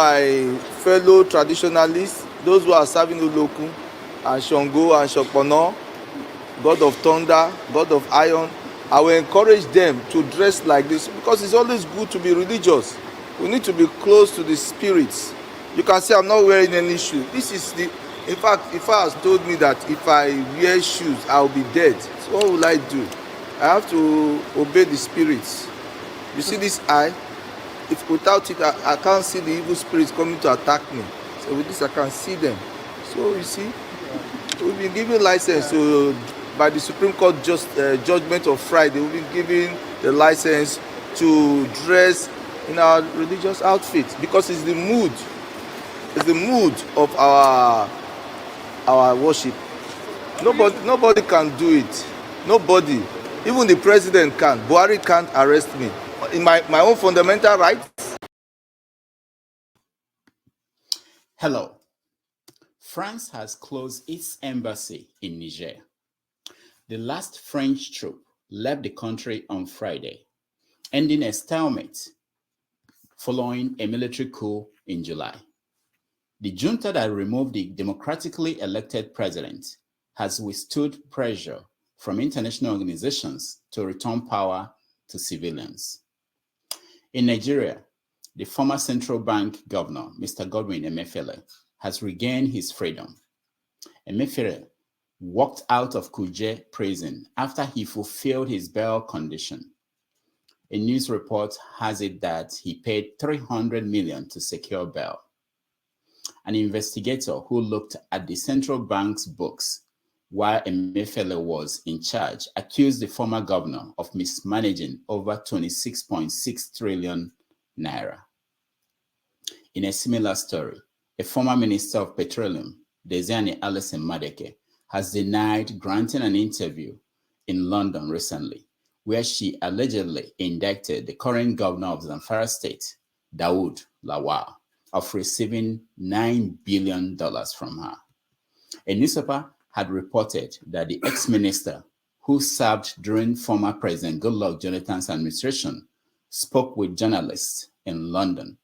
my fellow traditionalists, those who are serving Oloku and Shango and Shokpono, God of thunder, God of iron. I will encourage them to dress like this because it's always good to be religious. We need to be close to the spirits. You can see I'm not wearing any shoe. This is the, in fact, if I has told me that if I wear shoes, I'll be dead. So what will I do? I have to obey the spirits. You see this eye? If without it, I can't see the evil spirits coming to attack me. So with this, I can see them. So you see, we've been given license to, by the Supreme Court judgment of Friday, we've been given the license to dress in our religious outfits because it's the mood of our worship. Nobody can do it. Nobody, even the president can. Buhari can't arrest me in my own fundamental rights. Hello. France has closed its embassy in Niger. The last French troop left the country on Friday, ending a stalemate following a military coup in July. The junta that removed the democratically elected president has withstood pressure from international organizations to return power to civilians. In Nigeria, the former central bank governor, Mr. Godwin Emefiele, has regained his freedom. Emefiele walked out of Kuje prison after he fulfilled his bail condition. A news report has it that he paid 300 million to secure bail. An investigator who looked at the central bank's books while Emefiele was in charge accused the former governor of mismanaging over 26.6 trillion naira. In a similar story, a former minister of petroleum, Diezani Alison-Madueke, has denied granting an interview in London recently, where she allegedly indicted the current governor of Zamfara State, Dawood Lawal, of receiving $9 billion from her. A newspaper had reported that the ex-minister, who served during former President Goodluck Jonathan's administration, spoke with journalists in London,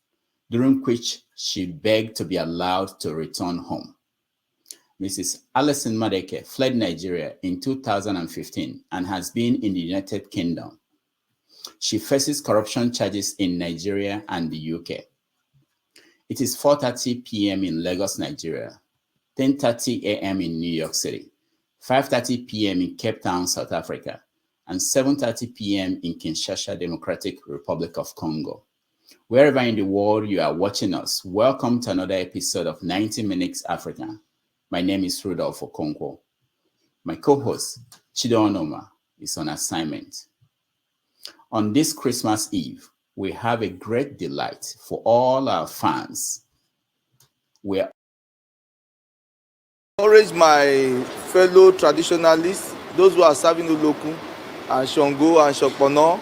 during which she begged to be allowed to return home. Mrs. Alison-Madueke fled Nigeria in 2015 and has been in the United Kingdom. She faces corruption charges in Nigeria and the UK. It is 4:30 p.m. in Lagos, Nigeria, 10:30 a.m. in New York City, 5:30 p.m. in Cape Town, South Africa, and 7:30 p.m. in Kinshasa, Democratic Republic of Congo. Wherever in the world you are watching us, welcome to another episode of 90 Minutes Africa. My name is Rudolph Okonkwo. My co-host, Chido Onoma, is on assignment. On this Christmas Eve, we have a great delight for all our fans. We Encourage my fellow traditionalists, those who are serving Oloku and Shango and Shokpono,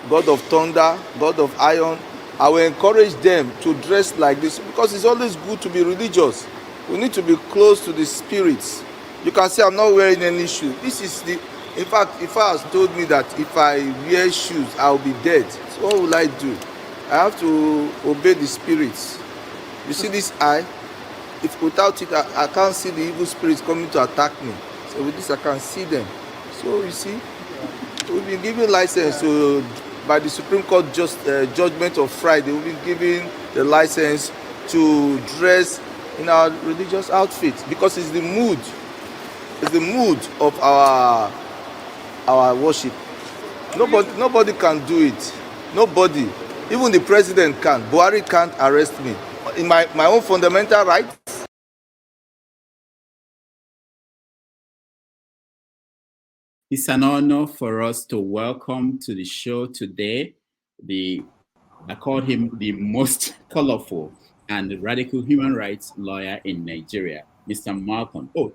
God of thunder, God of iron. I will encourage them to dress like this because it's always good to be religious. We need to be close to the spirits. You can see I'm not wearing any shoe. This is the, in fact, if I has told me that if I wear shoes, I'll be dead. So what will I do? I have to obey the spirits. You see this eye? If without it, I can't see the evil spirits coming to attack me. So with this, I can see them. So you see, we've been given license to, by the Supreme Court judgment of Friday, we've been given the license to dress in our religious outfits because it's the mood of our worship. Nobody can do it. Nobody, even the president can. Buhari can't arrest me in my own fundamental rights. It's an honor for us to welcome to the show today I call him the most colorful and radical human rights lawyer in Nigeria, Mr.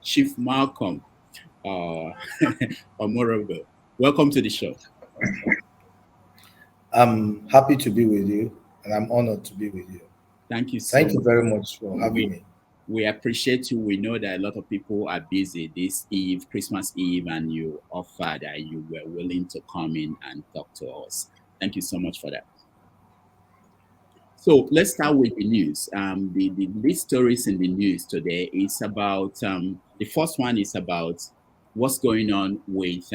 Chief Malcolm Omirhobo. Welcome to the show. I'm happy to be with you, and I'm honored to be with you. Thank you so much. Thank you very much for having me. We appreciate you. We know that a lot of people are busy this Eve, Christmas Eve, and you offered that you were willing to come in and talk to us. Thank you so much for that. So let's start with the news. The lead stories in the news today is about the first one is about what's going on with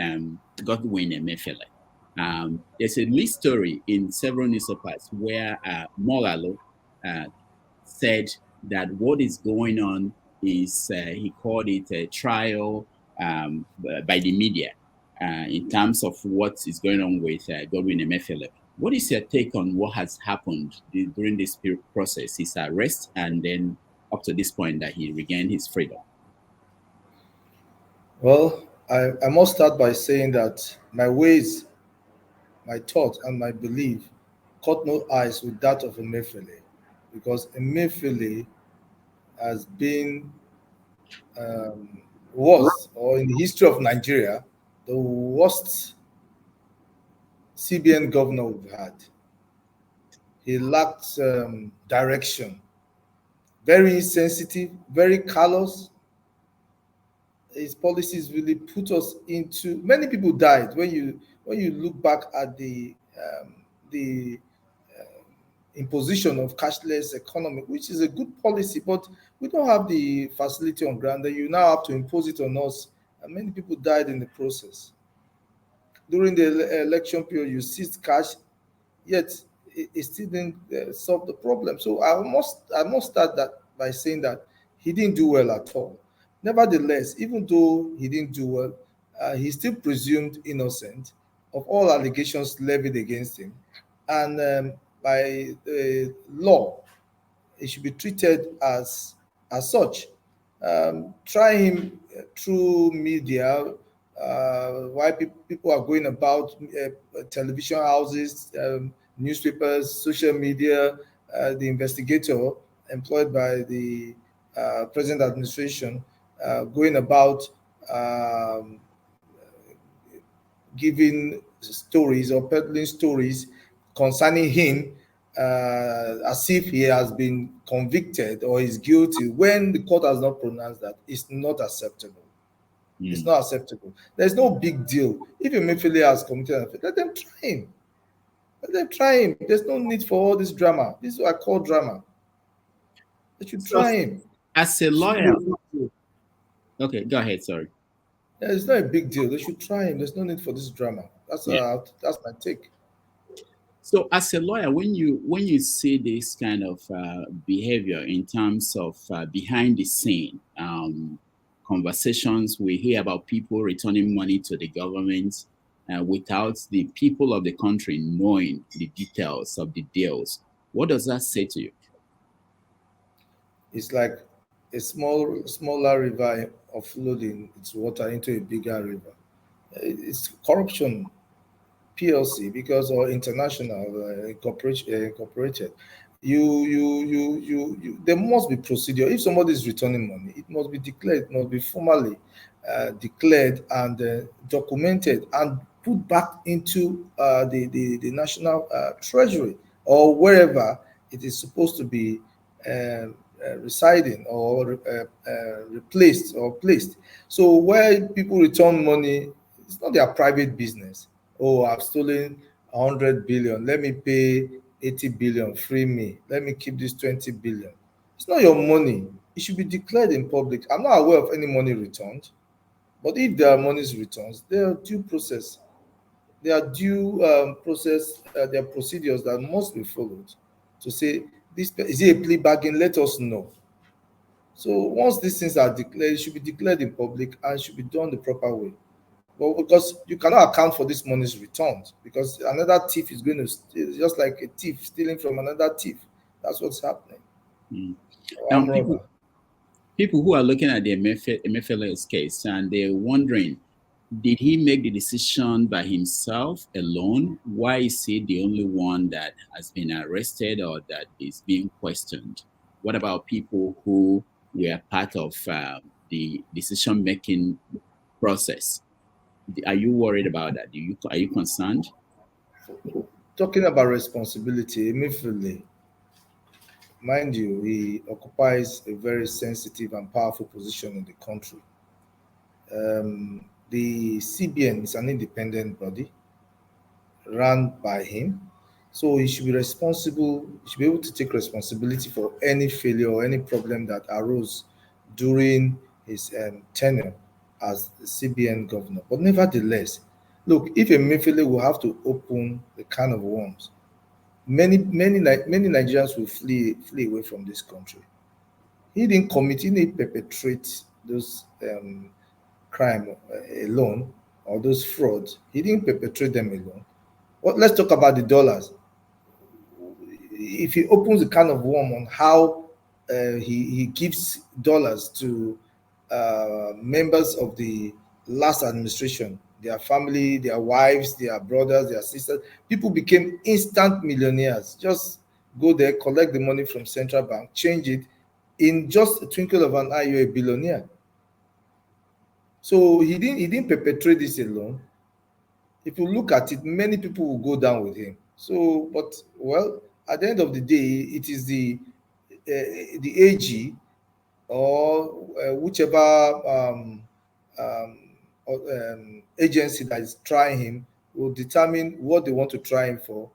Godwin Emefiele. There's a lead story in several newspapers where Mogalo uh, said that what is going on is he called it a trial by the media in terms of what is going on with Godwin Emefiele. What is your take on what has happened during this process, his arrest, and then up to this point that he regained his freedom? Well, I must start by saying that my ways, my thoughts, and my belief caught no eyes with that of Emefiele, because Emefiele has been worst, or in the history of Nigeria, the worst CBN governor we've had. He lacked direction, very insensitive, very callous. His policies really put us into. Many people died when you look back at the imposition of cashless economy, which is a good policy, but we don't have the facility on ground. That you now have to impose it on us, and many people died in the process. During the election period, you seized cash, yet it still didn't solve the problem. So I must start that by saying that he didn't do well at all. Nevertheless, even though he didn't do well, he's still presumed innocent of all allegations levied against him, and by law, it should be treated as such. Try him through media. Why people are going about television houses, newspapers, social media, the investigator employed by the present administration going about um, giving stories or peddling stories concerning him as if he has been convicted or is guilty when the court has not pronounced that. It's not acceptable. It's not acceptable. There's no big deal. If Emefiele has committed an offense, let them try him. Let them try him. There's no need for all this drama. This is what I call drama. They should So, try him. as a It shouldn't lawyer, be a big deal. okay, go ahead. Sorry. Yeah, it's not a big deal. They should try him. There's no need for this drama. Yeah. That's my take. So, as a lawyer, when you see this kind of behavior in terms of behind the scene conversations, we hear about people returning money to the government without the people of the country knowing the details of the deals. What does that say to you? It's like a smaller river offloading its water into a bigger river. It's corruption, PLC, because or international incorporated. There must be procedure. If somebody is returning money, it must be declared, it must be formally declared and documented and put back into the national treasury or wherever it is supposed to be residing or replaced or placed. So where people return money, it's not their private business. Oh, I've stolen 100 billion. Let me pay 80 billion. Free me. Let me keep this 20 billion. It's not your money. It should be declared in public. I'm not aware of any money returned, but if there are monies returns, there are due process. There are due process. There are procedures that must be followed to say this is it a plea bargain. Let us know. So once these things are declared, it should be declared in public and should be done the proper way. Well, because you cannot account for this money's returned because another thief is going to steal, just like a thief stealing from another thief. That's what's happening. Mm. Arm Now, robber. people who are looking at the Emefiele's case and they're wondering, did he make the decision by himself alone? Why is he the only one that has been arrested or that is being questioned? What about people who were part of the decision making process? Are you worried about that? Are you concerned? Talking about responsibility, Emefiele, mind you, he occupies a very sensitive and powerful position in the country. The CBN is an independent body run by him. So he should be responsible, he should be able to take responsibility for any failure or any problem that arose during his tenure as the CBN governor. But nevertheless, look, if Emefiele will have to open the can of worms, many Nigerians will flee away from this country. He didn't perpetrate those crime alone, or those frauds. He didn't perpetrate them alone. Well, let's talk about the dollars. If he opens a can of worm on how he gives dollars to members of the last administration, their family, their wives, their brothers, their sisters, people became instant millionaires. Just go there, collect the money from central bank, change it. In just a twinkle of an eye, you're a billionaire. So he didn't perpetrate this alone. If you look at it, many people will go down with him. So, but well, at the end of the day, it is the AG or whichever agency that is trying him will determine what they want to try him for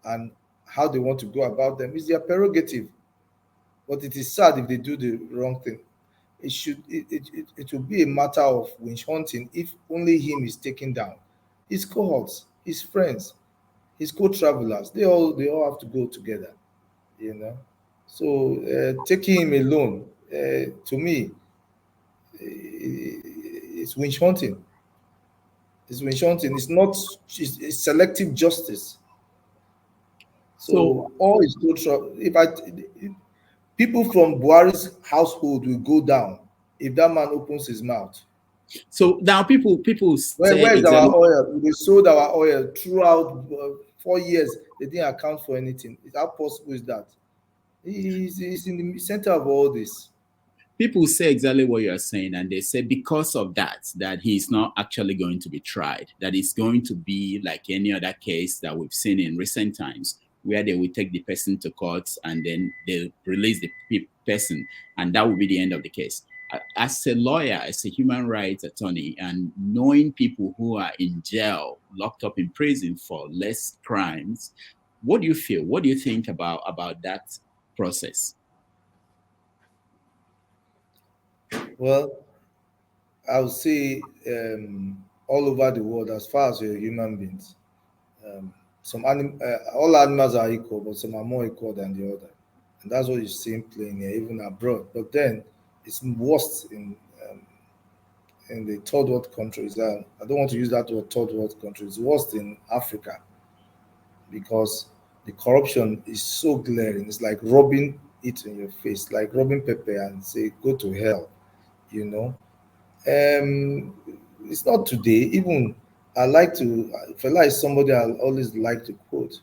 and how they want to go about them. It's their prerogative. But it is sad if they do the wrong thing. It will be a matter of winch hunting if only him is taken down. His cohorts, his friends, his co-travelers, they all have to go together, you know. So taking him alone, to me, it's winch hunting. It's winch hunting. It's not. It's selective justice. So all his co people from Buhari's household will go down if that man opens his mouth. So now people say Where is our oil? They sold our oil throughout 4 years. They didn't account for anything. How possible is that? He's in the center of all this. People say exactly what you're saying, and they say because of that he's not actually going to be tried, that it's going to be like any other case that we've seen in recent times, where they will take the person to court and then they'll release the person, and that will be the end of the case. As a lawyer, as a human rights attorney, and knowing people who are in jail, locked up in prison for less crimes, what do you feel? What do you think about that process? Well, I would say all over the world, as far as we're human beings, all animals are equal, but some are more equal than the other, and that's what you see playing here, even abroad. But then it's worst in the third world countries. I don't want to use that word third world countries. It's worst in Africa because the corruption is so glaring. It's like rubbing it in your face, like rubbing pepper and say, "Go to hell," you know. It's not today. Even I like to, Fela is somebody I always like to quote.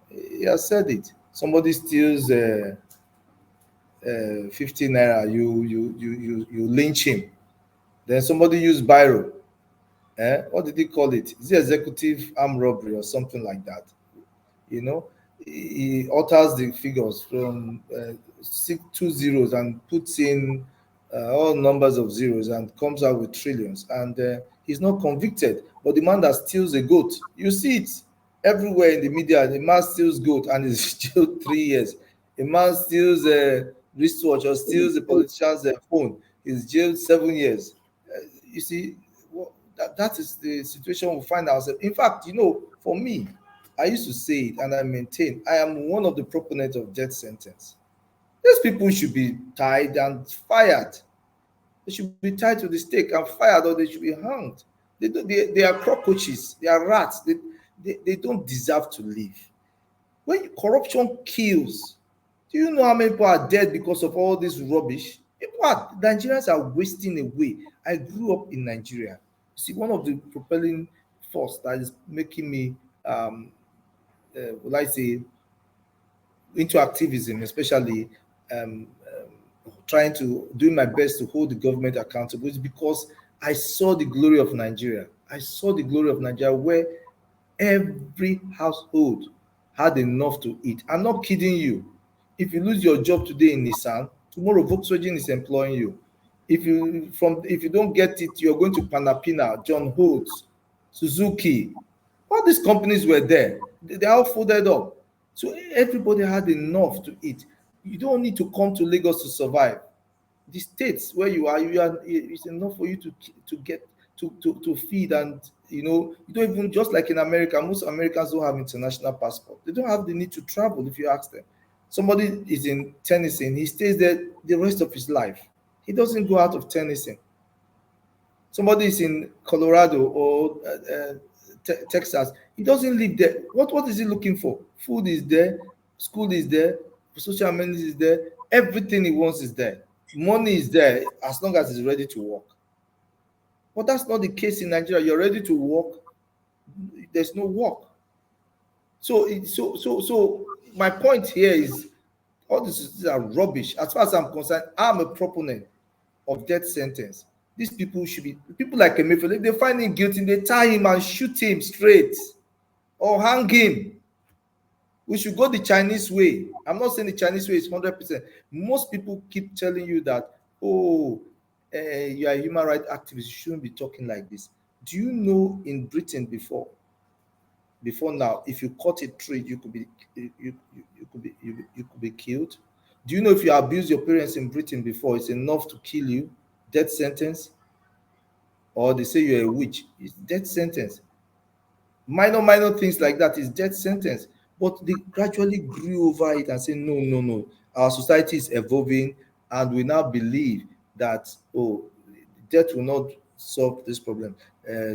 He has said it. Somebody steals 50 naira, you lynch him. Then somebody used biro. What did he call it? Is it executive armed robbery or something like that? You know, he alters the figures from two zeros and puts in all numbers of zeros and comes out with trillions. And he's not convicted. But the man that steals a goat, you see it everywhere in the media. The man steals goat and is jailed 3 years. A man steals a wristwatch or steals a politician's phone, is jailed 7 years. You see, that is the situation we find ourselves. In fact, for me, I used to say it and I maintain I am one of the proponents of death sentence. These people should be tied and fired. They should be tied to the stake and fired, or they should be hanged. They are cockroaches. They are rats. They don't deserve to live. When corruption kills, do you know how many people are dead because of all this rubbish? Nigerians are wasting away. I grew up in Nigeria. See, one of the propelling force that is making me, into activism, especially trying to do my best to hold the government accountable, is because I saw the glory of Nigeria. I saw the glory of Nigeria where every household had enough to eat. I'm not kidding you. If you lose your job today in Nissan, tomorrow Volkswagen is employing you. If you don't get it, you're going to Panapina, John Holtz, Suzuki. All these companies were there. They all folded up. So everybody had enough to eat. You don't need to come to Lagos to survive. The states where you are, it's enough for you to get to feed. And you don't even, just like in America, most Americans don't have international passport. They don't have the need to travel. If you ask them, somebody is in Tennessee, he stays there the rest of his life. He doesn't go out of Tennessee. Somebody is in Colorado or Texas, he doesn't live there. What is he looking for? Food is there, school is there, social amenities is there, everything he wants is there. Money is there as long as he's ready to work. But that's not the case in Nigeria. You're ready to work, there's no work. So my point here is all these are rubbish. As far as I'm concerned, I'm a proponent of death sentence. These people should be, people like Emefiele, if they find him guilty, they tie him and shoot him straight or hang him. We should go the Chinese way. I'm not saying the Chinese way is 100%. Most people keep telling you that, oh, you are a human rights activist, you shouldn't be talking like this. Do you know in Britain before now, if you cut a tree, you could be killed? Do you know if you abuse your parents in Britain before, it's enough to kill you? Death sentence. Or they say you're a witch, it's death sentence. Minor things like that is death sentence. But they gradually grew over it and say, no, our society is evolving, and we now believe that, oh, death will not solve this problem,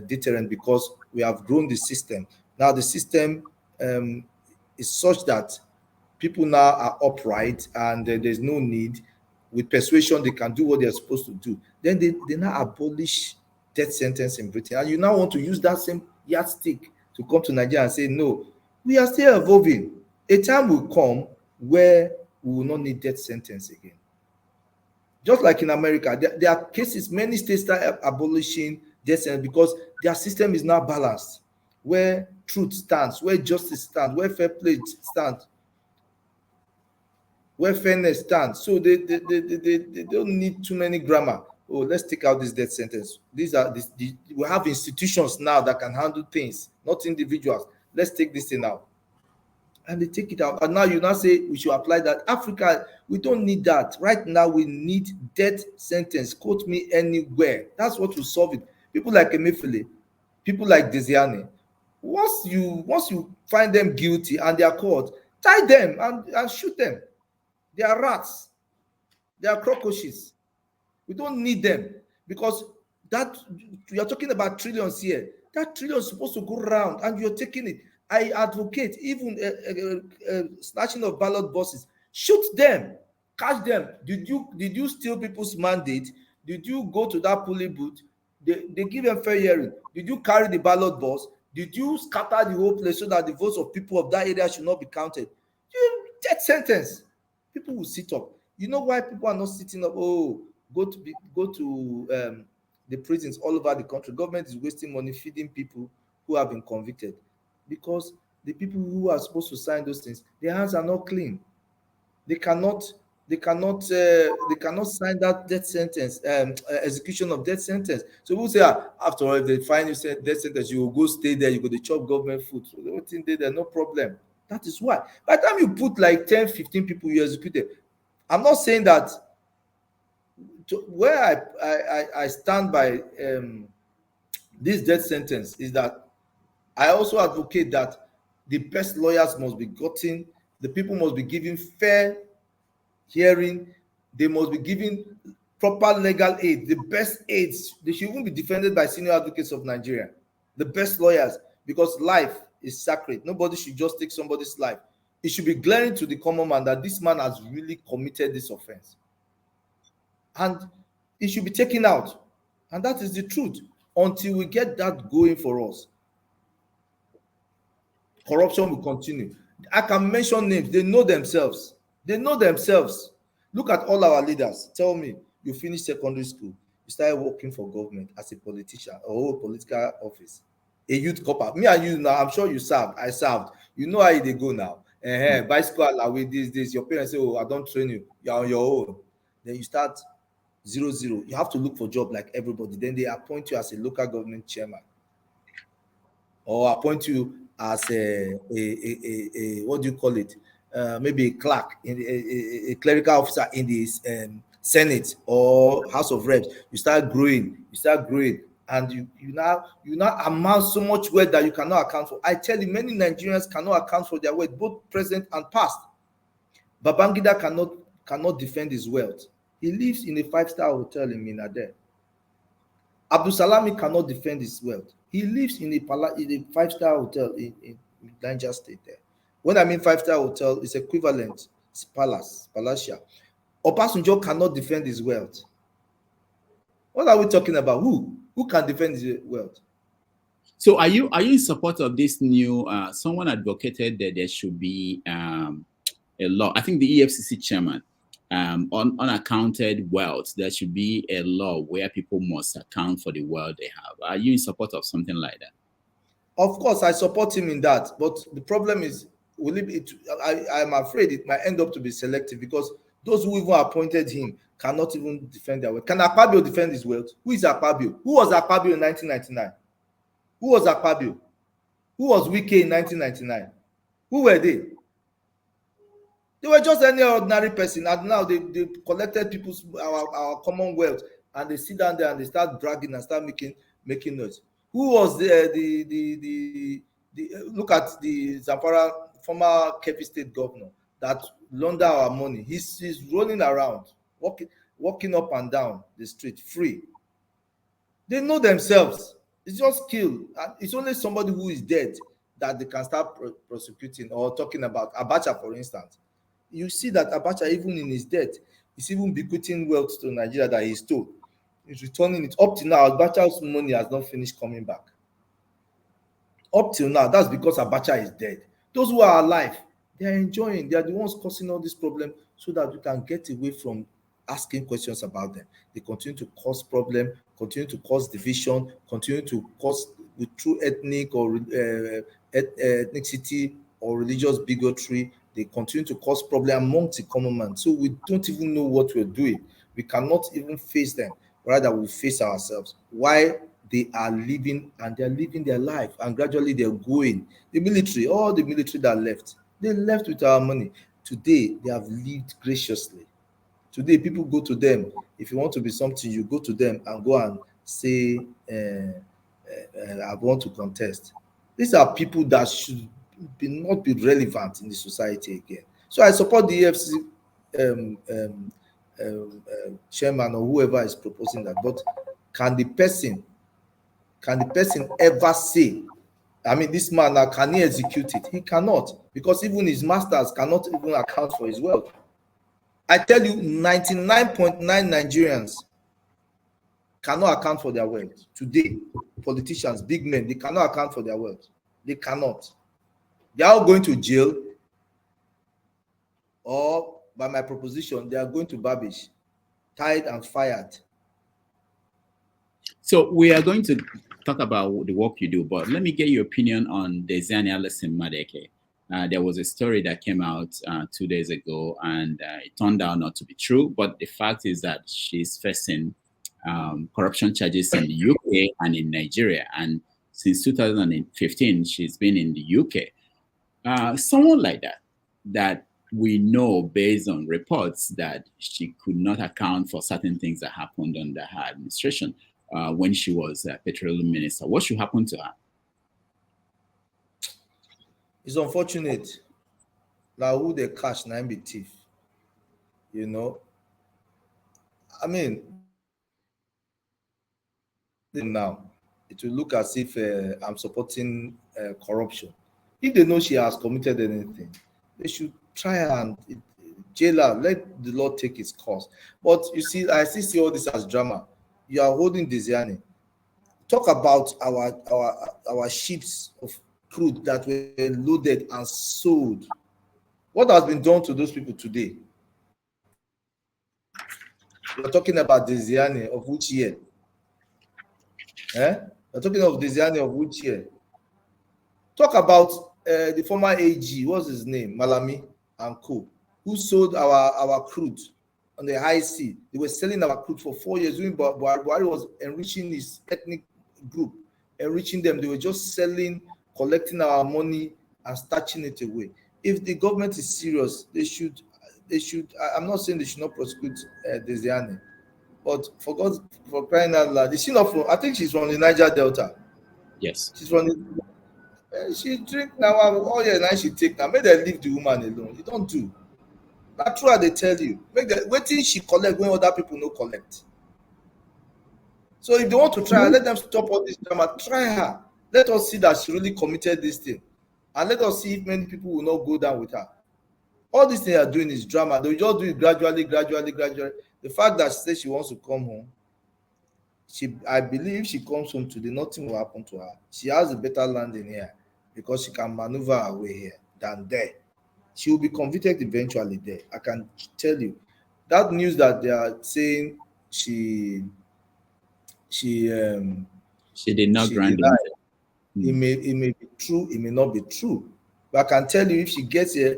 deterrent, because we have grown the system. Now the system is such that people now are upright, and there's no need. With persuasion, they can do what they're supposed to do. Then they now abolish death sentence in Britain, and you now want to use that same yardstick to come to Nigeria and say, no, we are still evolving. A time will come where we will not need death sentence again. Just like in America, there are cases, many states start abolishing death sentence because their system is now balanced, where truth stands, where justice stands, where fair play stands, where fairness stands. So they don't need too many grammar. Oh, let's take out this death sentence. We have institutions now that can handle things, not individuals. Let's take this thing out. And they take it out. And now you now say we should apply that. Africa, we don't need that. Right now, we need death sentence. Quote me anywhere. That's what will solve it. People like Emefiele, people like Diezani, once you find them guilty and they are caught, tie them and shoot them. They are rats. They are cockroaches. We don't need them, because that you're talking about trillions here. That trillion is supposed to go round, and you're taking it. I advocate even snatching of ballot boxes. Shoot them, catch them. Did you steal people's mandate? Did you go to that polling booth? They give them fair hearing. Did you carry the ballot box? Did you scatter the whole place so that the votes of people of that area should not be counted? Death sentence. People will sit up. You know why people are not sitting up? Oh, go to the prisons all over the country. Government is wasting money feeding people who have been convicted, because the people who are supposed to sign those things, their hands are not clean. They cannot sign that death sentence, execution of death sentence. So we'll say, after all, if they find you said death sentence, you will go stay there, you go to chop government food. So the whole thing there, no problem. That is why. By the time you put like 10, 15 people you executed, I'm not saying that. Where I stand by this death sentence is that I also advocate that the best lawyers must be gotten, the people must be given fair hearing, they must be given proper legal aid, the best aids. They should even be defended by senior advocates of Nigeria, the best lawyers, because life is sacred. Nobody should just take somebody's life. It should be glaring to the common man that this man has really committed this offense, and it should be taken out. And that is the truth. Until we get that going for us, corruption will continue. I can mention names. They know themselves. Look at all our leaders. Tell me, you finished secondary school, you started working for government as a politician or a political office, a youth corper. Me and you now, I'm sure you served. I served. You know how they go now. Bicycle alloway, this. Your parents say, oh, I don't train you. You're on your own. Then you start 0-0. You have to look for job like everybody. Then they appoint you as a local government chairman, or appoint you as a what do you call it? Maybe a clerk, a clerical officer in the Senate or House of Reps. You start growing, and you now amount so much wealth that you cannot account for. I tell you, many Nigerians cannot account for their wealth, both present and past. Babangida cannot defend his wealth. He lives in a 5-star hotel in Minade. Abdul Salami cannot defend his wealth. He lives in a 5-star hotel in Niger State there. When I mean 5-star hotel, it's equivalent. It's Palacia. Obasanjo cannot defend his wealth. What are we talking about? Who can defend his wealth? So are you in support of this new, someone advocated that there should be a law, I think the EFCC chairman, on unaccounted wealth, there should be a law where people must account for the wealth they have. Are you in support of something like that? Of course, I support him in that. But the problem is, I'm afraid it might end up to be selective, because those who even appointed him cannot even defend their wealth. Can Akpabio defend his wealth? Who is Akpabio? Who was Akpabio in 1999? Who was Akpabio? Who was Wike in 1999? Who were they? They were just any ordinary person, and now they collected our common wealth, and they sit down there and they start bragging and start making noise. Who was the look at the Zamfara former Kebbi State governor that laundered our money? He's rolling around, walking up and down the street free. They know themselves. It's just skill. It's only somebody who is dead that they can start prosecuting or talking about. Abacha, for instance. You see that Abacha, even in his death, is even bequeathing wealth to Nigeria that he stole. He's returning it. Up till now, Abacha's money has not finished coming back. Up till now, that's because Abacha is dead. Those who are alive, they are enjoying. They are the ones causing all this problem, so that we can get away from asking questions about them. They continue to cause problem, continue to cause division, continue to cause through ethnic or ethnicity or religious bigotry. They continue to cause problem amongst the common man. So we don't even know what we're doing. We cannot even face them. Rather, we face ourselves. Why they are living, and they're living their life, and gradually they're going. The military, all the military that left, they left with our money. Today, they have lived graciously. Today, people go to them. If you want to be something, you go to them and go and say, I want to contest. These are people that should not be relevant in the society again. So I support the EFCC chairman or whoever is proposing that. But can the person ever say, I mean, this man now, can he execute it? He cannot, because even his masters cannot even account for his wealth. I tell you, 99.9 Nigerians cannot account for their wealth. Today, politicians, big men, they cannot account for their wealth. They cannot. They are all going to jail, or by my proposition, they are going to Babish, tied and fired. So we are going to talk about the work you do, but let me get your opinion on Diezani Alison-Madueke. There was a story that came out 2 days ago, and it turned out not to be true. But the fact is that she's facing corruption charges in the UK and in Nigeria. And since 2015, she's been in the UK. Someone like that we know based on reports that she could not account for certain things that happened under her administration when she was petroleum minister. What should happen to her? It's unfortunate. Now who they catch, now be thief. You know, I mean, now it will look as if I'm supporting corruption. If they know she has committed anything, they should try and jail her. Let the law take its course. But you see, I still see all this as drama. You are holding Diezani. Talk about our ships of crude that were loaded and sold. What has been done to those people today? We're talking about Diezani of which year? We're talking of Diezani of which year? Talk about the former AG, what's his name? Malami and co, who sold our crude on the high sea. They were selling our crude for 4 years. Buhari was enriching his ethnic group, enriching them. They were just selling collecting our money and stashing it away. If the government is serious, I'm not saying they should not prosecute Diezani, but for God, for crying out loud, is she not from? I think she's from the Niger Delta. Yes. She's from the. She drink now. Oh yeah, now she take now. Make them leave the woman alone. You don't do. That's true. They tell you. Make the waiting she collect when other people no collect. So if they want to try her, let them stop all this drama. Try her. Let us see that she really committed this thing, and let us see if many people will not go down with her. All this thing they are doing is drama. They will just do it gradually, gradually, gradually. The fact that she says she wants to come home, I believe she comes home today, nothing will happen to her. She has a better landing here because she can maneuver her way here than there. She will be convicted eventually there. I can tell you. That news that they are saying she she did not she grant denied, it. it may be true, it may not be true. But I can tell you, if she gets here,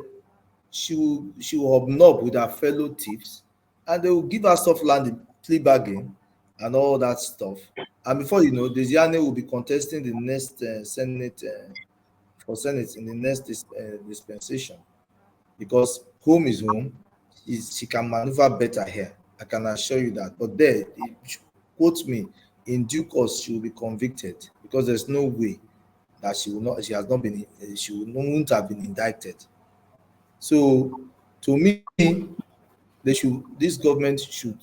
she will hobnob with her fellow thieves, and they will give her soft landing, plea bargain, and all that stuff. And before you know, Diezani will be contesting the next Senate for Senate in the next dispensation, because home is home. She can maneuver better here. I can assure you that. But there, quote me, in due course, she will be convicted, because there's no way that she will not. She has not been. She won't have been indicted. So, to me, this government should,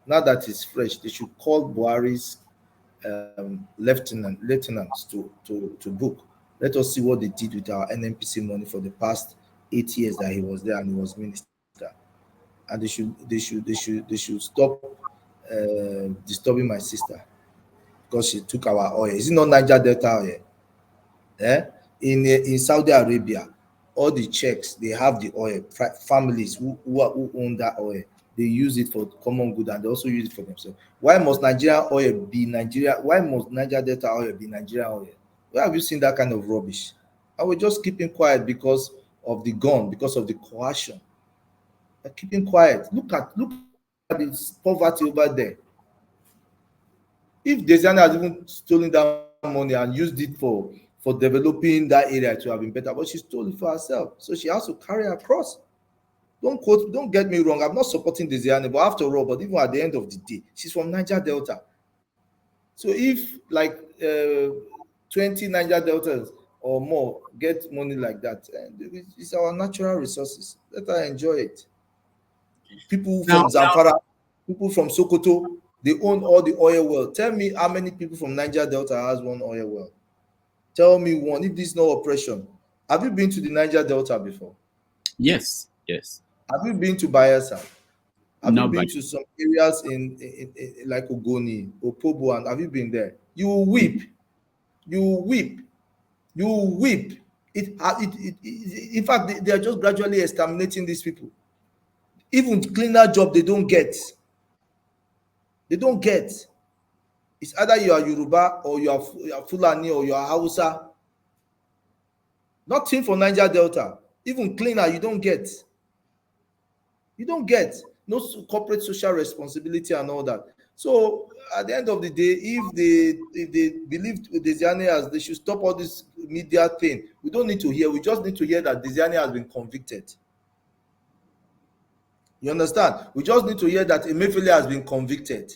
now that it's fresh, they should call Buhari's lieutenants to book. Let us see what they did with our NNPC money for the past 8 years that he was there and he was minister. And they should stop disturbing my sister, because she took our oil. Is it not Niger Delta oil? In Saudi Arabia, all the Czechs, they have the oil. Families who own that oil, they use it for common good, and they also use it for themselves. Why must Nigerian oil be Nigeria? Why must Niger Delta oil be Nigerian oil? Where have you seen that kind of rubbish? I was just keeping quiet because of the gun, because of the coercion. They're keeping quiet. Look at this poverty over there. If Diezani has even stolen that money and used it for developing that area to have been better, but she stole it for herself, so she has to carry across. Don't get me wrong, I'm not supporting Diezani, but after all, but even at the end of the day, she's from Niger Delta. So if like 20 Niger Deltas or more get money like that, it's our natural resources. Let her enjoy it. People from Zamfara, people from Sokoto, they own all the oil well. Tell me how many people from Niger Delta has one oil well. Tell me one. If this is no oppression, have you been to the Niger Delta before? Yes. Have you been to Bayelsa? Have you Not been by to some areas in like Ogoni, Opobo, and have you been there? You will weep. You will weep. You will weep. In fact, they are just gradually exterminating these people. Even cleaner job they don't get. They don't get. It's either you are Yoruba or you are Fulani or you are Hausa. Nothing for Niger Delta. Even cleaner you don't get. You don't get. No corporate social responsibility and all that. So at the end of the day, if they believe Diezani as, they should stop all this media thing. We don't need to hear. We just need to hear that Diezani has been convicted. You understand? We just need to hear that Emefiele has been convicted.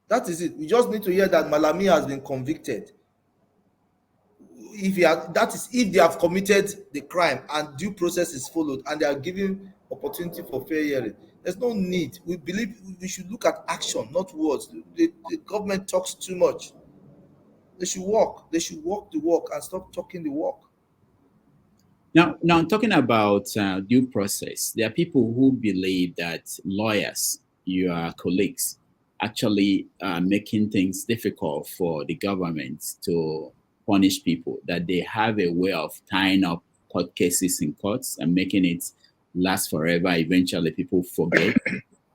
That is it. We just need to hear that Malami has been convicted. That is if they have committed the crime and due process is followed and they are given opportunity for fair hearing. There's no need. We believe we should look at action, not words. The government talks too much. They should walk. They should walk the walk and stop talking the walk. Now talking about due process, there are people who believe that lawyers, your colleagues, actually making things difficult for the government to punish people, that they have a way of tying up court cases in courts and making it last forever. Eventually, people forget.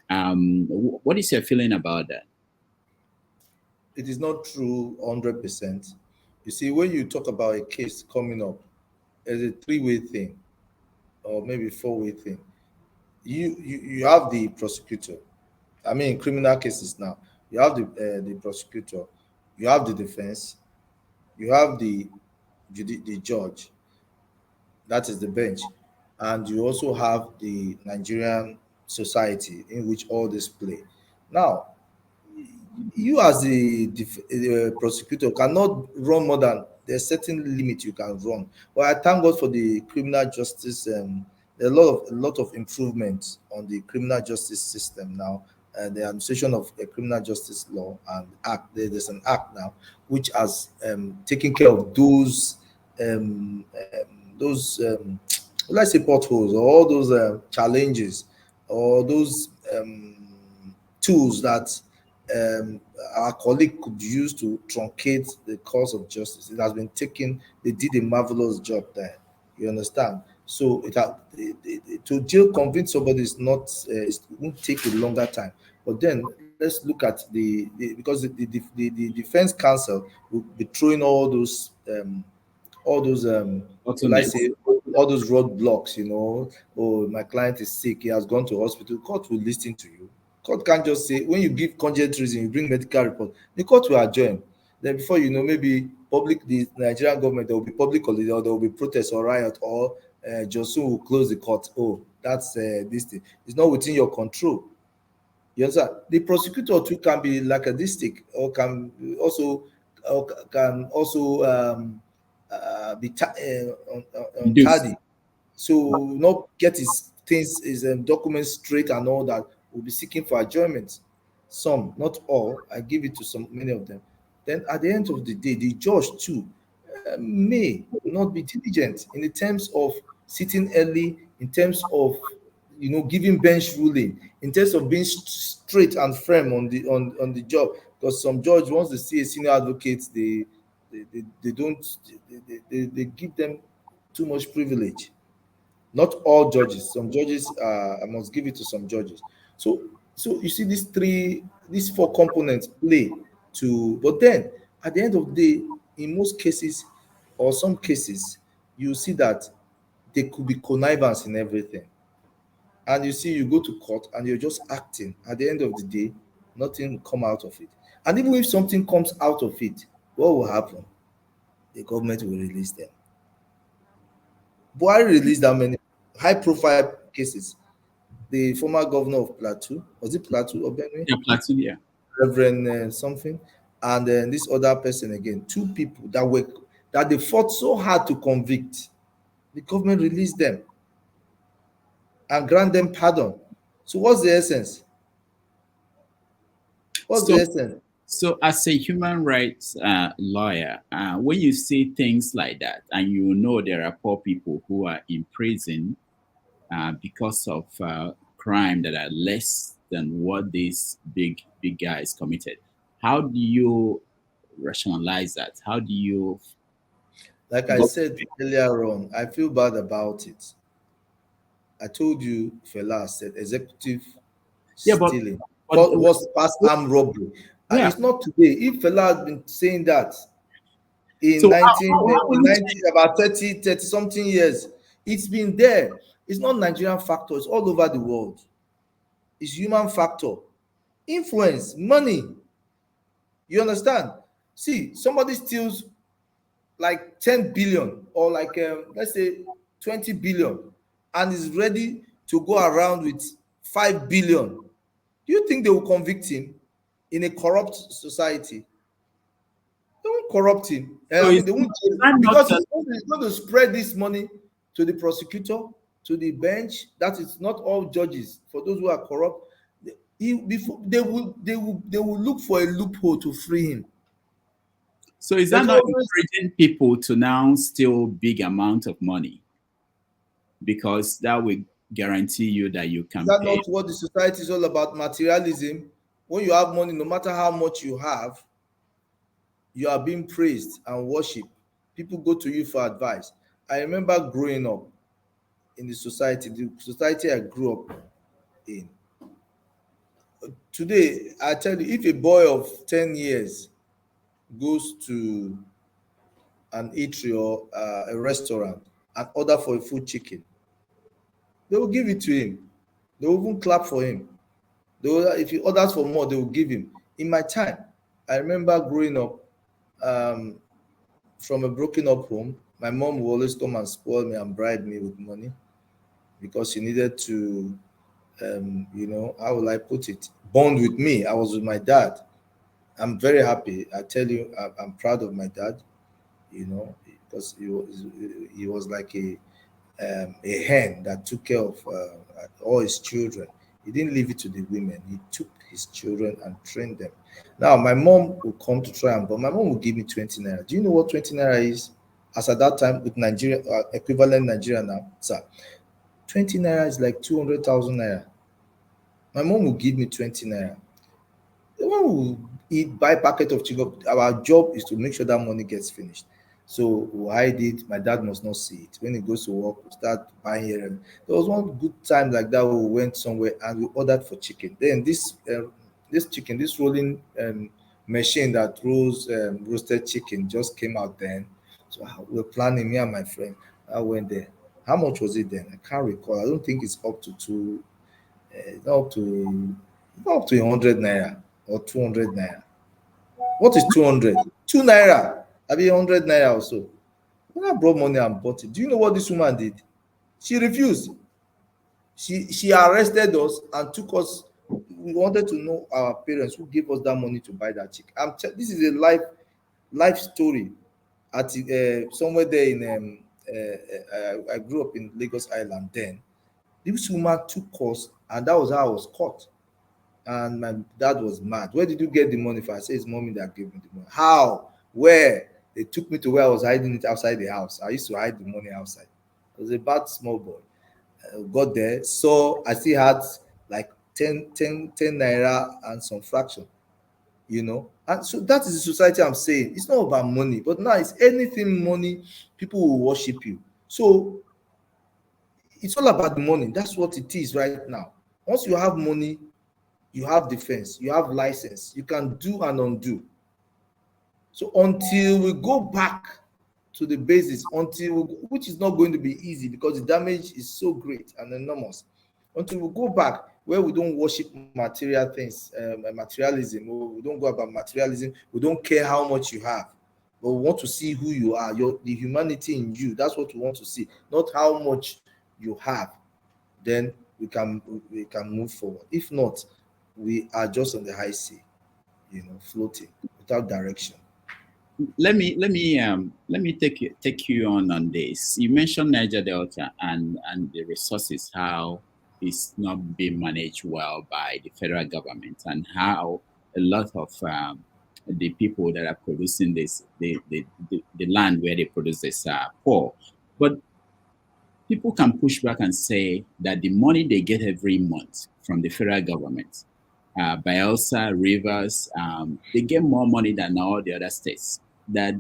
What is your feeling about that? It is not true 100%. You see, when you talk about a case coming up, it's a three-way thing or maybe four-way thing. You have the prosecutor. I mean, in criminal cases now, you have the prosecutor, you have the defense, You have the judge, that is the bench, and you also have the Nigerian society in which all this play. Now, you as the prosecutor cannot run more than there's certain limit you can run. But I thank God for the criminal justice. A lot of improvements on the criminal justice system now. The administration of a criminal justice law and act. There's an act now which has taken care of um, those let's say potholes or all those challenges or those tools that um, our colleague could use to truncate the course of justice. It has been taken. They did a marvelous job there. You understand? So to jail convince somebody is not. It won't take a longer time. But then let's look at because the defense counsel will be throwing all those will I Bottlenecks. say all those roadblocks, oh, my client is sick, he has gone to hospital. Court will listen to you. Court can't just say when you give cogent reason, you bring medical report, the court will adjourn. Then before you know, maybe the Nigerian government, there will be public holiday or there will be protest or riot or Johnson will close the court. Oh, that's this thing. It's not within your control. You understand? The prosecutor too can be lackadaistic or can also be Reduce. tardy. So not get his documents straight and all that. Will be seeking for adjournment. Some, not all. I give it to many of them. Then at the end of the day, the judge too may not be diligent in the terms of sitting early, in terms of giving bench ruling, in terms of being straight and firm on the job. Because some judge, once they see a senior advocate, they don't they give them too much privilege. Not all judges. Some judges, I must give it to some judges. So you see these four components play but then at the end of the day, in most cases or some cases, you see that there could be connivance in everything. And you see, you go to court and you're just acting. At the end of the day, nothing will come out of it. And even if something comes out of it, what will happen? The government will release them. Buhari released that many high-profile cases. The former governor of Plateau, was it Plateau or Benue? Yeah, plateau. Yeah. Reverend something, and then this other person again. Two people that they fought so hard to convict. The government released them and grant them pardon. So what's the essence? What's So the essence? So, as a human rights lawyer, when you see things like that, and you know there are poor people who are in prison because of crime that are less than what these big guys committed, how do you rationalize that? How do you Like I go? said earlier on, I feel bad about it. I told you, Fela said executive Yeah, stealing. but Was past armed robbery. yeah. It's not today. If Fela had been saying that So how will in you 19 about 30 something years, it's been there. It's not Nigerian factor, it's all over the world. It's human factor. Influence, money. You understand? See, somebody steals like 10 billion or like let's say 20 billion and is ready to go around with 5 billion. Do you think they will convict him in a corrupt society? They won't corrupt him. so I is, mean, they won't is that not because he's going to spread this money to the prosecutor, to the bench. That is not all judges. For those who are corrupt, before they will look for a loophole to free him. so is that There's not always encouraging people to now steal big amount of money because that will guarantee you that you Is can that pay? not what the society is all about? Materialism. When you have money, no matter how much you have, you are being praised and worshipped. People go to you for advice. I remember growing up in the society I grew up in. Today, I tell you, if a boy of 10 years goes to an eatery or a restaurant and order for a full chicken, they will give it to him. They will even clap for him. If he orders for more, they will give him. In my time, I remember growing up, um, from a broken up home. My mom will always come and spoil me and bribe me with money because she needed to, how will I put it, bond with me. I was with my dad. I'm very happy. I tell you, I'm proud of my dad, because he was like a hen that took care of all his children. He didn't leave it to the women. He took his children and trained them. Now, my mom will come to try and, but my mom will give me 20 naira. Do you know what 20 naira is? As at that time, with Nigeria, equivalent Nigeria now, sir, 20 naira is like 200,000 naira. My mom will give me 20 naira. The one will eat, buy packet of chicken. Our job is to make sure that money gets finished. So we'll hide it. My dad must not see it. When he goes to work, we start buying here. There was one good time like that. We went somewhere and we ordered for chicken. Then this chicken, this rolling machine that rolls roasted chicken just came out then. So we're planning, me and my friend. I went there. How much was it then? I can't recall. I don't think it's up to two. It's not up to not up to 100 naira or 200 naira. What is 200? 2 naira. I mean 100 naira or so. When I brought money and bought it, do you know what this woman did? She refused. She arrested us and took us. We wanted to know our parents who gave us that money to buy that chicken. This is a life story. At somewhere there in I grew up in Lagos Island then. This woman took us, and that was how I was caught. And my dad was mad. Where did you get the money from? I said, it's mommy that gave me the money. How? Where? They took me to where I was hiding it outside the house. I used to hide the money outside. I was a bad small boy. Got there, so I still had like 10 naira and some fraction, And so that is the society I'm saying. It's not about money, but now it's anything money, people will worship you. So it's all about the money. That's what it is right now. Once you have money, you have defense, you have license, you can do and undo. So until we go back to the basis, which is not going to be easy because the damage is so great and enormous, until we go back where we don't worship material things, materialism, we don't go about materialism, we don't care how much you have, but we want to see who you are, the humanity in you. That's what we want to see, not how much you have. Then we can move forward. If not, we are just on the high sea, floating without direction. Let me take you on this. You mentioned Niger Delta and the resources, how it's not being managed well by the federal government, and how a lot of the people that are producing this, the land where they produce this, are poor. But people can push back and say that the money they get every month from the federal government, Bayelsa, Rivers, they get more money than all the other states. That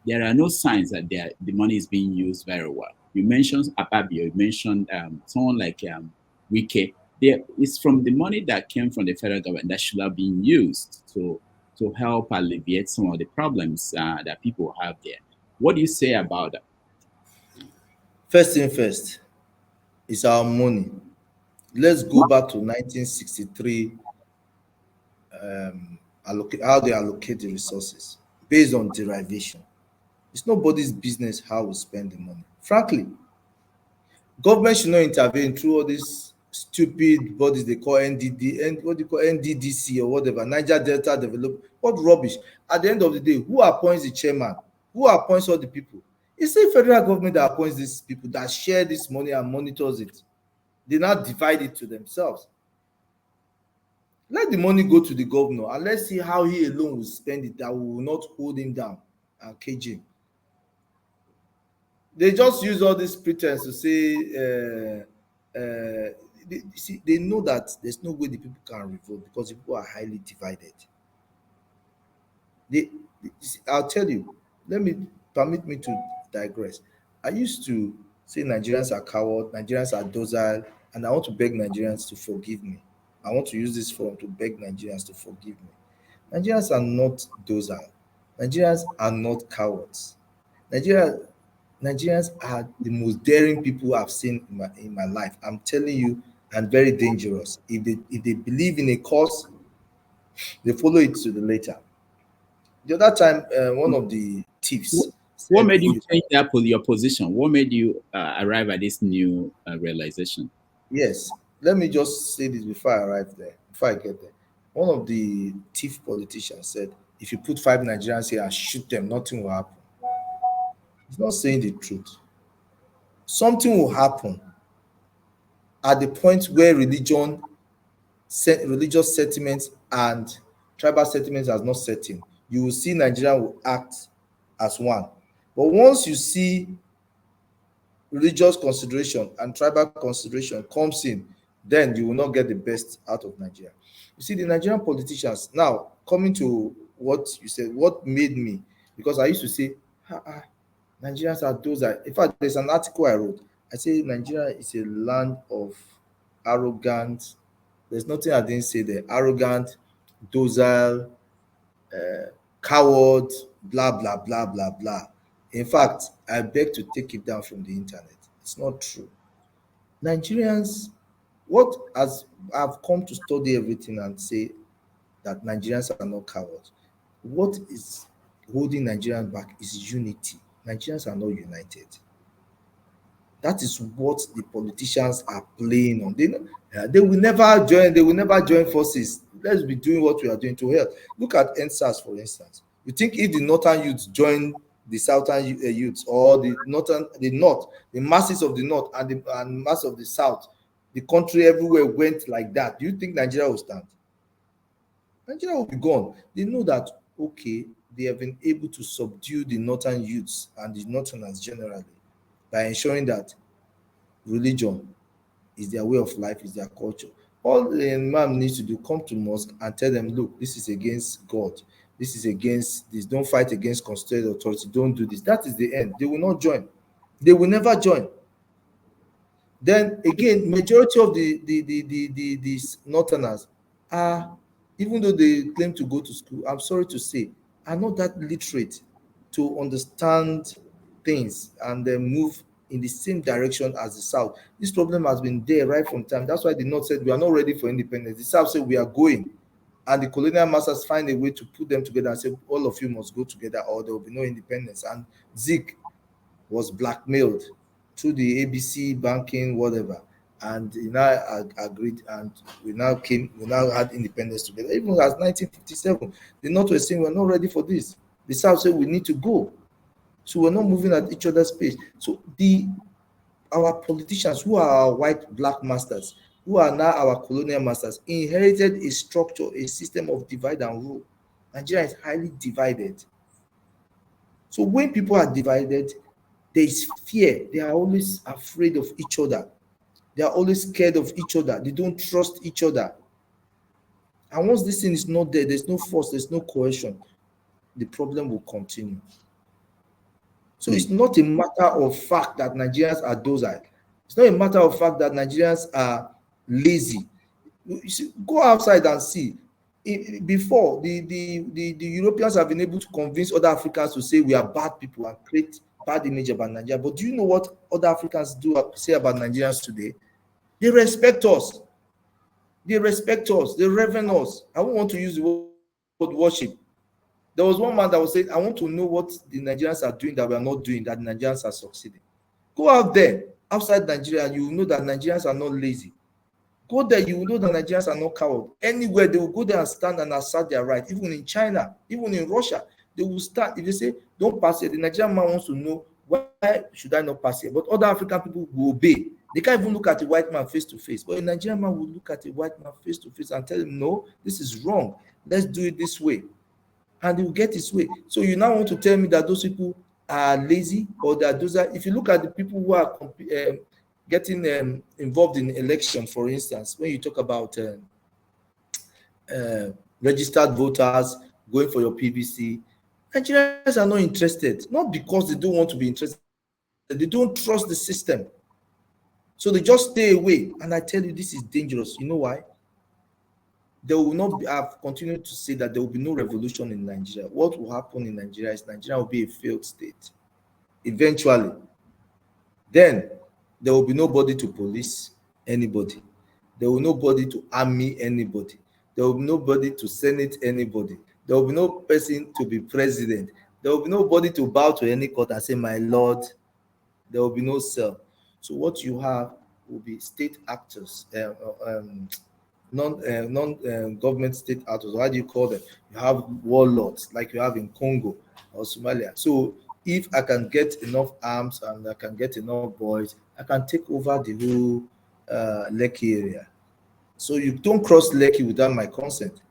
there are no signs that the money is being used very well. You mentioned Apabio, you mentioned someone like Wike. It's from the money that came from the federal government that should have been used to help alleviate some of the problems that people have there. What do you say about that? First thing first, it's our money. Let's go back to 1963, how they allocate the resources based on derivation. It's nobody's business how we spend the money. Frankly, government should not intervene through all these stupid bodies they call what do you call NDDC or whatever, Niger Delta Development. What rubbish. At the end of the day, who appoints the chairman? Who appoints all the people? It's the federal government that appoints these people, that share this money and monitors it. They now divide it to themselves. Let the money go to the governor and let's see how he alone will spend it, that we will not hold him down and cage him. They just use all this pretense to say they know that there's no way the people can revolt because the people are highly divided. I'll tell you, permit me to digress. I used to say Nigerians are cowards, Nigerians are docile, and I want to beg Nigerians to forgive me. I want to use this forum to beg Nigerians to forgive me. Nigerians are not docile. Nigerians are not cowards. Nigerians are the most daring people I've seen in my life. I'm telling you, and very dangerous. If they believe in a cause, they follow it to the letter. The other time, one of the thieves. What Sent made you in change that your position? What made you arrive at this new realization? Yes, let me just say this before I arrive there, before I get there. One of the thief politicians said, if you put 5 Nigerians here and shoot them, nothing will happen. He's not saying the truth. Something will happen at the point where religious settlements and tribal settlements has not set in. You will see Nigeria will act as one. But once you see religious consideration and tribal consideration comes in, then you will not get the best out of Nigeria. You see, the Nigerian politicians, now coming to what you said, what made me, because I used to say, Nigerians are those that, in fact, there's an article I wrote. I say Nigeria is a land of arrogant, there's nothing I didn't say there, arrogant, docile, coward, blah, blah, blah, blah, blah. In fact, I beg to take it down from the internet. It's not true. Nigerians, what as I've come to study everything and say that Nigerians are not cowards. What is holding Nigerians back is unity. Nigerians are not united. That is what the politicians are playing on. They will never join. They will never join forces. Let's be doing what we are doing to help. Look at NSAS, for instance. You think if the northern youths join the southern youths, or the north, the masses of the north and the mass of the south, the country everywhere went like that, do you think Nigeria will stand? Nigeria will be gone. They know that, okay, they have been able to subdue the northern youths and the northerners generally by ensuring that religion is their way of life, is their culture. All the imam needs to do, come to mosque and tell them, look, this is against God. This is against this. Don't fight against constituted authority. Don't do this. That is the end. They will not join. They will never join. Then again, majority of these northerners are, even though they claim to go to school, I'm sorry to say, are not that literate to understand things and then move in the same direction as the South. This problem has been there right from time. That's why the North said we are not ready for independence. The South said we are going. And the colonial masters find a way to put them together and say, all of you must go together or there will be no independence. And Zeke was blackmailed through the ABC banking, whatever. And he now agreed, and we now had independence together. Even as 1957, the North was saying we're not ready for this. The South said we need to go. So we're not moving at each other's pace. So our politicians, who are our white black masters, who are now our colonial masters, inherited a structure, a system of divide and rule. Nigeria is highly divided. So when people are divided, there is fear. They are always afraid of each other. They are always scared of each other. They don't trust each other. And once this thing is not there, there's no force, there's no cohesion, the problem will continue. So it's not a matter of fact that Nigerians are docile. It's not a matter of fact that Nigerians are lazy. You see, go outside and see. Before, the Europeans have been able to convince other Africans to say we are bad people and create bad image about Nigeria. But do you know what other Africans say about Nigerians today? They respect us. They respect us. They reverence us. I don't want to use the word worship. There was one man that was saying, I want to know what the Nigerians are doing that we are not doing, that the Nigerians are succeeding. Go out there, outside Nigeria, and you will know that Nigerians are not lazy. Go there, you will know that Nigerians are not cowards. Anywhere, they will go there and stand and assert their right. Even in China, even in Russia, they will stand. If they say, don't pass here, the Nigerian man wants to know, why should I not pass here? But other African people will obey. They can't even look at a white man face to face. But a Nigerian man will look at a white man face to face and tell him, no, this is wrong. Let's do it this way. And he will get his way. So you now want to tell me that those people are lazy, or that those are, if you look at the people who are getting involved in election, for instance, when you talk about registered voters going for your PVC, Nigerians are not interested, not because they don't want to be interested, they don't trust the system. So they just stay away. And I tell you, this is dangerous. You know why? There will not be, I've continued to say that there will be no revolution in Nigeria. What will happen in Nigeria is Nigeria will be a failed state. Eventually. Then there will be nobody to police anybody. There will be nobody to army anybody. There will be nobody to senate anybody. There will be no person to be president. There will be nobody to bow to any court and say, "My lord." There will be no cell. So what you have will be state actors, non government state actors. How do you call them? You have warlords like you have in Congo or Somalia. So if I can get enough arms and I can get enough boys, I can take over the whole Lekki area. So you don't cross Lekki without my consent.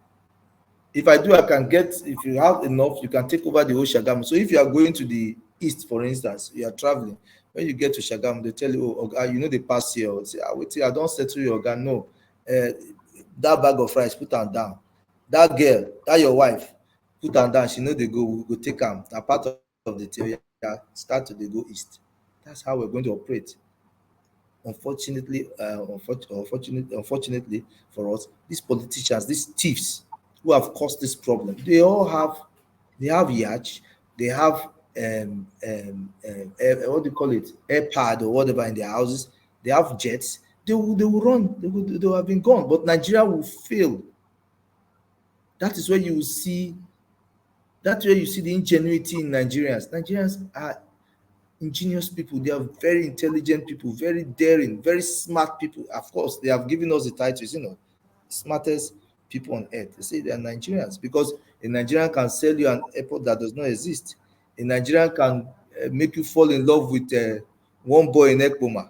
If I do, I can get, if you have enough, you can take over the whole Shagamu. So if you are going to the east, for instance, you are traveling, when you get to Shagamu, they tell you, oh, Oga, you know, they pass here. Say, wait till I don't settle your Oga. No, that bag of rice, put them down. That girl, that your wife, put them down. She know they go, we go take them. That part of the area, start to they go east. That's how we're going to operate. Unfortunately for us, these politicians, these thieves who have caused this problem, they have yacht, they have what do you call it, airpad or whatever in their houses. They have jets. They will run. They will have been gone. But Nigeria will fail. That is where you will see. That's where you see the ingenuity in Nigerians. Nigerians are ingenious people. They are very intelligent people, very daring, very smart people. Of course, they have given us the titles, smartest people on earth. They say they are Nigerians because a Nigerian can sell you an airport that does not exist. A Nigerian can make you fall in love with one boy in Ekpoma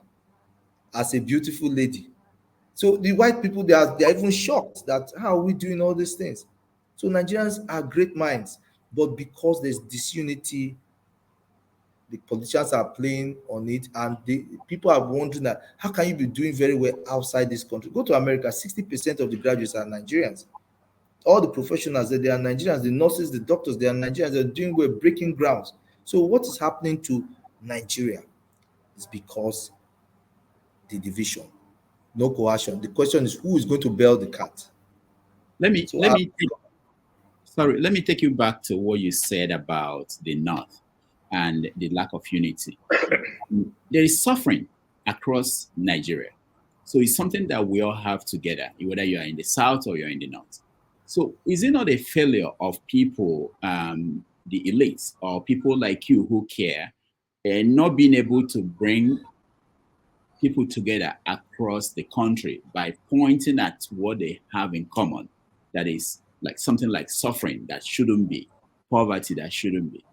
as a beautiful lady. So the white people, they are even shocked that how are we doing all these things? So Nigerians are great minds, but because there's disunity, the politicians are playing on it, and the people are wondering that how can you be doing very well outside this country? Go to America, 60% of the graduates are Nigerians. All the professionals, they are Nigerians. The nurses, the doctors, they are Nigerians. They're doing well, breaking grounds. So what is happening to Nigeria is because the division, no coercion. The question is who is going to bail the cat? Let me So let me take, sorry, let me take you back to what you said about the North and the lack of unity. There is suffering across Nigeria. So it's something that we all have together, whether you are in the South or you're in the North. So is it not a failure of people, the elites or people like you who care, and not being able to bring people together across the country by pointing at what they have in common? That is like something like suffering that shouldn't be, poverty that shouldn't be.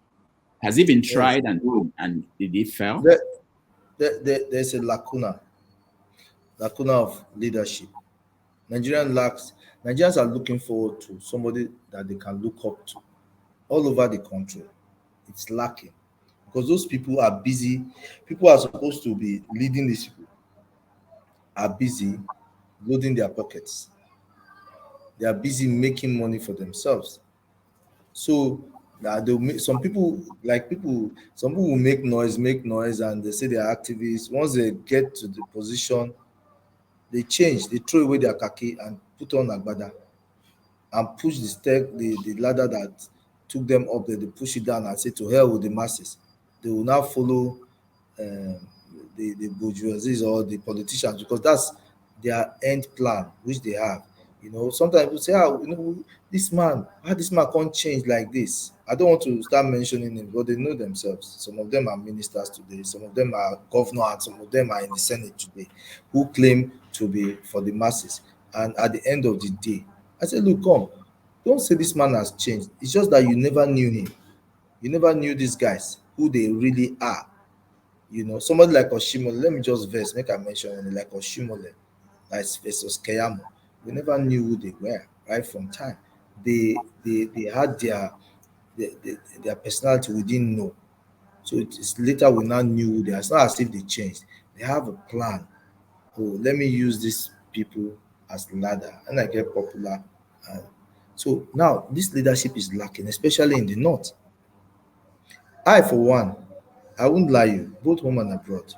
Has it been yes, tried and did it fail? there, there's a lacuna of leadership. Nigerians are looking forward to somebody that they can look up to all over the country. It's lacking because those people are busy. People are supposed to be leading these people are busy loading their pockets. They are busy making money for themselves. So some people will make noise, and they say they are activists. Once they get to the position, they change, they throw away their khaki and put on agbada and push the ladder that took them up there. They push it down and say to hell with the masses. They will now follow um, the bourgeoisie or the politicians because that's their end plan which they have. Sometimes people say, how this man can't change like this. I don't want to start mentioning it, but they know themselves. Some of them are ministers today, some of them are governor, and some of them are in the Senate today, who claim to be for the masses. And at the end of the day, I say, look, come, don't say this man has changed. It's just that you never knew him. You never knew these guys, who they really are. Somebody like Oshimole, let me just make a mention on it, like Oshimole, like versus Keyamo. We never knew who they were right from time. They had their personality we didn't know. So it is later we now knew who they are. It's not as if they changed. They have a plan. Oh, let me use these people as ladder and I get popular. So now this leadership is lacking, especially in the north. I, for one, I won't lie you, both home and abroad,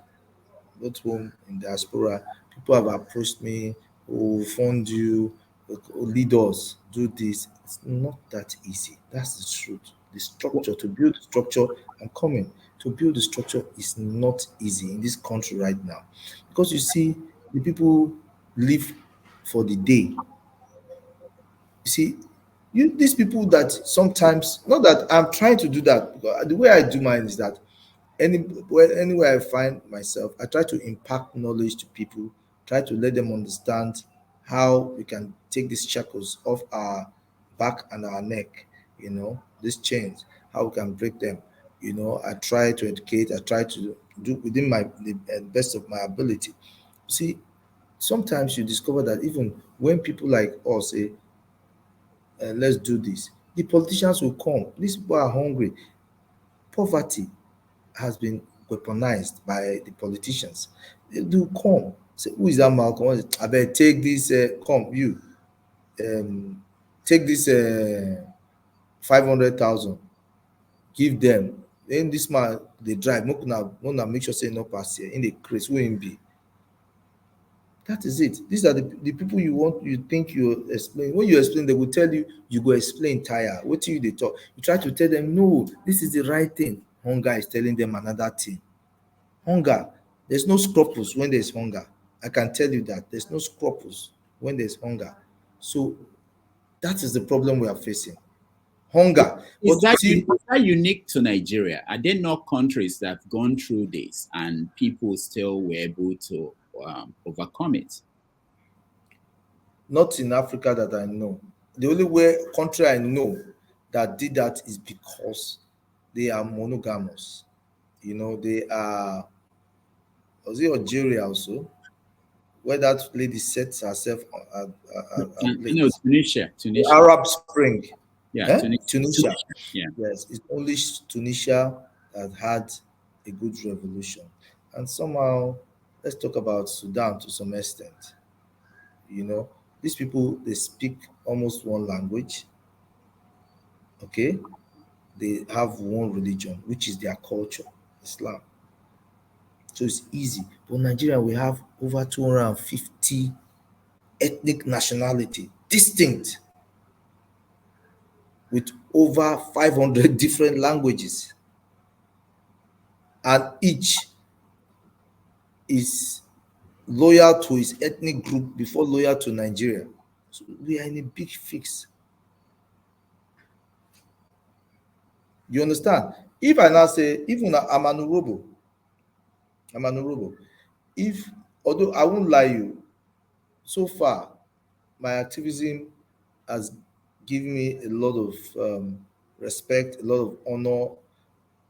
both home in diaspora, people have approached me, who fund you, who lead us, do this. It's not that easy. That's the truth. The structure, to build the structure, I'm coming. To build the structure is not easy in this country right now. Because you see, the people live for the day. You see, these people that sometimes, not that I'm trying to do that, because the way I do mine is that anywhere I find myself, I try to impart knowledge to people, try to let them understand how we can take these shackles off our back and our neck, these chains, how we can break them. I try to educate, I try to do within the best of my ability. See, sometimes you discover that even when people like us say, let's do this, the politicians will come. These people are hungry. Poverty has been weaponized by the politicians. They do come. Say, who is that Malcolm? I better take this, come, you, take this 500,000, give them. Then this man, they drive, make sure say no pass here, in the craze, who him be. That is it. These are the people you think you explain. When you explain, they will tell you, you go explain tire. What do you they talk? You try to tell them, no, this is the right thing. Hunger is telling them another thing. Hunger, there's no scruples when there's hunger. I can tell you that there's no scruples when there's hunger. So that is the problem we are facing. Hunger. Is But you that, see, is that unique to Nigeria? Are there not countries that have gone through this and people still were able to overcome it? not in Africa that I know. The only country I know that did that is because they are monogamous. They are, was it Algeria also, where that lady sets herself ablaze. Tunisia. The Arab Spring. Yeah, Tunisia. Yeah. Yes, it's only Tunisia that had a good revolution. And somehow, let's talk about Sudan to some extent. These people, they speak almost one language. Okay, they have one religion, which is their culture, Islam. So it's easy. But Nigeria, we have over 250 ethnic nationality, distinct, with over 500 different languages. And each is loyal to his ethnic group before loyal to Nigeria. So we are in a big fix. You understand? If I now say, even Amanurobo, if, although I won't lie you, so far, my activism has given me a lot of respect, a lot of honor,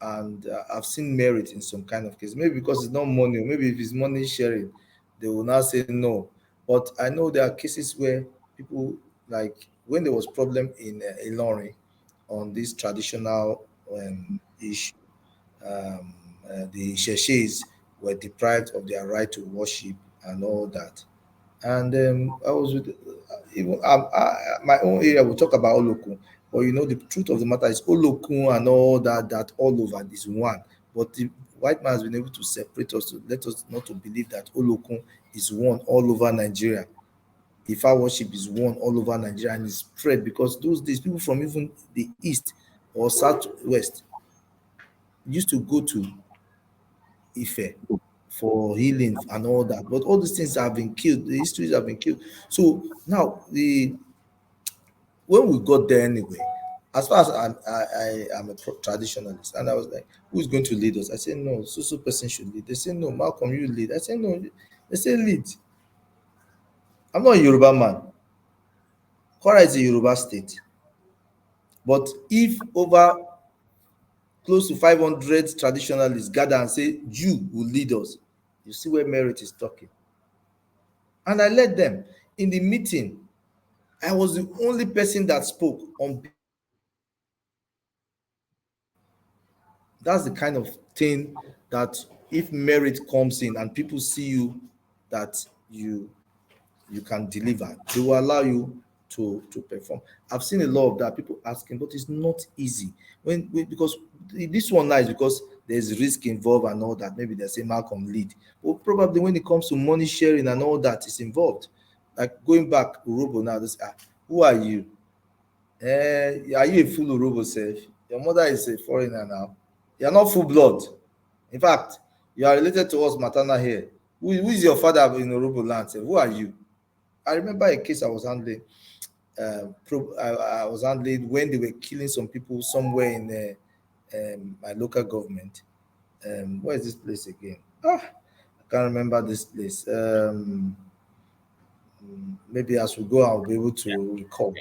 and I've seen merit in some kind of case. Maybe because it's not money, or maybe if it's money sharing, they will now say no. But I know there are cases where people, like when there was problem in Ilorin on this traditional issue, the Sheshis were deprived of their right to worship and all that. And I was with even my own area. We talk about Olokun, but the truth of the matter is Olokun and all that all over is one. But the white man has been able to separate us, to let us not to believe that Olokun is one all over Nigeria. Ifa worship is one all over Nigeria, and it's spread because those days people from even the east or southwest used to go to Ife for healing and all that. But all these things have been killed. The histories have been killed. So now when we got there anyway, as far as I am a traditionalist, and I was like, who is going to lead us? I said, no, so person should lead. They said, no, Malcolm, you lead. I said, no. They say lead. I'm not a Yoruba man. Kwara is a Yoruba state. But if over close to 500 traditionalists gather and say, you will lead us, you see where merit is talking. And I led them. In the meeting, I was the only person that spoke on. That's the kind of thing that if merit comes in and people see you, that you can deliver, they will allow you to perform. I've seen a lot of that, people asking, but it's not easy because this one now is because there's risk involved and all that. Maybe they say Malcolm lead, but probably when it comes to money sharing and all that is involved, like going back Urobo now, this who are you? Are you a full Urobo self? Your mother is a foreigner now. You're not full blood. In fact, you are related to us maternal here. Who is your father in Urobo land? Who are you? I remember a case I was handling. I was handling when they were killing some people somewhere in my local government. Where is this place again? I can't remember this place. Maybe as we go, I'll be able to recall.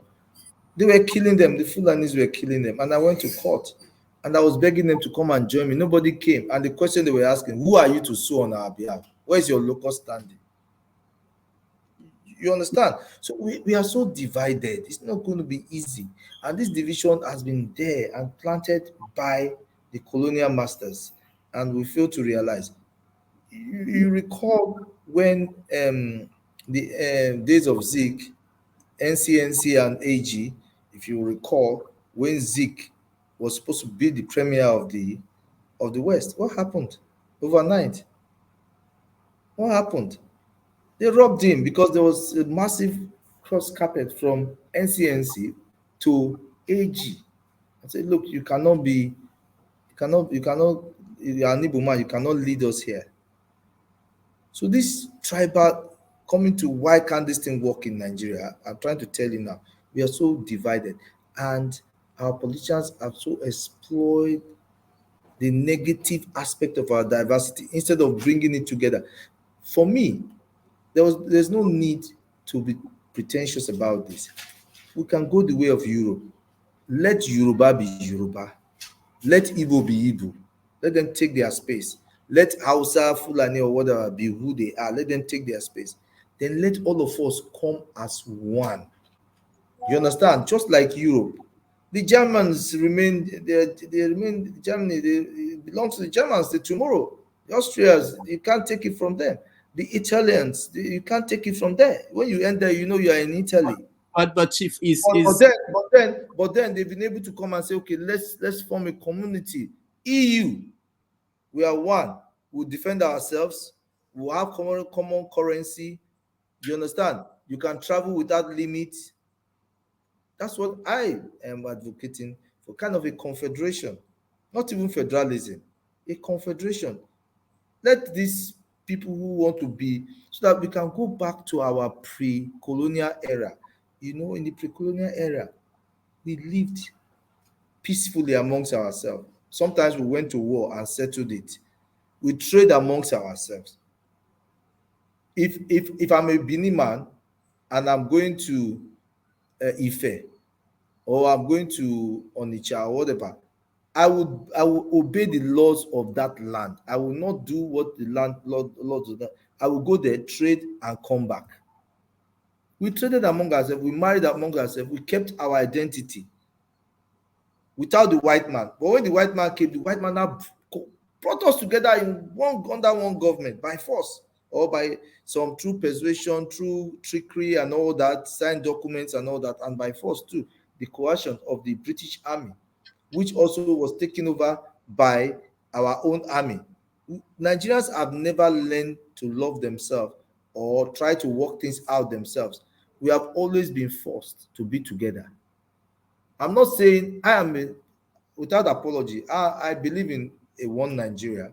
They were killing them. The Fulanis were killing them, and I went to court, and I was begging them to come and join me. Nobody came, and the question they were asking: "Who are you to sue on our behalf? Where's your local standing?" You understand? So we are so divided. It's not going to be easy, and this division has been there and planted by the colonial masters, and we fail to realize. You recall when the days of Zeke, NCNC and AG, if you recall, when Zeke was supposed to be the premier of the West, what happened overnight? What happened? They robbed him because there was a massive cross carpet from NCNC to AG. I said, look, you are an Igbo man, you cannot lead us here. So this tribal coming to why can't this thing work in Nigeria? I'm trying to tell you now, we are so divided, and our politicians have so exploited the negative aspect of our diversity instead of bringing it together. For me, there's no need to be pretentious about this. We can go the way of Europe. Let Yoruba be Yoruba. Let Igbo be Igbo. Let them take their space. Let Hausa, Fulani, or whatever be who they are. Let them take their space. Then let all of us come as one. You understand? Just like Europe. The Germans remain, they remain Germany, they belong to the Germans tomorrow. The Austrians, you can't take it from them. The Italians, you can't take it from there. When you enter, you know you are in Italy. But Chief But then they've been able to come and say, okay, let's form a community. EU, we are one. We'll defend ourselves. We'll have common currency. You understand? You can travel without limits. That's what I am advocating for, kind of a confederation, not even federalism, a confederation. Let these people who want to be, so that we can go back to our pre-colonial era. You know, in the pre-colonial era, we lived peacefully amongst ourselves. Sometimes we went to war and settled it. We trade amongst ourselves. If I'm a Bini man and I'm going to Ife, or I'm going to Onitsha or whatever, I will obey the laws of that land. I will not do what the laws of that. I will go there, trade, and come back. We traded among ourselves. We married among ourselves. We kept our identity without the white man. But when the white man came, the white man now brought us together under one government by force, or by some true persuasion, true trickery, and all that, signed documents and all that, and by force too, the coercion of the British Army, which also was taken over by our own army. Nigerians have never learned to love themselves or try to work things out themselves. We have always been forced to be together. I'm not saying without apology, I believe in a one Nigeria.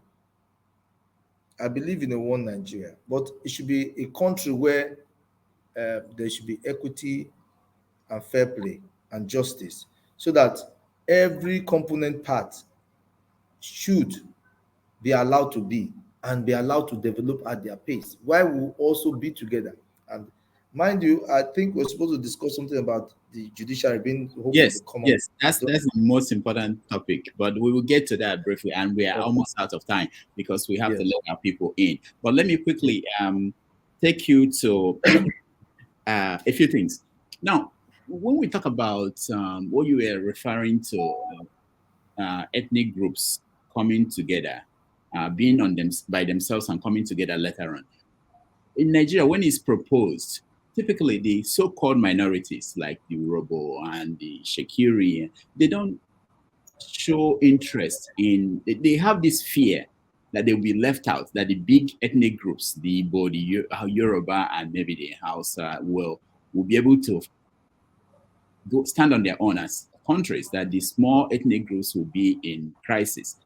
I believe in a one Nigeria, but it should be a country where there should be equity and fair play and justice, so that every component part should be allowed to be and be allowed to develop at their pace, while we will also be together. And mind you, I think we're supposed to discuss something about the judiciary being hopefully Yes, common. yes, that's the most important topic. But we will get to that briefly, and we are almost out of time because we have to let our people in. But let me quickly take you to a few things. Now, when we talk about what you were referring to, ethnic groups coming together, being on them by themselves and coming together later on. In Nigeria, when it's proposed, typically the so-called minorities like the Urobo and the Shekiri, they don't show interest in, they have this fear that they'll be left out, that the big ethnic groups, the Igbo, the Yoruba, and maybe the Hausa will be able to stand on their own as countries, that the small ethnic groups will be in crisis.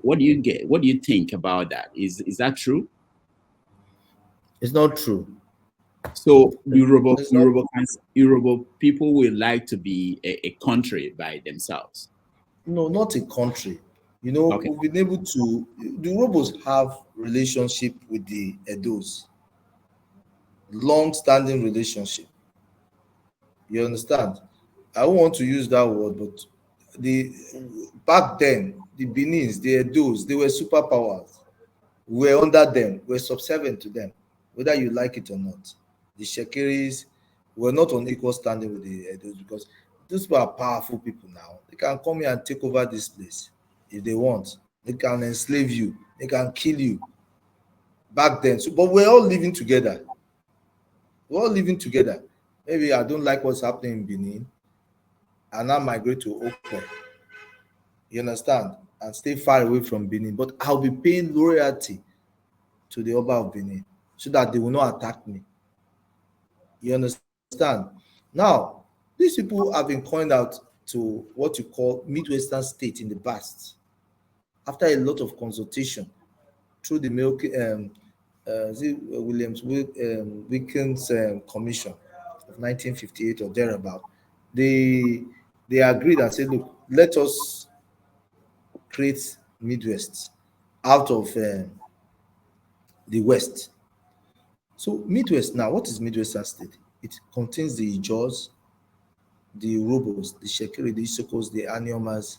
What do you get? What do you think about that? Is that true? It's not true. So It's not. Yoruba people will like to be a country by themselves. No, not a country. You know, Okay. we've been able to. The Urhobos have relationship with the Edos, long-standing relationship. You understand? I don't want to use that word, but the back then, the Benins, the Edos, they were superpowers. We were under them, we were subservient to them, whether you like it or not. The Shekiris were not on equal standing with the Edos because those people are powerful people now. They can come here and take over this place if they want. They can enslave you, they can kill you back then. So, but we're all living together. We're all living together. Maybe I don't like what's happening in Benin, and I migrate to Okwe. You understand? And stay far away from Benin. But I'll be paying loyalty to the Oba of Benin so that they will not attack me. You understand? Now, these people have been coined out to what you call Midwestern state in the past after a lot of consultation through the Wilkins Commission of 1958 or thereabout. They they agreed and said, look, let us create Midwest out of the West. So Midwest now, what is Midwestern state? It contains the Ijaws, the Urhobos, the Shekiri, the Isokos, the Aniomas,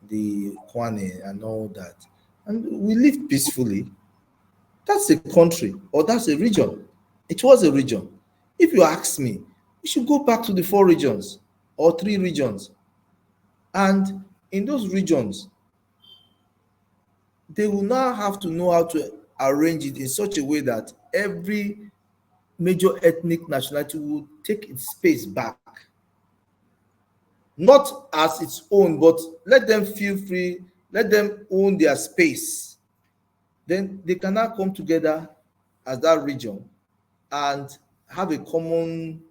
the Kwane, and all that. And we live peacefully. That's a country or that's a region. It was a region. If you ask me, we should go back to the four regions or three regions. And in those regions, they will now have to know how to arrange it in such a way that every major ethnic nationality will take its space back. Not as its own, but let them feel free, let them own their space. Then they can now come together as that region and have a common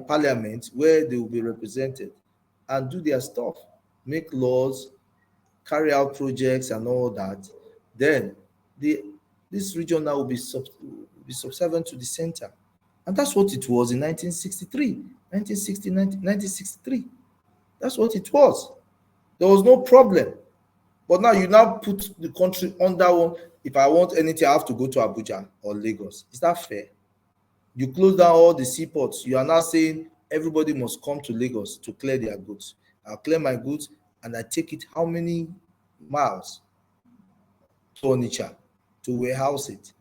parliament where they will be represented and do their stuff, make laws, carry out projects and all that. Then the this region now will be subservient to the center. And that's what it was in 1963, 1960, 1963. That's what it was. There was no problem. But now you now put the country under one. If I want anything, I have to go to Abuja or Lagos. Is that fair? You close down all the seaports. You are now saying everybody must come to Lagos to clear their goods. I'll clear my goods and I take it how many miles to Onitsha to warehouse it?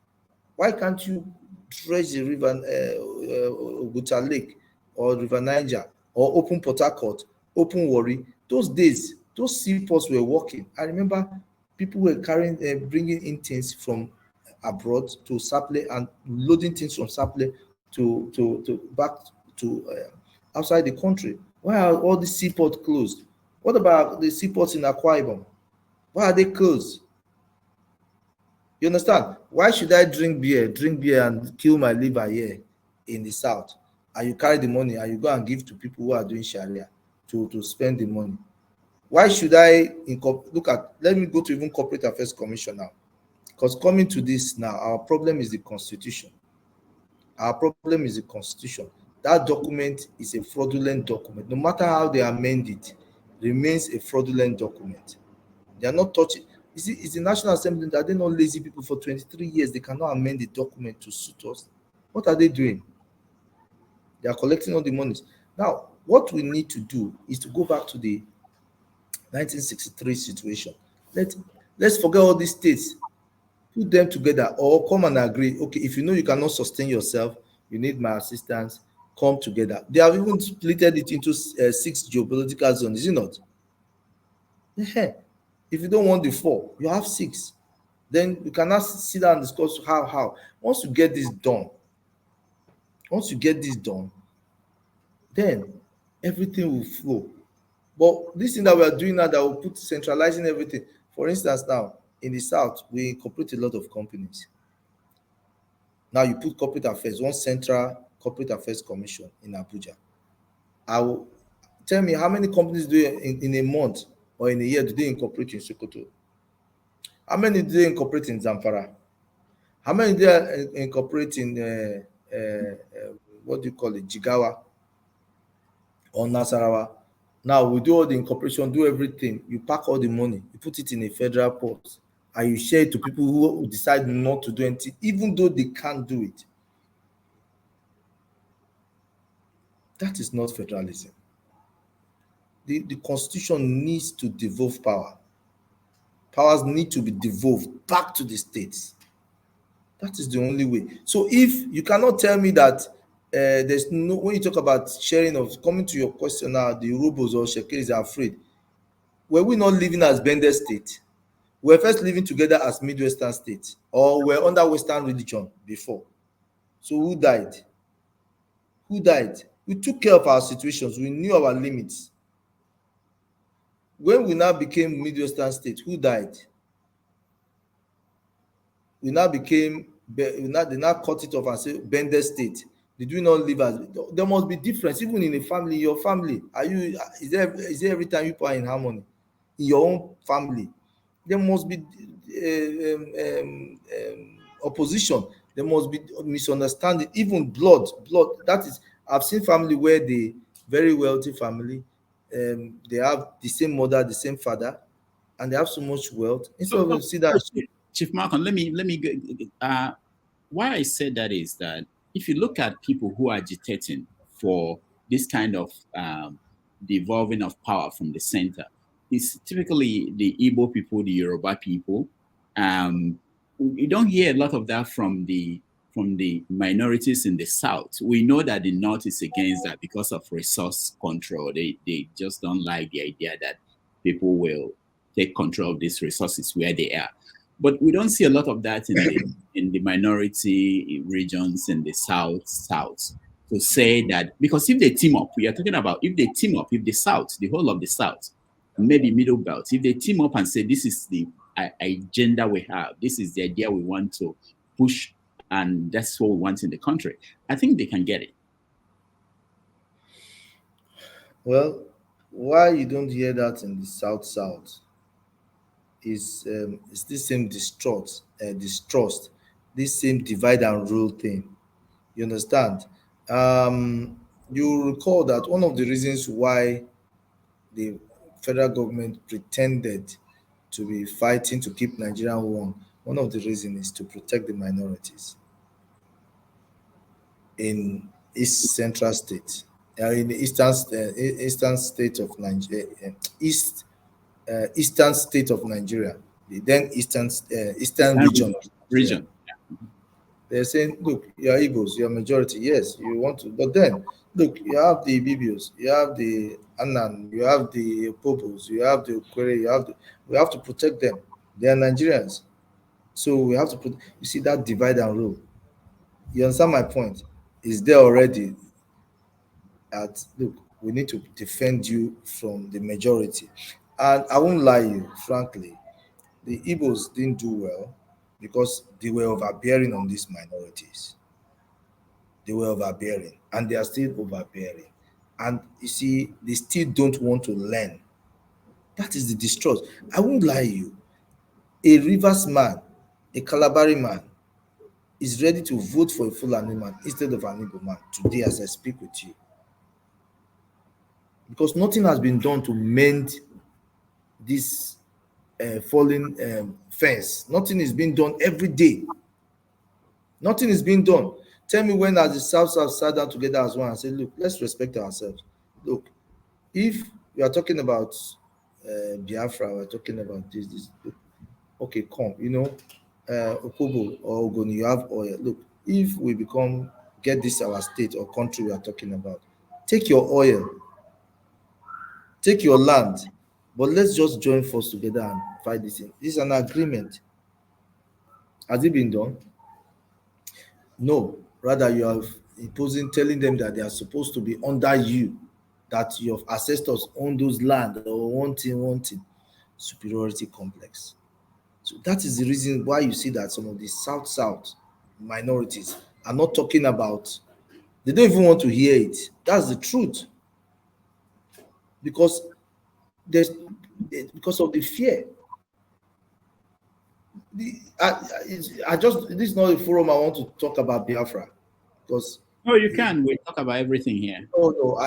Why can't you dredge the river, Oguta Lake or River Niger or open Port Harcourt, open Warri? Those days, those seaports were working. I remember people were carrying, bringing in things from abroad to Saple and loading things from Saple to back to outside the country. Why are all the seaports closed? What about the seaports in Akwa Ibom? Why are they closed? You understand? Why should I drink beer and kill my liver here in the south? And you carry the money and you go and give to people who are doing Sharia to spend the money. Why should I look at, let me go to even Corporate Affairs Commission now. Because coming to this now, our problem is the constitution. Our problem is the constitution. That document is a fraudulent document. No matter how they amend it, remains a fraudulent document. They are not touching. You see, it's the National Assembly that they're not lazy people for 23 years. They cannot amend the document to suit us. What are they doing? They are collecting all the monies. Now, what we need to do is to go back to the 1963 situation. Let's forget all these states, put them together, or come and agree. Okay, if you know you cannot sustain yourself, you need my assistance. Come together. They have even splitted it into 6 geopolitical zones, is it not? Yeah. If you don't want the 4, you have 6. Then you cannot sit down and discuss how. Once you get this done, then everything will flow. But this thing that we are doing now, that will put centralizing everything. For instance, now in the south, we incorporate a lot of companies. Now you put corporate affairs, one central corporate affairs commission in Abuja. Tell me how many companies do in a month or in a year do they incorporate in Sokoto? How many do they incorporate in Zamfara? How many do they incorporate in what do you call it, Jigawa or Nasarawa. Now we do all the incorporation, do everything. You pack all the money, you put it in a federal port, and you share it to people who decide not to do anything, even though they can't do it. That is not federalism. The constitution needs to devolve power. Powers need to be devolved back to the states. That is the only way. So if you cannot tell me that there's no, when you talk about sharing of, coming to your question now, the Urhobos or Shekiris are afraid. Were we not living as Bende state? We were first living together as Midwestern states, or we're under Western religion before. So who died? Who died? We took care of our situations. We knew our limits. When we now became Midwestern state, who died? We now became, they now cut it off and say Bende state. Did we not live as, there must be difference even in a family. Your family, are you, is there every time you are in harmony in your own family? There must be opposition. There must be misunderstanding, even blood. That is, I've seen family where the very wealthy family, they have the same mother, the same father, and they have so much wealth. Instead of see that. Chief Malcolm, let me why I said that is that if you look at people who are agitating for this kind of devolving of power from the center, it's typically the Igbo people, the Yoruba people. You don't hear a lot of that from the minorities in the South. We know that the North is against that because of resource control. They just don't like the idea that people will take control of these resources where they are. But we don't see a lot of that in the minority regions in the South to say that, because if they team up, we are talking about if they team up, if the South, the whole of the South, maybe Middle Belt, if they team up and say this is the agenda we have, this is the idea we want to push, and that's what we want in the country, I think they can get it. Well, why you don't hear that in the South is this same distrust, this same divide and rule thing. You understand? You recall that one of the reasons why the federal government pretended to be fighting to keep Nigeria one of the reasons is to protect the minorities in East Central State, in the eastern state of Nigeria, eastern state of Nigeria, the then eastern region. Region. They're saying, look, you're Igbos, you're majority. Yes, you want to, but then look, you have the Bibios, you have the Anan, you have the Popos, you have the Okwere, we have to protect them. They are Nigerians, so we have to put. You see that divide and rule. You understand my point? Is there already? Look, we need to defend you from the majority, and I won't lie you, frankly, the Igbos didn't do well because they were overbearing on these minorities. They were overbearing, and they are still overbearing. And you see, they still don't want to learn. That is the distrust. I won't lie you. A Rivers man, a Calabari man, is ready to vote for a Fulani man instead of an Igbo man today as I speak with you. Because nothing has been done to mend this falling fence. Nothing is being done every day. Nothing is being done. Tell me when as the South sat down together as one and said, look, let's respect ourselves. Look, if we are talking about Biafra, we're talking about this. Look, okay, come, Okobo or Ogoni, you have oil. Look, if we get this our state or country we are talking about, take your oil, take your land, but let's just join forces together and fight this thing. This is an agreement. Has it been done? No. Rather, you are imposing, telling them that they are supposed to be under you, that your ancestors own those land or one thing. Superiority complex. So that is the reason why you see that some of the South minorities are not talking about, they don't even want to hear it. That's the truth. Because of the fear. This is not a forum I want to talk about Biafra. because Oh, you can. We talk about everything here. oh no,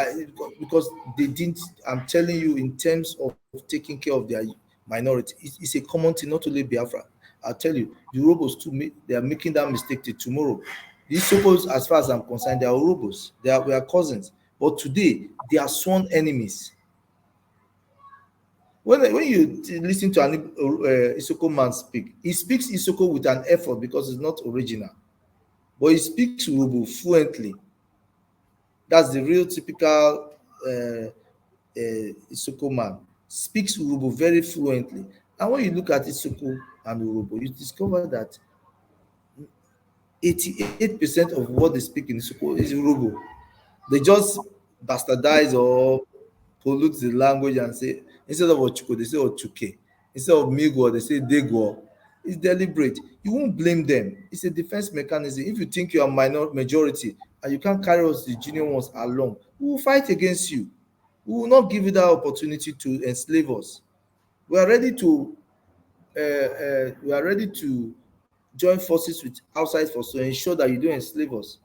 because they didn't. I'm telling you, in terms of taking care of their minority, it's a common thing. Not only Biafra, I'll tell you, the Urhobos too. They are making that mistake till tomorrow. These Sokos, as far as I'm concerned, they are Urhobos. We are cousins, but today they are sworn enemies. When you listen to an Isoko man speak, he speaks Isoko with an effort because it's not original, but he speaks Urhobo fluently. That's the real typical Isoko man. Speaks Urhobo very fluently. And when you look at Isoko and Urhobo, you discover that 88% of what they speak in Isoko is Urhobo. They just bastardize or pollute the language and say, instead of Ochuko, they say Ochuke. Instead of Migo, they say Dego. It's deliberate. You won't blame them. It's a defense mechanism. If you think you are majority and you can't carry us the junior ones along, we will fight against you. We will not give you that opportunity to enslave us. We are ready to join forces with outside forces to ensure that you don't enslave us.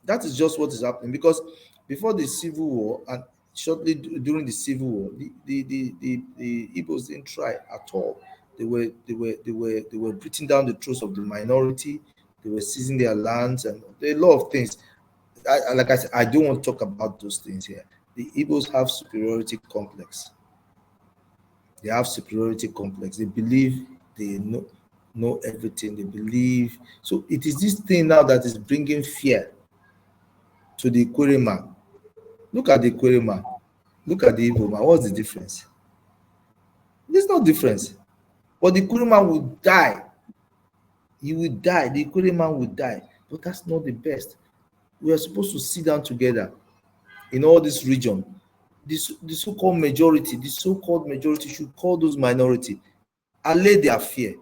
That is just what is happening, because before the civil war and shortly during the civil war, the Igbos didn't try at all. They were beating down the throats of the minority. They were seizing their lands and a lot of things. Like I said, I don't want to talk about those things here. The Igbos have superiority complex. They have superiority complex. They believe they know everything. They believe. So it is this thing now that is bringing fear to the Ikwere man. Look at the Ikwere man. Look at the Igbo man. What's the difference? There's no difference. But the Ikwere man will die. He will die. The Ikwere man will die. But that's not the best. We are supposed to sit down together in all this region. The so-called majority should call those minority, allay their fear.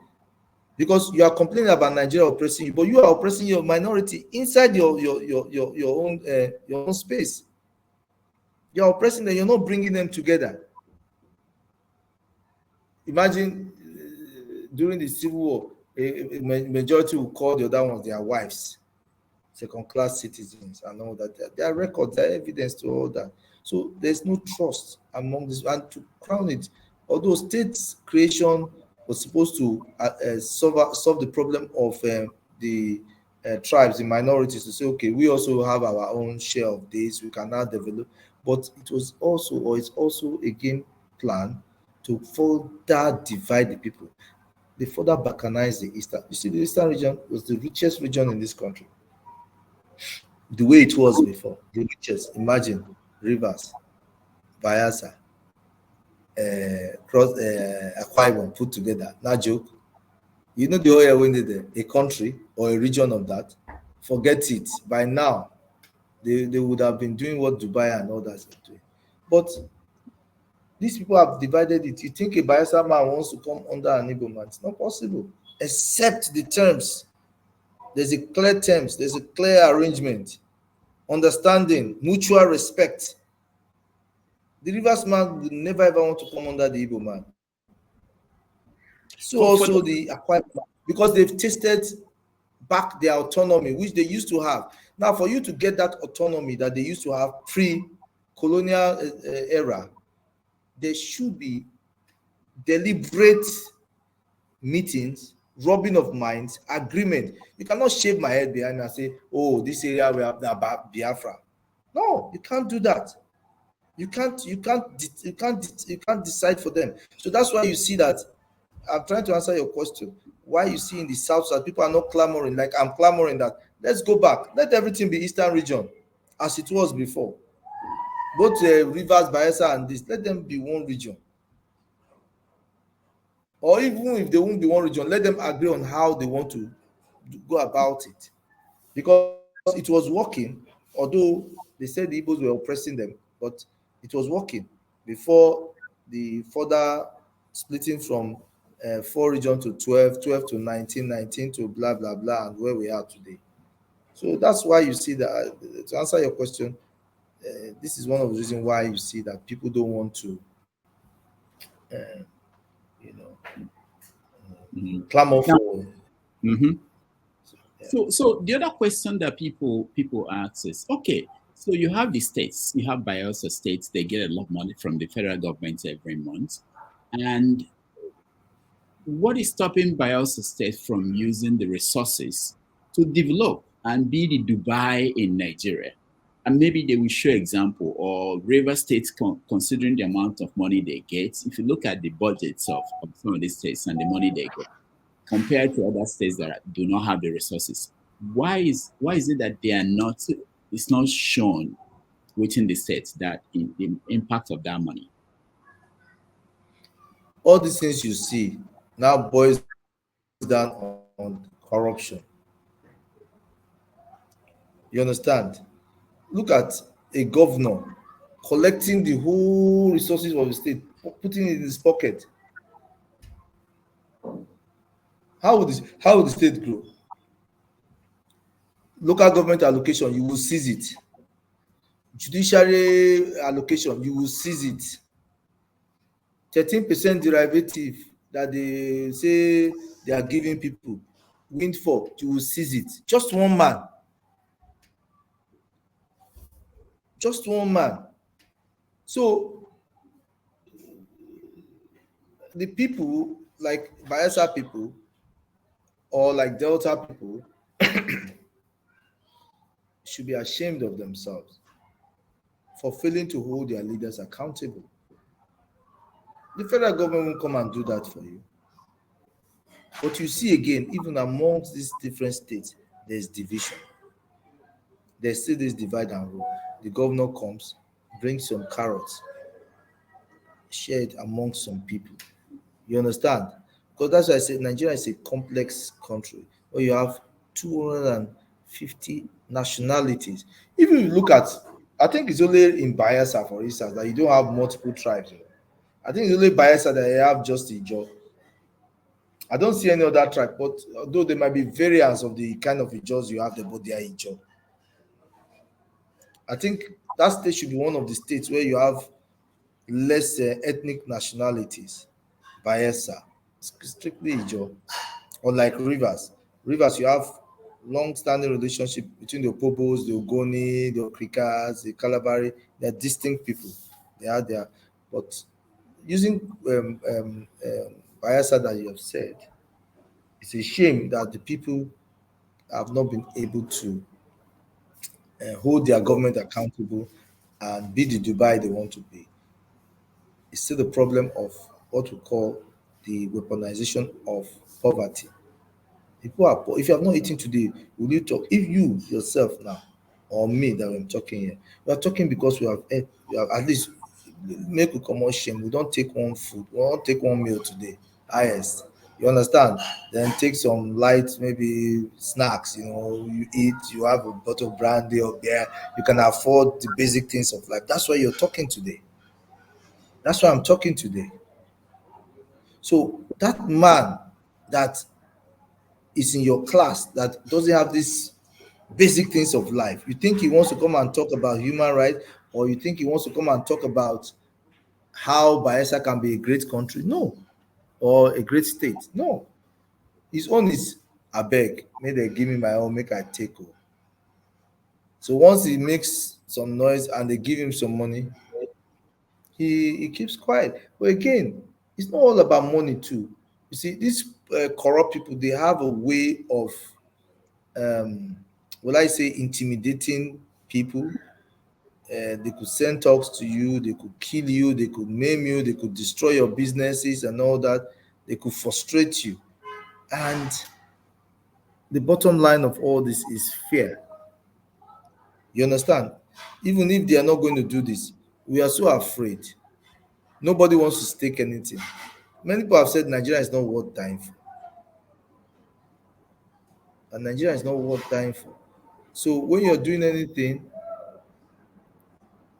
Because you are complaining about Nigeria oppressing you, but you are oppressing your minority inside your own space. You are oppressing them. You're not bringing them together. Imagine during the civil war, a majority will call the other ones their wives, second-class citizens, and all that. There are records, there are evidence to all that. So there's no trust among this. And to crown it, although state creation was supposed to solve the problem of the tribes, the minorities, to say, okay, we also have our own share of this, we can now develop. But it's also a game plan to further divide the people. They further balkanize the eastern. You see, the eastern region was the richest region in this country. The way it was before, the richest. Imagine Rivers, Bayelsa, cross Akwa Ibom put together. Not joke. You know the oil when they a country or a region of that. Forget it. By now, they would have been doing what Dubai and all that are doing. But these people have divided it. You think a Bayelsa man wants to come under an Igbo man? It's not possible. Except the terms. There's a clear terms. There's a clear arrangement. Understanding, mutual respect. The Rivers man would never ever want to come under the Igbo man. So also the Akwa Ibom, because they've tasted back their autonomy, which they used to have. Now, for you to get that autonomy that they used to have pre-colonial era, there should be deliberate meetings, rubbing of minds, agreement. You cannot shave my head behind and say, oh, this area we have about Biafra. No, you can't do that. You can't decide for them. So that's why you see that. I'm trying to answer your question. Why you see in the south that people are not clamoring, like I'm clamoring that let's go back. Let everything be Eastern region as it was before. Both Rivers, Bayelsa, and this, let them be one region. Or even if they won't be one region, let them agree on how they want to go about it. Because it was working, although they said the Igbos were oppressing them, but it was working before the further splitting from 4 region to 12, 12 to 19, 19 to blah, blah, blah, and where we are today. So that's why you see that, to answer your question, this is one of the reasons why you see that people don't want to, you know, clamor for. Mm-hmm. Yeah. So the other question that people ask is, okay, so you have the states, you have Bayelsa states, they get a lot of money from the federal government every month, and what is stopping Bayelsa state from using the resources to develop and be the Dubai in Nigeria? And maybe they will show example, or River states considering the amount of money they get. If you look at the budgets of some of these states and the money they get compared to other states that do not have the resources, why is it that they are not, it's not shown within the states that in the impact of that money? All these things you see now boils down on corruption. You understand? Look at a governor collecting the whole resources of the state, putting it in his pocket. How would the state grow? Local government allocation, you will seize it. Judiciary allocation, you will seize it. 13% derivative that they say they are giving people, windfall, you will seize it. Just one man. Just one man. So the people like Bayelsa people or like Delta people should be ashamed of themselves for failing to hold their leaders accountable. The federal government won't come and do that for you. But you see again, even amongst these different states, there's division. There's still this divide and rule. The governor comes, brings some carrots, shared among some people. You understand? Because that's why I said Nigeria is a complex country where you have 250 nationalities. Even if you look at, I think it's only in Bayelsa, for instance, that you don't have multiple tribes. I think it's only Bayelsa that you have just Ijo. I don't see any other tribe, but although there might be variants of the kind of Ijos you have there, but they are Ijo. I think that state should be one of the states where you have less ethnic nationalities. Bayelsa, strictly Ijo. Or like Rivers. Rivers, you have long-standing relationship between the Opobos, the Ogoni, the Okrikas, the Kalabari. They're distinct people. They are there. But using Bayelsa that you have said, it's a shame that the people have not been able to hold their government accountable and be the Dubai they want to be. It's still the problem of what we call the weaponization of poverty. People are poor. If you have not eaten today, will you talk? If you yourself now, or me that I'm talking here, we are talking because we have at least make a common shame. We don't take one food, we don't take one meal today. Highest. You understand? Then take some light, maybe snacks, you eat, you have a bottle of brandy or beer, you can afford the basic things of life. That's why you're talking today. That's why I'm talking today. So that man that is in your class that doesn't have these basic things of life, you think he wants to come and talk about human rights, or you think he wants to come and talk about how Bayelsa can be a great country? No. Or a great state? No. His own is, I beg, may they give me my own, make I take over. So once he makes some noise and they give him some money, he keeps quiet. But again, it's not all about money too. You see, these corrupt people, they have a way of will I say intimidating people. They could send talks to you, they could kill you, they could maim you, they could destroy your businesses and all that. They could frustrate you. And the bottom line of all this is fear. You understand? Even if they are not going to do this, we are so afraid. Nobody wants to stake anything. Many people have said Nigeria is not worth dying for. And Nigeria is not worth dying for. So when you're doing anything,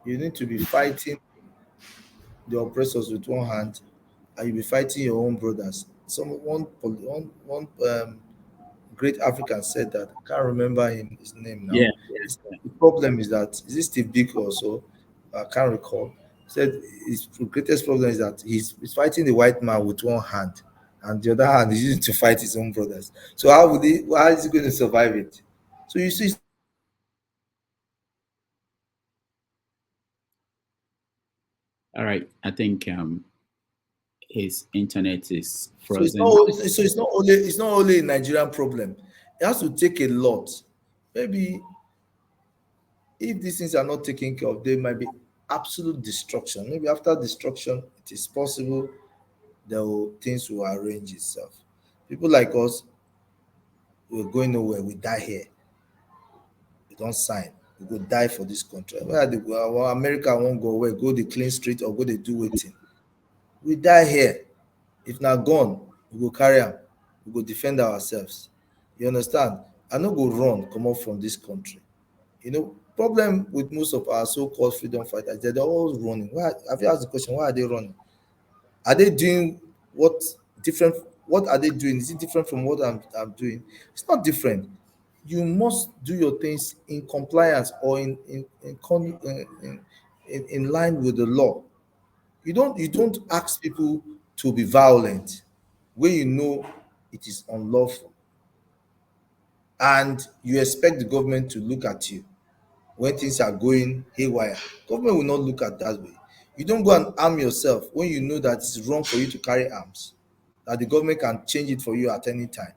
you need to be fighting the oppressors with one hand, and you'll be fighting your own brothers. One great African said that. I can't remember his name now. Yeah. The problem is that, is it Steve Biko or so? I can't recall. He said his greatest problem is that he's fighting the white man with one hand, and the other hand is using to fight his own brothers. So how is he going to survive it? So you see, All right. I think his internet is so it's frozen. not so it's not only a Nigerian problem. It has to take a lot. Maybe if these things are not taken care of, there might be absolute destruction. Maybe after destruction, it is possible things will arrange itself. People like us, we're going nowhere. We die here. We don't sign. We go die for this country. Where they go? Well, America won't go where? Go the clean street or go they do waiting. We die here. If not gone, we go carry am. We go defend ourselves. You understand? I no go run come up from this country. Problem with most of our so-called freedom fighters, they're always running. Why? Have you asked the question? Why are they running? Are they doing what different? What are they doing? Is it different from what I'm doing? It's not different. You must do your things in compliance or in line with the law. You don't ask people to be violent when you know it is unlawful, and you expect the government to look at you when things are going haywire. Government will not look at that way. You don't go and arm yourself when you know that it's wrong for you to carry arms, that the government can change it for you at any time.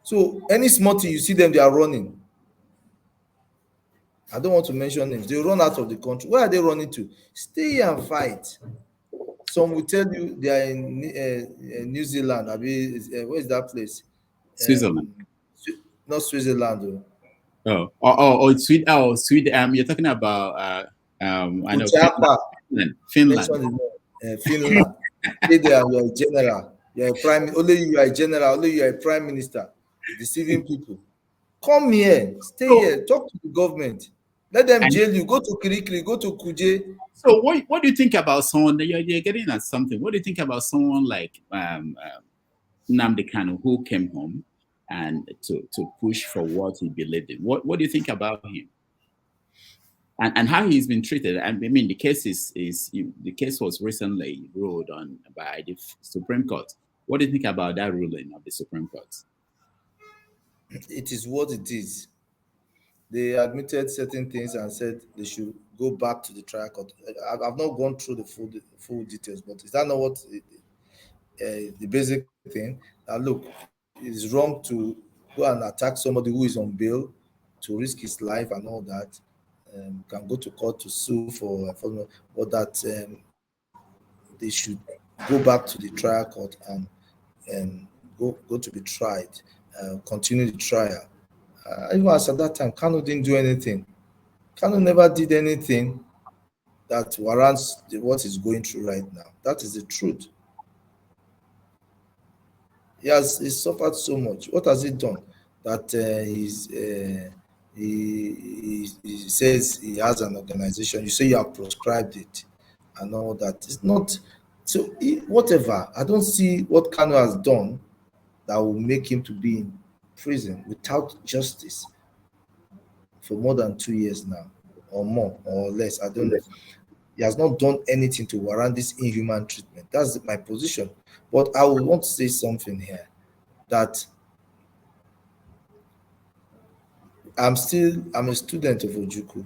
So any small thing you see them, they are running. I don't want to mention names. They run out of the country. Where are they running to? Stay here and fight. Some will tell you they are in New Zealand. Where is that place? Switzerland. Not Switzerland, though. Sweden. Oh, Sweden. You're talking about I know Kuchapa. Finland. Finland. Mention Finland. Stay there. You are a general. You are a prime. Only you are a general. Only you are a prime minister. Deceiving people. Come here. Stay here. Talk to the government. Let them jail you. Go to Kirikiri. Go to Kuje. So what do you think about someone? You're getting at something. What do you think about someone like Nnamdi Kanu, who came home and to push for what he believed in? What do you think about him? And how he's been treated? I mean, the case the case was recently ruled on by the Supreme Court. What do you think about that ruling of the Supreme Court? It is what it is. They admitted certain things and said they should go back to the trial court. I've not gone through the full details, but is that not what the basic thing? Look, it's wrong to go and attack somebody who is on bail, to risk his life and all that. Can go to court to sue but that they should go back to the trial court and go to be tried, continue the trial. Even as at that time, Kanu didn't do anything. Kanu never did anything that warrants what he's going through right now. That is the truth. He's suffered so much. What has he done that he says he has an organization? You say you have proscribed it and all that. It's not so. Whatever. I don't see what Kanu has done that will make him to be in prison without justice for more than 2 years now, or more or less. I don't know. He has not done anything to warrant this inhuman treatment. That's my position. But I would want to say something here, that I'm a student of Ojukwu.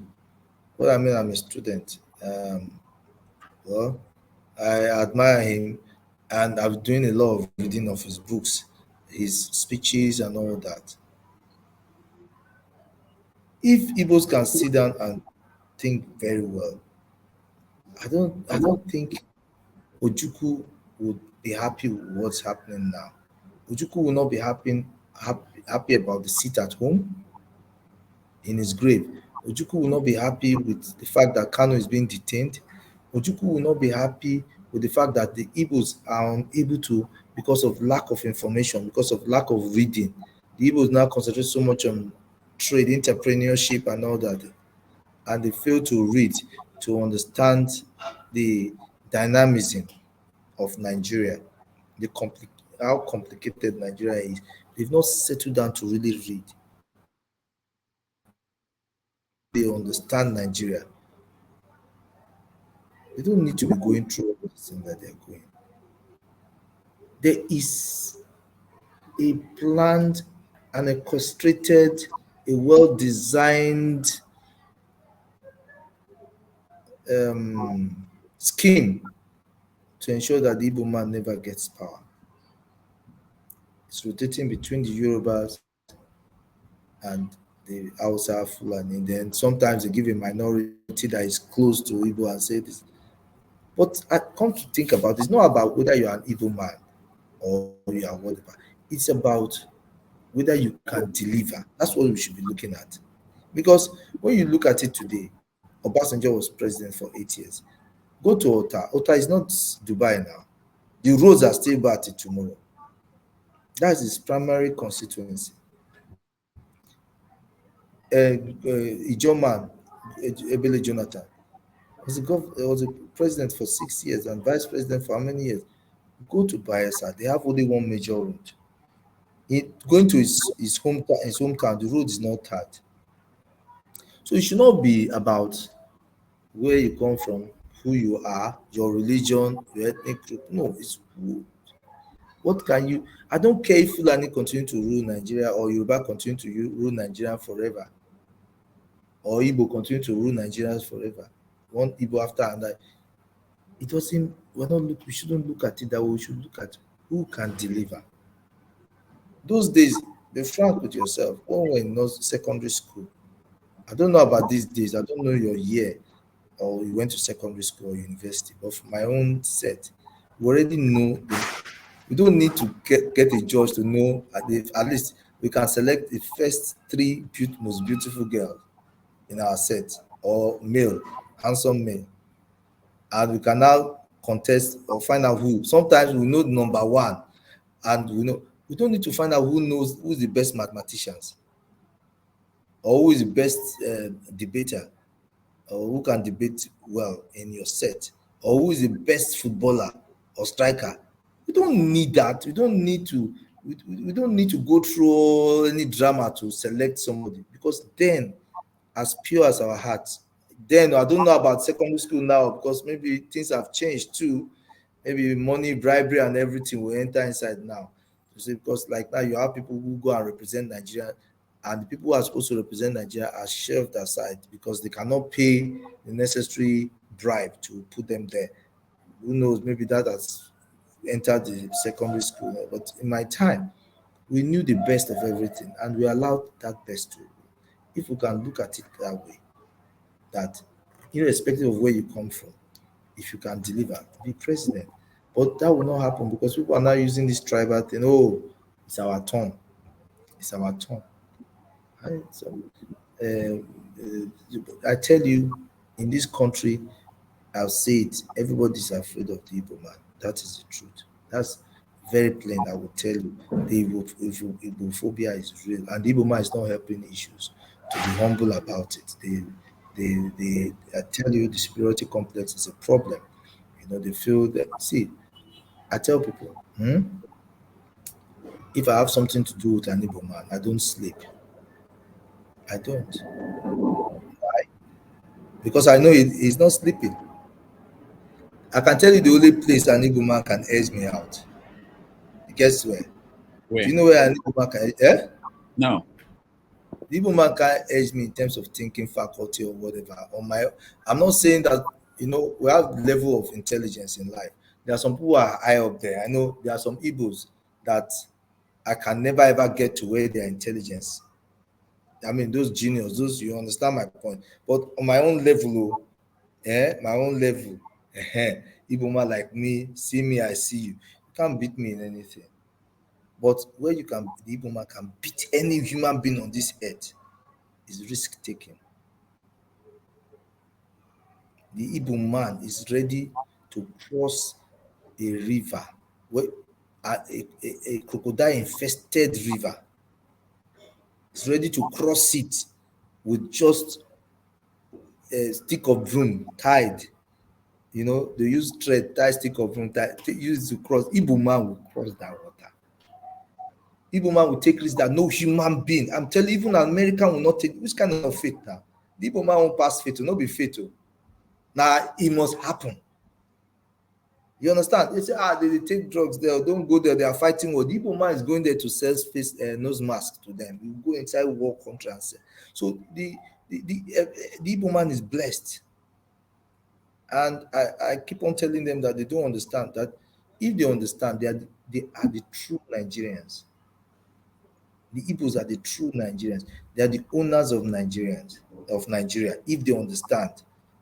What I mean, I'm a student. Well, I admire him, and I'm doing a lot of reading of his books, his speeches, and all that. If Igbos can sit down and think very well, I don't think Ojukwu would be happy with what's happening now. Ojukwu will not be happy about the seat at home in his grave. Ojukwu will not be happy with the fact that Kanu is being detained. Ojukwu will not be happy with the fact that the Igbos are unable to, because of lack of information, because of lack of reading. The Igbos now concentrate so much on trade, entrepreneurship, and all that, and they fail to read, to understand the dynamism of Nigeria, how complicated Nigeria is. They've not settled down to really read. They understand Nigeria. They don't need to be going through all the things that they're going. there is a planned and a orchestrated, a well-designed scheme to ensure that the Igbo man never gets power. It's rotating between the Yorubas and the Hausa Fulani. Then sometimes they give a minority that is close to Igbo and say this. But I come to think about it, it's not about whether you're an Igbo man or you are whatever. It's about whether you can deliver. That's what we should be looking at. Because when you look at it today, Obasanjo was president for 8 years. Go to Ota. Ota is not Dubai now. The roads are still bad till tomorrow. That's his primary constituency. Ijoman, Ebele Jonathan, was a president for 6 years and vice president for how many years? Go to Bayelsa, they have only one major road. Going to his hometown, the road is not hard. So it should not be about where you come from, who you are, your religion, your ethnic group. No, it's what can you? I don't care if Fulani continue to rule Nigeria or Yoruba continue to rule Nigeria forever, or Igbo continue to rule Nigerians forever. One Igbo after another. It doesn't. We shouldn't look at it that way. We should look at who can deliver. Those days, be frank with yourself. When we were in secondary school, I don't know about these days. I don't know your year, or you went to secondary school or university. But for my own set, we already know. We don't need to get a judge to know. At least we can select the first three most beautiful girls in our set, or male, handsome male, and we can now contest or find out who. Sometimes we know number one, and we don't need to find out who's the best mathematicians, or who is the best debater, or who can debate well in your set, or who is the best footballer or striker. We don't need that. We don't need to go through any drama to select somebody, because then, as pure as our hearts, then I don't know about secondary school now, because maybe things have changed too. Maybe money, bribery, and everything will enter inside now. You see, because like now you have people who go and represent Nigeria, and the people who are supposed to represent Nigeria are shelved aside because they cannot pay the necessary bribe to put them there. Who knows? Maybe that has entered the secondary school. But in my time, we knew the best of everything, and we allowed that best to. If we can look at it that way, that irrespective of where you come from, if you can deliver, be president. But that will not happen because people are now using this tribal thing. Oh, it's our turn. It's our turn. Right? So, I tell you, in this country, I'll say it, everybody's afraid of the Igbo man. That is the truth. That's very plain. I will tell you, the Igbophobia is real, and the Igbo man is not helping issues. To be humble about it, I tell you, the superiority complex is a problem. They feel that. See, I tell people, if I have something to do with an Igbo man, I don't sleep. I don't. Why? Because I know he's not sleeping. I can tell you the only place an Igbo man can edge me out. Guess where? Where? Do you know where an Igbo man can? No. The Igbo man can't edge me in terms of thinking faculty or whatever. I'm not saying that, we have level of intelligence in life. There are some people who are high up there. I know there are some Igbos that I can never ever get to where their intelligence. I mean, those genius, you understand my point. But on my own level, my own level, Igbo man like me, see me, I see you. You can't beat me in anything. But where the Igbo man can beat any human being on this earth is risk taking. The Igbo man is ready to cross a river, a crocodile infested river. Is ready to cross it with just a stick of broom tied. They use thread, tie stick of broom, use to cross. Igbo man will cross that water. Igbo man will take risks that no human being. I'm telling you, even an American will not take. Which kind of faith now? The Igbo man won't pass faith, will not be fatal. Now it must happen. You understand? They say, they take drugs there, don't go there, they are fighting war. The Igbo man is going there to sell face nose mask to them. You go inside war country and sell. So the Igbo man is blessed. And I keep on telling them that they don't understand that if they understand, they are the true Nigerians. The Igbos are the true Nigerians. They are the owners of Nigeria. If they understand,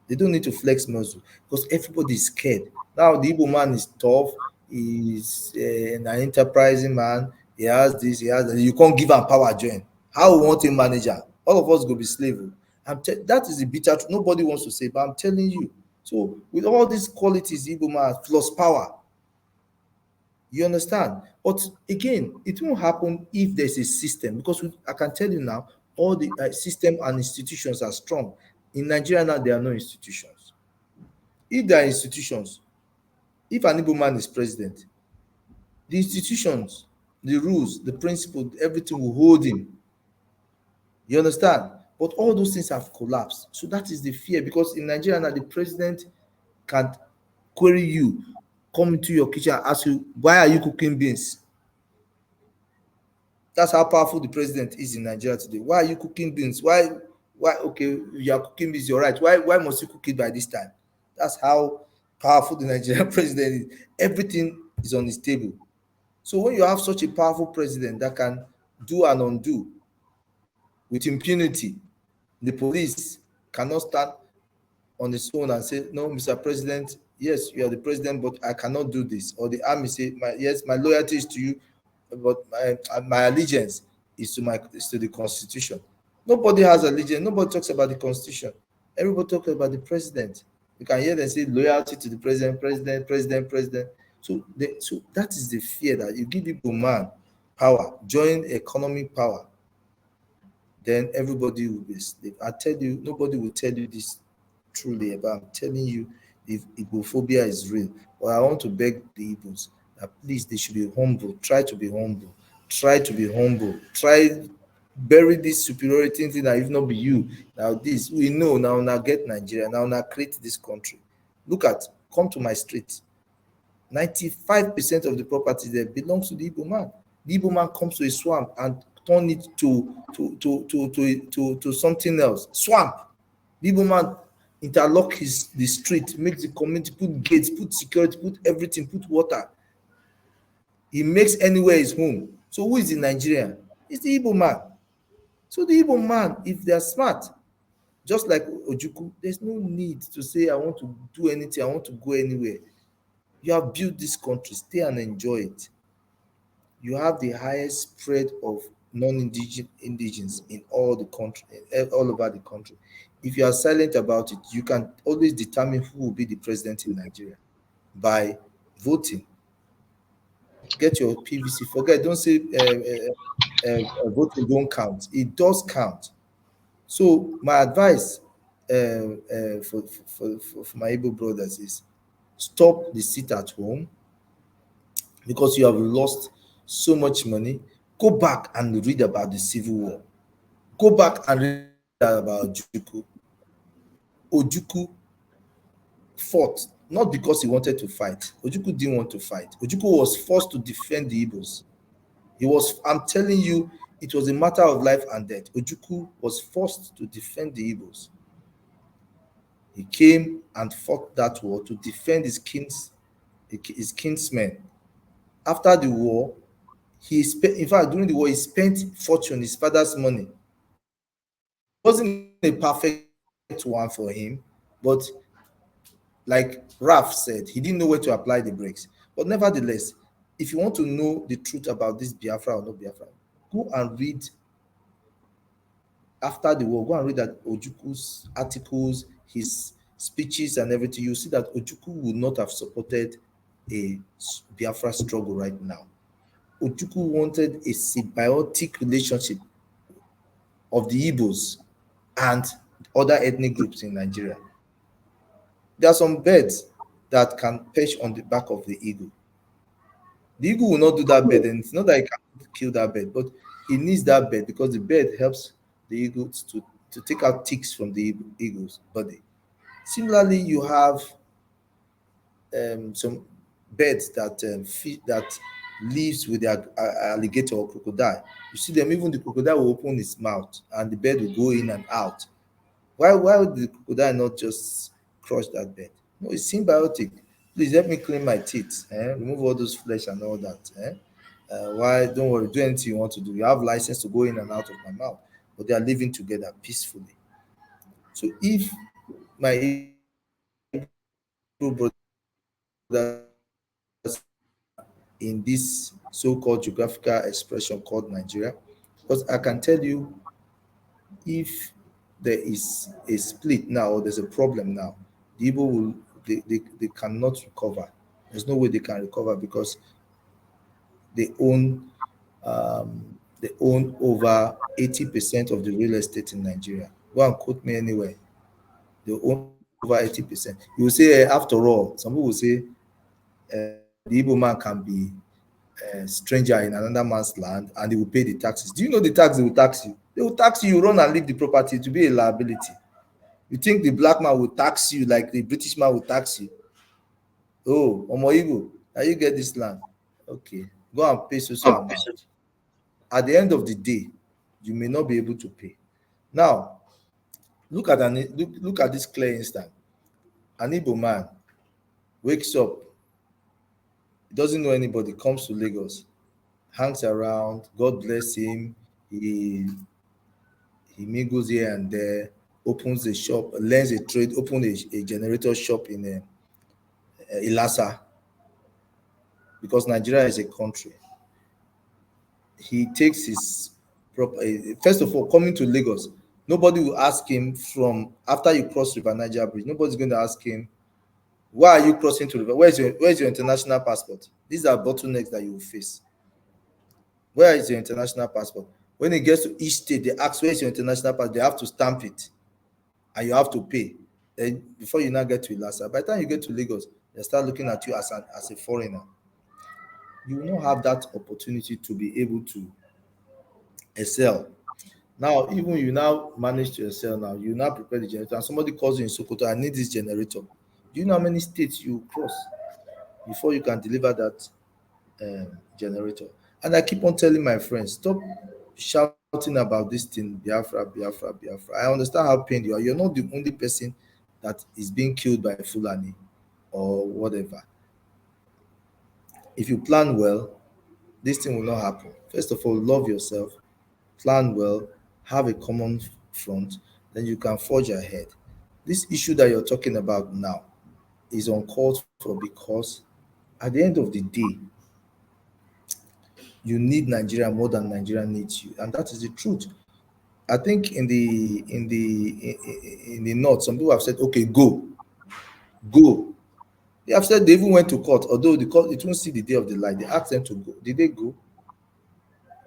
they don't need to flex muscle because everybody is scared. Now the Igbo man is tough. He's an enterprising man. He has this. He has that. You can't give him power join. How we want a manager? All of us go be slave. That is the bitter truth. Nobody wants to say, but I'm telling you. So with all these qualities, the Igbo man plus power. You understand? But again, it won't happen if there's a system because I can tell you now, all the system and institutions are strong. In Nigeria now, there are no institutions. If there are institutions, if an Igbo man is president, the institutions, the rules, the principle, everything will hold him. You understand? But all those things have collapsed. So that is the fear because in Nigeria now, the president can query you, come into your kitchen and ask you, why are you cooking beans? That's how powerful the president is in Nigeria today. Why are you cooking beans? Why okay, you are cooking beans, you're right. Why must you cook it by this time? That's how powerful the Nigerian president is. Everything is on his table. So when you have such a powerful president that can do and undo with impunity, the police cannot stand on its own and say, no, Mr. President, yes, you are the president, but I cannot do this. Or the army say, yes, my loyalty is to you, but my allegiance is to the Constitution. Nobody has allegiance. Nobody talks about the Constitution. Everybody talks about the president. You can hear them say loyalty to the president, president. So that is the fear that you give people man power, join economic power, then everybody will be slave. I tell you, nobody will tell you this truly, but I'm telling you, if Igbophobia is real. But I want to beg the Igbos that please, they should be humble. Try to be humble. Try to be humble. Try bury this superiority thing that if not be you. Now this, we know now get Nigeria, now create this country. Come to my street. 95% of the property there belongs to the Igbo man. The Igbo man comes to a swamp and turn it to something else. Swamp. The Igbo man interlock the street, make the community, put gates, put security, put everything, put water. He makes anywhere his home. So who is the Nigerian? It's the Igbo man. So the Igbo man, if they are smart, just like Ojukwu, there's no need to say, I want to do anything, I want to go anywhere. You have built this country, stay and enjoy it. You have the highest spread of non-indigenous in all the country, all over the country. If you are silent about it, you can always determine who will be the president in Nigeria by voting. Get your PVC. Don't say voting don't count. It does count. So my advice for my Igbo brothers is stop the sit at home because you have lost so much money. Go back and read about the Civil War. Go back and read about Ojukwu. Ojukwu fought not because he wanted to fight. Ojukwu didn't want to fight. Ojukwu was forced to defend the Igbos. I'm telling you, it was a matter of life and death. Ojukwu was forced to defend the Igbos. He came and fought that war to defend his kinsmen. After the war, during the war, he spent fortune, his father's money. It wasn't a perfect one for him, but like Raf said, he didn't know where to apply the brakes. But nevertheless, if you want to know the truth about this Biafra or not Biafra, go and read after the war. Go and read that Ojukwu's articles, his speeches and everything. You see that Ojukwu would not have supported a Biafra struggle right now. Ojukwu wanted a symbiotic relationship of the Igbos and other ethnic groups in Nigeria. There are some birds that can perch on the back of the eagle. The eagle will not do that bird, and it's not that he can kill that bird, but he needs that bird because the bird helps the eagles to take out ticks from the eagle's body. Similarly, you have some birds that feed that lives with the alligator or crocodile. You see them, even the crocodile will open its mouth and the bird will go in and out. Why would the crocodile not just crush that bird? No, it's symbiotic. Please help me clean my teeth, remove all those flesh and all that. Why? Don't worry, do anything you want to do. You have license to go in and out of my mouth, but they are living together peacefully. So if my Igbo brothers in this so-called geographical expression called Nigeria, because I can tell you, if there is a split now or there's a problem now, the Igbo will they cannot recover. There's no way they can recover because they own they own over 80% of the real estate in Nigeria. Go and quote me anywhere. They own over 80%. You will say, after all, some people will say the Igbo man can be a stranger in another man's land and he will pay the taxes. Do you know the tax they will tax you? They will tax you, you run and leave the property to be a liability. You think the black man will tax you like the British man will tax you? Oh, Omo Igbo, now you get this land. Okay, go and pay so amount. At the end of the day, you may not be able to pay. Now, look at this clear instance. An Igbo man wakes up, doesn't know anybody, comes to Lagos, hangs around, God bless him, he mingles here and there, opens a shop, learns a trade, opens a generator shop in Ilasa, because Nigeria is a country. He takes his first of all, coming to Lagos, nobody will ask him from after you cross River Niger Bridge. Nobody's going to ask him, why are you crossing to River? Where's your international passport? These are bottlenecks that you will face. Where is your international passport? When it gets to each state, they ask, where is your international passport? They have to stamp it, and you have to pay. Then before you now get to Ilasa, by the time you get to Lagos, they start looking at you as a foreigner. You will not have that opportunity to be able to excel. Now, even you now manage to excel now, you now prepare the generator, and somebody calls you in Sokoto, I need this generator. Do you know how many states you cross before you can deliver that generator? And I keep on telling my friends, stop shouting about this thing, Biafra, Biafra, Biafra. I understand how pained you are. You're not the only person that is being killed by Fulani or whatever. If you plan well, this thing will not happen. First of all, love yourself, plan well, have a common front, then you can forge ahead. This issue that you're talking about now is uncalled for because at the end of the day, you need Nigeria more than Nigeria needs you, and that is the truth. I think in the north, some people have said, "Okay, go." They have said they even went to court, although the court it won't see the day of the light. They asked them to go. Did they go?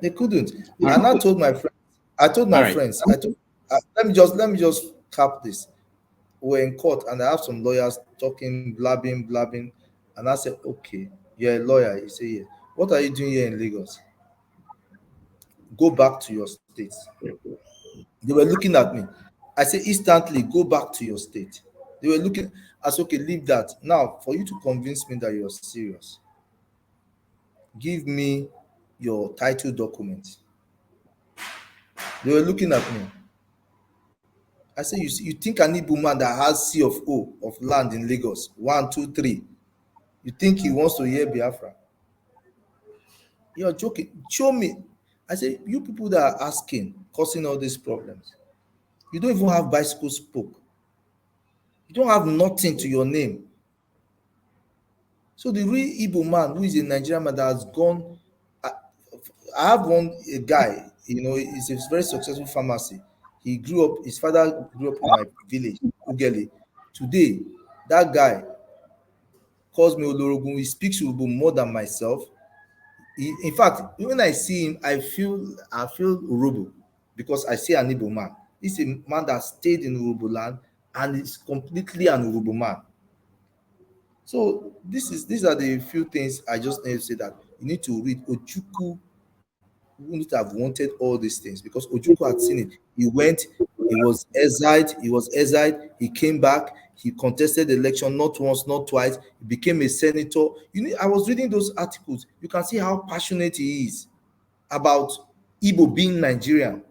They couldn't. And I told my friends, All right. let me just cap this. We're in court and I have some lawyers talking, blabbing. And I said, okay, you're a lawyer. He said, yeah. What are you doing here in Lagos? Go back to your state. They were looking at me. I said, instantly, go back to your state. They were looking, I said, okay, leave that. Now, for you to convince me that you're serious, give me your title document. They were looking at me. I said, you think an Igbo man that has C of O of land in Lagos, 1, 2, 3, you think he wants to hear Biafra? You're joking. Show me. I say, you people that are asking, causing all these problems, you don't even have bicycle spoke. You don't have nothing to your name. So the real Igbo man who is a Nigerian man that has gone, I have a guy, he's a very successful pharmacy. He grew up, his father grew up in my village, Ugeli. Today, that guy calls me Olorogun. He speaks Urdu more than myself. In fact, when I see him, I feel Urubu because I see an Igbo man. He's a man that stayed in Urubu land and is completely an Urubu man. So these are the few things I just need to say, that you need to read. Ojukwu wouldn't have wanted all these things because Ojukwu had seen it. He went, he was exiled, he came back, He contested the election not once, not twice. He became a senator. I was reading those articles. You can see how passionate he is about Igbo being Nigerian.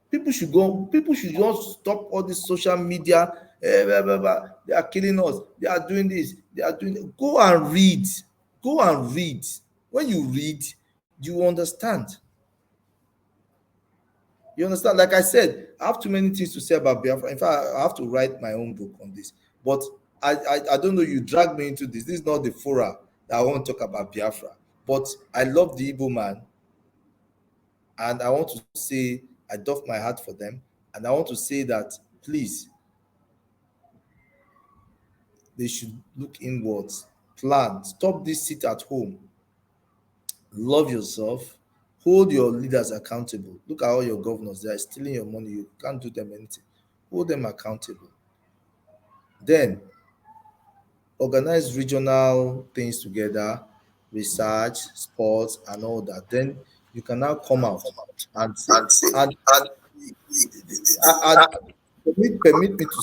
People should just stop all this social media. Blah, blah, blah. They are killing us. They are doing this. They are doing it. Go and read. Go and read. When you read, you understand. You understand? Like I said, I have too many things to say about Biafra. In fact, I have to write my own book on this. But I don't know, you dragged me into this. This is not the fora that I want to talk about Biafra. But I love the Igbo man. And I want to say, I doff my hat for them. And I want to say that, please, they should look inwards, plan, stop this sit at home. Love yourself. Hold your leaders accountable. Look at all your governors. They are stealing your money. You can't do them anything. Hold them accountable. Then, organize regional things together, research, sports, and all that. Then you can now come out and say, and permit me to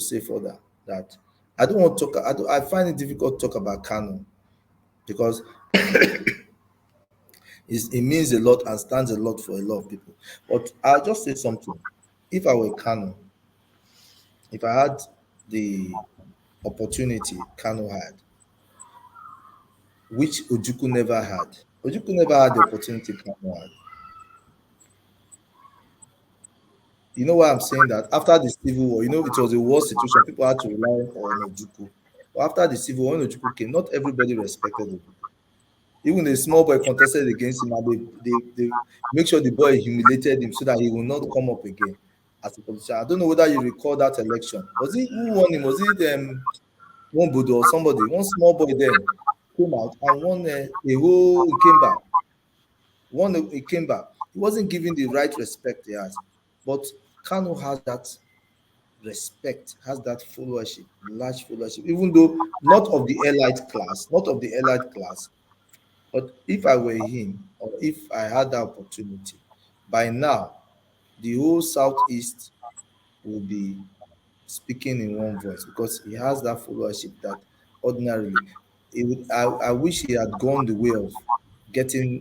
say further that I don't want to talk. I find it difficult to talk about Kanu because it means a lot and stands a lot for a lot of people. But I'll just say something. If I were Kanu, if I had the opportunity Kanu had, which Ojukwu never had. Ojukwu never had the opportunity Kanu had. You know why I'm saying that? After the Civil War, it was a war situation. People had to rely on Ojukwu. But after the Civil War, when Ojukwu came, not everybody respected Ojukwu. Even a small boy contested against him, and they make sure the boy humiliated him so that he will not come up again as a politician. I don't know whether you recall that election. Was it who won him? Was it one Budo or somebody? One small boy then came out and won a whole Ikemba. Won a Ikemba. He wasn't given the right respect he has. But Kanu has that respect, has that followership, large followership, even though not of the elite class, but if I were him, or if I had that opportunity, by now, the whole Southeast will be speaking in one voice because he has that followership that ordinarily, I wish he had gone the way of getting,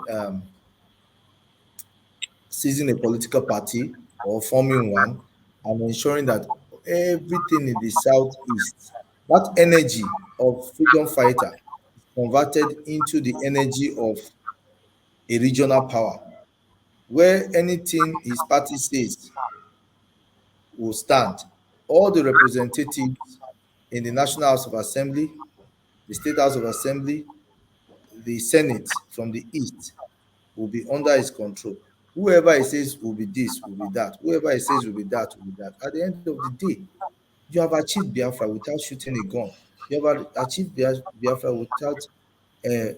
seizing a political party or forming one and ensuring that everything in the Southeast, that energy of freedom fighter is converted into the energy of a regional power where anything his party says will stand. All the representatives in the National House of Assembly, the State House of Assembly, the Senate from the East will be under his control. Whoever he says will be this, will be that. Whoever he says will be that, will be that. At the end of the day, you have achieved Biafra without shooting a gun. You have achieved Biafra without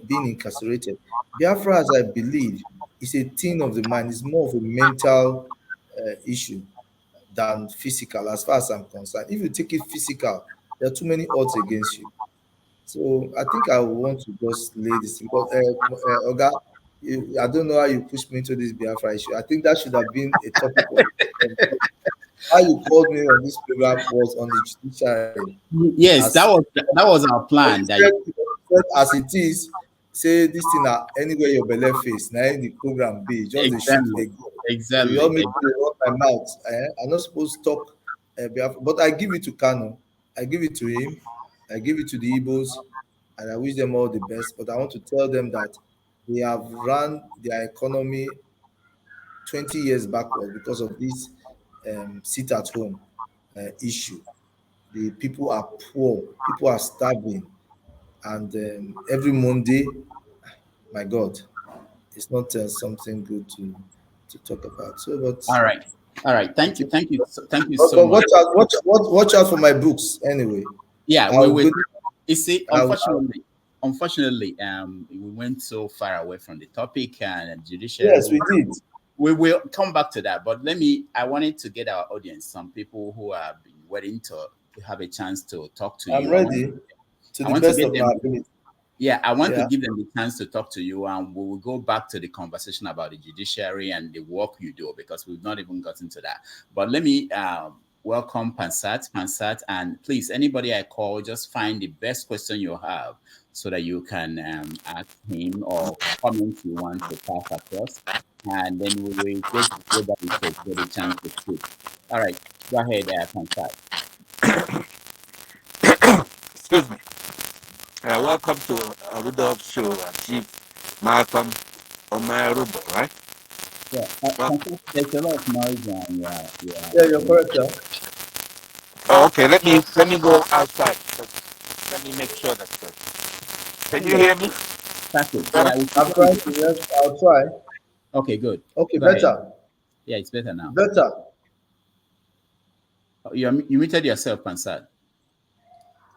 being incarcerated. Biafra, as I believe, is a thing of the mind. It's more of a mental issue than physical, as far as I'm concerned. If you take it physical, there are too many odds against you. So I think I want to just lay this because Oga, I don't know how you pushed me into this Biafra issue. I think that should have been a topic of how you called me on this program was on the judiciary. Yes, As that was our plan. as it is, say this thing anywhere your belly face, now the program be just the shoot Exactly. they go. So you Exactly. want me to run my mouth. I'm not supposed to talk Biafra, but I give it to Kano. I give it to him. I give it to the Igbos, and I wish them all the best. But I want to tell them that they have run their economy 20 years backward because of this sit at home issue. The people are poor, people are starving, and every Monday, my God, it's not something good to talk about. So, but All right. All right. I Thank you. think, Thank you. Thank you so much. watch out for my books anyway. Yeah, we I'll will. go. You see, I'll, unfortunately, we went so far away from the topic and judiciary. yes, we did. We will come back to that, but I wanted to get our audience, some people who have been waiting to have a chance to talk to I'm you. ready to I the want to best get of my them. ability. Yeah, I want to Yeah. give them the chance to talk to you, and we will go back to the conversation about the judiciary and the work you do because we've not even gotten to that. But let me welcome Pansat, and please, anybody I call, just find the best question you have so that you can ask him or comment you want to pass across, and then we will go back to get a chance to speak. All right, go ahead, Pansat. Excuse me. Welcome to Rudolph's show, Chief Malcolm Omirhobo, right? Yeah, Well, Pansat, there's a lot of noise on your Yeah, you're correct, sir. oh, okay. Let me go outside. Let me make sure that. Can you yeah, hear me? perfect. Better? Yeah, we can I'm hear trying you. to, yes, I'll try. Okay, good. Okay, Go ahead. better. Yeah, it's better now. Better. You muted yourself, Pansat.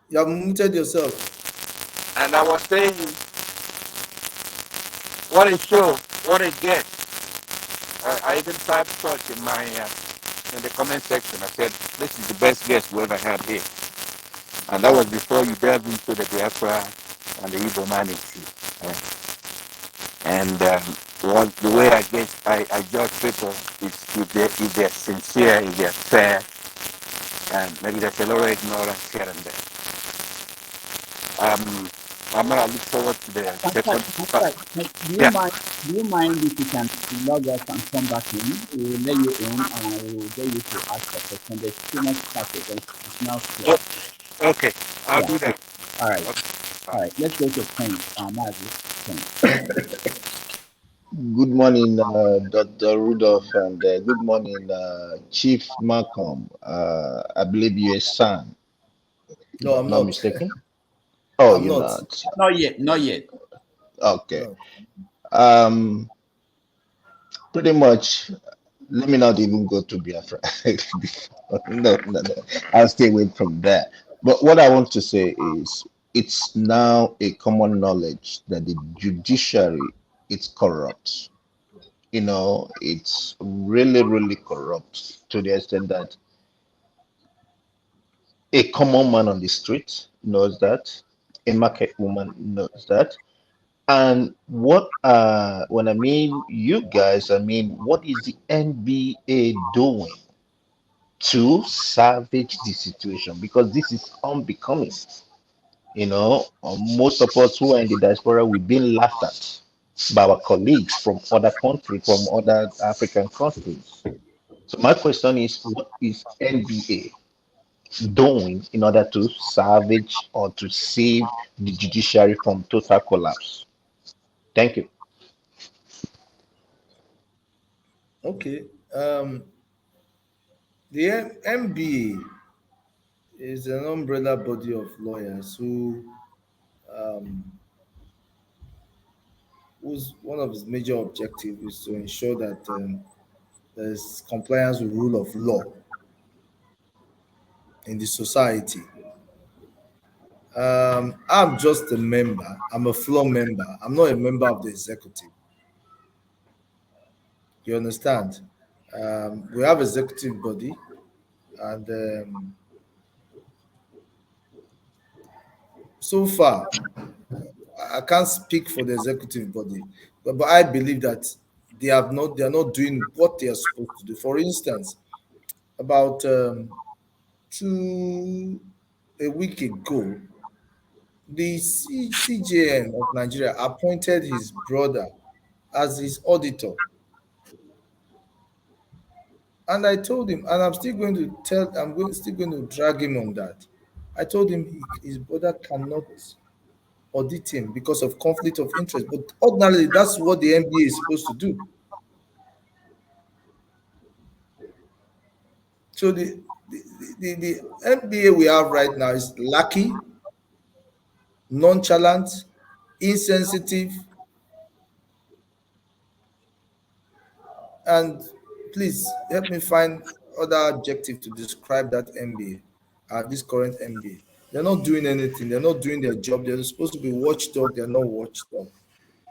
You have muted yourself. And I was saying, what a show, what a guest. I even typed such in my in the comment section. I said, this is the best guest we ever had here. And that was before you delved into the Biafra and the Igbo man issue. And the way I judge people is if they're sincere, if they're fair, and maybe there's a little ignorance here and there. I'm gonna look forward to the Pansat, second. Pansat, Yeah. do you mind if you can log off and come back in? We will let you in and we will get you to ask a question. There's too much traffic and it's now slow. Oh, okay, I'll Yeah. do that. All right. Okay. All right. Let's go to Prince. Mazi. Prince. Good morning, Dr. Rudolph, and good morning, Chief Malcolm. I believe you're a son, if No, I'm I'm not not. mistaken. Oh, I'm you're not. not. Not yet. Not yet. Okay. No. Um, Pretty much, let me not even go to Biafra. before. No, no, no. I'll stay away from that. But what I want to say is, it's now a common knowledge that the judiciary is corrupt. It's really, really corrupt to the extent that a common man on the street knows that, a market woman knows that. And when I mean you guys, I mean what is the NBA doing to salvage the situation? Because this is unbecoming. Most of us who are in the diaspora, we've been laughed at by our colleagues from other countries, from other African countries. So my question is, what is NBA doing in order to salvage or to save the judiciary from total collapse? Thank you. Okay. The MBA is an umbrella body of lawyers um, whose one of its major objectives is to ensure that there's compliance with rule of law in the society. I'm just a member. I'm a floor member. I'm not a member of the executive. You understand? We have executive body, and so far, I can't speak for the executive body, but I believe that they are not doing what they are supposed to do. For instance, about two a week ago, the CJN of Nigeria appointed his brother as his auditor. And I told him, and I'm still going to still going to drag him on that. I told him his brother cannot audit him because of conflict of interest. But ordinarily, that's what the MBA is supposed to do. So the MBA we have right now is lackey, nonchalant, insensitive, and please help me find other adjective to describe that MBA, this current MBA. They're not doing anything. They're not doing their job. They're supposed to be watchdog. They're not watchdog.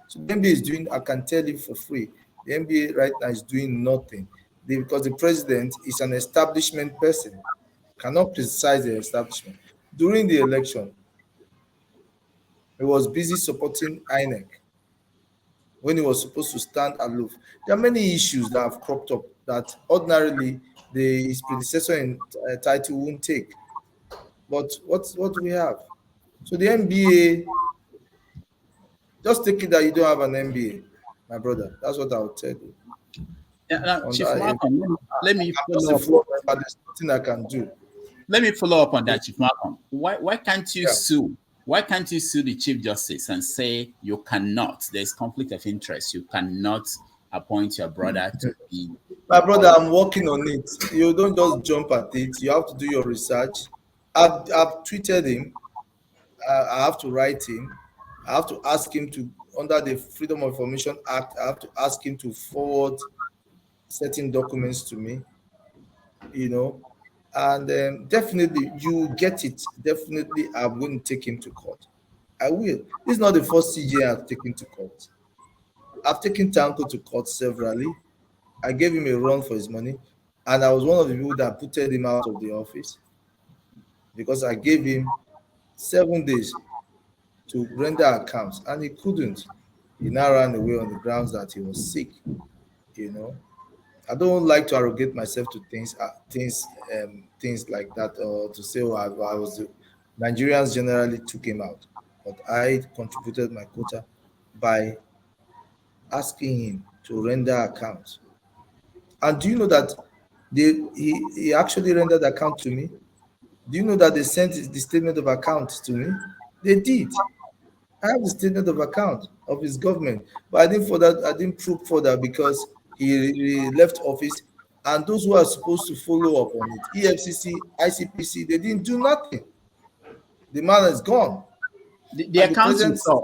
So the MBA is doing, I can tell you for free, the MBA right now is doing nothing. Because the president is an establishment person, cannot criticize the establishment. During the election, He was busy supporting INEC when he was supposed to stand aloof. There are many issues that have cropped up that ordinarily his predecessor in title won't take. But what do we have? So the MBA, just take it that you don't have an MBA, my brother. That's what I would tell you. Yeah, now, On Chief that, Malcolm, let me I'm just follow a up. floor member. There's nothing I can do. Let me follow up on that, Chief Malcolm. Why can't you Yeah. sue? Why can't you sue the Chief Justice and say you cannot? There's conflict of interest. You cannot appoint your brother to be My your brother, colleague. I'm working on it. You don't just jump at it. You have to do your research. I've tweeted him. I have to write him. I have to ask him to, under the Freedom of Information Act, I have to ask him to forward certain documents to me, you know. And definitely, you get it. Definitely, I'm going to take him to court. I will. This is not the first CJ I've taken to court. I've taken Tanko to court severally. I gave him a run for his money, and I was one of the people that putted him out of the office because I gave him 7 days to render accounts, and he couldn't. He now ran away on the grounds that he was sick. You know, I don't like to arrogate myself to things like that, or to say, "Oh, I was." Nigerians generally took him out, but I contributed my quota by asking him to render accounts. And do you know that he actually rendered account to me? Do you know that they sent the statement of account to me? They did. I have the statement of account of his government, but I didn't prove further because he left office, and those who are supposed to follow up on it, EFCC, ICPC, they didn't do nothing. The man is gone, The and the account you president, saw,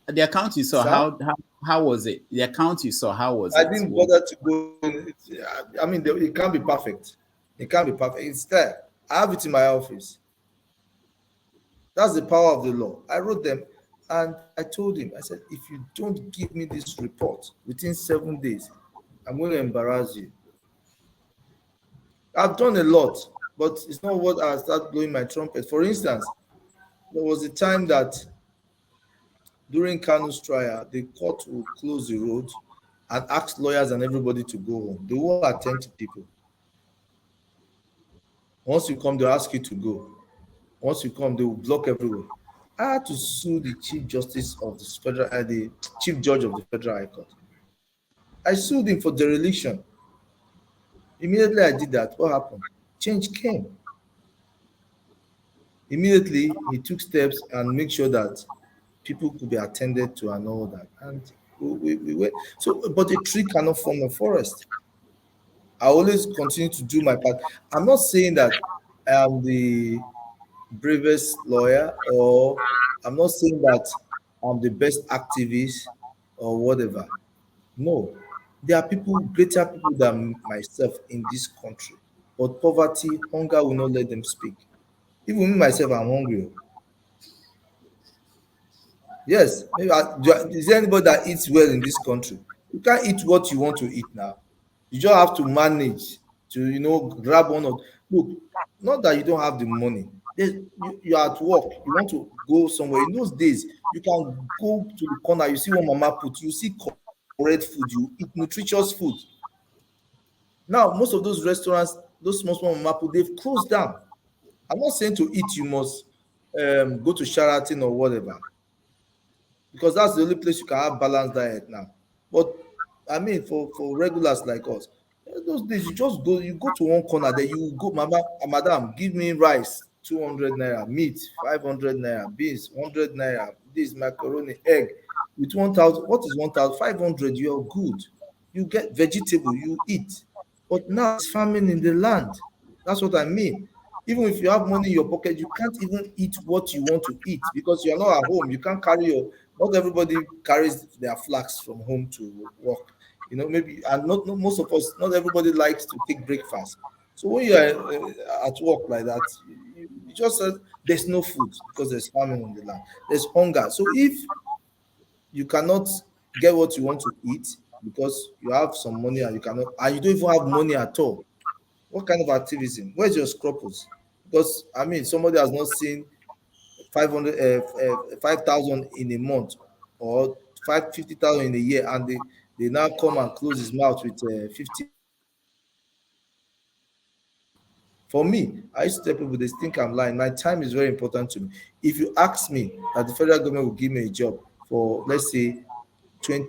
the account you saw, sir, how was it? The account you saw, how was I it? didn't bother to go. I mean, it can't be perfect. It can't be perfect. It's there. I have it in my office. That's the power of the law. I wrote them and I told him, I said, if you don't give me this report within 7 days, I'm going to embarrass you. I've done a lot, but it's not what I start blowing my trumpet. For instance, there was a time that during Kanu's trial, the court will close the road and ask lawyers and everybody to go home. They will attend to people. Once you come, they'll ask you to go. Once you come, they will block everywhere. I had to sue the Chief Justice of the Chief Judge of the Federal High Court. I sued him for dereliction. Immediately I did that, what happened? Change came. Immediately he took steps and make sure that people could be attended to and all that. And we went. So, but a tree cannot form a forest. I always continue to do my part. I'm not saying that I am the bravest lawyer, or I'm not saying that I'm the best activist or whatever. No, there are people, greater people than myself in this country. But poverty, hunger will not let them speak. Even me myself, I'm hungry. Yes, maybe is there anybody that eats well in this country? You can't eat what you want to eat now. You just have to manage to, grab one or look. Not that you don't have the money. You're at work. You want to go somewhere. In those days, you can go to the corner. You see one mama put. You see correct food. You eat nutritious food. Now, most of those restaurants, those small mama put, they've closed down. I'm not saying to eat you must go to Sheraton or whatever, because that's the only place you can have balanced diet now. But I mean, for regulars like us, those days you just go, you go to one corner, then you go, mama, madam, give me rice, 200 naira, meat, 500 naira, beans, 100 naira, this macaroni, egg, with 1,000. What is 1,500? You're good. You get vegetable, you eat. But now it's famine in the land. That's what I mean. Even if you have money in your pocket, you can't even eat what you want to eat because you're not at home. You can't carry your, not everybody carries their flax from home to work. Maybe, and not most of us, not everybody likes to take breakfast. So when you're at work like that, you just said there's no food because there's famine in the land. There's hunger. So if you cannot get what you want to eat because you have some money and you cannot, and you don't even have money at all, what kind of activism? Where's your scruples? Because I mean, somebody has not seen 5,000 in a month or 50,000 in a year, and they now come and close his mouth with 50. For me, I used to tell people they think I'm lying. My time is very important to me. If you ask me that the federal government will give me a job for, let's say, 10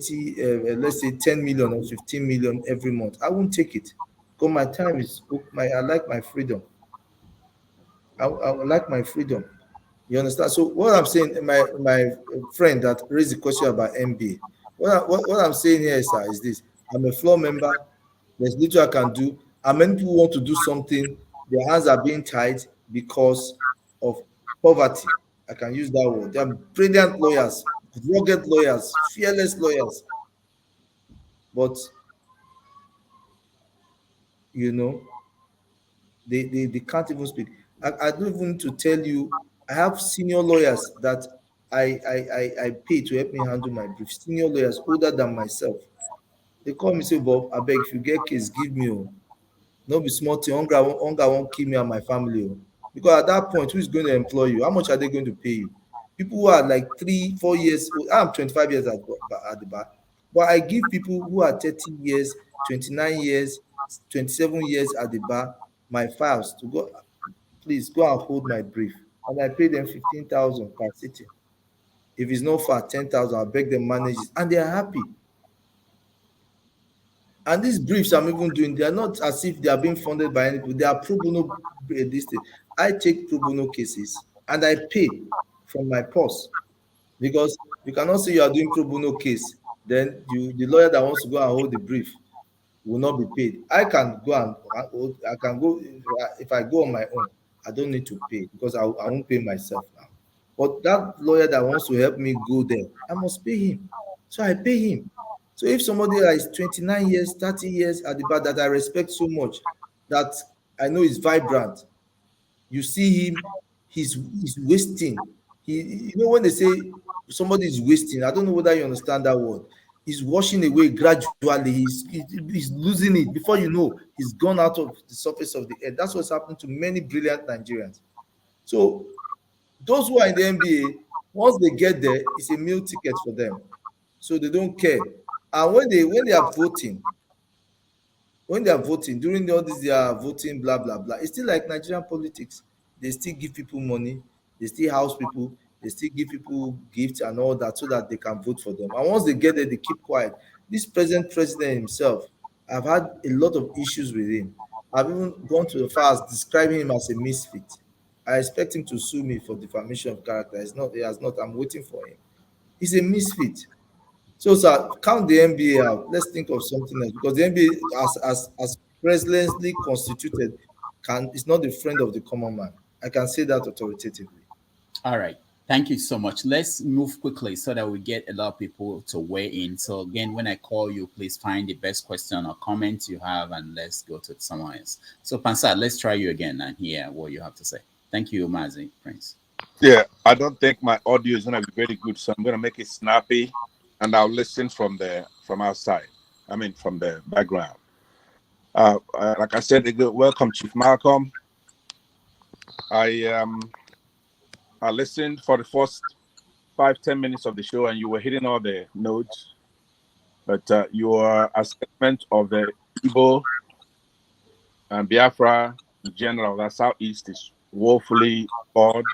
million or 15 million every month, I won't take it because my time is I like my freedom. I like my freedom. You understand? So what I'm saying, my friend that raised the question about MBA, what I'm saying here, sir, is this: I'm a floor member. There's little I can do. And many people want to do something. Their hands are being tied because of poverty. I can use that word. They are brilliant lawyers, rugged lawyers, fearless lawyers, but you know they can't even speak. I don't even to tell you. I have senior lawyers that I pay to help me handle my brief. Senior lawyers older than myself. They call me say, Bob, I beg if you get case, give me. Oh. No be small thing. Hunger won't kill me and my family. Oh. Because at that point, who is going to employ you? How much are they going to pay you? People who are like 3, 4 years old. I'm 25 years at the bar. But I give people who are 30 years, 29 years, 27 years at the bar my files to go, please go and hold my brief. And I pay them 15,000 per sitting. If it's not far, 10,000, I beg them manage it. And they are happy. And these briefs I'm even doing, they are not as if they are being funded by anybody. They are pro bono this thing. I take pro bono cases and I pay from my purse because you cannot say you are doing pro bono case, then the lawyer that wants to go and hold the brief will not be paid. I can go if I go on my own, I don't need to pay because I won't pay myself now. But that lawyer that wants to help me go there, I must pay him. So I pay him. So if somebody that is 29 years, 30 years at the bar that I respect so much, that I know is vibrant, you see him, he's wasting. When they say somebody is wasting, I don't know whether you understand that word. He's washing away gradually. He's losing it. Before you know, he's gone out of the surface of the earth. That's what's happened to many brilliant Nigerians. So those who are in the NBA, once they get there, it's a meal ticket for them. So they don't care. And when they are voting during all this, they are voting blah blah blah. It's still like Nigerian politics. They still give people money, they still house people, they still give people gifts and all that so that they can vote for them. And once they get there, they keep quiet. This present president himself, I've had a lot of issues with him. I've even gone to the far as describing him as a misfit. I expect him to sue me for defamation of character. It's not, he has not. I'm waiting for him. He's a misfit. So, sir, count the NBA out. Let's think of something else because the NBA, as presently constituted, is not the friend of the common man. I can say that authoritatively. All right. Thank you so much. Let's move quickly so that we get a lot of people to weigh in. So again, when I call you, please find the best question or comment you have and let's go to someone else. So Pansat, let's try you again and hear what you have to say. Thank you, Mazi Prince. Yeah, I don't think my audio is going to be very good, so I'm going to make it snappy, and I'll listen from outside. I mean, from the background. Like I said, welcome, Chief Malcolm. I listened for the first 5-10 minutes of the show, and you were hitting all the notes. But your assessment of the Igbo and Biafra in general, the Southeast, is woefully odd.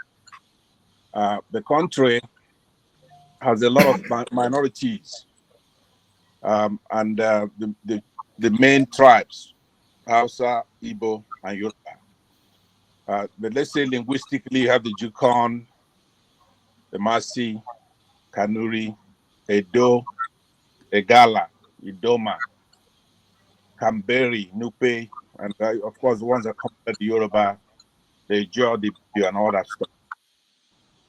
The country has a lot of minorities, and the main tribes, Hausa, Igbo, and Yoruba. But let's say linguistically, you have the Jukon, the Masi, Kanuri, Edo, Egala, Idoma, Kamberi, Nupe, and of course the ones that come to the Yoruba, the Ijaw, the Biu, and all that stuff.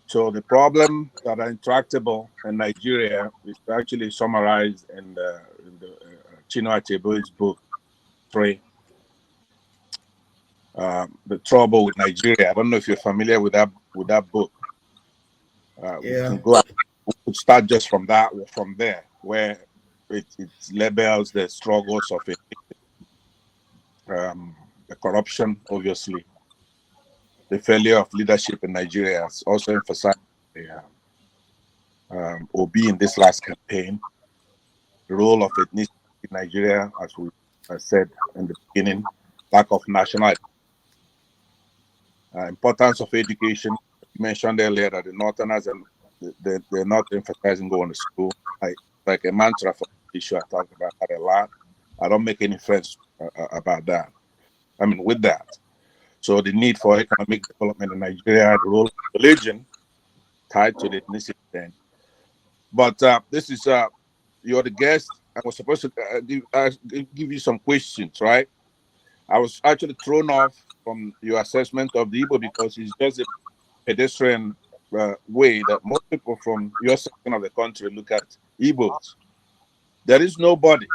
So the problem that are intractable in Nigeria is actually summarized in the Chinua Acheb's book, 3. The Trouble with Nigeria. I don't know if you're familiar with that book. Yeah. We could start just from there, where it labels the struggles of the corruption, obviously, the failure of leadership in Nigeria has also emphasized the Obi in this last campaign, the role of ethnicity in Nigeria, as we said in the beginning, lack of national importance of education. You mentioned earlier that the Northerners and they're not emphasizing going to school. Like a mantra for the issue. I talk about that a lot. I don't make any friends about that. I mean, with that. So the need for economic development in Nigeria, the role of religion tied to the ethnicity thing. But this is you're the guest. I was supposed to give you some questions, right? I was actually thrown off from your assessment of the Igbo because it's just a pedestrian way that most people from your section of the country look at Igbos. There is nobody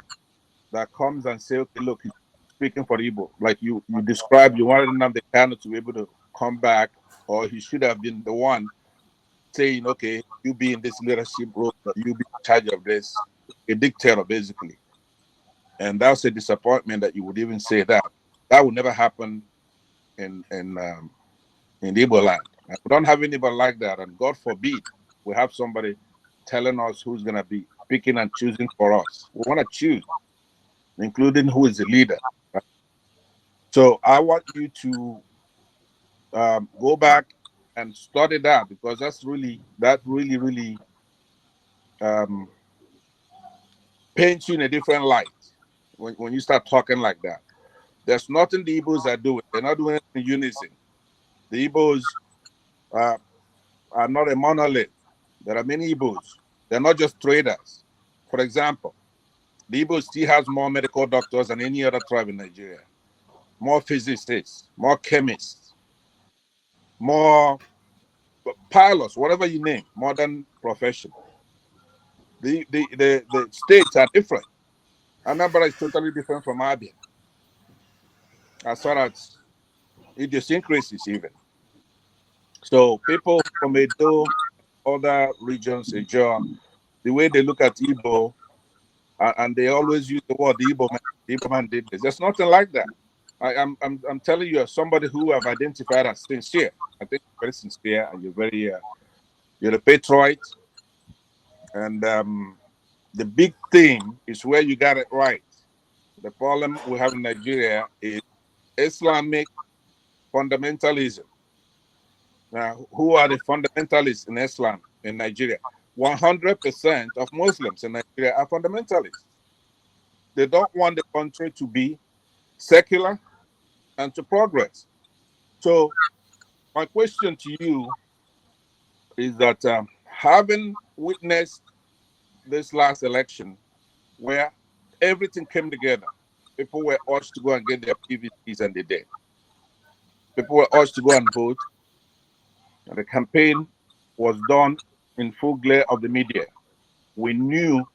that comes and say, okay, look, he's speaking for Igbo. Like you described, you wanted Nnamdi Kanu to be able to come back, or he should have been the one saying, okay, you be in this leadership role, you be in charge of this, a dictator, basically. And that's a disappointment that you would even say that. That would never happen in the Igbo land. And we don't have anybody like that, and God forbid we have somebody telling us who's going to be picking and choosing for us. We want to choose, including who is the leader. So I want you to go back and study that, because that really paints you in a different light when you start talking like that. There's nothing the Igbos are doing. They're not doing it in unison. The Igbos are not a monolith. There are many Igbos. They're not just traders. For example, the Igbo still has more medical doctors than any other tribe in Nigeria, more physicists, more chemists, more pilots, whatever you name, modern profession. The states are different. Anambra is totally different from Abia, as far as idiosyncrasies even. So people from Edo, other regions, the way they look at Igbo, and they always use the word the Igbo man did this. There's nothing like that. I'm telling you, as somebody who have identified as sincere. I think you're very sincere, and you're a patriot. And the big thing is where you got it right. The problem we have in Nigeria is Islamic fundamentalism. Now, who are the fundamentalists in Islam in Nigeria? 100% of Muslims in Nigeria are fundamentalists. They don't want the country to be secular and to progress. So my question to you is that having witnessed this last election where everything came together, people were urged to go and get their PVCs and they did. People were urged to go and vote. And the campaign was done in full glare of the media. We knew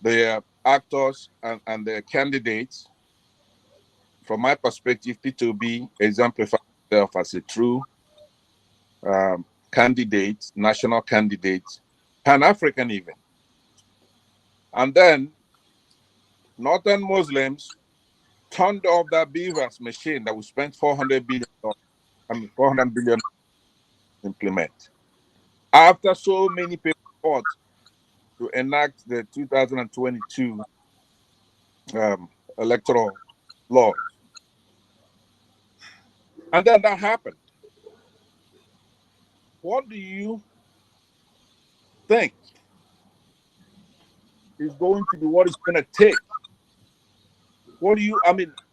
the actors and the candidates. From my perspective, P2B exemplified itself as a true candidate, national candidate, Pan-African even. And then Northern Muslims turned off that beavers machine that we spent $400 billion implement. After so many people fought to enact the 2022 electoral laws. And then that happened. What do you think is going to be what it's going to take?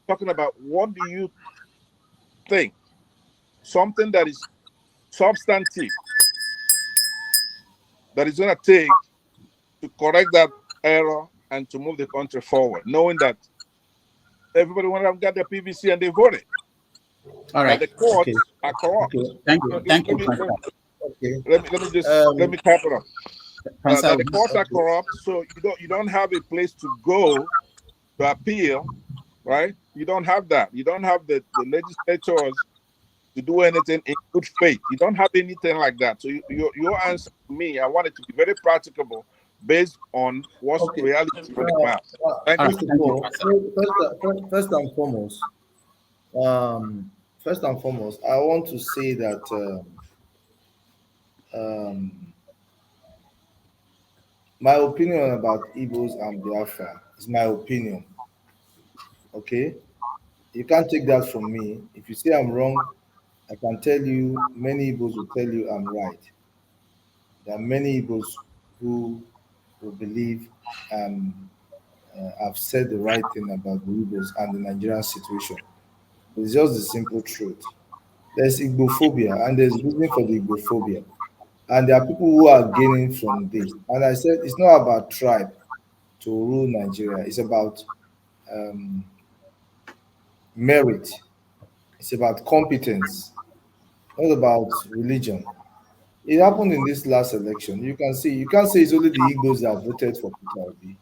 Talking about what do you think? Something that is substantive, that is going to take to correct that error and to move the country forward, knowing that everybody want to get their PVC and they voted. All right. But the courts are corrupt. Okay. Thank you. Thank you. Let me cap it up. That the courts are corrupt, so you don't have a place to go to appeal, right? You don't have that. You don't have the legislators to do anything in good faith. You don't have anything like that. So your answer to me, I want it to be very practicable, based on what's reality really about. First and foremost, First and foremost, I want to say that um, my opinion about Igbos and Biafra is my opinion. Okay, you can't take that from me. If you say I'm wrong, I can tell you many Igbos will tell you I'm right. There are many Igbos who will believe I've said the right thing about the Igbos and the Nigerian situation. It's just the simple truth. There's Igbophobia and there's reason for the Igbophobia. And there are people who are gaining from this. And I said it's not about tribe to rule Nigeria. It's about um, merit. It's about competence, not about religion. It happened in this last election. You can see, you can't say it's only the Igbos that voted for Peter Obi.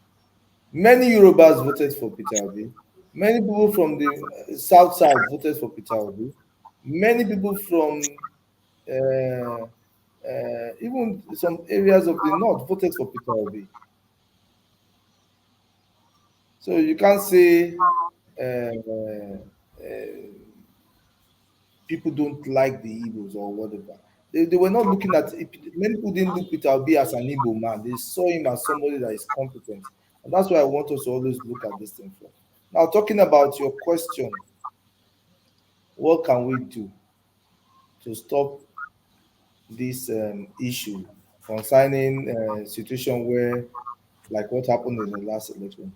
Many Yorubas voted for Peter Obi. Many people from the south side voted for Peter Obi. Many people from even some areas of the north voted for Peter Obi. So you can't say people don't like the Igbos or whatever. They were not looking at it. Many people didn't look Peter Obi as an Igbo man. They saw him as somebody that is competent. And that's why I want us to always look at this thing for. Now, talking about your question, what can we do to stop this issue concerning a situation where, like what happened in the last election?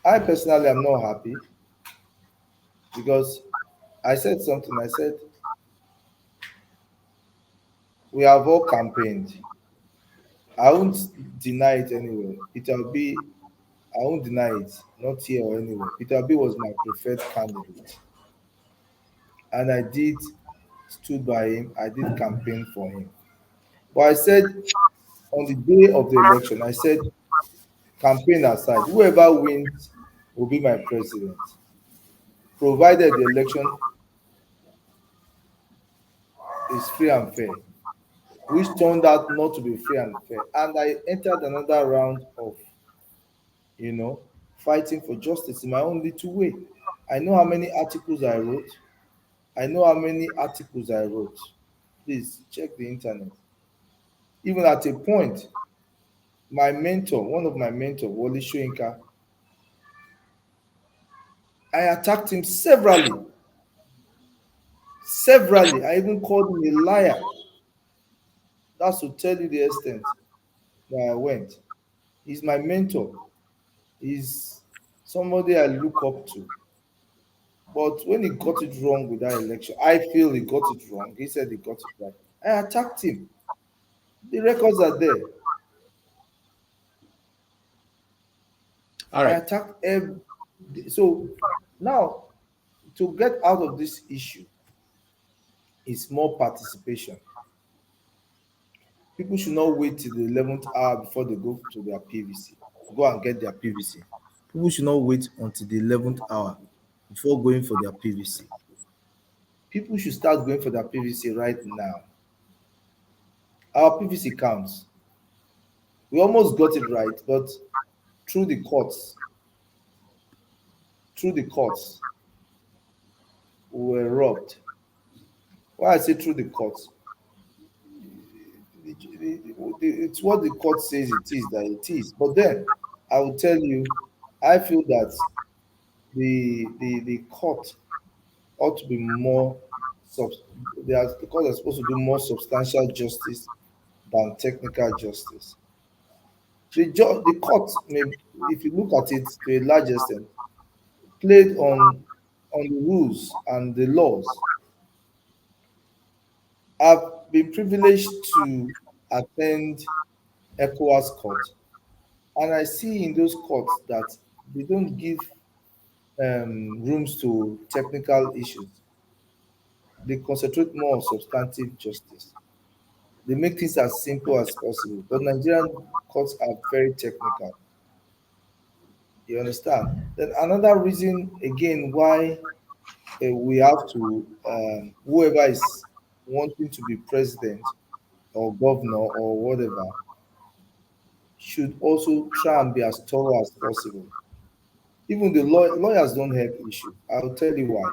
I personally am not happy because I said something. I said, we have all campaigned. I won't deny it anyway. Peter Obi, I won't deny it, not here or anywhere. Peter Obi was my preferred candidate. And I did stood by him. I did campaign for him. But I said on the day of the election, I said, campaign aside, whoever wins will be my president, provided the election is free and fair, which turned out not to be free and fair. And I entered another round of, you know, fighting for justice in my own little way. I know how many articles I wrote. I know how many articles I wrote. Please check the internet. Even at a point, my mentor, one of my mentors, Wole Soyinka, I attacked him severally. Severally. I even called him a liar. That's to tell you the extent that I went. He's my mentor. He's somebody I look up to. But when he got it wrong with that election, I feel he got it wrong. He said he got it right. I attacked him. The records are there. All I right. attacked every. So now, to get out of this issue, is more participation. People should not wait till the 11th hour before they go to their PVC, go and get their PVC. People should not wait until the 11th hour before going for their PVC. People should start going for their PVC right now. Our PVC counts. We almost got it right, but through the courts, through the courts, we were robbed. Why I say through the courts? It's what the court says it is that it is. But then I will tell you, I feel that the court ought to be more sub the court is supposed to do more substantial justice than technical justice. The court may, if you look at it to a large extent, played on the rules and the laws. I've been privileged to attend ECOWAS court, and I see in those courts that they don't give rooms to technical issues. They concentrate more on substantive justice. They make things as simple as possible. But Nigerian courts are very technical. You understand? Then another reason again why we have to whoever is wanting to be president or governor or whatever should also try and be as thorough as possible. Even the lawyers don't have issue. I'll tell you why.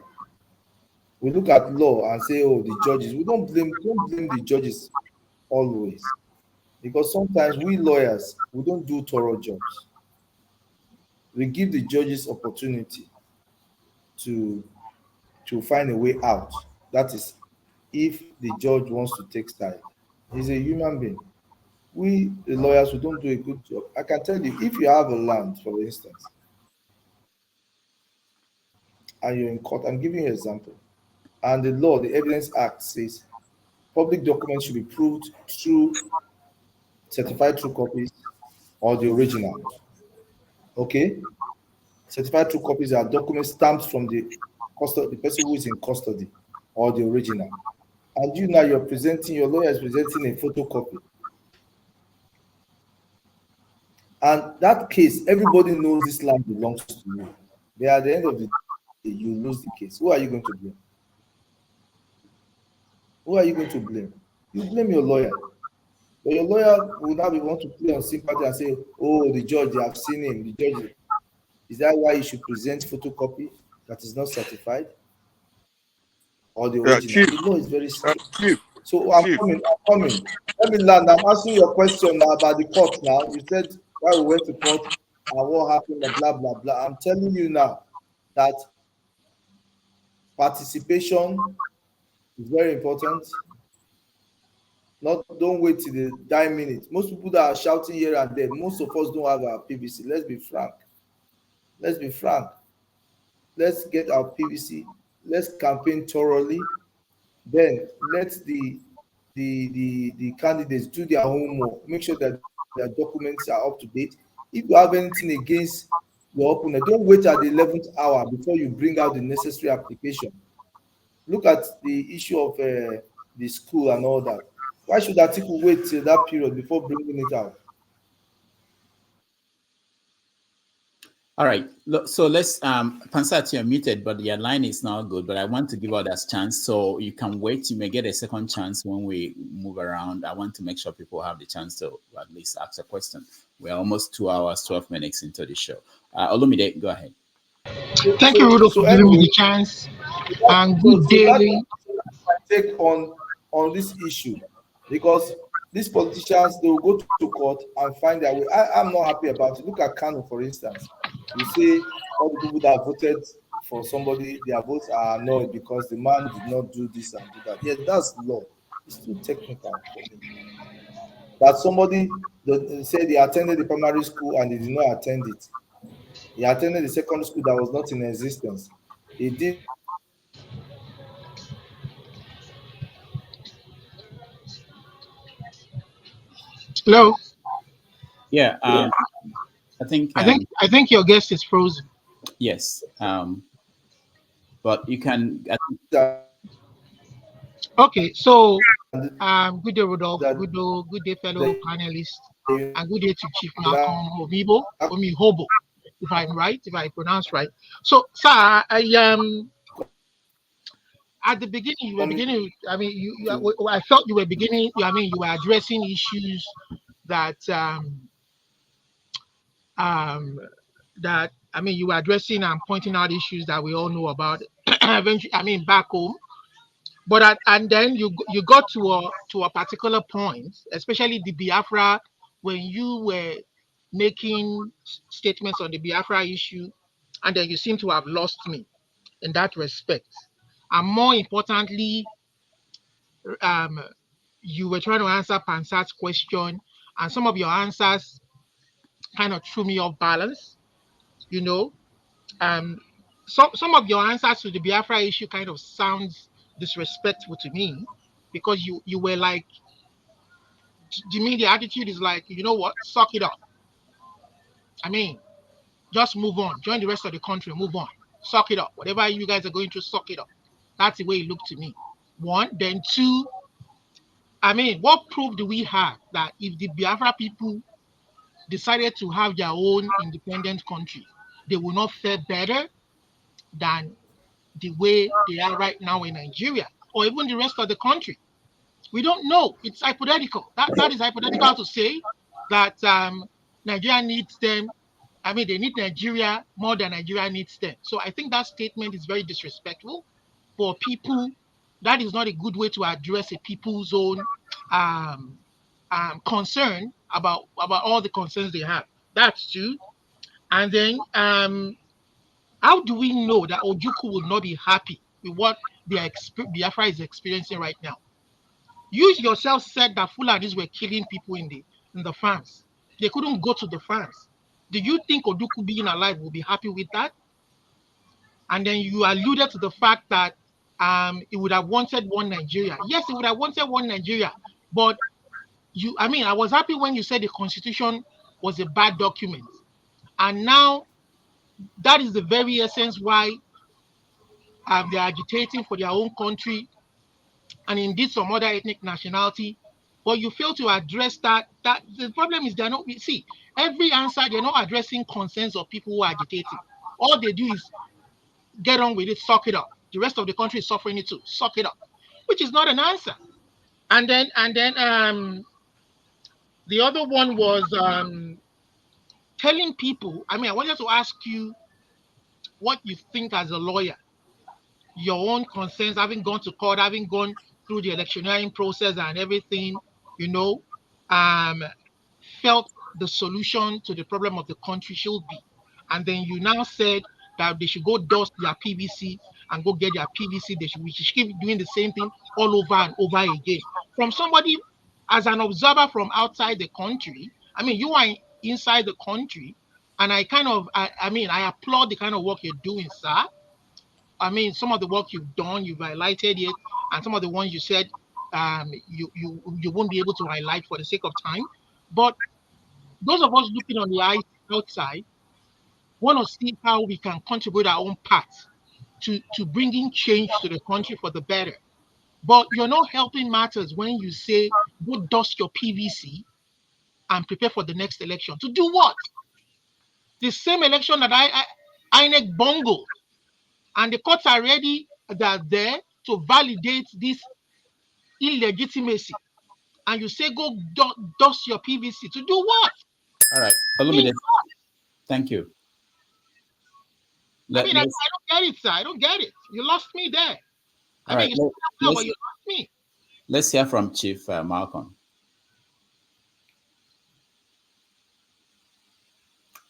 We look at law and say, oh, the judges. We don't blame the judges always, because sometimes we lawyers, we don't do thorough jobs. We give the judges opportunity to find a way out. That is, if the judge wants to take side. He's a human being. We, the lawyers, we don't do a good job. I can tell you, if you have a land, for instance, and you're in court, I'm giving you an example, and the law, the Evidence Act says public documents should be proved through certified true copies or the original. Okay? Certified true copies are documents stamped from the person who is in custody, or the original. And you now, your lawyer is presenting a photocopy. And that case, everybody knows this land belongs to you. But at the end of the day, you lose the case. Who are you going to blame? Who are you going to blame? You blame your lawyer. But your lawyer will now be want to play on sympathy and say, oh, the judge, they have seen him. The judge, is that why you should present photocopy that is not certified, or the original? Chief, The law is very strict. Chief, So I'm Chief. coming. I'm coming. Let me land. I'm asking your question now about the court. Now you said why we went to court and what happened, and blah blah blah. I'm telling you now that participation is very important. Not don't wait till the dying minute. Most people that are shouting here and there, most of us don't have our PVC. Let's be frank. Let's be frank. Let's get our PVC. Let's campaign thoroughly. Then let the candidates do their homework. Make sure that their documents are up to date. If you have anything against your opponent, don't wait at the 11th hour before you bring out the necessary application. Look at the issue of the school and all that. Why should Atiku wait till that period before bringing it out? All right. So let's Pansat, you're muted, but your line is now good. But I want to give others chance, so you can wait. You may get a second chance when we move around. I want to make sure people have the chance to at least ask a question. We're almost 2 hours, 12 minutes into the show. Olumide, go ahead. Thank you, Rudo, for giving me Anyway, the chance. And good that's day. my take on this issue, because these politicians, they will go to court and find their way. I'm not happy about it. Look at Kanu, for instance. You say all the people that voted for somebody, their votes are annoyed because the man did not do this and do that. Yes, that's law. It's too technical for me. That somebody that said he attended the primary school and he did not attend it. He attended the secondary school that was not in existence. He did. Hello. Yeah. I think. I think your guest is frozen. Yes. But you can. Okay. So, good day, Rudolph. Good day, fellow panelists, and good day to Chief Malcolm Omirhobo, if I'm right, if I pronounce right. So, sir, I at the beginning, you were beginning. I mean, I felt you were beginning. I mean, you were addressing issues that that I mean, you were addressing and pointing out issues that we all know about. Eventually, I mean, back home. But and then you got to a particular point, especially the Biafra, when you were making statements on the Biafra issue, and then you seem to have lost me in that respect. And more importantly, you were trying to answer Pansat's question, and some of your answers kind of threw me off balance. You know, some of your answers to the Biafra issue kind of sounds disrespectful to me, because you were like, to me the attitude is like, you know what, suck it up. I mean, just move on, join the rest of the country, move on, suck it up. Whatever you guys are going to, suck it up. That's the way it looked to me. One, then two, I mean, what proof do we have that if the Biafra people decided to have their own independent country, they will not fare better than the way they are right now in Nigeria, or even the rest of the country? We don't know. It's hypothetical. That is hypothetical to say that Nigeria needs them. I mean, they need Nigeria more than Nigeria needs them. So I think that statement is very disrespectful for people, that is not a good way to address a people's own concern about all the concerns they have. That's true. And then how do we know that Ojukwu will not be happy with what Biafra is experiencing right now? You yourself said that Fulanis were killing people in the farms. They couldn't go to the farms. Do you think Ojukwu being alive will be happy with that? And then you alluded to the fact that it would have wanted one Nigeria. Yes, it would have wanted one Nigeria, but I was happy when you said the Constitution was a bad document. And now that is the very essence why they're agitating for their own country and indeed some other ethnic nationality. But you fail to address that. That the problem is they're not. See, every answer they're not addressing concerns of people who are agitating. All they do is get on with it, suck it up. The rest of the country is suffering it too. Suck it up, which is not an answer. And then the other one was telling people. I wanted to ask you what you think as a lawyer, your own concerns, having gone to court, having gone through the electioneering process and everything, felt the solution to the problem of the country should be. And then you now said that they should go dust their PVC and go get their PVC. We should keep doing the same thing all over and over again. From somebody, as an observer from outside the country, you are inside the country, and I applaud the kind of work you're doing, sir. Some of the work you've done, you've highlighted it, and some of the ones you said you won't be able to highlight for the sake of time. But those of us looking on the outside want to see how we can contribute our own part to bringing change to the country for the better. But you're not helping matters when you say go dust your PVC and prepare for the next election. To do what? The same election that INEC bungled, and the courts are ready, they're there to validate this illegitimacy. And you say go dust your PVC. To do what? All right. Olumide, thank you. I don't get it, sir. I don't get it. You lost me there. But you lost me. Let's hear from Chief Malcolm.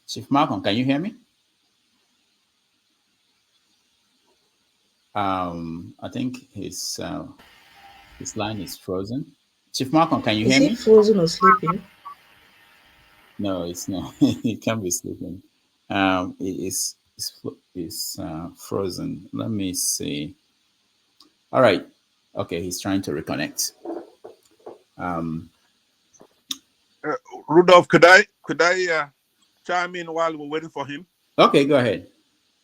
Chief Malcolm, can you hear me? I think his line is frozen. Chief Malcolm, can you hear me? Is he frozen or sleeping? No, it's not. He can't be sleeping. It's frozen. Let me see. All right. Okay, he's trying to reconnect. Rudolph, could I chime in while we're waiting for him? Okay, go ahead.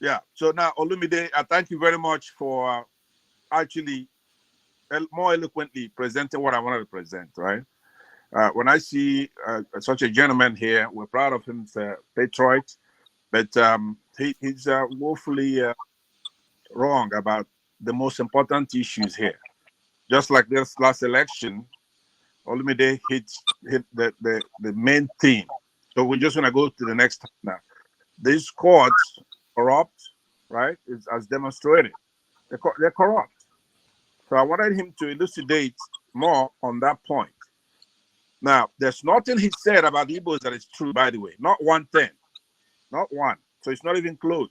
Yeah. So now, Olumide, I thank you very much for actually more eloquently presenting what I wanted to present. Right. When I see such a gentleman here, we're proud of him, patriot, but he's woefully wrong about the most important issues here. Just like this last election, Olumide hit the main theme. So we're just going to go to the next time now. These courts corrupt, right? As demonstrated. They're corrupt. So I wanted him to elucidate more on that point. Now, there's nothing he said about the Igbos that is true, by the way. Not one thing. Not one. So it's not even close.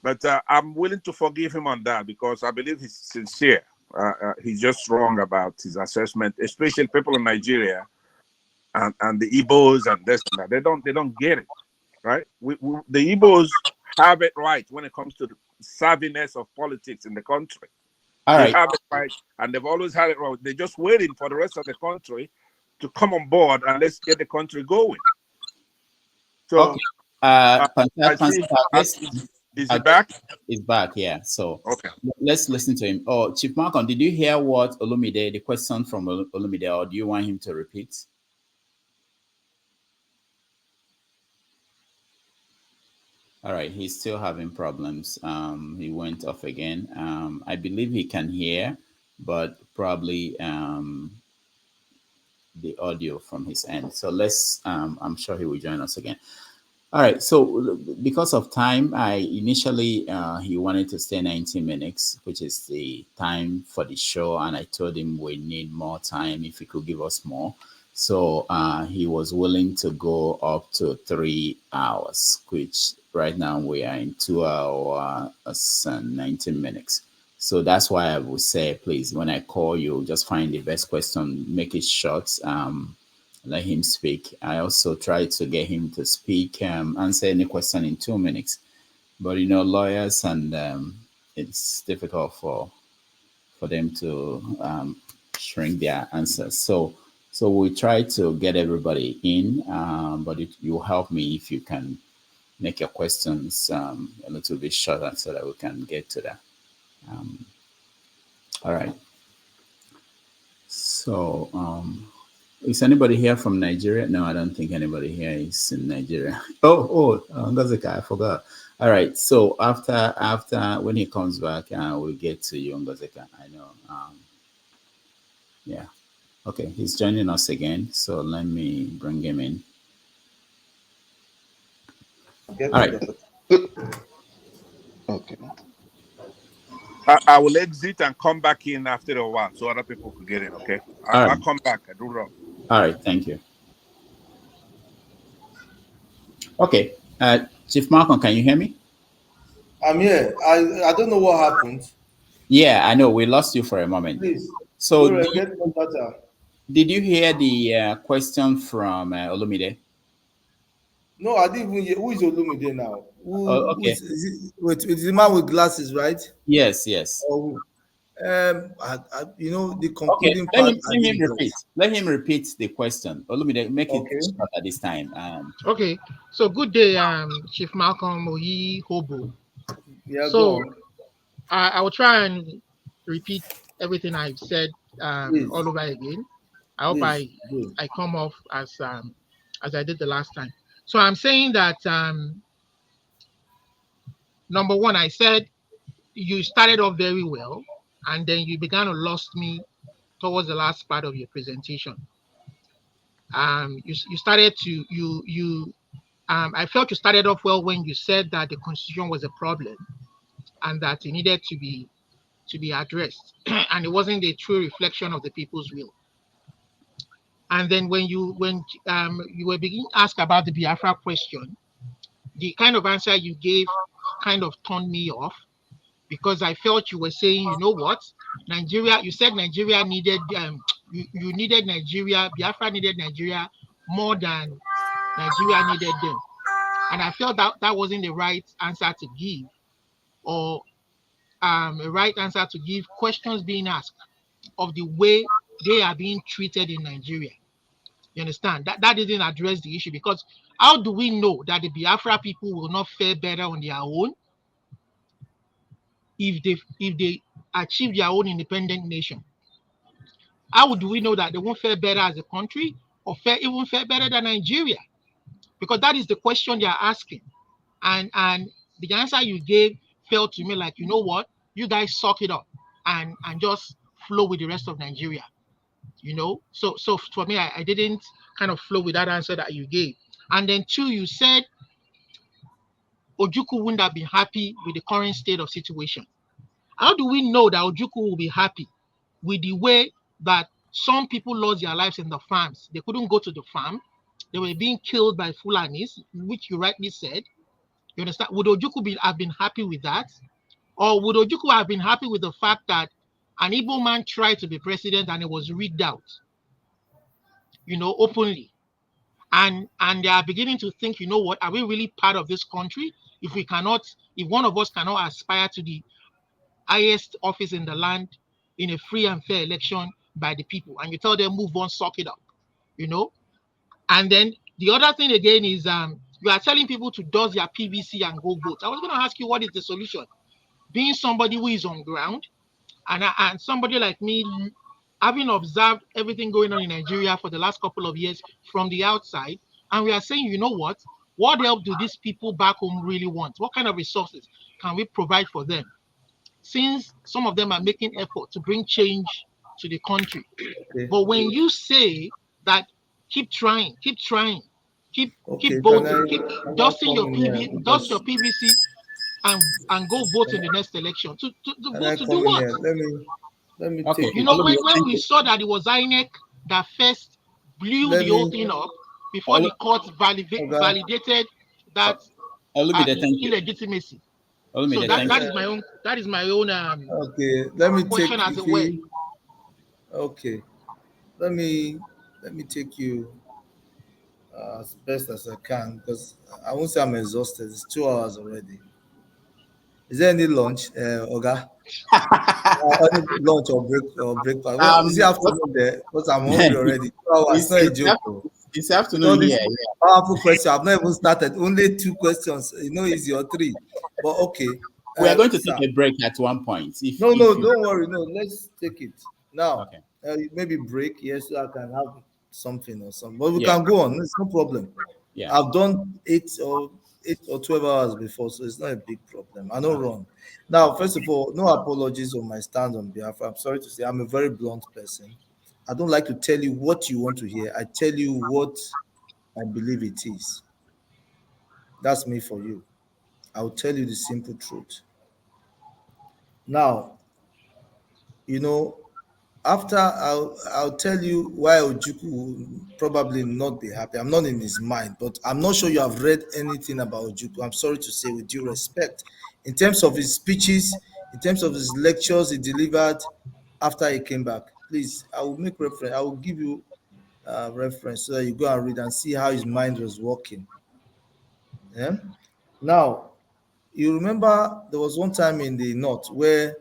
But I'm willing to forgive him on that because I believe he's sincere. He's just wrong about his assessment, especially people in Nigeria and the Igbos and this and that. They don't get it, right? The Igbos have it right when it comes to the savviness of politics in the country. They have it right, and they've always had it right. They're just waiting for the rest of the country to come on board and let's get the country going. So, is he back? He's back, yeah. So okay, let's listen to him. Oh, Chief Malcolm, did you hear what Olumide, the question from Olumide, or do you want him to repeat? All right, he's still having problems. He went off again. I believe he can hear, but probably the audio from his end. So let's, I'm sure he will join us again. All right. So because of time, I initially he wanted to stay 90 minutes, which is the time for the show, and I told him we need more time if he could give us more. So he was willing to go up to 3 hours, which right now we are in 2 hours and 19 minutes. So that's why I would say, please, when I call you, just find the best question, make it short. Let him speak. I also tried to get him to speak, answer any question in 2 minutes. But lawyers and it's difficult for them to shrink their answers. So we try to get everybody in, but you help me if you can make your questions a little bit shorter so that we can get to that. All right. So is anybody here from Nigeria? No, I don't think anybody here is in Nigeria. Ngozika, I forgot. All right. So after when he comes back, we'll get to you, Ngozika. I know. Yeah. Okay. He's joining us again. So let me bring him in. Get All me right. the Okay. I will exit and come back in after a while so other people could get in, okay? All I'll right. come back. I do wrong. All right. Thank you. Okay. Chief Malcolm, can you hear me? I'm here. I don't know what happened. Yeah, I know. We lost you for a moment. Please, So Dora, get me better. did you hear the question from Olumide? No, I didn't even hear. Who is Olumide now? Oh, Who okay. is it? Wait, it's the man with glasses, right? Yes, yes. Or who? The Okay, concluding let part him I let him didn't repeat. get. Let him repeat the question. Olumide, make it Okay. short at this time. Okay. So good day, Chief Malcolm Omirhobo. Yeah, go So on. I will try and repeat everything I've said Please, all over again. I hope please, do. I come off as I did the last time. So I'm saying that number one, I said you started off very well, and then you began to lost me towards the last part of your presentation. You started to you I felt you started off well when you said that the constitution was a problem and that it needed to be addressed, and it wasn't a true reflection of the people's will. And then when you were beginning to ask about the Biafra question, the kind of answer you gave kind of turned me off because I felt you were saying, you know what, Nigeria. You said Nigeria needed you needed Nigeria. Biafra needed Nigeria more than Nigeria needed them, and I felt that that wasn't the right answer to give, or a right answer to give questions being asked of the way they are being treated in Nigeria. You understand? That didn't address the issue because how do we know that the Biafra people will not fare better on their own if they achieve their own independent nation? How do we know that they won't fare better as a country or even fare better than Nigeria? Because that is the question they are asking. And the answer you gave felt to me like, you know what, you guys suck it up and just flow with the rest of Nigeria. So for me, I didn't kind of flow with that answer that you gave. And then two, you said Ojukwu wouldn't have been happy with the current state of situation. How do we know that Ojukwu will be happy with the way that some people lost their lives in the farms? They couldn't go to the farm. They were being killed by Fulanis, which you rightly said. You understand? Would Ojukwu have been happy with that? Or would Ojukwu have been happy with the fact that an Igbo man tried to be president and it was rigged out, openly? And they are beginning to think, you know what, are we really part of this country if one of us cannot aspire to the highest office in the land in a free and fair election by the people, and you tell them move on, suck it up, you know? And then the other thing again is you are telling people to dust their PVC and go vote. I was going to ask you, what is the solution? Being somebody who is on ground and somebody like me, having observed everything going on in Nigeria for the last couple of years from the outside, and we are saying, you know what help do these people back home really want? What kind of resources can we provide for them? Since some of them are making effort to bring change to the country. Okay. But when you say that keep trying, Keep Okay, voting. Keep can I dusting come your in here? dust your Because PVC, and go vote in the next election. To can vote I to do come in what? here? Let me Okay, take You it. know, Olumide, when thank we you. saw that it was INEC that first blew Let the whole me thing up before the Olu- court okay. validated that Olumide, thank you. illegitimacy. So Olumide, that thank that you. is my own Okay, let me question take as if well. we okay. Let me take you as best as I can because I won't say I'm exhausted. It's 2 hours already. Is there any lunch, Oga? Any lunch or breakfast? Well, is it What- afternoon there? Because I'm hungry already. 2 hours, it's not a joke. Oh. it's With afternoon all these here. Yeah. powerful questions, I've not even started. Only 2 questions. Easy or three. But okay, We are going to take sir. a break at one point. No, If you don't worry. No, let's take it now. okay. Maybe break. Yes, so I can have something or something. But we Yeah. can go on. It's no problem. Yeah. I've done 8 or 12 hours before, so it's not a big problem. I don't Okay. run. Now, first of all, no apologies on my stand on behalf. I'm sorry to say I'm a very blunt person. I don't like to tell you what you want to hear. I tell you what I believe it is. That's me for you. I'll tell you the simple truth. Now, you know, after I'll tell you why Ojukwu will probably not be happy. I'm not in his mind, but I'm not sure you have read anything about Ojukwu. I'm sorry to say, with due respect, in terms of his speeches, in terms of his lectures he delivered after he came back. Please, I will make reference. I will give you a reference so that you go and read and see how his mind was working. Yeah. Now, you remember there was one time in the north where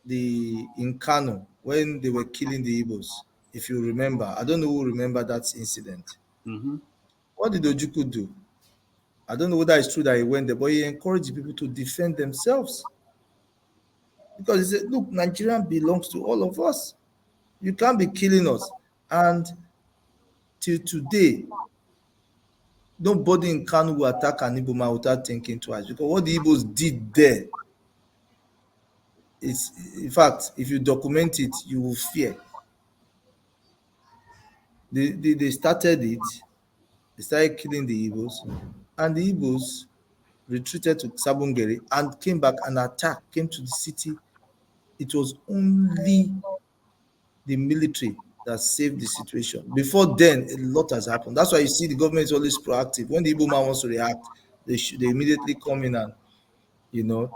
in Kano when they were killing the Igbos. If you remember, I don't know who remember that incident. Mm-hmm. What did Ojukwu do? I don't know whether it's true that he went there, but he encouraged people to defend themselves because he said, "Look, Nigeria belongs to all of us. You can't be killing us." And till today, nobody in Kano will attack an Igbo man without thinking twice because what the Igbos did there is, in fact, if you document it, you will fear. They started it. They started killing the Igbos, and the Igbos retreated to Sabongeri and came back and attacked, came to the city. It was only the military that saved the situation. Before then, a lot has happened. That's why you see the government is always proactive. When the Igbo man wants to react, they immediately come in and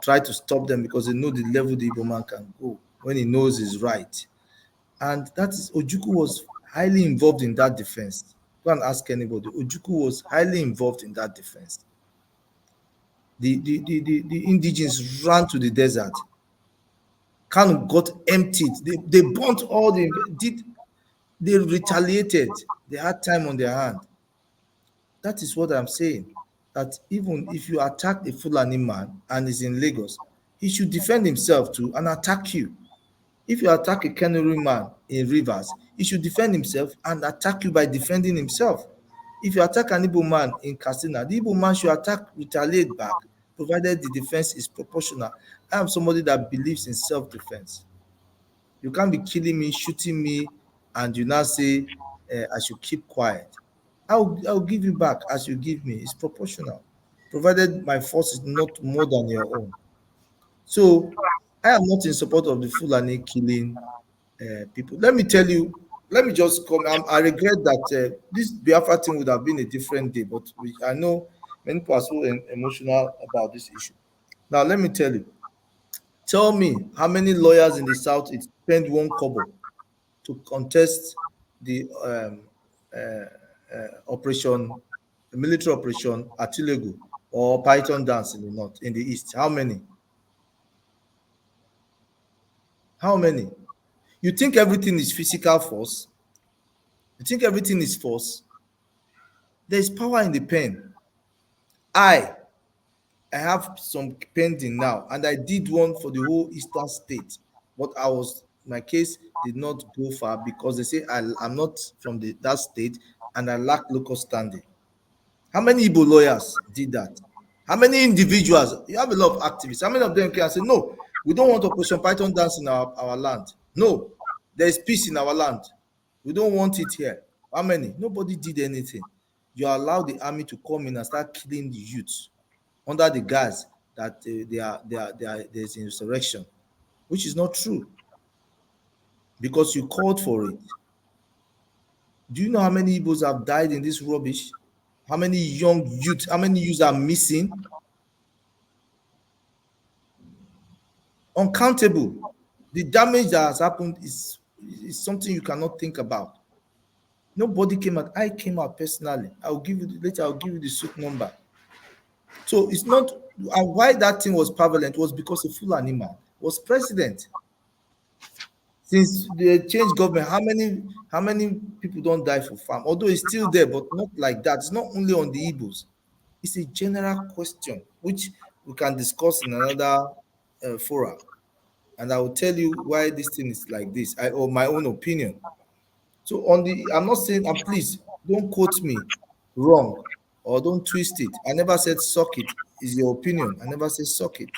try to stop them because they know the level the Igbo man can go when he knows he's right. And that is Ojukwu was highly involved in that defense. Go and ask anybody. Ojukwu was highly involved in that defense. The indigenes ran to the desert. Kanu got emptied. They burnt all they retaliated. They had time on their hand. That is what I'm saying. That even if you attack a Fulani man and is in Lagos, he should defend himself too and attack you. If you attack a Canary man in Rivers, he should defend himself and attack you by defending himself. If you attack an Igbo man in Katsina, the Igbo man should retaliate back, provided the defense is proportional. I am somebody that believes in self-defense. You can't be killing me, shooting me, and you now say I should keep quiet. I'll give you back as you give me. It's proportional, provided my force is not more than your own. So I am not in support of the Fulani killing people. Let me tell you, let me just come. I regret that this Biafra thing would have been a different day, but I know many people are so emotional about this issue. Now, let me tell you, tell me how many lawyers in the South spend one kobo to contest the operation, military operation Atilegu or Python dance in the North, in the East. How many? How many? You think everything is physical force? You think everything is force? There is power in the pen. I I have some pending now, and I did one for the whole Eastern state, but my case did not go far because they say I'm not from that state and I lack local standing. How many Igbo lawyers did that? How many individuals? You have a lot of activists. How many of them can say, no, we don't want Operation Python dance in our land? No, there is peace in our land. We don't want it here. How many? Nobody did anything. you allow the army to come in and start killing the youth under the guise that there's insurrection, which is not true because you called for it. Do you know how many Igbos have died in this rubbish? How many young youth, how many youths are missing? Uncountable. The damage that has happened is something you cannot think about. Nobody came out. I came out personally. I'll give you later. I'll give you the suit number. So it's not, and why that thing was prevalent was because a Fulani man was president. Since they changed government, how many people don't die for farm? Although it's still there, but not like that. It's not only on the Igbos. It's a general question which we can discuss in another forum, and I will tell you why this thing is like this. Or my own opinion. So I'm not saying, and please don't quote me wrong or don't twist it. I never said suck it. Is your opinion. I never said suck it.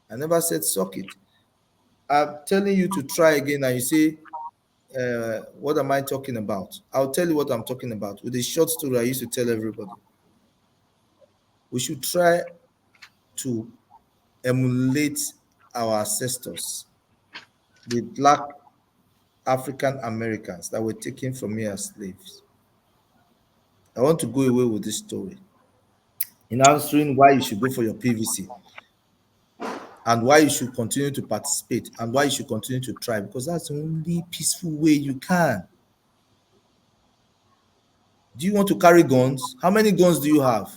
I never said suck it. I'm telling you to try again, and you say, what am I talking about? I'll tell you what I'm talking about with a short story I used to tell everybody. We should try to emulate our ancestors, the Black African Americans that were taken from here as slaves. I want to go away with this story in answering why you should go for your PVC and why you should continue to participate and why you should continue to try, because that's the only peaceful way you can. Do you want to carry guns? How many guns do you have?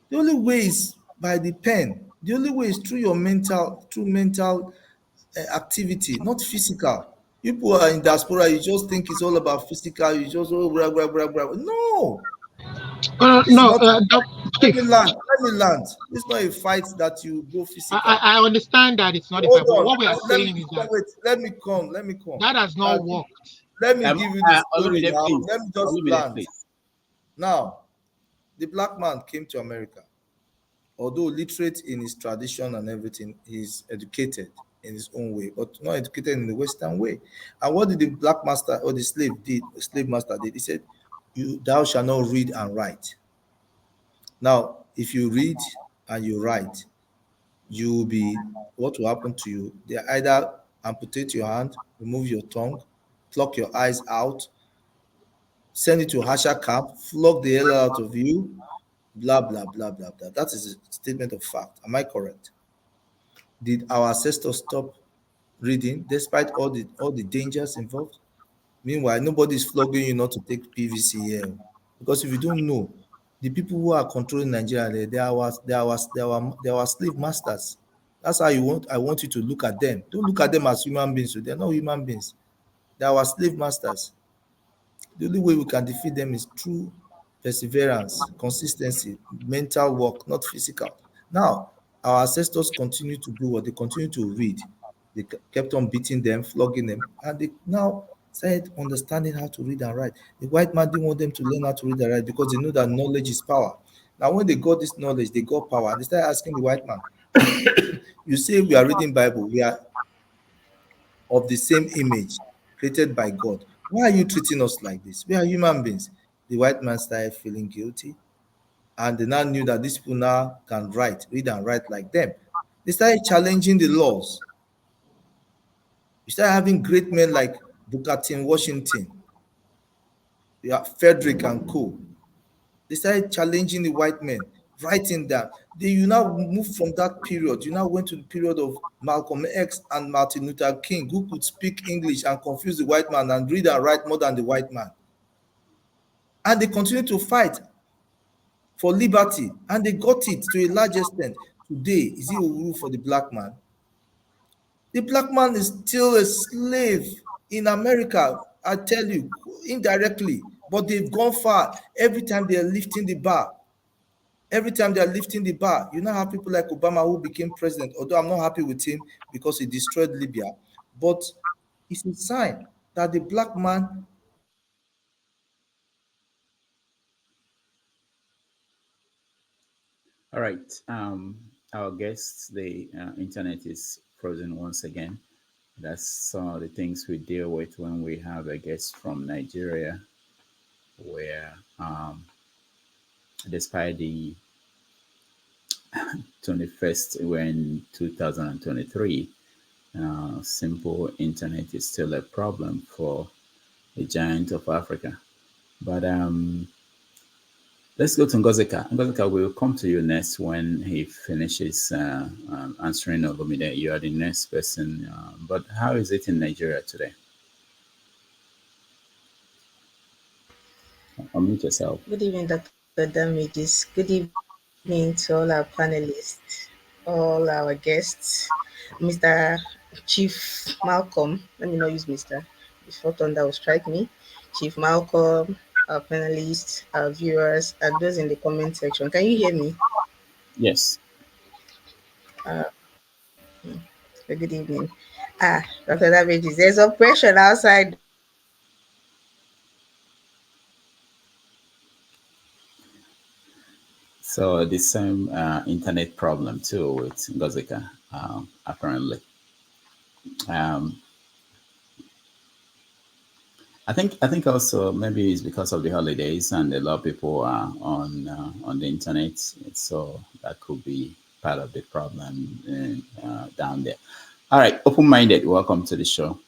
The only way is by the pen. The only way is through your mental activity, not physical. People are in diaspora, you just think it's all about physical, you just, oh, blah, blah, blah, blah. No, this is No, not, let Chief, me land, let me land. It's not a fight that you go physical. I understand that it's not a Hold fight, but on, what we are let me, saying is that wait, let me come. that has Now, not worked. let me give you the story Olumide, now. please. Let me just Olumide, land. please. Now, the black man came to America. Although literate in his tradition and everything, he's educated in his own way, but not educated in the Western way. And what did the black master or the slave master did? He said, thou shalt not read and write. Now, if you read and you write, you will be, what will happen to you? They either amputate your hand, remove your tongue, pluck your eyes out, send it to Hasha camp, flog the hell out of you, blah, blah, blah, blah, blah. That is a statement of fact. Am I correct? Did our ancestors stop reading despite all the dangers involved? Meanwhile, nobody is flogging you not to take PVC here. Because if you don't know, the people who are controlling Nigeria, they are our slave masters. That's how I want you to look at them. Don't look at them as human beings. They're not human beings. They are our slave masters. The only way we can defeat them is through perseverance, consistency, mental work, not physical. Now, our ancestors continue to do what? They continue to read. They kept on beating them, flogging them, and they now started understanding how to read and write. The white man didn't want them to learn how to read and write because they know that knowledge is power. Now, when they got this knowledge, they got power, and they started asking the white man, you say we are reading Bible, we are of the same image created by God. Why are you treating us like this? We are human beings. The white man started feeling guilty, and they now knew that these people now can read and write like them. They started challenging the laws. You start having great men like Booker T. Washington, Frederick and Co. They started challenging the white men, writing that. You now move from that period. You now went to the period of Malcolm X and Martin Luther King, who could speak English and confuse the white man and read and write more than the white man. And they continue to fight for liberty, and they got it to a large extent. Today, is it a rule for the black man? The black man is still a slave in America, I tell you, indirectly, but they've gone far. Every time they are lifting the bar, you now have people like Obama who became president, although I'm not happy with him because he destroyed Libya. But it's a sign that the black man. All right. Our guests, the internet is frozen once again. That's some of the things we deal with when we have a guest from Nigeria. where, despite the 21st, we're in 2023, simple internet is still a problem for the giant of Africa. But let's go to Ngozika. Ngozika, will come to you next when he finishes answering Olumide. You are the next person. But how is it in Nigeria today? Unmute yourself. Good evening, Dr. Damages. Good evening to all our panelists, all our guests. Mr. Chief Malcolm, let me not use Mr. Before thunder will strike me. Chief Malcolm, our panelists, our viewers, and those in the comment section. Can you hear me? Yes. Good evening. Dr. Damages, there's oppression outside. So the same internet problem too with Ngozika, apparently. Um, I think also maybe it's because of the holidays and a lot of people are on the internet, so that could be part of the problem down there. All right, open-minded. Welcome to the show.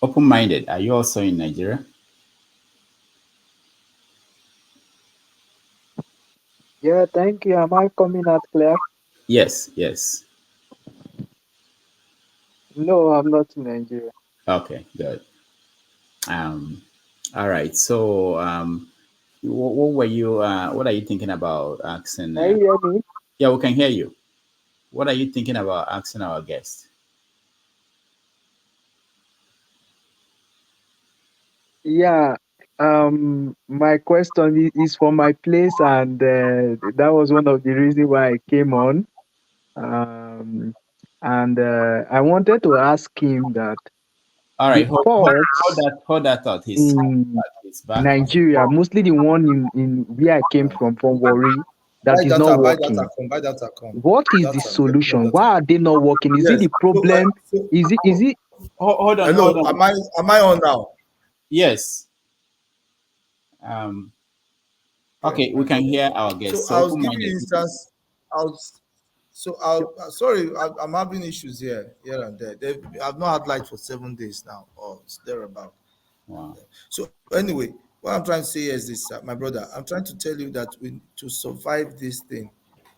Open-minded. Are you also in Nigeria? Yeah, thank you. Am I coming out clear? Yes. Yes. No, I'm not in Nigeria. Okay. Good. Um. All right. So what were you? What are you thinking about asking? Can you hear me? Yeah, we can hear you. What are you thinking about asking our guest? Yeah. My question is for my place, and that was one of the reasons why I came on. Um, and I wanted to ask him that All the right, courts hold that thought. in He's back. Nigeria, mostly the one in where I came from Warri, that is not Buy data, working. come, buy data, come. What is the Data, get more solution? data. Why are they not working? Is it Yes. the problem? Is it Hold on, hold Hello, on. am I on now? Yes. Um. Okay, Okay, my we can brother. hear our So guest. So I was giving open-minded. you instance. I was so I'll sorry, I'm having issues here and there. I've not had light for 7 days now, or it's thereabout. Wow. So anyway, what I'm trying to say is this, my brother. I'm trying to tell you that to survive this thing,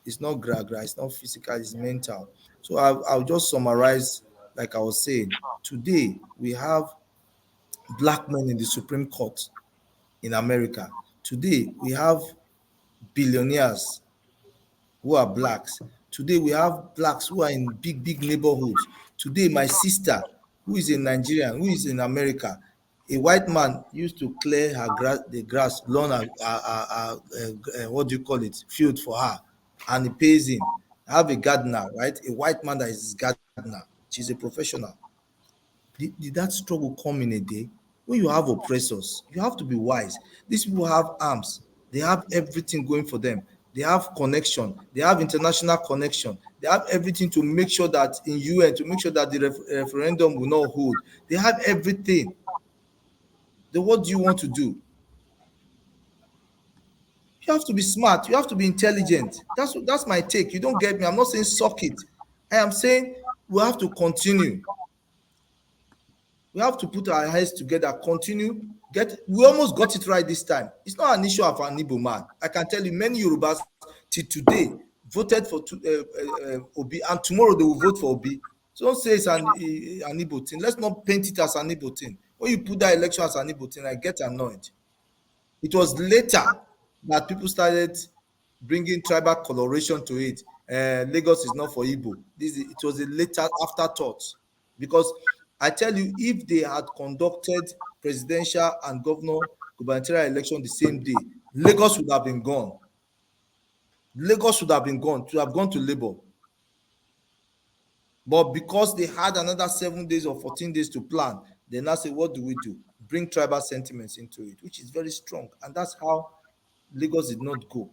it's not gra, it's not physical, it's mental. So I'll just summarize, like I was saying. Today we have black men in the Supreme Court in America. Today we have billionaires who are blacks. Today we have blacks who are in big neighborhoods. Today my sister, who is a Nigerian, who is in America, a white man used to clear her grass, the grass, lawn, what do you call it, field for her, and he pays him. I have a gardener, right? A white man that is his gardener. She's a professional. Did that struggle come in a day? When you have oppressors, you have to be wise. These people have arms, they have everything going for them. They have connection, they have international connection, they have everything to make sure that in UN, to make sure that the referendum will not hold. They have everything. Then what do you want to do? You have to be smart, you have to be intelligent. That's my take. You don't get me. I'm not saying suck it. I am saying we have to continue. We have to put our heads together, continue, we almost got it right this time. It's not an issue of an Igbo man. I can tell you many Yorubas till today voted for Obi, and tomorrow they will vote for Obi. So don't say it's an Igbo thing. Let's not paint it as an Igbo thing. When you put that election as an Igbo thing, I get annoyed. It was later that people started bringing tribal coloration to it. Lagos is not for Igbo. It was a later afterthought, because I tell you, if they had conducted presidential and gubernatorial election the same day, Lagos would have been gone. Lagos would have been gone, to have gone to Labour. But because they had another 7 days or 14 days to plan, they now say, what do we do? Bring tribal sentiments into it, which is very strong. And that's how Lagos did not go.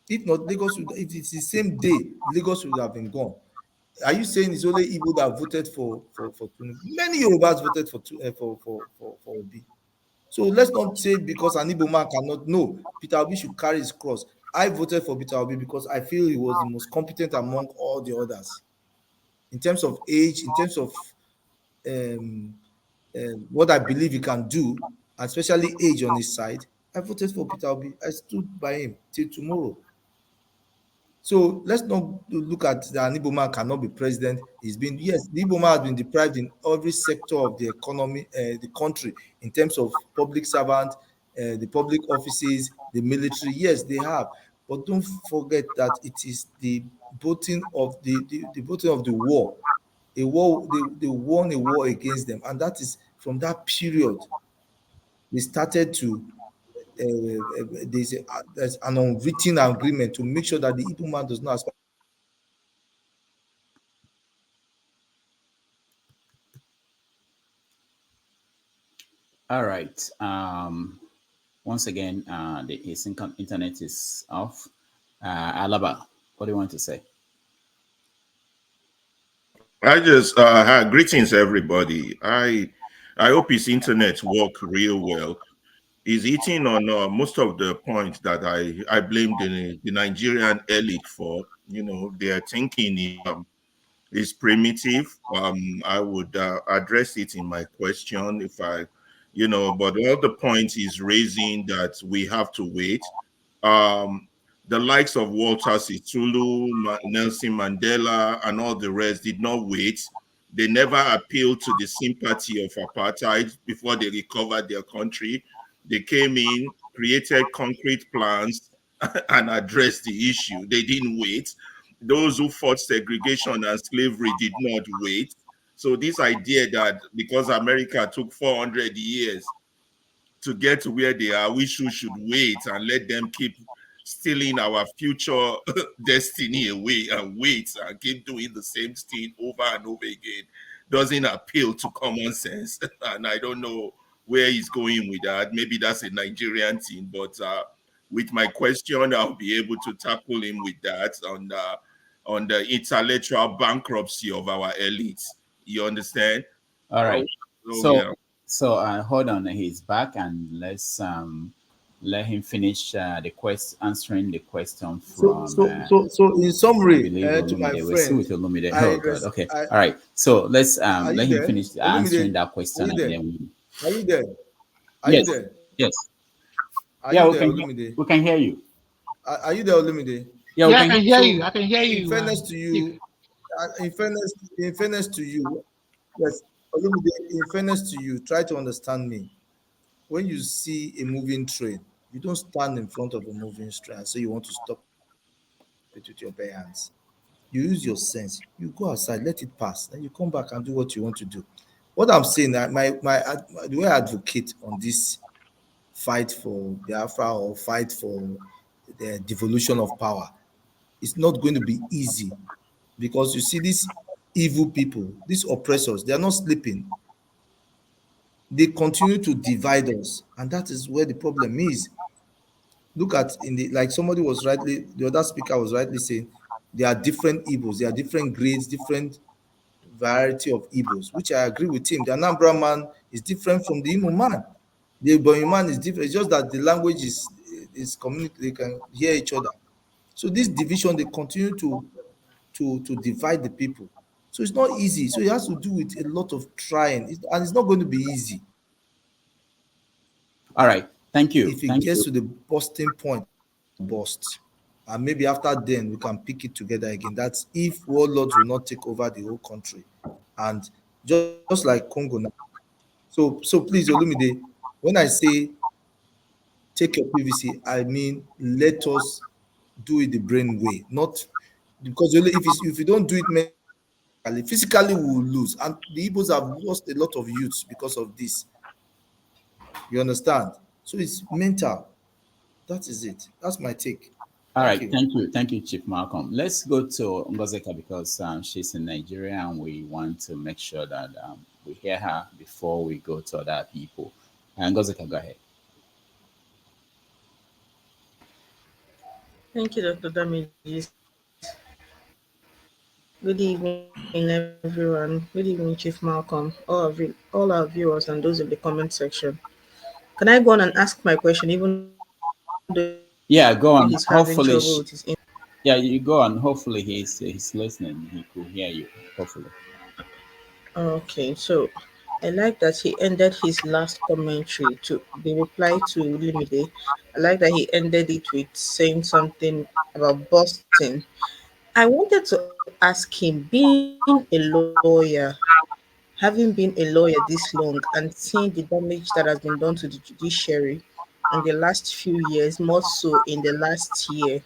If not, if it's the same day, Lagos would have been gone. Are you saying it's only Igbo that voted for Tinubu? Many Yorubas voted for Obi. So let's not say because an Igbo man cannot. No, Peter Obi should carry his cross. I voted for Peter Obi because I feel he was the most competent among all the others in terms of age, in terms of um, what I believe he can do, especially age on his side. I voted for Peter Obi. I stood by him till tomorrow. So let's not look at the an Igbo man cannot be president. He's been, yes, the Igbo man has been deprived in every sector of the economy, the country, in terms of public servant, the public offices, the military. Yes, they have, but don't forget that it is the voting of the voting of the war, a war they won a war against them, and that is from that period they started to there's an unwritten agreement to make sure that the Igbo man does not aspire. All right. Once again, his internet is off. Alaba, what do you want to say? I just greetings everybody. I hope his internet work real well. He's hitting on most of the points that I blame the Nigerian elite for. You know, their thinking is primitive. I would address it in my question if I, you know, but all the points he's raising that we have to wait. Um, the likes of Walter Sisulu, Nelson Mandela, and all the rest did not wait. They never appealed to the sympathy of apartheid before they recovered their country. They came in, created concrete plans, and addressed the issue. They didn't wait. Those who fought segregation and slavery did not wait. So this idea that because America took 400 years to get to where they are, we should wait and let them keep stealing our future destiny away and wait and keep doing the same thing over and over again doesn't appeal to common sense. And I don't know where he's going with that. Maybe that's a Nigerian thing, but with my question, I'll be able to tackle him with that on the intellectual bankruptcy of our elites. You understand? All Oh, right. so So, yeah. hold on. He's back, and let's let him finish answering the question So, from in I summary, believe to my Olumide. We're still friend, with Olumide. I, Oh God. Okay. I All right. So let's are you let him there, finish answering Olumide? that Are question, you and there? then we. Are you there? Are you Yes. there? Yes. Are Yeah, you we there, can. Olumide? We can hear you. Are you there, Olumide? Yeah, we Yeah, I can. can hear you. So, I can hear in you. fairness to Chief. you, in fairness to you, yes, Olumide, in fairness to you, try to understand me. When you see a moving train, you don't stand in front of a moving train and say you want to stop it with your bare hands. You use your sense. You go outside, let it pass, then you come back and do what you want to do. What I'm saying, that the way I advocate on this fight for Biafra or fight for the devolution of power, it's not going to be easy because you see these evil people, these oppressors, they are not sleeping. They continue to divide us, and that is where the problem is. Look at in the like somebody was rightly, the other speaker was rightly saying, there are different evils, there are different grades, different variety of Igbos, which I agree with him. The Anambra man is different from the Imo man. The Ebonyi man is different. It's just that the language is community, they can hear each other. So this division, they continue to divide the people. So it's not easy. So it has to do with a lot of trying, and it's not going to be easy. All right. Thank you. If it Thank gets you. to the busting point, bust. And maybe after then we can pick it together again. That's if warlords will not take over the whole country. And just like Congo now. So please, Olumide, when I say take your PVC, I mean let us do it the brain way, not because if you don't do it physically we will lose. And the Igbos have lost a lot of youths because of this. You understand? So it's mental. That is it. That's my take. All Thank right, you. thank you, Chief Malcolm. Let's go to Ngozeka because she's in Nigeria and we want to make sure that we hear her before we go to other people. Ngozeka, go ahead. Thank you, Dr. Damages. Good evening, everyone. Good evening, Chief Malcolm, all our viewers, and those in the comment section. Can I go on and ask my question, even though he's having trouble with his internet? Yeah, go on. Hopefully, yeah, you go on. Hopefully, he's listening. He could hear you. Hopefully. Okay, so I like that he ended his last commentary to the reply to Limide. I like that he ended it with saying something about Boston. I wanted to ask him, being a lawyer, having been a lawyer this long and seeing the damage that has been done to the judiciary in the last few years, more so in the last year,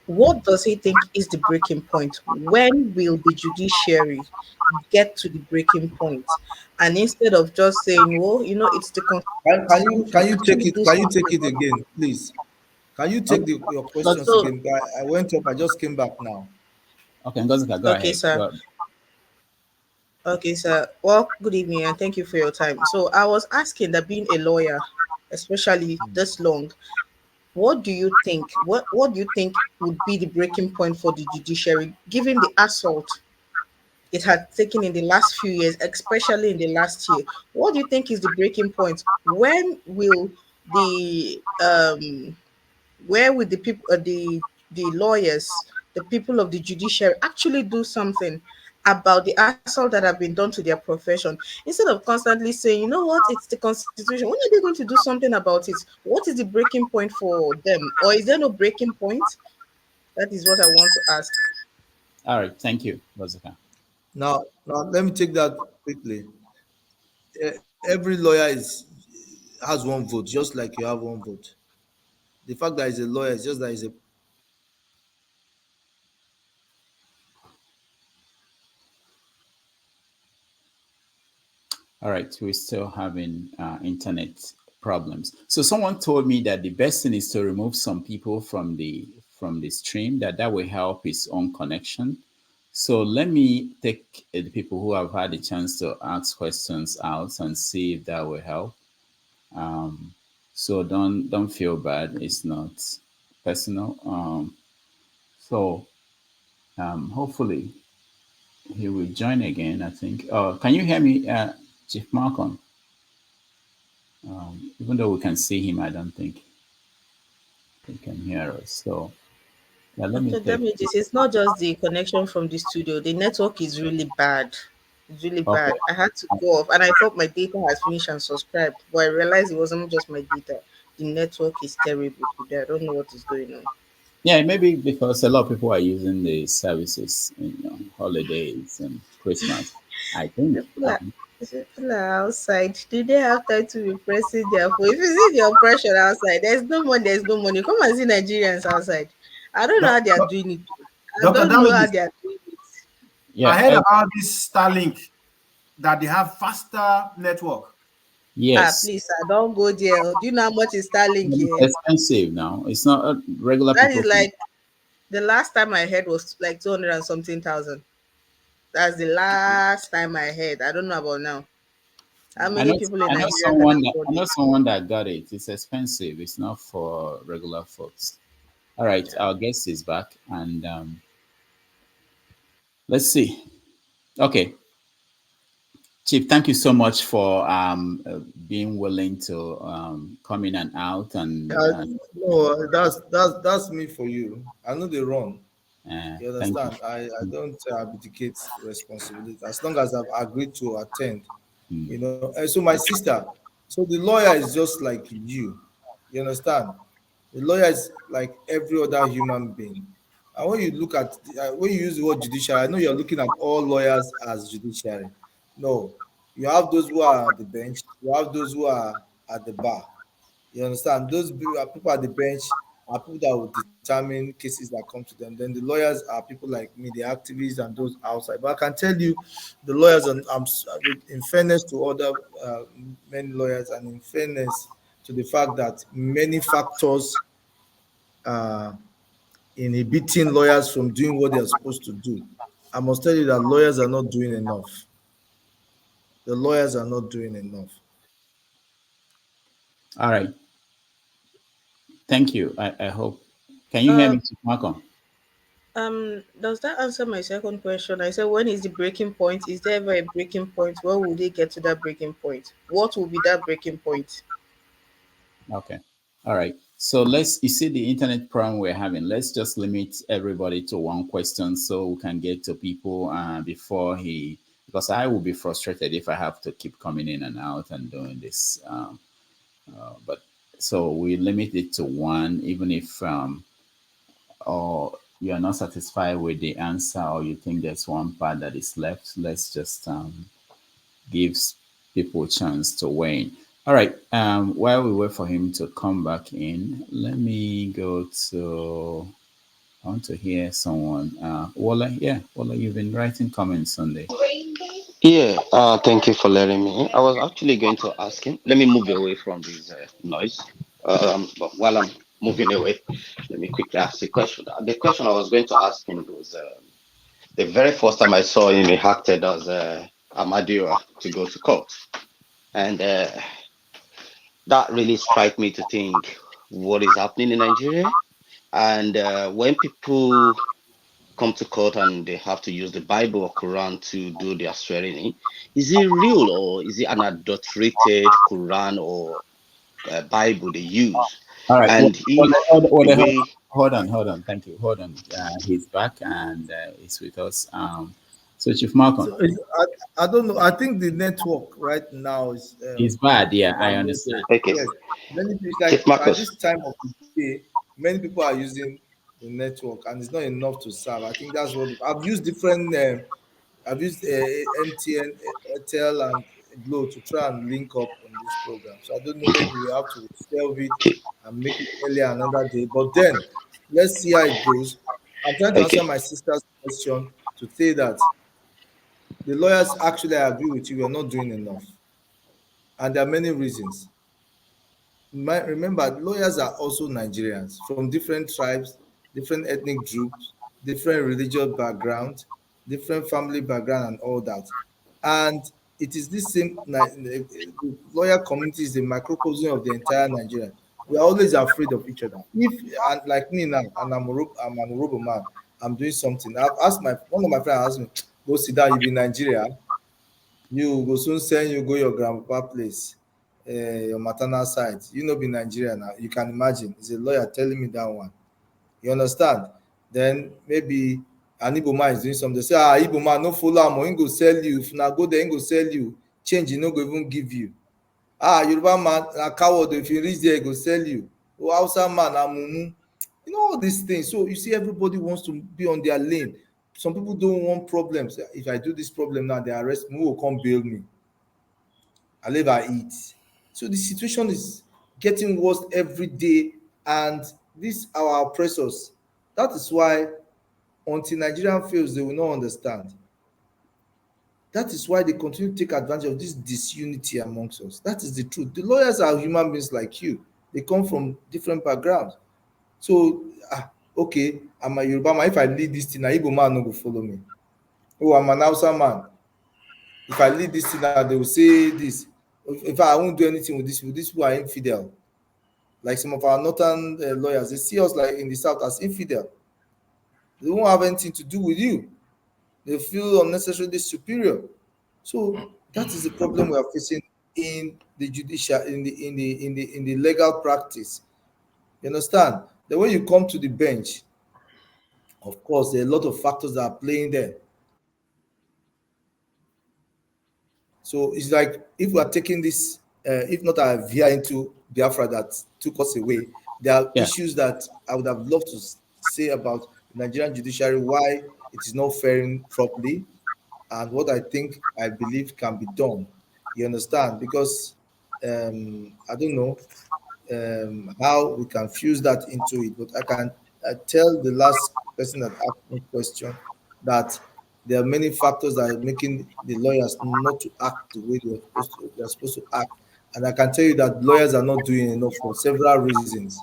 what does he think is the breaking point? When will the judiciary get to the breaking point? And instead of just saying, well, it's the Can constitution, you take actually it? do Can you something take it about again, please? Can you take Okay, your Ngozi- questions it. again? I went up. I just came back now. okay, Ngozika, go Okay, ahead. sir. Go ahead. Okay, sir. Well, good evening and thank you for your time. So I was asking that being a lawyer, especially this long, what do you think? What do you think would be the breaking point for the judiciary, given the assault it had taken in the last few years, especially in the last year? What do you think is the breaking point? When will the where will the people, the lawyers, the people of the judiciary actually do something about the assault that have been done to their profession, instead of constantly saying, you know what, it's the constitution? When are they going to do something about it? What is the breaking point for them, or is there no breaking point? That is what I want to ask. All right, thank you, Ngozika. Now, let me take that quickly. Every lawyer has one vote, just like you have one vote. The fact that he's a lawyer is just that he's a All right, we're still having internet problems. So someone told me that the best thing is to remove some people from the stream. That will help his own connection. So let me take the people who have had a chance to ask questions out and see if that will help. So don't feel bad. It's not personal. So hopefully he will join again. I think. Can you hear me, Chief Malcolm? Even though we can see him, I don't think he can hear us. So yeah, let me Dr. take. Damages, it's not just the connection from the studio. The network is really bad. It's really Okay. bad. I had to go off and I thought my data has finished and subscribed, but I realized it wasn't just my data. The network is terrible today. I don't know what is going on. Yeah, maybe because a lot of people are using the services, holidays and Christmas. I think. People are, people are outside. Do they have time to be pressing their phone? If you see the oppression outside, there's no money, there's no money. Come and see Nigerians outside. I don't know how they are doing it. I Dr. don't know how Damages, they are doing it. Yeah. I heard about this Starlink that they have faster network. Ah, Yes. please, sir, don't go there. Do you know how much is Starlink But it's here? expensive now. It's not regular That people is can. like the last time I heard was like 200 and something thousand. That's the last time I heard. I don't know about now. How I many know. people in I know Nigeria can someone that. afford I know it? someone that got it. It's expensive. It's not for regular folks. All right. Yeah. Our guest is back, and let's see. Okay, Chief, thank you so much for being willing to come in and out, and I, no, that's me for you. I know they run. You thank understand? I you. don't abdicate responsibility as long as I've agreed to attend. Mm. And so my sister, so the lawyer is just like you understand? The lawyer is like every other human being. And when you look at when you use the word judiciary, I know you're looking at all lawyers as judiciary. No, you have those who are at the bench, you have those who are at the bar. You understand? Those people at the bench are people that will determine cases that come to them. Then the lawyers are people like me, the activists, and those outside. But I can tell you, the lawyers, and in fairness to other many lawyers, and in fairness to the fact that many factors are inhibiting lawyers from doing what they are supposed to do, I must tell you that lawyers are not doing enough. The lawyers are not doing enough. All right, thank you. I hope. Can you hear Um, me, Chief Malcolm? Does that answer my second question? I said, when is the breaking point? Is there ever a breaking point? When will they get to that breaking point? What will be that breaking point? Okay. All right. So you see the internet problem we're having. Let's just limit everybody to one question so we can get to people before because I will be frustrated if I have to keep coming in and out and doing this. But so we limit it to one, even if or you are not satisfied with the answer or you think there's one part that is left. Let's just gives people a chance to weigh in. All right. While we wait for him to come back in, let me go to. I want to hear someone. Walla, yeah, Walla, you've been writing comments Sunday. Yeah, thank you for letting me. I was actually going to ask him. Let me move away from this noise. But while I'm moving away, let me quickly ask the question. The question I was going to ask him was the very first time I saw him, he acted as Amadioa to go to court. And that really struck me to think what is happening in Nigeria. And when people come to court and they have to use the Bible or Quran to do their swearing in, is it real or is it an adulterated Quran or Bible they use? All right. And if the way, Hold on. Thank you. Hold on. He's back and he's with us. So Chief Malcolm, So I don't know. I think the network right now is he's bad. Yeah, I overloaded. understand. okay, Yes, many people Chief like by Marcus, this time of the day, many people are using the network, and it's not enough to serve. I think that's what I've used different. I've used MTN, Airtel, and Glo to try and link up on this program. So I don't know. Maybe we have to shelve it and make it earlier another day. But then let's see how it goes. I'm trying to answer okay, my sister's question to say that the lawyers actually agree with you. We are not doing enough, and there are many reasons. Remember, lawyers are also Nigerians from different tribes, different ethnic groups, different religious background, different family background, and all that. And it is this same the lawyer community is the microcosm of the entire Nigeria. We are always afraid of each other. If and like me now, and I'm an Orobo man, I'm doing something. I've asked my one of my friends asked me, go sit down, you be in Nigeria. You go soon send you go your grandpapa place, your maternal side. You know be Nigeria now. You can imagine. It's a lawyer telling me that one. You understand? Then maybe an Igbo man is doing something. They say, Igbo man, no follow am, he go sell you. If na go there, he go sell you. Change, he no go even give you. Yoruba man, na coward. If you reach there, he go sell you. Oh, Hausa man, na mumu. You know all these things. So you see, everybody wants to be on their lane. Some people don't want problems. If I do this problem now, they arrest me. Who will come bail me? I live, I eat. So the situation is getting worse every day, and these are our oppressors. That is why until Nigeria fails, they will not understand. That is why they continue to take advantage of this disunity amongst us. That is the truth. The lawyers are human beings like you. They come from different backgrounds. So, okay, I'm a Yoruba man. If I lead this thing, a Igbo man no go follow me. Oh, I'm an Hausa man. If I lead this thing, they will say this. If I won't do anything with this people, these people are infidel. Like some of our northern lawyers, they see us like in the south as infidel. They won't have anything to do with you. They feel unnecessarily superior. So that is the problem we are facing in the judicial, in the legal practice. You understand? The way you come to the bench, of course, there are a lot of factors that are playing there. So it's like if we are taking this, if not a veer into Biafra that took us away, there are Yeah. issues that I would have loved to say about the Nigerian judiciary, why it is not faring properly, and what I believe can be done. You understand? Because I don't know how we can fuse that into it, but I tell the last person that asked me question that there are many factors that are making the lawyers not to act the way they're supposed to act. And I can tell you that lawyers are not doing enough for several reasons.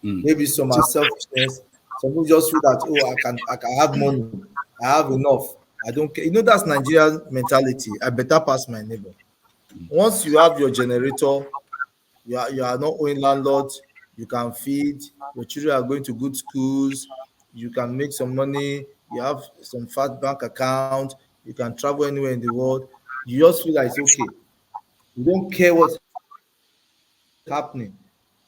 Mm. Maybe some are selfishness. Some people just feel that, oh, I can have money, I have enough, I don't care. You know, that's Nigerian mentality. I better pass my neighbor. Once you have your generator, you are not owing landlords, you can feed, your children are going to good schools, you can make some money, you have some fat bank account, you can travel anywhere in the world. You just feel like it's okay. You don't care what's happening.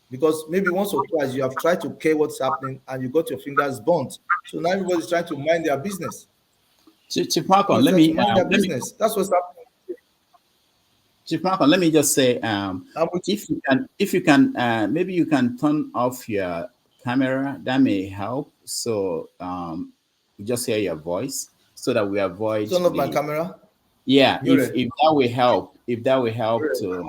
Because maybe once or twice you have tried to care what's happening and you got your fingers burnt. So now everybody's trying to mind their business. Chief Everybody's Malcolm, trying to mind their business. That's what's happening. Chief Malcolm, let me just say, I'm with you. if you can, maybe you can turn off your camera. That may help. So we just hear your voice, so that we avoid Turn off my the. camera. Yeah, if Muted. that will help Muted. to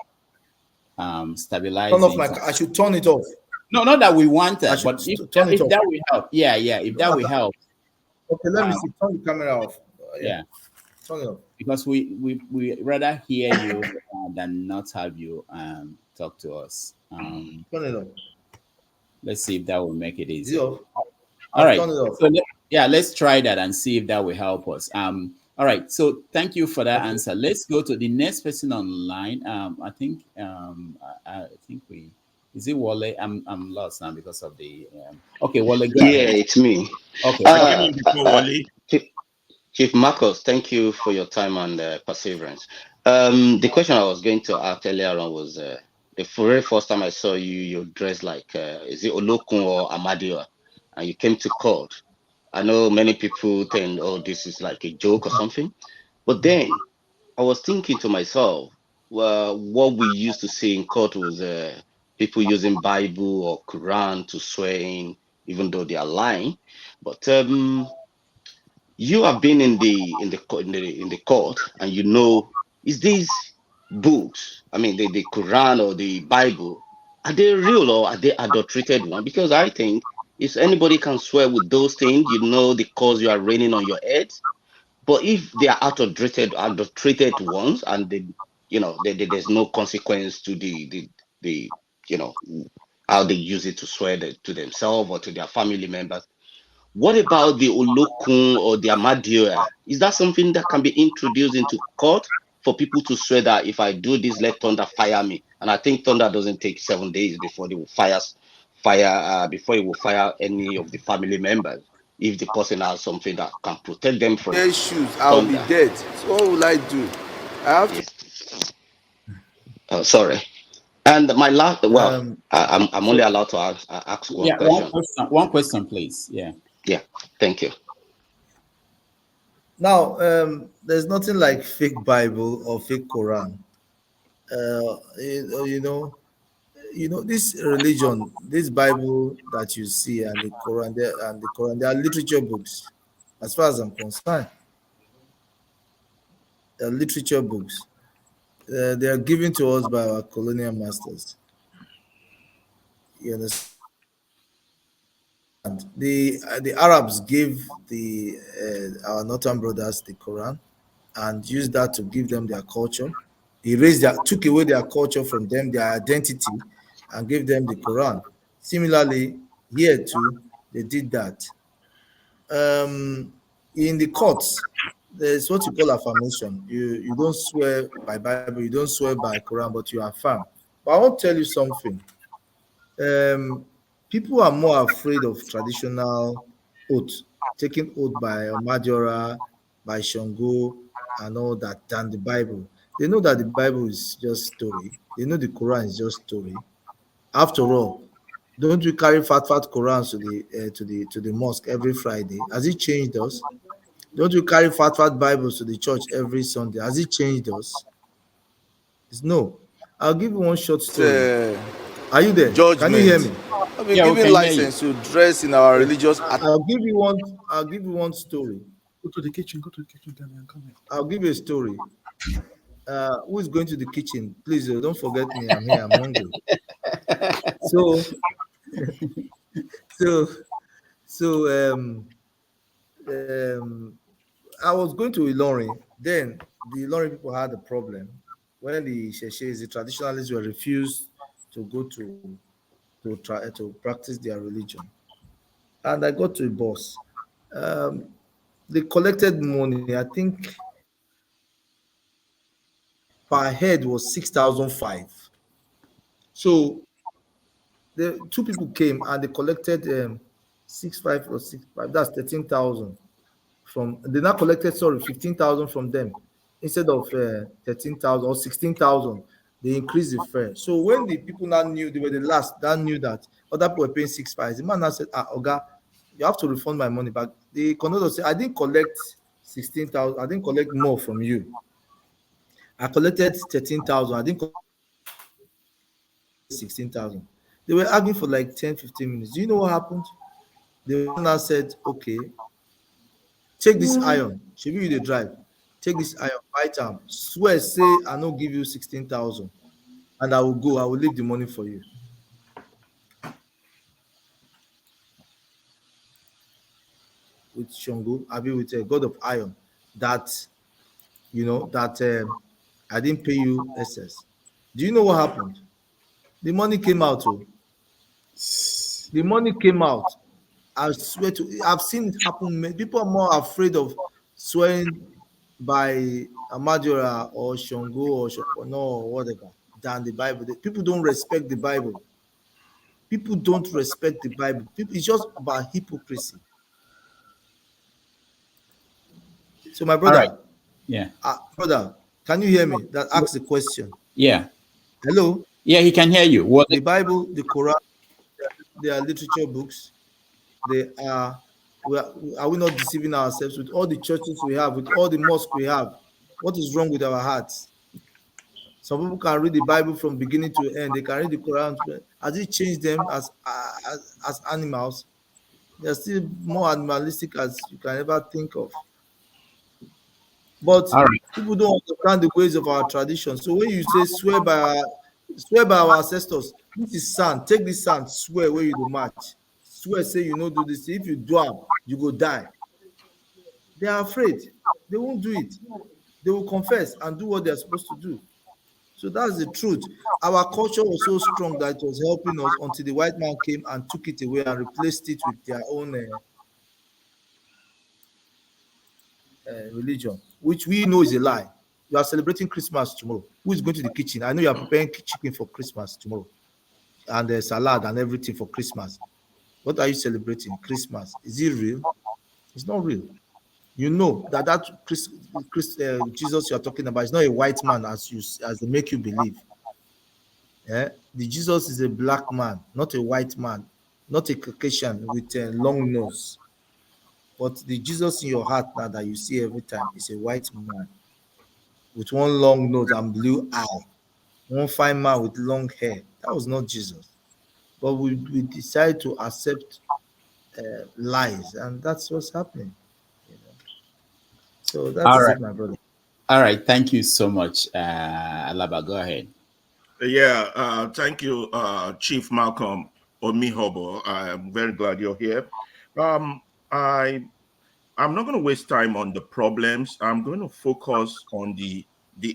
Turn stabilize off the my. internet. I should turn it off. No, not that we want I that, should but if turn it off. that will help, yeah, if No that will matter. help, Okay, let me um, see. Turn the camera off. Yeah, yeah, turn it off. because we rather hear you than not have you talk to us. Turn it off. Let's see if that will make it Is it easier. off? All I've right. turned it off. So yeah, let's try that and see if that will help us. All right. So thank you for that Okay. answer. Let's go to the next person online. I think we is it Wale? I'm lost now because of the okay, Wale, go Yeah, ahead. it's me. Okay, I go came ahead. Uh, in uh, before uh, Wally. Chief, Chief Marcos, thank you for your time and perseverance. The question I was going to ask earlier on was the very first time I saw you, you dressed like, is it Olokun or Amadio? And you came to court. I know many people think, oh, this is like a joke or something. But then I was thinking to myself, well, what we used to see in court was people using Bible or Quran to swear in, even though they are lying. But you have been in the court, and you know, is these books? I mean, the Quran or the Bible, are they real or are they adulterated one? Because I think if anybody can swear with those things, you know, the cause you are raining on your head. But if they are adulterated ones, and they, you know, there's no consequence to the you know, how they use it to swear to themselves or to their family members. What about the Olokun or the Amadioa? Is that something that can be introduced into court for people to swear that if I do this, let thunder fire me? And I think thunder doesn't take 7 days before they will before it will fire any of the family members if the person has something that can protect them from Wear shoes, I'll be thunder. dead. So what will I do? I have to. Yes. Sorry. And my last, well, I'm only So allowed to ask one Yeah, question. one question, please. Yeah. Yeah. Thank you. now, there's nothing like fake Bible or fake Quran. You know, this religion, this Bible that you see and the Quran, they are literature books. As far as I'm concerned, they are literature books. They are given to us by our colonial masters. You understand? The Arabs gave the our northern brothers the Quran and used that to give them their culture. Took away their culture from them, their identity, and gave them the Quran. Similarly, here too, they did that. Um, in the courts, there's what you call affirmation. You don't swear by Bible, you don't swear by Quran, but you affirm. But I want to tell you something. Um, People are more afraid of traditional oath, taking oath by Omadjora, by Shango, and all that than the Bible. They know that the Bible is just story. They know the Quran is just story. After all, don't we carry fat Qurans to the mosque every Friday? Has it changed us? Don't we carry fat Bibles to the church every Sunday? Has it changed us? It's no. I'll give you one short story. uh, Are you there? Can you hear Judgment. me? I've been Yeah, we given can hear you. license to dress in our Yes. religious. I'll give you one story. Go to the kitchen. Go to the kitchen. Then I'm coming. I'll give you a story. Who is going to the kitchen? Please don't forget me. I'm here. I'm hungry. So so so I was going to Ilorin. Then the Ilorin people had a problem when the Sheshes, the traditionalists, were refused to go to practice their religion. And I got to a boss. Um, they collected money. I think per head was 6,005. So the two people came and they collected 6.5 or 6.5, that's 13,000 from, they now collected, sorry, 15,000 from them instead of 13,000 or 16,000. They increased the fare. So when the people now knew they were the last, that knew that other people were paying 6.5, the man now said, Oga, you have to refund my money back. The conductor said, I didn't collect 16,000, I didn't collect more from you. I collected 13,000. I didn't collect 16,000. They were arguing for like 10, 15 minutes. Do you know what happened? The man now said, okay, take this iron. Should you the drive? Take this iron, bite am, swear, say I no give you 16,000, and I will go. I will leave the money for you. With Shango, I be with a God of Iron, that that I didn't pay you SS. Do you know what happened? The money came out. Oh, the money came out. I swear to, I've seen it happen. People are more afraid of swearing by Amadiola or Shango or Shopono or whatever than the Bible. People don't respect the Bible. People don't respect the Bible. It's just about hypocrisy. So, my All right. brother, Yeah. brother, can you hear me? That asks the question. Yeah. Hello. Yeah, he can hear you. What? The Bible, the Quran, they are literature books. They are. Are we not deceiving ourselves with all the churches we have, with all the mosques we have? What is wrong with our hearts? Some people can read the Bible from beginning to end. They can read the Quran. Has it changed them as animals? They're still more animalistic as you can ever think of. But All right. people don't understand the ways of our tradition. So when you say swear by our ancestors, this is sand. Take this sand, swear where you do match. Swear, say you no do this. If you do am, you go die. They are afraid. They won't do it. They will confess and do what they're supposed to do. So that's the truth. Our culture was so strong that it was helping us until the white man came and took it away and replaced it with their own religion, which we know is a lie. You are celebrating Christmas tomorrow. Who is going to the kitchen? I know you are preparing chicken for Christmas tomorrow and salad and everything for Christmas. What are you celebrating? Christmas. Is it real? It's not real. You know that Jesus you are talking about is not a white man as they make you believe. Yeah? The Jesus is a black man, not a white man, not a Caucasian with a long nose. But the Jesus in your heart now that you see every time is a white man with one long nose and blue eye, one fine man with long hair. That was not Jesus. But we decide to accept lies, and that's what's happening. You know? So that All is right. it, my brother. All right. Thank you so much, Alaba. Go ahead. Yeah, thank you, Chief Malcolm Omirhobo. I'm very glad you're here. Um, I I'm not going to waste time on the problems. I'm going to focus on the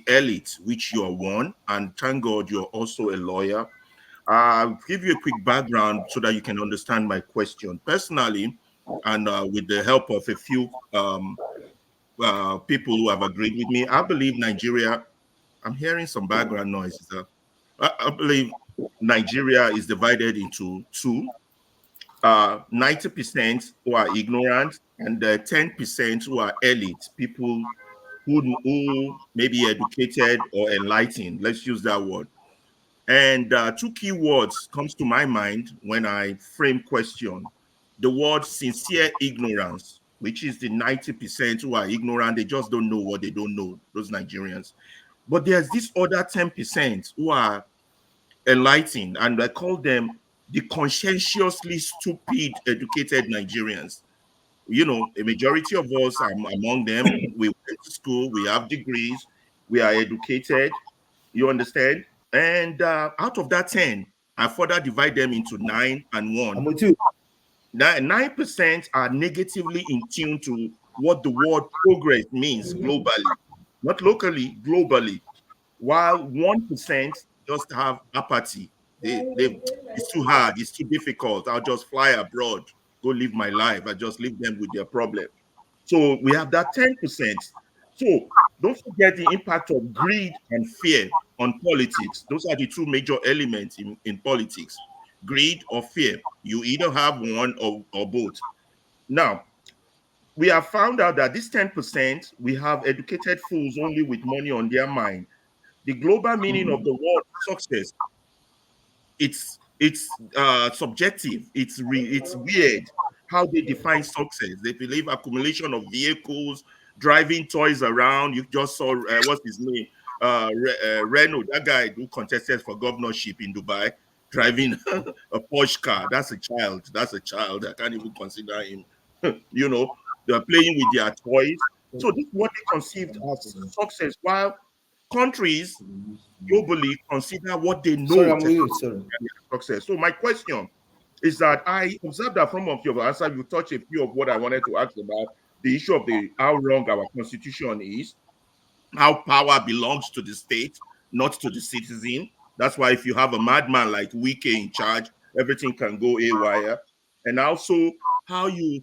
elite, which you are one, and thank God you're also a lawyer. I'll give you a quick background so that you can understand my question. Personally, and with the help of a few people who have agreed with me, I believe Nigeria. I'm hearing some background noises. I believe Nigeria is divided into two. 90% who are ignorant and 10% who are elite, people who may be educated or enlightened. Let's use that word. And two key words comes to my mind when I frame question. The word sincere ignorance, which is the 90% who are ignorant. They just don't know what they don't know, those Nigerians. But there's this other 10% who are enlightened, and I call them the conscientiously stupid educated Nigerians. You know, a majority of us are among them. We went to school, we have degrees, we are educated. You understand? And out of that 10, I further divide them into 9 and I'm 1. with you. 9% are negatively in tune to what the word progress means globally, not locally, globally, while 1% just have apathy. It's too hard, it's too difficult. I'll just fly abroad, go live my life. I just leave them with their problem. So we have that 10%. So don't forget the impact of greed and fear on politics. Those are the two major elements in politics. greed or fear. You either have one or both. Now, we have found out that this 10%, we have educated fools only with money on their mind. The global meaning of the word success, it's subjective. It's weird how they define success. They believe accumulation of vehicles, driving toys around. You just saw what's his name, Renault, that guy who contested for governorship in Dubai, driving a Porsche car. That's a child. That's a child. I can't even consider him. They're playing with their toys. So this is what they conceived as success, while countries globally consider what they Sorry, know I'm to with you. Sorry. be success. So my question is that I observed that from of your answer, you touched a few of what I wanted to ask about the issue of how wrong our constitution is, how power belongs to the state, not to the citizen. That's why if you have a madman like Wike in charge, everything can go haywire. And also how you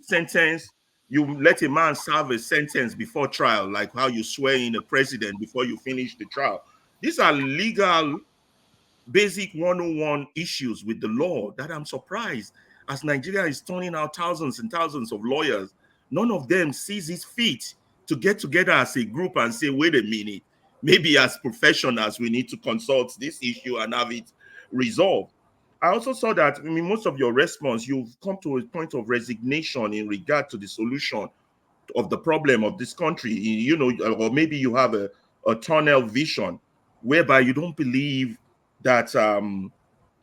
let a man serve a sentence before trial, like how you swear in a president before you finish the trial. These are legal basic 101 issues with the law that I'm surprised, as Nigeria is turning out thousands and thousands of lawyers, none of them sees it fit to get together as a group and say, wait a minute, maybe as professionals, we need to consult this issue and have it resolved. I also saw that, most of your response, you've come to a point of resignation in regard to the solution of the problem of this country, or maybe you have a tunnel vision whereby you don't believe that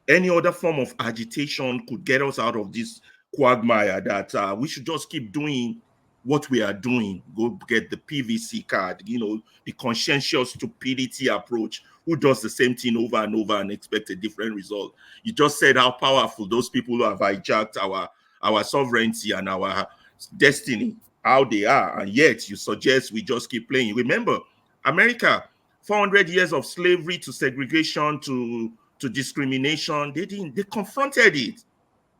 any other form of agitation could get us out of this quagmire, that we should just keep doing what we are doing, go get the PVC card, the conscientious stupidity approach. Who does the same thing over and over and expect a different result? You just said how powerful those people who have hijacked our sovereignty and our destiny, how they are, and yet you suggest we just keep playing. Remember, America, 400 years of slavery to segregation to discrimination. They confronted it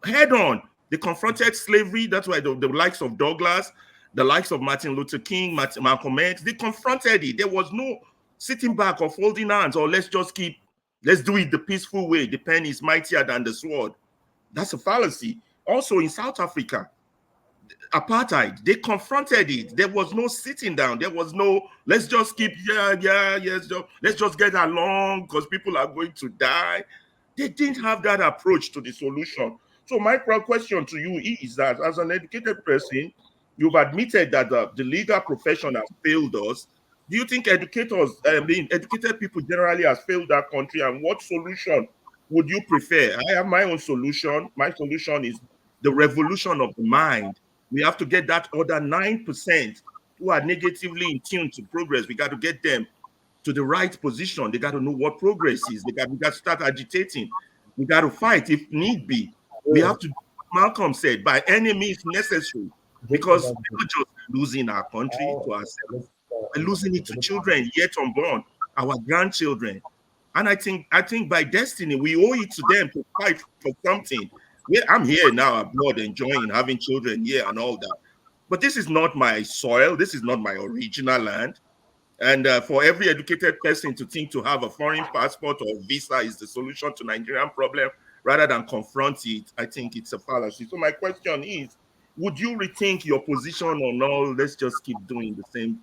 head on. They confronted slavery. That's why the likes of Douglas, the likes of Martin Luther King, Malcolm X, they confronted it. There was no sitting back or folding hands, or let's do it the peaceful way. The pen is mightier than the sword. That's a fallacy. Also in South Africa, apartheid, they confronted it. There was no sitting down. There was no let's just keep yes, let's just get along because people are going to die. They didn't have that approach to the solution. So my question to you is that, as an educated person, you've admitted that the legal profession has failed us. Do you think educated people generally has failed that country? And what solution would you prefer? I have my own solution. My solution is the revolution of the mind. We have to get that other 9% who are negatively in tune to progress. We got to get them to the right position. They got to know what progress is. We got to start agitating. We got to fight if need be. We have to, Malcolm said, by any means necessary, because we're not just losing our country to ourselves, we're losing it to children yet unborn, our grandchildren. And I think by destiny, we owe it to them to fight for something. I'm here now abroad enjoying having children here and all that. But this is not my soil. This is not my original land. And for every educated person to think to have a foreign passport or visa is the solution to Nigerian problem rather than confront it, I think it's a fallacy. So my question is, would you rethink your position or no? Let's just keep doing the same.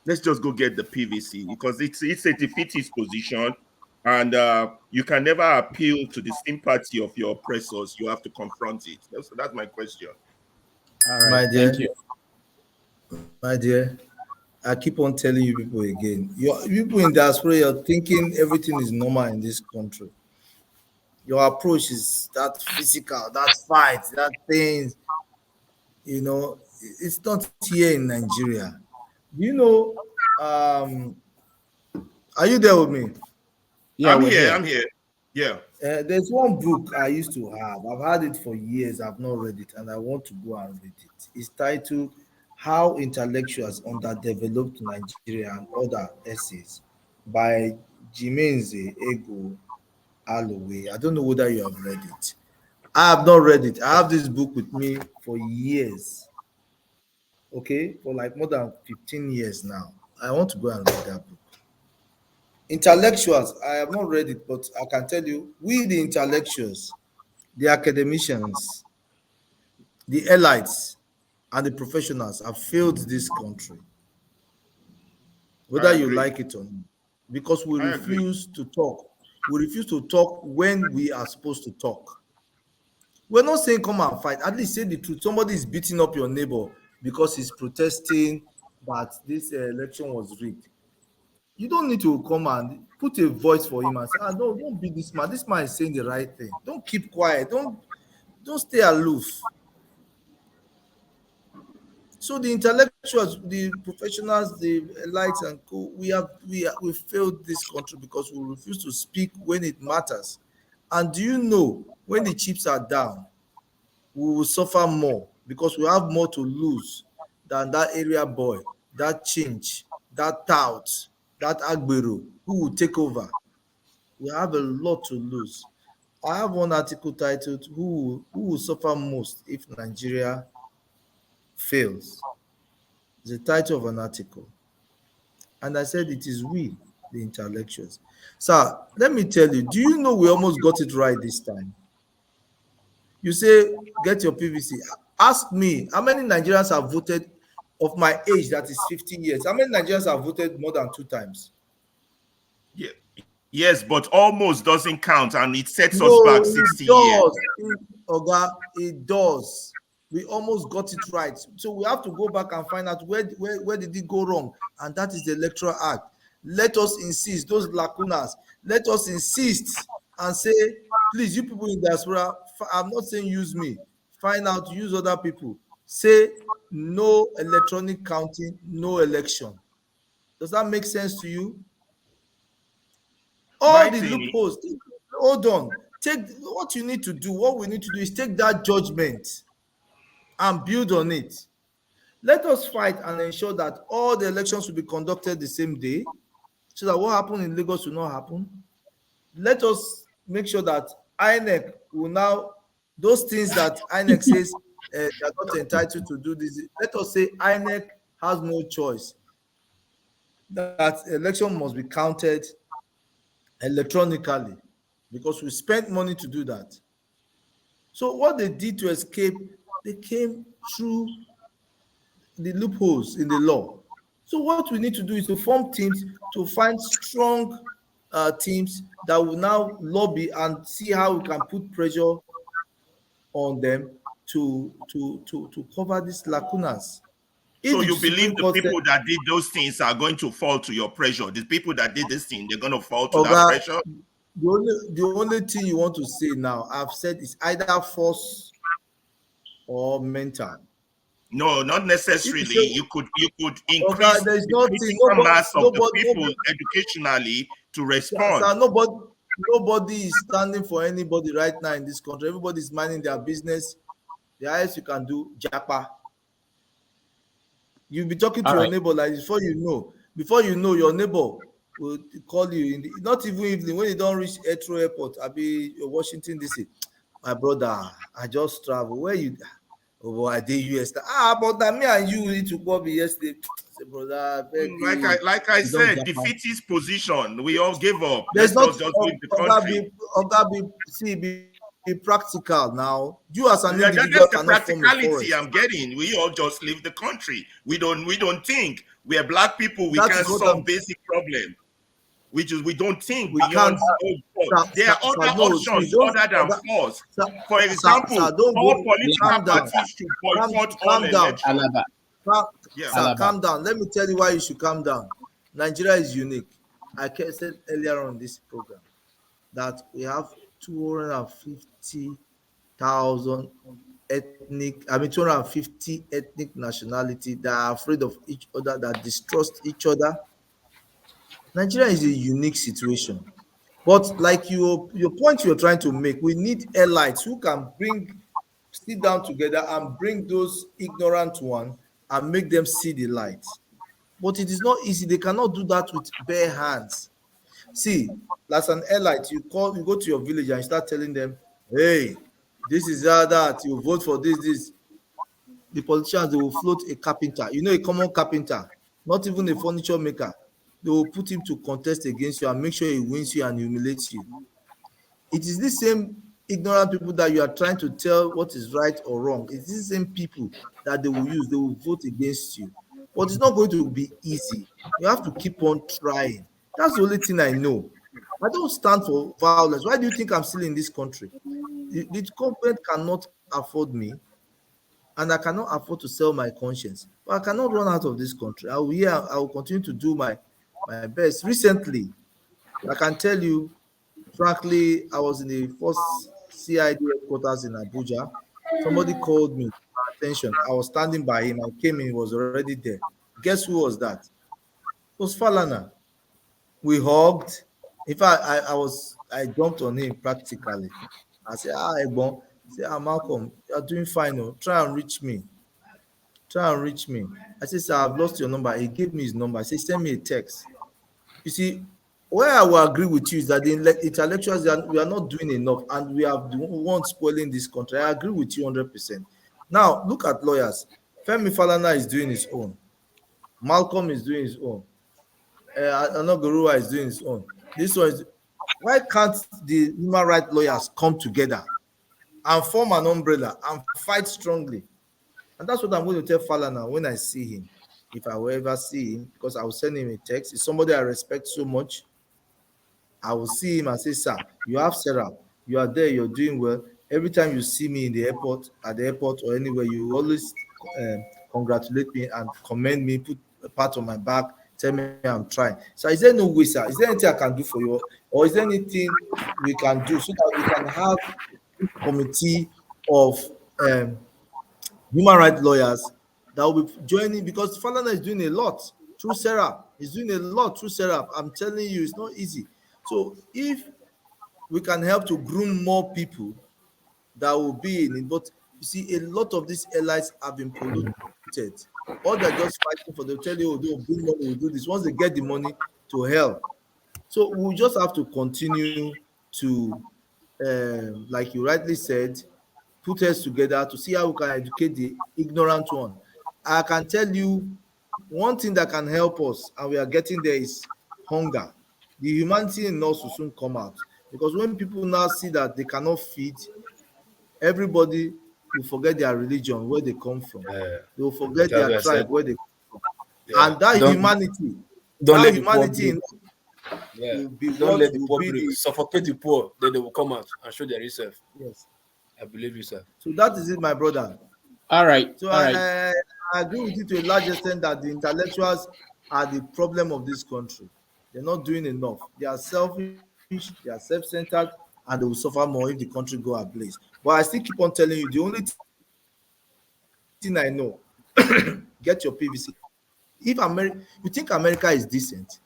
Let's just go get the PVC, because it's a defeatist position, and you can never appeal to the sympathy of your oppressors. You have to confront it. That's my question. All right, My dear, thank you. my dear, I keep on telling you people again. You people in diaspora, you're thinking everything is normal in this country. Your approach is that physical, that fight, that thing. It's not here in Nigeria. You know, are you there with me? Yeah, I'm we're here. here. I'm here. Yeah. There's one book I used to have. I've had it for years. I've not read it, and I want to go and read it. It's titled "How Intellectuals Underdeveloped Nigeria and Other Essays" by Jimenze Ego Alloway. I don't know whether you have read it. I have not read it. I have this book with me for years. Okay, for like more than 15 years now. I want to go and read that book. Intellectuals, I have not read it, but I can tell you, we the intellectuals, the academicians, the elites, and the professionals have failed this country, whether you like it or not, because we refuse to talk. We refuse to talk when we are supposed to talk. We're not saying come and fight. At least say the truth. Somebody is beating up your neighbor because he's protesting that this election was rigged. You don't need to come and put a voice for him and say, no, don't beat this man. This man is saying the right thing. Don't keep quiet. Don't stay aloof. So the intellectuals, the professionals, the elites and co, we failed this country because we refuse to speak when it matters. And do you know when the chips are down, we will suffer more because we have more to lose than that area boy, that change, that tout, that agbero who will take over. We have a lot to lose. I have one article titled who will suffer most if Nigeria fails. It's the title of an article. And I said it is we, the intellectuals. Sir, let me tell you, do you know we almost got it right this time? You say, get your PVC. Ask me, how many Nigerians have voted of my age, that is 15 years? How many Nigerians have voted more than 2 times? Yeah. Yes, but almost doesn't count, and it sets us back 60 years. Oga, it does. We almost got it right. So we have to go back and find out where did it go wrong, and that is the Electoral Act. Let us insist, those lacunas, let us insist and say, please, you people in diaspora, I'm not saying use me, find out, use other people. Say no electronic counting, no election. Does that make sense to you? All the loopholes, hold on. Take what you need to do. What we need to do is take that judgment and build on it. Let us fight and ensure that all the elections will be conducted the same day, so that what happened in Lagos will not happen. Let us make sure that INEC will now, those things that INEC says they are not entitled to do this. Let us say INEC has no choice. That election must be counted electronically because we spent money to do that. So what they did to escape, they came through the loopholes in the law. So what we need to do is to form teams, to find strong teams that will now lobby and see how we can put pressure on them to cover these lacunas. So you believe the people that did those things are going to fall to your pressure? The people that did this thing, they're going to fall to that pressure? The only thing you want to say now, I've said, is either force or mental. No, not necessarily. You could increase the mass of the people educationally to respond. Sir, nobody is standing for anybody right now in this country. Everybody is minding their business. The highest you can do, japa. You'll be talking to your neighbor like before you know, your neighbor will call you in the, not even evening, when you don't reach Heathrow Airport, I'll be Washington DC. My brother, I just travel. Where you? Oh, I did US. But that me and you need to call me yesterday. Say, brother, like I said, defeatist position. We all give up. There's not just with the country. Be practical now. You as an individual cannot practicality I'm getting. We all just leave the country. We don't think. We are black people. We can't solve basic problem. We don't think beyond. There are other options other than force. For example, all political parties should boycott all elections. Calm down. Let me tell you why you should calm down. Nigeria is unique. I said earlier on this program that we have 250,000 250 ethnic nationality that are afraid of each other, that distrust each other. Nigeria is a unique situation. But like your point you're trying to make, we need elites who can sit down together and bring those ignorant ones and make them see the light. But it is not easy. They cannot do that with bare hands. See, as an elite, you go to your village and you start telling them, hey, this is that, you vote for this. The politicians, they will float a carpenter, a common carpenter, not even a furniture maker. They will put him to contest against you and make sure he wins you and humiliates you. It is the same ignorant people that you are trying to tell what is right or wrong. It's these same people that they will use, they will vote against you. But it's not going to be easy. You have to keep on trying. That's the only thing I know. I don't stand for violence. Why do you think I'm still in this country? The government cannot afford me, and I cannot afford to sell my conscience. But I cannot run out of this country. I will continue to do my best. Recently, I can tell you, frankly, I was in the first CID headquarters in Abuja. Somebody called me for attention. I was standing by him. I came in, he was already there. Guess who was that? It was Falana. We hugged. In fact, I jumped on him practically. I said, Egbon. He said, Malcolm, you're doing fine. Oh. Try and reach me. Try and reach me. I said, sir, I've lost your number. He gave me his number. I said, send me a text. You see, where I will agree with you is that the intellectuals, we are not doing enough, and we are the ones spoiling this country. I agree with you 100%. Now, look at lawyers. Femi Falana is doing his own. Malcolm is doing his own. Anogorua is doing his own. This one is, why can't the human rights lawyers come together and form an umbrella and fight strongly? And that's what I'm going to tell Falana when I see him. If I will ever see him, because I will send him a text. It's somebody I respect so much. I will see him and say, sir, you have Sarah. You are there. You're doing well. Every time you see me in the airport, at the airport or anywhere, you always congratulate me and commend me, put a pat on my back, tell me I'm trying. So is there no way, sir? Is there anything I can do for you? Or is there anything we can do so that we can have a committee of human rights lawyers that will be joining? Because Falana is doing a lot through Sarah. He's doing a lot through Sarah. I'm telling you, it's not easy. So if we can help to groom more people that will be in it, but you see, a lot of these allies have been polluted. All they're just fighting for, they'll tell you, oh, they'll bring money, we'll do this. Once they get the money, to hell. So we just have to continue to, like you rightly said, put heads together to see how we can educate the ignorant one. I can tell you one thing that can help us, and we are getting there, is hunger. The humanity in us will soon come out, because when people now see that they cannot feed, everybody will forget their religion, where they come from. They will forget their tribe, where they come from. Yeah. And that humanity, don't let the poor will be don't what let the will poor be break. the, Suffocate the poor, then they will come out and show their self. yes. I believe you, sir. So that is it, my brother. All right. So All right. I agree with you to a large extent that the intellectuals are the problem of this country. They're not doing enough. They are selfish, they are self-centered, and they will suffer more if the country go ablaze. But I still keep on telling you, the only thing I know, get your PVC. If you think America is decent,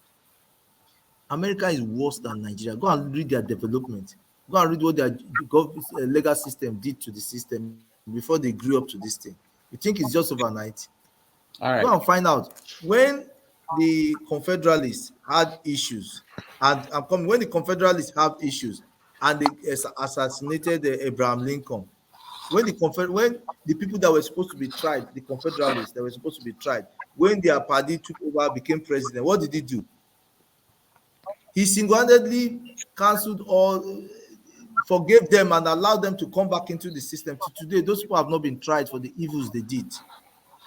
America is worse than Nigeria. Go and read their development. Go and read what their legal system did to the system before they grew up to this thing. You think it's just overnight? All right. Go and find out. When the Confederalists had issues, and I'm coming, when the Confederalists have issues and they assassinated Abraham Lincoln, when the people that were supposed to be tried, the Confederalists that were supposed to be tried, when their party took over, became president, what did he do? He single-handedly cancelled all, forgave them, and allowed them to come back into the system. To today, those people have not been tried for the evils they did.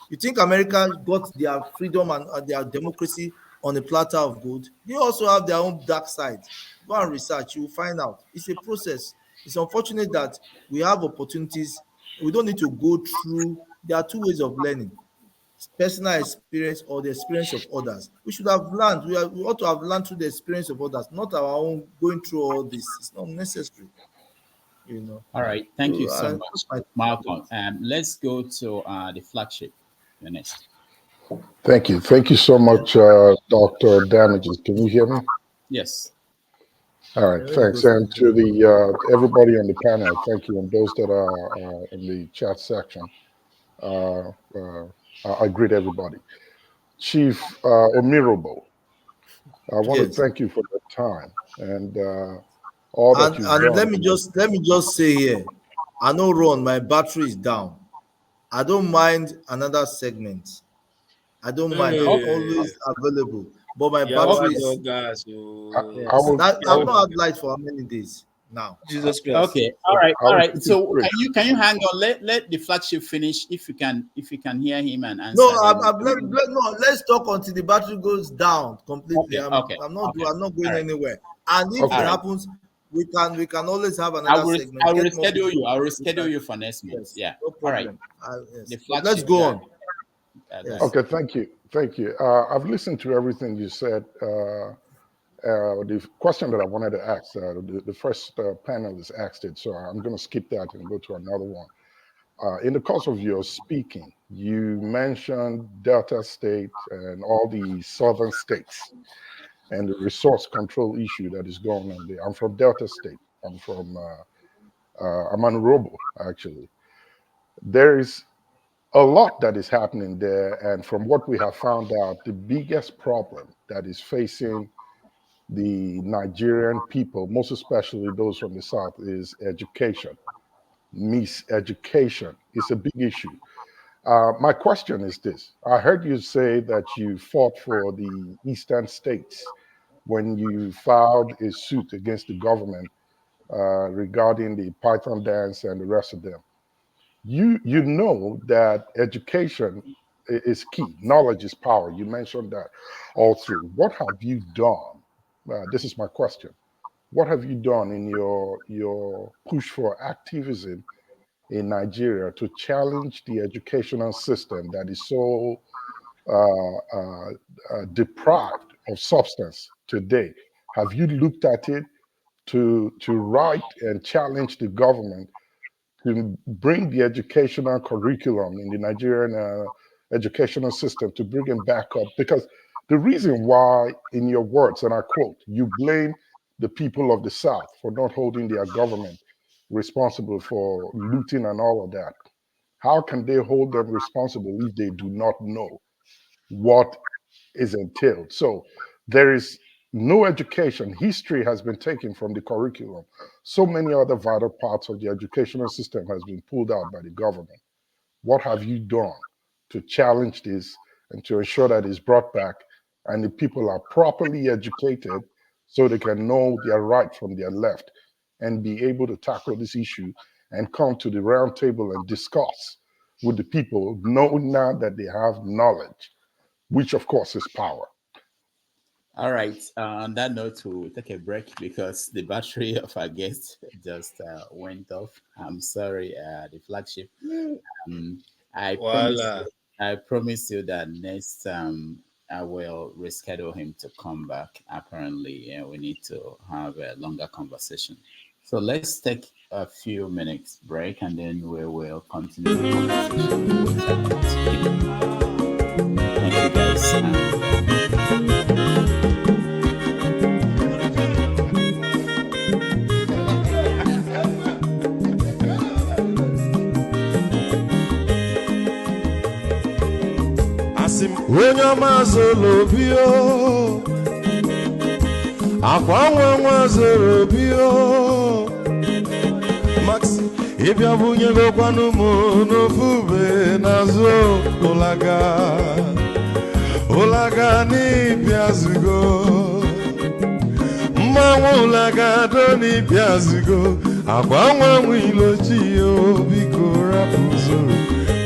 You think America got their freedom and their democracy on a platter of gold? They also have their own dark side. Go and research, you will find out. It's a process. It's unfortunate that we have opportunities. We don't need to go through. There are two ways of learning: personal experience or the experience of others. We should have learned. We ought to have learned through the experience of others, not our own going through all this. It's not necessary. All right. Thank you so That's much, Malcolm. Let's go to the flagship. You're next. Thank you. Thank you so much, Dr. Damages. Can you hear me? Yes. All right, thanks. And to the everybody on the panel, thank you. And those that are in the chat section, I greet everybody. Chief Omirhobo, I want to thank you for the time and all that you've done. And let me just say here, I know, Ron, my battery is down. I don't mind another segment. I don't mind. I'm always available. But my battery is. I've not had light for how many days? now. Jesus Christ. Okay, all right. keep it So quick. can you hang on? Let the flagship finish if you can hear him and answer. No, let's talk until the battery goes down completely. Okay. I'm not going Right. anywhere. And if it happens, we can always have another segment. I will reschedule you. I will reschedule you for next month. Yes, Yeah. no problem. All right. Yes. Let's go on. Yes. Okay, thank you. I've listened to everything you said. The question that I wanted to ask, the first panelist asked it, so I'm going to skip that and go to another one. In the course of your speaking, you mentioned Delta State and all the southern states and the resource control issue that is going on there. I'm from Delta State. I'm from Omirhobo, actually. There is a lot that is happening there, and from what we have found out, the biggest problem that is facing the Nigerian people, most especially those from the South, is education. Miseducation is a big issue. My question is this. I heard you say that you fought for the Eastern states when you filed a suit against the government regarding the Python dance and the rest of them. You know that education is key. Knowledge is power. You mentioned that all through. What have you done? This is my question. What have you done in your push for activism in Nigeria to challenge the educational system that is so deprived of substance today? Have you looked at it to write and challenge the government to bring the educational curriculum in the Nigerian educational system, to bring it back up? Because the reason why, in your words, and I quote, you blame the people of the South for not holding their government responsible for looting and all of that. How can they hold them responsible if they do not know what is entailed? So there is no education. History has been taken from the curriculum. So many other vital parts of the educational system has been pulled out by the government. What have you done to challenge this and to ensure that it's brought back and the people are properly educated so they can know their right from their left and be able to tackle this issue and come to the round table and discuss with the people, knowing now that they have knowledge, which of course is power. All right. On that note, we'll take a break because the battery of our guest just went off. I'm sorry, the flagship. I promise you that next I will reschedule him to come back. Apparently, we need to have a longer conversation. So let's take a few minutes break and then we will continue the conversation. Thank you, guys. Onye ọma zoro obi o, akwa nwa zoro obi o, Max ịbịa bunye gokwanụ m n'ofube n'azụ ụlaga n'ịbịa zigo, mmanwụ ụlaga do n'ịbịa zigo, akwa nwa nwilochi o, biko rapụ zoro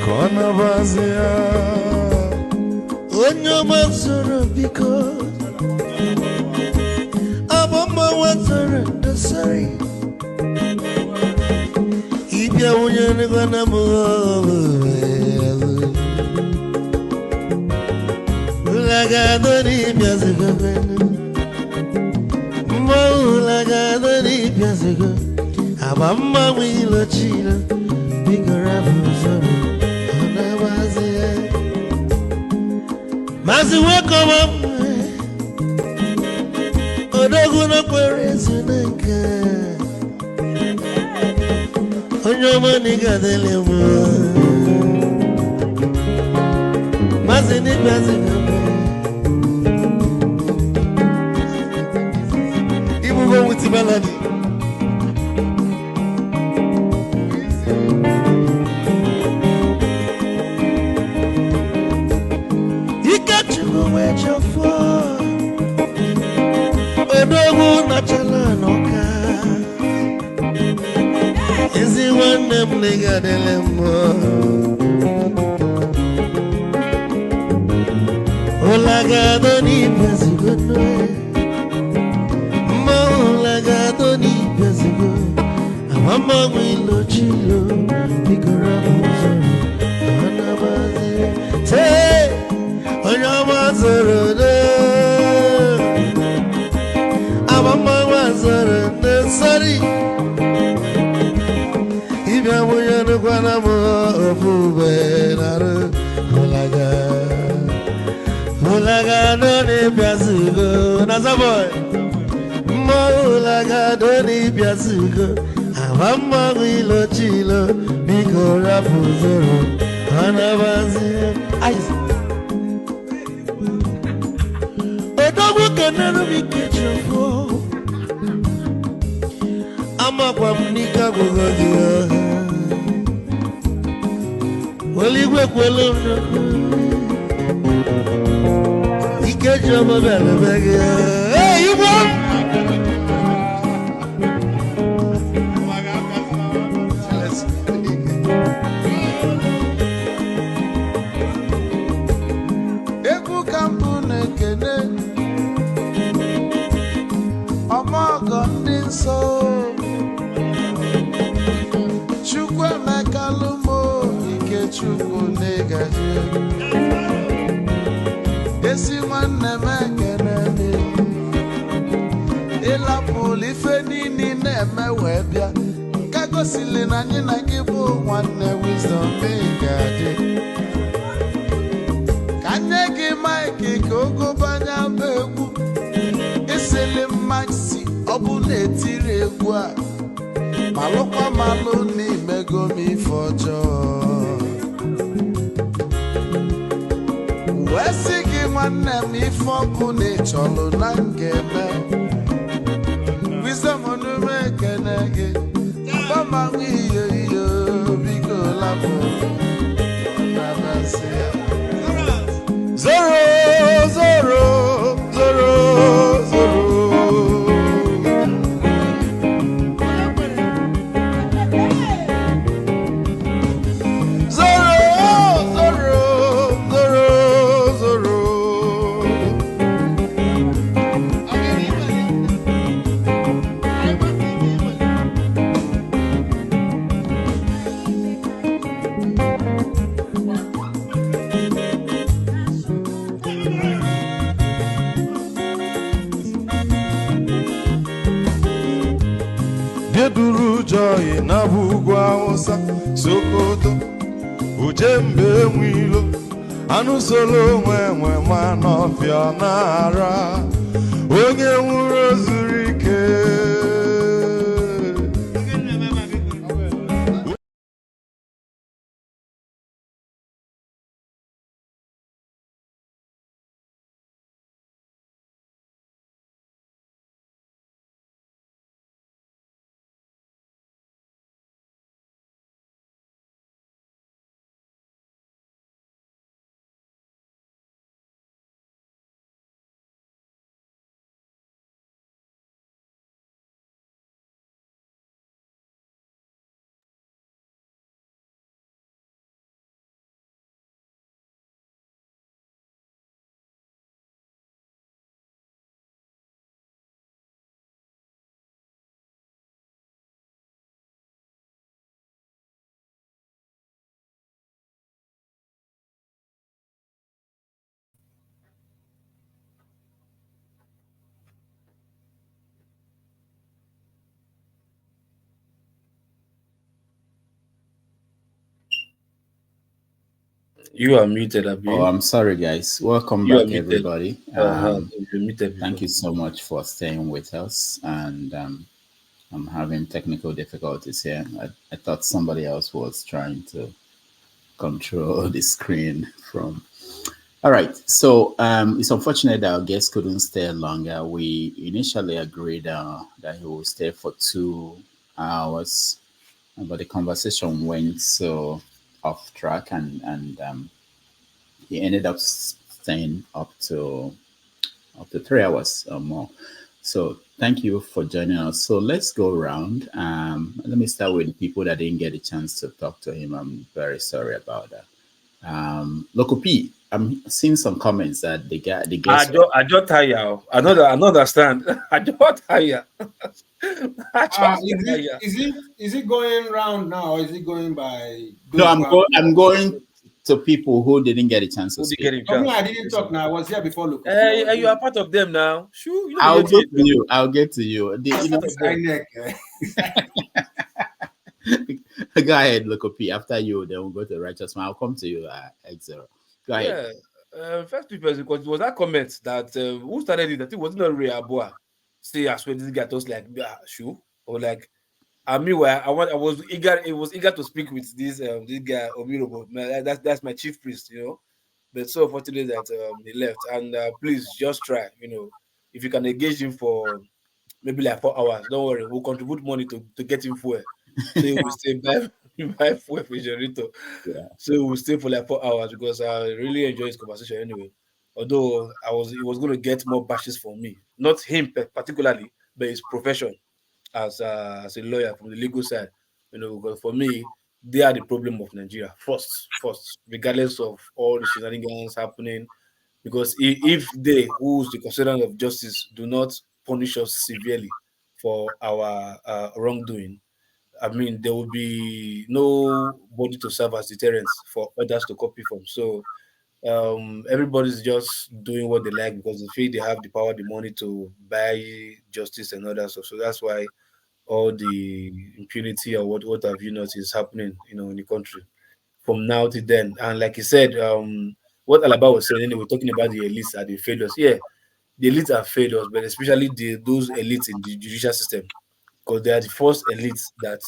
ka ọ nabazi ya. Onye ọma zoro biko, abụmma nwatara ndasari, ịbịa wunye n'ịgwa na m ụlagado n'ịbịa zigo, mmanwụ ụlagado n'ịbịa zigo, abụmma nwilochila, biko rapụ zoro ọ na-agbazi ya. Mazi welcome up. Odogu no kwere zinaka. Onyo mani gadele mo. Mazi ni bazi ngame. Ibu go with melody. Odogu na chala noka, nwanne m na ị ga-adịle mma ụlagado n'ibezigbo mma ụlagado n'ibezigbo amamagbe ilochilo bigoro ụzọ anabazi onye ọma zoro do amamagbe zoro do sorry ibia mụnye nukwana m ofu ube narụ ụlagado n'ịbịazigo nazaboy mma ụlagado n'ịbịazigo amamagbe ilochilo biko rapụ zoro anabazi odogwu kenere m ikechi ofo amakwa m n'ike agwụgo gị oligwe kwelu ikechi ọmọ bẹ̀rẹ̀ bẹ̀rẹ̀ Igbo egwu ka mbụ na-ekene ọmọgọ ndị nsọ Chukwuemeka Lumo Ikechukwu na-egaji esi nwanne m ekene ịlapụlụ ife niile na-eme wee bịa nke gosili na anyị na gị bụ nwanne Wisdom ga-adị ka nye gị maịkị ka ogobanya bụ egwu isili mmaksi ọ bụ na-etiri egwu a malụkwa malụ n'imego m ife ọjọọ wee sị gị nwanne m ife ọkụ na ịchọlụ na ngeme Wisdom onume ekene gị gbamanwe iyo iyo biko lapụ nabasị ya zoro zoro zoro zoro Geduru joy na bugwu Hausa Sokoto Ujembe nwilo anụ solo nwe ma n'ọfịa na-ara onye nwụrụ zuru ike You are muted, Abi. Oh, I'm sorry, guys. Welcome You are back, muted. everybody. You're muted Thank you before. so much for staying with us. And I'm having technical difficulties here. I thought somebody else was trying to control the screen from. All right. So it's unfortunate that our guest couldn't stay longer. We initially agreed that he will stay for 2 hours, but the conversation went so off track, and he ended up staying up to 3 hours or more. So thank you for joining us. So let's go around. Let me start with the people that didn't get a chance to talk to him. I'm very sorry about that. Local P, I'm seeing some comments that the guest. I just tire. I don't understand. I just tire. I just tire. Is it going round now, or is it going by No, those who have I'm going to people who didn't get a chance to speak. I didn't talk now. I was here before. Look, You are part of them now. Sure, you know I'll get to you. I'll get to you. Go ahead, Local P. After you, then we'll go to Righteous Man. I'll come to you, X0. Go ahead. Yeah. First because it was that comment that who started it? I think it wasn't a real Aboa. See, I swear this guy was like, sure, or like. I mean, I was eager. It was eager to speak with this guy Omirhobo. That's my chief priest, you know. But so fortunate that he left. And please just try, you know, if you can engage him for maybe like 4 hours. Don't worry, we'll contribute money to get him fuel. So he will stay buy fuel for generator. Yeah. So we'll stay for like 4 hours because I really enjoy his conversation anyway. Although he was going to get more bashes from me, not him particularly, but his profession as a lawyer from the legal side, you know, because for me, they are the problem of Nigeria first, regardless of all the shenanigans happening. Because if they, who's the custodian of justice, do not punish us severely for our wrongdoing, I mean, there will be nobody to serve as deterrence for others to copy from. So everybody's just doing what they like because they feel they have the power, the money to buy justice and other stuff. So that's why all the impunity or what have you not is happening, you know, in the country from now to then. And like you said, what Alaba was saying, anyway, talking about the elites are the failures. Yeah, the elites are failures, but especially those elites in the judicial system, because they are the first elites that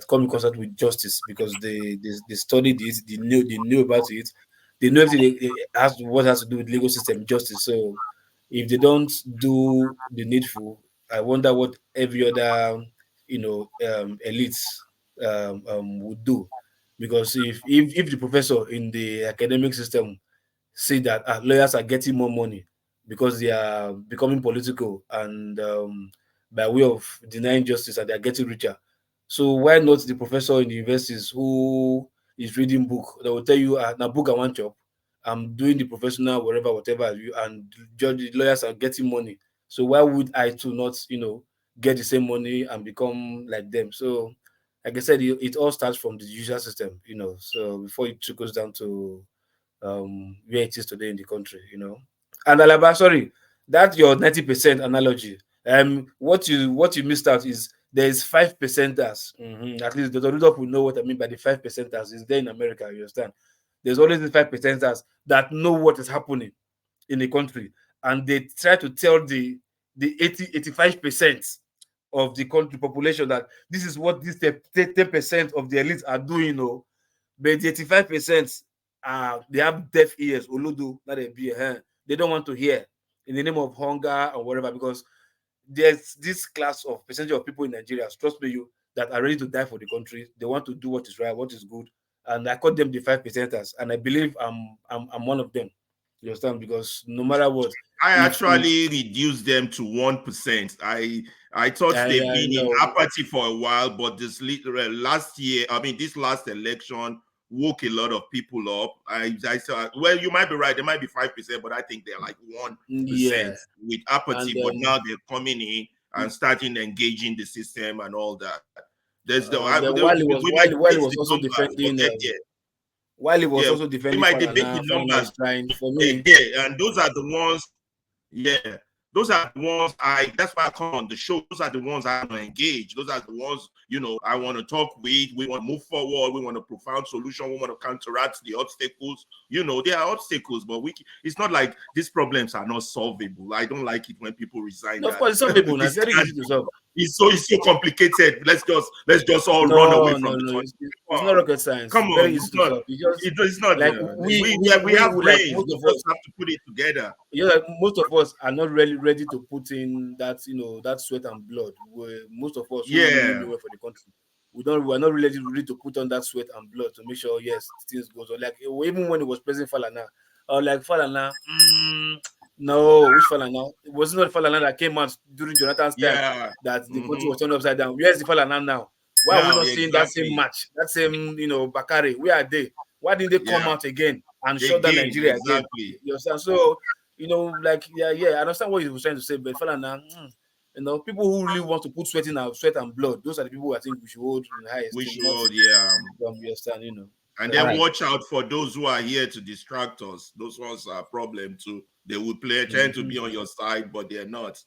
come in contact with justice because they studied it, they knew about it, they know everything what has to do with legal system justice. So if they don't do the needful, I wonder what every other elites would do. Because if the professor in the academic system see that lawyers are getting more money because they are becoming political and by way of denying justice and they are getting richer. So why not the professor in the universities who is reading book that will tell you, now book I want job, I'm doing the professional whatever and judge lawyers are getting money. So why would I too not, get the same money and become like them? So like I said, it all starts from the judicial system, so before it trickles down to where it is today in the country, And Alaba, sorry, that's your 90% analogy. What you missed out is there is 5%ers. At least the reader will know what I mean by the 5%ers. Is there in America, you understand? There's always the 5%ers that know what is happening in the country, and they try to tell the 85% of the country population that this is what this 10% of the elites are doing, but the 85% they have deaf ears, oludo, not a beer. They don't want to hear in the name of hunger or whatever, because there's this class of percentage of people in Nigeria, trust me, that are ready to die for the country. They want to do what is right, what is good, and I call them the 5%ers, and I believe I'm one of them. You understand? Because no matter what, I actually reduced them to 1%. I thought they've been in apathy for a while, but this last year, this last election woke a lot of people up. I saw, well, you might be right, they might be 5%, but I think they're like 1% with apathy. But now they're coming in and starting engaging the system and all that. There's while he was also defending we might debate the numbers for me. Yeah, and those are the ones. Yeah, those are the ones that's why I come on the show. Those are the ones I want to engage. Those are the ones, I want to talk with. We want to move forward. We want a profound solution. We want to counteract the obstacles. There are obstacles, but it's not like these problems are not solvable. I don't like it when people resign. No, of course, some people it's very easy to solve. It's so complicated. Let's just all run away from it. It's not rocket science. Come on, very easy to solve. It's not like we have brains. Most of us have to put it together. Most of us are not really ready to put in that that sweat and blood. Most of us really know for the country. We're not really ready to put on that sweat and blood to make sure things goes on. Like even when it was President Falana, I was like, Falana, No, which Falana? It wasn't not Falana that came out during Jonathan's time Yeah. that the country was turned upside down. Where's the Falana now? Why are we Now, not seeing that same exactly. match, that same Bakari? Where are they? Why didn't they come Yeah. out again and shut down Again, Nigeria again? exactly. You understand? So I understand what he was trying to say, but Falana, people who really want to put sweat and blood, those are the people I think we should hold in high We esteem. should, yeah. You understand, And then watch out for those who are here to distract us. Those ones are a problem too. They will tend to be on your side, but they're not.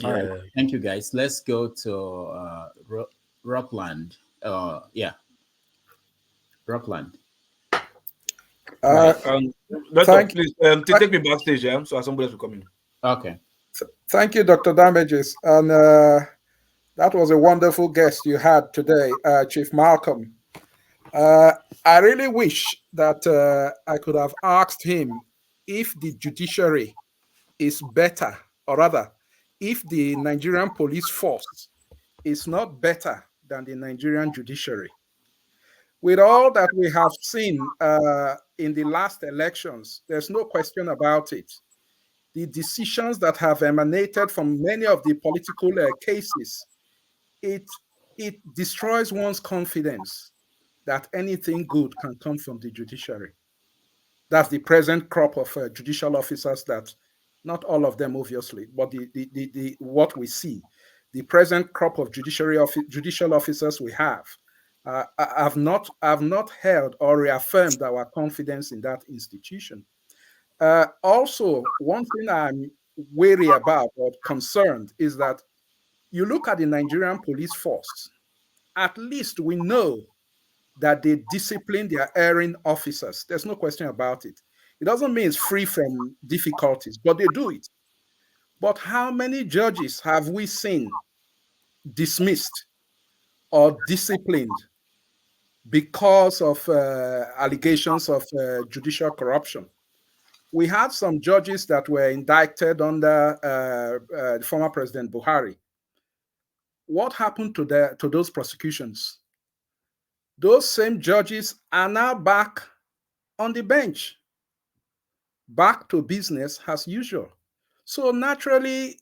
All right. Thank you, guys. Let's go to Rockland. Rockland. Please take me backstage, so somebody else will come in. Okay. Thank you, Dr. Damages. And that was a wonderful guest you had today, Chief Malcolm. I really wish that I could have asked him if the judiciary is better, or rather, if the Nigerian police force is not better than the Nigerian judiciary. With all that we have seen in the last elections, there's no question about it. The decisions that have emanated from many of the political cases, it destroys one's confidence that anything good can come from the judiciary. That's the present crop of judicial officers, that not all of them obviously, but the what we see, the present crop of judicial officers we have not held or reaffirmed our confidence in that institution. Also, one thing I'm wary about or concerned is that you look at the Nigerian police force, at least we know that they discipline their erring officers. There's no question about it. It doesn't mean it's free from difficulties, but they do it. But how many judges have we seen dismissed or disciplined because of allegations of judicial corruption? We had some judges that were indicted under the former President Buhari. What happened to those prosecutions? Those same judges are now back on the bench, back to business as usual. So naturally,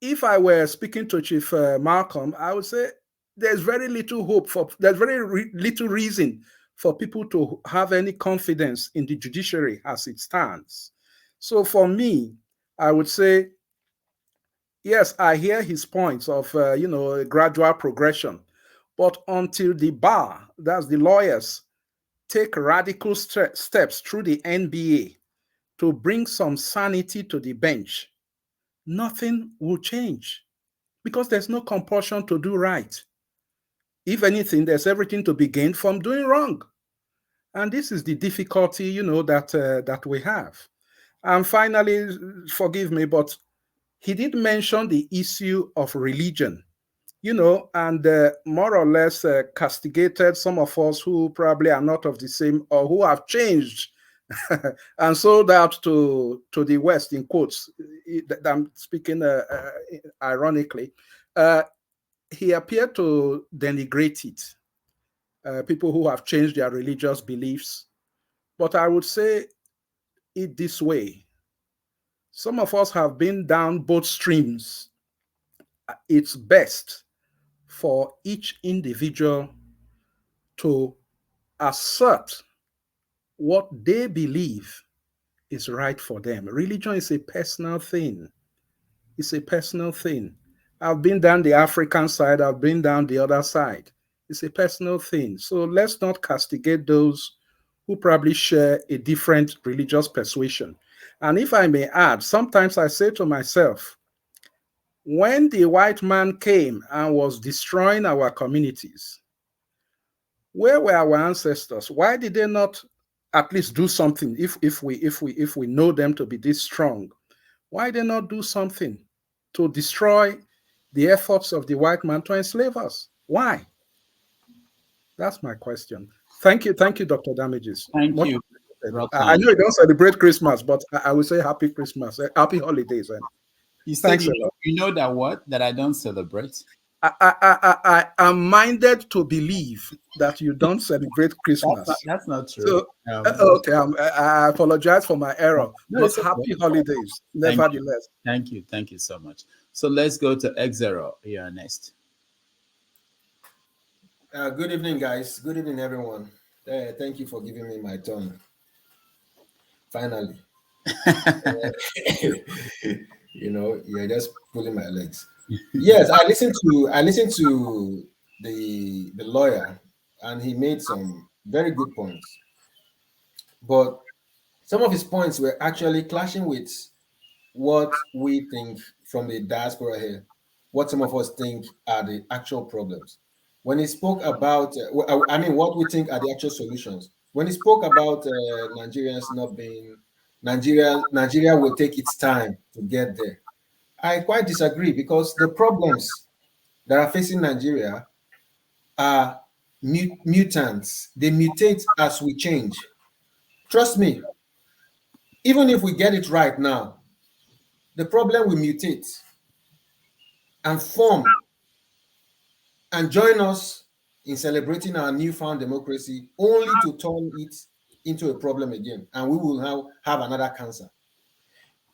if I were speaking to Chief Malcolm, I would say there's very little little reason for people to have any confidence in the judiciary as it stands. So for me, I would say, yes, I hear his points of, a gradual progression, but until the bar, that's the lawyers, take radical steps through the NBA to bring some sanity to the bench, nothing will change because there's no compulsion to do right. If anything, there's everything to be gained from doing wrong. And this is the difficulty, that we have. And finally, forgive me, but he did mention the issue of religion, and more or less castigated some of us who probably are not of the same or who have changed and sold out to the West, in quotes. I'm speaking ironically. He appeared to denigrate it, people who have changed their religious beliefs. But I would say it this way. Some of us have been down both streams. It's best for each individual to assert what they believe is right for them. Religion is a personal thing. It's a personal thing. I've been down the African side, I've been down the other side. It's a personal thing. So let's not castigate those who probably share a different religious persuasion. And if I may add, sometimes I say to myself, when the white man came and was destroying our communities, where were our ancestors? Why did they not at least do something? If we know them to be this strong, why did they not do something to destroy the efforts of the white man to enslave us? Why? That's my question. Thank you, Dr. Damages. Thank you. I know you don't celebrate Christmas, but I will say Happy Christmas, Happy Holidays. You said, you know that what? That I don't celebrate? I am minded to believe that you don't celebrate Christmas. That's not true. So, okay, I apologize for my error. No, But it's okay. happy holidays, nevertheless. Thank you so much. So let's go to X0 here next. Good evening, guys. Good evening, everyone. Thank you for giving me my turn. Finally. You're just pulling my legs. Yes, I listened to the lawyer, and he made some very good points. But some of his points were actually clashing with what we think from the diaspora here, what some of us think are the actual problems. When he spoke about, what we think are the actual solutions. When he spoke about Nigerians not being, Nigeria will take its time to get there. I quite disagree, because the problems that are facing Nigeria are mutants. They mutate as we change. Trust me, even if we get it right now, the problem will mutate and form and join us in celebrating our newfound democracy, only to turn it into a problem again, and we will have another cancer.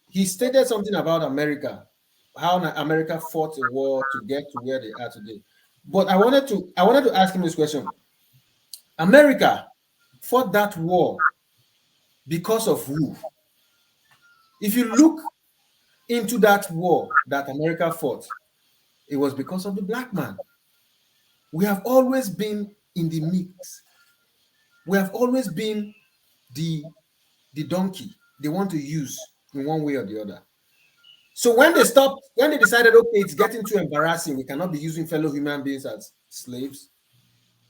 He stated something about America, how America fought a war to get to where they are today. But I wanted to ask him this question. America fought that war because of who? If you look into that war that America fought, it was because of the black man. We have always been in the mix. We have always been the donkey they want to use in one way or the other. So when they decided, okay, it's getting too embarrassing, we cannot be using fellow human beings as slaves,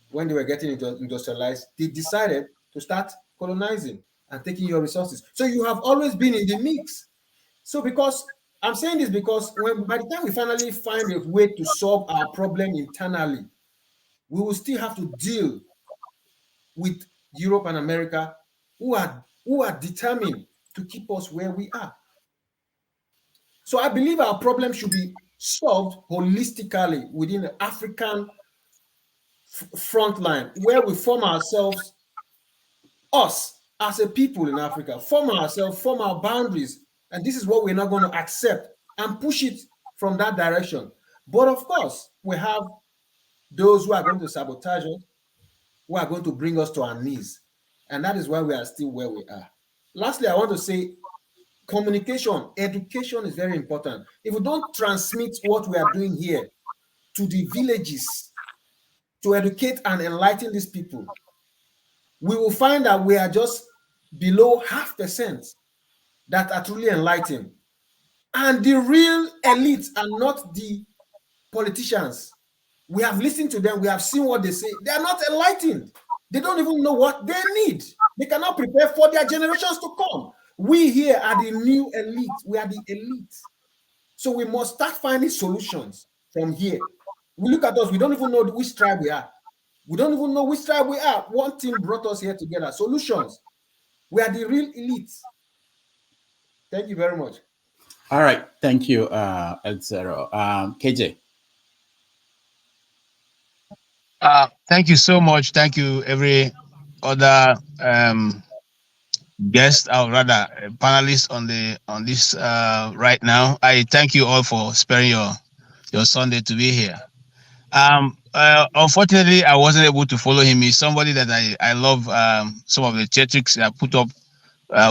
when they were getting industrialized, they decided to start colonizing and taking your resources. So you have always been in the mix. So I'm saying this because by the time we finally find a way to solve our problem internally, we will still have to deal with Europe and America, who are determined to keep us where we are. So I believe our problem should be solved holistically within the African front line, where we form ourselves, us as a people in Africa, form our boundaries. And this is what we're not going to accept, and push it from that direction. But of course, we have those who are going to sabotage us, who are going to bring us to our knees. And that is why we are still where we are. Lastly, I want to say communication, education is very important. If we don't transmit what we are doing here to the villages to educate and enlighten these people, we will find that we are just below 0.5% that are truly enlightened. And the real elites are not the politicians. We have listened to them. We have seen what they say. They are not enlightened. They don't even know what they need. They cannot prepare for their generations to come. We here are the new elite. We are the elite. So we must start finding solutions from here. We look at us. We don't even know which tribe we are. We don't even know which tribe we are. One team brought us here together. Solutions. We are the real elites. Thank you very much. All right. Thank you, X0. KJ. Thank you so much. Thank you, every other guest, or rather panelist on this right now. I thank you all for sparing your Sunday to be here. Unfortunately, I wasn't able to follow him. He's somebody that I love. Some of the theatrics that I put up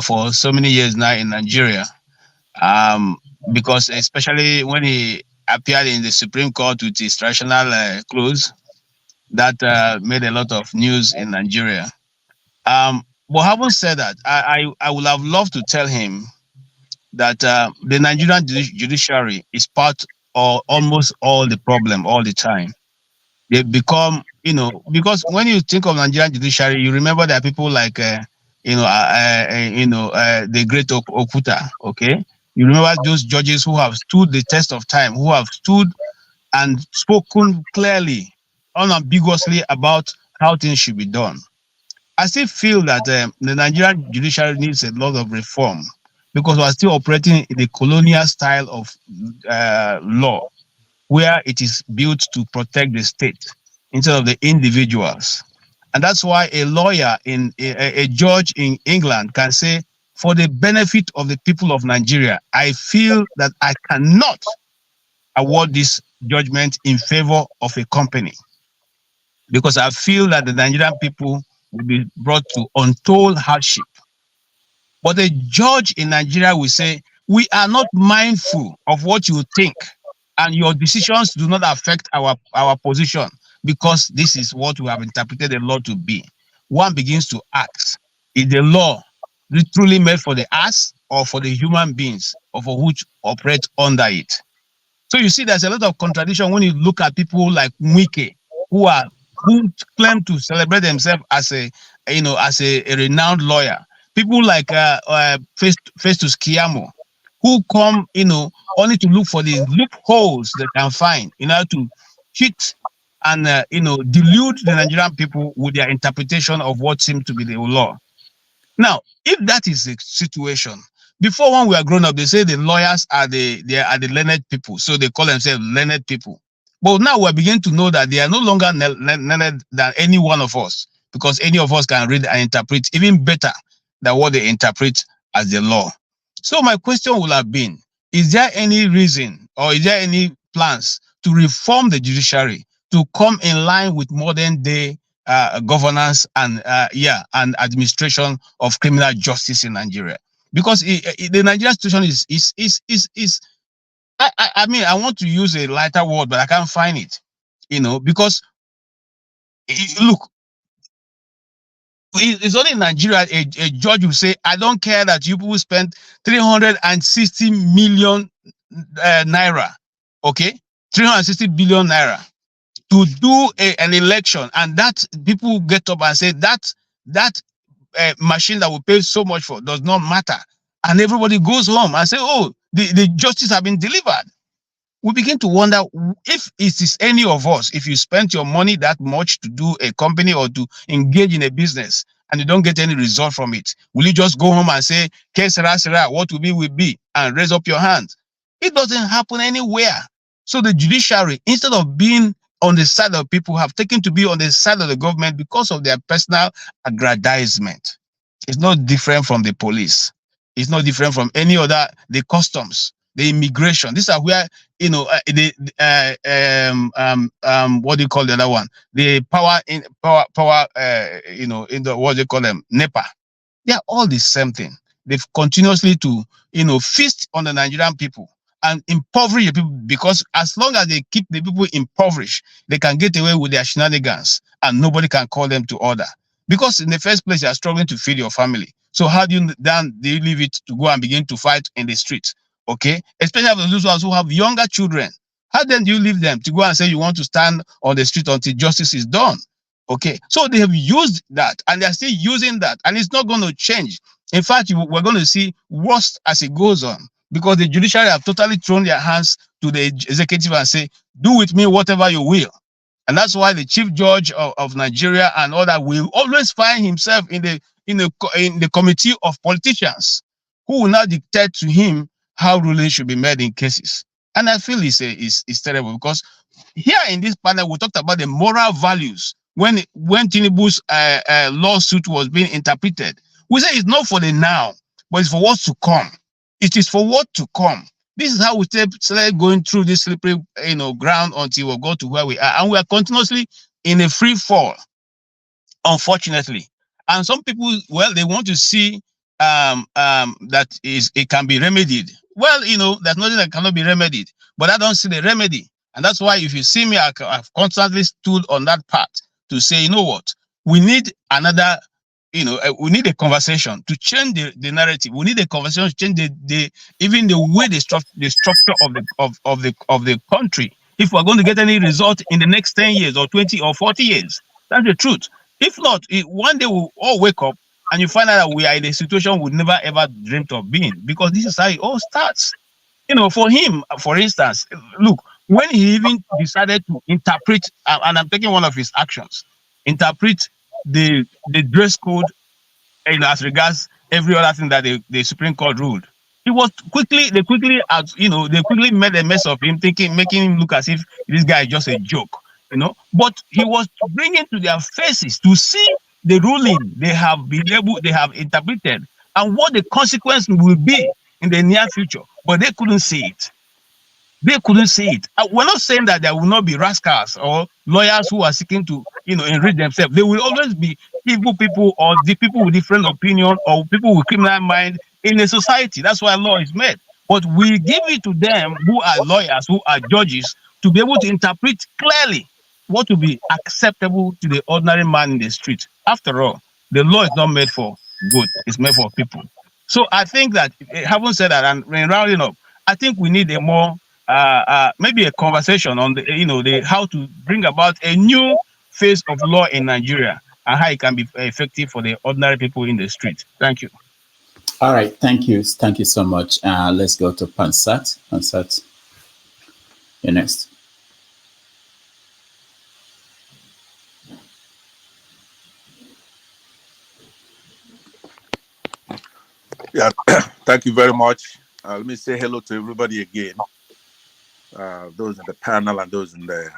for so many years now in Nigeria. Because especially when he appeared in the Supreme Court with his traditional clothes, that made a lot of news in Nigeria. But having said that, I would have loved to tell him that the Nigerian judiciary is part of almost all the problem all the time. They become, because when you think of Nigerian judiciary, you remember there are people like, the great Okuta, okay? You remember those judges who have stood the test of time, who have stood and spoken clearly, unambiguously about how things should be done. I still feel that the Nigerian judiciary needs a lot of reform, because we are still operating in the colonial style of law. where it is built to protect the state instead of the individuals. And that's why a lawyer a judge in England can say, for the benefit of the people of Nigeria, I feel that I cannot award this judgment in favor of a company, because I feel that the Nigerian people will be brought to untold hardship. But a judge in Nigeria will say, we are not mindful of what you think, and your decisions do not affect our position, because this is what we have interpreted the law to be. One begins to ask, is the law truly made for the ass or for the human beings, or for which operate under it? So you see, there's a lot of contradiction when you look at people like Wike, who claim to celebrate themselves as a renowned lawyer. People like Festus Keyamo, who come, only to look for the loopholes they can find in order to cheat and delude the Nigerian people with their interpretation of what seems to be the law. Now, if that is the situation, before, when we are grown up, they say the lawyers are the learned people, so they call themselves learned people. But now we're beginning to know that they are no longer learned than any one of us, because any of us can read and interpret even better than what they interpret as the law. So my question would have been, is there any reason, or is there any plans to reform the judiciary to come in line with modern day governance and administration of criminal justice in Nigeria? Because the Nigerian situation is I mean, I want to use a lighter word, but I can't find it, because look, it's only in Nigeria a judge will say, I don't care that you people spent 360 million naira, okay, 360 billion naira to do an election, and that people get up and say that machine that we pay so much for does not matter, and everybody goes home and say, oh, the justice have been delivered. We begin to wonder, if it is any of us, if you spend your money that much to do a company or to engage in a business and you don't get any result from it, will you just go home and say, what will be, and raise up your hands? It doesn't happen anywhere. So the judiciary, instead of being on the side of people, have taken to be on the side of the government because of their personal aggrandizement. It's not different from the police. It's not different from any other, the customs, the immigration. These are where, what do you call the other one? The power, in the, what do you call them? NEPA. They are all the same thing. They've continuously to, feast on the Nigerian people and impoverish the people, because as long as they keep the people impoverished, they can get away with their shenanigans and nobody can call them to order. Because in the first place, you are struggling to feed your family. So how do you leave it to go and begin to fight in the streets? Okay, especially for those ones who have younger children. How then do you leave them to go and say you want to stand on the street until justice is done? Okay, so they have used that, and they're still using that, and it's not going to change. In fact, we're going to see worse as it goes on, because the judiciary have totally thrown their hands to the executive and say, do with me whatever you will. And that's why the chief judge of Nigeria and all that will always find himself in the committee of politicians who will now dictate to him how ruling should be made in cases. And I feel it's terrible, because here in this panel, we talked about the moral values. When Tinubu's lawsuit was being interpreted, we say it's not for the now, but it's for what's to come. It is for what to come. This is how we started going through this slippery, ground until we go to where we are, and we are continuously in a free fall, unfortunately. And some people, well, they want to see that it can be remedied. Well, there's nothing that cannot be remedied, but I don't see the remedy. And that's why, if you see me, I've constantly stood on that path to say, you know what, we need another, we need a conversation to change the narrative. We need a conversation to change even the way the structure of the country. If we're going to get any result in the next 10 years or 20 or 40 years, that's the truth. If not, one day we'll all wake up and you find out that we are in a situation we never ever dreamt of being, because this is how it all starts. For him, for instance, look, when he even decided to interpret, and I'm taking one of his actions, interpret the dress code, as regards every other thing that the Supreme Court ruled, They quickly made a mess of him, making him look as if this guy is just a joke, But he was bringing to their faces to see the ruling they have interpreted and what the consequence will be in the near future, but they couldn't see it. They couldn't see it. We're not saying that there will not be rascals or lawyers who are seeking to, enrich themselves. There will always be people or the people with different opinion or people with criminal mind in a society. That's why law is made. But we give it to them who are lawyers, who are judges, to be able to interpret clearly what will be acceptable to the ordinary man in the street. After all, the law is not made for good; it's made for people. So I think that, having said that, and rounding up, I think we need a more maybe a conversation on the how to bring about a new phase of law in Nigeria and how it can be effective for the ordinary people in the street. Thank you. All right, thank you so much. Let's go to Pansat. Pansat, you're next. Yeah, thank you very much. Let me say hello to everybody again. Those in the panel and those in the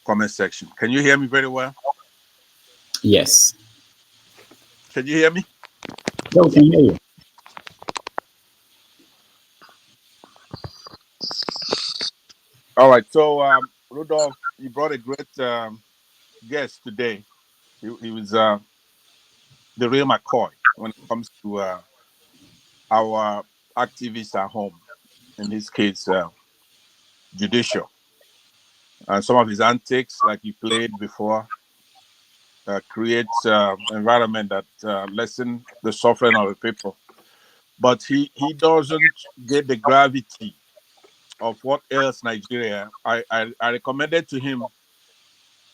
comment section. Can you hear me very well? Yes. Can you hear me? Yeah, we can hear you. All right. So, Rudolph, you brought a great guest today. He was the real McCoy when it comes to our activists at home. In this case, judicial. And some of his antics, like he played before, creates environment that lessen the suffering of the people. But he doesn't get the gravity of what ails Nigeria. I recommended to him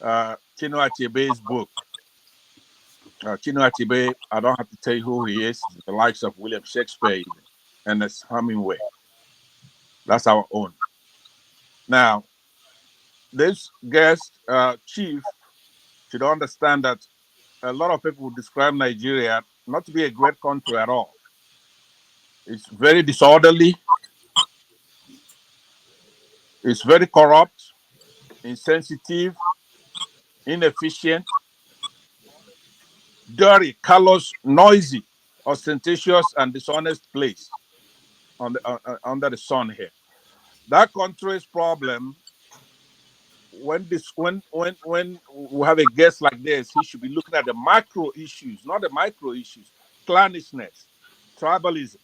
Chinua Achebe's book. Chinua Achebe, I don't have to tell you who he is. The likes of William Shakespeare, even, and it's Hemingway. That's our own. Now, this guest chief should understand that a lot of people describe Nigeria not to be a great country at all. It's very disorderly. It's very corrupt, insensitive, inefficient, dirty, callous, noisy, ostentatious, and dishonest place under the sun here. That country's problem, when we have a guest like this, he should be looking at the macro issues, not the micro issues. Clannishness, tribalism.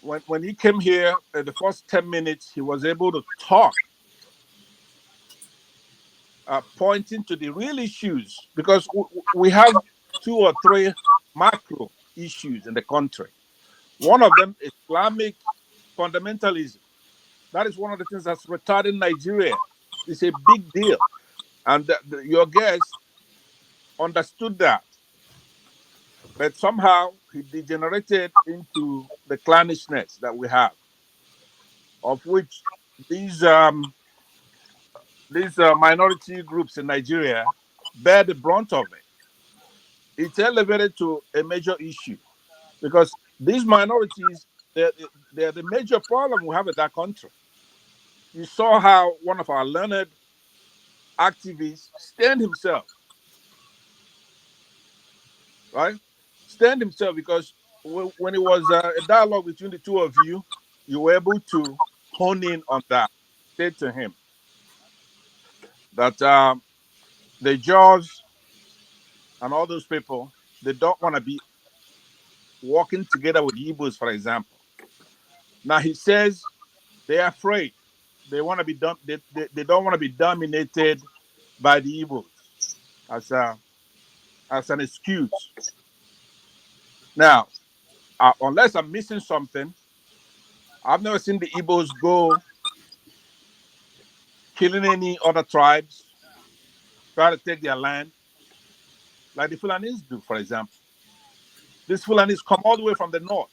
When he came here, the first 10 minutes, he was able to talk, pointing to the real issues, because we have 2 or 3 macro issues in the country. One of them is Islamic fundamentalism. That is one of the things that's retarding Nigeria. It's a big deal. And your guest understood that. But somehow he degenerated into the clannishness that we have, of which these minority groups in Nigeria bear the brunt of it. It's elevated to a major issue because these minorities, they're the major problem we have in that country. You saw how one of our learned activists stand himself, right? Stand himself because when it was a dialogue between the two of you, you were able to hone in on that. Say to him that the Jaws and all those people, they don't want to be working together with Igbos, for example. Now he says they're afraid. They want to be they don't want to be dominated by the Igbos as an excuse. Now, unless I'm missing something, I've never seen the Igbos go killing any other tribes, try to take their land, like the Fulanis do, for example. These Fulanis come all the way from the north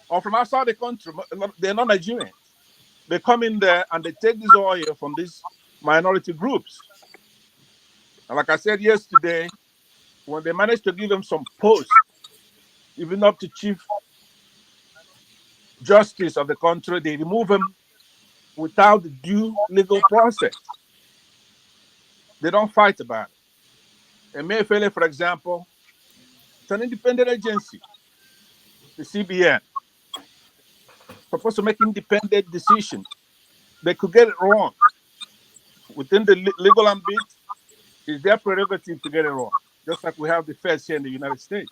or from outside the country. They're not Nigerians. They come in there and they take this oil from these minority groups. And like I said yesterday, when they managed to give them some posts, even up to chief justice of the country, they remove him without the due legal process. They don't fight about it. Emefiele, for example, it's an independent agency, the CBN, supposed to make independent decisions. They could get it wrong. Within the legal ambit, it's their prerogative to get it wrong, just like we have the feds here in the United States.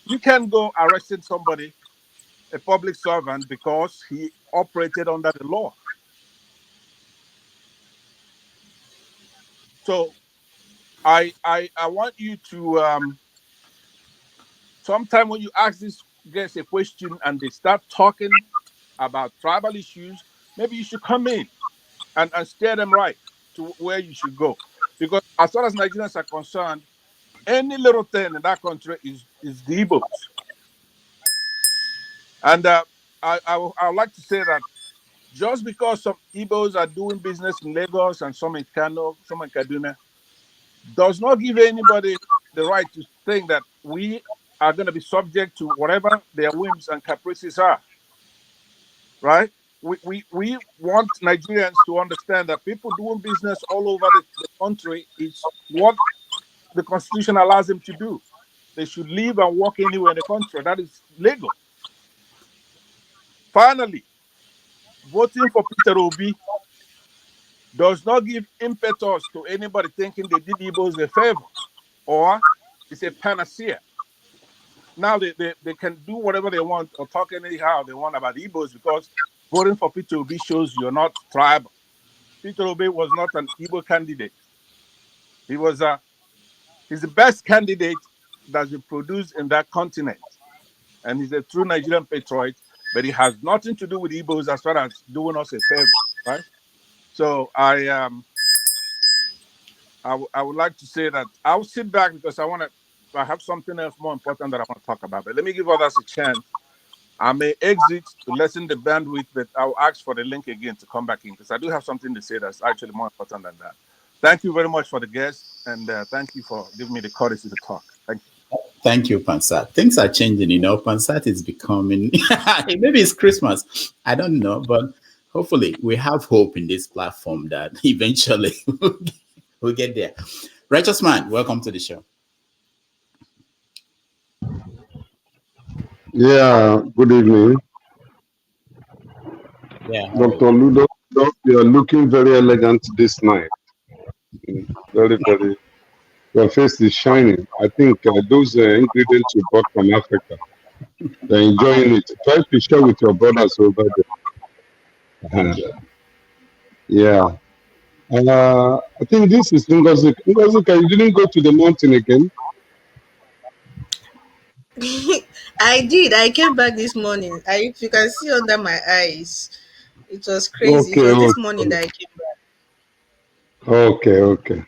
You can't go arresting somebody, a public servant, because he operated under the law. So I want you to sometime when you ask these guys a question and they start talking about tribal issues, maybe you should come in and steer them right to where you should go. Because as far as Nigerians are concerned, any little thing in that country is the Igbos. And I would like to say that just because some Igbos are doing business in Lagos and some in Kano, some in Kaduna, does not give anybody the right to think that we are going to be subject to whatever their whims and caprices are. Right? We want Nigerians to understand that people doing business all over the country is what the Constitution allows them to do. They should live and work anywhere in the country. That is legal. Finally, voting for Peter Obi does not give impetus to anybody thinking they did Igbos a favor or it's a panacea. Now they can do whatever they want or talk anyhow they want about Igbos because voting for Peter Obi shows you're not tribal. Peter Obi was not an Igbo candidate. He's the best candidate that's been produced in that continent. And he's a true Nigerian patriot, but he has nothing to do with Igbos as far as doing us a favor, right? So I would like to say that I'll sit back because I have something else more important that I want to talk about. But let me give others a chance. I may exit to lessen the bandwidth, but I'll ask for the link again to come back in because I do have something to say that's actually more important than that. Thank you very much for the guest, and thank you for giving me the courtesy to talk. Thank you. Thank you, Pansat. Things are changing, Pansat is becoming, maybe it's Christmas. I don't know, but hopefully we have hope in this platform that eventually we'll get there. Righteous Man, welcome to the show. Yeah, good evening. Yeah. Dr. Ludo, you are looking very elegant this night. Very, very. Your face is shining. I think those ingredients you bought from Africa, they're enjoying it. Try to share with your brothers over there. Yeah. I think this is Ngozi. Ngozi, you didn't go to the mountain again? I did. I came back this morning. If you can see under my eyes, it was crazy. Okay, it was this morning that I came back. Okay.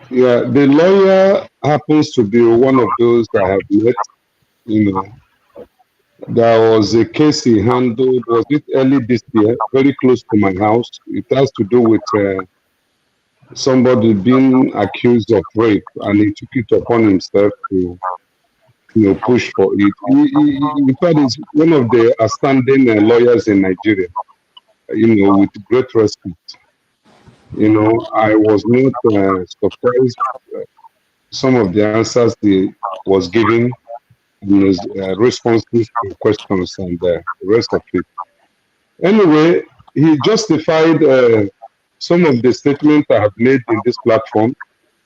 Yeah, the lawyer happens to be one of those I have met. There was a case he handled, was it early this year, very close to my house. It has to do with somebody being accused of rape, and he took it upon himself to push for it. In fact, he's one of the outstanding lawyers in Nigeria, with great respect. I was not surprised some of the answers he was giving and his responses to questions and the rest of it. Anyway, he justified some of the statements I have made in this platform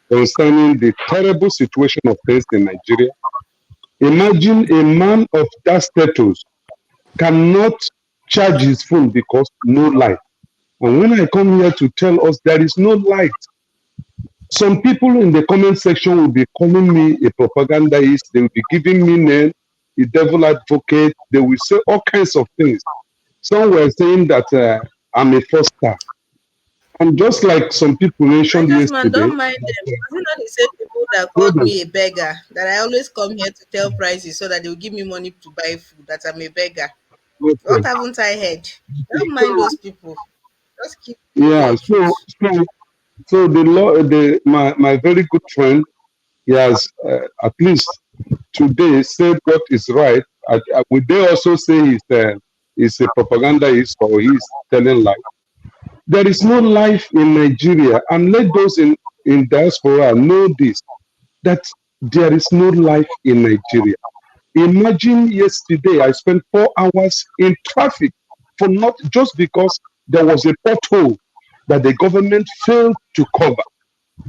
concerning the terrible situation of things in Nigeria. Imagine a man of that status cannot charge his phone because no light. And when I come here to tell us there is no light, some people in the comment section will be calling me a propagandist. They will be giving me name, a devil advocate. They will say all kinds of things. Some were saying that I'm a fraudster. And just like some people mentioned yesterday. Don't mind them. Is it not the same people that called me a beggar? That I always come here to tell prices so that they will give me money to buy food. That I'm a beggar. Okay. What haven't I heard? Don't mind those people. Just keep. Yeah. So my very good friend, he has at least today said what is right Would they also say he's a propagandist or he's telling lies? There is no life in Nigeria, and let those in diaspora know this, that there is no life in Nigeria. Imagine yesterday I spent 4 hours in traffic for not just because there was a pothole that the government failed to cover,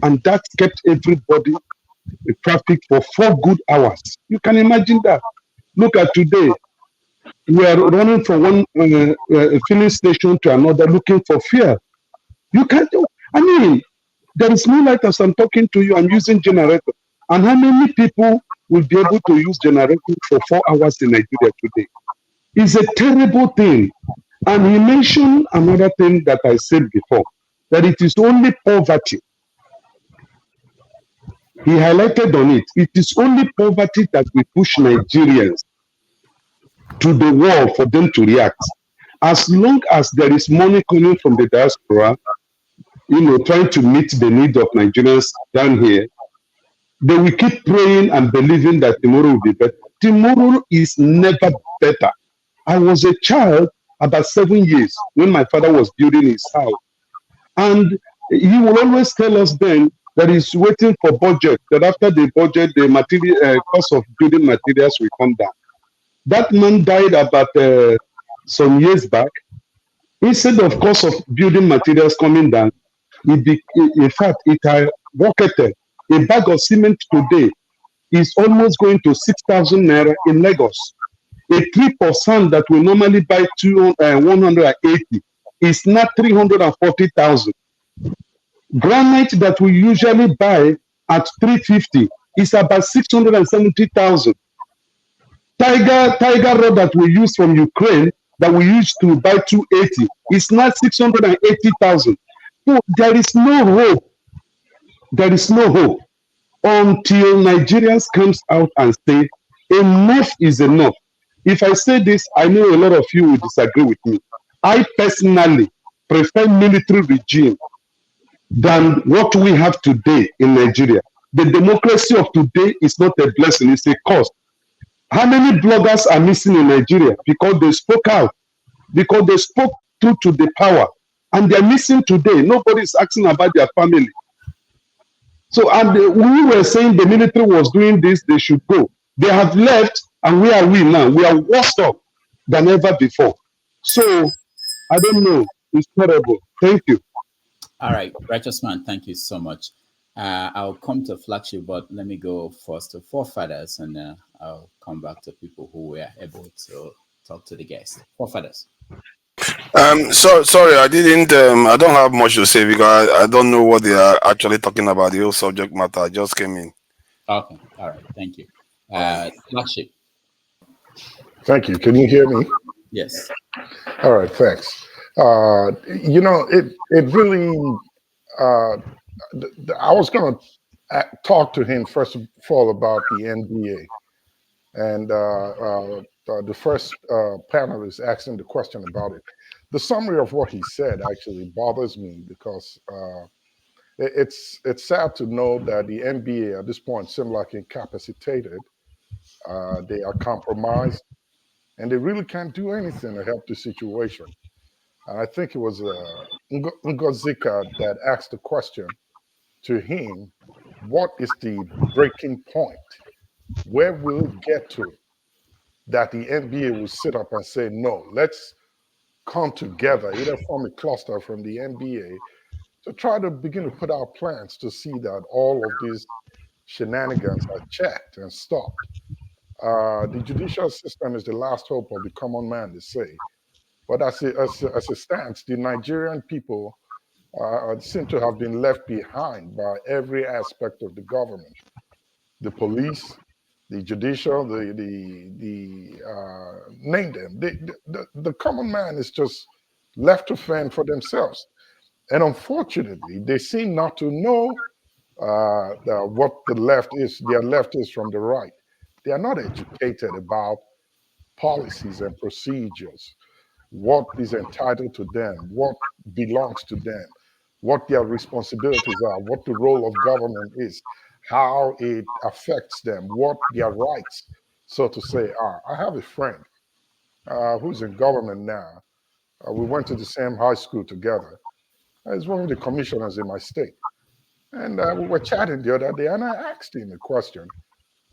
and that kept everybody in traffic for 4 good hours. You can imagine that. Look at today. We are running from one filling station to another looking for fuel. You can't do. I mean, there is no light as I'm talking to you. I'm using generator. And how many people will be able to use generator for 4 hours in Nigeria today? It's a terrible thing. And he mentioned another thing that I said before, that it is only poverty. He highlighted on it. It is only poverty that will push Nigerians to the wall for them to react. As long as there is money coming from the diaspora, trying to meet the need of Nigerians down here, they will keep praying and believing that tomorrow will be better. Tomorrow is never better. I was a child about 7 years when my father was building his house. And he will always tell us then that he's waiting for budget, that after the budget, the material cost of building materials will come down. That man died about some years back. Instead of cost of building materials coming down, in fact, it had rocketed. A bag of cement today is almost going to 6,000 naira in Lagos. A trip of sand that we normally buy 180 is now 340,000. Granite that we usually buy at 350 is about 670,000. Tiger rod that we use from Ukraine that we used to buy 280 is now 680,000. So there is no hope. There is no hope until Nigerians comes out and say enough is enough. If I say this, I know a lot of you will disagree with me. I personally prefer military regime than what we have today in Nigeria. The democracy of today is not a blessing, it's a curse. How many bloggers are missing in Nigeria because they spoke out, because they spoke through to the power, and they're missing today? Nobody's asking about their family. So, we were saying the military was doing this, they should go. They have left, and where are we now? We are worse off than ever before. So, I don't know. It's terrible. Thank you. All right, Righteous Man, thank you so much. I'll come to Flagship, but let me go first to Forefathers, and I'll come back to people who were able to talk to the guests. Forefathers. Sorry, I didn't. I don't have much to say because I don't know what they are actually talking about. The whole subject matter. I just came in. Okay, all right, thank you. Flagship. Thank you. Can you hear me? Yes. All right, thanks. It really. I was going to talk to him first of all about the NBA, and the first panelist asking the question about it. The summary of what he said actually bothers me because it's sad to know that the NBA at this point seems like incapacitated. They are compromised, and they really can't do anything to help the situation. And I think it was Ngozika that asked the question to him, what is the breaking point? Where will it get to that the NBA will sit up and say, no, let's come together, either form a cluster from the NBA to try to begin to put out plans to see that all of these shenanigans are checked and stopped. The judicial system is the last hope of the common man, they say. But as it stands, the Nigerian people seem to have been left behind by every aspect of the government. The police, the judicial, name them. The common man is just left to fend for themselves. And unfortunately, they seem not to know what the left is, their left is from the right. They are not educated about policies and procedures, what is entitled to them, what belongs to them, what their responsibilities are, what the role of government is, how it affects them, what their rights so to say, are. I have a friend who's in government now. We went to the same high school together. He's one of the commissioners in my state. And we were chatting the other day, and I asked him a question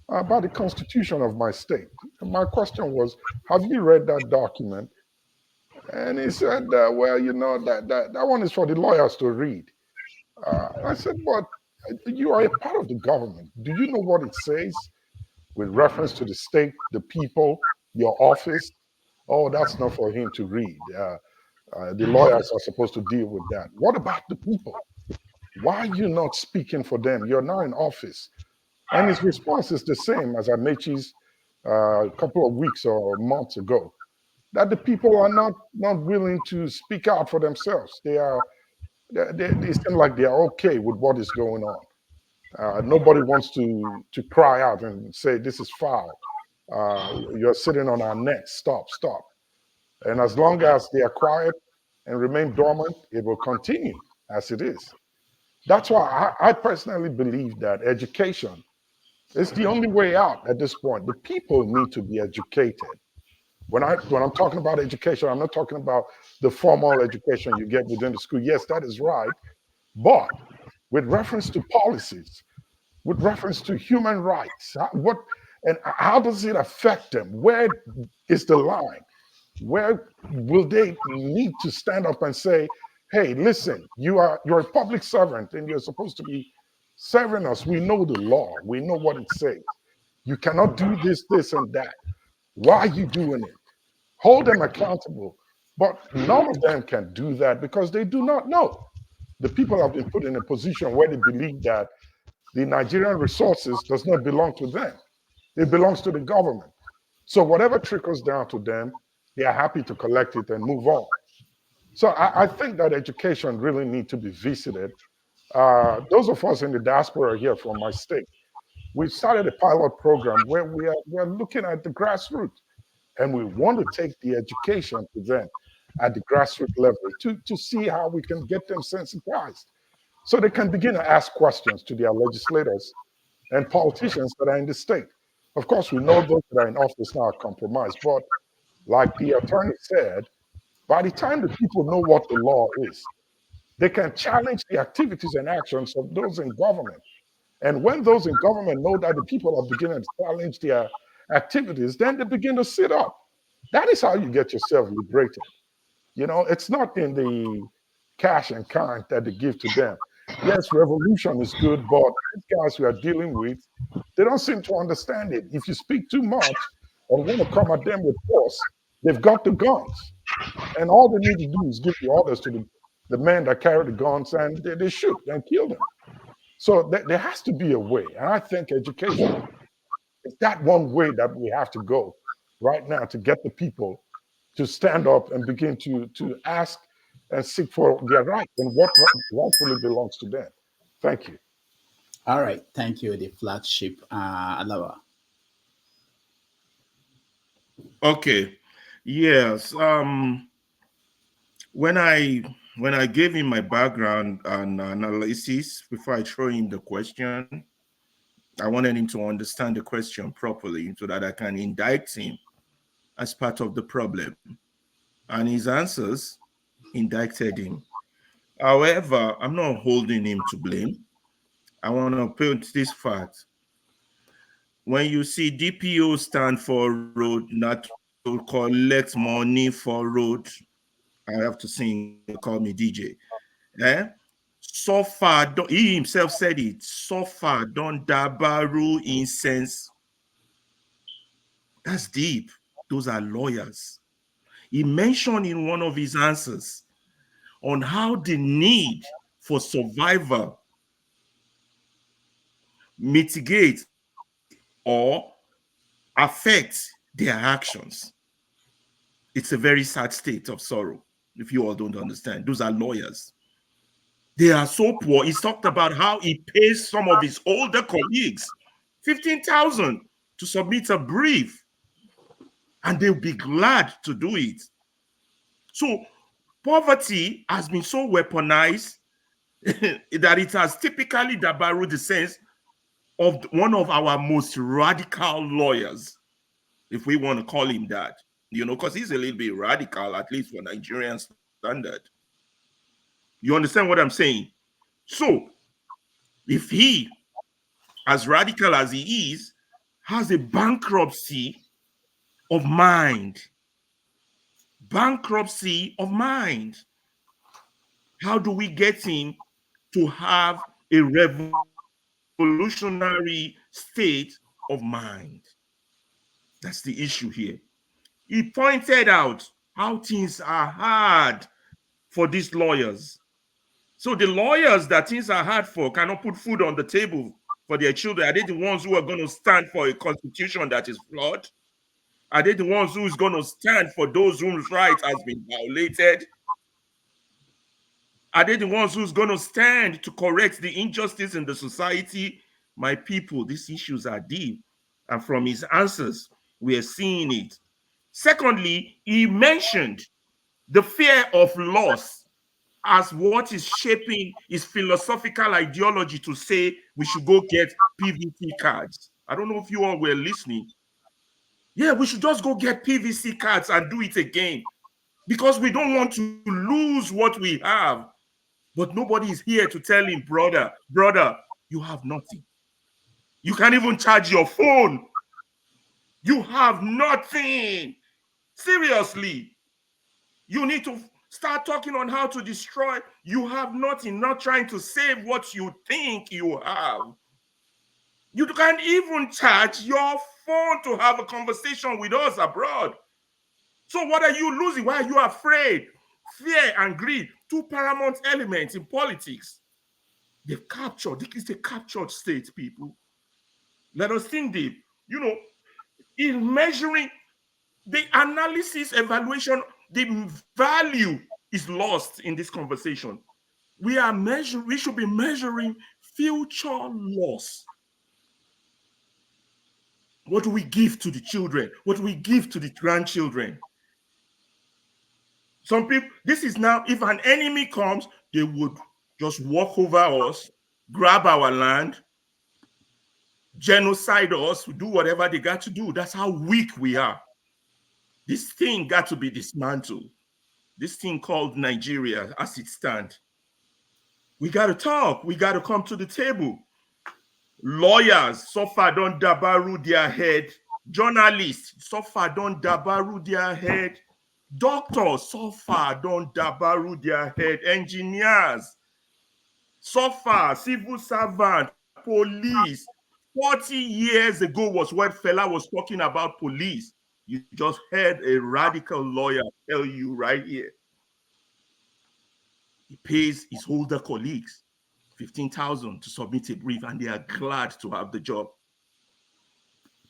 about the constitution of my state. And my question was, have you read that document? And he said, well, you know, that one is for the lawyers to read. I said, but you are a part of the government. Do you know what it says with reference to the state, the people, your office? Oh, that's not for him to read. The lawyers are supposed to deal with that. What about the people? Why are you not speaking for them? You're now in office. And his response is the same as Amechi's a couple of weeks or months ago, that the people are not willing to speak out for themselves. They seem like they are okay with what is going on. Nobody wants to cry out and say, this is foul. You're sitting on our necks. Stop, stop. And as long as they are quiet and remain dormant, it will continue as it is. That's why I personally believe that education is the only way out at this point. The people need to be educated. When I'm talking about education, I'm not talking about the formal education you get within the school. Yes, that is right. But with reference to policies, with reference to human rights, how does it affect them? Where is the line? Where will they need to stand up and say, hey, listen, you're a public servant and you're supposed to be serving us. We know the law. We know what it says. You cannot do this, this, and that. Why are you doing it? Hold them accountable. But none of them can do that because they do not know. The people have been put in a position where they believe that the Nigerian resources does not belong to them. It belongs to the government. So whatever trickles down to them, they are happy to collect it and move on. So I think that education really needs to be visited. Those of us in the diaspora here from my state, we started a pilot program where we're looking at the grassroots, and we want to take the education to them at the grassroots level to see how we can get them sensitized so they can begin to ask questions to their legislators and politicians that are in the state. Of course, we know those that are in office now are compromised, but like the attorney said, by the time the people know what the law is, they can challenge the activities and actions of those in government. And when those in government know that the people are beginning to challenge their activities, then they begin to sit up. That is how you get yourself liberated. You know, it's not in the cash and kind that they give to them. Yes, revolution is good, but these guys we are dealing with, they don't seem to understand it. If you speak too much and want to come at them with force, they've got the guns. And all they need to do is give the orders to the men that carry the guns, and they shoot and kill them. So there has to be a way. And I think education is that one way that we have to go right now to get the people to stand up and begin to ask and seek for their rights and what rightfully belongs to them. Thank you. All right. Thank you, the flagship Alawa. Okay. Yes. When I gave him my background and analysis before I throw him the question, I wanted him to understand the question properly so that I can indict him as part of the problem. And his answers indicted him. However, I'm not holding him to blame. I want to point this fact. When you see DPO stand for road, not to collect money for road, I have to sing, call me DJ. Eh? So far, he himself said it, so far, don't dabaru incense. That's deep. Those are lawyers. He mentioned in one of his answers on how the need for survival mitigate or affect their actions. It's a very sad state of sorrow, if you all don't understand. Those are lawyers. They are so poor. He's talked about how he pays some of his older colleagues 15,000 to submit a brief, and they'll be glad to do it. So poverty has been so weaponized that it has typically borrowed the sense of one of our most radical lawyers. if we want to call him that, because he's a little bit radical, at least for Nigerian standard. You understand what I'm saying? So, if he, as radical as he is, has a bankruptcy of mind, how do we get him to have a revolutionary state of mind? That's the issue here. He pointed out how things are hard for these lawyers. So the lawyers that things are hard for cannot put food on the table for their children. Are they the ones who are going to stand for a constitution that is flawed? Are they the ones who is going to stand for those whose rights has been violated? Are they the ones who's going to stand to correct the injustice in the society? My people, these issues are deep. And from his answers, we are seeing it. Secondly, he mentioned the fear of loss as what is shaping his philosophical ideology to say we should go get PVC cards. I don't know if you all were listening. Yeah, we should just go get PVC cards and do it again because we don't want to lose what we have. But nobody is here to tell him, brother, you have nothing. You can't even charge your phone. You have nothing. Seriously. You need to start talking on how to destroy. You have nothing, not trying to save what you think you have. You can't even charge your phone to have a conversation with us abroad. So what are you losing? Why are you afraid? Fear and greed, two paramount elements in politics. They've captured. This is a captured state, people. Let us think deep. In measuring the analysis, evaluation, the value is lost in this conversation. We should be measuring future loss. What do we give to the children? What do we give to the grandchildren? Some people, this is now, if an enemy comes, they would just walk over us, grab our land, genocide us, do whatever they got to do. That's how weak we are. This thing got to be dismantled. This thing called Nigeria as it stands. We got to talk. We got to come to the table. Lawyers, so far don't dabaru their head. Journalists, so far don't dabaru their head. Doctors, so far don't dabaru their head. Engineers, so far, civil servant, police. 40 years ago was when Fela was talking about police. You just heard a radical lawyer tell you right here. He pays his older colleagues 15,000 to submit a brief, and they are glad to have the job.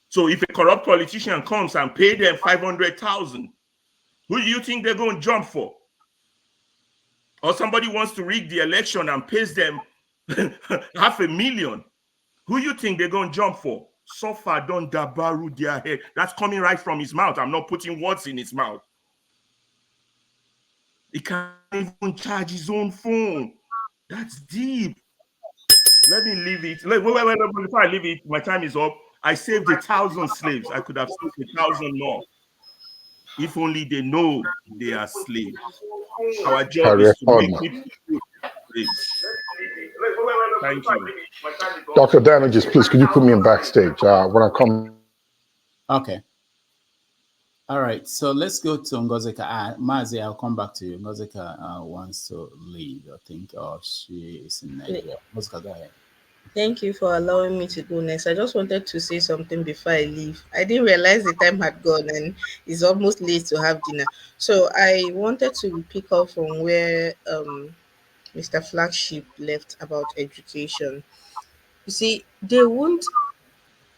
So if a corrupt politician comes and pay them 500,000, who do you think they're going to jump for? Or somebody wants to rig the election and pays them 500,000. Who you think they're going to jump for? So far, don't dabaru their head. That's coming right from his mouth. I'm not putting words in his mouth. He can't even charge his own phone. That's deep. Let me leave it. Wait, before I leave it, my time is up. I saved 1,000 slaves. I could have saved 1,000 more. If only they know they are slaves. Our job is to make people slaves. Thank you. Dr. Damages, please, could you put me in backstage when I come? Okay. All right. So let's go to Ngozika. Mazi, I'll come back to you. Ngozika wants to leave, I think, or she is in Nigeria. Ngozika, go ahead. Thank you for allowing me to go next. I just wanted to say something before I leave. I didn't realize the time had gone and it's almost late to have dinner. So I wanted to pick up from where Mr. Flagship left about education. You see, they won't,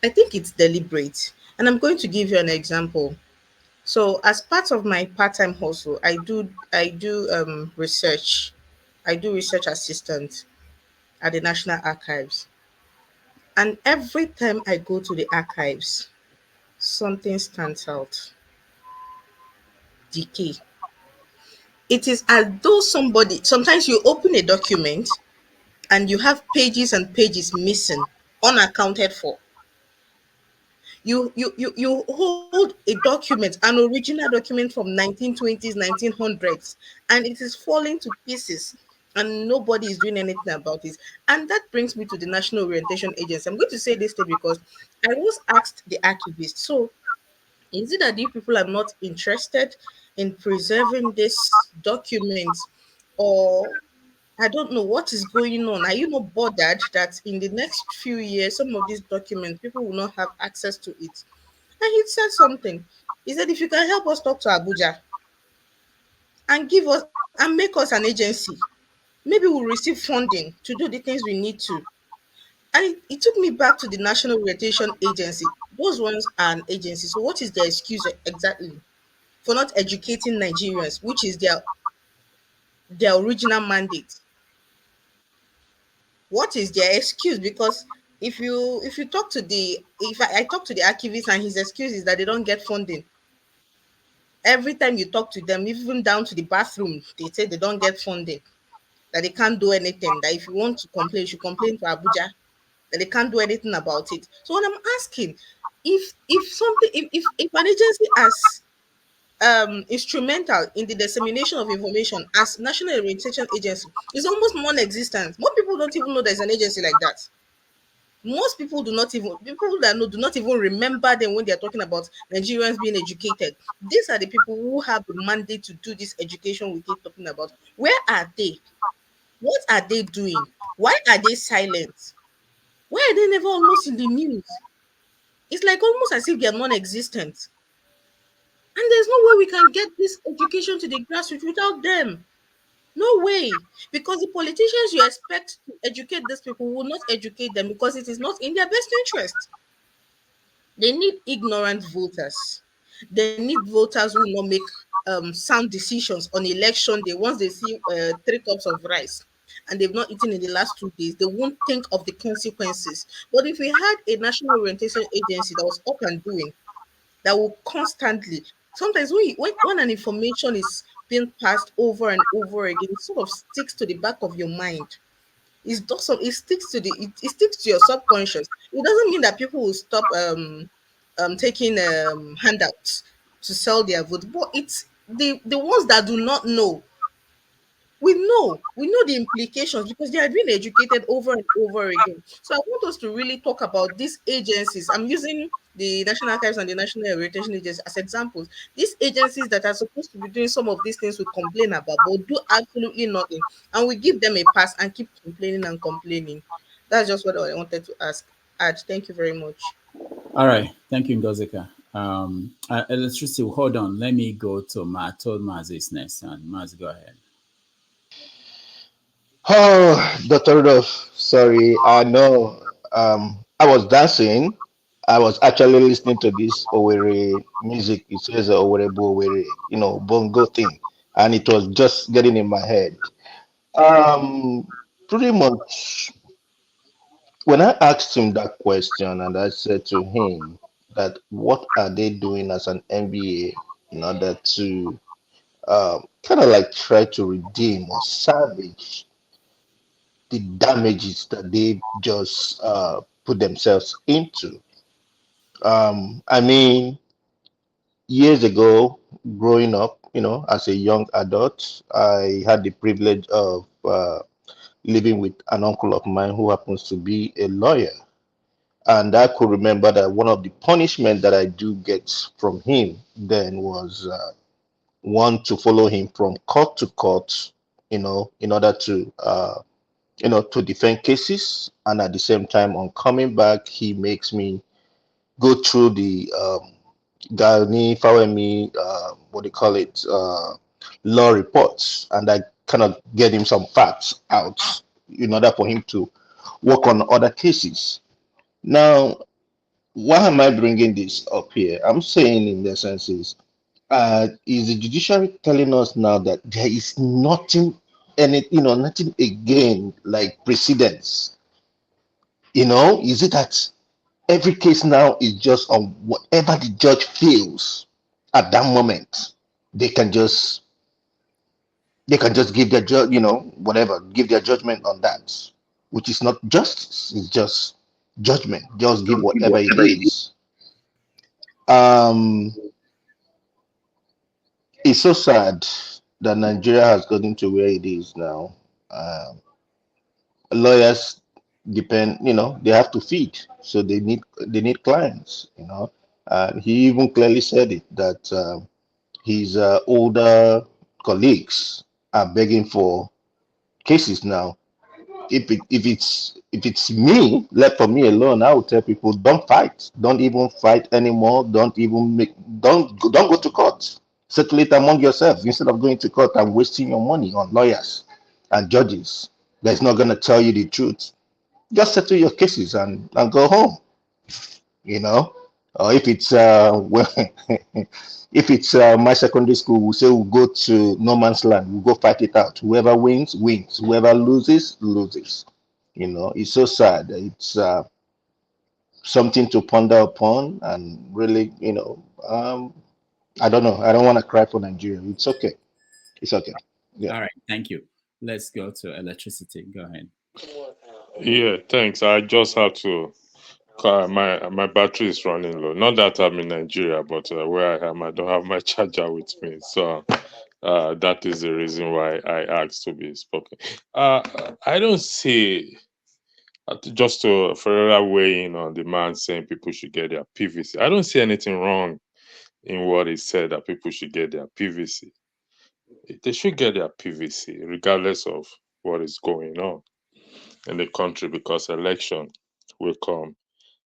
I think it's deliberate. And I'm going to give you an example. So as part of my part-time hustle, I do research. I do research assistant at the National Archives. And every time I go to the archives, something stands out. Decay. It is as though sometimes you open a document and you have pages and pages missing, unaccounted for. You hold a document, an original document from 1920s, 1900s, and it is falling to pieces, and nobody is doing anything about it. And that brings me to the National Orientation Agency. I'm going to say this thing because I was asked the archivist. So is it that these people are not interested in preserving this document, or I don't know what is going on? Are you not bothered that in the next few years, some of these documents, people will not have access to it? And he said something. He said, if you can help us talk to Abuja and give us and make us an agency, maybe we'll receive funding to do the things we need to. And it took me back to the National Orientation Agency. Those ones are an agency. So what is their excuse exactly for not educating Nigerians, which is their original mandate? What is their excuse? Because if you talk to the if I talk to the archivist and his excuse is that they don't get funding. Every time you talk to them, even down to the bathroom, they say they don't get funding, that they can't do anything, that if you want to complain, you should complain to Abuja, that they can't do anything about it. So when I'm asking, if an agency as instrumental in the dissemination of information as National Orientation Agency is almost non-existent. Most people don't even know there's an agency like that. Most people people that know do not even remember them when they're talking about Nigerians being educated. These are the people who have the mandate to do this education we keep talking about. Where are they? What are they doing? Why are they silent? Why are they never almost in the news? It's like almost as if they're non-existent. And there's no way we can get this education to the grassroots without them. No way. Because the politicians you expect to educate these people will not educate them because it is not in their best interest. They need ignorant voters. They need voters who will not make sound decisions on election day. Once they see 3 cups of rice and they've not eaten in the last 2 days, they won't think of the consequences. But if we had a national orientation agency that was up and doing, that will constantly, sometimes when an information is being passed over and over again, it sort of sticks to the back of your mind. It sticks to it sticks to your subconscious. It doesn't mean that people will stop taking handouts to sell their vote, but it's the ones that do not know. We know the implications because they are being educated over and over again. So I want us to really talk about these agencies. I'm using the National Archives and the National Orientation Agency as examples. These agencies that are supposed to be doing some of these things we complain about, but do absolutely nothing, and we give them a pass and keep complaining and complaining. That's just what I wanted to ask. Ad, thank you very much. All right. Thank you, Ngozika. Electricity, hold on. Let me go to Matt. Told Maz is next. And Maz, go ahead. Oh, Dr. Rudolph, sorry. I know I was dancing. I was actually listening to this Owerri music. It says Owerri, bongo thing. And it was just getting in my head. Pretty much when I asked him that question and I said to him that what are they doing as an MBA in order to kind of like try to redeem or salvage the damages that they just put themselves into. I mean, years ago, growing up, as a young adult, I had the privilege of living with an uncle of mine who happens to be a lawyer. And I could remember that one of the punishment that I do get from him then was one to follow him from court to court, in order to to defend cases. And at the same time, on coming back, he makes me go through the Gani, Fawemi, what do you call it, law reports, and I kind of get him some facts out in order for him to work on other cases. Now, why am I bringing this up here? I'm saying, in the sense, is the judiciary telling us now that there is nothing, nothing again like precedents? Is it that every case now is just on whatever the judge feels at that moment? They can just give their whatever, give their judgment on that, which is not justice. It's just judgment. Just give whatever it is. Um, it's so sad that Nigeria has gotten to where it is now. Lawyers depend, they have to feed, so they need clients. He even clearly said it that his older colleagues are begging for cases now. If it's me, left for me alone, I would tell people don't fight, don't even fight anymore, don't go to court. Settle it among yourselves instead of going to court and wasting your money on lawyers and judges that's not going to tell you the truth. Just settle your cases and go home. Or if it's if it's my secondary school, we say we'll go to no man's land, we'll go fight it out. Whoever wins wins, whoever loses loses. It's so sad. It's something to ponder upon, and really, I don't know, I don't want to cry for Nigeria. It's okay. It's okay. Yeah. All right, thank you. Let's go to electricity. Go ahead. Yeah, thanks. I just have to. My battery is running low. Not that I'm in Nigeria, but where I am, I don't have my charger with me. So that is the reason why I asked to be spoken. I don't see. Just to further weigh in on the man saying people should get their PVC. I don't see anything wrong in what he said that people should get their PVC. They should get their PVC regardless of what is going on in the country, because election will come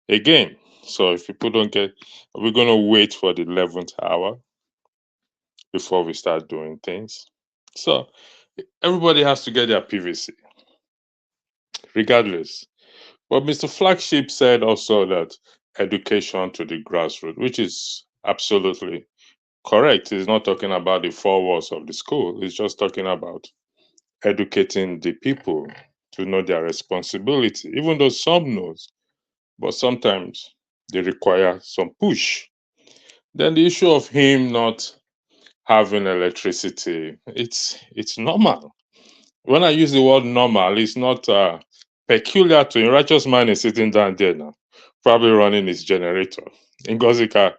again. So if people don't get, we're going to wait for the 11th hour before we start doing things. So everybody has to get their PVC regardless. But Mr. Flagship said also that education to the grassroots, which is absolutely correct. He's not talking about the four walls of the school. He's just talking about educating the people to know their responsibility, even though some knows, but sometimes they require some push. Then the issue of him not having electricity, it's normal. When I use the word normal, it's not peculiar to him. Righteous man is sitting down there now, probably running his generator. Ngozika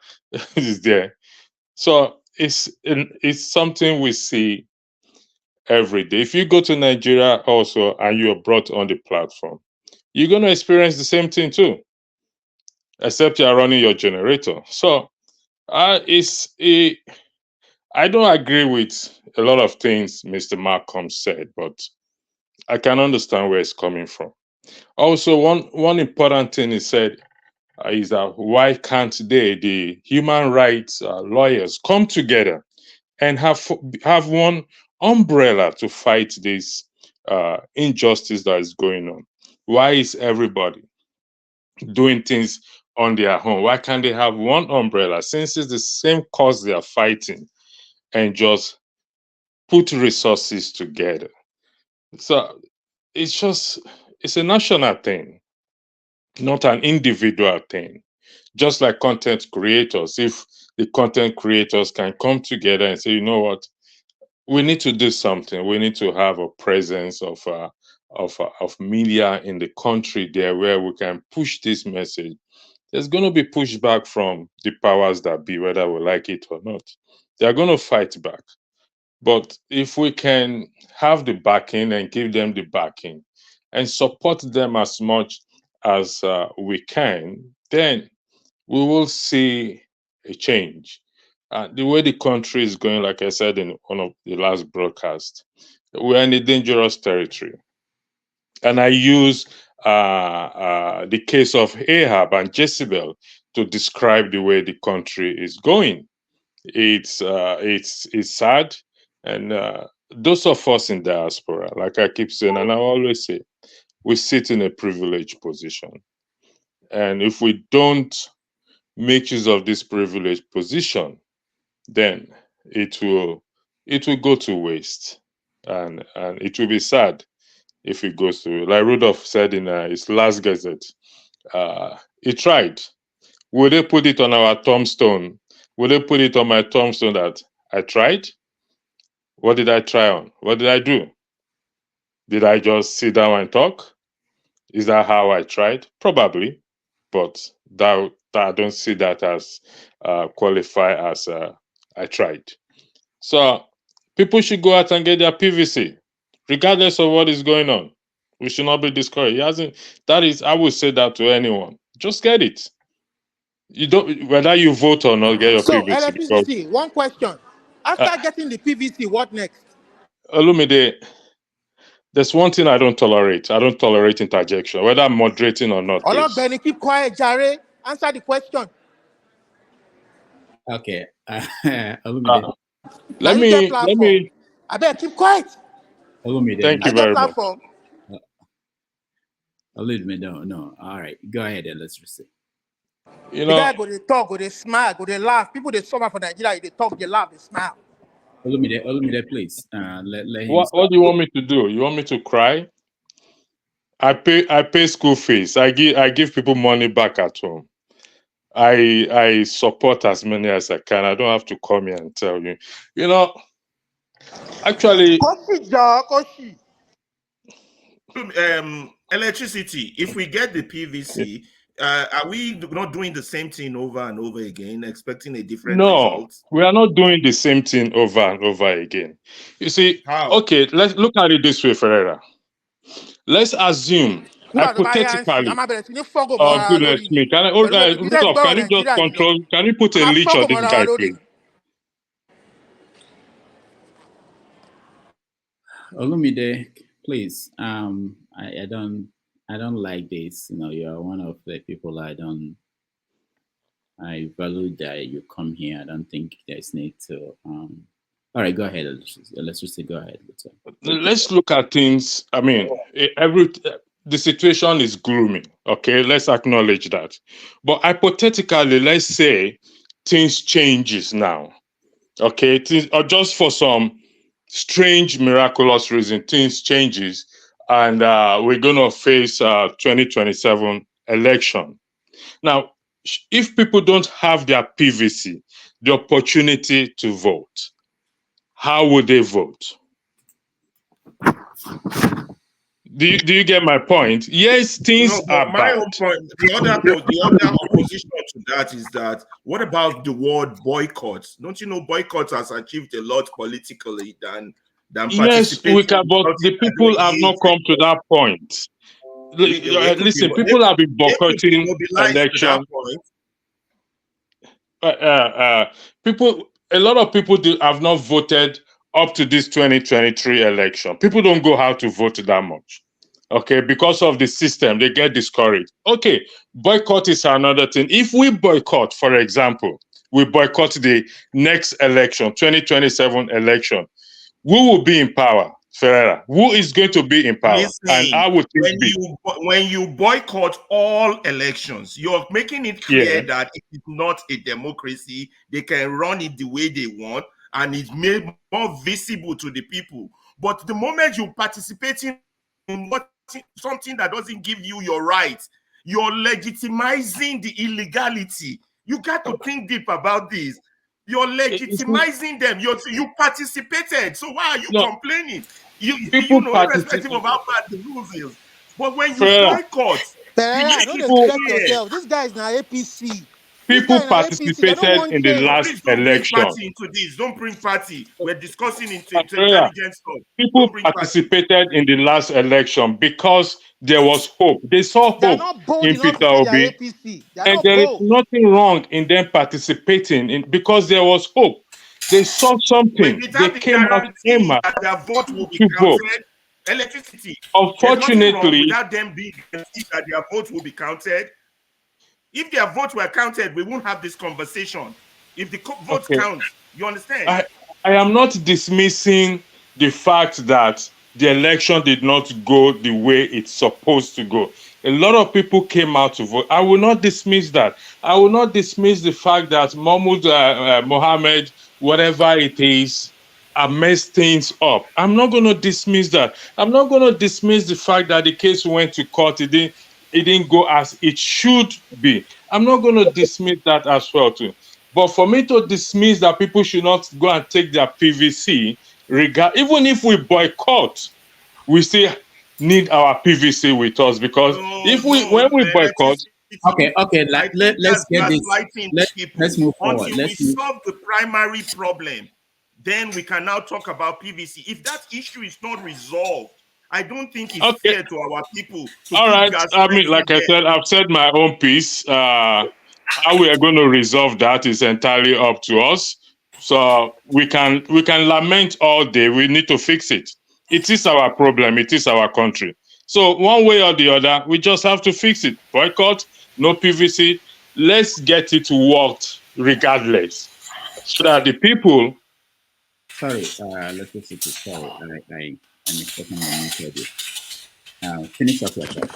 is there. So it's something we see every day. If you go to Nigeria also and you're brought on the platform, you're going to experience the same thing too, except you're running your generator. So I don't agree with a lot of things Mr. Malcolm said, but I can understand where it's coming from. Also, one important thing he said is that why can't they, the human rights lawyers, come together and have one umbrella to fight this injustice that is going on? Why is everybody doing things on their own? Why can't they have one umbrella, since it's the same cause they are fighting, and just put resources together? So it's a national thing, not an individual thing. Just like content creators, if the content creators can come together and say, you know what, we need to do something. We need to have a presence of media in the country there where we can push this message. There's going to be pushback from the powers that be, whether we like it or not. They are going to fight back. But if we can have the backing and give them the backing and support them as much as we can, then we will see a change. The way the country is going, like I said in one of the last broadcasts, we're in a dangerous territory. And I use the case of Ahab and Jezebel to describe the way the country is going. It's sad, and those of us in diaspora, like I keep saying, and I always say, we sit in a privileged position, and if we don't make use of this privileged position, then it will go to waste, and it will be sad if it goes to, like Rudolph said in his last gazette, he tried. Will they put it on our tombstone? Will they put it on my tombstone that I tried? What did I try on? What did I do? Did I just sit down and talk? Is that how I tried? Probably, but that I don't see that as qualify as I tried. So people should go out and get their PVC, regardless of what is going on. We should not be discouraged. He hasn't. That is, I would say that to anyone. Just get it. You don't, whether you vote or not, get your So, PVC. Because electricity, one question. After getting the PVC, what next? Olumide, there's one thing I don't tolerate. I don't tolerate interjection, whether I'm moderating or not, Hold please. Benny, keep quiet, Jare. Answer the question. Okay. Olumide. Let me. I better keep quiet. Olumide. Thank you very much. Olumide, no. All right. Go ahead and let's proceed. The guy go, they talk, go, they smile, go, they laugh. People, they suffer for Nigeria, they talk, they laugh, they smile. Olumide, please. Let him What do you want me to do? You want me to cry? I pay school fees. I give people money back at home. I support as many as I can. I don't have to come here and tell you. You know, actually, electricity. If we get the PVC, are we not doing the same thing over and over again, expecting a different result? we are not doing the same thing over and over again. You see, okay, let's look at it this way, Ferreira. Let's assume hypothetically. Oh goodness me! Can I? Can you just control? Can you put a leash on this guy, please? Olumide, please. I don't like this. You know, you are one of the people I value that you come here. I don't think there's need to. All right, go ahead. Let's just say go ahead. Let's look at things. I mean, the situation is gloomy. Okay, let's acknowledge that. But hypothetically, let's say things changes now. Okay, or just for some strange, miraculous reason, things changes, and we're gonna face 2027 election. Now, if people don't have their PVC, the opportunity to vote, how would they vote? Do you get my point? Yes, things are my bad. own point. The other opposition to that is that what about the word boycott? Don't you know boycott has achieved a lot politically than Yes, we can, but the people have not come to that point. Listen, people have been boycotting election. A lot of people have not voted up to this 2023 election. People don't go out to vote that much. Okay, because of the system, they get discouraged. Okay, boycott is another thing. If we boycott, for example, we boycott the next election, 2027 election, who will be in power? Ferreira. Who is going to be in power? Listen, and I would think when you boycott all elections, you're making it clear that it is not a democracy. They can run it the way they want, and it's made more visible to the people. But the moment you participate in something that doesn't give you your rights, you're legitimizing the illegality. You got to think deep about this. You're legitimizing them. You participated. So why are you complaining? Irrespective of how bad the rules is. But when you boycott, don't expect yourself. This guy is now APC. People participated in the last election. Don't bring party into this. Don't bring party. We're discussing intelligence stuff. People participated in the last election because there was hope. They saw hope in Peter Obi. And there is nothing wrong in them participating because there was hope. They saw something. They came out that their vote will be counted. Electricity. Unfortunately, without them being that their vote will be counted. If their votes were counted, we won't have this conversation. If the votes count, you understand? I am not dismissing the fact that the election did not go the way it's supposed to go. A lot of people came out to vote. I will not dismiss that. I will not dismiss the fact that Mohammed, whatever it is, messed things up. I'm not going to dismiss that. I'm not going to dismiss the fact that the case went to court. It didn't go as it should be. I'm not going to dismiss that as well too. But for me to dismiss that people should not go and take their PVC, even if we boycott, we still need our PVC with us because when we boycott, Okay, okay. I think Let's that's get this. gaslighting people. Let's move forward. Until we solve the primary problem, then we can now talk about PVC. If that issue is not resolved, I don't think it's Okay. fair to our people to All keep right. I mean, gaslighting like I them. said, I've said my own piece. How we are going to resolve that is entirely up to us. So we can lament all day. We need to fix it. It is our problem. It is our country. So one way or the other, we just have to fix it. Boycott, no PVC. Let's get it worked regardless, so that the people. Sorry, let's just sorry. I mistakenly muted you. Finish up your thought.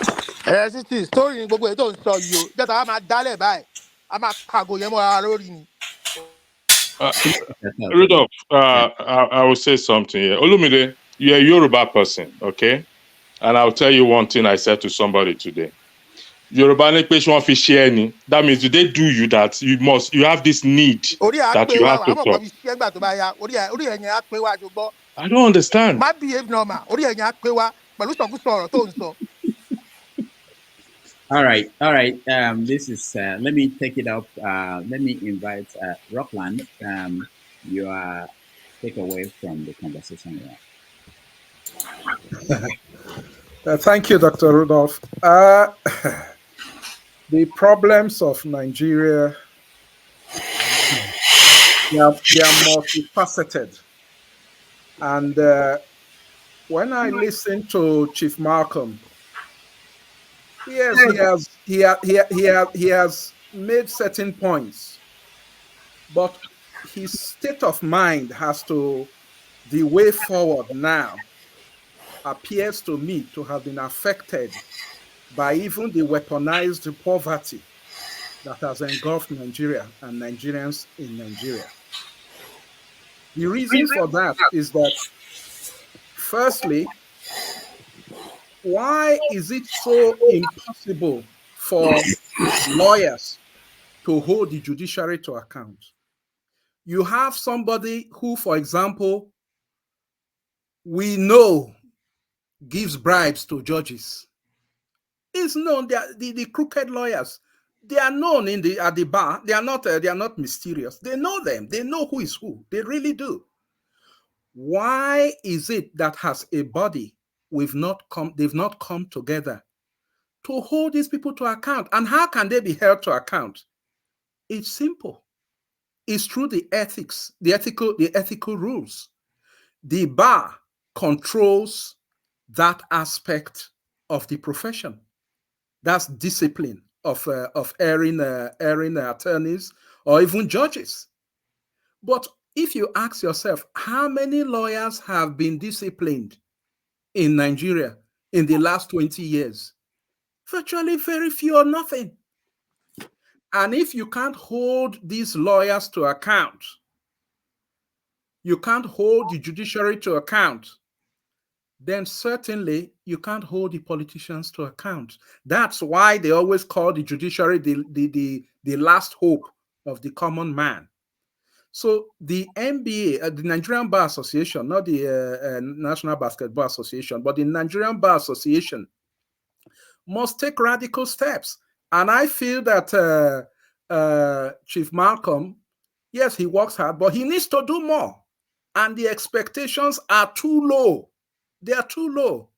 sísì story ni gbogbo èyí tó ń sọ yìí o jẹ́ta a máa dálẹ̀ báyìí a máa kàgò yẹn mọ́ra lórí ni. Rudolph, I will say something here. Olumide, you're a Yoruba person, okay? And I'll tell you one thing I said to somebody today. Yoruba ní pé ṣé wọ́n fi ṣe ẹ́ ni. That means do they do you that you have this need that you have to talk. I don't understand. má behave normal orí ẹ̀yìn á pé wá pẹ̀lú sọ̀kúsọ ọ̀rọ̀ tó ń sọ. All right. This is. Let me take it up. Let me invite Rockland. You are take away from the conversation here. Thank you, Dr. Rudolph. The problems of Nigeria, they are multifaceted. And when I listen to Chief Malcolm, yes, he has made certain points, but his state of mind has to, the way forward now, appears to me to have been affected by even the weaponized poverty that has engulfed Nigeria and Nigerians in Nigeria. The reason for that is that, firstly, why is it so impossible for lawyers to hold the judiciary to account? You have somebody who, for example, we know gives bribes to judges. It's known that the crooked lawyers, they are known at the bar. They are not mysterious. They know them. They know who is who. They really do. Why is it that as a body they've not come together to hold these people to account? And how can they be held to account? It's simple. It's through the ethics, the ethical rules. The bar controls that aspect of the profession. That's discipline of erring attorneys or even judges. But if you ask yourself, how many lawyers have been disciplined in Nigeria in the last 20 years? Virtually very few or nothing. And if you can't hold these lawyers to account, you can't hold the judiciary to account, then certainly you can't hold the politicians to account. That's why they always call the judiciary the last hope of the common man. So the NBA, the Nigerian Bar Association, not the National Basketball Association, but the Nigerian Bar Association must take radical steps. And I feel that Chief Malcolm, yes, he works hard, but he needs to do more. And the expectations are too low. They are too low.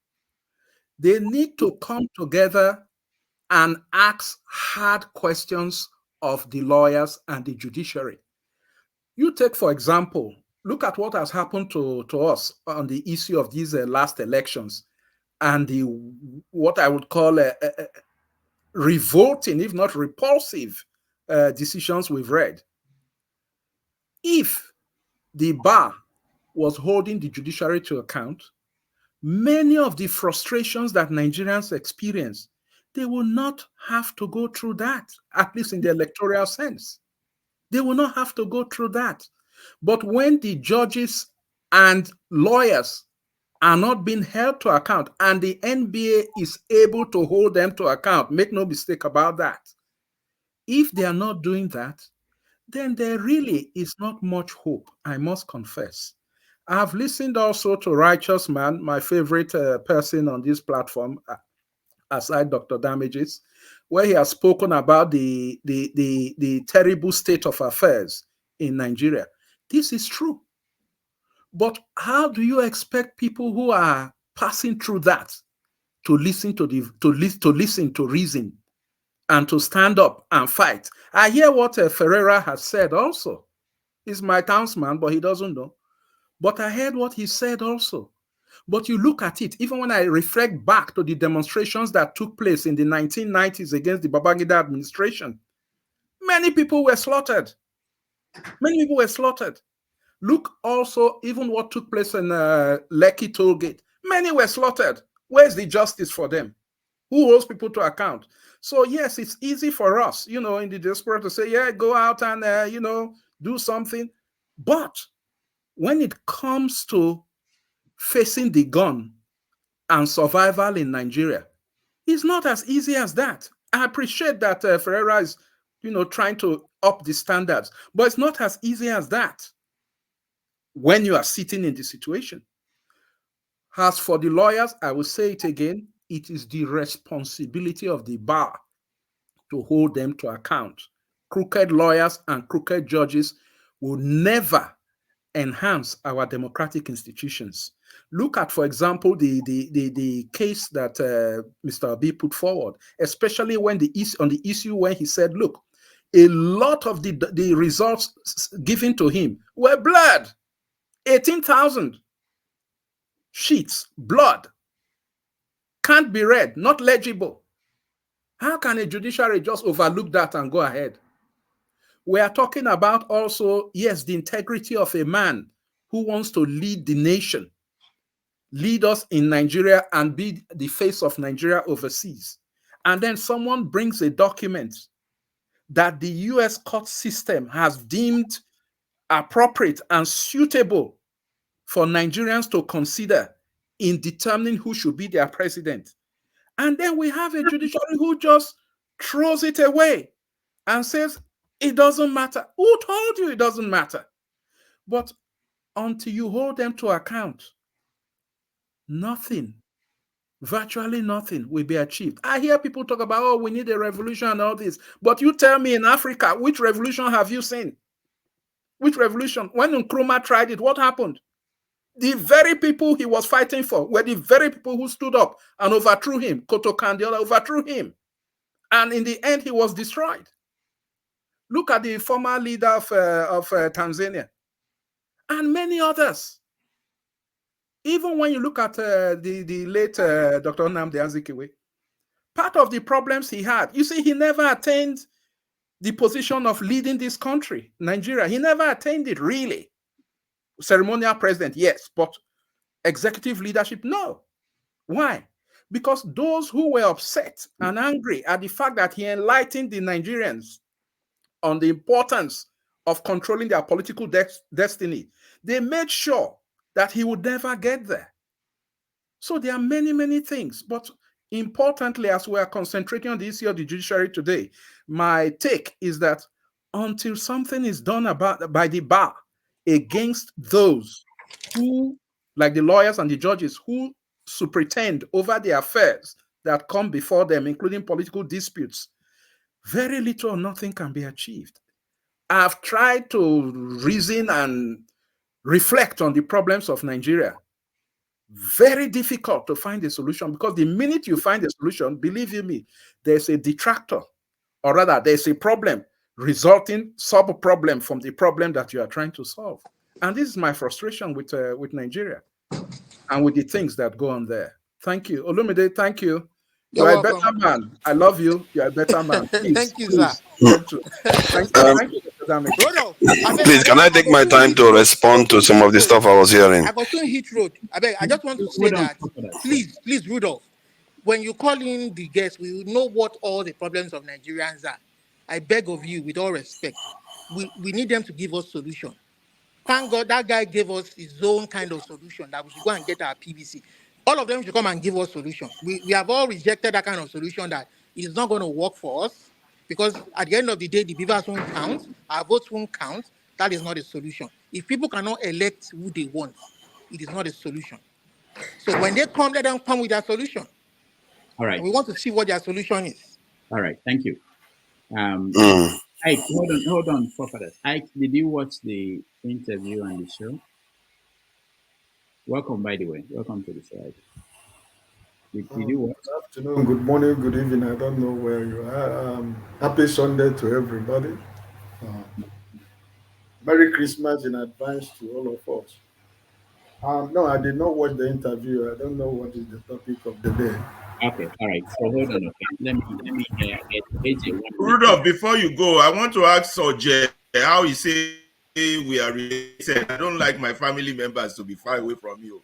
They need to come together and ask hard questions of the lawyers and the judiciary. You take, for example, look at what has happened to us on the issue of these last elections and the what I would call revolting, if not repulsive, decisions we've read. If the bar was holding the judiciary to account, many of the frustrations that Nigerians experience, they will not have to go through that, at least in the electoral sense. They will not have to go through that. But when the judges and lawyers are not being held to account and the NBA is able to hold them to account, make no mistake about that. If they are not doing that, then there really is not much hope, I must confess. I've listened also to Righteous Man, my favorite person on this platform. aside Dr. Damages, where he has spoken about the terrible state of affairs in Nigeria. This is true. But how do you expect people who are passing through that to listen to reason and to stand up and fight? I hear what Ferreira has said also. He's my townsman, but he doesn't know. But I heard what he said also. But you look at it, even when I reflect back to the demonstrations that took place in the 1990s against the Babangida administration, many people were slaughtered. Many people were slaughtered. Look also even what took place in Lekki toll gate. Many were slaughtered. Where's the justice for them? Who holds people to account? So yes, it's easy for us, in the diaspora to say, yeah, go out and, do something. But when it comes to facing the gun and survival in Nigeria, it's not as easy as that. I appreciate that Ferreira is, trying to up the standards, but it's not as easy as that when you are sitting in the situation. As for the lawyers, I will say it again, it is the responsibility of the bar to hold them to account. Crooked lawyers and crooked judges will never enhance our democratic institutions. Look at, for example, the case that Mr. Obi put forward, especially when on the issue when he said, look, a lot of the results given to him were blood. 18,000 sheets, blood, can't be read, not legible. How can a judiciary just overlook that and go ahead? We are talking about also, yes, the integrity of a man who wants to lead the nation, lead us in Nigeria and be the face of Nigeria overseas. And then someone brings a document that the US court system has deemed appropriate and suitable for Nigerians to consider in determining who should be their president. And then we have a judiciary who just throws it away and says, it doesn't matter. Who told you it doesn't matter? But until you hold them to account, nothing, virtually nothing will be achieved. I hear people talk about, oh, we need a revolution and all this. But you tell me in Africa, which revolution have you seen? Which revolution? When Nkrumah tried it, what happened? The very people he was fighting for were the very people who stood up and overthrew him. Koto Kandiola overthrew him. And in the end, he was destroyed. Look at the former leader of Tanzania and many others. Even when you look at the late Dr. Nnamdi Azikiwe, part of the problems he had, you see, he never attained the position of leading this country, Nigeria. He never attained it, really. Ceremonial president, yes, but executive leadership, no. Why? Because those who were upset and angry at the fact that he enlightened the Nigerians on the importance of controlling their political destiny, they made sure that he would never get there. So there are many, many things. But importantly, as we are concentrating on the issue of the judiciary today, my take is that until something is done by the bar against those who, like the lawyers and the judges, who superintend over the affairs that come before them, including political disputes, very little or nothing can be achieved. I've tried to reason and reflect on the problems of Nigeria. Very difficult to find a solution, because the minute you find a solution, believe you me, there's a detractor, or rather there's a problem resulting sub-problem from the problem that you are trying to solve. And this is my frustration with Nigeria and with the things that go on there. Thank you. Olumide, thank you. You're a better man. I love you. You're a better man. Please, Thank you, please. sir. Thank you, Dr. Damage. Please, can I take my time to respond to some of the stuff I was hearing? I got soon hit road. I just want to say that, please, Rudolph, when you call in the guests, we will know what all the problems of Nigerians are. I beg of you, with all respect, we need them to give us solution. Thank God that guy gave us his own kind of solution, that we should go and get our PVC. All of them should come and give us solution. We have all rejected that kind of solution that is not going to work for us, because at the end of the day, the beavers won't count, our votes won't count. That is not a solution. If people cannot elect who they want, it is not a solution. So when they come, let them come with their solution. All right. And we want to see what their solution is. All right. Thank you. Ike, hold on, forefathers. Ike, did you watch the interview on the show? Welcome, by the way. Welcome to the show, Ike. Did you watch? Good afternoon, good morning, good evening. I don't know where you are. Happy Sunday to everybody. Merry Christmas in advance to all of us. No, I did not watch the interview. I don't know what is the topic of the day. Okay, all right. So hold on. Okay, let me get AJ. Rudolph, before you go, I want to ask Soje how he say we are related. I don't like my family members to be far away from you.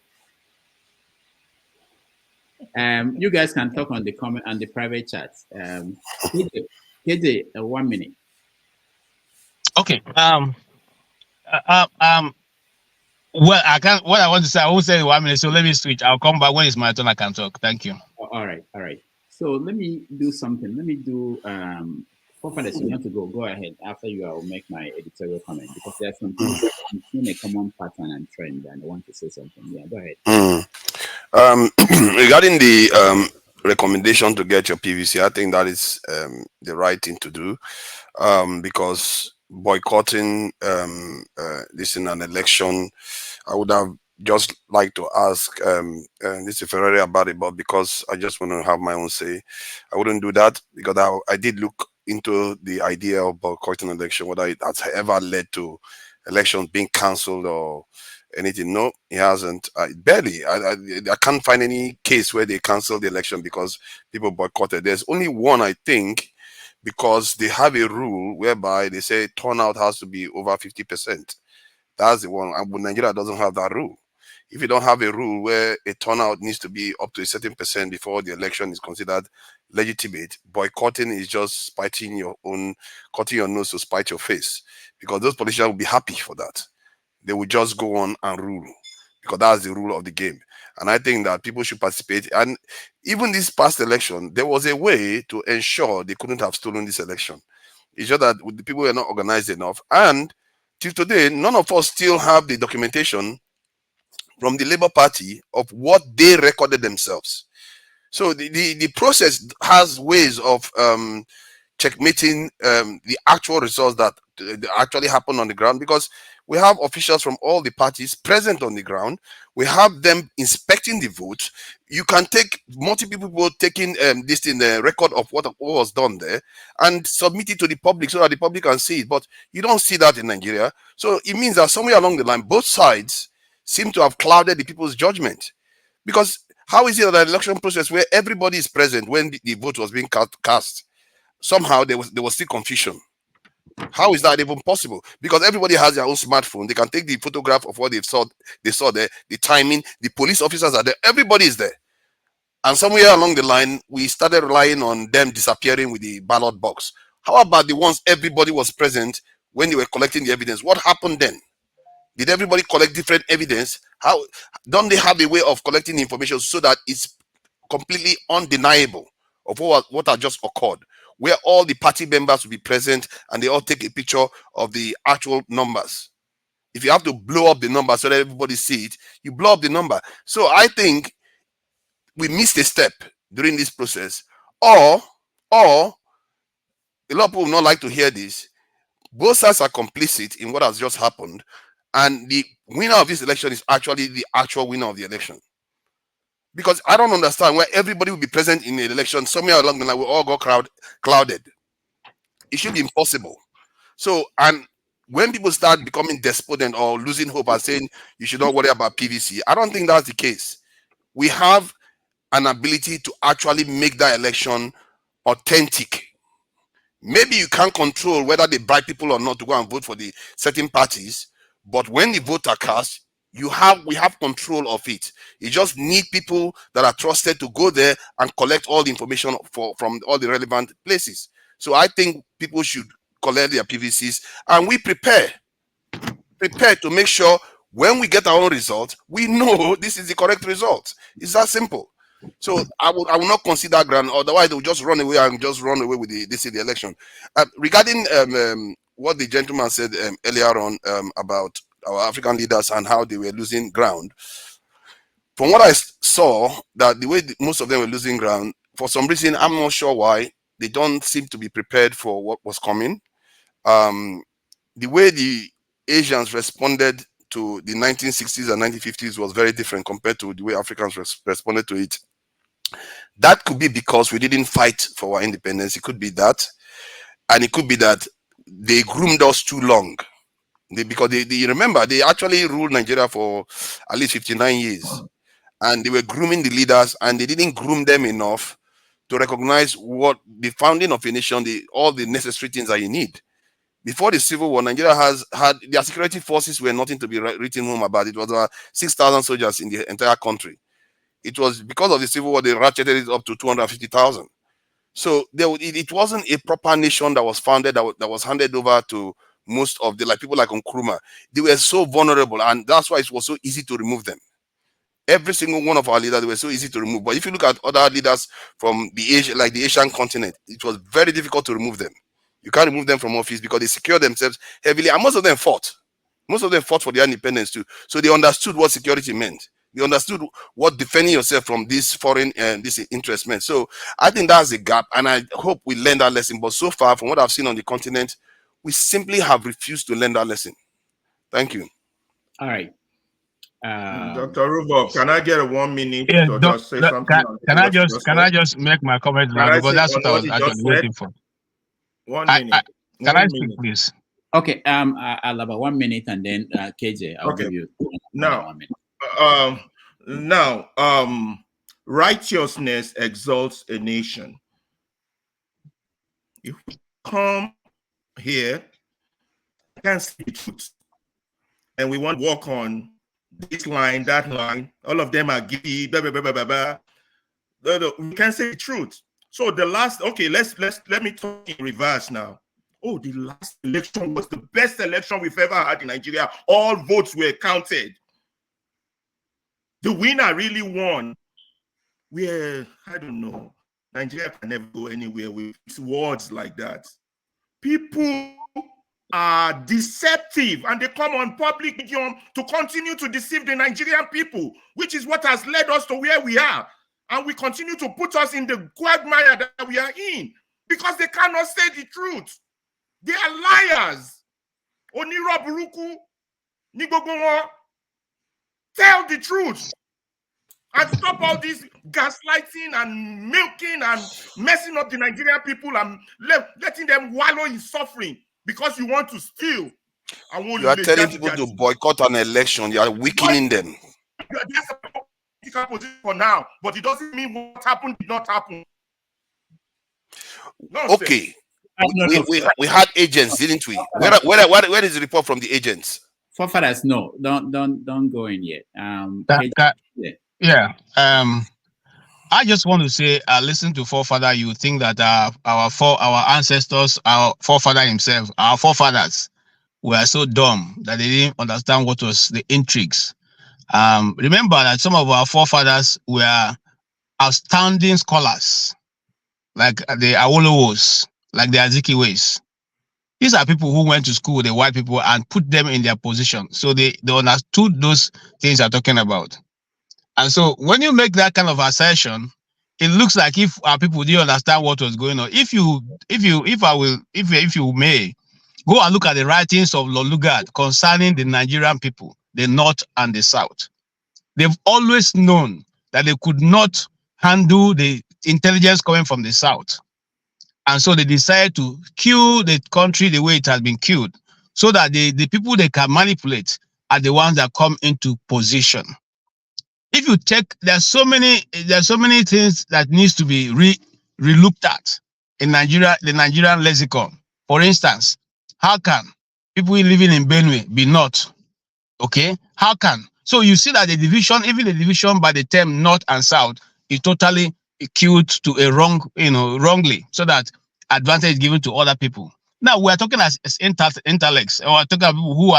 You guys can talk on the comment and the private chat. KJ, 1 minute. Okay. Well, I can't. What I want to say, I won't say in 1 minute. So let me switch. I'll come back when it's my turn. I can talk. Thank you. All right. So let me do something. Let me do. Forefathers, you want to go? Go ahead. After you, I will make my editorial comment because there are some things that I'm seeing a common pattern and trend, and I want to say something. Yeah, go ahead. Regarding the recommendation to get your PVC, I think that is the right thing to do, because boycotting this in an election, I would have just like to ask this is Ferrari about it, but because I just want to have my own say, I wouldn't do that, because I did look into the idea of boycotting election, whether it has ever led to elections being cancelled or anything. No, it hasn't. Barely. I can't find any case where they canceled the election because people boycotted. There's only one, I think, because they have a rule whereby they say turnout has to be over 50%. That's the one. And Nigeria doesn't have that rule. If you don't have a rule where a turnout needs to be up to a certain percent before the election is considered legitimate, boycotting is just spiting your own, cutting your nose to spite your face, because those politicians will be happy for that. They will just go on and rule because that's the rule of the game. And I think that people should participate. And even this past election, there was a way to ensure they couldn't have stolen this election. It's just that the people were not organized enough. And till today, none of us still have the documentation from the Labour Party of what they recorded themselves. So the process has ways of checkmating the actual results that actually happen on the ground, because we have officials from all the parties present on the ground. We have them inspecting the vote. You can take multiple people taking this in the record of what was done there and submit it to the public so that the public can see it. But you don't see that in Nigeria. So it means that somewhere along the line, both sides seem to have clouded the people's judgment. Because how is it that an election process where everybody is present when the vote was being cast, somehow there was still confusion? How is that even possible? Because everybody has their own smartphone. They can take the photograph of what they saw there, the timing, the police officers are there, everybody is there. And somewhere along the line, we started relying on them disappearing with the ballot box. How about the ones everybody was present when they were collecting the evidence? What happened then? Did everybody collect different evidence? How don't they have a way of collecting information so that it's completely undeniable of what had just occurred, where all the party members will be present and they all take a picture of the actual numbers? If you have to blow up the number so that everybody see it, you blow up the number. So I think we missed a step during this process, or a lot of people will not like to hear this. Both sides are complicit in what has just happened, and the winner of this election is actually the actual winner of the election. Because I don't understand why everybody will be present in the election, somewhere along the line we all got clouded. It should be impossible. So, and when people start becoming despondent or losing hope and saying you should not worry about PVC, I don't think that's the case. We have an ability to actually make that election authentic. Maybe you can't control whether they bribe people or not to go and vote for the certain parties, but when the votes are cast, we have control of it. You just need people that are trusted to go there and collect all the information from all the relevant places. So I think people should collect their PVCs, and we prepare to make sure when we get our own result, we know this is the correct result. It's that simple. So I will not consider ground, otherwise they will just run away with the election. Regarding what the gentleman said earlier on about our African leaders and how they were losing ground, from what I saw, that the way most of them were losing ground for some reason, I'm not sure why, they don't seem to be prepared for what was coming. The way the Asians responded to the 1960s and 1950s was very different compared to the way Africans responded to it. That could be because we didn't fight for our independence. It could be that. And it could be that they groomed us too long. Because they remember, they actually ruled Nigeria for at least 59 years. And they were grooming the leaders, and they didn't groom them enough to recognize what the founding of a nation, all the necessary things that you need. Before the Civil War, Nigeria had their security forces were nothing to be written home about. It was 6,000 soldiers in the entire country. It was because of the Civil War, they ratcheted it up to 250,000. So it wasn't a proper nation that was founded, that was handed over to most of the people like Nkrumah. They were so vulnerable, and that's why it was so easy to remove them. Every single one of our leaders, they were so easy to remove. But if you look at other leaders from the Asian continent, it was very difficult to remove them. You can't remove them from office because they secure themselves heavily, and most of them fought. Most of them fought for their independence too. So they understood what security meant. They understood what defending yourself from this foreign this interest meant. So I think that's a gap, and I hope we learn that lesson. But so far, from what I've seen on the continent, we simply have refused to learn that lesson. Thank you. All right. Dr. Rubov, can I get a 1 minute to just say something? Can I just make my comment now, because that's what I was actually waiting for. 1 minute. Can I speak, please? Okay. I'll have a 1 minute, and then KJ, I'll give you now 1 minute. Righteousness exalts a nation. If we come here, I can't see the truth, and we want to walk on this line, that line, all of them are giddy, blah, blah, blah, blah, blah. We can't say the truth. So let me talk in reverse now. Oh, the last election was the best election we've ever had in Nigeria. All votes were counted. The winner really won. I don't know. Nigeria can never go anywhere with words like that. People are deceptive, and they come on public medium to continue to deceive the Nigerian people, which is what has led us to where we are. And we continue to put us in the quagmire that we are in because they cannot say the truth. They are liars. Oniro Buruku, Nigogonwa, tell the truth and stop all this gaslighting and milking and messing up the Nigerian people and letting them wallow in suffering because you want to steal. You are telling people to boycott an election. You are weakening them. That's a political position for now, but it doesn't mean what happened did not happen. Okay. We had agents, didn't we? Where is the report from the agents? Forefathers, no, don't go in yet. I just want to say, listen to forefather. You think that our ancestors, our forefather himself, our forefathers were so dumb that they didn't understand what was the intrigues. Remember that some of our forefathers were outstanding scholars, like the Awolowos, like the Azikiwes. These are people who went to school with the white people and put them in their position. So they understood those things you're talking about. And so when you make that kind of assertion, it looks like if our people didn't understand what was going on. If you may, go and look at the writings of Lord Lugard concerning the Nigerian people, the North and the South. They've always known that they could not handle the intelligence coming from the South. And so they decided to kill the country the way it has been killed, so that the people they can manipulate are the ones that come into position. If you take, there's so many things that needs to be re-looked at in Nigeria, the Nigerian lexicon. For instance, how can people living in Benue be North? Okay, how can? So you see that even the division by the term North and South is totally acute to a wrongly, so that advantage is given to other people. Now we are talking as intellects, or talking about people who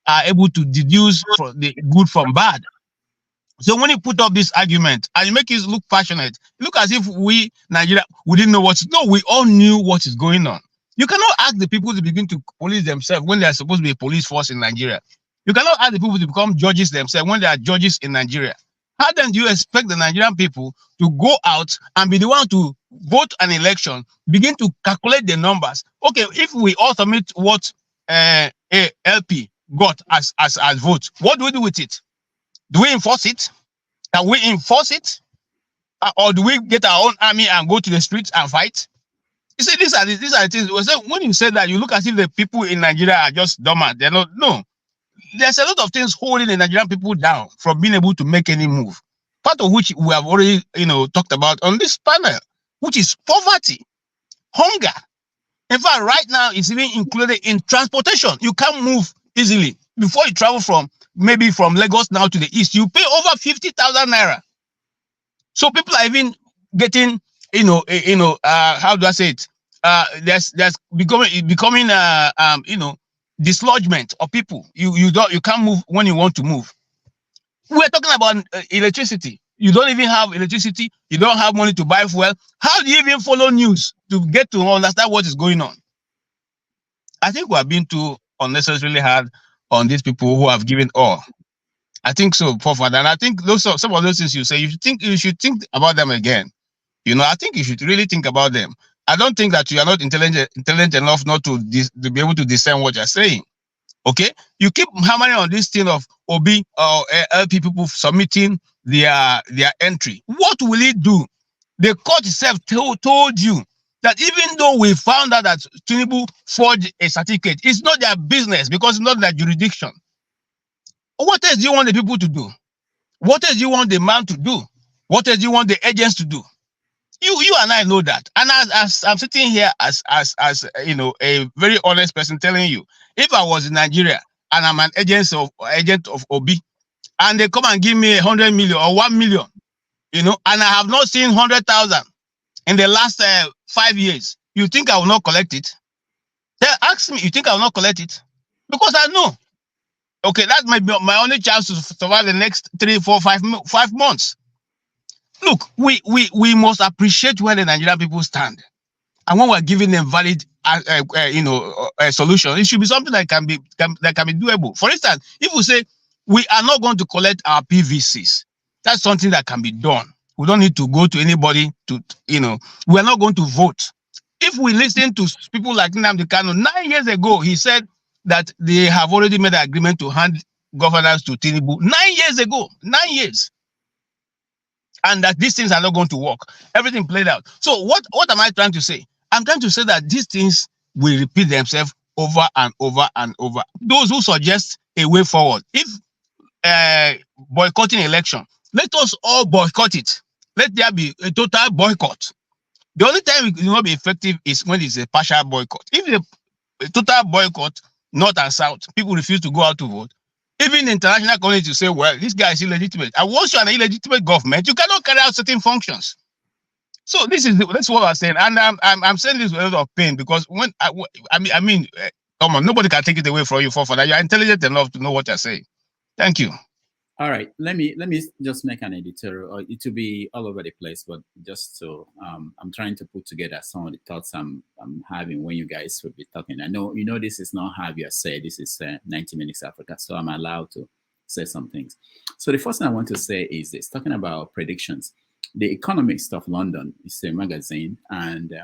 are able to deduce the good from bad. So when you put up this argument and you make it look passionate, look as if we, Nigeria, we didn't know no, we all knew what is going on. You cannot ask the people to begin to police themselves when they are supposed to be a police force in Nigeria. You cannot ask the people to become judges themselves when they are judges in Nigeria. How then do you expect the Nigerian people to go out and be the one to vote an election, begin to calculate the numbers? Okay, if we all submit what a LP got as vote, what do we do with it? Do we enforce it? Can we enforce it? Or do we get our own army and go to the streets and fight? You see, these are the things. When you say that, you look as if the people in Nigeria are just dormant. They're not. No, there's a lot of things holding the Nigerian people down from being able to make any move. Part of which we have already, talked about on this panel, which is poverty, hunger. In fact, right now, it's even included in transportation. You can't move easily. Before you travel from Lagos now to the east, you pay over 50,000 naira. So people are even getting, how do I say it? There's becoming dislodgement of people. You can't move when you want to move. We're talking about electricity. You don't even have electricity. You don't have money to buy fuel. How do you even follow news to get to understand what is going on? I think we are being too unnecessarily hard on these people who have given all. I think so, Father. And I think some of those things you say, you should think about them again. I think you should really think about them. I don't think that you are not intelligent enough not to be able to discern what you're saying. Okay, you keep hammering on this thing of OB or LP people submitting their entry. What will it do? The court itself told you that even though we found out that Tinubu forged a certificate, it's not their business because it's not their jurisdiction. What else do you want the people to do? What else do you want the man to do? What else do you want the agents to do? You and I know that. And as I'm sitting here as a very honest person telling you, if I was in Nigeria and I'm an agent of OB, and they come and give me 100 million or 1 million, and I have not seen 100,000 in the last 5 years, you think I will not collect it? Ask me, you think I will not collect it? Because I know. Okay, that might be my only chance to survive the next 3, 4, 5 months. Look, we must appreciate where the Nigerian people stand, and when we're giving them valid, solution, it should be something that can be doable. For instance, if we say we are not going to collect our PVCs, that's something that can be done. We don't need to go to anybody to, we are not going to vote. If we listen to people like Nnamdi Kanu, 9 years ago, he said that they have already made an agreement to hand governance to Tinubu. 9 years ago, 9 years. And that these things are not going to work. Everything played out. So what am I trying to say? I'm trying to say that these things will repeat themselves over and over and over. Those who suggest a way forward, if boycotting election, let us all boycott it. Let there be a total boycott. The only time it will not be effective is when it's a partial boycott. If a total boycott, north and south, people refuse to go out to vote, even the international community say, well, this guy is illegitimate. And once you're an illegitimate government, you cannot carry out certain functions. So that's what I'm saying. And I'm saying this with a lot of pain because come on, nobody can take it away from you for that. You're intelligent enough to know what you're saying. Thank you. All right, let me just make an editorial. It will be all over the place, but just so I'm trying to put together some of the thoughts I'm having when you guys will be talking. I know this is not have you say. This is 90 Minutes Africa, so I'm allowed to say some things. So the first thing I want to say is this: talking about predictions. The Economist of London is a magazine, and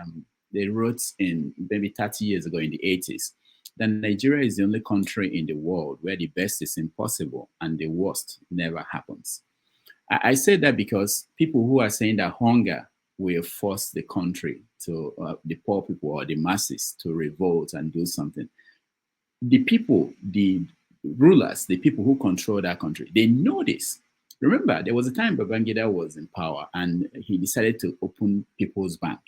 they wrote in maybe 30 years ago in the 80s. that Nigeria is the only country in the world where the best is impossible and the worst never happens. I say that because people who are saying that hunger will force the country to, the poor people or the masses to revolt and do something. The people, the rulers, the people who control that country, they know this. Remember, there was a time Babangida was in power and he decided to open People's Bank.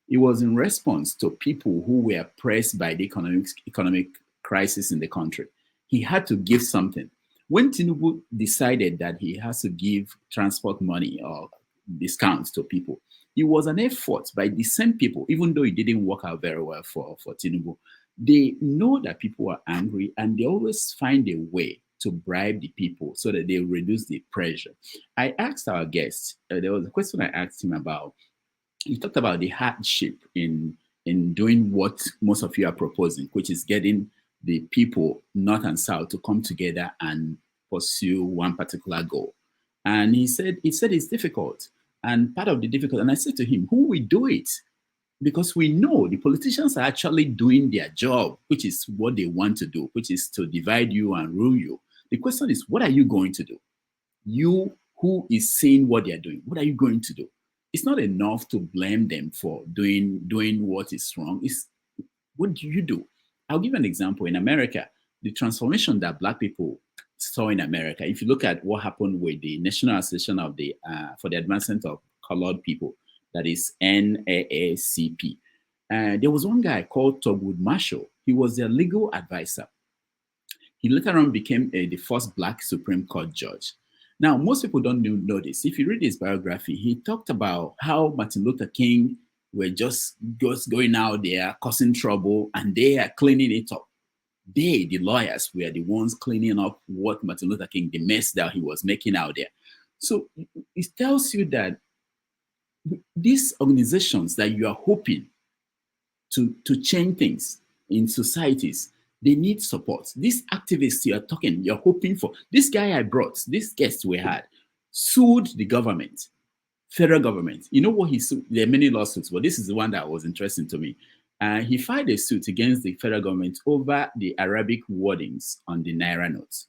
It was in response to people who were pressed by the economic crisis in the country. He had to give something. When Tinubu decided that he has to give transport money or discounts to people, it was an effort by the same people, even though it didn't work out very well for Tinubu. They know that people are angry and they always find a way to bribe the people so that they reduce the pressure. I asked our guest, there was a question I asked him about. He talked about the hardship in doing what most of you are proposing, which is getting the people, North and South, to come together and pursue one particular goal. And he said it's difficult. And part of the difficult, and I said to him, who will do it? Because we know the politicians are actually doing their job, which is what they want to do, which is to divide you and rule you. The question is, what are you going to do? You who is seeing what they're doing, what are you going to do? It's not enough to blame them for doing what is wrong. It's what do you do? I'll give an example. In America, the transformation that Black people saw in America, if you look at what happened with the National Association of the for the Advancement of Colored People, that is NAACP, there was one guy called Thurgood Marshall. He was their legal advisor. He later on became the first Black Supreme Court judge. Now, most people don't know this. If you read his biography, he talked about how Martin Luther King were just going out there causing trouble, and they are cleaning it up. They, the lawyers, were the ones cleaning up what Martin Luther King, the mess that he was making out there. So it tells you that these organizations that you are hoping to change things in societies, they need support. These activists you're hoping for. This guy I brought, this guest we had, sued the government, federal government. You know what he sued? There are many lawsuits, but this is the one that was interesting to me. He filed a suit against the federal government over the Arabic wordings on the Naira notes.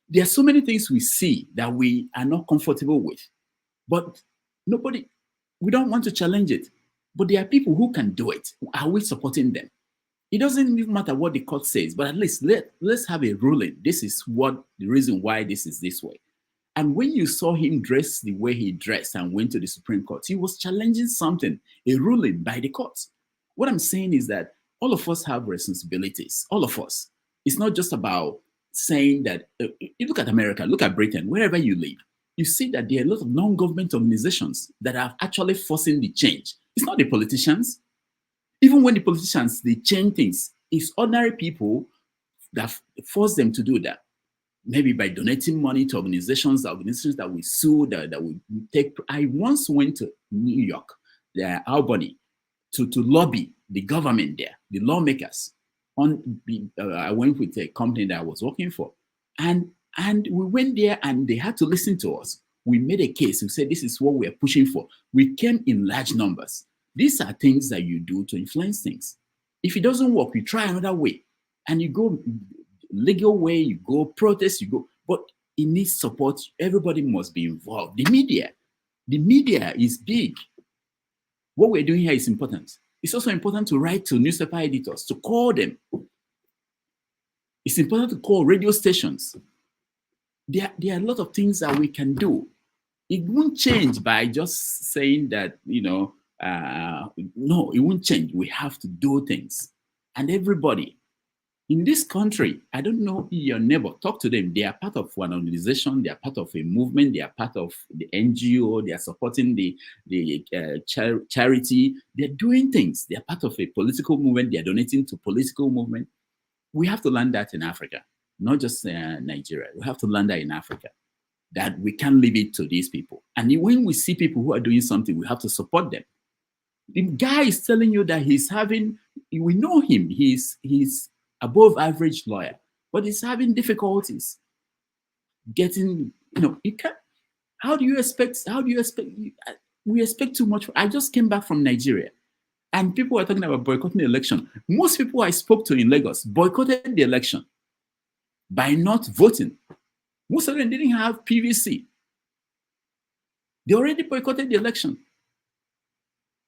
There are so many things we see that we are not comfortable with, but we don't want to challenge it. But there are people who can do it. Are we supporting them? It doesn't even matter what the court says, but at least let's have a ruling. This is what the reason why this is this way. And when you saw him dress the way he dressed and went to the Supreme Court, he was challenging something, a ruling by the court. What I'm saying is that all of us have responsibilities, all of us. It's not just about saying that, you look at America, look at Britain, wherever you live, you see that there are a lot of non-government organizations that are actually forcing the change. It's not the politicians. Even when the politicians, they change things, it's ordinary people that force them to do that. Maybe by donating money to organizations that we sue, that we take. I once went to New York, Albany, to lobby the government there, the lawmakers. I went with a company that I was working for. And we went there and they had to listen to us. We made a case. We said, this is what we are pushing for. We came in large numbers. These are things that you do to influence things. If it doesn't work, you try another way. And you go legal way, you go protest, you go. But it needs support. Everybody must be involved. The media is big. What we're doing here is important. It's also important to write to newspaper editors, to call them. It's important to call radio stations. There are a lot of things that we can do. It won't change by just saying that, no, it won't change. We have to do things. And everybody in this country, I don't know your neighbor, talk to them. They are part of one organization. They are part of a movement. They are part of the NGO. They are supporting the charity. They're doing things. They are part of a political movement. They are donating to political movement. We have to learn that in Africa, not just Nigeria. We have to learn that in Africa, that we can't leave it to these people. And when we see people who are doing something, we have to support them. The guy is telling you that we know him, he's above average lawyer, but he's having difficulties getting, how do you expect, we expect too much. I just came back from Nigeria and people were talking about boycotting the election. Most people I spoke to in Lagos boycotted the election by not voting. Most of them didn't have PVC. They already boycotted the election.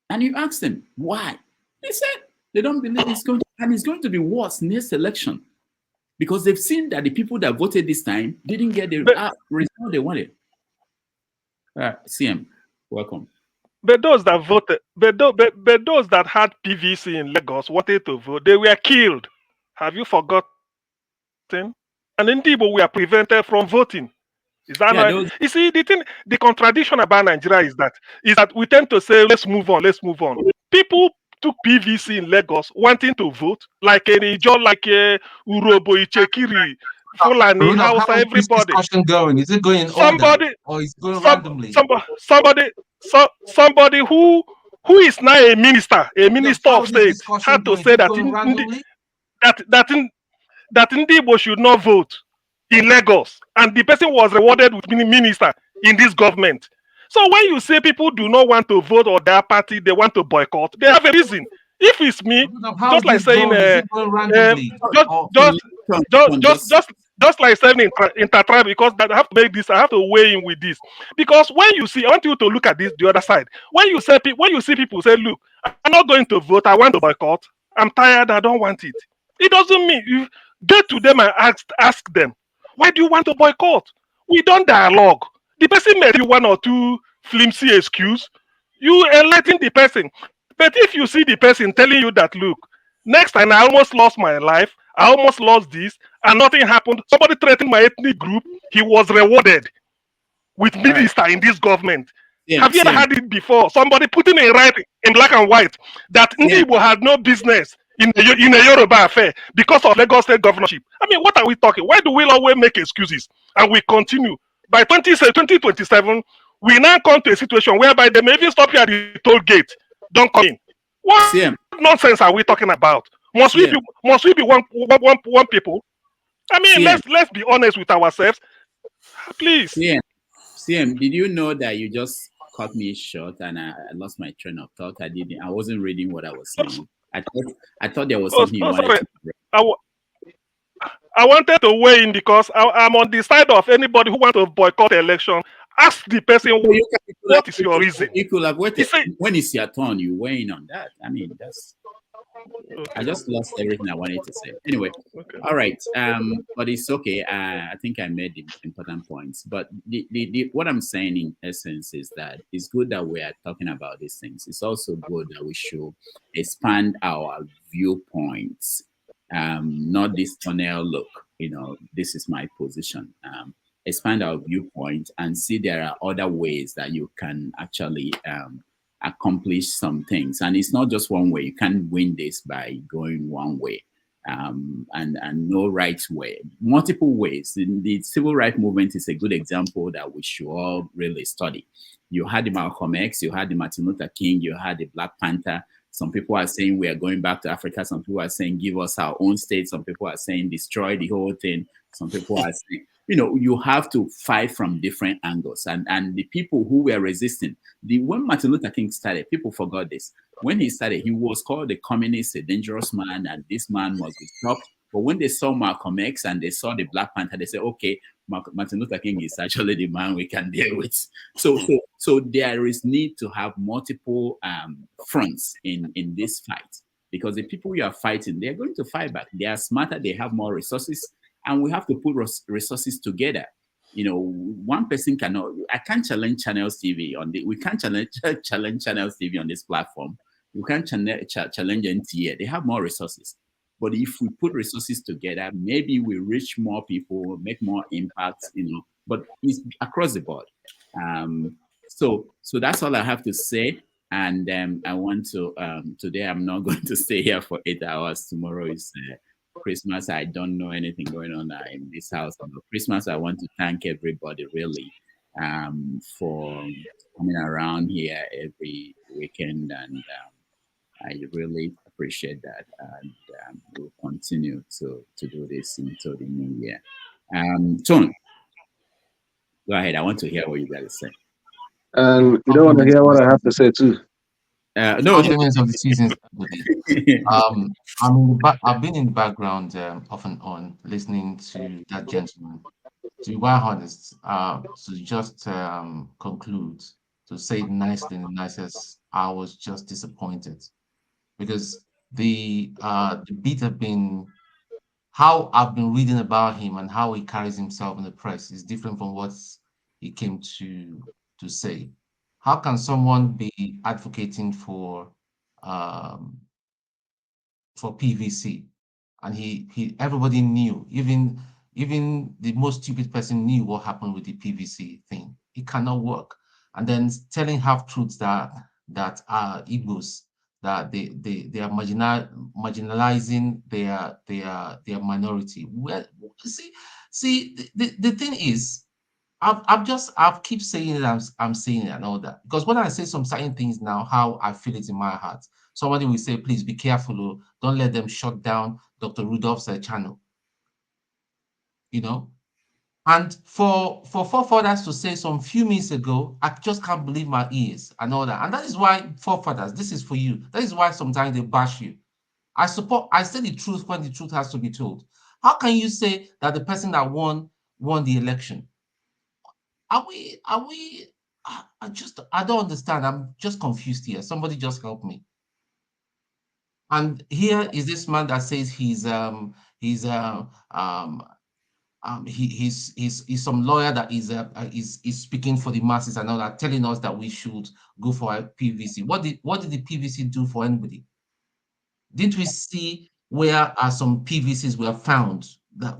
And you ask them why. They said they don't believe it's going to be worse next election because they've seen that the people that voted this time didn't get the result they wanted. CM, welcome. But those that voted, but those that had PVC in Lagos wanted to vote, they were killed. Have you forgotten? And in Igbo, we are prevented from voting. Is that right? You see, the contradiction about Nigeria is that we tend to say, let's move on. People took PVC in Lagos wanting to vote, like Niger, like Urobo, Ichekiri, Fulani, Hausa, everybody. Is this discussion going? Is it going in order, or is it going randomly? Somebody who is now a minister of state had to say that Igbo should not vote in Lagos, and the person was rewarded with being minister. in this government. So when you say people do not want to vote or their party, they want to boycott, they have a reason. If it's me, How just is like it saying, going? Is it going randomly? just, Or just, just like saying intertribe, because that I have to make this, I have to weigh in with this. Because when you see, I want you to look at this the other side. When you say, when you see people say, look, I'm not going to vote, I want to boycott, I'm tired, I don't want it. It doesn't mean you get to them and ask them, why do you want to boycott? We don't dialogue. The person may give one or two flimsy excuse. You enlighten the person. But if you see the person telling you that, look, next time I almost lost my life, I almost lost this, and nothing happened. Somebody threatened my ethnic group. He was rewarded with minister in this government. Have you ever had it before? Somebody putting in writing in black and white that Igbo had no business in a Yoruba affair because of Lagos State governorship. I mean, what are we talking? Why do we always make excuses and we continue? By 2027, we now come to a situation whereby they may even stop you at the toll gate. Don't come in. What nonsense are we talking about? Must we be one people? I mean, let's be honest with ourselves, please. CM, did you know that you just cut me short and I lost my train of thought? I wasn't reading what I was saying. I thought there was something you wanted sorry. to. I wanted to weigh in because I'm on the side of anybody who wants to boycott the election. Ask the person what is your reason. You could have waited. When it's your turn, you weigh in on that. I mean, that's. I just lost everything I wanted to say. Anyway, all right. But it's okay. I think I made the important points. But what I'm saying in essence is that it's good that we are talking about these things. It's also good that we should expand our viewpoints. Not this tunnel look. This is my position. Expand our viewpoint and see there are other ways that you can actually accomplish some things. And it's not just one way. You can't win this by going one way and no right way. Multiple ways. The civil rights movement is a good example that we should all really study. You had the Malcolm X, you had the Martin Luther King, you had the Black Panther. Some people are saying we are going back to Africa. Some people are saying give us our own state. Some people are saying destroy the whole thing. Some people are saying, you have to fight from different angles. And the people who were resisting, when Martin Luther King started, people forgot this. When he started, he was called a communist, a dangerous man, and this man must be stopped. But when they saw Malcolm X and they saw the Black Panther, they said, okay, Martin Luther King is actually the man we can deal with. So there is need to have multiple fronts in this fight, because the people you are fighting, they're going to fight back. They are smarter, they have more resources, and we have to put resources together. One person cannot. I can't challenge Channels TV on the. We can't challenge Channels TV on this platform. We can't challenge NTA. They have more resources. But if we put resources together, maybe we reach more people, make more impact. But it's across the board. So that's all I have to say. And I want to today. I'm not going to stay here for 8 hours. Tomorrow is Christmas. I don't know anything going on in this house. On Christmas, I want to thank everybody really for coming around here every weekend, and I really appreciate that. And we'll continue to do this into the new year. Tone, go ahead. I want to hear what you guys say. And you don't want to hear what I have to say too. No, compliments of the seasons. I've been in the background off and on listening to that gentleman. To be quite honest, to just conclude, to say it nicely in the nicest, I was just disappointed because the beat have been, how I've been reading about him and how he carries himself in the press is different from what he came to say. How can someone be advocating for PVC, and he everybody knew, even the most stupid person knew what happened with the PVC thing. It cannot work, and then telling half truths that are Igbos, that they are marginalizing their minority. Well, see the thing is, I've keep saying it, I'm saying it and all that, because when I say some certain things now, how I feel it in my heart, somebody will say, please be careful, don't let them shut down Dr. Rudolph's channel. And for forefathers to say some few minutes ago, I just can't believe my ears and all that. And that is why forefathers, this is for you. That is why sometimes they bash you. I say the truth when the truth has to be told. How can you say that the person that won the election? Are we I don't understand. I'm just confused here. Somebody just help me. And here is this man that says he's some lawyer that is speaking for the masses and all that, telling us that we should go for a PVC. What did the PVC do for anybody? Didn't we see where are some PVCs were found that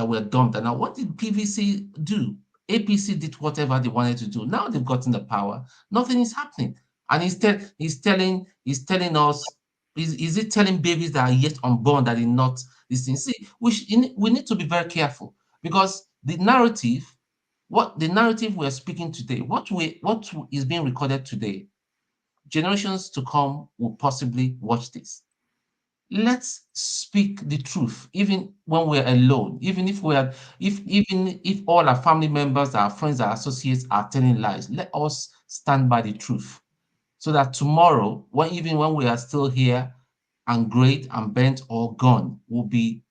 were dumped? And now what did PVC do? APC did whatever they wanted to do. Now they've gotten the power. Nothing is happening. And he's telling us, is it telling babies that are yet unborn that are not listening? See, we need to be very careful, because the narrative we're speaking today, what is being recorded today, generations to come will possibly watch this. Let's speak the truth, even when we're alone, even if all our family members, our friends, our associates are telling lies. Let us stand by the truth, so that tomorrow, even when we are still here and great and bent or gone, we'll be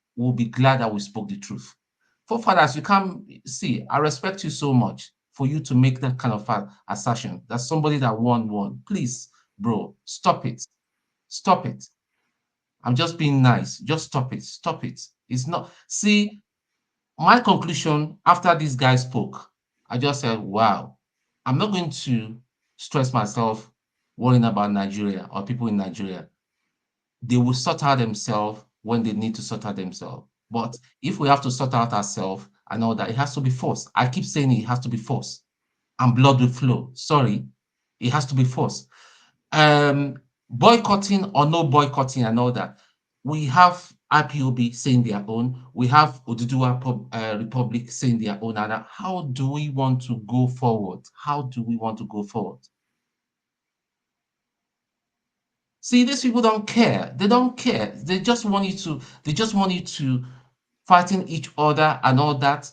glad that we spoke the truth. Forefathers, you can't see. I respect you so much for you to make that kind of assertion that somebody that won. Please, bro, stop it. Stop it. I'm just being nice. Just stop it. Stop it. It's not. See, my conclusion after this guy spoke, I just said, wow, I'm not going to stress myself worrying about Nigeria or people in Nigeria. They will sort out themselves when they need to sort out themselves. But if we have to sort out ourselves and all that, it has to be forced. I keep saying it has to be forced, and blood will flow. Sorry, it has to be forced. Boycotting or no boycotting and all that. We have IPOB saying their own. We have Oduduwa Republic saying their own. And how do we want to go forward? How do we want to go forward? See, these people don't care. They don't care. They just want you to fighting each other and all that.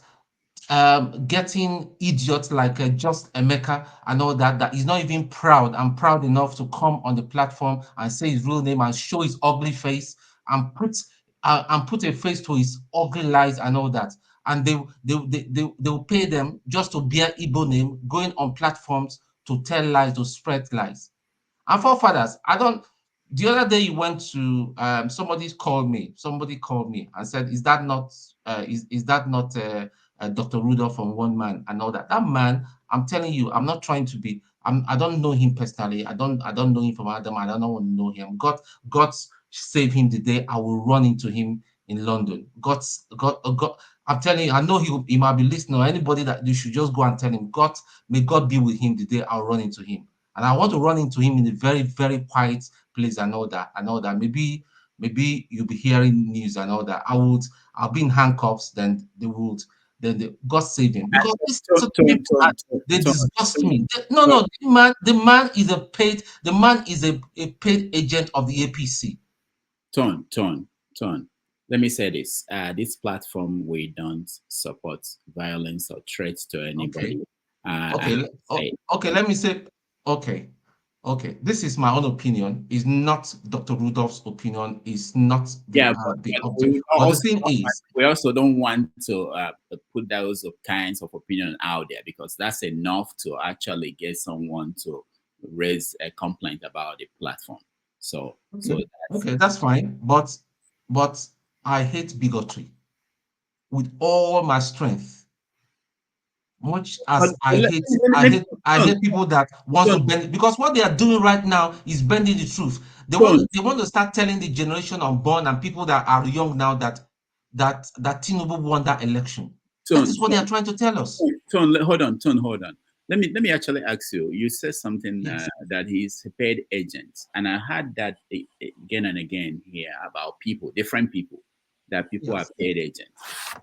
Getting idiots like just Emeka and all that is not even proud enough to come on the platform and say his real name and show his ugly face and put a face to his ugly lies and all that. And they'll pay them just to bear Igbo name, going on platforms to tell lies, to spread lies. And forefathers, the other day you went to somebody called me and said, is that not Dr. Rudolph from One Man and all that? That man, I'm telling you, I'm not trying to be, I don't know him personally. I don't know him from Adam. I don't want to know him. God save him the day I will run into him in London. God, I'm telling you, I know he might be listening, or anybody that you should just go and tell him, may God be with him the day I'll run into him. And I want to run into him in a very, very quiet place and all that. Maybe you'll be hearing news and all that. I'll be in handcuffs, then God save him. Because these people, they disgust me. No, the man is a paid agent of the APC. Ton. Let me say this. This platform, we don't support violence or threats to anybody. Let me say, okay. This is my own opinion. It's not Dr. Rudolph's opinion. It's not the object. But the thing is, we also don't want to put those kinds of opinion out there, because that's enough to actually get someone to raise a complaint about the platform. So that's fine. But I hate bigotry with all my strength. Much as I hate people that want to bend, because what they are doing right now is bending the truth. They want to start telling the generation unborn and people that are young now that Tinubu won that election. That is what they are trying to tell us. Hold on. Let me actually ask you. You said something that he's a paid agent, and I heard that again and again here about different people. that people are paid agents.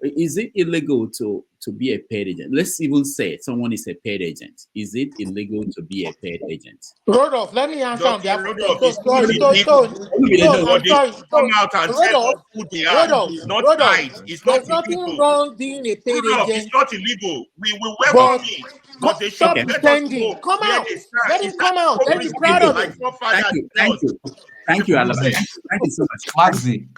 Is it illegal to be a paid agent? Let's even say someone is a paid agent. Is it illegal to be a paid agent? Rodolph, let me answer on behalf of Rodolph, Tone. it's not illegal, but I'm they sorry. should come out and tell us who they are. It's not right. It's not There's nothing illegal. wrong being a paid Rodolph, agent. it's not illegal. We will welcome it, but they should Stop let us pretending. know Come where out. they stand. Let him It's come out. Let me be appropriate, proud of like it. forefathers Thank you. Thank you, Alaba. Thank you so much. Maxi.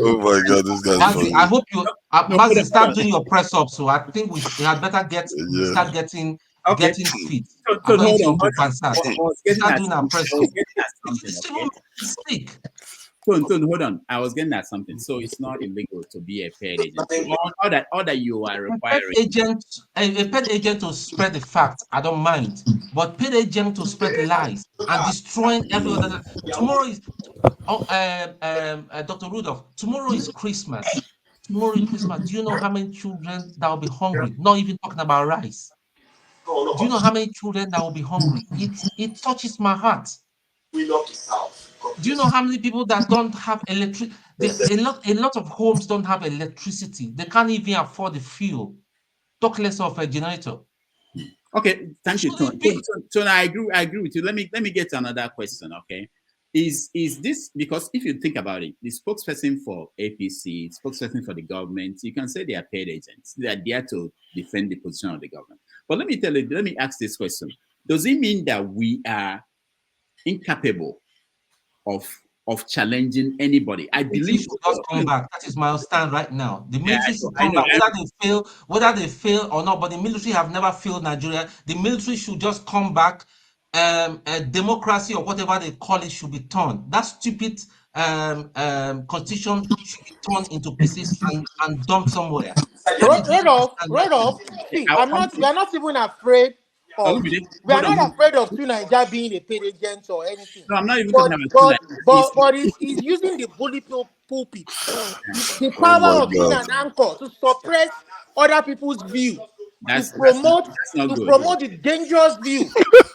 Oh my God, this guy's Maxi, funny. I hope you, No, Maxi, hold start on. doing your press up. So I think we had better Yeah. start getting fit. So I'm not hold into on. Pansat. I was getting Start at doing our press something. up. Okay? Speak. Tone, hold on. I was getting at something. So it's not illegal to be a paid agent. All that you are requiring. A paid agent to spread the fact, I don't mind. But paid agent to spread lies and destroying every other. Tomorrow is Dr. Rudolph. Tomorrow is Christmas. Tomorrow is Christmas. Do you know how many children that will be hungry? Not even talking about rice. Do you know how many children that will be hungry? It touches my heart. Do you know how many people that don't have electricity? A lot of homes don't have electricity. They can't even afford the fuel. Talk less of a generator. Okay, thank you, Tone. So I agree with you. Let me get to another question. Okay, is this, because if you think about it, the spokesperson for APC, spokesperson for the government, you can say they are paid agents. They are there to defend the position of the government. But let me ask this question: does it mean that we are incapable of challenging anybody? I believe should just come back. That is my stand right now. The military should I come know. back, whether they fail or not. But the military have never failed Nigeria. The military should just come back. A democracy or whatever they call it should be turned. That stupid constitution should be torn into pieces and dumped somewhere. Rodolph, see, we are not even afraid of, we are not afraid of Niger being a paid agent or anything. No, I'm not even talking about but he's using the bully pulpit, the Oh power my of being God. an anchor to suppress other people's view, to That's promote not good. the dangerous view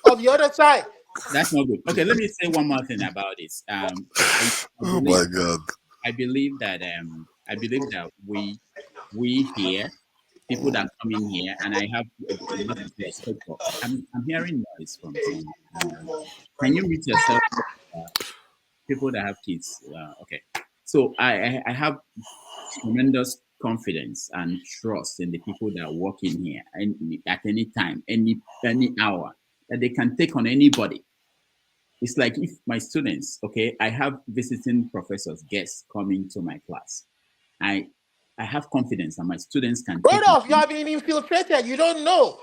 of the other side. That's not good. Okay, let me say one more thing about this. Oh my God. I believe that we here, people that come in here, and I have a lot of respect for. I'm hearing noise from someone. Can you mute yourself? People that have kids. Okay. So I have tremendous confidence and trust in the people that work in here, and at any time, any hour, that they can take on anybody. It's like if my students, okay, I have visiting professors, guests coming to my class. I have confidence that my students can take Rodolph, you have been infiltrated. You don't know.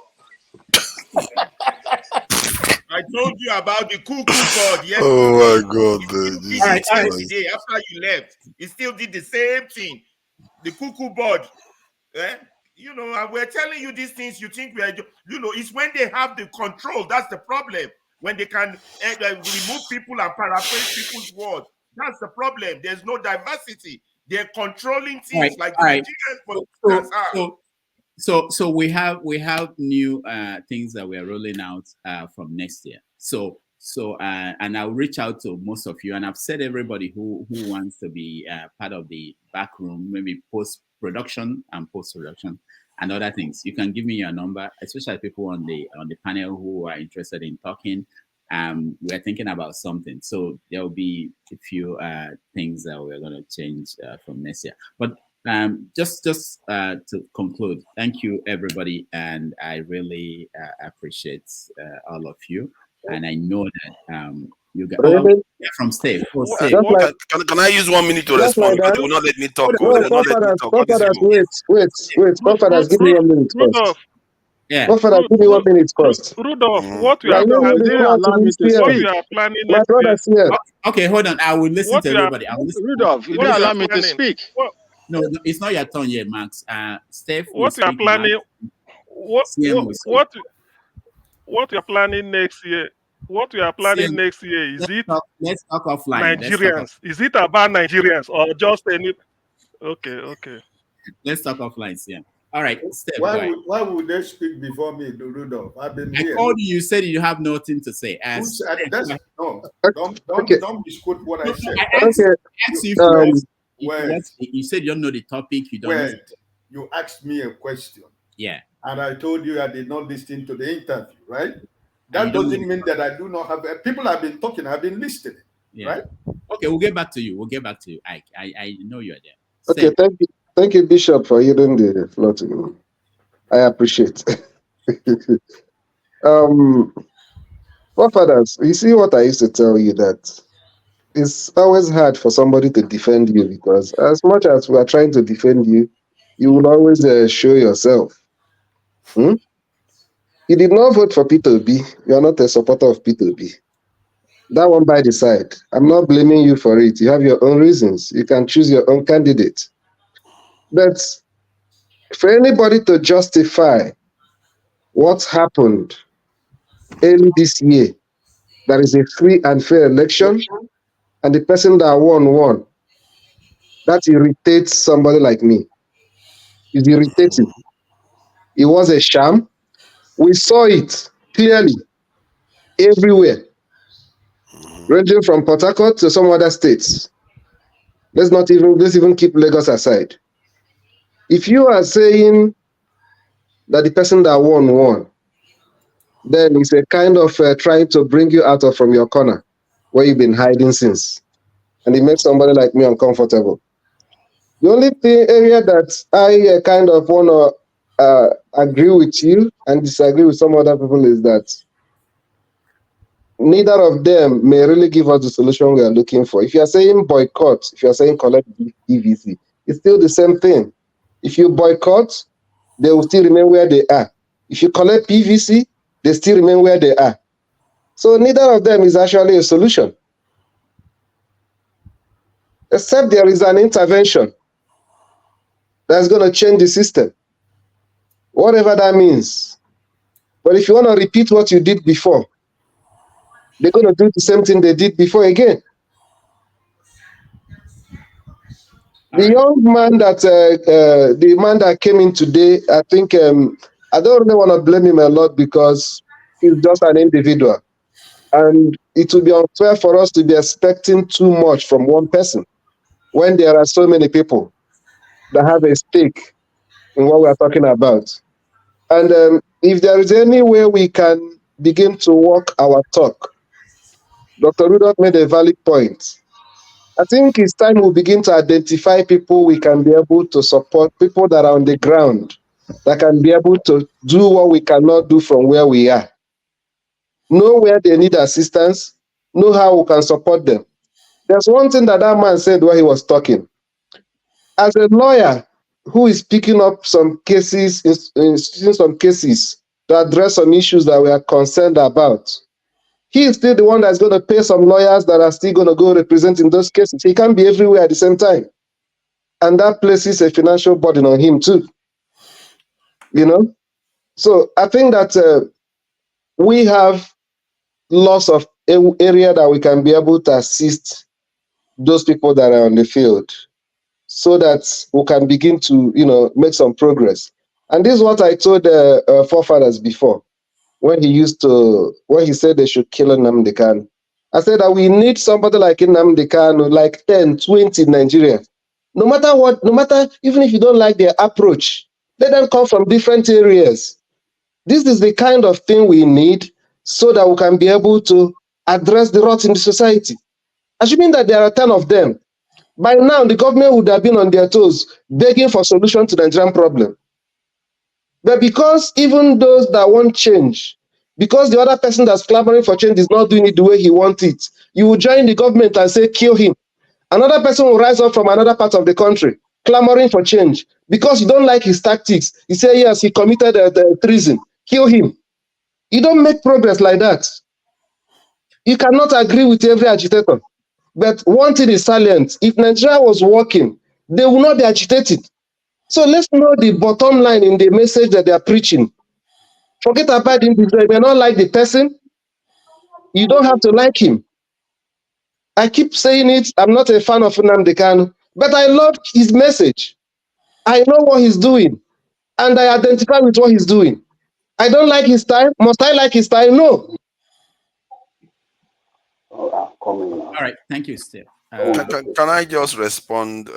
I told you about the cuckoo board yesterday. Oh my God. Yesterday, after you left, he still did the same thing. The cuckoo board. You know, and we're telling you these things, you think we are, it's when they have the control. That's the problem. When they can remove people and paraphrase people's words. That's the problem. There's no diversity. They're controlling things like the Nigerian politicians are. So we have new things that we're rolling out from next year. So and I'll reach out to most of you, and I've said everybody who wants to be part of the back room, maybe post-production and post-production and other things. You can give me your number, especially people on the panel who are interested in talking. We're thinking about something, so there will be a few things that we're going to change from next year. But just to conclude, thank you everybody, and I really appreciate all of you, and I know that you guys from Steve. Can I use 1 minute to respond? Because they will not let me talk. No, Godfathers, wait. Godfathers, give me 1 minute first. Yeah. Godfathers, give me 1 minute first. Rudolph, what you are planning my next brother's year. here. Okay, hold on. I will listen to everybody. Rudolph, you don't allow me to speak. No, it's not your turn yet, Max. Steph, what you are planning? What you are planning next year? What we are planning next year, is let's talk offline. Nigerians? Is it about Nigerians or just any? Okay. Let's talk offline, Siam. All right, Steph, why would they speak before me, Rudolph? I've been here. I called you. You said you have nothing to say. Don't misquote what I said. I asked you first. You said you don't know the topic. You don't know. You asked me a question. Yeah. And I told you I did not listen to the interview, right? That doesn't mean that I do not have. People have been talking. I've been listening. Yeah. Right. Okay, we'll get back to you. I know you're there. Okay, thank you, Bishop, for yielding the floor to me. I appreciate. Forefathers, you see what I used to tell you, that it's always hard for somebody to defend you, because as much as we are trying to defend you, you will always show yourself. You did not vote for P2B. You are not a supporter of P2B. That one by the side. I'm not blaming you for it. You have your own reasons. You can choose your own candidate. But for anybody to justify what happened early this year, there is a free and fair election, and the person that won, that irritates somebody like me. It's irritating. It was a sham. We saw it clearly everywhere, ranging from Port Harcourt to some other states. Let's even keep Lagos aside. If you are saying that the person that won, then it's a kind of trying to bring you out from your corner where you've been hiding since. And it makes somebody like me uncomfortable. The only area that I kind of want to agree with you and disagree with some other people is that neither of them may really give us the solution we are looking for. If you are saying boycott, if you are saying collect PVC, it's still the same thing. If you boycott, they will still remain where they are. If you collect PVC, they still remain where they are. So neither of them is actually a solution. Except there is an intervention that's going to change the system, whatever that means. But if you want to repeat what you did before, they're going to do the same thing they did before again. The young man that came in today, I think, I don't really want to blame him a lot because he's just an individual. And it would be unfair for us to be expecting too much from one person when there are so many people that have a stake in what we are talking about. And if there is any way we can begin to walk our talk, Dr. Rudolph made a valid point. I think it's time we begin to identify people we can be able to support, people that are on the ground, that can be able to do what we cannot do from where we are. Know where they need assistance, know how we can support them. There's one thing that man said while he was talking. As a lawyer who is picking up some cases, in some cases to address some issues that we are concerned about, he is still the one that's going to pay some lawyers that are still going to go represent in those cases. He can't be everywhere at the same time. And that places a financial burden on him too. So I think that we have lots of area that we can be able to assist those people that are on the field so that we can begin to, make some progress. And this is what I told forefathers before when he said they should kill Nnamdi Kanu. I said that we need somebody like Nnamdi Kanu, like 10, 20 in Nigeria. No matter, even if you don't like their approach, let them come from different areas. This is the kind of thing we need so that we can be able to address the rot in the society. Assuming that there are 10 of them, by now the government would have been on their toes begging for solution to the Nigerian problem. But because even those that want change, because the other person that's clamoring for change is not doing it the way he wants it, you will join the government and say, kill him. Another person will rise up from another part of the country, clamoring for change. Because you don't like his tactics, you say, yes, he committed treason, kill him. You don't make progress like that. You cannot agree with every agitator. But one thing is salient. If Nigeria was working, they will not be agitated. So let's know the bottom line in the message that they are preaching. Forget about the individual. You may not like the person. You don't have to like him. I keep saying it. I'm not a fan of Nnamdi Kanu, but I love his message. I know what he's doing, and I identify with what he's doing. I don't like his style. Must I like his style? No. All right. Thank you, Steve. Can I just respond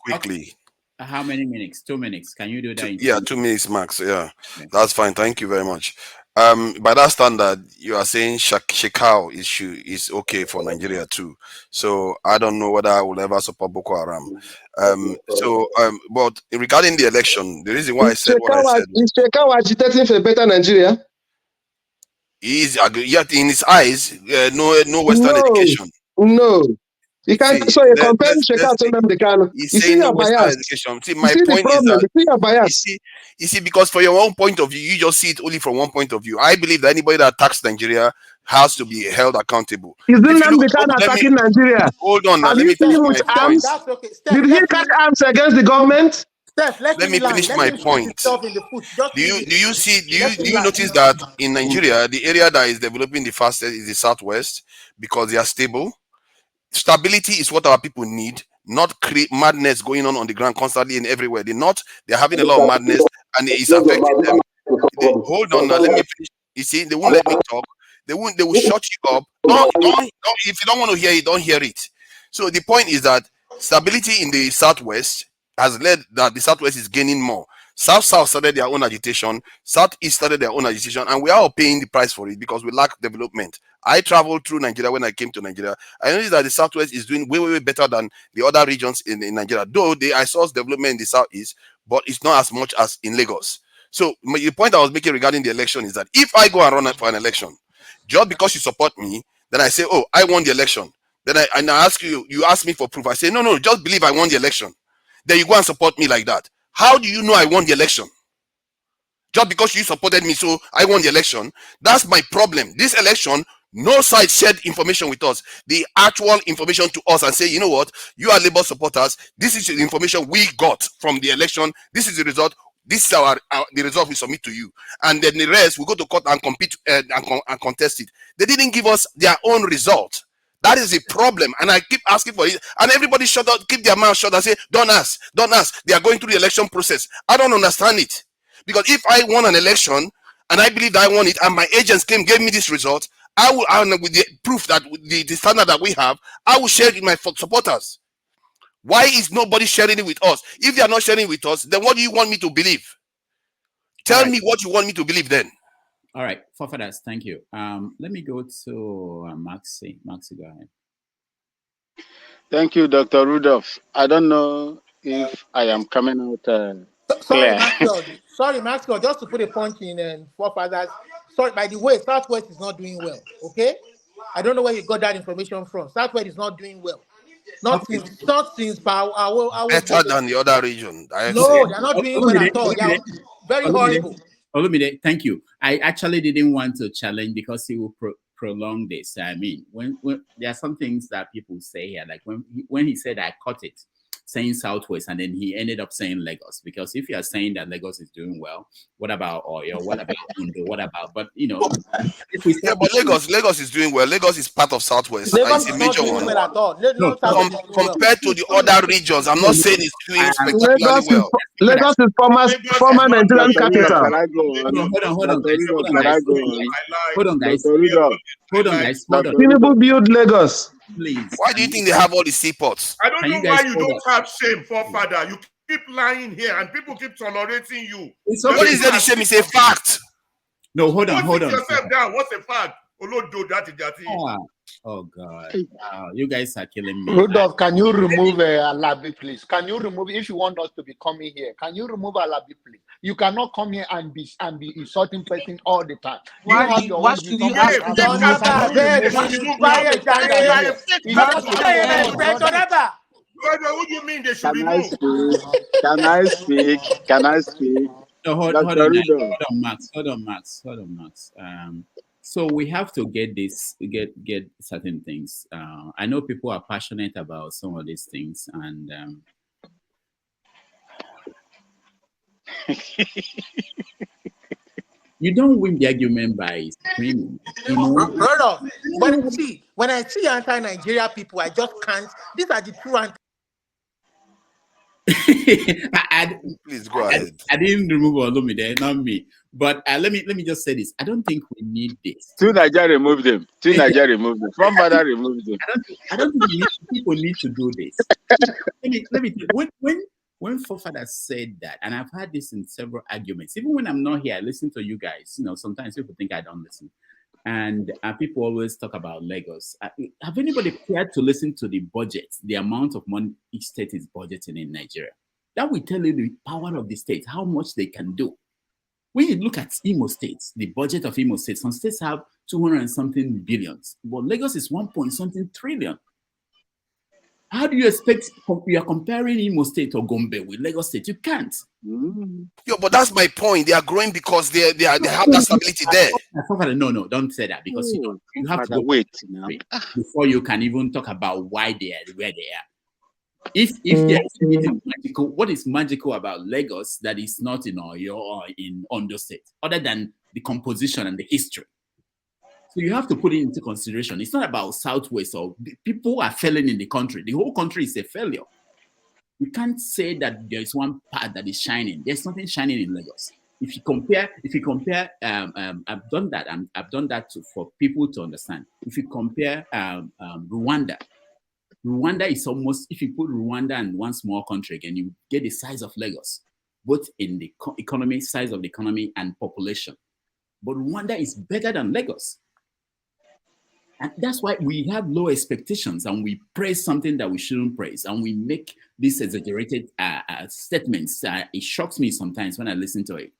quickly? How many minutes? 2 minutes. Can you do that? Yeah, 2 minutes max. Yeah, that's fine. Thank you very much. By that standard, you are saying Shekau issue is okay for Nigeria too. So I don't know whether I will ever support Boko Haram. But regarding the election, the reason why I said what I said is Shekau agitating for a better Nigeria? Is yet in his eyes, no Western education. No. You can't. See, So you're comparing Shekau to Nnamdi Kanu. He's You see saying your no Western bias. education. See, You my see the point is problem. that You see your bias. you see, because for your own point of view, you just see it only from one point of view. I believe that anybody that attacks Nigeria has to be held accountable. Isn't If you look, Nnamdi Kanu let me attacking Nigeria? hold on now. Have Let you me seen finish him my with point. arms? Did he carry arms against the government? Steph, let Let him me land. finish Let my him shoot point. himself in the foot. Just Do leave you it. do you see do Let you do him you land. notice that in Nigeria the area that is developing the fastest is the southwest because they are stable? Stability is what our people need, not create madness going on the ground constantly and everywhere. The north, they're having a lot of madness and it's affecting them. Hold on now, let me finish. You see, they won't let me talk. They will shut you up. Don't if you don't want to hear it, don't hear it. So the point is that stability in the southwest has led that the southwest is gaining more. South started their own agitation, southeast started their own agitation, and we are all paying the price for it because we lack development. I traveled through Nigeria when I came to Nigeria. I noticed that the southwest is doing way better than the other regions in Nigeria. Though I saw development in the southeast, but it's not as much as in Lagos. So the point I was making regarding the election is that if I go and run for an election, just because you support me, then I say, oh, I won the election. Then I ask you, you ask me for proof. I say, no, just believe I won the election. Then you go and support me like that. How do you know I won the election? Just because you supported me, so I won the election. That's my problem. This election, no side shared information with us. The actual information to us and say, you know what, you are Labour supporters. This is the information we got from the election. This is the result. This is the result we submit to you, and then the rest we go to court and compete and contest it. They didn't give us their own result. That is the problem, and I keep asking for it, and everybody shut up, keep their mouth shut and say, "Don't ask, don't ask." They are going through the election process. I don't understand it, because if I won an election and I believe that I won it, and my agents gave me this result, I will, with the proof that the standard that we have, I will share it with my supporters. Why is nobody sharing it with us? If they are not sharing it with us, then what do you want me to believe? Tell me what you want me to believe then. All right, forefathers, thank you. Let me go to Maxi. Maxi, go ahead. Thank you, Dr. Rudolph. I don't know if I am coming out Sorry, clear. Maxwell. Just to put a punch in forefathers. Sorry, by the way, Southwest is not doing well. Okay, I don't know where you got that information from. Southwest is not doing well. Not since better than the other region. No, they're not doing well at all. They're very horrible. Olumide, thank you. I actually didn't want to challenge because he will prolong this. I mean, when there are some things that people say here, like when he said I caught it, saying Southwest, and then he ended up saying Lagos. Because if you are saying that Lagos is doing well, what about Oyo? What about Ondo? What about? But you know, if we but Lagos is doing well. Lagos is part of Southwest. Lagos It's a is major not doing one. well at all. No, compared to the other regions, I'm not saying it's doing spectacularly well. Lagos is former Nigerian capital. Can I go on? Hold on, guys. Hold on, guys. Tinubu build Lagos. Please. Why do you think they have all the seaports? I don't know why you don't have shame, forefather. You keep lying here and people keep tolerating you. What is there to shame? It's a fact. No, hold on. Sit yourself down. What's a fact? Oh God! Wow, you guys are killing me. Rudolph, can you remove Alabi, please? Can you remove, if you want us to be coming here, can you remove Alabi, please? You cannot come here and be insulting person all the time. Why should you ask What do you mean they should Can I speak? Can I speak? Can I speak? No, hold on, Max. So we have to get certain things. I know people are passionate about some of these things, and you don't win the argument by screaming. You know? When I see anti-Nigeria people, I just can't. These are the true anti. Please go ahead. I didn't remove Olumide, not me. But let me just say this. I don't think we need this. To Niger remove them. To Niger remove them. From Father remove them. I don't think people need to do this. Let me when forefathers said that, and I've had this in several arguments. Even when I'm not here, I listen to you guys. Sometimes people think I don't listen. And people always talk about Lagos. Have anybody cared to listen to the budget, the amount of money each state is budgeting in Nigeria? That will tell you the power of the state, how much they can do. When you look at Imo states, the budget of Imo states, some states have 200 and something billions, but Lagos is 1 point something trillion. How do you expect you are comparing Imo State or Gombe with Lagos State? You can't. Yo, but that's my point. They are growing because they have that stability there. No, don't say that, because you have to wait before you can even talk about why they are where they are. If there's anything magical, what is magical about Lagos that is not in Oyo or in Ondo State, other than the composition and the history? So you have to put it into consideration. It's not about Southwest or people are failing in the country. The whole country is a failure. You can't say that there is one part that is shining. There's nothing shining in Lagos. If you compare, I've done that. I've done that for people to understand. If you compare Rwanda is almost, if you put Rwanda and one small country again, you get the size of Lagos, both in the economy, size of the economy and population. But Rwanda is better than Lagos. And that's why we have low expectations and we praise something that we shouldn't praise. And we make these exaggerated statements. It shocks me sometimes when I listen to it.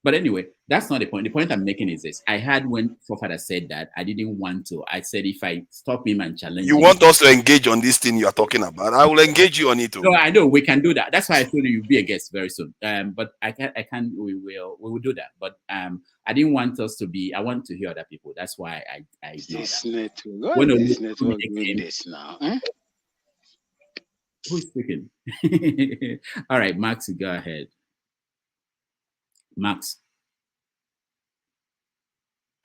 But anyway, that's not the point. The point I'm making is this. I had when forefather said that, I didn't want to. I said, if I stop him and challenge you him, want us to engage on this thing you are talking about, I will engage you on it too. No, I know we can do that. That's why I told you you'll be a guest very soon. But we will do that. But I didn't want us to be, I want to hear other people. That's why I this that. network. What is this network doing this now? Who's speaking? All right, Max, go ahead. Max.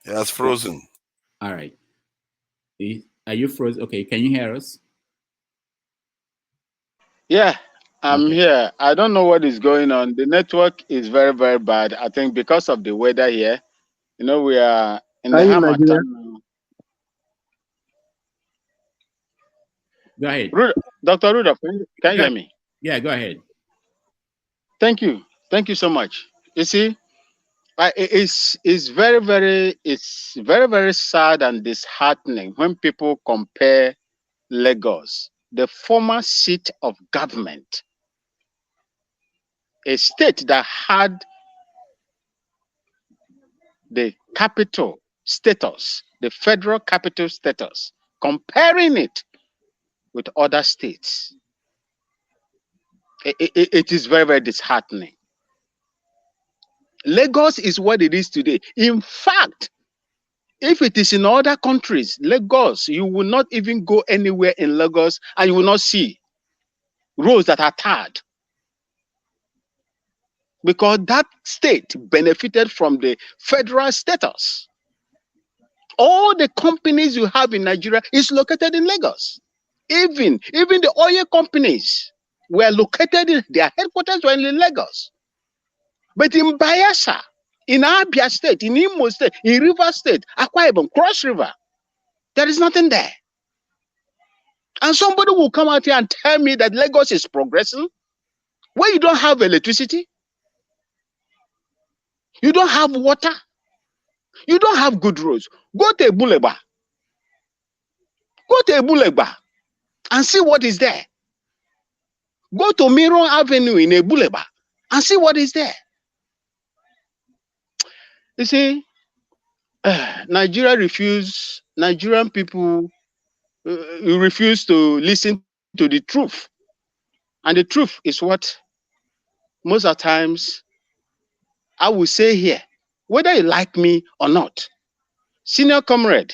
Yeah, it's frozen. All right. Are you frozen? Okay, can you hear us? Yeah, I'm here. I don't know what is going on. The network is very, very bad. I think because of the weather here. We are in the Hamilton. Go ahead. Dr. Rudolph, can you hear me? Yeah, go ahead. Thank you. Thank you so much. You see, it's very, very sad and disheartening when people compare Lagos, the former seat of government, a state that had the capital status, the federal capital status, comparing it with other states. It is very, very disheartening. Lagos is what it is today. In fact, if it is in other countries, Lagos, you will not even go anywhere in Lagos and you will not see roads that are tarred. Because that state benefited from the federal status. All the companies you have in Nigeria is located in Lagos. Even the oil companies were located their headquarters were in Lagos. But in Bayelsa, in Abia State, in Imo State, in River State, Akwa Ibom, Cross River, there is nothing there. And somebody will come out here and tell me that Lagos is progressing where you don't have electricity, you don't have water, you don't have good roads. Go to Ebuleba. Go to Ebuleba and see what is there. Go to Miron Avenue in Ebuleba and see what is there. You see, Nigerian people refuse to listen to the truth. And the truth is what most of the times I will say here, whether you like me or not. Senior comrade,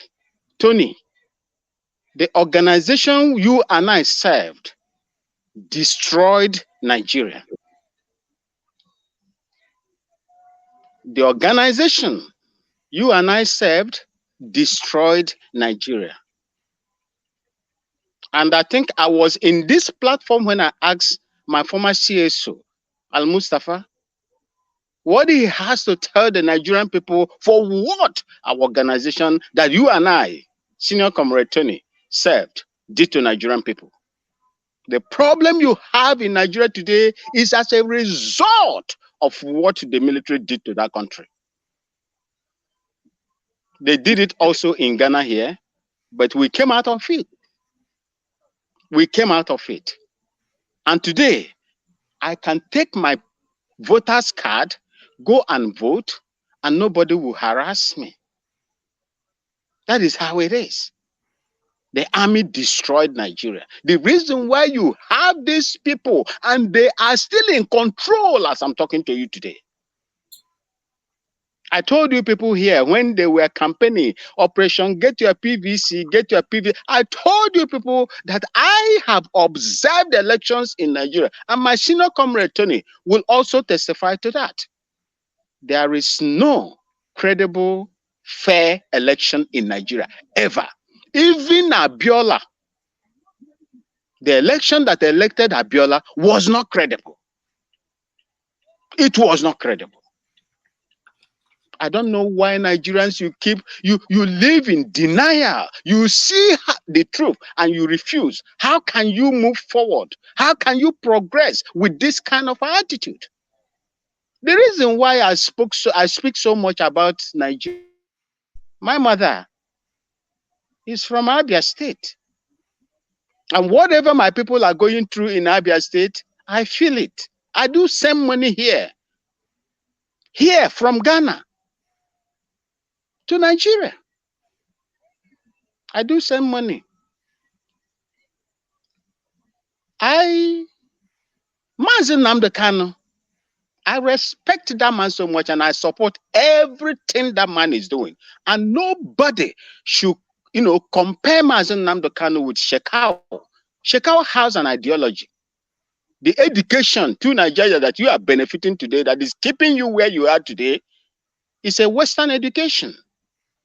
Tony, the organization you and I served destroyed Nigeria. The organization you and I served destroyed Nigeria. And I think I was in this platform when I asked my former CSO, Al Mustafa, What he has to tell the Nigerian people for what our organization that you and I, Senior Comrade Tony, served, did to Nigerian people. The problem you have in Nigeria today is as a result of what the military did to that country. They did it also in Ghana here, but we came out of it. We came out of it. And today, I can take my voter's card, go and vote, and nobody will harass me. That is how it is. The army destroyed Nigeria. The reason why you have these people and they are still in control as I'm talking to you today. I told you people here when they were campaigning, Operation Get Your PVC, Get Your PVC. I told you people that I have observed elections in Nigeria, and my senior comrade Tony will also testify to that. There is no credible, fair election in Nigeria ever. Even Abiola, the election that elected Abiola was not credible. It was not credible. I don't know why Nigerians you live in denial. You see the truth and you refuse. How can you move forward? How can you progress with this kind of attitude? The reason why I speak so much about Nigeria. My mother is from Abia State. And whatever my people are going through in Abia State, I feel it. I do send money here. Here from Ghana to Nigeria. I do send money. Mazi Nnamdi Kanu, I respect that man so much and I support everything that man is doing. And nobody should, compare Mazi Nnamdi Kanu with Shekau. Shekau has an ideology. The education to Nigeria that you are benefiting today, that is keeping you where you are today, is a Western education.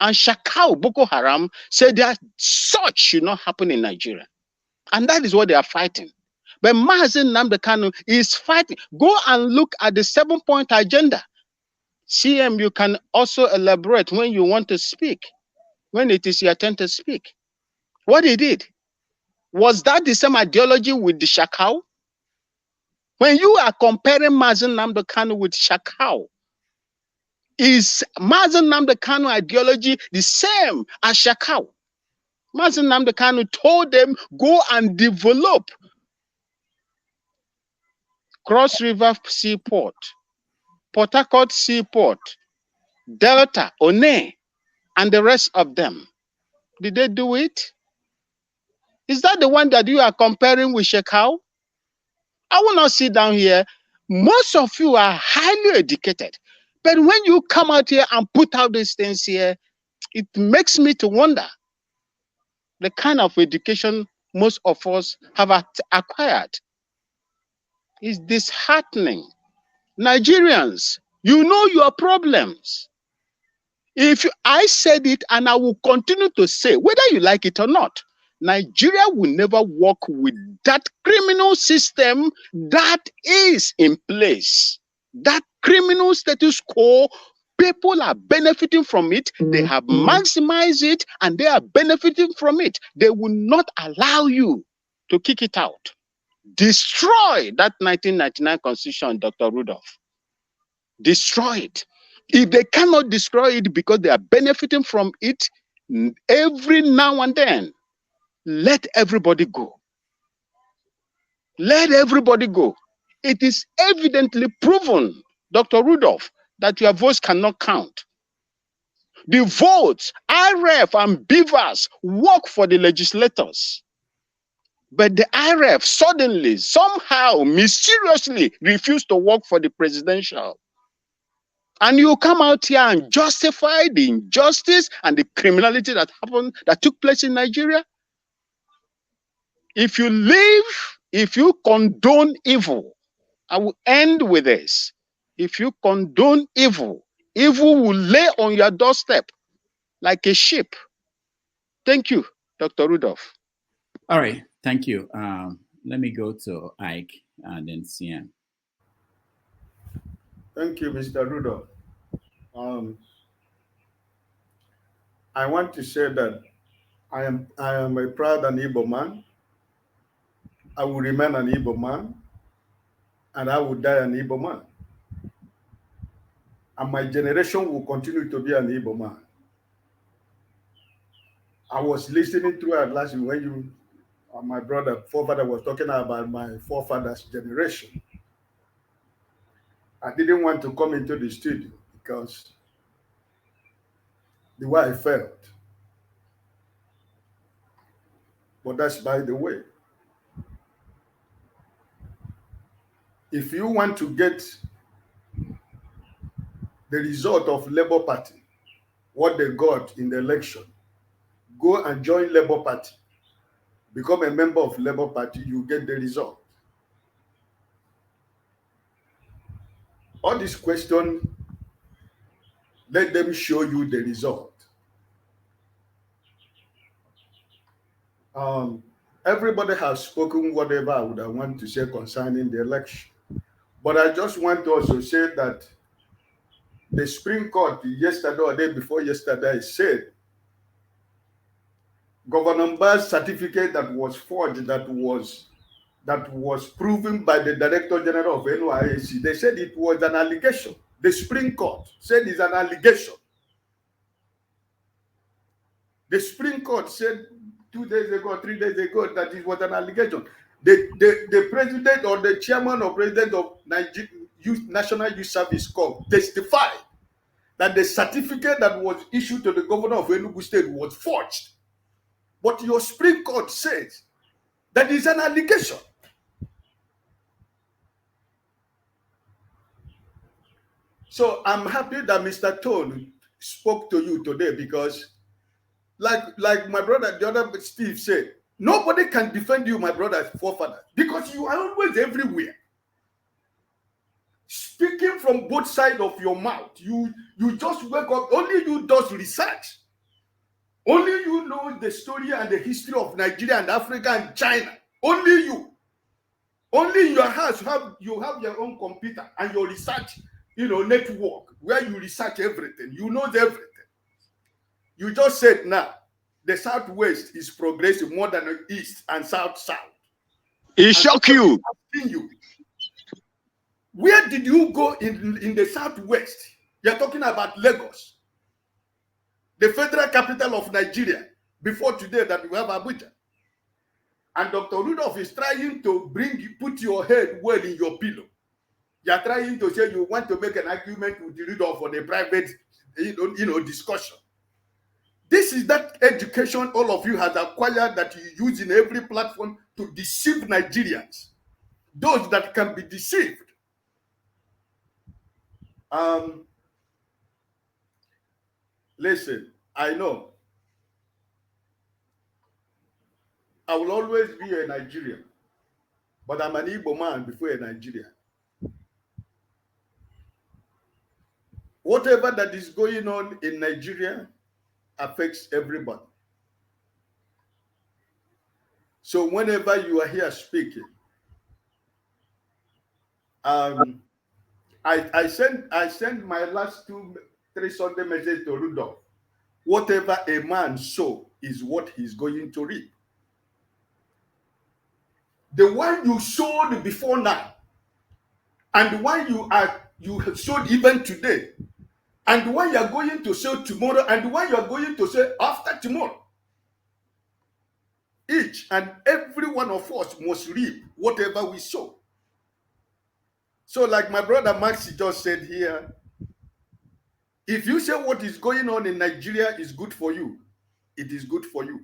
And Shekau, Boko Haram, said that such should not happen in Nigeria. And that is what they are fighting. But Mazi Nnamdi Kanu is fighting. Go and look at the 7-point agenda. CM, you can also elaborate when you want to speak, when it is your turn to speak. What he did, was that the same ideology with the Shekau? When you are comparing Mazi Nnamdi Kanu with Shekau, is Mazi Nnamdi Kanu ideology the same as Shekau? Mazi Nnamdi Kanu told them, go and develop Cross River Seaport, Port Harcourt Seaport, Delta, One, and the rest of them. Did they do it? Is that the one that you are comparing with Shekau? I will not sit down here. Most of you are highly educated. But when you come out here and put out these things here, it makes me to wonder the kind of education most of us have acquired. It's disheartening. Nigerians, you know your problems. I said it and I will continue to say, whether you like it or not, Nigeria will never work with that criminal system that is in place. That criminal status quo, people are benefiting from it. They have maximized it and they are benefiting from it. They will not allow you to kick it out. Destroy that 1999 Constitution, Dr. Rudolph. Destroy it. If they cannot destroy it because they are benefiting from it every now and then, let everybody go. Let everybody go. It is evidently proven, Dr. Rudolph, that your votes cannot count. The votes, IRF and Beavers work for the legislators. But the IRF suddenly, somehow, mysteriously refused to work for the presidential. And you come out here and justify the injustice and the criminality that happened, that took place in Nigeria. If you condone evil, I will end with this. If you condone evil, evil will lay on your doorstep like a sheep. Thank you, Dr. Rudolph. All right, thank you. Let me go to Ike and then CM. Thank you, Mr. Rudolph. I want to say that I am a proud and Igbo man. I will remain an Igbo man, and I will die an Igbo man. And my generation will continue to be an Igbo man. I was listening to it last week when you, my forefather was talking about my forefather's generation. I didn't want to come into the studio because the way I felt. But that's by the way. If you want to get the result of Labour Party, what they got in the election, go and join Labour Party. Become a member of Labour Party, you get the result. All these questions, let them show you the result. Everybody has spoken whatever I would want to say concerning the election. But I just want to also say that the Supreme Court yesterday or day before yesterday said Governor Mbah's certificate that was forged, that was proven by the Director General of NYSC, they said it was an allegation. The Supreme Court said it's an allegation. The Supreme Court said 2 days ago, 3 days ago, that it was an allegation. The president or the chairman or president of National Youth Service Corps testified that the certificate that was issued to the governor of Enugu State was forged. But your Supreme Court says that is an allegation. So I'm happy that Mr. Tone spoke to you today because, like my brother, the other Steve said, nobody can defend you, my brother, forefather, because you are always everywhere. Speaking from both sides of your mouth, you just wake up, only you does research. Only you know the story and the history of Nigeria and Africa and China. Only you. Only in your house you have your own computer and your research, network where you research everything. You know everything. You just said now the Southwest is progressing more than the East and South. It shock you. Where did you go in the Southwest? You're talking about Lagos, the federal capital of Nigeria, before today that we have Abuja. And Dr. Rudolph is trying to put your head well in your pillow. You're trying to say you want to make an argument with Rudolph on a private, discussion. This is that education all of you have acquired that you use in every platform to deceive Nigerians. Those that can be deceived. Listen, I know I will always be a Nigerian, but I'm an Igbo man before a Nigerian. Whatever that is going on in Nigeria affects everybody. So whenever you are here speaking, I sent my last 2-3 Sunday message to Rudolph. Whatever a man sows is what he's going to reap. The one you sowed before now, and the one you sowed even today, and the one you are going to sow tomorrow, and the one you are going to sow after tomorrow. Each and every one of us must reap whatever we sow. So like my brother Maxi just said here, if you say what is going on in Nigeria is good for you, it is good for you.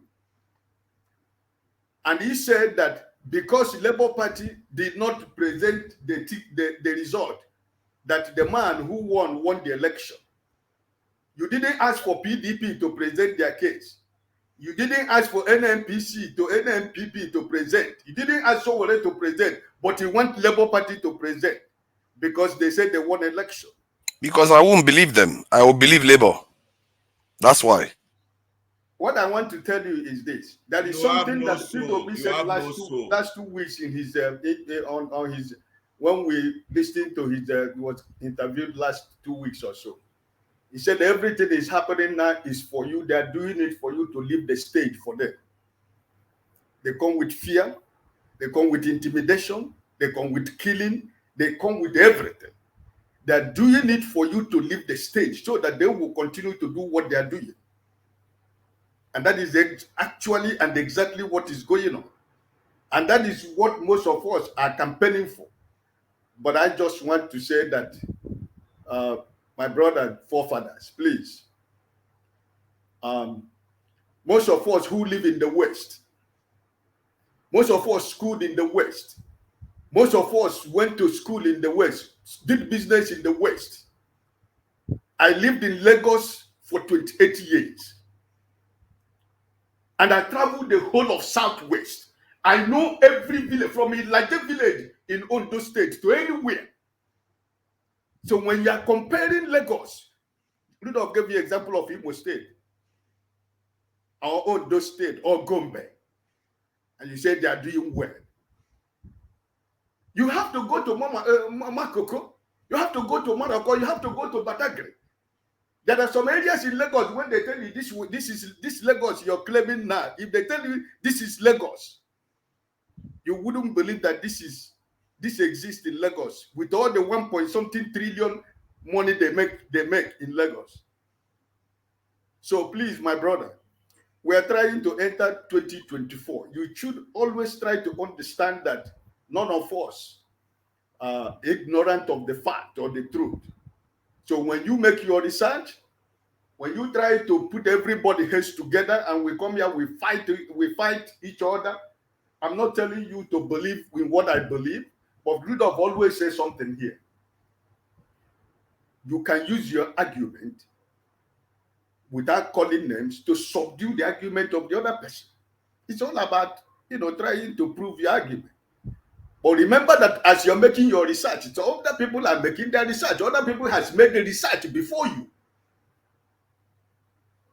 And he said that because the Labour Party did not present the result, that the man who won the election. You didn't ask for PDP to present their case. You didn't ask for NMPP to present. You didn't ask Sowore to present, but you want Labour Party to present because they said they won election. Because I won't believe them. I will believe Labour. That's why. What I want to tell you is this: there is something that Peter Obi said last 2 weeks in his when we listened to his, he was interviewed last 2 weeks or so. He said everything is happening now is for you. They are doing it for you to leave the stage for them. They come with fear. They come with intimidation. They come with killing. They come with everything. They are doing it for you to leave the stage so that they will continue to do what they are doing. And that is actually and exactly what is going on. And that is what most of us are campaigning for. But I just want to say that, my brother and forefathers, please, most of us who live in the West, most of us schooled in the West, most of us went to school in the West, did business in the West. I lived in Lagos for 28 years. And I traveled the whole of Southwest. I know every village, from Ilaje village in Ondo State to anywhere. So when you are comparing Lagos, Rudolph gave you an example of Igbo State, or Ondo State, or Gombe, and you say they are doing well. You have to go to Makoko, you have to go to Morocco, you have to go to Badagry. There are some areas in Lagos when they tell you this Lagos you're claiming now. If they tell you this is Lagos, you wouldn't believe that this exists in Lagos with all the 1-point-something trillion money they make in Lagos. So please, my brother, we are trying to enter 2024. You should always try to understand that none of us are ignorant of the fact or the truth. So when you make your research, when you try to put everybody heads together and we come here, we fight each other. I'm not telling you to believe in what I believe, but Rudolph always says something here. You can use your argument without calling names to subdue the argument of the other person. It's all about, trying to prove your argument. But remember that as you're making your research, it's other people are making their research. Other people has made the research before you.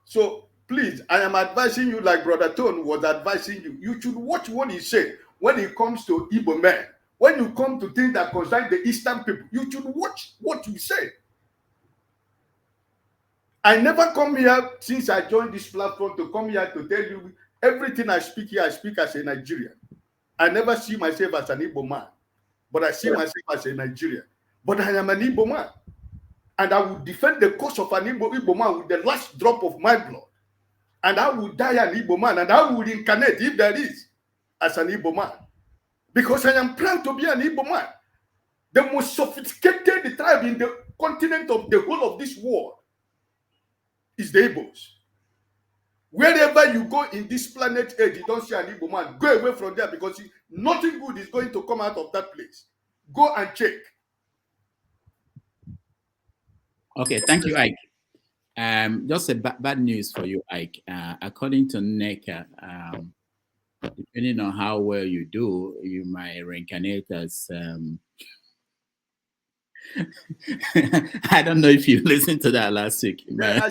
So please, I am advising you like Brother Tone was advising you. You should watch what he said when it comes to Igbo men. When you come to things that concern the Eastern people, you should watch what you say. I never come here since I joined this platform to come here to tell you everything I speak here, I speak as a Nigerian. I never see myself as an Igbo man, but I see myself as a Nigerian. But I am an Igbo man. And I will defend the cause of an Igbo man with the last drop of my blood. And I will die an Igbo man, and I will reincarnate if there is as an Igbo man. Because I am proud to be an Igbo man. The most sophisticated tribe in the continent of the whole of this world is the Igbos. Wherever you go in this planet Earth, you don't see an Igbo man. Go away from there because nothing good is going to come out of that place. Go and check. Okay, thank you, Ike. Just a bad news for you, Ike. According to NECA, depending on how well you do, you might reincarnate as I don't know if you listened to that last week. Yeah,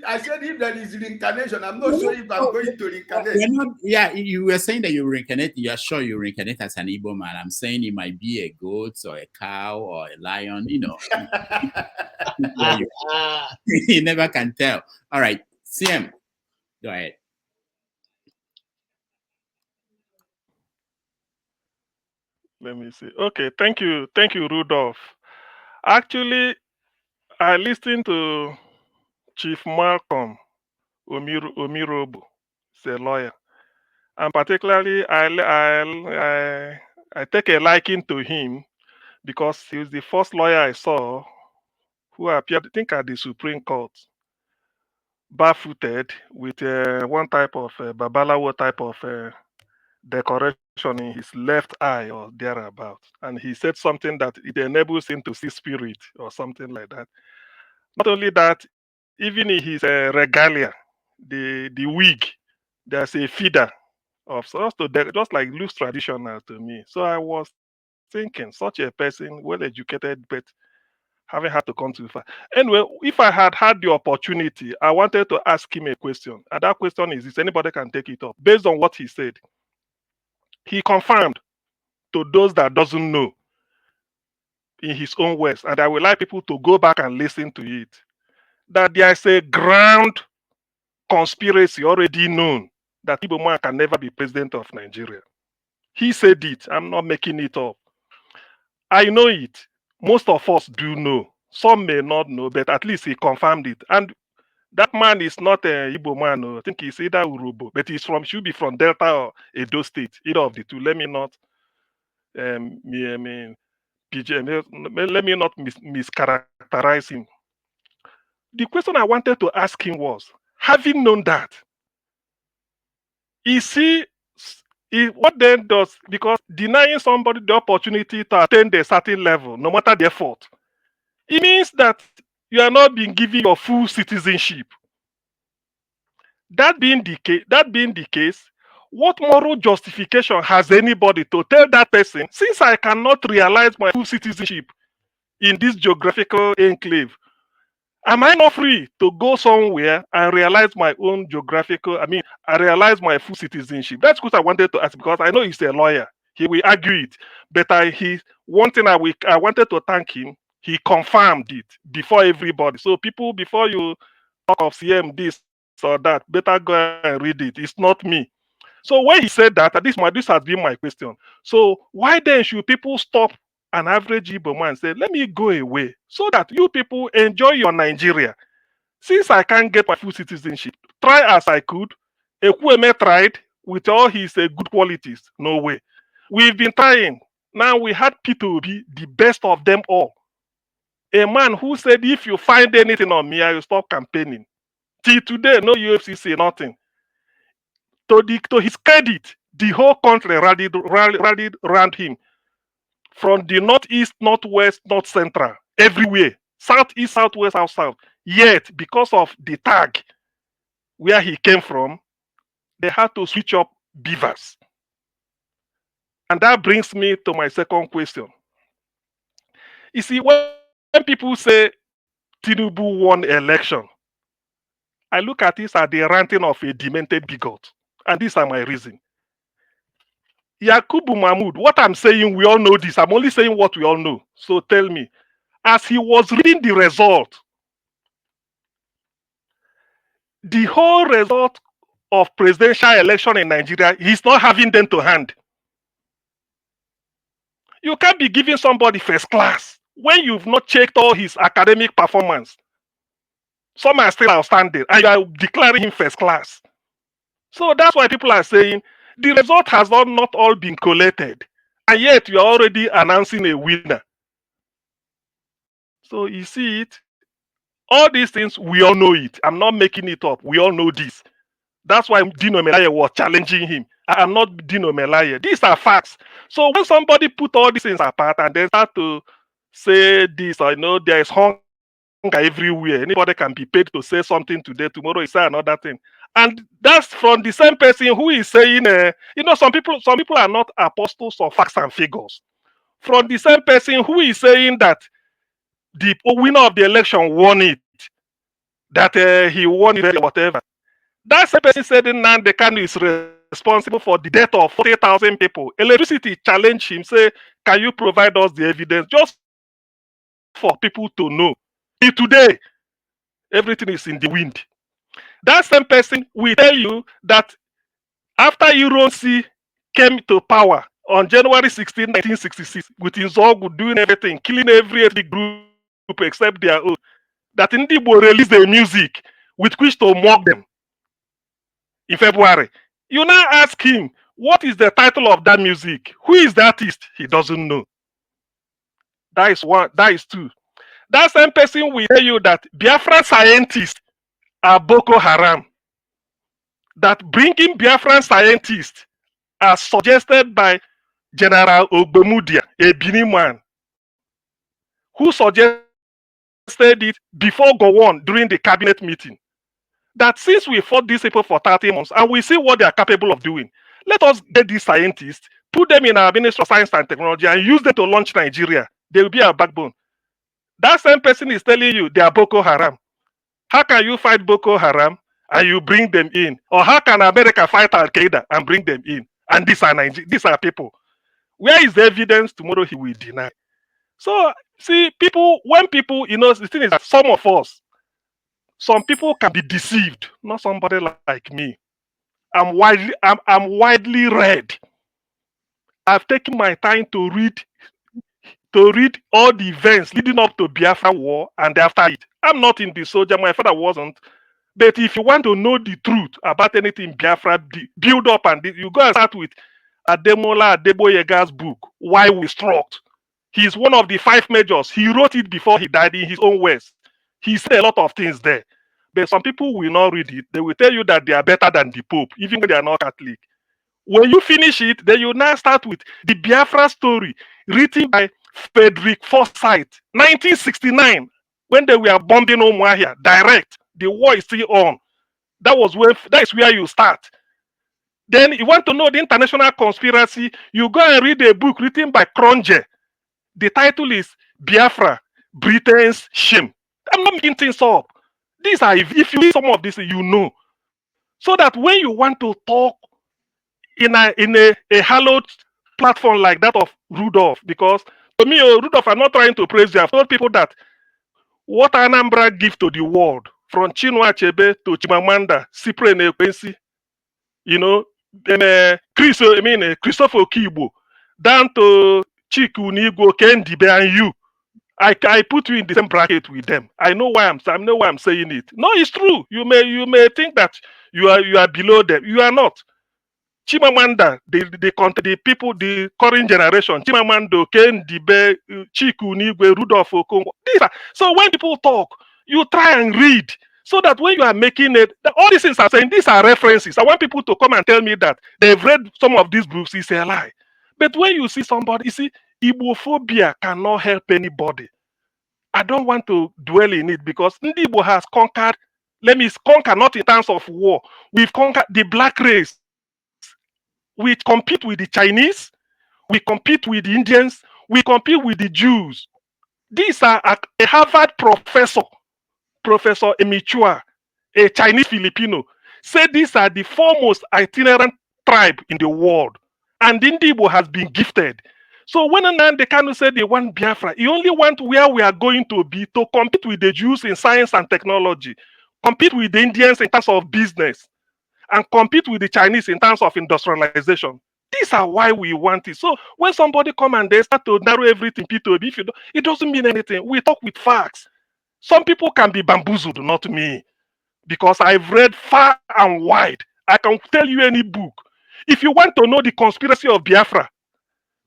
I said if there is reincarnation, I'm not sure if I'm going to reincarnate. You were saying that you reincarnate. You are sure you reincarnate as an Igbo man. I'm saying it might be a goat or a cow or a lion. You never can tell. All right, CM, go ahead. Let me see. Okay, thank you, Rudolph. Actually, I listened to Chief Malcolm Omirhobo, he's a lawyer, and particularly I take a liking to him because he was the first lawyer I saw who appeared, I think, at the Supreme Court, barefooted with one type of babalawo type of decoration in his left eye or thereabout, and he said something that it enables him to see spirit or something like that. Not only that, even in his regalia, the wig, there's a feeder of just like looks traditional to me. So I was thinking, such a person, well educated, but having had to come too far. Anyway, if I had had the opportunity, I wanted to ask him a question, and that question is this: anybody can take it up. Based on what he said, he confirmed to those that doesn't know in his own words, and I would like people to go back and listen to it, that there is a ground conspiracy already known that Igbo man can never be president of Nigeria. He said it. I'm not making it up. I know it. Most of us do know. Some may not know, but at least he confirmed it. And that man is not a Igbo man. No. I think he's either Urobo, but should be from Delta or Edo State. Either of the two. Let me not let me not mischaracterize him. The question I wanted to ask him was, having known that, what then does, because denying somebody the opportunity to attain a certain level, no matter the effort, it means that you are not being given your full citizenship. That being the case, what moral justification has anybody to tell that person, since I cannot realize my full citizenship in this geographical enclave, am I not free to go somewhere and realize my own I realize my full citizenship? That's what I wanted to ask, because I know he's a lawyer. He will argue it. But one thing I wanted to thank him, he confirmed it before everybody. So people, before you talk of CM this or that, better go and read it. It's not me. So when he said that, this has been my question. So why then should people stop an average Igbo man and say, let me go away so that you people enjoy your Nigeria? Since I can't get my full citizenship, try as I could. Ekwueme tried with all his good qualities. No way. We've been trying. Now we had Peter be the best of them all. A man who said, if you find anything on me, I will stop campaigning. Till today, no UFCC, nothing. To his credit, the whole country rallied around him. From the northeast, northwest, north central, everywhere, southeast, southwest, south. Yet, because of the tag where he came from, they had to switch up beavers. And that brings me to my second question. You see, when people say Tinubu won election, I look at this as the ranting of a demented bigot. And these are my reasons. Yakubu Mahmoud, what I'm saying, we all know this. I'm only saying what we all know. So tell me, as he was reading the result, the whole result of presidential election in Nigeria, he's not having them to hand. You can't be giving somebody first class when you've not checked all his academic performance. Some are still outstanding, and you are declaring him first class. So that's why people are saying the result has not all been collated, and yet you are already announcing a winner. So you see it, all these things, we all know it. I'm not making it up. We all know this. That's why Dino Melaye was challenging him. I am not Dino Melaye. These are facts. So when somebody put all these things apart and they start to say this, I know there is hunger everywhere. Anybody can be paid to say something today, tomorrow is say another thing. And that's from the same person who is saying, some people are not apostles of facts and figures. From the same person who is saying that the winner of the election won it, that he won it, whatever. That same person said Nnamdi Kanu is responsible for the death of 40,000 people. Electricity challenged him, say, can you provide us the evidence? Just for people to know. Today, everything is in the wind. That same person will tell you that after Ironsi came to power on January 16, 1966, with Nzogu doing everything, killing every ethnic group except their own, that Ndibo released a music with which to mock them in February. You now ask him, what is the title of that music? Who is the artist? He doesn't know. That is one. That is two. That same person will tell you that Biafran scientists are Boko Haram. That bringing Biafran scientists, as suggested by General Ogbemudia, a Benin man, who suggested it before Gowon during the cabinet meeting, that since we fought these people for 30 months and we see what they are capable of doing, let us get these scientists, put them in our Ministry of Science and Technology and use them to launch Nigeria. They will be our backbone. That same person is telling you they are Boko Haram. How can you fight Boko Haram and you bring them in? Or how can America fight Al Qaeda and bring them in? And these are people. Where is the evidence? Tomorrow he will deny. So see, when people, the thing is that some people can be deceived. Not somebody like me. I'm widely read. I've taken my time to read all the events leading up to Biafra war and after it. I'm not in the soldier. My father wasn't. But if you want to know the truth about anything Biafra, build up you go and start with Ademola Adeboyega's book, Why We Struck. He's one of the 5 majors. He wrote it before he died in his own words. He said a lot of things there. But some people will not read it. They will tell you that they are better than the Pope, even when they are not Catholic. When you finish it, then you now start with the Biafra story, written by Frederick Forsyth, 1969, when they were bombing Umuahia, direct. The war is still on. That is where you start. Then you want to know the international conspiracy, you go and read a book written by Kronje. The title is Biafra, Britain's Shame. I'm not making things up. These are, if you read some of this, you know. So that when you want to talk in a hallowed platform like that of Rudolph, because to me, Rudolph, I'm not trying to praise you. I've told people that what Anambra give to the world, from Chinua Achebe to Chimamanda, Cyprian Ekwensi, Christopher Okibo, down to Chiku Nigo, Kendibe, and you. I put you in the same bracket with them. I know why I'm saying it. No, it's true. You may think that you are below them. You are not. Chimamanda, the current generation, Chimamanda, Kendibe, Chiku Nigwe, Rudolph Okongo. So when people talk, you try and read. So that when you are making it, all these things are saying, these are references. I want people to come and tell me that they've read some of these books. It's a lie. But when you see somebody, you see, Igbophobia cannot help anybody. I don't want to dwell in it because Igbo has conquered. Let me conquer not in terms of war. We've conquered the black race. We compete with the Chinese. We compete with the Indians. We compete with the Jews. These are a Harvard professor, Professor Emichua, a Chinese Filipino, said these are the foremost itinerant tribe in the world. And Igbo has been gifted. So when Nnamdi Kanu said they want Biafra, he only wants where we are going to be to compete with the Jews in science and technology, compete with the Indians in terms of business, and compete with the Chinese in terms of industrialization. These are why we want it. So when somebody come and they start to narrow everything P2B, it doesn't mean anything. We talk with facts. Some people can be bamboozled, not me, because I've read far and wide. I can tell you any book. If you want to know the conspiracy of Biafra,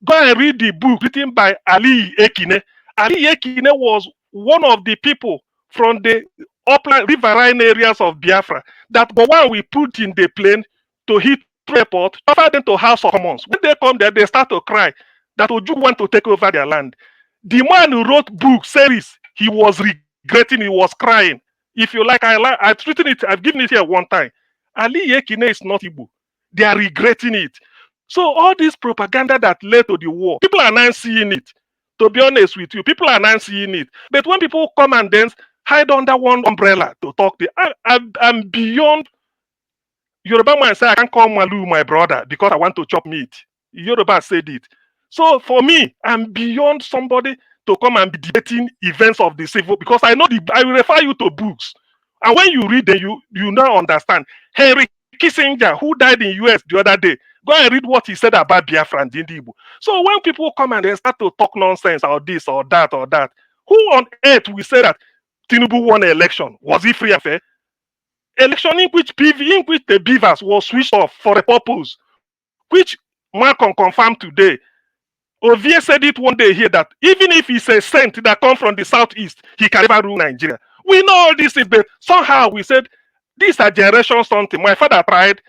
go and read the book written by Ali Ekine. Ali Ekine was one of the people from the upland riverine areas of Biafra that one we put in the plane to hit airport, offer them to House of Commons. When they come there, they start to cry that Ojukwu want to take over their land. The man who wrote book series, he was regretting, he was crying. If you like, I've written it, I've given it here one time. Ali Ekine is not Igbo. They are regretting it. So all this propaganda that led to the war, people are not seeing it. To be honest with you, people are not seeing it. But when people come and then hide under one umbrella to talk, I'm beyond. Yoruba man say I can't call Malu my brother because I want to chop meat. Yoruba said it. So for me, I'm beyond somebody to come and be debating events of the civil, because I know I will refer you to books. And when you read them, you now understand. Henry Kissinger, who died in US the other day, go and read what he said about Biafra and Igbo. So when people come and they start to talk nonsense or this or that, who on earth will say that Tinubu won an election? Was it free and fair? Election in which the beavers was switched off for a purpose, which Malcolm confirmed today. Ovie said it one day here that even if it's a saint that come from the southeast, he can never rule Nigeria. We know all these things, but somehow we said these are generation something. My father tried.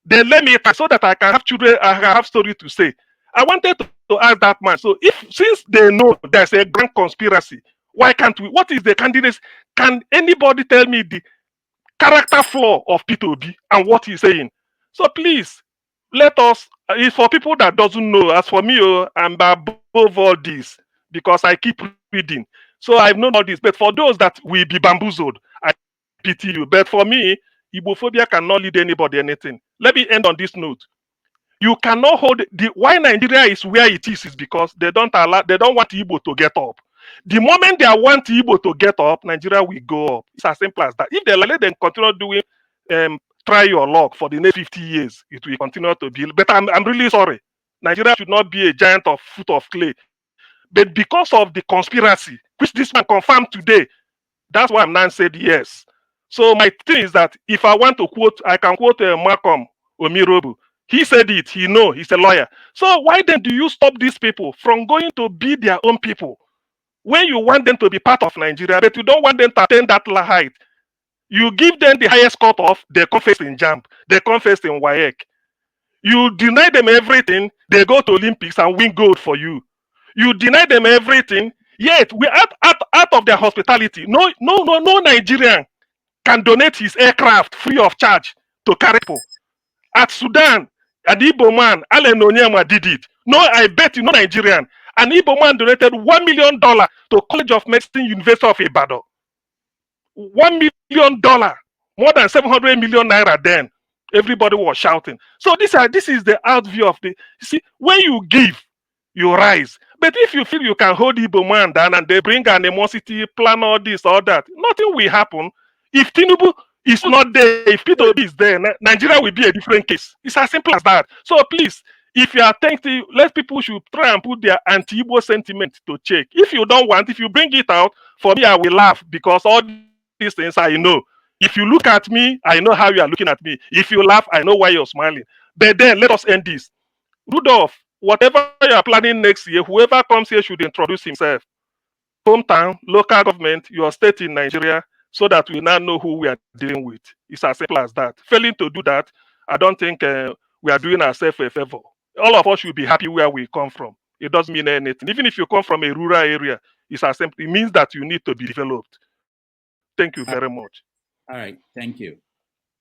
Then let me try so that I can have children, I can have story to say. I wanted to ask that man. So since they know there's a grand conspiracy, why can't we? What is the candidates? Can anybody tell me the character flaw of P2B and what he's saying? So please, let us, it's for people that doesn't know. As for me, I'm above all this because I keep reading. So I've known all this. But for those that will be bamboozled, I pity you. But for me, Igbophobia cannot lead anybody anything. Let me end on this note. You cannot hold why Nigeria is where it is because they don't want Igbo to get up. The moment they want Igbo to get up, Nigeria will go up. It's as simple as that. If they let them continue doing try your luck for the next 50 years, it will continue to be. But I'm really sorry. Nigeria should not be a giant of foot of clay. But because of the conspiracy, which this man confirmed today, that's why I'm now said yes. So my thing is that if I want to quote, I can quote Malcolm Omirhobo. He said it. He's a lawyer. So why then do you stop these people from going to be their own people? When you want them to be part of Nigeria, but you don't want them to attain that height, you give them the highest cutoff, they confess in JAMB, they confess in WAEC. You deny them everything, they go to Olympics and win gold for you. You deny them everything, yet we out of their hospitality. No Nigerian can donate his aircraft free of charge to carry people. At Sudan, an Igbo man, Allen Onyema, did it. No, I bet you no Nigerian. An Igbo man donated $1 million to College of Medicine, University of Ibadan. $1 million, more than 700 million naira then. Everybody was shouting. So this is the out view of the. You see, when you give, you rise. But if you feel you can hold Igbo man down and they bring animosity, plan all this, all that, nothing will happen. If Tinubu is not there, if P2B is there, Nigeria will be a different case. It's as simple as that. So please, if you are thinking, let people should try and put their anti-Igbo sentiment to check. If you don't want, if you bring it out, for me, I will laugh because all these things I know. If you look at me, I know how you are looking at me. If you laugh, I know why you're smiling. But then let us end this. Rudolph, whatever you are planning next year, whoever comes here should introduce himself. Hometown, local government, your state in Nigeria, so that we now know who we are dealing with. It's as simple as that. Failing to do that, I don't think we are doing ourselves a favor. All of us should be happy where we come from. It doesn't mean anything. Even if you come from a rural area, it's as simple. It means that you need to be developed. Thank you very much. All right, thank you.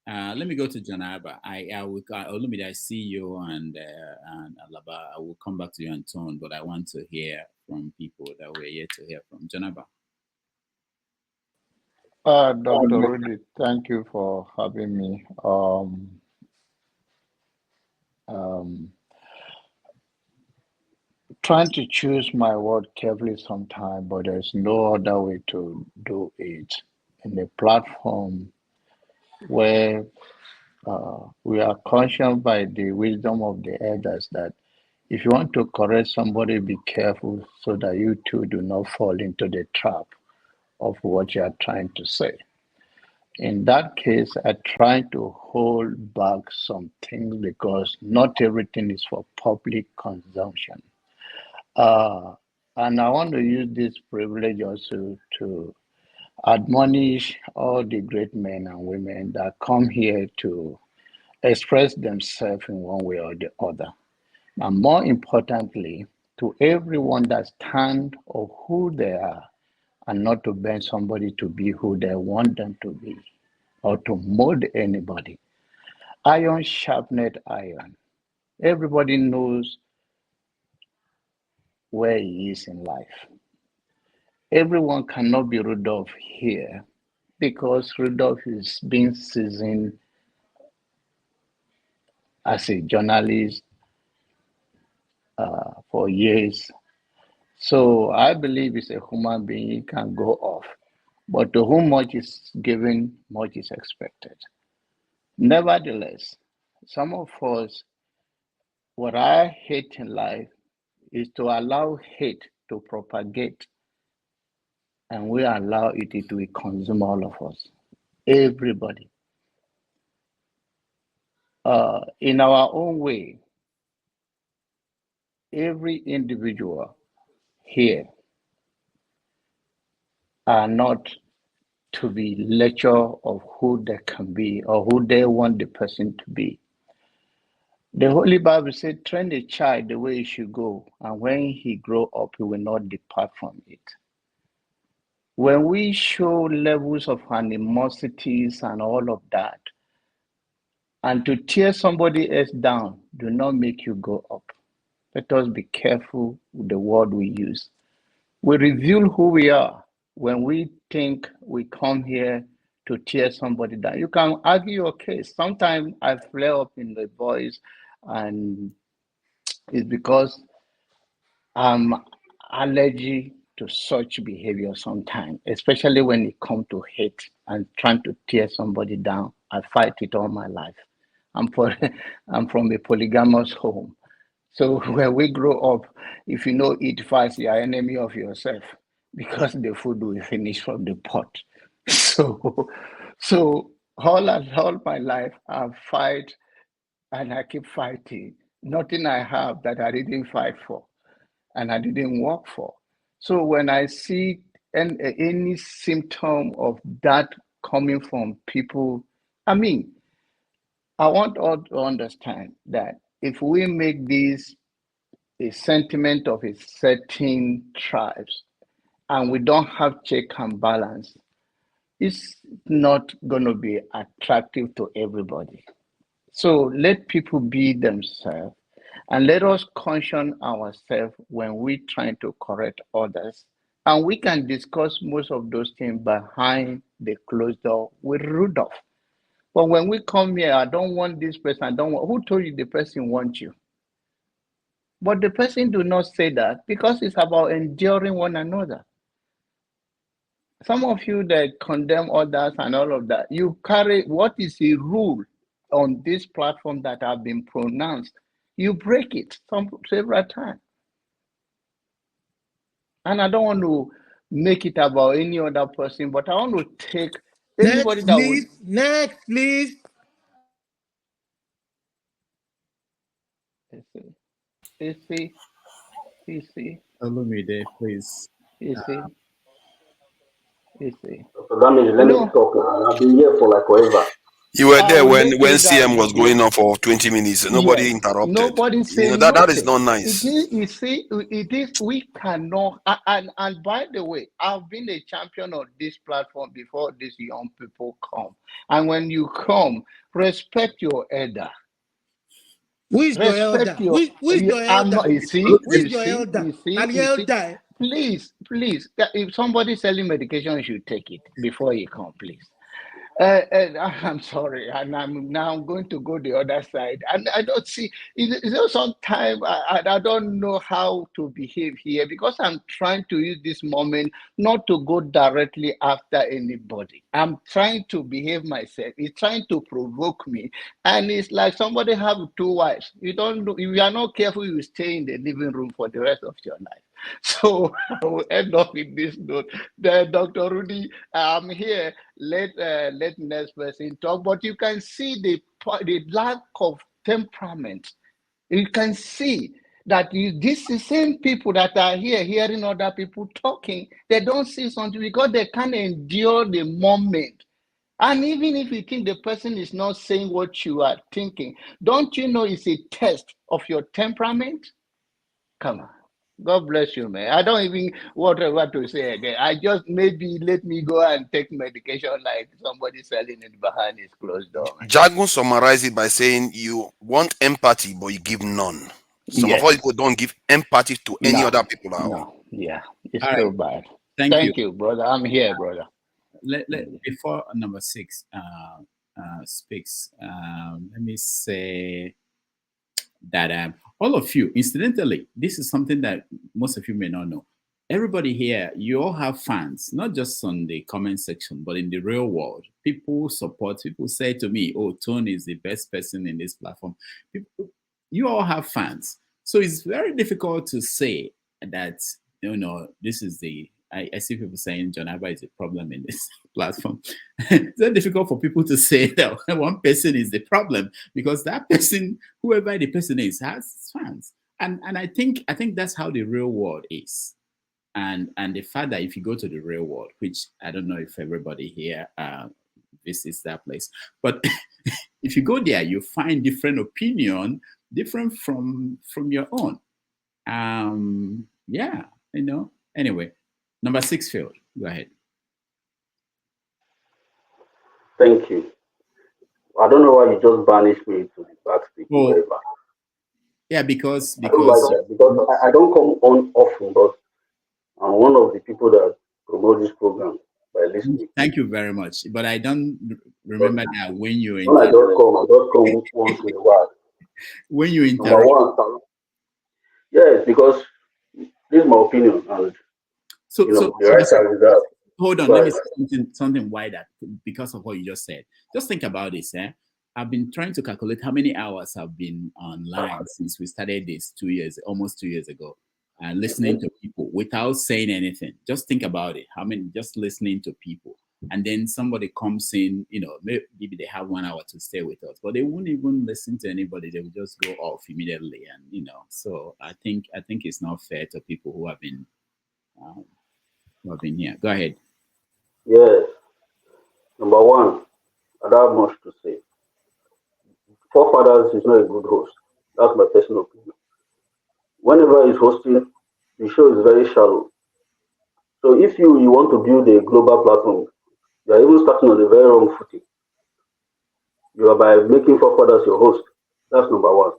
Let me go to Janaba. Olumide, I see you and Alaba. I will come back to you and Tone, but I want to hear from people that we're here to hear from. Janaba. Dr. Rudy, thank you for having me. Trying to choose my word carefully sometimes, but there's no other way to do it. In a platform where we are cautioned by the wisdom of the elders that if you want to correct somebody, be careful so that you too do not fall into the trap of what you are trying to say. In that case, I try to hold back some things because not everything is for public consumption. And I want to use this privilege also to admonish all the great men and women that come here to express themselves in one way or the other. And more importantly, to everyone that stands of who they are and not to bend somebody to be who they want them to be or to mold anybody. Iron sharpened iron. Everybody knows where he is in life. Everyone cannot be Rudolph here because Rudolph is being seasoned as a journalist for years. So I believe it's a human being, he can go off. But to whom much is given, much is expected. Nevertheless, some of us, what I hate in life is to allow hate to propagate, and we allow it to consume all of us, everybody. In our own way, every individual here are not to be lecture of who they can be or who they want the person to be. The Holy Bible said, train a child the way he should go, and when he grow up, he will not depart from it. When we show levels of animosities and all of that, and to tear somebody else down do not make you go up. Let us be careful with the word we use. We reveal who we are when we think we come here to tear somebody down. You can argue your case. Sometimes I flare up in the voice and it's because I'm allergic to such behavior sometimes, especially when it comes to hate and trying to tear somebody down. I fight it all my life. I'm for, I'm from a polygamous home. So when we grow up, if you know eat fast, you're enemy of yourself because the food will finish from the pot. So so all my life I fight and I keep fighting. Nothing I have that I didn't fight for and I didn't work for. So when I see any symptom of that coming from people, I mean, I want all to understand that if we make this a sentiment of a certain tribes and we don't have check and balance, it's not going to be attractive to everybody. So let people be themselves and let us caution ourselves when we're trying to correct others. And we can discuss most of those things behind the closed door with Rudolph. But when we come here, I don't want this person, I don't want, who told you the person wants you? But the person do not say that because it's about enduring one another. Some of you that condemn others and all of that, you carry what is a rule on this platform that have been pronounced. You break it several times. And I don't want to make it about any other person, but I want to take anybody that would. Next, please. You see. Olumide, please. You see. So that means let me talk now. I've been here for like forever. You were there when you CM guys was going on for 20 minutes. Nobody Yes, interrupted. nobody saying that is nothing. not nice. You see, it is we cannot. And by the way, I've been a champion of this platform before these young people come. And when you come, respect your elder. Who is your elder? Who is your elder? Not, you Who is your elder? An elder. Please, if somebody's selling medication, you should take it before you come, please. I'm sorry, and I'm now going to go the other side, and I don't see. Sometimes I don't know how to behave here because I'm trying to use this moment not to go directly after anybody. I'm trying to behave myself. It's trying to provoke me, and it's like somebody have two wives. If you are not careful, you stay in the living room for the rest of your life. So I will end up with this note. Dr. Rudy, I'm here. Let next person talk. But you can see the lack of temperament. You can see that this is the same people that are here hearing other people talking. They don't see something because they can't endure the moment. And even if you think the person is not saying what you are thinking, don't you know it's a test of your temperament? Come on. God bless you, man. I don't even what to say again. I just maybe let me go and take medication like somebody selling it behind his closed door. Jagun summarized it by saying you want empathy, but you give none. Some of us people don't give empathy to any other people at all. Yeah, it's all so right. bad. Thank you, brother. I'm here, brother. Before number 6 speaks, let me say that all of you, incidentally, this is something that most of you may not know. Everybody here, you all have fans, not just on the comment section, but in the real world. People support, people say to me, oh, Tony is the best person in this platform. You all have fans. So it's very difficult to say that, this is I see people saying John Abba is a problem in this platform. It's very difficult for people to say that one person is the problem because that person, whoever the person is, has fans. And I think that's how the real world is. And the fact that if you go to the real world, which I don't know if everybody here visits that place, but if you go there, you find different opinion, different from your own. Anyway, number 6, Phil, go ahead. Thank you. I don't know why you just banished me to the backstage. Whatever. Yeah, because I don't like that because I don't come on often, but I'm one of the people that promote this program by listening. Thank you very much. But I don't remember that when you I just come once in a while. when you Number interrupt. one, yes, because this is my opinion, and So, the so right listen, time is that. hold on, Go let me ahead. say something wider because of what you just said. Just think about this, eh? I've been trying to calculate how many hours I've been online since we started this almost 2 years ago, and listening to people without saying anything. Just think about it. How many just listening to people, and then somebody comes in, maybe they have 1 hour to stay with us, but they won't even listen to anybody. They will just go off immediately, and So I think it's not fair to people who have been here. Go ahead. Yes. Number one, I don't have much to say. Forefathers is not a good host. That's my personal opinion. Whenever he's hosting, the show is very shallow. So if you want to build a global platform, you are even starting on a very wrong footing. You are by making forefathers your host. That's number one.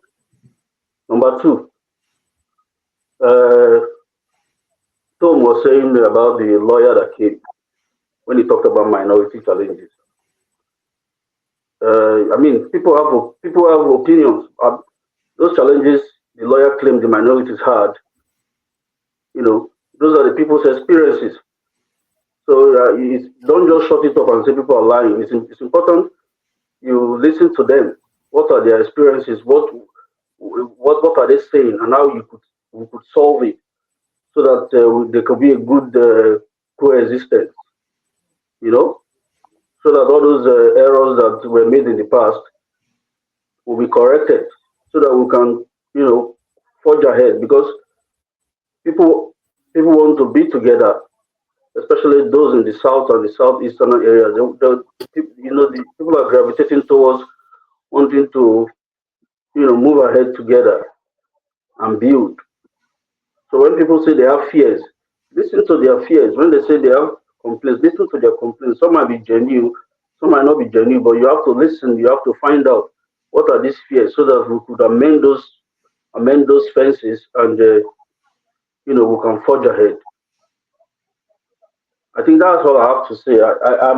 Number two, Tom was saying about the lawyer that came when he talked about minority challenges. People have opinions. Those challenges the lawyer claimed the minorities had. Those are the people's experiences. So don't just shut it up and say people are lying. It's important you listen to them. What are their experiences? What are they saying, and how we could solve it so that there could be a good coexistence. So that all those errors that were made in the past will be corrected, so that we can forge ahead. Because people want to be together, especially those in the south and the southeastern areas. The people are gravitating towards wanting to move ahead together and build. So when people say they have fears, listen to their fears. When they say they have complaints, listen to their complaints. Some might be genuine, some might not be genuine, but you have to listen. You have to find out what are these fears, so that we could amend those fences, and we can forge ahead. I think that's all I have to say. I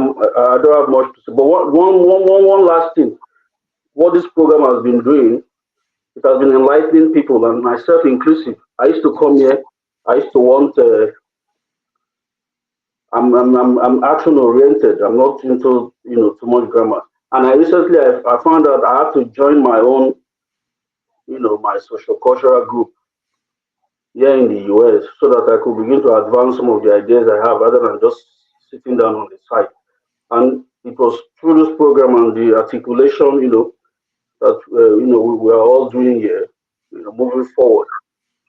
don't have much to say. But one last thing. What this program has been doing, it has been enlightening people, and myself inclusive. I used to come here. I used to want. I'm action oriented. I'm not into too much grammar. And I recently I found out I had to join my own my social cultural group here in the US, so that I could begin to advance some of the ideas I have, rather than just sitting down on the side. And it was through this program and the articulation, that we are all doing here, moving forward.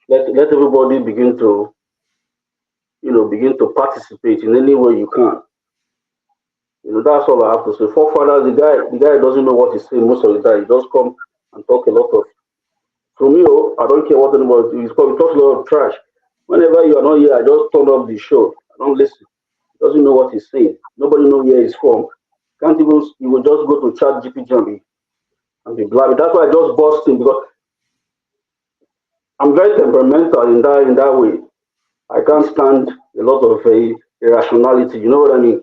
Let everybody begin to participate in any way you can. That's all I have to say. Forefathers, the guy doesn't know what he's saying most of the time. He just come and talk a lot of. To me, I don't care what anybody he's called. He talks a lot of trash. Whenever you are not here, I just turn off the show. I don't listen. He doesn't know what he's saying. Nobody knows where he's from. Can't even. You will just go to chat GPT and be blabbing. That's why I just bust him, because I'm very temperamental in that way. I can't stand a lot of irrationality. You know what I mean?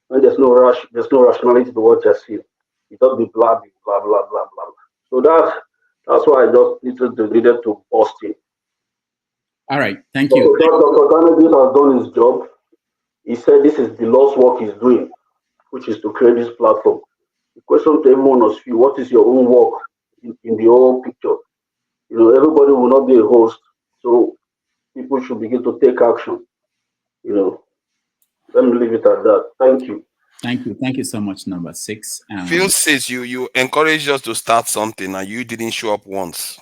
When there's no rationality to what you're saying. You just be blabbing, blah blah blah blah. So that's why I just needed to bust him. All right, thank you. Dr. Daniel has done his job. He said this is the Lord's work he's doing, which is to create this platform. The question to every one of you: what is your own work in the whole picture? Everybody will not be a host, so people should begin to take action. Let me leave it at that. Thank you. Thank you so much. Number 6. Phil says you encouraged us to start something, and you didn't show up once.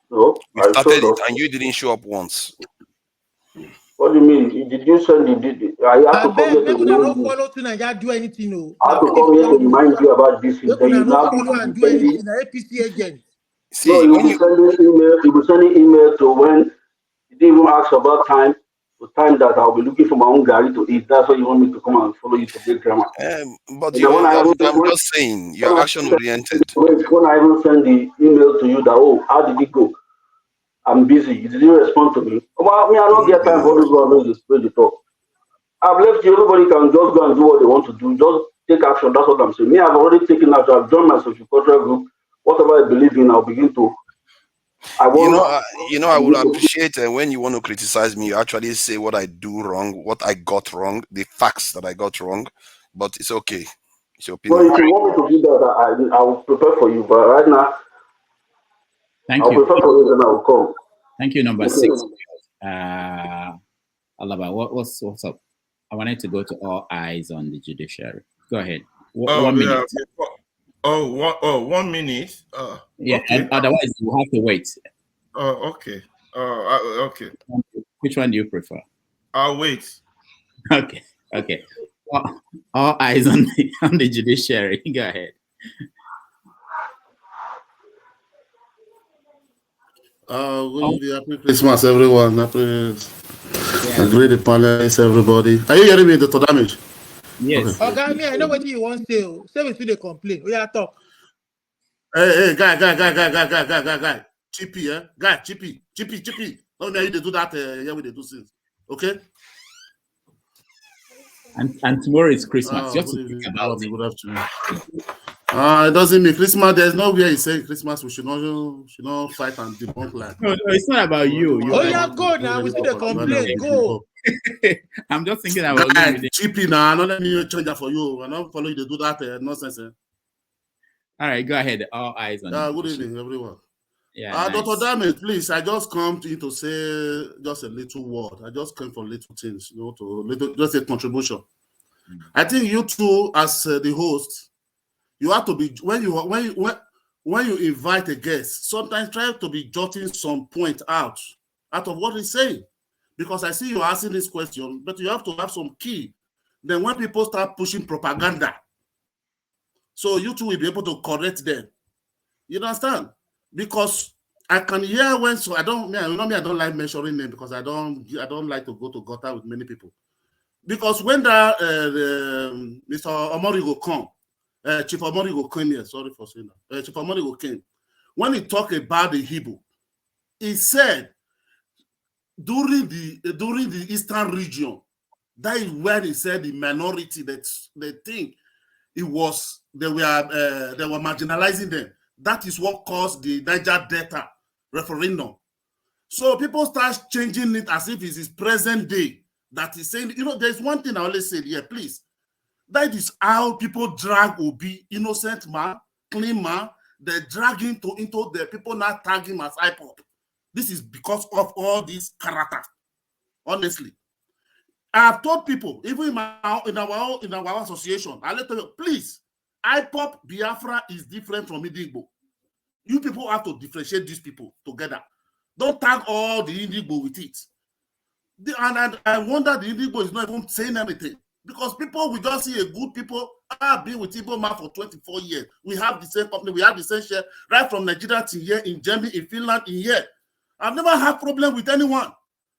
No, we started it, and you didn't show up once. What do you mean? Did you send the? I have to come here to remind you. Follow to Niger do anything. No. I have to come here to remind you about this. Then you now follow and do anything. APC agent. See, no, you'll be sending email. You'll be sending email to when you didn't even ask about time. The time that I'll be looking for my own Gary to eat. That's why you want me to come and follow you to get grammar. But I'm just saying, you're action oriented. When I even send the email to you that, how did it go? I'm busy. Did you respond to me? Well, I don't get time for this way to talk. I've left you. Everybody can just go and do what they want to do. Just take action. That's what I'm saying. Me, I've already taken action. I've joined my social cultural group. whatever I believe in, I'll begin to. I would appreciate when you want to criticize me, you actually say what I do wrong, what I got wrong, the facts that I got wrong. But it's okay. It's your opinion. So if you want me to do that, I will prepare for you. But right now, I'll prepare for you, then I will come. Thank you. Number 6. Alaba, what's up? I wanted to go to all eyes on the judiciary. Go ahead. 1 minute. 1 minute. Yeah, okay. And otherwise you have to wait. Okay. Okay. Which one do you prefer? I'll wait. Okay. All eyes on the judiciary. Go ahead. Happy Christmas, everyone. Happy great panelists, everybody. Are you hearing me, Dr. Damage? Yes. Okay, I know what you want to say. Say it to the complaint. We are talk. Hey, guy. Chippy, guy, chippy. Don't know how they do that. Yeah, we they do things. Okay. And tomorrow is Christmas. Just good think about it. Good afternoon. It doesn't mean Christmas. There's nowhere you say Christmas we should not fight and debunk like. No, it's not about you. Go now. We see the complaint. Go. I'm just thinking about chippy now. Not let me change that for you. I'm not following you to do that nonsense. All right, go ahead. All eyes on you. Good evening, everyone. Yeah, nice. Dr. Damage, please. I just come to you to say just a little word. I just came for little things, just a contribution. I think you two, as the host, you have to be when you invite a guest. Sometimes try to be jotting some point out of what he's saying, because I see you asking this question, but you have to have some key. Then when people start pushing propaganda, so you two will be able to correct them. You understand? Because I can hear I don't like measuring them, because I don't like to go to gutter with many people. Because when Mr. Omirhobo come, Chief Omirhobo came here. Sorry for saying that. Chief Omirhobo came. When he talked about the Igbo, he said during the eastern region, that is where he said the minority that they think they were marginalizing them. That is what caused the Niger Delta referendum. So people start changing it as if it's his present day. That is saying, there's one thing I always say here, please. That is how people drag Obi, innocent man, clean man. They drag him into the people now tag him as IPOP. This is because of all this character. Honestly, I have told people, even in our association, I let them, please, IPOP Biafra is different from Igbo. You people have to differentiate these people together. Don't tag all the Igbo with it. And I wonder the Igbo is not even saying anything, because people will just see a good people. I've been with Igbo man for 24 years. We have the same company, we have the same share, right from Nigeria to here, in Germany, in Finland, in here. I've never had problem with anyone.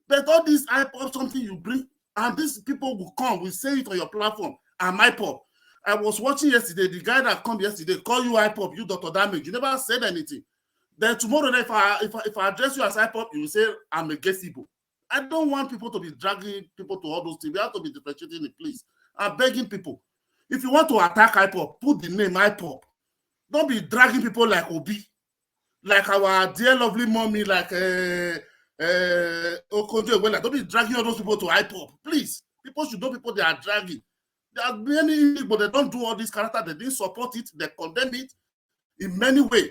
But all this IPOP, something you bring, and these people will come, will say it on your platform, I'm IPOP. I was watching yesterday, the guy that come yesterday, call you IPOP, you Dr. Damage, you never said anything. Then tomorrow, if I address you as IPOP, you will say, I'm against Igbo. I don't want people to be dragging people to all those things. We have to be differentiating it, please. I'm begging people. If you want to attack IPOP, put the name IPOP. Don't be dragging people like Obi, like our dear lovely mommy, like Okonjo Iweala. Don't be dragging all those people to IPOP, please. People should know people they are dragging. There are many people that don't do all this character. They didn't support it. They condemn it in many ways.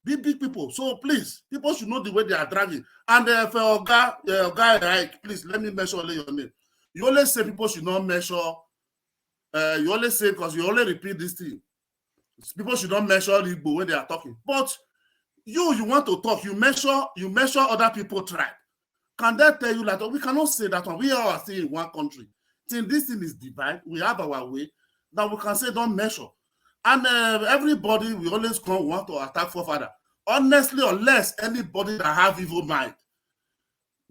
Big people. So please, people should know the way they are dragging. And for guy, like, please let me measure your name. You always say people should not measure. You always say, because you only repeat this thing. People should not measure Igbo when they are talking. But you want to talk. You measure other people tribe. Can they tell you that we cannot say that one? We all are still in one country. Till this thing is divided, we have our way that we can say don't measure. And everybody, we always want to attack forefather. Honestly, unless anybody that have evil mind,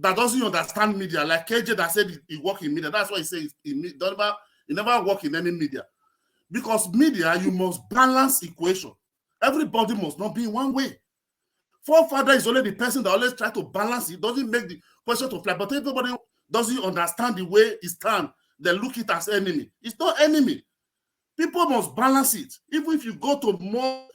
that doesn't understand media, like KJ that said he work in media, that's why he says he never work in any media. Because media, you must balance equation. Everybody must not be in one way. Forefather is only the person that always try to balance it, doesn't make the question to fly. But everybody doesn't understand the way it stands, they look it as enemy. It's not enemy. People must balance it. Even if you go to more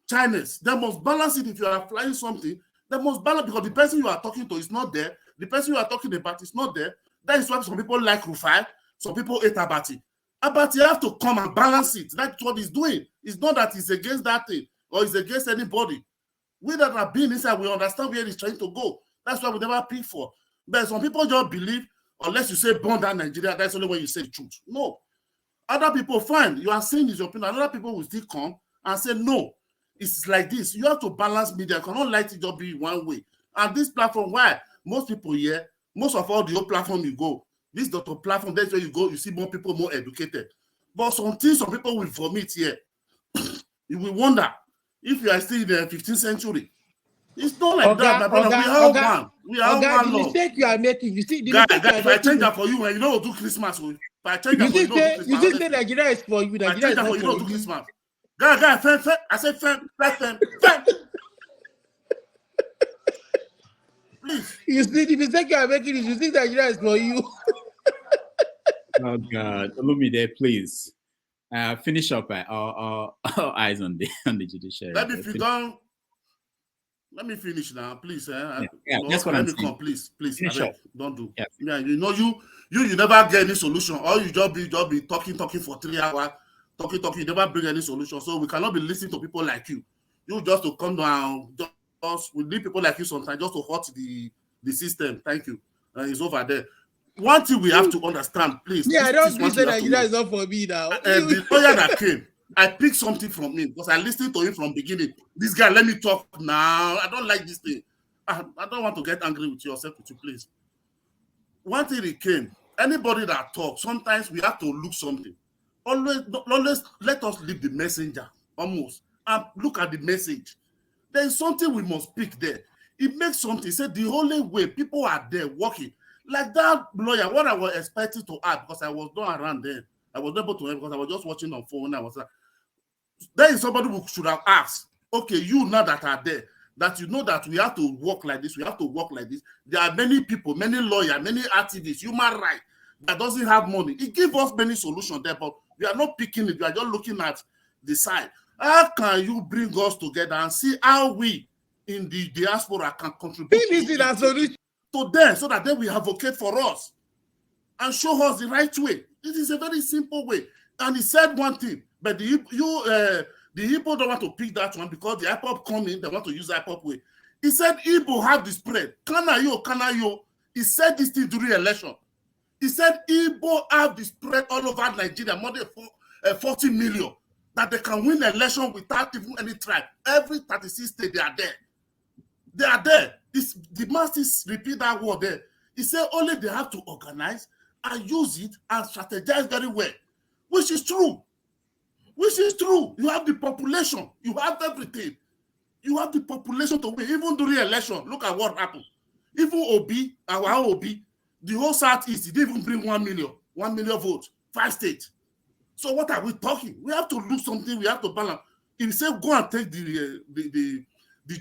Chinese. They must balance it. If you are flying something, they must balance, because the person you are talking to is not there. The person you are talking about is not there. That is why some people like Rufai. Some people hate Abati. Abati have to come and balance it. That's what he's doing. It's not that he's against that thing or he's against anybody. We that have been inside, we understand where he's trying to go. That's why we never pick for. But some people just believe, unless you say burn down Nigeria, that's only when you say the truth. No. Other people, fine, you are saying is your opinion. Other people will still come and say, no, it's like this. You have to balance media. You cannot let it just be one way. And this platform, why? Most people here, most of all the old platform you go, this Dr. platform, that's where you go, you see more people more educated. But some people will vomit here. You will wonder if you are still in the 15th century. It's not like that, my brother. We are one. We are one. The mistake you are making, you see, the guy, mistake if I change that for you, you know, do Christmas. If I change that for you, you just say Nigeria is for you. Nigeria is not for you. Do Christmas. Guy, fam. I said, fam. Please. You see, the mistake you are making is you think Nigeria is for you. Oh God, Olumide, please finish up. Our eyes on the judiciary. Let me finish now, please. That's what I'm saying. Please. Don't do. Yes. Yeah, you know, you never get any solution. Or you just be talking for 3 hours, talking. You never bring any solution. So we cannot be listening to people like you. You just to come down. We need people like you sometimes just to hurt the system. Thank you. It's over there. One thing we have to understand, please. Yeah, I don't think that Nigeria is not for me now. The lawyer that came, I picked something from him because I listened to him from the beginning. This guy, let me talk now. I don't like this thing. I don't want to get angry with yourself, with you, please. One thing he came, anybody that talks, sometimes we have to look something. Always let us leave the messenger, almost, and look at the message. There is something we must pick there. It makes something. He said the only way people are there working. Like that lawyer, what I was expecting to add, because I was not around there. I was able to help because I was just watching on phone. There is somebody who should have asked, okay, you now that are there, that you know that we have to work like this, we have to work like this. There are many people, many lawyers, many activists, human rights that doesn't have money. It gives us many solutions there, but we are not picking it. We are just looking at the side. How can you bring us together and see how we in the diaspora can contribute to them so that they will advocate for us and show us the right way? It is a very simple way. And he said one thing, but the Igbo don't want to pick that one because the IPOP come in, they want to use the IPOP way. He said Igbo have the spread. Kanayo. He said this thing during election. He said Igbo have the spread all over Nigeria, more than 40 million, that they can win election without even any tribe. Every 36 state, they are there. They are there. The masses repeat that word there. He said only they have to organize and use it and strategize very well, which is true. You have the population. You have everything. You have the population to win. Even during election, look at what happened. Even Obi, our Obi, the whole Southeast, he didn't even bring 1 million votes, 5 states. So what are we talking? We have to look something. We have to balance. If you say go and take the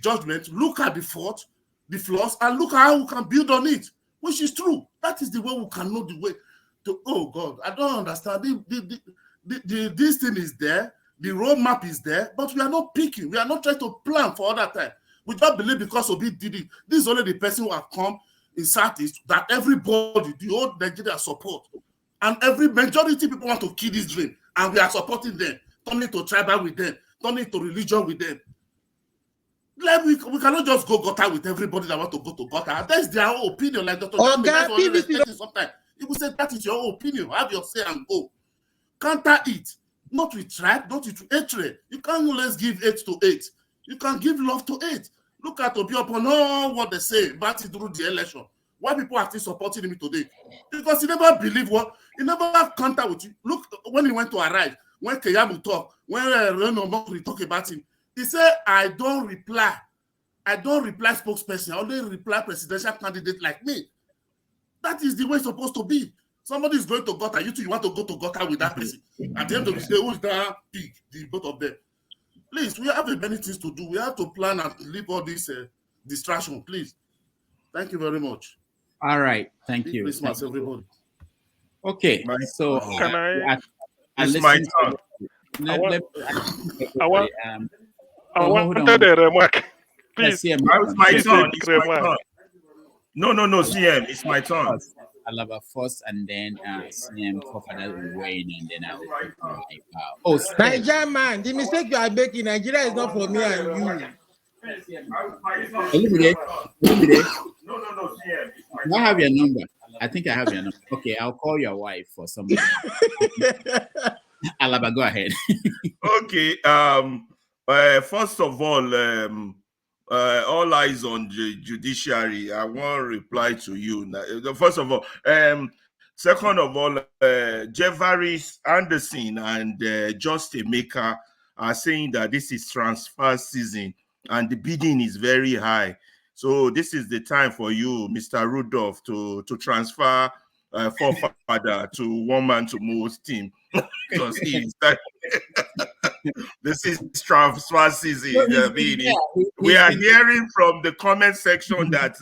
judgment, look at the fault, the flaws, and look at how we can build on it, which is true. That is the way we can know the way to. Oh God, I don't understand. This thing is there. The roadmap is there, but we are not picking. We are not trying to plan for other time. We don't believe because Obi did it. This is only the person who have come in Southeast that everybody, the whole Nigeria support. And every majority people want to kill this dream. And we are supporting them, turning to tribal with them, turning to religion with them. Like we cannot just go gutter with everybody that want to go to gutter. That's their own opinion. Like Dr. Sometimes people say that is your own opinion. Have your say and go. Counter it. Not with tribe, not with hatred. You can't always give hate to hate. You can give love to hate. Look at Obi upon all what they say about it through the election. Why people are still supporting him today? Because he never believed he never have contact with you. Look, when he went to arrive, when Keyamu talk, when Reno Mokri talk about him, he said, I don't reply spokesperson. I only reply presidential candidate like me. That is the way it's supposed to be. Somebody is going to gutter. You too, you want to go to gutter with that person. At the end of the day, who is that pig? The both of them. Please, we have many things to do. We have to plan and leave all this distraction, please. Thank you very much. All right. Thank you. Christmas, everybody. Okay. So can I? It's my turn. I hold wanted on. a remark. Please, Please, It's my turn. It's my remark. turn. No, CM. It's my turn. Alaba first, and then CM Fofana will weigh in, and then I will put my Oh, Niger man, the mistake you are making, Nigeria is not for me and you. Olumide. No, CM. I have your number. I think I have your number. Okay, I'll call your wife for somebody. Alaba, go ahead. Okay. First of all eyes on the judiciary. I want to reply to you. First of all, second of all, Jevaris Anderson and Just Emeka are saying that this is transfer season and the bidding is very high. So this is the time for you, Mr. Rudolph, to transfer forefather to one man to most team because this is transfer season. We are hearing from the comment section that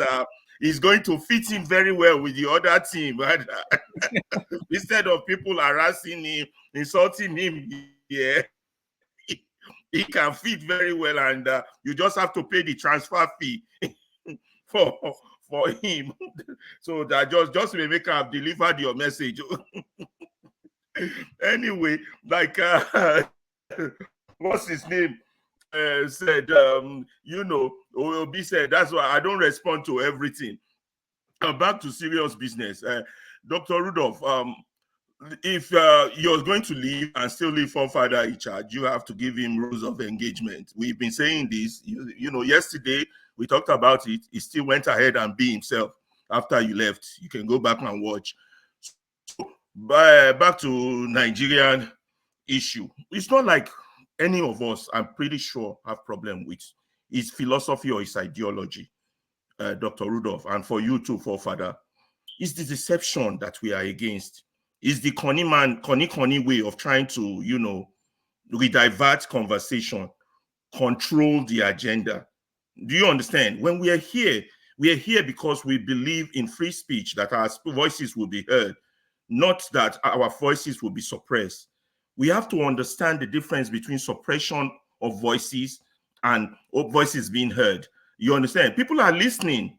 he's going to fit in very well with the other team. But instead of people harassing him, insulting him, he can fit very well, and you just have to pay the transfer fee for him. So that just make have delivered your message. Anyway, like what's his name said, OOB said, that's why I don't respond to everything. Back to serious business. Dr. Rudolph, if you're going to leave and still leave forefather in charge, you have to give him rules of engagement. We've been saying this. Yesterday we talked about it. He still went ahead and be himself after you left. You can go back and watch. So, back to Nigerian issue. It's not like any of us, I'm pretty sure, have problem with his philosophy or his ideology, Dr. Rudolph, and for you too, forefather. It's the deception that we are against. It's the conny way of trying to, redivert conversation, control the agenda. Do you understand? When we are here because we believe in free speech, that our voices will be heard, not that our voices will be suppressed. We have to understand the difference between suppression of voices and voices being heard. You understand? People are listening.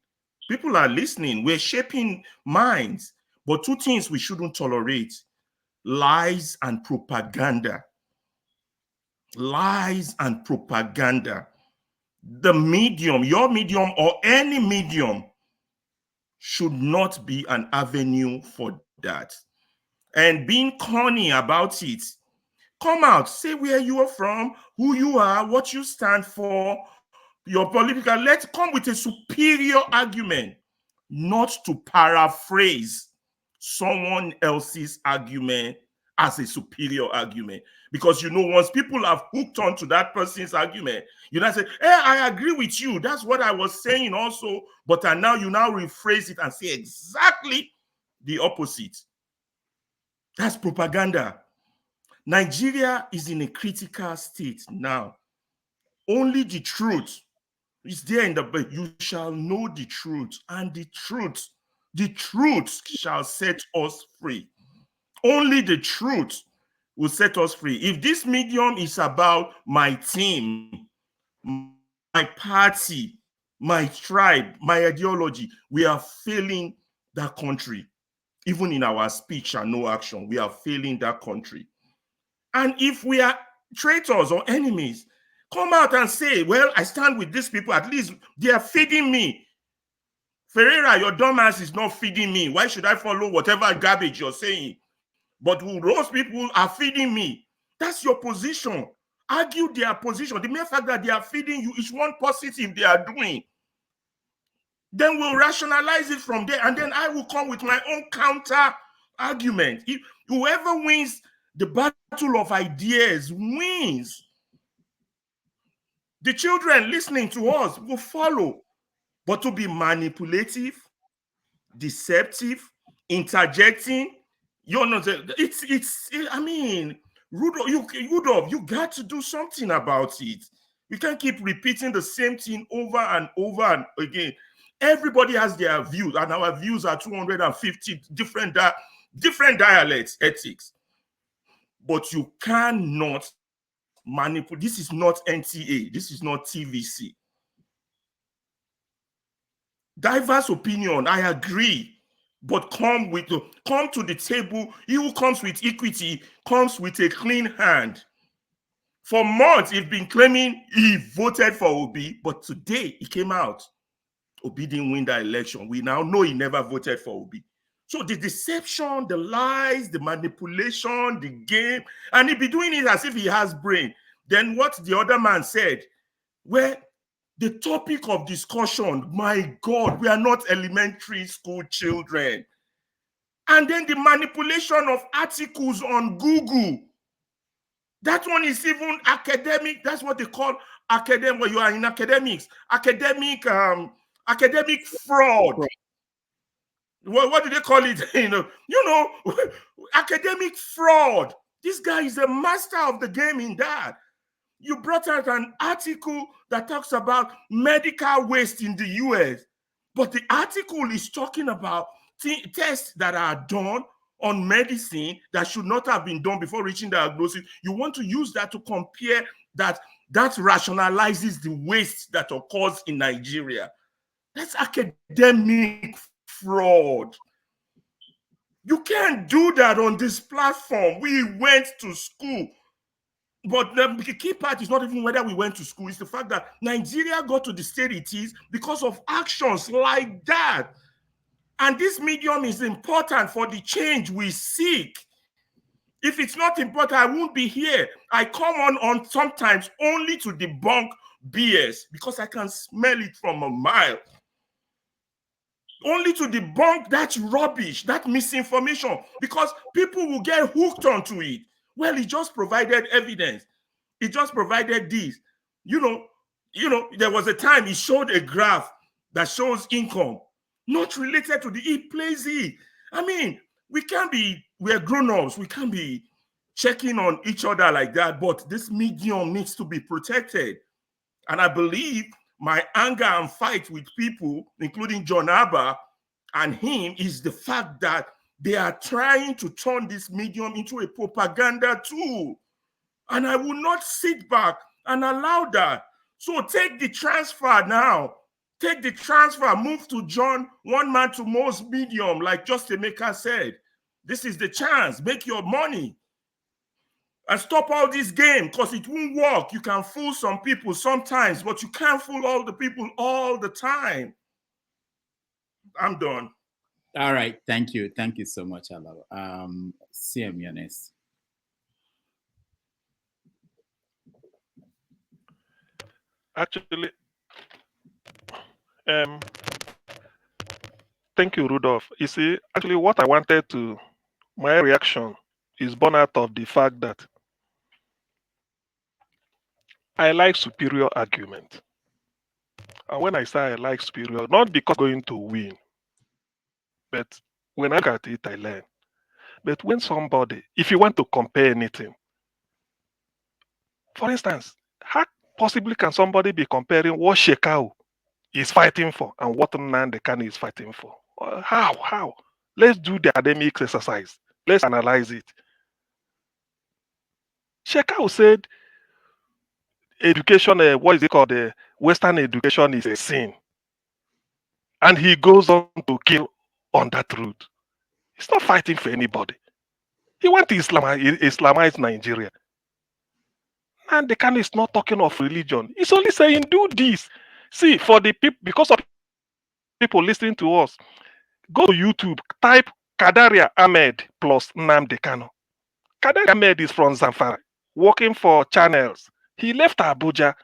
We're shaping minds. But two things we shouldn't tolerate: lies and propaganda. Lies and propaganda. The medium, your medium or any medium, should not be an avenue for that. And being corny about it, come out, say where you are from, who you are, what you stand for, your political. Let's come with a superior argument, not to paraphrase someone else's argument as a superior argument. Because once people have hooked onto that person's argument, you now say, hey, I agree with you. That's what I was saying also. But now you rephrase it and say exactly the opposite. That's propaganda. Nigeria is in a critical state now. Only the truth is there in the book. You shall know the truth, and the truth shall set us free. Only the truth will set us free. If this medium is about my team, my party, my tribe, my ideology, we are failing that country. Even in our speech and no action, we are failing that country. And if we are traitors or enemies, come out and say, well, I stand with these people. At least they are feeding me. Ferreira, your dumbass is not feeding me. Why should I follow whatever garbage you're saying? But those people are feeding me. That's your position. Argue their position. The mere fact that they are feeding you is one positive they are doing. Then we'll rationalize it from there. And then I will come with my own counter argument. If whoever wins the battle of ideas wins. The children listening to us will follow. But to be manipulative, deceptive, interjecting, Rudolph, you got to do something about it. We can't keep repeating the same thing over and over and again. Everybody has their views, and our views are 250 different dialects, ethics. But you cannot manipulation. This is not NTA. This is not TVC. Diverse opinion, I agree, but come to the table. He who comes with equity comes with a clean hand. For months, he's been claiming he voted for Obi, but today he came out. Obi didn't win the election. We now know he never voted for Obi. So the deception, the lies, the manipulation, the game, and he be doing it as if he has brain. Then what the other man said, where the topic of discussion, my God, we are not elementary school children. And then the manipulation of articles on Google. That one is even academic. That's what they call academic, when you are in academics. Academic fraud. What do they call it? Academic fraud. This guy is a master of the game in that. You brought out an article that talks about medical waste in the US, but the article is talking about tests that are done on medicine that should not have been done before reaching diagnosis. You want to use that to compare that rationalizes the waste that occurs in Nigeria. That's academic fraud. You can't do that on this platform. We went to school. But the key part is not even whether we went to school. It's the fact that Nigeria got to the state it is because of actions like that. And this medium is important for the change we seek. If it's not important, I won't be here. I come on sometimes only to debunk BS because I can smell it from a mile. Only to debunk that rubbish, that misinformation, because people will get hooked onto it. Well, he just provided evidence. He just provided this. There was a time he showed a graph that shows income, not related to he plays it. I mean, we're grown-ups. We can't be checking on each other like that, but this medium needs to be protected. And I believe my anger and fight with people, including John Abba and him, is the fact that they are trying to turn this medium into a propaganda tool. And I will not sit back and allow that. So take the transfer now. Take the transfer, move to John, one man to most medium, like Chukwuemeka said. This is the chance. Make your money. And stop all this game, because it won't work. You can fool some people sometimes, but you can't fool all the people all the time. I'm done. All right. Thank you. Thank you so much, Alao. CM Yones. Actually, thank you, Rudolph. You see, actually, what I wanted to, my reaction is born out of the fact that I like superior argument. And when I say I like superior, not because I'm going to win, but when I look at it, I learn. But when somebody, if you want to compare anything, for instance, how possibly can somebody be comparing what Shekau is fighting for and what Nnamdi Kanu is fighting for? How? Let's do the academic exercise. Let's analyze it. Shekau said education, what is it called? Western education is a sin. And he goes on to kill on that route. He's not fighting for anybody. He wants to Islamize Nigeria. And the Kanu is not talking of religion. He's only saying, do this. See, for the people, because of people listening to us, go to YouTube, type Kadaria Ahmed plus Nnamdi Kanu. Kadaria Ahmed is from Zamfara, working for channels. He left Abuja,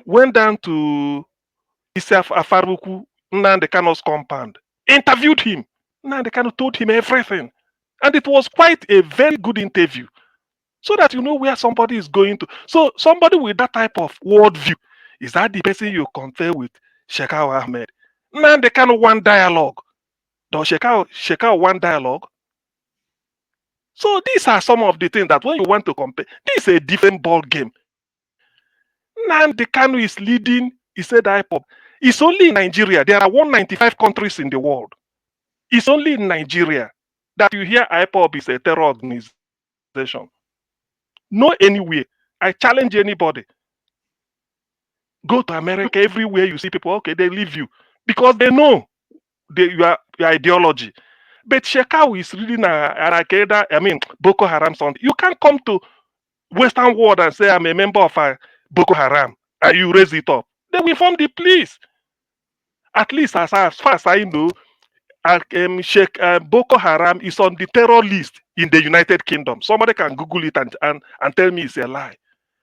went down to Isaf Afaruku, Nnamdi Kanu's compound, interviewed him. Nnamdi Kanu told him everything. And it was quite a very good interview. So that you know where somebody is going to. So somebody with that type of worldview, is that the person you compare with Shekau Ahmed? Nnamdi Kanu one dialogue. Does Shekau one dialogue? So these are some of the things that when you want to compare, this is a different ball game. Nnamdi Kanu is leading, he said IPOB. It's only in Nigeria. There are 195 countries in the world. It's only in Nigeria that you hear IPOB is a terror organization. No anywhere. I challenge anybody. Go to America, everywhere you see people, okay, they leave you because they know your ideology. But Shekau is reading Al-Qaeda, I mean, Boko Haram something. You can't come to Western world and say, I'm a member of Boko Haram, and you raise it up. They will inform the police. At least as far as I know, Boko Haram is on the terror list in the United Kingdom. Somebody can Google it and tell me it's a lie.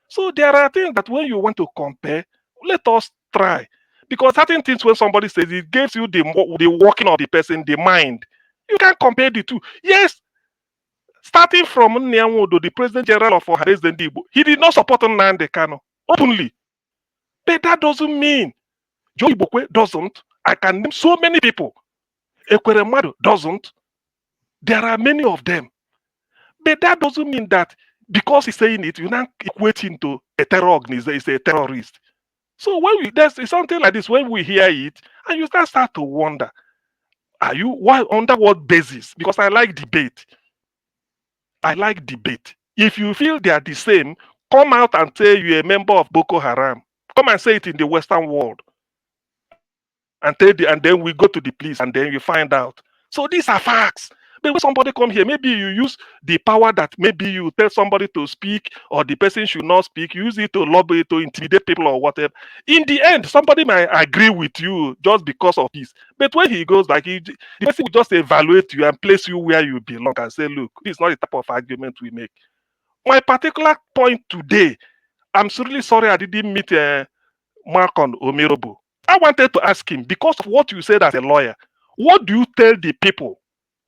So there are things that when you want to compare, let us try. Because certain things when somebody says it gives you the working of the person, the mind. You can compare the two. Yes, starting from Nyanwodo, the President General of President Igbo, he did not support Nnamdi Kanu openly. But that doesn't mean Joe Ibokwe doesn't. I can name so many people. Ekweremadu doesn't. There are many of them. But that doesn't mean that because he's saying it, you now equate him to a terror organization, he's a terrorist. So when there's something like this, when we hear it, and you start to wonder, under what basis? Because I like debate. I like debate. If you feel they are the same, come out and say you're a member of Boko Haram. Come and say it in the Western world. And then we go to the police and then you find out. So these are facts. But when somebody come here, maybe you use the power that maybe you tell somebody to speak or the person should not speak, use it to lobby, to intimidate people or whatever. In the end, somebody might agree with you just because of this. But when he goes back, the person will just evaluate you and place you where you belong and say, look, this is not the type of argument we make. My particular point today, I'm really sorry I didn't meet Malcolm Omirhobo. I wanted to ask him, because of what you said as a lawyer, what do you tell the people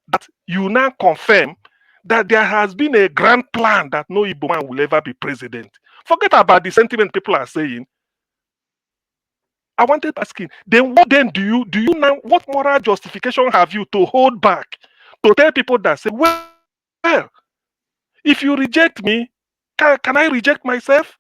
that you now confirm that there has been a grand plan that no Igbo man will ever be president? Forget about the sentiment people are saying. I wanted to ask him, then what then do you now, what moral justification have you to hold back, to tell people that say, well, if you reject me, can I reject myself?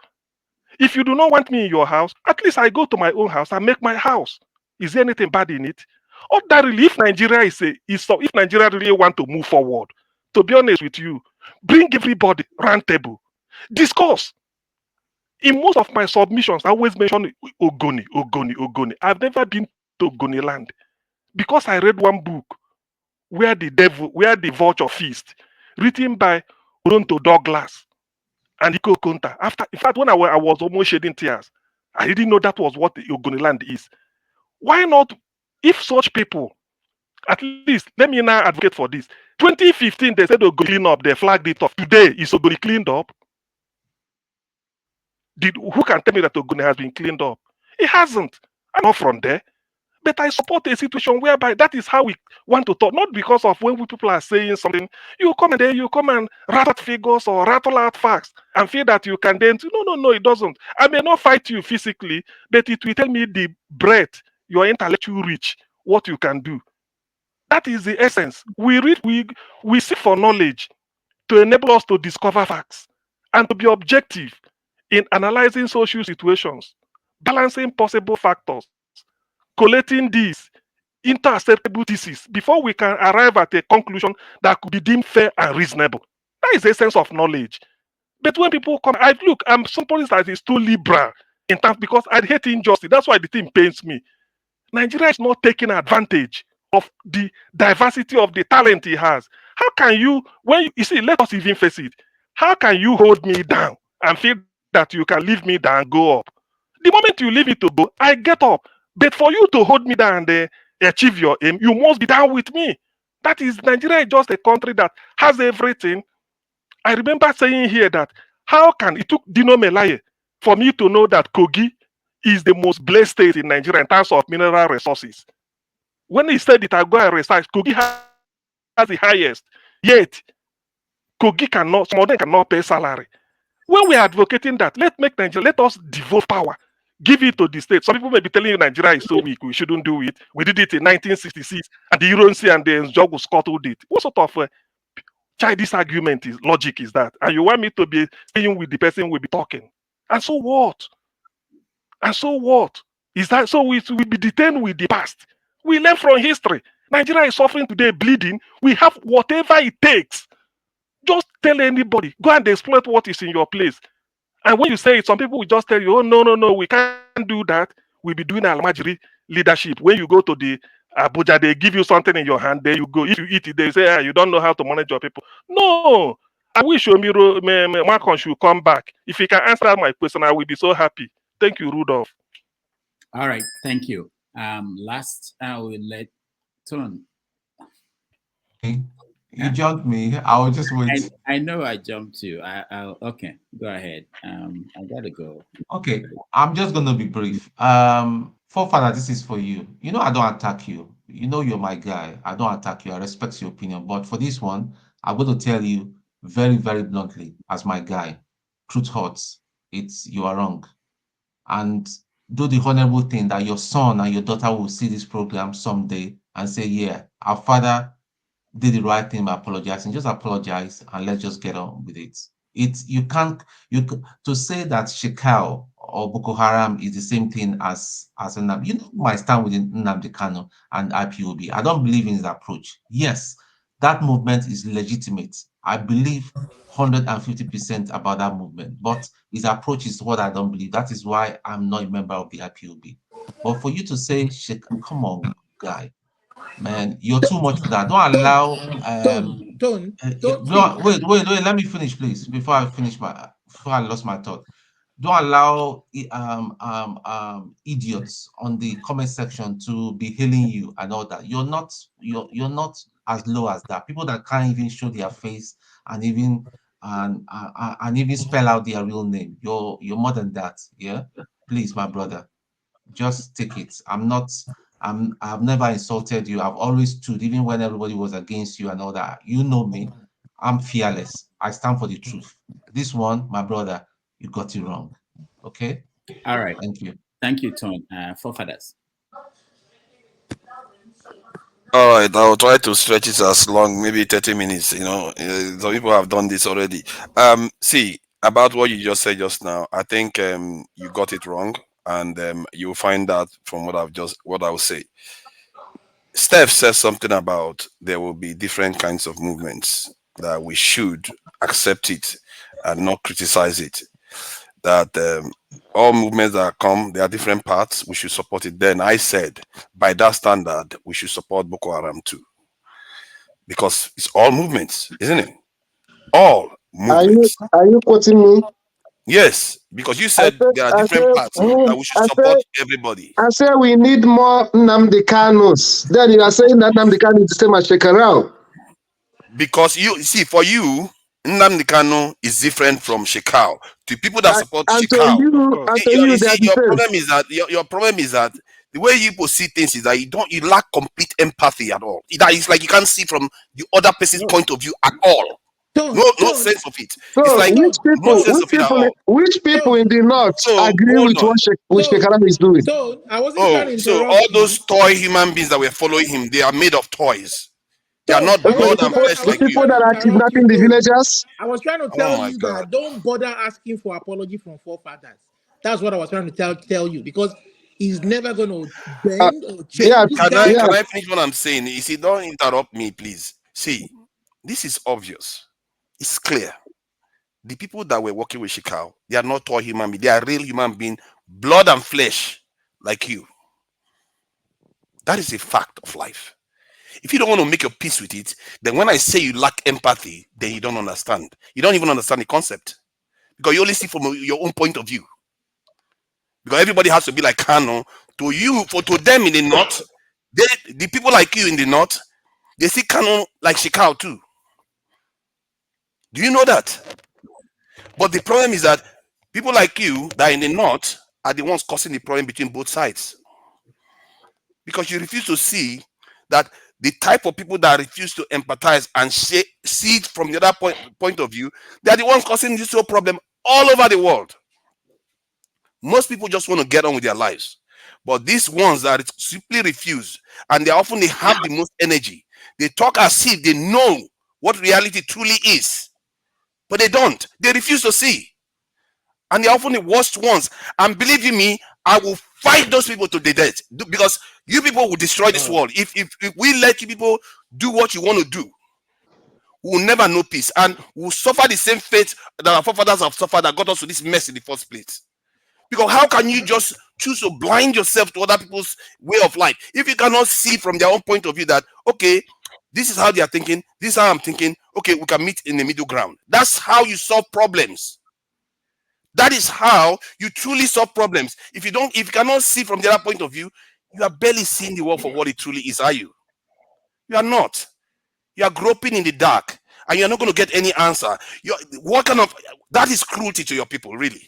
If you do not want me in your house, at least I go to my own house and make my house. Is there anything bad in it? Ordinarily, if Nigeria if Nigeria really want to move forward, to be honest with you, bring everybody round table, discuss. In most of my submissions, I always mention Ogoni. I've never been to Ogoni land because I read one book where the vulture feast, written by Toronto Douglas and Iko Konta. In fact, when I was almost shedding tears, I didn't know that was what the Ogoniland is. Why not, if such people, at least, let me now advocate for this. 2015, they said Ogoni clean up, they flagged it off. Today, is Ogoni cleaned up? Who can tell me that Ogoni has been cleaned up? It hasn't. I'm not from there. But I support a situation whereby that is how we want to talk, not because of when people are saying something, you come and rattle out figures or rattle out facts and feel that you can then, no, it doesn't. I may not fight you physically, but it will tell me the breadth, your intellectual reach, what you can do. That is the essence. We seek for knowledge to enable us to discover facts and to be objective in analyzing social situations, balancing possible factors, collating these into acceptable thesis before we can arrive at a conclusion that could be deemed fair and reasonable. That is the essence of knowledge. But when people come, I'm somebody that is too liberal in terms, because I hate injustice. That's why the thing pains me. Nigeria is not taking advantage of the diversity of the talent he has. How can you, let us even face it. How can you hold me down and feel that you can leave me down and go up? The moment you leave me to go, I get up. But for you to hold me down and achieve your aim, you must be down with me. That is, Nigeria is just a country that has everything. I remember saying here that it took Dino Melaye for me to know that Kogi is the most blessed state in Nigeria in terms of mineral resources. When he said it, I go and research. Kogi has the highest. Yet, Kogi some of them cannot pay salary. When we are advocating that, let us devote power, give it to the state. Some people may be telling you Nigeria is so weak, we shouldn't do it. We did it in 1966, and the Euronsi and the Njogu scuttled it. What sort of childish logic is that? And you want me to be staying with the person we'll be talking? And so what? And so what? Is that so we be detained with the past? We learn from history. Nigeria is suffering today, bleeding. We have whatever it takes. Just tell anybody, go and exploit what is in your place. And when you say it, some people will just tell you, oh, no, no, no, we can't do that. We'll be doing Almajiri leadership. When you go to the Abuja, they give you something in your hand. There you go. If you eat it, they say, you don't know how to manage your people. No. I wish Malcolm should come back. If he can answer my question, I will be so happy. Thank you, Rudolph. All right. Thank you. Last, I will let Tone. You jumped me. I will just wait. I know I jumped you. Okay, go ahead. I gotta go. Okay, I'm just gonna be brief. Forefather, this is for you. You know I don't attack you. You know you're my guy. I don't attack you. I respect your opinion. But for this one, I'm going to tell you very, very bluntly, as my guy, truth hurts. You are wrong. And do the honorable thing that your son and your daughter will see this program someday and say, yeah, our father did the right thing by apologizing. Just apologize and let's just get on with it. To say that Shekau or Boko Haram is the same thing as you know my stand with Nnamdi Kanu and IPOB. I don't believe in his approach. Yes, that movement is legitimate. I believe 150% about that movement, but his approach is what I don't believe. That is why I'm not a member of the IPOB. But for you to say, come on, guy, man, you're too much for that. Don't allow wait, let me finish, please, before I lost my thought. Don't allow idiots on the comment section to be hailing you and all that. You're not as low as that. People that can't even show their face and even spell out their real name. You're more than that. Yeah, please, my brother, just take it. I've never insulted you. I've always stood, even when everybody was against you and all that. You know me. I'm fearless. I stand for the truth. This one, my brother, you got it wrong. Okay? All right. Thank you. Thank you, Tone. Forefathers. All right, I'll try to stretch it as long, maybe 30 minutes. Some people have done this already. See, about what you just said just now, I think you got it wrong, and you'll find that from what I will say. Steph says something about there will be different kinds of movements, that we should accept it and not criticize it. That all movements that come, there are different parts, we should support it. Then I said, by that standard, we should support Boko Haram too. Because it's all movements, isn't it? All movements. Are you quoting me? Yes, because you said there are different parts that we should support everybody. I said we need more Nnamdi Kanus. Then you are saying that Nnamdi Kanu is the same as Shekarau. Because you see, for you, Nnamdi Kanu is different from Shekau. To people that support Shekau, your problem is that the way you people see things is that you lack complete empathy at all. That is like you can't see from the other person's point of view at all. No sense of it. So it's like which people in the north agree with what Shekau is doing? So I wasn't trying to interrupt. So all those toy human beings that were following him, they are made of toys. They are not blood and flesh like you. People that are kidnapping the villagers. I was trying to tell you that don't bother asking for apology from forefathers. That's what I was trying to tell you, because he's never going to bend or change. Can I finish what I'm saying? You see, don't interrupt me, please. See, this is obvious. It's clear. The people that were working with Shekau, they are not toy human beings. They are real human beings, blood and flesh like you. That is a fact of life. If you don't want to make your peace with it, then when I say you lack empathy, then you don't understand. You don't even understand the concept. Because you only see from your own point of view. Because everybody has to be like Kanu. To them in the north, the people like you in the north, they see Kanu like Shekau too. Do you know that? But the problem is that people like you that are in the north are the ones causing the problem between both sides. Because you refuse to see that the type of people that refuse to empathize and see it from the other point of view, they are the ones causing this whole problem all over the world. Most people just want to get on with their lives. But these ones that simply refuse, and they have the most energy. They talk as if they know what reality truly is. But they don't. They refuse to see. And they're often the worst ones. And believe you me, I will fight those people to the death. Because you people will destroy this world. If we let you people do what you want to do, we will never know peace, and we will suffer the same fate that our forefathers have suffered that got us to this mess in the first place. Because how can you just choose to blind yourself to other people's way of life if you cannot see from their own point of view that, okay, this is how they are thinking, this is how I'm thinking, okay, we can meet in the middle ground. That's how you solve problems. That is how you truly solve problems. If you cannot see from the other point of view, you are barely seeing the world for what it truly is, are you? You are not. You are groping in the dark, and you're not going to get any answer. That is cruelty to your people, really.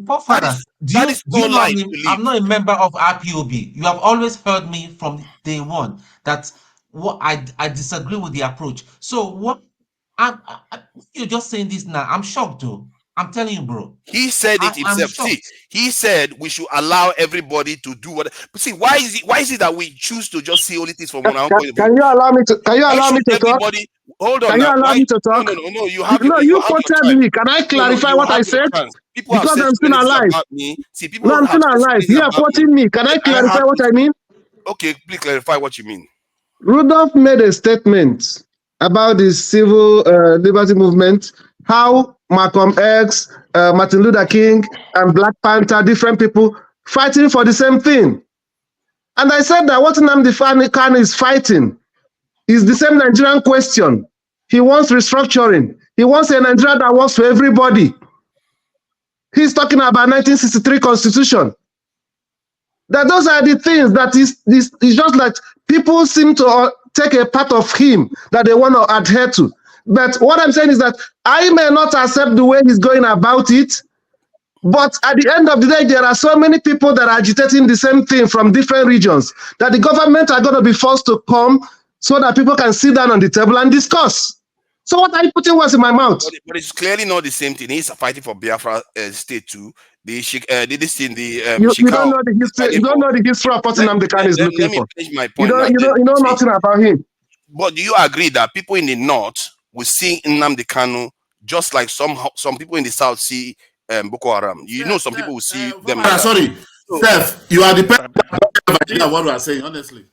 Forefathers, do you know me? I'm not a member of IPOB. You have always heard me from day one that what I disagree with the approach. So what you're just saying this now. I'm shocked though. I'm telling you, bro. He said it himself. See, he said we should allow everybody to do what. But see, why is it that we choose to just see only things from one point of view? Can you allow me to? Can you allow me to talk? Hold on. Can you allow me to talk? No. You have. No, you quoted me. Can I clarify what I said? People because I'm still alive. No, I'm still alive. You are quoting me. Can I clarify what I mean? Okay, please clarify what you mean. Rudolph made a statement about the civil liberty movement, how Malcolm X, Martin Luther King, and Black Panther, different people fighting for the same thing. And I said that what Nnamdi Kanu is fighting is the same Nigerian question. He wants restructuring. He wants a Nigeria that works for everybody. He's talking about 1963 Constitution. That those are the things that is just like people seem to take a part of him that they want to adhere to. But what I'm saying is that I may not accept the way he's going about it, but at the end of the day, there are so many people that are agitating the same thing from different regions that the government are going to be forced to come so that people can sit down on the table and discuss. So what are you putting words in my mouth? But it's clearly not the same thing. He's fighting for Biafra state too. You don't know the history. You don't know the history of what Nnamdi Kanu is looking for. Let me finish my point. You know nothing about him. But do you agree that people in the north will see Nnamdi Kanu just like some people in the south see Boko Haram? You know, some people will see them. Like sorry, Steph, you are the person of what we are saying, honestly.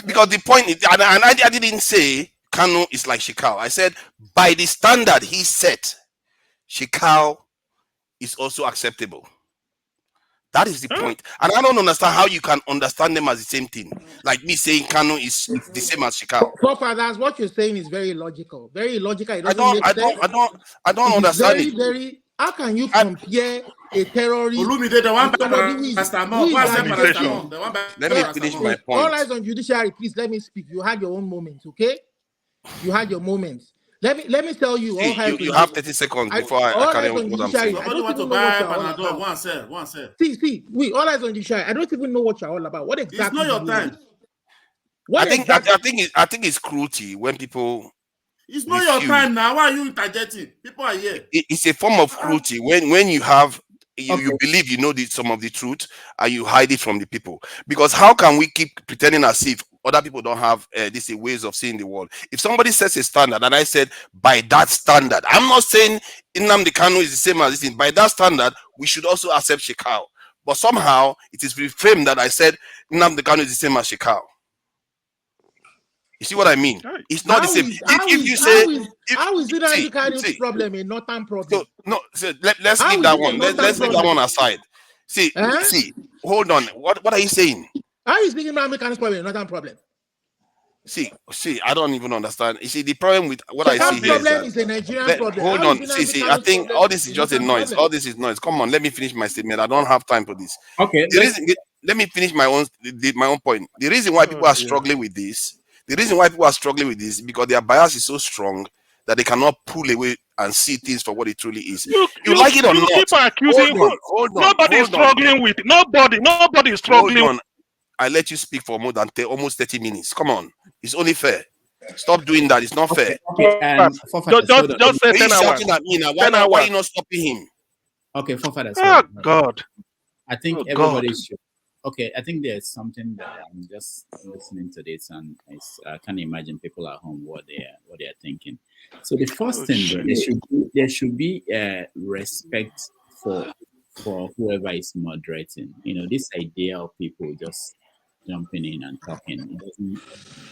Because the point is, and I didn't say Kanu is like Shekau. I said by the standard he set, Shekau is also acceptable. That is the point. And I don't understand how you can understand them as the same thing. Like me saying Kanu is the same as Shekau. Forefathers, what you're saying is very logical. Very logical. It I don't understand it. Very. How can you compare a terrorist? Let me finish my point. All eyes on judiciary, please let me speak. You had your own moments, okay? You had your moments. Let me tell you. You have 30 seconds before I carry on what I'm saying. I don't want to buy Panadol. One sir. See. We all eyes on judiciary. I don't even know what you're all about. What exactly? It's not your time. I think it's cruelty when people. It's not your time now. Why are you interjecting? People are here. It's a form of cruelty when you have you believe you know some of the truth and you hide it from the people. Because how can we keep pretending as if other people don't have these ways of seeing the world? If somebody sets a standard and I said by that standard, I'm not saying Nnamdi Kanu is the same as this thing. By that standard, we should also accept Shekau. But somehow it is reframed that I said Nnamdi Kanu is the same as Shekau. You see what I mean? It's not the same. How is it Nnamdi Kanu's problem a northern problem? So let's leave that one. Let's leave that one aside. See, hold on. What are you saying? How is it Nnamdi Kanu's problem a northern problem? See, I don't even understand. You see, the problem with what I see here is a Nigerian problem. Hold on. See, I think all this is just a noise. All this is noise. Come on, let me finish my statement. I don't have time for this. Okay. Let me finish my own point. The reason why people are struggling with this. Is because their bias is so strong that they cannot pull away and see things for what it truly is. You like it or not? Keep accusing. Hold on. Nobody is struggling with it. Nobody is struggling. Hold on. I let you speak for more than almost 30 minutes. Come on. It's only fair. Stop doing that. It's not fair. Okay, just say 10 hours. Shouting at me now. Why are you not stopping him? Okay, forefathers. Oh, God. I think everybody should. Okay, I think there's something that I'm just listening to this, and I can't imagine people at home what they're thinking. So the first thing, there should be respect for whoever is moderating. You know, this idea of people just jumping in and talking. It doesn't.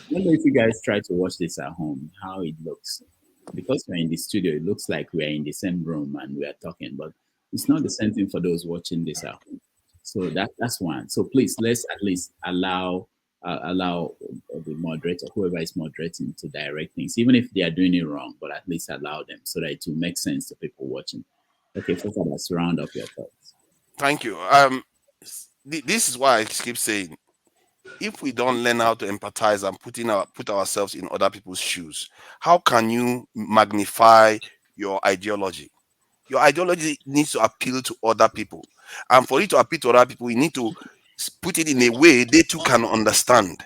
I don't know if you guys try to watch this at home, how it looks. Because we're in the studio, it looks like we're in the same room and we are talking, but it's not the same thing for those watching this at home. So that's one. So please, let's at least allow the moderator, whoever is moderating, to direct things, even if they are doing it wrong, but at least allow them so that it will make sense to people watching. Okay, first of all, let's round up your thoughts. Thank you. This is why I keep saying, if we don't learn how to empathize and put ourselves in other people's shoes, how can you magnify your ideology? Your ideology needs to appeal to other people, and for it to appeal to other people, you need to put it in a way they too can understand.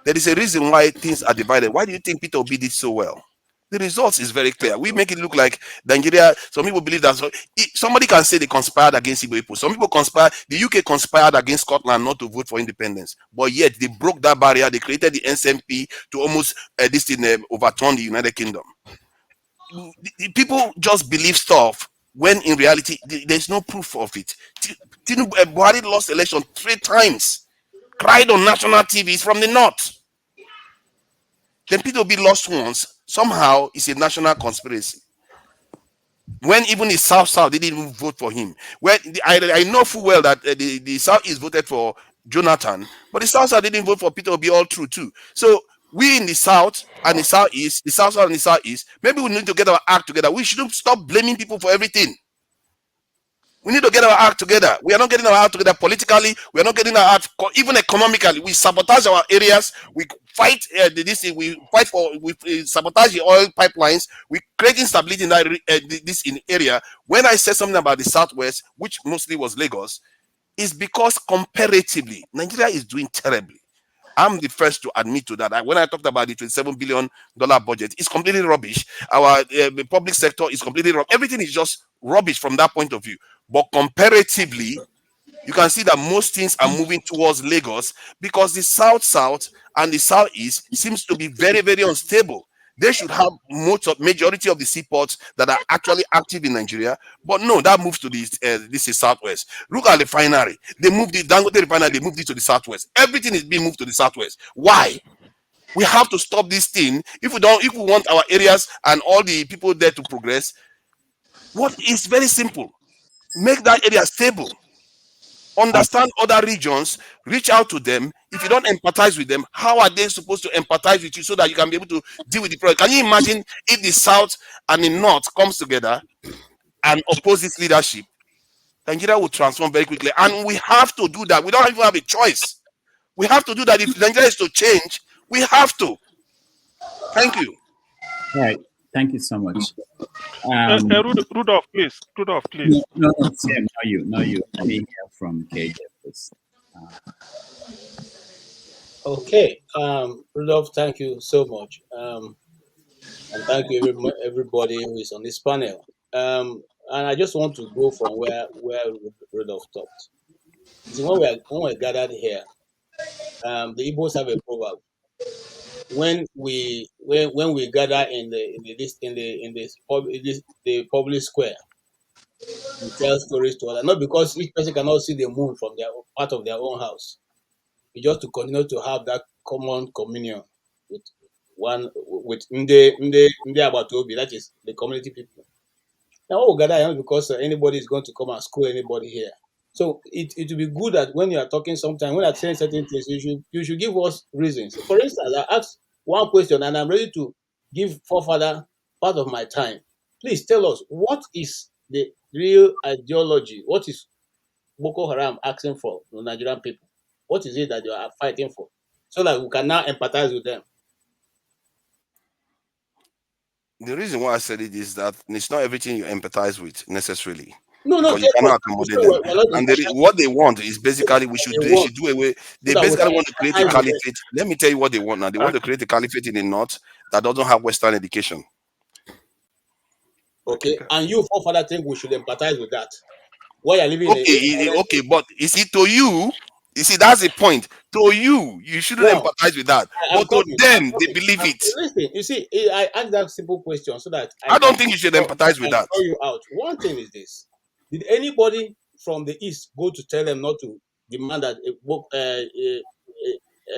There is a reason why things are divided. Why do you think Peter Obi did so well? The results is very clear. We make it look like Nigeria. Some people believe that somebody can say they conspired against Igbo people. Some people conspire. The UK conspired against Scotland not to vote for independence, but yet they broke that barrier. They created the SNP to almost overturn the United Kingdom. The people just believe stuff when in reality there's no proof of it. Buhari lost election 3 times. Cried on national TVs from the north. Then Peter Obi lost once. Somehow it's a national conspiracy. When even the South didn't even vote for him. When I know full well that the South-East voted for Jonathan, but the South didn't vote for Peter Obi all through too. So we in the South and the South-East, the South and the South-East, maybe we need to get our act together. We shouldn't stop blaming people for everything. We need to get our act together. We are not getting our act together politically. We are not getting our act even economically. We sabotage our areas. We fight We fight for. We sabotage the oil pipelines. We create instability in this area. When I said something about the Southwest, which mostly was Lagos, is because comparatively Nigeria is doing terribly. I'm the first to admit to that. When I talked about the $27 billion budget, it's completely rubbish. Our public sector is completely rubbish. Everything is just rubbish from that point of view. But comparatively, you can see that most things are moving towards Lagos because the South and the South-East seems to be very, very unstable. They should have majority of the seaports that are actually active in Nigeria, but no, that moves to this is Southwest. Look at the refinery. They moved the Dangote refinery. They moved it to the Southwest. Everything is being moved to the Southwest. Why? We have to stop this thing. If we want our areas and all the people there to progress, what is very simple: make that area stable. Understand other regions, reach out to them. If you don't empathize with them, how are they supposed to empathize with you so that you can be able to deal with the problem? Can you imagine if the South and the North comes together and oppose this leadership? Nigeria will transform very quickly, and we have to do that. We don't even have a choice. We have to do that. If Nigeria is to change, we have to. Thank you. All right. Thank you so much. Rudolph, please. No, Sam, not you. Let me hear from KJ, please. Okay, Rudolph, thank you so much. And thank you everybody who is on this panel. And I just want to go from where Rudolph stopped. You see, when we're gathered here, the Igbos have a proverb. When we gather in the public square, we tell stories to others, not because each person cannot see the moon from their part of their own house. It's just to continue to have that common communion with Nde Abatobi, that is the community people. Now what we gather here because anybody is going to come and school anybody here. So it will be good that when you are talking sometime, when you are saying certain things, you should give us reasons. For instance, I asked one question and I'm ready to give forefather part of my time. Please tell us, what is the real ideology? What is Boko Haram asking for the Nigerian people? What is it that they are fighting for? So that we can now empathize with them. The reason why I said it is that it's not everything you empathize with necessarily. No, because you cannot accommodate them. And what they want is basically they should do away. They basically want to create a caliphate. Let me tell you what they want now. They want to create a caliphate in the north that doesn't have Western education. Okay, and you, forefather, think we should empathize with that? Why are living? Okay, but you see, to you, that's the point. To you shouldn't empathize with that. But to them, they believe it. Listen, you see, I asked that simple question so that I don't think you should empathize with that. Call you out. One thing is this: did anybody from the east go to tell them not to demand that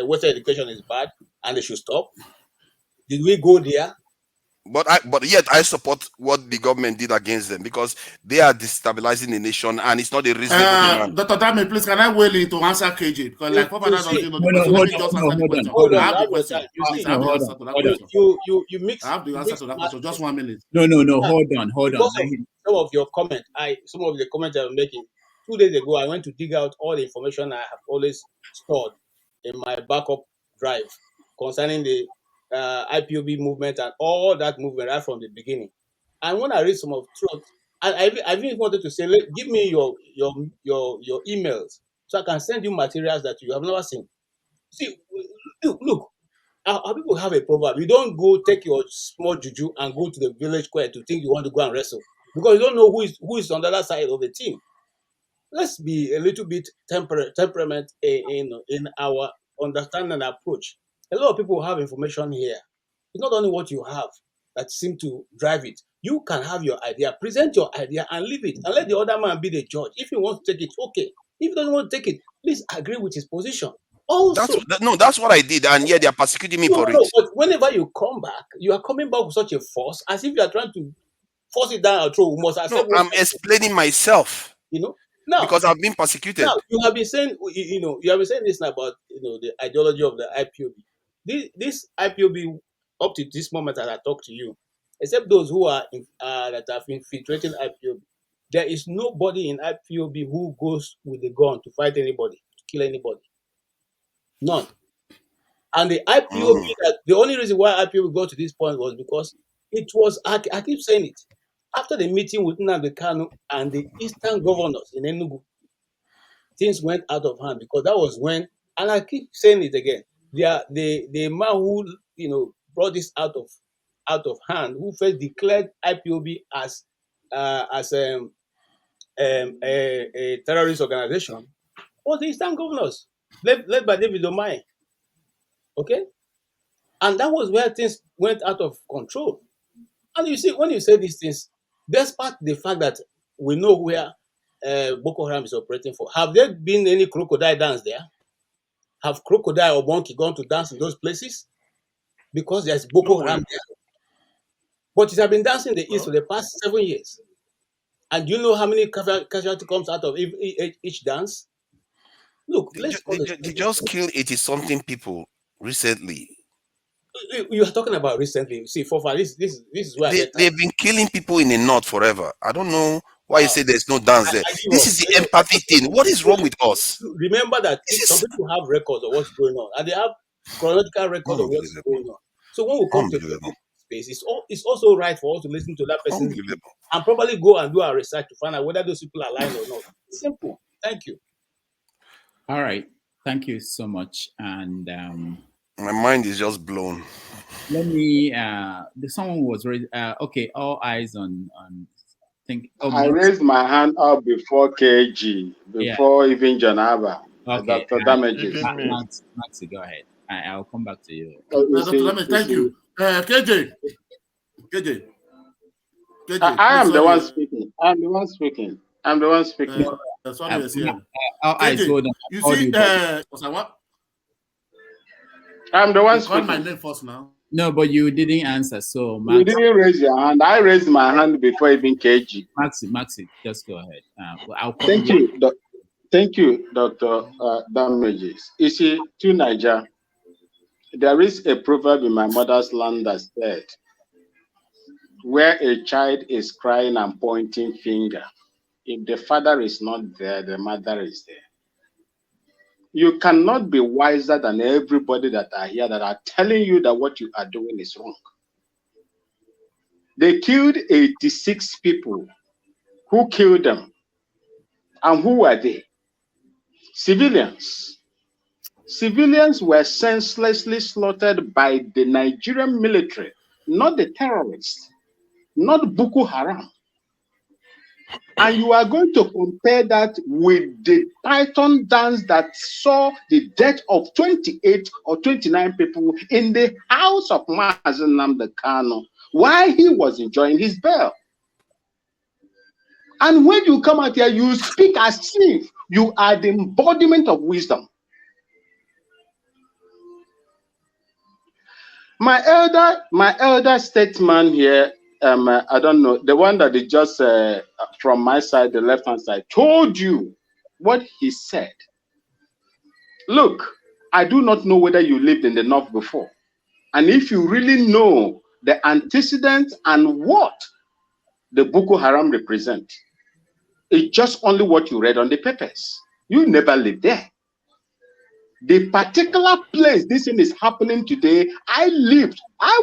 Western education is bad and they should stop? Did we go there? But yet I support what the government did against them, because they are destabilizing the nation and it's not a reasonable demand. Dr. Dame, please, can I wait to answer KJ? Because like Papa doesn't know the question. Let me just answer the question. I have the question. Please, I have the answer to that question. You mix. I have the answer to that question. Just 1 minute. No. Hold on. Because of some of your comment, some of the comments I'm making 2 days ago, I went to dig out all the information I have always stored in my backup drive concerning the IPOB movement and all that movement right from the beginning. And when I read some of truth, I even wanted to say, give me your emails so I can send you materials that you have never seen. See, look, our people have a proverb. You don't go take your small juju and go to the village square to think you want to go and wrestle, because you don't know who is on the other side of the team. Let's be a little bit temperament in our understanding and approach. A lot of people have information here. It's not only what you have that seem to drive it. You can have your idea, present your idea and leave it, and let the other man be the judge. If he wants to take it, okay. If he doesn't want to take it, please agree with his position. Also, that's what I did, and yet they are persecuting me for it. But whenever you come back, you are coming back with such a force, as if you are trying to force it down our throat. We must accept. I'm explaining myself. Now, because I've been persecuted. Now you have been saying, you have been saying this now about the ideology of the IPOB. This IPOB, up to this moment as I talk to you, except those who are that have infiltrating IPOB, there is nobody in IPOB who goes with a gun to fight anybody, to kill anybody. None. And the IPOB, the only reason why IPOB got to this point was because it was, I keep saying it, after the meeting with Nnamdi Kanu and the Eastern governors in Enugu, things went out of hand, because that was when, and I keep saying it again, the man who brought this out of hand, who first declared IPOB as a terrorist organization, was the Eastern governors led by David Omaye. Okay, and that was where things went out of control. And you see, when you say these things, despite the fact that we know where Boko Haram is operating for, have there been any crocodile dance there? Have crocodile or monkey gone to dance in those places? Because there's Boko Haram there. But it has been dancing in the East for the past 7 years. And do you know how many casualty comes out of each dance? Look, they just killed 80-something people recently. You are talking about recently. See, this is where they've been killing people in the north forever. I don't know why you say there's no dance there. This is the empathy thing. What is wrong with us? Remember that some people have records of what's going on, and they have chronological records of what's going on. So when we come to the space, it's also right for us to listen to that person and probably go and do our research to find out whether those people are lying or not. It's simple. Thank you. All right. Thank you so much. And my mind is just blown. Let me. Someone was raised. Okay. All eyes on. I raised my hand up before KG, before even Janaba. Okay. Dr. Damages. Maxi, go ahead. I'll come back to you. Dr. Damages, thank you. KJ. I am the one speaking. I'm the one speaking. Sorry, you see, I'm the one speaking. Call my name first now. No, but you didn't answer. So you didn't raise your hand. I raised my hand before even KG. Maxi, just go ahead. Thank you, Dr. Damages. You see, to Niger, there is a proverb in my mother's land that said, where a child is crying and pointing finger, if the father is not there, the mother is there. You cannot be wiser than everybody that are here that are telling you that what you are doing is wrong. They killed 86 people. Who killed them? And who were they? Civilians. Civilians were senselessly slaughtered by the Nigerian military, not the terrorists, not Boko Haram. And you are going to compare that with the Python dance that saw the death of 28 or 29 people in the house of Mazen Nnamdi Kanu while he was enjoying his bail. And when you come out here, you speak as if you are the embodiment of wisdom. My elder statesman here, I don't know, the one that they just from my side, the left-hand side, told you what he said. Look, I do not know whether you lived in the north before. And if you really know the antecedents and what the Boko Haram represent, it's just only what you read on the papers. You never lived there. The particular place this thing is happening today, I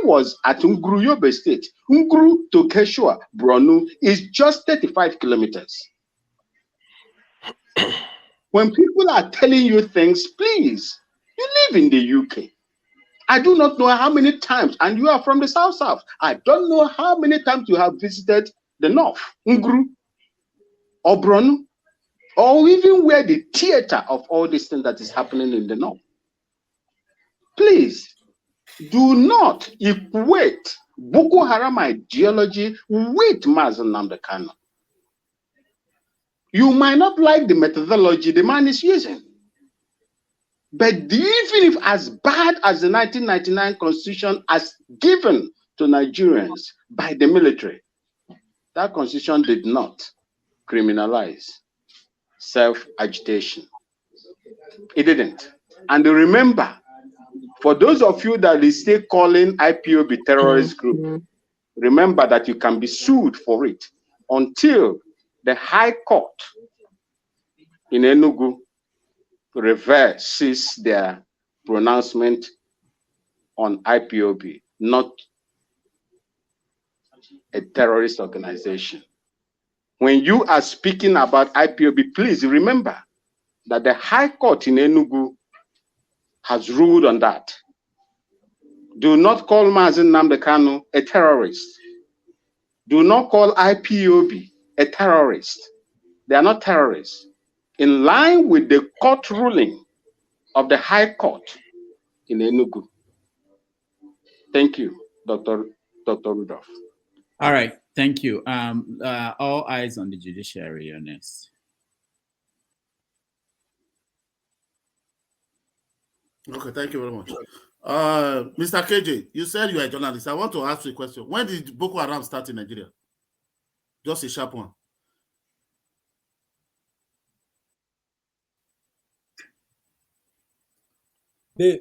was at Nguru, Yobe State. Nguru to Keshua, Borno, is just 35 kilometers. When people are telling you things, please, you live in the UK. I do not know how many times, and you are from the South. I don't know how many times you have visited the North, Nguru, or Borno, or even where the theater of all this thing that is happening in the North. Please, do not equate Boko Haram ideology with Nnamdi Kanu. You might not like the methodology the man is using, but even if as bad as the 1999 constitution as given to Nigerians by the military, that constitution did not criminalize self-agitation. It didn't. And remember, for those of you that is still calling IPOB terrorist group, remember that you can be sued for it until the High Court in Enugu reverses their pronouncement on IPOB, not a terrorist organization. When you are speaking about IPOB, please remember that the High Court in Enugu has ruled on that. Do not call Nnamdi Kanu a terrorist. Do not call IPOB a terrorist. They are not terrorists. In line with the court ruling of the High Court in Enugu. Thank you, Dr. Rudolph. All right, thank you. All eyes on the judiciary, you're next. Okay, thank you very much. Mr. KJ, you said you are a journalist. I want to ask you a question. When did Boko Haram start in Nigeria? Just a sharp one. The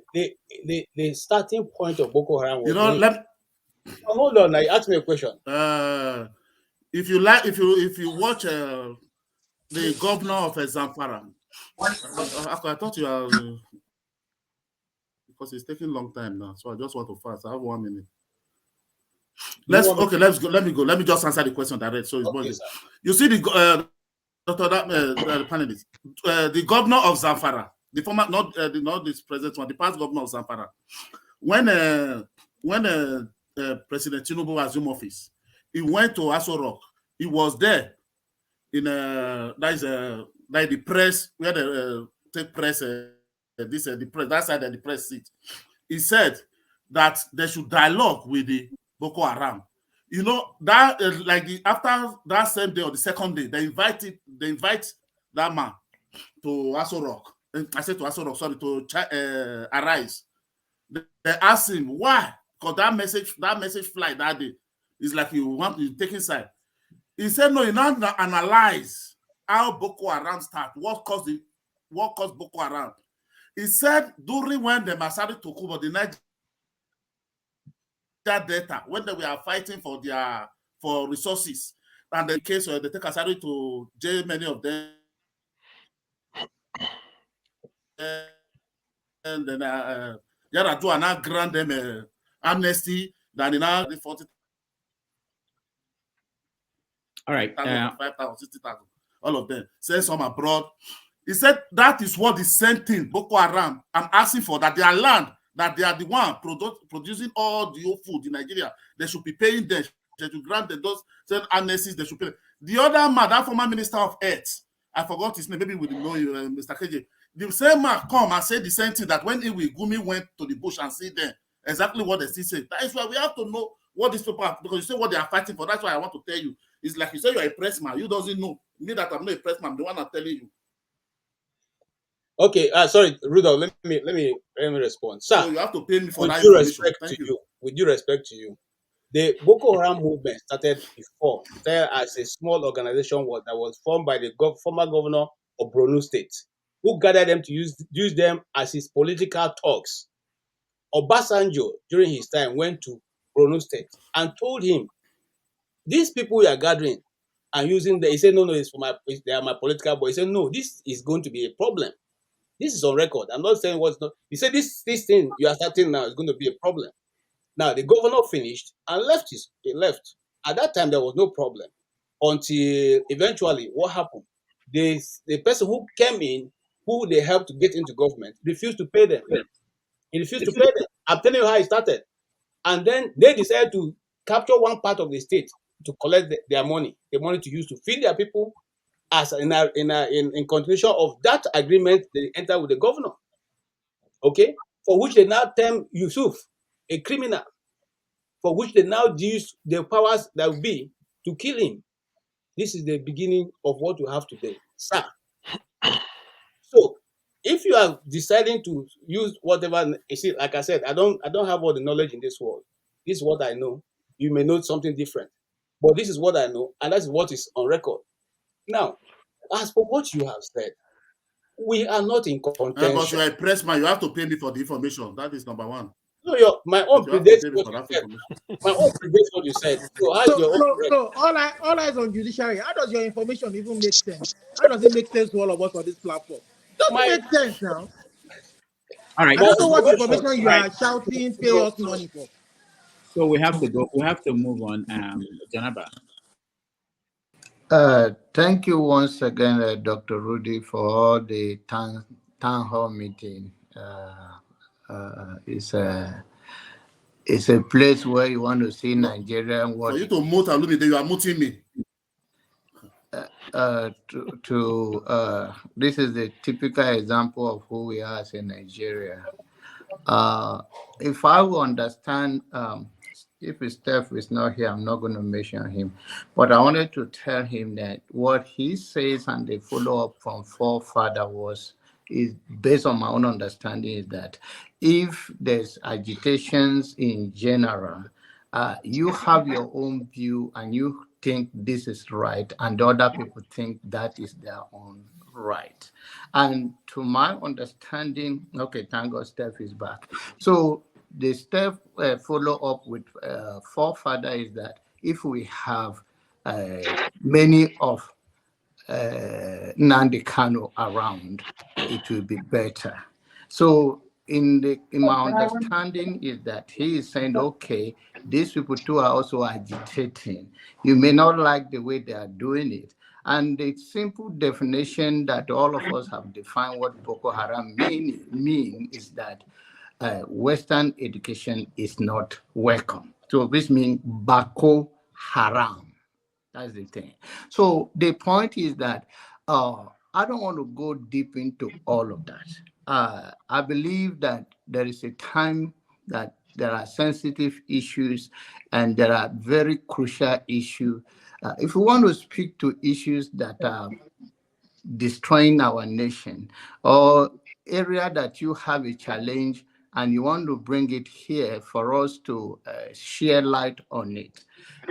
starting point of Boko Haram was, you know, hold on, now ask me a question. If you watch the governor of Zamfara, I thought you are because it's taking a long time now, so I just want to fast. I have 1 minute. Let's go. Let me go. Let me just answer the question direct. So it's okay, you see the the panelist, the governor of Zamfara, the former, not this present one, the past governor of Zamfara, when President Tinubu assumed office, he went to Aso Rock. He was there in like the press where they take press. The press, that side of the press seat. He said that they should dialogue with the Boko Haram. You know that after that same day or the second day, they invite that man to Aso Rock. I said to Aso Rock, sorry, to Arise. They asked him why, because that message fly that day is like you want to take inside. He said no, you not analyze how Boko Haram start, what caused Boko Haram. He said during when the Masari took over the Niger data, when they were fighting for resources, and the case where they take Asari to jail many of them, and then Yaradua now grant them amnesty, then now the 40. All right, 5,000, 60,000, all of them. Send some abroad. He said that is what is sending Boko Haram and asking for, that their land, that they are the one producing all the old food in Nigeria. They should be paying them. They should grant them those certain amnesties. They should pay. The other man, that former minister of Earth, I forgot his name. Maybe we know you, Mr. KJ. The same man come and say the same thing, that when Gumi went to the bush and see them, exactly what they still say. That is why we have to know what these people are, because you say what they are fighting for. That's why I want to tell you. It's like you say you're a press man. You doesn't know. Me that I'm not a press man. The one I'm telling you. Okay, sorry, Rudolph. Let me respond, sir. So you have to pay me for with that due information. respect Thank to you. with due respect to you, the Boko Haram movement started as a small organization that was formed by the former governor of Borno State, who gathered them to use them as his political thugs. Obasanjo, during his time, went to Borno State and told him, these people you are gathering and using them, he said, no, they are my political boys. He said, no, this is going to be a problem. This is on record. I'm not saying what's not. He said, this thing you are starting now is going to be a problem. Now, the governor finished and left. He left. At that time, there was no problem until eventually what happened? The person who came in, who they helped to get into government, refused to pay them. He refused to pay them. I'm telling you how it started. And then they decided to capture one part of the state to collect their money, the money to use to feed their people, as in continuation of that agreement they entered with the governor. Okay, for which they now term Yusuf a criminal, for which they now use the powers that will be to kill him. This is the beginning of what you have today, sir. So, if you are deciding to use whatever, you see, like I said, I don't have all the knowledge in this world. This is what I know. You may know something different, but this is what I know, and that's what is on record. Now, as for what you have said, we are not in But contention. you are a press man, you have to pay me for the information. That is number one. No, my own predates what you said. My own predates what you said. So how is your own correct? So all eyes on judiciary. How does your information even make sense? How does it make sense to all of us on this platform? Doesn't make sense now. All right. I don't know what So, information you are shouting, pay us money for. So we have to go. We have to move on. Janaba. Thank you once again, Dr. Rudy, for all the town hall meeting. It's a place where you want to see Nigeria. For you to mute and look, you are muting me. This is the typical example of who we are as a Nigeria. If I will understand, if Steph is not here, I'm not going to mention him. But I wanted to tell him that what he says and the follow-up from forefather is based on my own understanding, is that if there's agitations in general, you have your own view and you think this is right, and other people think that is their own right. And to my understanding, okay, thank God Steph is back. So the step follow up with forefather is that if we have many of Nnamdi Kanu around, it will be better. So in my understanding is that he is saying, okay, these people too are also agitating. You may not like the way they are doing it. And the simple definition that all of us have defined what Boko Haram mean is that Western education is not welcome. So this means Boko Haram. That's the thing. So the point is that I don't want to go deep into all of that. I believe that there is a time that there are sensitive issues and there are very crucial issues. If we want to speak to issues that are destroying our nation, or area that you have a challenge and you want to bring it here for us to share light on it.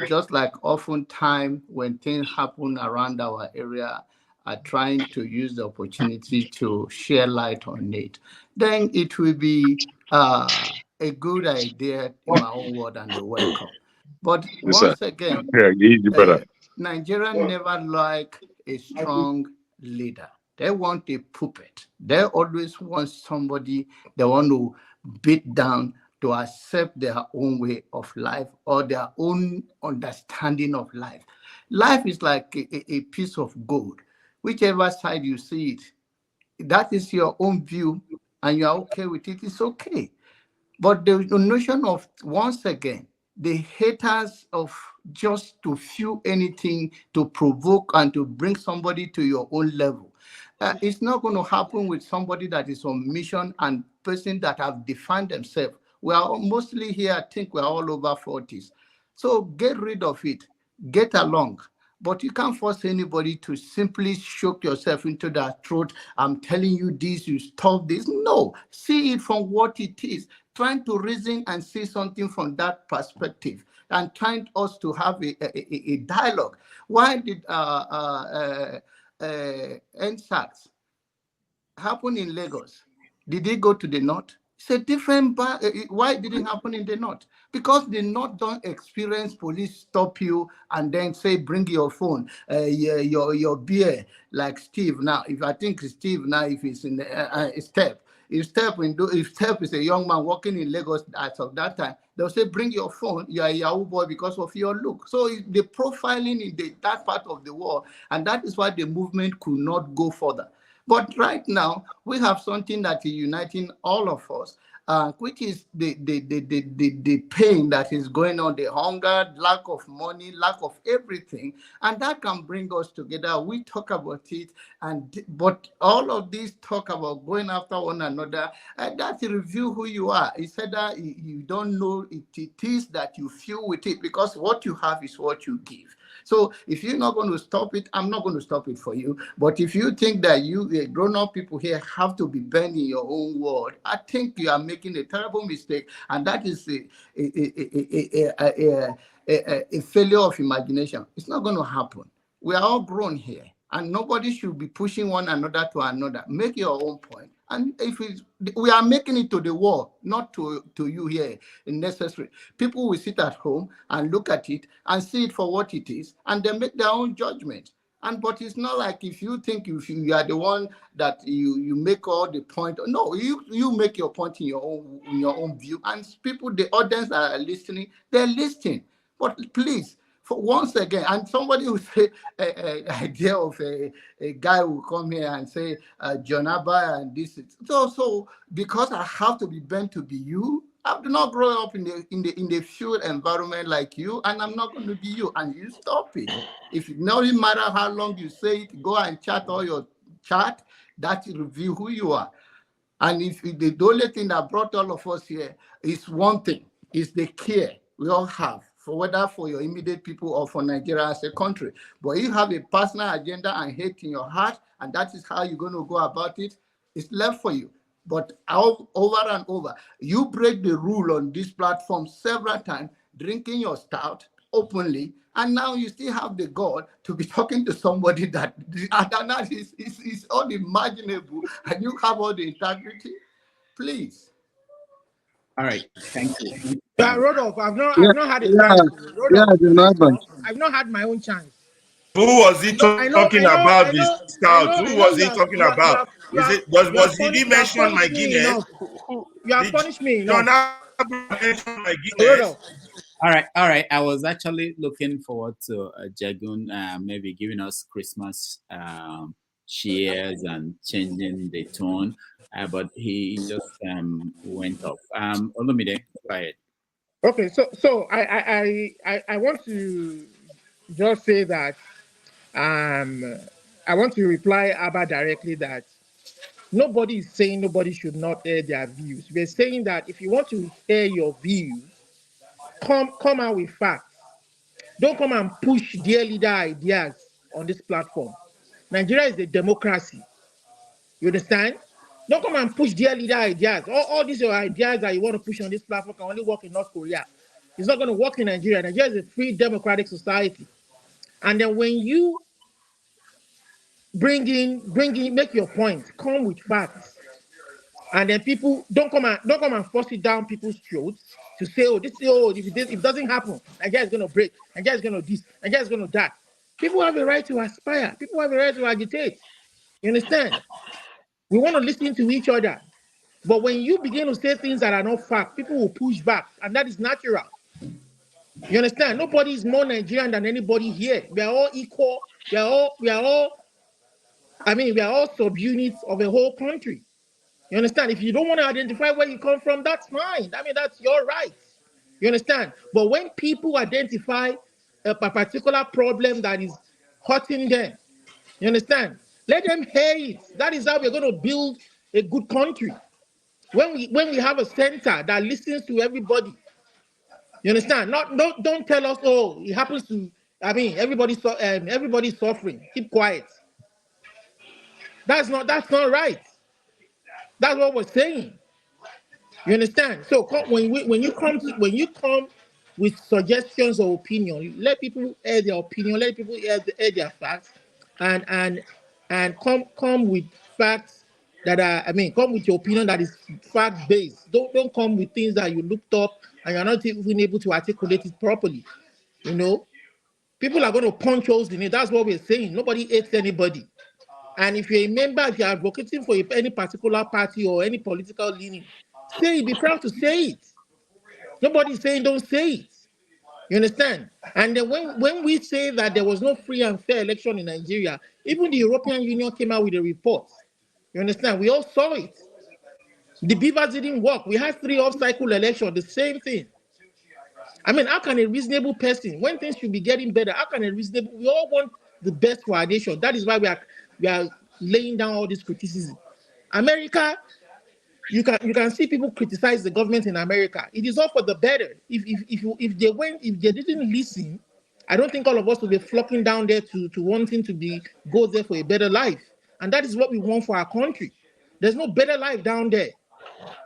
Just like oftentimes when things happen around our area, are trying to use the opportunity to share light on it, then it will be a good idea in my own word and a welcome. But once again, Nigerians never like a strong leader. They want a puppet. They always want somebody they want to beat down to accept their own way of life or their own understanding of life. Life is like a piece of gold. Whichever side you see it, that is your own view and you're okay with it, it's okay. But the notion of, once again, the haters of just to feel anything to provoke and to bring somebody to your own level. It's not going to happen with somebody that is on mission and person that have defined themselves. We are mostly here, I think we're all over 40s. So get rid of it, get along. But you can't force anybody to simply shook yourself into their throat. I'm telling you this, you stop this. No, see it from what it is. trying to reason and see something from that perspective and trying us to have a dialogue. Why did NSACs happen in Lagos? Did they go to the north? It's a different. Why did it happen in the north? Because the north don't experience police stop you and then say bring your phone, your beer, like Steve now. If I think Steve now, if he's in the step. If Step is a young man working in Lagos as of that time, they'll say, bring your phone, you're a Yahoo boy because of your look. So the profiling in that part of the world, and that is why the movement could not go further. But right now, we have something that is uniting all of us, which is the pain that is going on, the hunger, lack of money, lack of everything. And that can bring us together. We talk about it, but all of this talk about going after one another, that's a review who you are. It's that you don't know it is that you feel with it, because what you have is what you give. So if you're not going to stop it, I'm not going to stop it for you. But if you think that you, grown-up people here, have to be bent in your own world, I think you are making a terrible mistake, and that is a failure of imagination. It's not going to happen. We are all grown here, and nobody should be pushing one another to another. Make your own point. And if we are making it to the wall, not to you here, necessary. People will sit at home and look at it and see it for what it is, and they make their own judgment. But it's not like if you think you are the one that you make all the point. No, you make your point in your own view, and people, the audience that are listening, they're listening. But please, for once again, and somebody will say idea of a guy who come here and say John Abba and this. So because I have to be bent to be you, I do not grow up in the field environment like you, and I'm not going to be you. And you stop it. If it doesn't matter how long you say it, go and chat all your chat. That will reveal who you are. And if the only thing that brought all of us here is one thing, is the care we all have, for whether for your immediate people or for Nigeria as a country. But you have a personal agenda and hate in your heart, and that is how you're going to go about it, it's left for you. But over and over, you break the rule on this platform several times, drinking your stout openly, and now you still have the gall to be talking to somebody that is unimaginable, and you have all the integrity. Please. All right, thank you. Rodolph, I've not had a chance. I've not had my own chance. Who was he talking about this stout? Who was he talking about? Did he mention my Guinness? You have punished me enough. Mention my Guinness? All right. I was actually looking forward to Jagun maybe giving us Christmas cheers and changing the tone, but he just went off. Olumide, go ahead. Okay, so I want to just say that I want to reply Abba directly that nobody is saying nobody should not air their views. We're saying that if you want to air your views, come out with facts. Don't come and push dear leader ideas on this platform. Nigeria is a democracy. You understand? Don't come and push dear leader ideas. All these ideas that you want to push on this platform can only work in North Korea. It's not going to work in Nigeria. Nigeria is a free democratic society. And then when you bring in, make your point, come with facts. And then people don't come and force it down people's throats to say, if it doesn't happen, Nigeria is going to break, Nigeria is going to this, Nigeria is going to that. People have a right to aspire. People have a right to agitate. You understand? We want to listen to each other. But when you begin to say things that are not fact, people will push back, and that is natural. You understand? Nobody is more Nigerian than anybody here. We are all equal. We are all subunits of a whole country. You understand? If you don't want to identify where you come from, that's fine. That's your right. You understand? But when people identify a particular problem that is hurting them, you understand? Let them hear it. That is how we're going to build a good country. When we have a center that listens to everybody, you understand? Don't tell us, it happens to. Everybody's suffering. Keep quiet. That's not right. That's what we're saying. You understand? So when you come with suggestions or opinion, let people air their opinion, let people air their facts, and come with facts that are, come with your opinion that is fact based. Don't come with things that you looked up and you're not even able to articulate it properly. You know, people are going to punch holes in it. That's what we're saying. Nobody hates anybody. And if you're a member, if you're advocating for any particular party or any political leaning, say it, be proud to say it. Nobody's saying don't say it. You understand? And then when we say that there was no free and fair election in Nigeria, even the European Union came out with a report. You understand? We all saw it. The beavers didn't work. We had 3 off-cycle elections, the same thing. How can a reasonable person, when things should be getting better, how can we all want the best for our nation. That is why we are laying down all this criticism. America, you can see people criticize the government in America. It is all for the better. If they didn't listen, I don't think all of us will be flocking down there to wanting to go there for a better life. And that is what we want for our country. There's no better life down there.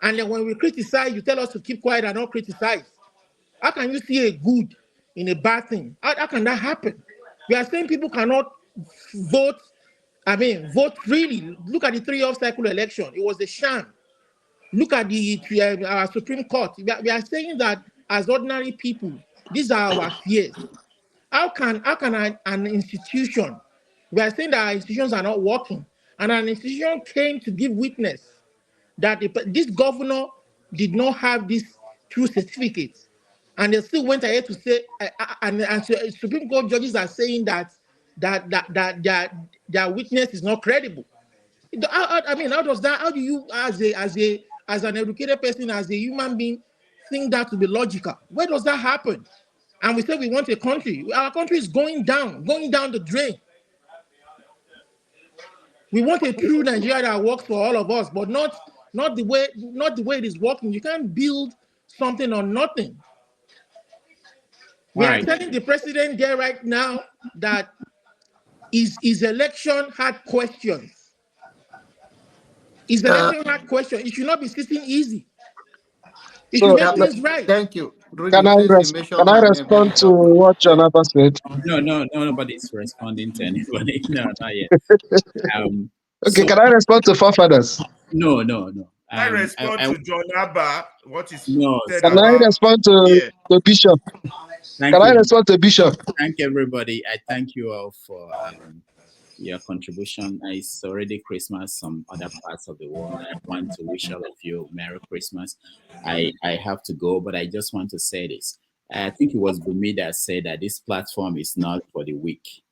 And then when we criticize, you tell us to keep quiet and not criticize. How can you see a good in a bad thing? How can that happen? We are saying people cannot vote. Vote freely. Look at the 3 off-cycle election. It was a sham. Look at our Supreme Court. We are saying that as ordinary people, these are our fears. How can an institution? We are saying that our institutions are not working, and an institution came to give witness that this governor did not have this true certificate. And they still went ahead to say, and Supreme Court judges are saying that their witness is not credible. How does that? How do you, as an educated person, as a human being, think that to be logical? Where does that happen? And we say we want a country. Our country is going down the drain. We want a true Nigeria that works for all of us, but not the way it is working. You can't build something on nothing. We are telling the president there right now that his election had questions. His election had questions. It should not be sitting easy. It should make things right. Thank you. Can I respond to what Jonathan said? No, nobody's responding to anybody. No, not yet. Okay, can I respond to forefathers? No. I respond to John Abba. What is said Can I respond to the bishop? Can I respond to Bishop? Thank everybody. I thank you all for your contribution. It's already Christmas, some other parts of the world. I want to wish all of you Merry Christmas. I have to go, but I just want to say this. I think it was Bumi that said that this platform is not for the weak.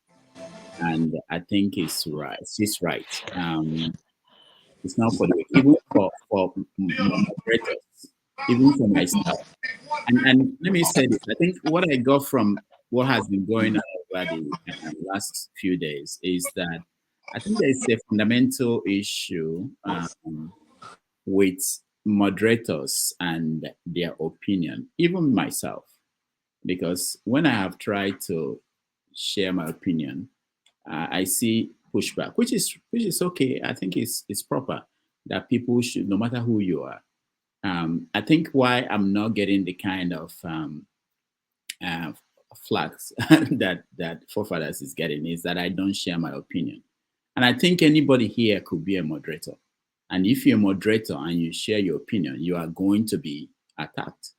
And I think it's right. She's right. It's not for the weak, even for moderators, even for myself. And let me say this. I think what I got from what has been going on over the last few days is that I think there is a fundamental issue with moderators and their opinion, even myself, because when I have tried to share my opinion, I see pushback, which is okay. I think it's proper that people should, no matter who you are. I think why I'm not getting the kind of flags that forefathers is getting is that I don't share my opinion. And I think anybody here could be a moderator. And if you're a moderator and you share your opinion, you are going to be attacked,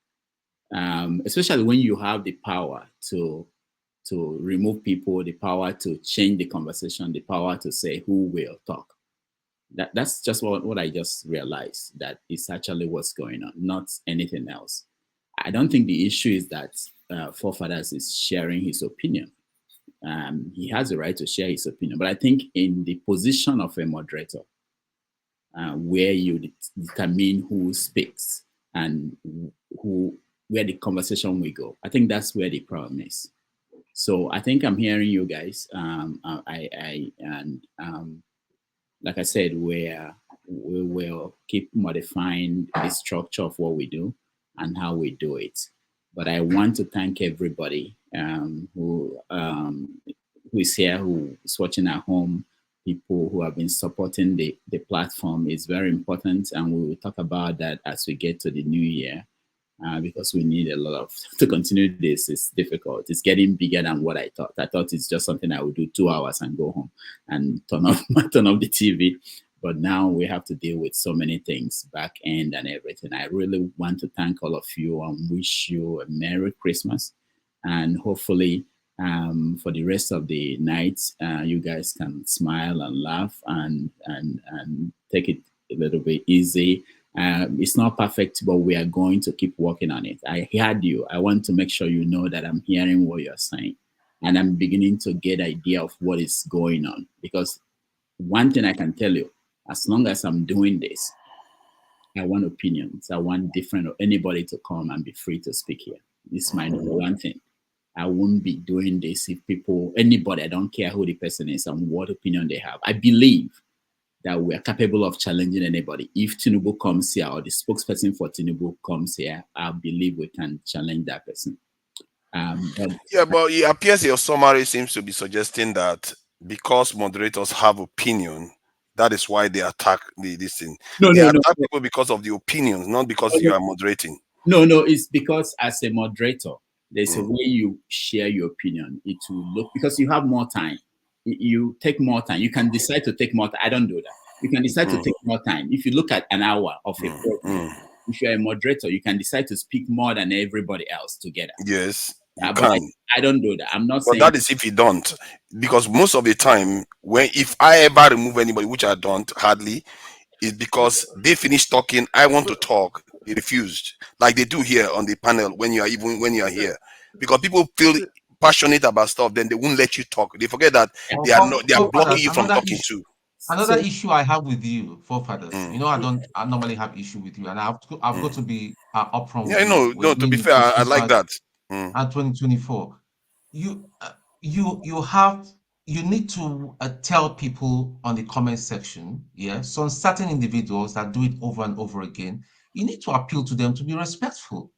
especially when you have the power to remove people, the power to change the conversation, the power to say who will talk. That's just what I just realized, that is actually what's going on, not anything else. I don't think the issue is that forefathers is sharing his opinion. He has the right to share his opinion, but I think in the position of a moderator, where you determine who speaks and where the conversation will go, I think that's where the problem is. So I think I'm hearing you guys. Like I said, we will keep modifying the structure of what we do and how we do it. But I want to thank everybody who is here, who is watching at home, people who have been supporting the platform is very important, and we will talk about that as we get to the new year. Because we need a lot of to continue this. It's difficult. It's getting bigger than what I thought. I thought it's just something I would do 2 hours and go home and turn off the TV. But now we have to deal with so many things, back end and everything. I really want to thank all of you and wish you a Merry Christmas, and hopefully for the rest of the night, you guys can smile and laugh and take it a little bit easy. It's not perfect, but we are going to keep working on it. I heard you. I want to make sure you know that I'm hearing what you're saying, and I'm beginning to get an idea of what is going on. Because one thing I can tell you, as long as I'm doing this, I want opinions. I want different, anybody to come and be free to speak here. This is my number one thing. I won't be doing this if anybody, I don't care who the person is and what opinion they have. I believe that we are capable of challenging anybody. If Tinubu comes here or the spokesperson for Tinubu comes here, I believe we can challenge that person. But it appears your summary seems to be suggesting that because moderators have opinion, that is why they attack this thing. They attack people because of the opinions, not because you are moderating. No, it's because as a moderator, there's a way you share your opinion. It will look, because you have more time. You take more time. You can decide to take more time. I don't do that. You can decide to take more time. If you look at an hour of a program, if you're a moderator, you can decide to speak more than everybody else together. Yes, you but can. I don't do that. I'm not saying. But that is if you don't. Because most of the time, if I ever remove anybody, which I don't hardly, is because they finish talking, I want to talk, they refused. Like they do here on the panel when you are here. Because people feel passionate about stuff, then they won't let you talk. They forget that they are blocking you from talking too. Another issue I have with you, forefathers, I normally have issue with you, and I've got to be upfront with you. No, to be fair, I like that. At 2024, you need to tell people on the comment section, some certain individuals that do it over and over again, you need to appeal to them to be respectful.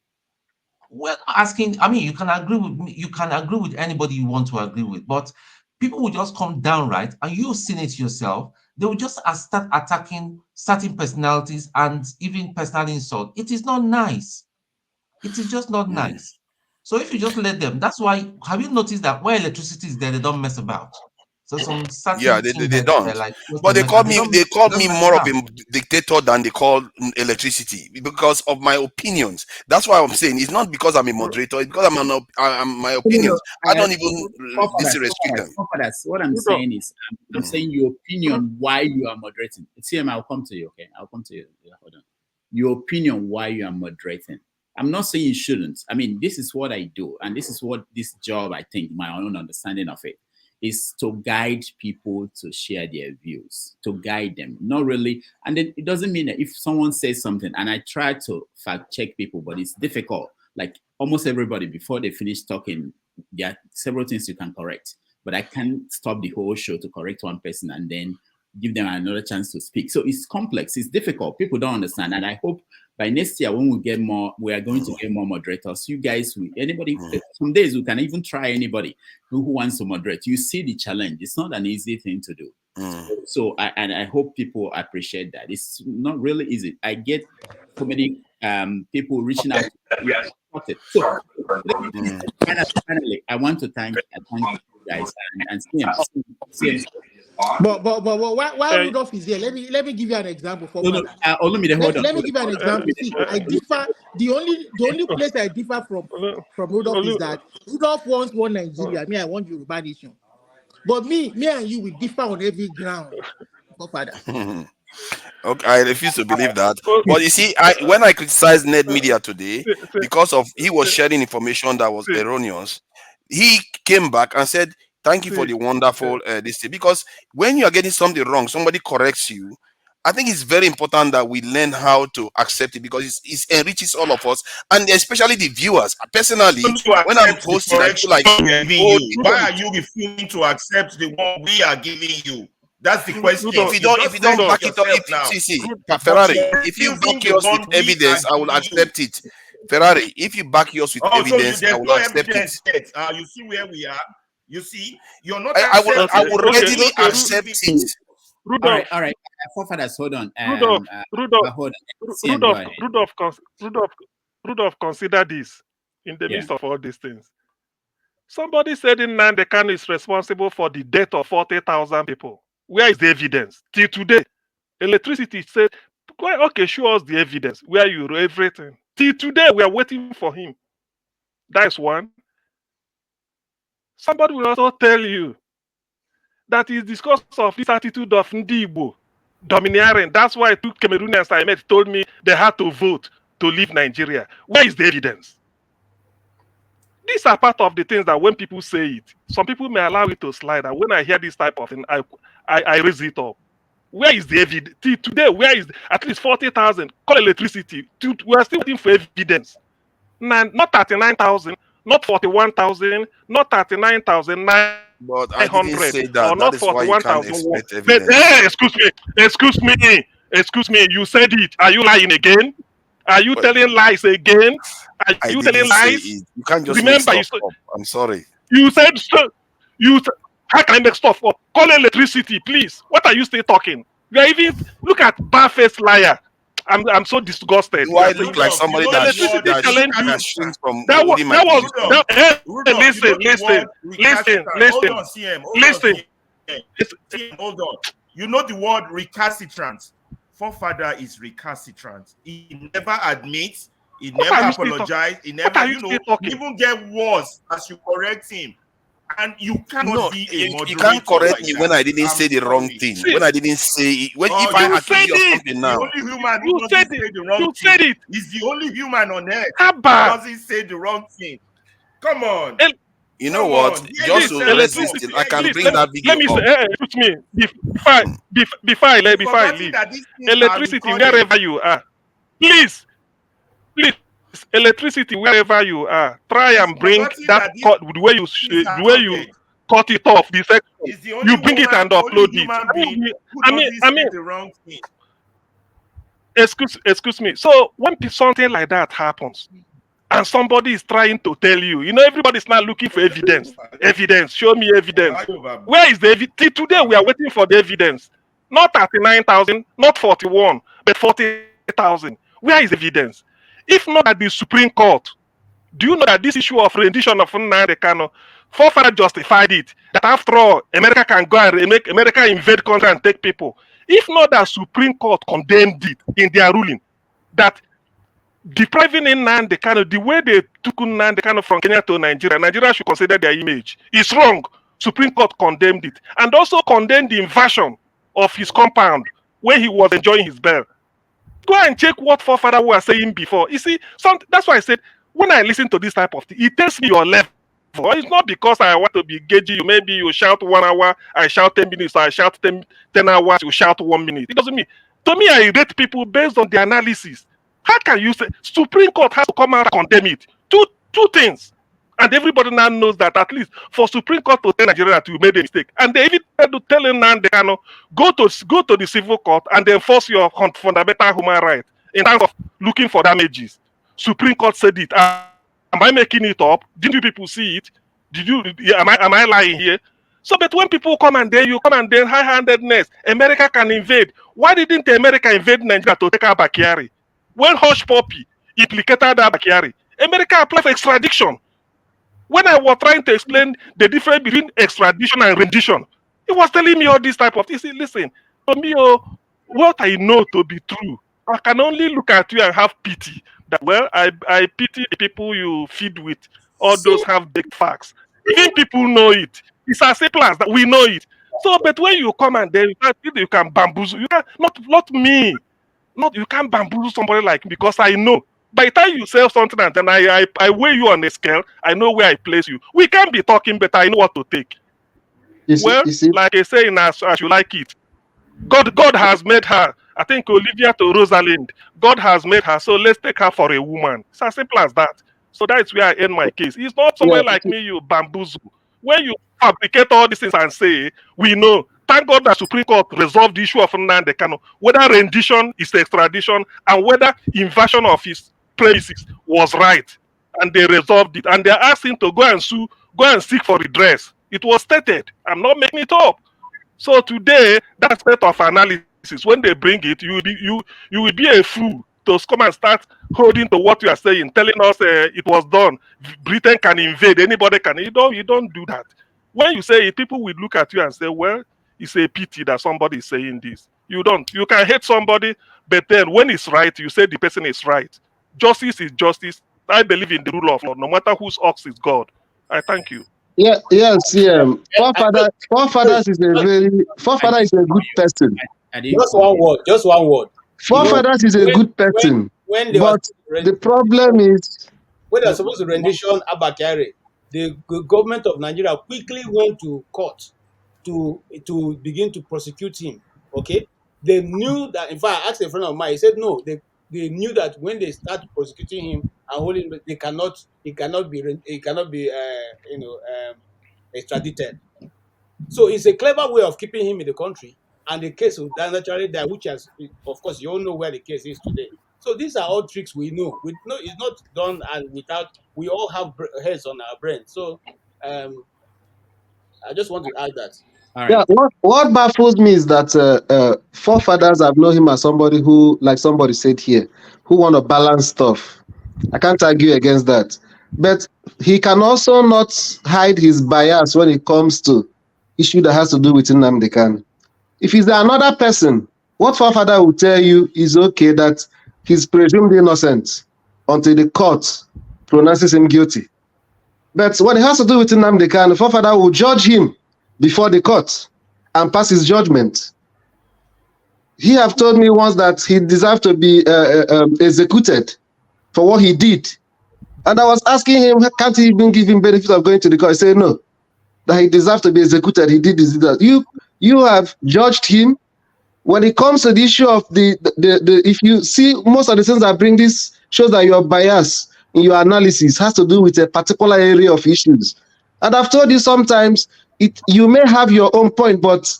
We're not asking, you can agree with me, you can agree with anybody you want to agree with, but people will just come down, right? And you've seen it yourself. They will just start attacking certain personalities and even personal insult. It is not nice. It is just not nice. So if you just let them, that's why, have you noticed that where electricity is there, they don't mess about? So some certain they don't. But they call me more of a dictator than they call electricity because of my opinions. That's why I'm saying it's not because I'm a moderator. It's because I'm my opinions. I don't even disrespect them. What I'm saying is, I'm saying your opinion why you are moderating. CM, I'll come to you. Okay, I'll come to you. Hold on. Your opinion why you are moderating. I'm not saying you shouldn't. This is what I do, and this is what this job, I think, my own understanding of it, is to guide people to share their views, to guide them, not really. And it doesn't mean that if someone says something, and I try to fact check people, but it's difficult. Like almost everybody, before they finish talking, there are several things you can correct, but I can't stop the whole show to correct one person and then give them another chance to speak. So it's complex, it's difficult. People don't understand. And I hope by next year, when we get more, we are going to get more moderators. You guys, anybody, some days we can even try anybody who wants to moderate. You see the challenge. It's not an easy thing to do. So I hope people appreciate that. It's not really easy. I get so many people reaching out. So finally, I want to thank you guys and CM. But why Rudolph is here? Let me give you an example. Let me give you an example. See, I differ. The only place I differ from Rudolph is that Rudolph wants one Nigeria. Me, I want Yoruba nation. But me and you will differ on every ground. Okay, I refuse to believe that. But you see, when I criticized Ned Media today because of he was sharing information that was erroneous, he came back and said, "Thank you for the wonderful this thing." Because when you are getting something wrong, somebody corrects you. I think it's very important that we learn how to accept it because it enriches all of us and especially the viewers. Personally, when I'm posting, I feel like, why are you refusing to accept the one we are giving you? That's the question. If you don't back it up, Ferrari, if you back yours with evidence, I will accept it. Ferrari, if you back yours with evidence, I will accept it. You see where we are. You see, you're not I would accepting. readily accept it. All right. Forefathers, hold on. Rudolph, Hold on. Go ahead. Rudolph, consider this in the Yeah. midst of all these things. Somebody said Nnamdi Kanu is responsible for the death of 40,000 people. Where is the evidence? Till today, electricity said, well, okay, show us the evidence where you wrote everything. Till today, we are waiting for him. That is one. Somebody will also tell you that it's because of this attitude of Ndi Igbo domineering. That's why two Cameroonians I met told me they had to vote to leave Nigeria. Where is the evidence? These are part of the things that when people say it, some people may allow it to slide. And when I hear this type of thing, I raise it up. Where is the evidence? Today, where is at least 40,000? Call electricity. We are still waiting for evidence. Not 39,000, not 41,000, not 39,900. But I didn't say that. Or not That is why you can't 41,000. expect evidence. Excuse me. You said it. Are you lying again? Are you telling lies again? Are you telling lies? It. You can't just Remember, make stuff up. I'm sorry. You said so. How can I make stuff up? Call electricity, please. What are you still talking? You are even look at barefaced liar. I'm so disgusted. Do I look like somebody that shrinks from holding my Listen. Hold on. You know the word recalcitrant. Forefather is recalcitrant. He never admits. He never apologizes. He never, even get worse as you correct him. And you cannot be a moderator. You can't correct me when I didn't say the wrong thing. When I didn't say it. If I accuse you of something now. The only human who doesn't say the wrong thing is the only human on earth who doesn't say the wrong thing. Come on. You know what? Just to resist it, I can bring that video up. Excuse me. Before I leave, electricity wherever you are. Please, electricity wherever you are. Try and bring that cut the way you cut it off. This section. You bring it and upload it. Excuse me. So when something like that happens, and somebody is trying to tell you, everybody's now looking for evidence. Evidence. Show me evidence. Where is the evidence? Today we are waiting for the evidence. Not 39,000, not 41, but 40,000. Where is the evidence? If not at the Supreme Court, do you know that this issue of rendition of Nnamdi Kanu, forefather justified it? That after all, America can go and make America invade country and take people. If not that Supreme Court condemned it in their ruling, that depriving Nnamdi Kanu, the way they took Nnamdi Kanu from Kenya to Nigeria should consider their image. It's wrong. Supreme Court condemned it. And also condemned the invasion of his compound where he was enjoying his bail. Go and check what forefather were saying before. You see, that's why I said, when I listen to this type of thing, it tells me your level. It's not because I want to be gauging you. Maybe you shout 1 hour, I shout 10 minutes, or I shout 10 hours, you shout 1 minute. It doesn't mean. To me, I rate people based on the analysis. How can you say Supreme Court has to come out and condemn it? Two things. And everybody now knows that at least for Supreme Court to tell Nigeria that you made a mistake. And they even had to tell Nnamdi Kanu, go to the civil court and enforce your fundamental human right in terms of looking for damages. Supreme Court said it. Am I making it up? Didn't you people see it? Am I lying here? So, but when people come and then high-handedness, America can invade. Why didn't America invade Nigeria to take Abakari? When Hush Puppy implicated Abakari, America applied for extradition. When I was trying to explain the difference between extradition and rendition, he was telling me all this type of things. Listen, to me, what I know to be true, I can only look at you and have pity. That I pity the people you feed with all those have big facts. Even people know it. It's as simple as that. We know it. So, but when you come and then you can bamboozle, you can not me. You can't bamboozle somebody like me because I know. By the time you sell something and then I weigh you on a scale, I know where I place you. We can't be talking, but I know what to take. Like I say, as you like it, God has made her. I think Olivia to Rosalind. God has made her, so let's take her for a woman. It's as simple as that. So that's where I end my case. It's not somebody like me you bamboozle. When you fabricate all these things and say, we know. Thank God that Supreme Court resolved the issue of Nnamdi Kanu, whether rendition is extradition and whether invasion of his premises was right. And they resolved it. And they asked him to go and seek for redress. It was stated. I'm not making it up. So today, that set of analysis, when they bring it, you will be a fool to come and start holding to what you are saying, telling us it was done. Britain can invade, anybody can. You don't do that. When you say it, people will look at you and say, well, it's a pity that somebody is saying this. You don't. You can hate somebody, but then when it's right, you say the person is right. Justice is justice. I believe in the rule of law, no matter whose ox is God. I thank you. Yeah, yes, forefathers is a I didn't forefather is a call good you. person. I didn't call you. Just one word. You know, Forefathers is a when good when person, when they were but the problem is when they were supposed to rendition Abakari, the government of Nigeria quickly went to court to begin to prosecute him. Okay, they knew that. In fact, I asked a friend of mine. He said no. They knew that when they start prosecuting him and holding him, he cannot be extradited. So it's a clever way of keeping him in the country, and the case will naturally die, which has, of course, you all know where the case is today. So these are all tricks we know. We know it's not done and without. We all have heads on our brain. So um, I just want to add that. All yeah. right. What baffles me is that forefathers have known him as somebody who, like somebody said here, who want to balance stuff. I can't argue against that, but he can also not hide his bias when it comes to issue that has to do with Nnamdi Kanu. If he's another person, what forefather will tell you is okay that he's presumed innocent until the court pronounces him guilty. But when it has to do with Nnamdi Kanu, the forefather will judge him before the court and pass his judgment. He have told me once that he deserved to be executed for what he did. And I was asking him, can't he even give him benefit of going to the court? He said no, that he deserved to be executed. He did this, did that. You have judged him. When it comes to the issue of the if you see most of the things that bring this shows that your bias in your analysis has to do with a particular area of issues. And I've told you sometimes you may have your own point, but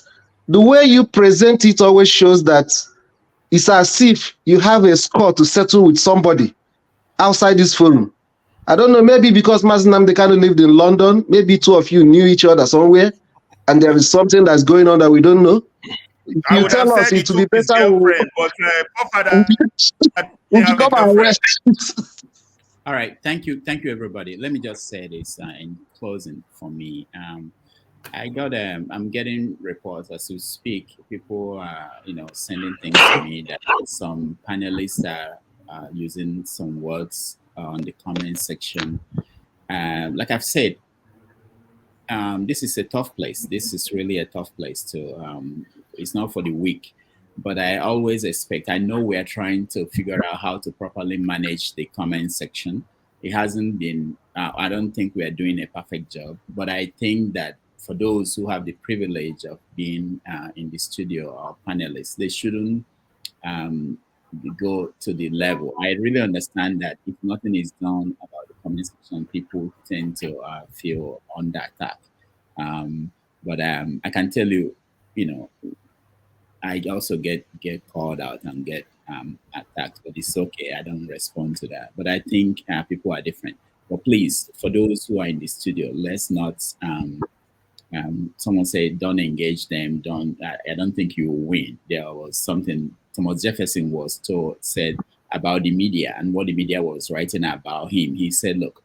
the way you present it always shows that it's as if you have a score to settle with somebody outside this forum. I don't know, maybe because Mazen Nnamdi Kanu lived in London, maybe two of you knew each other somewhere, and there is something that's going on that we don't know. If I you would have tell us, said he it would be took his better girlfriend, but Papa we didn't have a come and girlfriend. rest. All right. Thank you, everybody. Let me just say this in closing for me. I'm getting reports as we speak. People are, sending things to me that some panelists are using some words on the comment section. Like I've said, this is a tough place. This is really a tough place to. It's not for the weak, but I always expect. I know we are trying to figure out how to properly manage the comment section. It hasn't been. I don't think we are doing a perfect job, but I think that for those who have the privilege of being in the studio or panelists, they shouldn't um, go to the level. I really understand that if nothing is done about the comment section, people tend to feel under attack. But I can tell you, you know, I also get called out and get attacked, but it's okay. I don't respond to that. But I think people are different. But please, for those who are in the studio, let's not. Someone said, "Don't engage them. Don't." I don't think you will win. There was something Thomas Jefferson said about the media and what the media was writing about him. He said, "Look,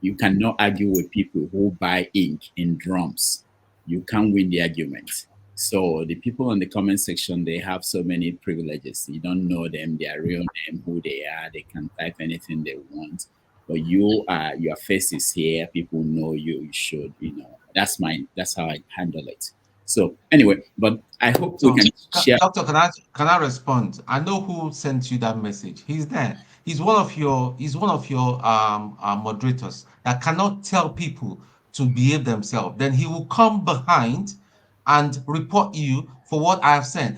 you cannot argue with people who buy ink in drums. You can't win the argument." So the people in the comment section, they have so many privileges. You don't know them, their real name, who they are. They can type anything they want. But your face is here. People know you. You should, That's how I handle it. So anyway, but I hope we can share. Doctor, can I respond? I know who sent you that message. He's there. He's one of your moderators that cannot tell people to behave themselves. Then he will come behind and report you for what I have said.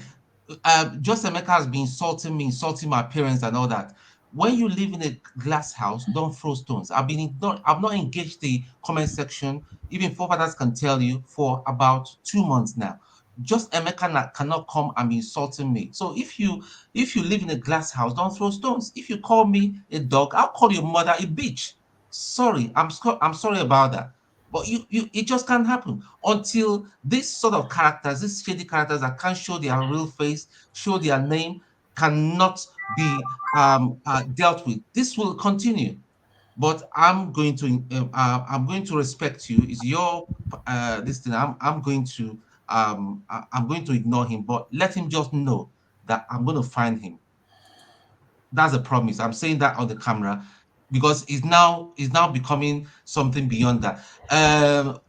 Emeka has been insulting me, insulting my parents and all that. When you live in a glass house, don't throw stones. I've not engaged the comment section. Even forefathers can tell you for about 2 months now. Just Emeka cannot come and be insulting me. So if you live in a glass house, don't throw stones. If you call me a dog, I'll call your mother a bitch. Sorry, I'm sorry about that. But it just can't happen until this sort of characters, these shady characters that can't show their real face, show their name, cannot be dealt with. This will continue. But I'm going to respect you. It's your this thing. I'm going to ignore him, but let him just know that I'm going to find him. That's a promise. I'm saying that on the camera because it's now becoming something beyond that.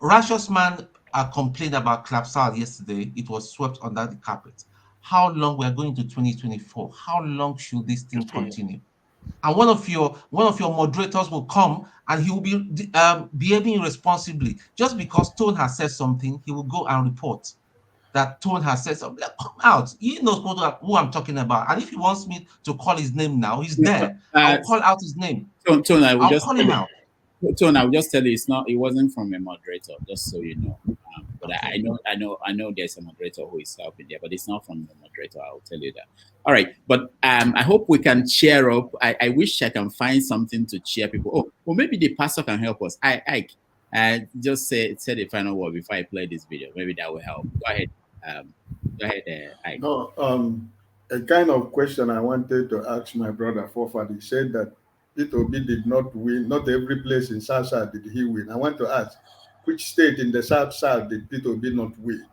Righteous Man complained about Clapsal yesterday. It was swept under the carpet. How long we are going to 2024? How long should this thing continue? And one of your moderators will come and he will be behaving irresponsibly just because Tone has said something. He will go and report that Tone has said something. Like, come out. He knows who I'm talking about. And if he wants me to call his name now, he's there. I'll call out his name. Tone, I will I'll just call him out. Tone, I will just tell you, it wasn't from a moderator, just so you know. But okay. I know there's a moderator who is helping there, but it's not from the moderator. I'll tell you that. All right, but I hope we can cheer up. I wish I can find something to cheer people. Oh, well, maybe the pastor can help us. I just say the final word before I play this video. Maybe that will help. Go ahead. Go ahead, Ike. No, a kind of question I wanted to ask my brother Forefather. He said that Peter Obi did not win. Not every place in South South did he win. I want to ask, which state in the South South did Peter Obi not win?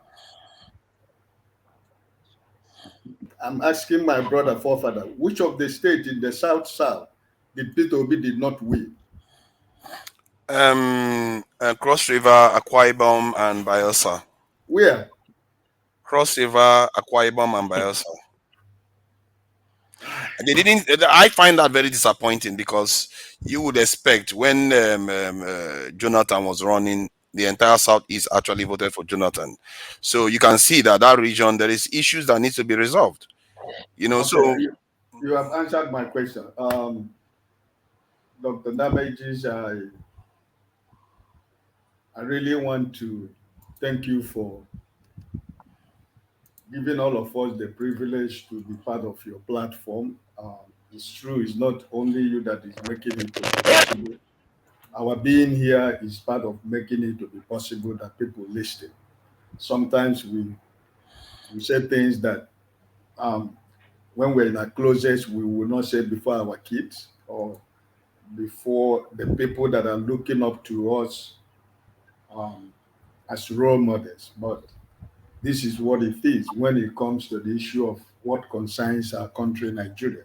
I'm asking my brother Forefather, which of the states in the South South did Peter Obi did not win? Cross River, Akwa Ibom, and Bayelsa. Where? Cross River, Akwa Ibom, and Bayelsa. They didn't. I find that very disappointing because you would expect when Jonathan was running, the entire Southeast actually voted for Jonathan. So you can see that region there is issues that need to be resolved. You know, okay, so you have answered my question, Dr. Damages. I really want to thank you for giving all of us the privilege to be part of your platform. It's true, it's not only you that is making it to be possible. Our being here is part of making it to be possible that people listen. Sometimes we say things that when we're in our closets, we will not say before our kids or before the people that are looking up to us as role models. But this is what it is when it comes to the issue of what concerns our country, Nigeria.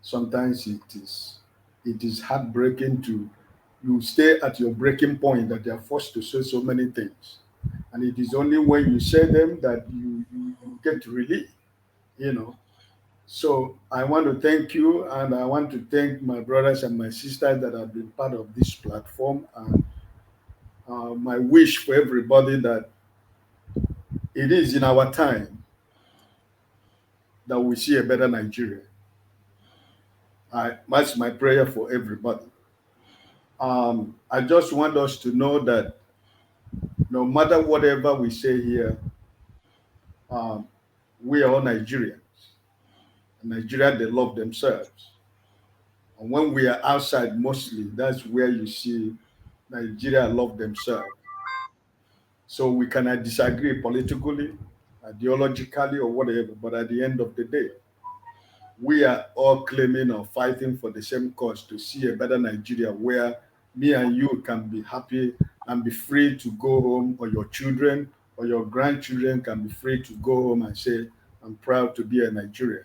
Sometimes it is heartbreaking to you stay at your breaking point that you are forced to say so many things. And it is only when you say them that you get relief, you know. So I want to thank you, and I want to thank my brothers and my sisters that have been part of this platform. And my wish for everybody that it is in our time that we see a better Nigeria. That's my prayer for everybody. I just want us to know that no matter whatever we say here, we are all Nigerians. In Nigeria, they love themselves. And when we are outside, mostly, that's where you see Nigeria love themselves. So we cannot disagree politically, ideologically, or whatever, but at the end of the day, we are all claiming or fighting for the same cause to see a better Nigeria where me and you can be happy and be free to go home, or your children or your grandchildren can be free to go home and say, I'm proud to be a Nigerian.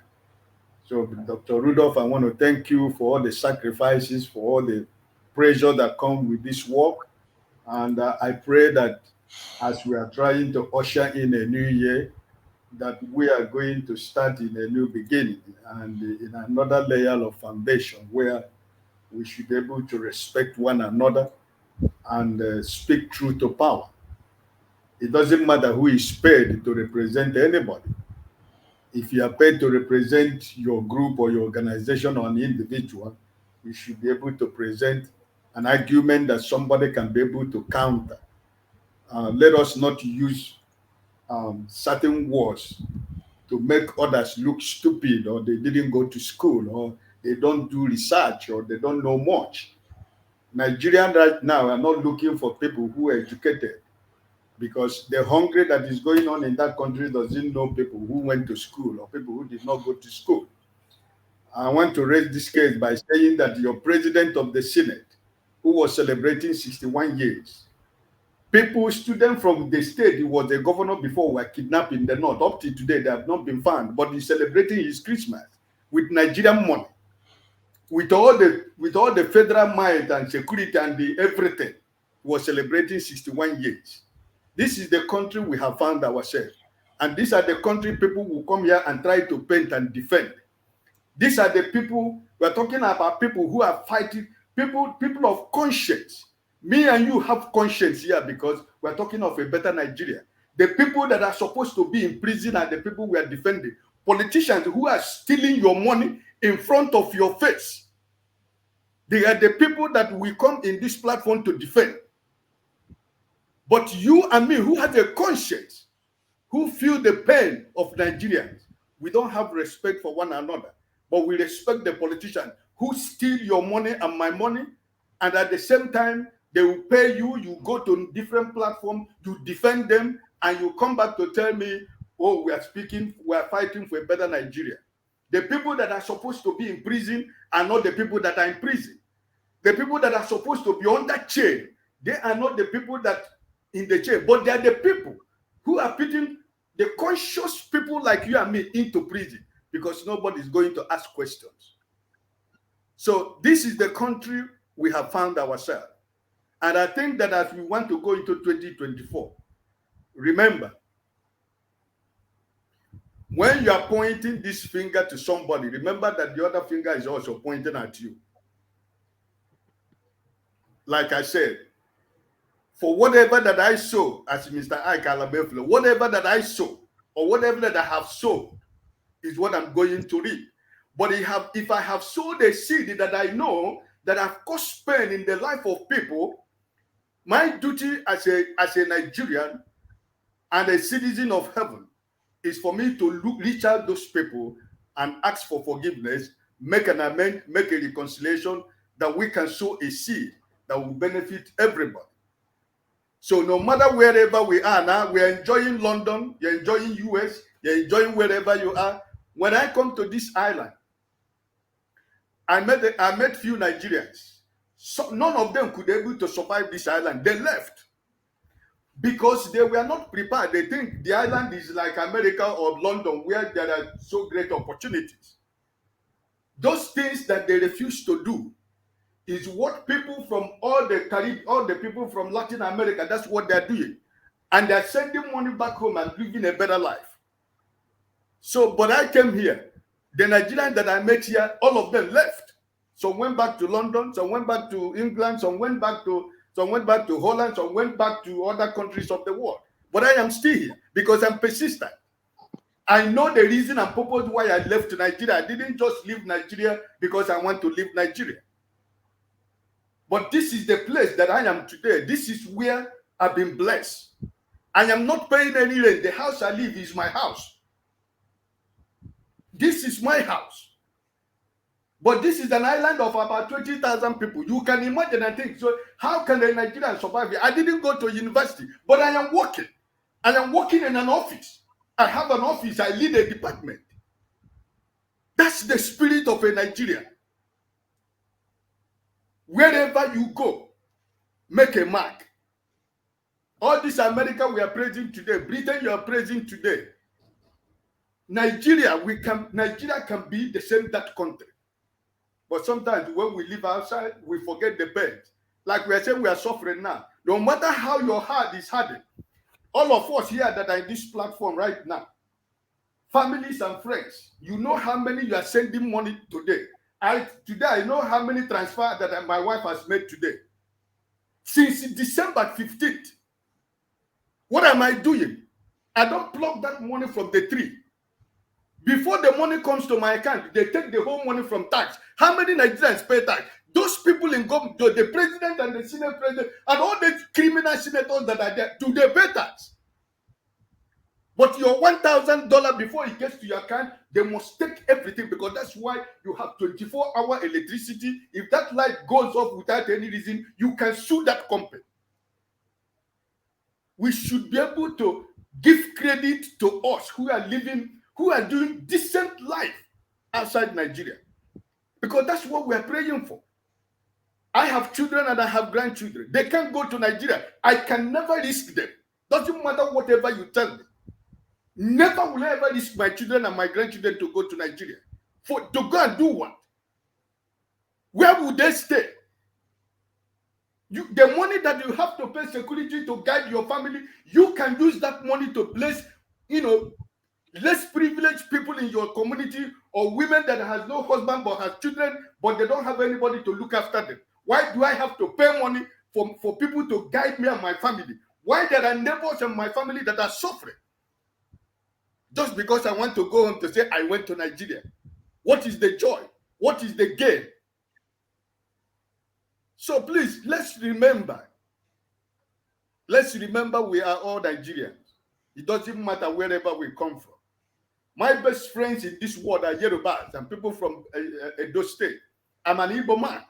So, Dr. Rudolph, I want to thank you for all the sacrifices, for all the pressure that comes with this work. And I pray that as we are trying to usher in a new year, that we are going to start in a new beginning and in another layer of foundation where we should be able to respect one another and speak truth to power. It doesn't matter who is paid to represent anybody. If you are paid to represent your group or your organization or an individual, you should be able to present an argument that somebody can be able to counter. Let us not use certain words to make others look stupid, or they didn't go to school, or they don't do research, or they don't know much. Nigerians right now are not looking for people who are educated, because the hunger that is going on in that country doesn't know people who went to school or people who did not go to school. I want to raise this case by saying that your president of the Senate, who was celebrating 61 years, people, students from the state he was the governor before, were kidnapped in the north. Up to today, they have not been found, but he's celebrating his Christmas with Nigerian money, with all the federal might and security and the everything. He was celebrating 61 years. This is the country we have found ourselves. And these are the country people who come here and try to paint and defend. These are the people, we're talking about people who are fighting, people of conscience. Me and you have conscience here because we're talking of a better Nigeria. The people that are supposed to be in prison are the people we are defending. Politicians who are stealing your money in front of your face. They are the people that we come in this platform to defend. But you and me, who have a conscience, who feel the pain of Nigerians, we don't have respect for one another, but we respect the politicians who steal your money and my money, and at the same time, they will pay you, you go to different platforms, you defend them, and you come back to tell me, oh, we are fighting for a better Nigeria. The people that are supposed to be in prison are not the people that are in prison. The people that are supposed to be on that chain, they are not the people that in the chain, but they are the people who are putting the conscious people like you and me into prison because nobody is going to ask questions. So this is the country we have found ourselves. And I think that as we want to go into 2024, remember, when you are pointing this finger to somebody, remember that the other finger is also pointing at you. Like I said, for whatever that I sow, as Mr. Ike Alabefle, whatever that I sow, or whatever that I have sown, is what I'm going to reap. But if I have sowed a seed that I know that I've caused pain in the life of people, my duty as a Nigerian and a citizen of heaven is for me to reach out those people and ask for forgiveness, make an amendment, make a reconciliation, that we can sow a seed that will benefit everybody. So no matter wherever we are now, we're enjoying London, you're enjoying US, you're enjoying wherever you are. When I come to this island, I met few Nigerians. So none of them could be able to survive this island. They left because they were not prepared. They think the island is like America or London, where there are so great opportunities. Those things that they refuse to do is what people from all the Caribbean, all the people from Latin America, that's what they're doing. And they're sending money back home and living a better life. So, but I came here. The Nigerians that I met here, all of them left. Some went back to London, some went back to England, some went back to Holland, some went back to other countries of the world. But I am still here because I'm persistent. I know the reason and purpose why I left Nigeria. I didn't just leave Nigeria because I want to leave Nigeria. But this is the place that I am today. This is where I've been blessed. I am not paying any rent. The house I live is my house. This is my house. But this is an island of about 20,000 people. You can imagine and think, so how can a Nigerian survive here? I didn't go to university, but I am working. I am working in an office. I have an office. I lead a department. That's the spirit of a Nigerian. Wherever you go, make a mark. All this America we are praising today, Britain you are praising today. Nigeria can be the same that country. But sometimes when we live outside, we forget the pain. Like we are saying, we are suffering now. No matter how your heart is hardened, all of us here that are in this platform right now, families and friends, you know how many you are sending money today. Today I know how many transfers that my wife has made today. Since December 15th, what am I doing? I don't pluck that money from the tree. Before the money comes to my account, they take the whole money from tax. How many Nigerians pay tax? Those people in government, the president and the senate president, and all the criminal senators that are there, do they pay tax? But your $1,000 before it gets to your account, they must take everything, because that's why you have 24-hour electricity. If that light goes off without any reason, you can sue that company. We should be able to give credit to us who are doing decent life outside Nigeria, because that's what we are praying for. I have children and I have grandchildren. They can't go to Nigeria. I can never risk them. Doesn't matter whatever you tell me. Never will I ever risk my children and my grandchildren to go to Nigeria. To go and do what? Where would they stay? The money that you have to pay security to guide your family, you can use that money to bless, less privileged people in your community, or women that has no husband but has children, but they don't have anybody to look after them. Why do I have to pay money for people to guide me and my family? Why there are neighbors in my family that are suffering? Just because I want to go home to say I went to Nigeria. What is the joy? What is the gain? So please, let's remember we are all Nigerians. It doesn't matter wherever we come from. My best friends in this world are Yorubas and people from Edo State. I'm an Igbo man.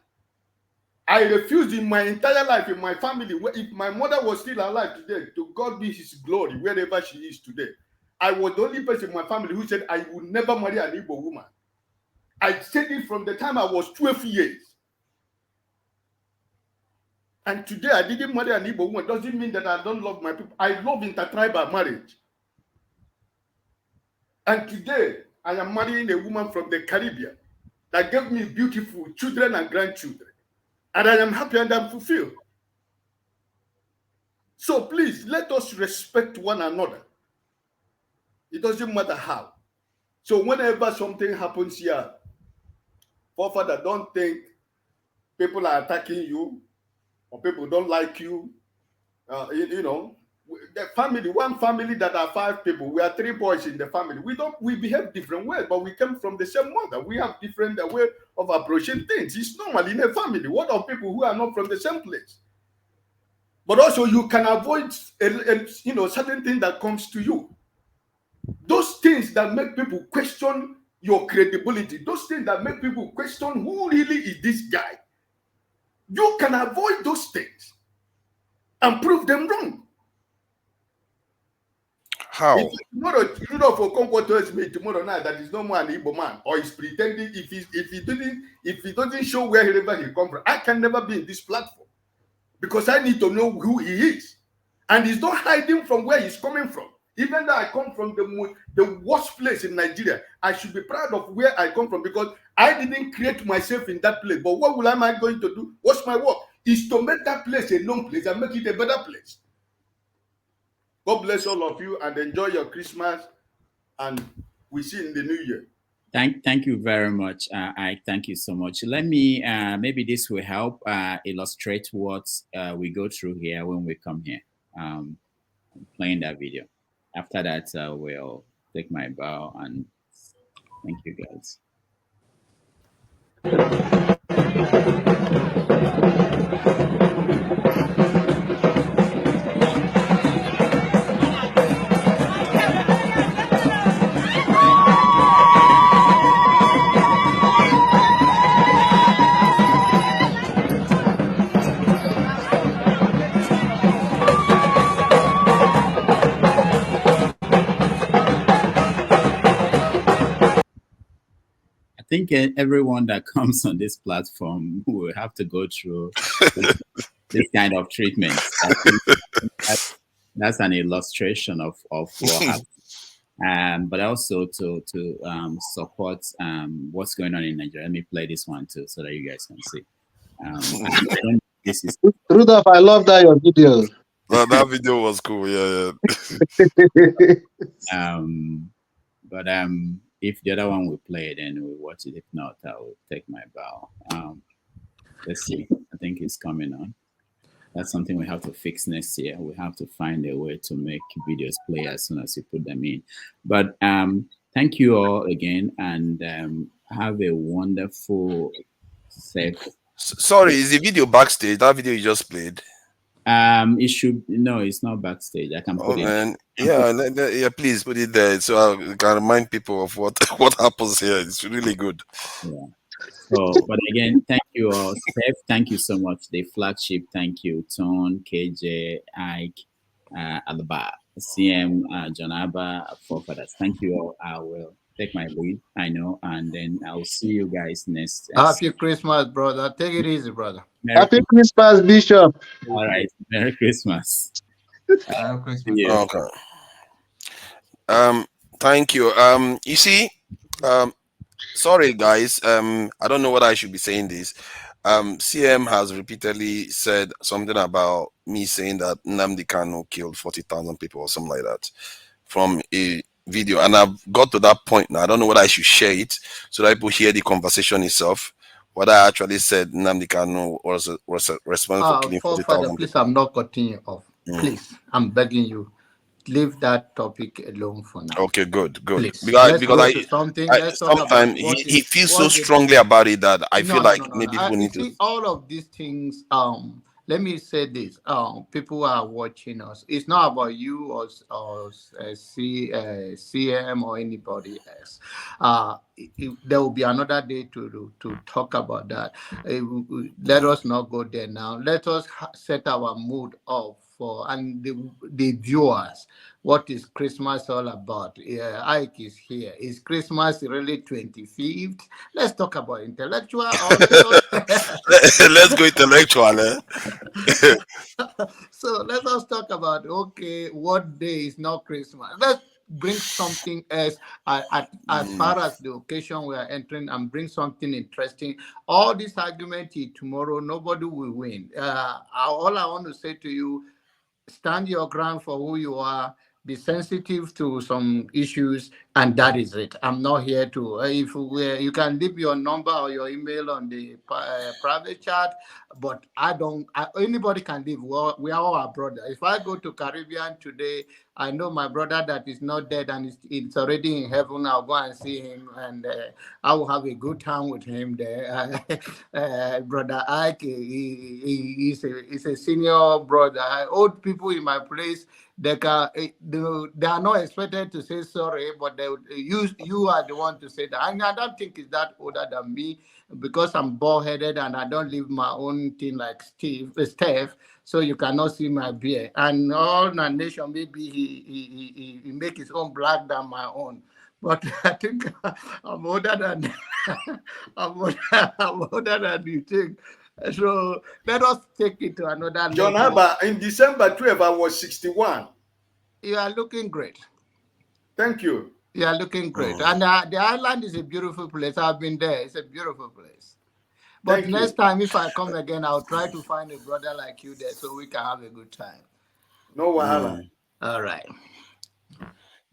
I refused in my entire life, in my family, if my mother was still alive today, to God be his glory, wherever she is today. I was the only person in my family who said I would never marry an Igbo woman. I said it from the time I was 12 years. And today I didn't marry an Igbo woman. Doesn't mean that I don't love my people. I love intertribal marriage. And today I am marrying a woman from the Caribbean that gave me beautiful children and grandchildren. And I am happy and I'm fulfilled. So please, let us respect one another. It doesn't matter how. So whenever something happens here, forefather, don't think people are attacking you or people don't like you. The family, one family that are 5 people, we are 3 boys in the family. We behave different ways, but we come from the same mother. We have different way of approaching things. It's normal in a family. What of people who are not from the same place? But also you can avoid certain things that comes to you. Those things that make people question your credibility, those things that make people question who really is this guy, you can avoid those things and prove them wrong. How? If tomorrow Rudolph Okonkwo tells me tomorrow night that he's no more an Igbo man, or he's pretending, if he doesn't show wherever he comes from, I can never be in this platform because I need to know who he is, and he's not hiding from where he's coming from. Even though I come from the worst place in Nigeria, I should be proud of where I come from because I didn't create myself in that place. But what am I going to do? What's my work? Is to make that place a known place and make it a better place. God bless all of you and enjoy your Christmas, and we see you in the new year. Thank you very much. I thank you so much. Let me, maybe this will help illustrate what we go through here when we come here. Playing that video. After that, we'll take my bow and thank you guys. I think everyone that comes on this platform will have to go through this kind of treatment. That's an illustration of what happens. But also to support what's going on in Nigeria. Let me play this one too so that you guys can see. This is Rudolph, I love your video. Well, that video was cool, yeah. But if the other one will play, then we'll watch it. If not, I will take my bow. Let's see. I think it's coming on. That's something we have to fix next year. We have to find a way to make videos play as soon as you put them in. But thank you all again, and have a wonderful, safe. Sorry, is the video backstage? That video you just played? It should no, it's not backstage. I can Oh put it. man, yeah, yeah. Please put it there so I can remind people of what what happens here. It's really good. Yeah. So, but again, thank you all, Steph. Thank you so much. The flagship. Thank you, Tone, KJ, Ike, Alaba, CM, John Abba, Forefathers. Thank you all. I will take my leave. I know, and then I'll see you guys next. Happy Christmas, brother. Take it easy, brother. Merry Happy Christmas. Christmas, Bishop. All right. Merry Christmas. Merry See Christmas. you. Okay. Thank you. You see, sorry guys. I don't know what I should be saying this. CM has repeatedly said something about me saying that Nnamdi Kanu killed 40,000 people or something like that from a video, and I've got to that point now. I don't know whether I should share it so that people hear the conversation itself. What I actually said, Nnamdi Kanu was responsible for killing Forefather, 40,000 please, people. I'm not cutting you off. Mm. Please, I'm begging you. Leave that topic alone for now. Okay, good. Please, Because let's go to something. Let's talk sometimes about what he is feels so what the strongly about it that I feel no, no, like no, no, no. maybe people You need to. see, all of these things. Let me say this. People are watching us. It's not about you or CM or anybody else. There will be another day to talk about that. Let us not go there now. Let us set our mood up for and the viewers. What is Christmas all about? Ike is here. Is Christmas really 25th? Let's talk about intellectual or let us Let's go intellectual. so let us talk about okay, what day is not Christmas? Let's bring something else as far as the occasion we are entering and bring something interesting. All this argument tomorrow, nobody will win. All I want to say to you, stand your ground for who you are, be sensitive to some issues, and that is it. I'm not here to if you can leave your number or your email on the private chat, but anybody can leave. We are all our brother. If I go to Caribbean today, I know my brother that is not dead and it's already in heaven. I'll go and see him, and I will have a good time with him there. Brother Ike, he's a senior brother. Old people in my place, they are not expected to say sorry, but you are the one to say that. And I don't think it's that older than me because I'm bald-headed and I don't live my own thing like Steph, so you cannot see my beard. And all the nation, maybe he make his own black than my own. But I think I'm older than I'm older than you think. So let us take it to another John level. Abba, in December 12, I was 61. You are looking great. Thank you. You are looking great. And the island is a beautiful place. I've been there. It's a beautiful place. But Thank next you. time, if I come again, I'll try to find a brother like you there so we can have a good time. No wahala. All right.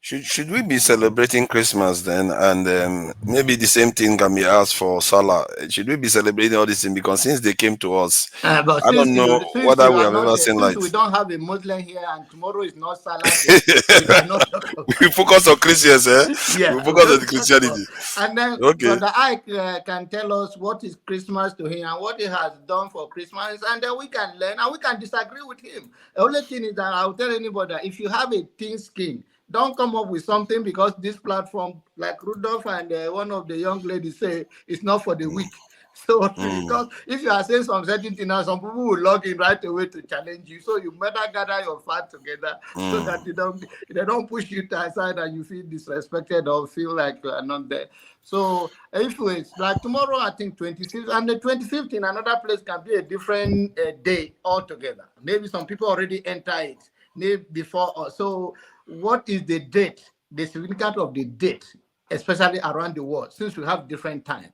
Should we be celebrating Christmas then, and maybe the same thing can be asked for Salah? Should we be celebrating all this thing because since they came to us, But I don't know since whether you we are have not ever there, seen since like we don't have a Muslim here and tomorrow is not Salah Day, we cannot talk about we focus on Christians, eh? yeah, We focus on the let's talk about. Christianity. And then Okay. Brother Ike can tell us what is Christmas to him and what he has done for Christmas, and then we can learn and we can disagree with him. The only thing is that I'll tell anybody that if you have a thin skin, don't come up with something because this platform, like Rudolph and one of the young ladies say, it's not for the weak. So because if you are saying some certain thing now, some people will log in right away to challenge you. So you better gather your facts together so that they don't push you to aside and you feel disrespected or feel like you are not there. So if it's like tomorrow, I think 25th, and the 25th in another place can be a different day altogether. Maybe some people already enter it maybe before us. So what is the date, the significance of the date, especially around the world, since we have different time?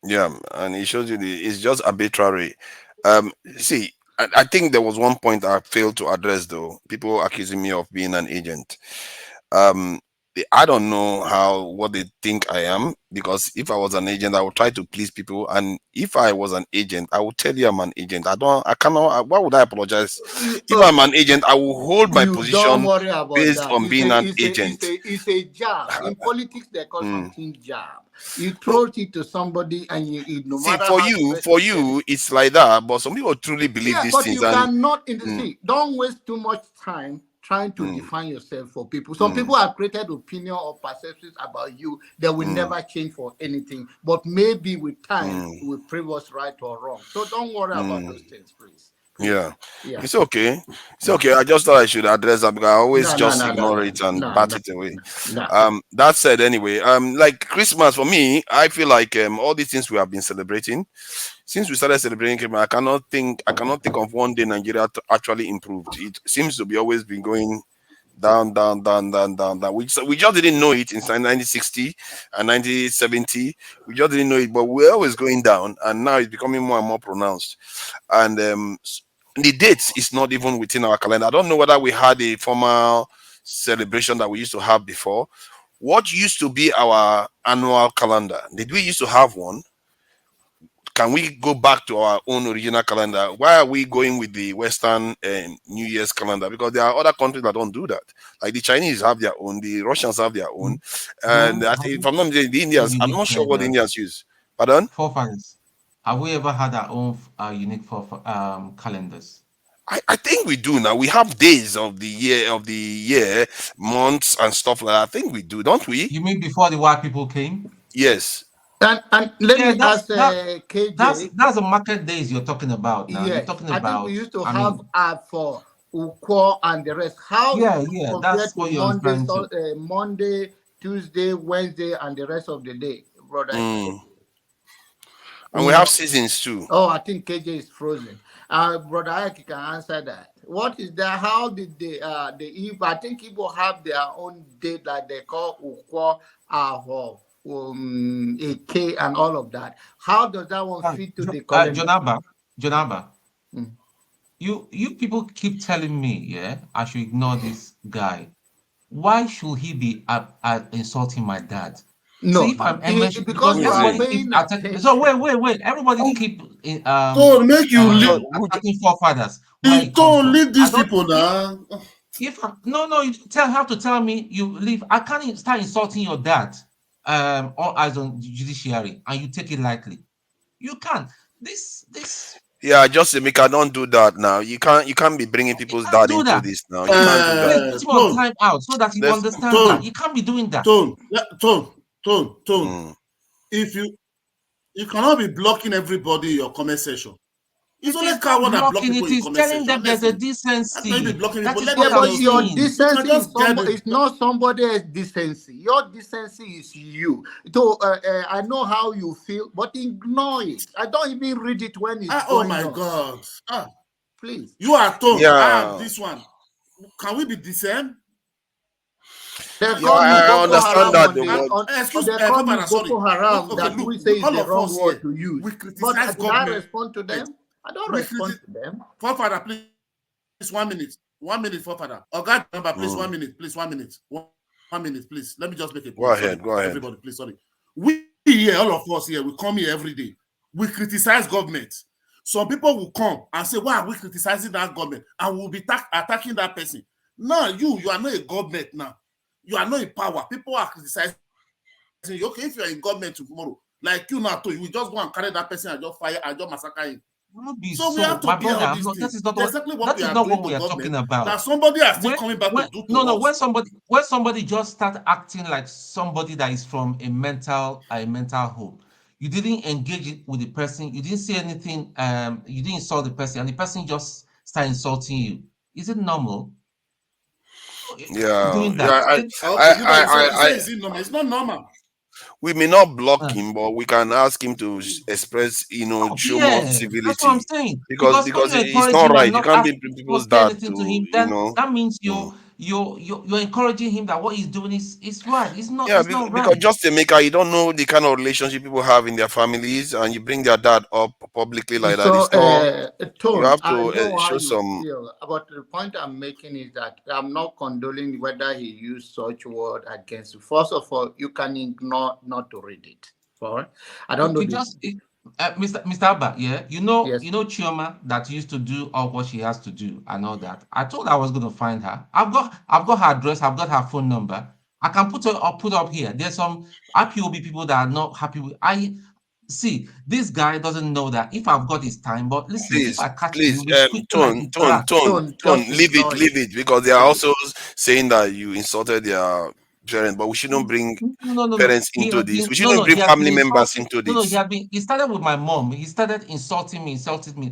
Yeah, and it shows you it's just arbitrary. See, I think there was one point I failed to address though. People accusing me of being an agent. Um, I don't know what they think I am, because if I was an agent, I would try to please people, and if I was an agent, I would tell you I'm an agent. I cannot. Why would I apologize? If I'm an agent, I will hold my You don't position worry about based that. on being an agent. It's a jab. In politics, they call something jab. You throw it to somebody, and no See, matter for how the you, person said it. it's like that. But some people truly believe Yeah, these but things, you and cannot see. Don't waste too much time trying to define yourself for people. Some people have created opinion or perceptions about you that will never change for anything. But maybe with time, will prove us right or wrong. So don't worry about those things, please. yeah, Yeah. it's okay. It's okay. I just thought I should address that, because I always No, no, just no, no, ignore no, it and no, bat no, it away. no. That said, anyway, like Christmas for me, I feel like all these things we have been celebrating since we started celebrating Christmas, I cannot think of one day Nigeria actually improved. It seems to be always been going down, down, down, down, down, down. We just didn't know it in 1960 and 1970. We just didn't know it, but we're always going down, and now it's becoming more and more pronounced. And the dates is not even within our calendar. I don't know whether we had a formal celebration that we used to have before. What used to be our annual calendar? Did we used to have one? Can we go back to our own original calendar? Why are we going with the Western New Year's calendar? Because there are other countries that don't do that. Like the Chinese have their own, the Russians have their own, and No, I have think, we if I'm not mistaken, the Indians. I'm unique not sure what the calendars? Indians use. Pardon? Forefathers. Have we ever had our own unique calendars? I think we do now. We have days of the year, months and stuff like that. I think we do, don't we? You mean before the white people came? Yes. And let Yeah, me ask KJ. that's the market days you're talking about now. You're Yes, talking I think we about, used to I have mean, for Ukwo and the rest. How is it yeah, compared that's to what you're referring to. Monday, Tuesday, Wednesday, and the rest of the day, brother? And we have seasons too. Oh, I think KJ is frozen. Brother Ike can answer that. What is that? How did the Igbo? I think Igbo have their own date, like they call Ukwo, AK, and all of that. How does that one fit to the calendar? Jonaba, Mm. you people keep telling me, yeah, I should ignore this guy. Why should he be insulting my dad? No, See, if I'm because because you are everybody keeps paying attacking. So attention. wait. Everybody keep So make you leave. attacking forefathers. Where it comes Don't from. leave these people now. If no, you have to tell me you leave. I can't start insulting your dad. All eyes on the judiciary, and you take it lightly. You can't. This. Yeah, just Emeka, don't do that now. You can't be bringing people's dad Do into that. this now. You can't do that. Put him on time out so that he will understand that you can't be doing that. Tone. If you cannot be blocking everybody in your comment section. It's only coward that block people in comment telling section. them there's a decency. That is what I'm But your saying. decency is not somebody else's decency. Your decency is you. So I know how you feel, but ignore it. I don't even read it when it's going on. Oh my God. Please. You are told. Yeah. I have this one. Can we be the same? They call me I Boko understand Haram that. Excuse they me, call me sorry. Boko Haram Okay, that look, we say is all the of wrong us word here, to use. we But criticize did I government. respond to them? I don't respond to them. Forefather, please, 1 minute. 1 minute, forefather. Oh, God, number, please, 1 minute. Please, 1 minute. 1 minute, please. Let me just make a point. Go ahead. Everybody, please, sorry. We here, all of us here, we come here every day. We criticize government. Some people will come and say, why are we criticizing that government? And we'll be attacking that person. No, you are not a government now. You are not in power. People are criticizing you. Okay, if you are in government tomorrow, like you now, you will just go and carry that person and just fire and just massacre him. So we have to be all these things. Exactly what we are doing to talking government. about. That somebody is still coming back to do to us. When somebody just start acting like somebody that is from a mental home, you didn't engage with the person, you didn't say anything, you didn't insult the person, and the person just start insulting you. Is it normal? Yeah, doing that. Is it normal? It's not normal. We may not block him, but we can ask him to express, show more civility. That's what I'm saying. Because when you it's encourage not him right. and You not can't ask be people's say dad anything to, to him, then that means you're encouraging him that what he's doing is right. It's not. Yeah, It's not because right. just a maker, you don't know the kind of relationship people have in their families, and you bring their dad up publicly like that. So, It's not. You Tone, have I to know how show you some. feel, but the point I'm making is that I'm not condoling whether he used such word against you. First of all, you can ignore not to read it. All right? I don't know It the. just Mr. Abba, yeah, Yes. you know Chioma that used to do all what she has to do and all that. I told her I was gonna find her. I've got her address, I've got her phone number. I can put up here. There's some IPOB people that are not happy with I see this guy doesn't know that if I've got his time, but listen, if Please, I catch him, please, he'll be squeaking like tone, a tone, rat. tone, Tone, tone. just ignore it. Leave it, because they are Leave it. also saying that you insulted their parents, but we shouldn't bring No. parents He into has this. been We shouldn't bring he has been family members insulting. into No, this. he started with my mom. He started insulting me.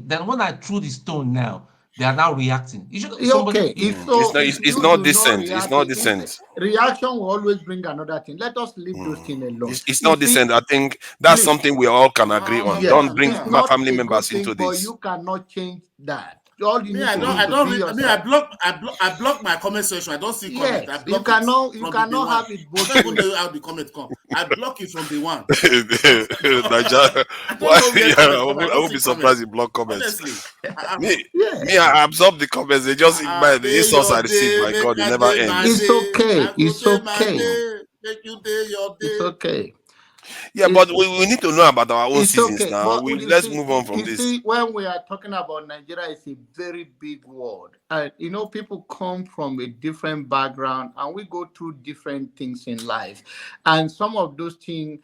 Then when I threw the stone now, they are now reacting. You should somebody Okay, if, if so, if It's you not do not decent. It's react, not if decent. reaction will always bring another thing. Let us leave those things alone. It's You not see, decent. I think that's please, something we all can agree on. yes, Don't bring it's not family a good members thing, into but this. you cannot change that. All you Me, need I to don't, do is I to don't be read. I mean, yourself. I block my comment section. I don't see comment. I Yes, you block it you from the day cannot one. have it I both don't even ways. know how the comment come. I block it from the one. Nigeria, I don't why? know where Yeah, comment come. I I don't won't see be comment. surprised if block comments. Honestly, Me, Yeah, I absorb the comments. They just I man, the day insults I your receive. day, My make God, it I never day my ends. it's day. okay. I go It's day my okay. day, make you day your It's day. okay. Yeah, It's but we need to know about our own It's seasons okay, now. but We you let's see, move on from this. when we are talking about Nigeria, it's a very big word. And people come from a different background, and we go through different things in life, and some of those things.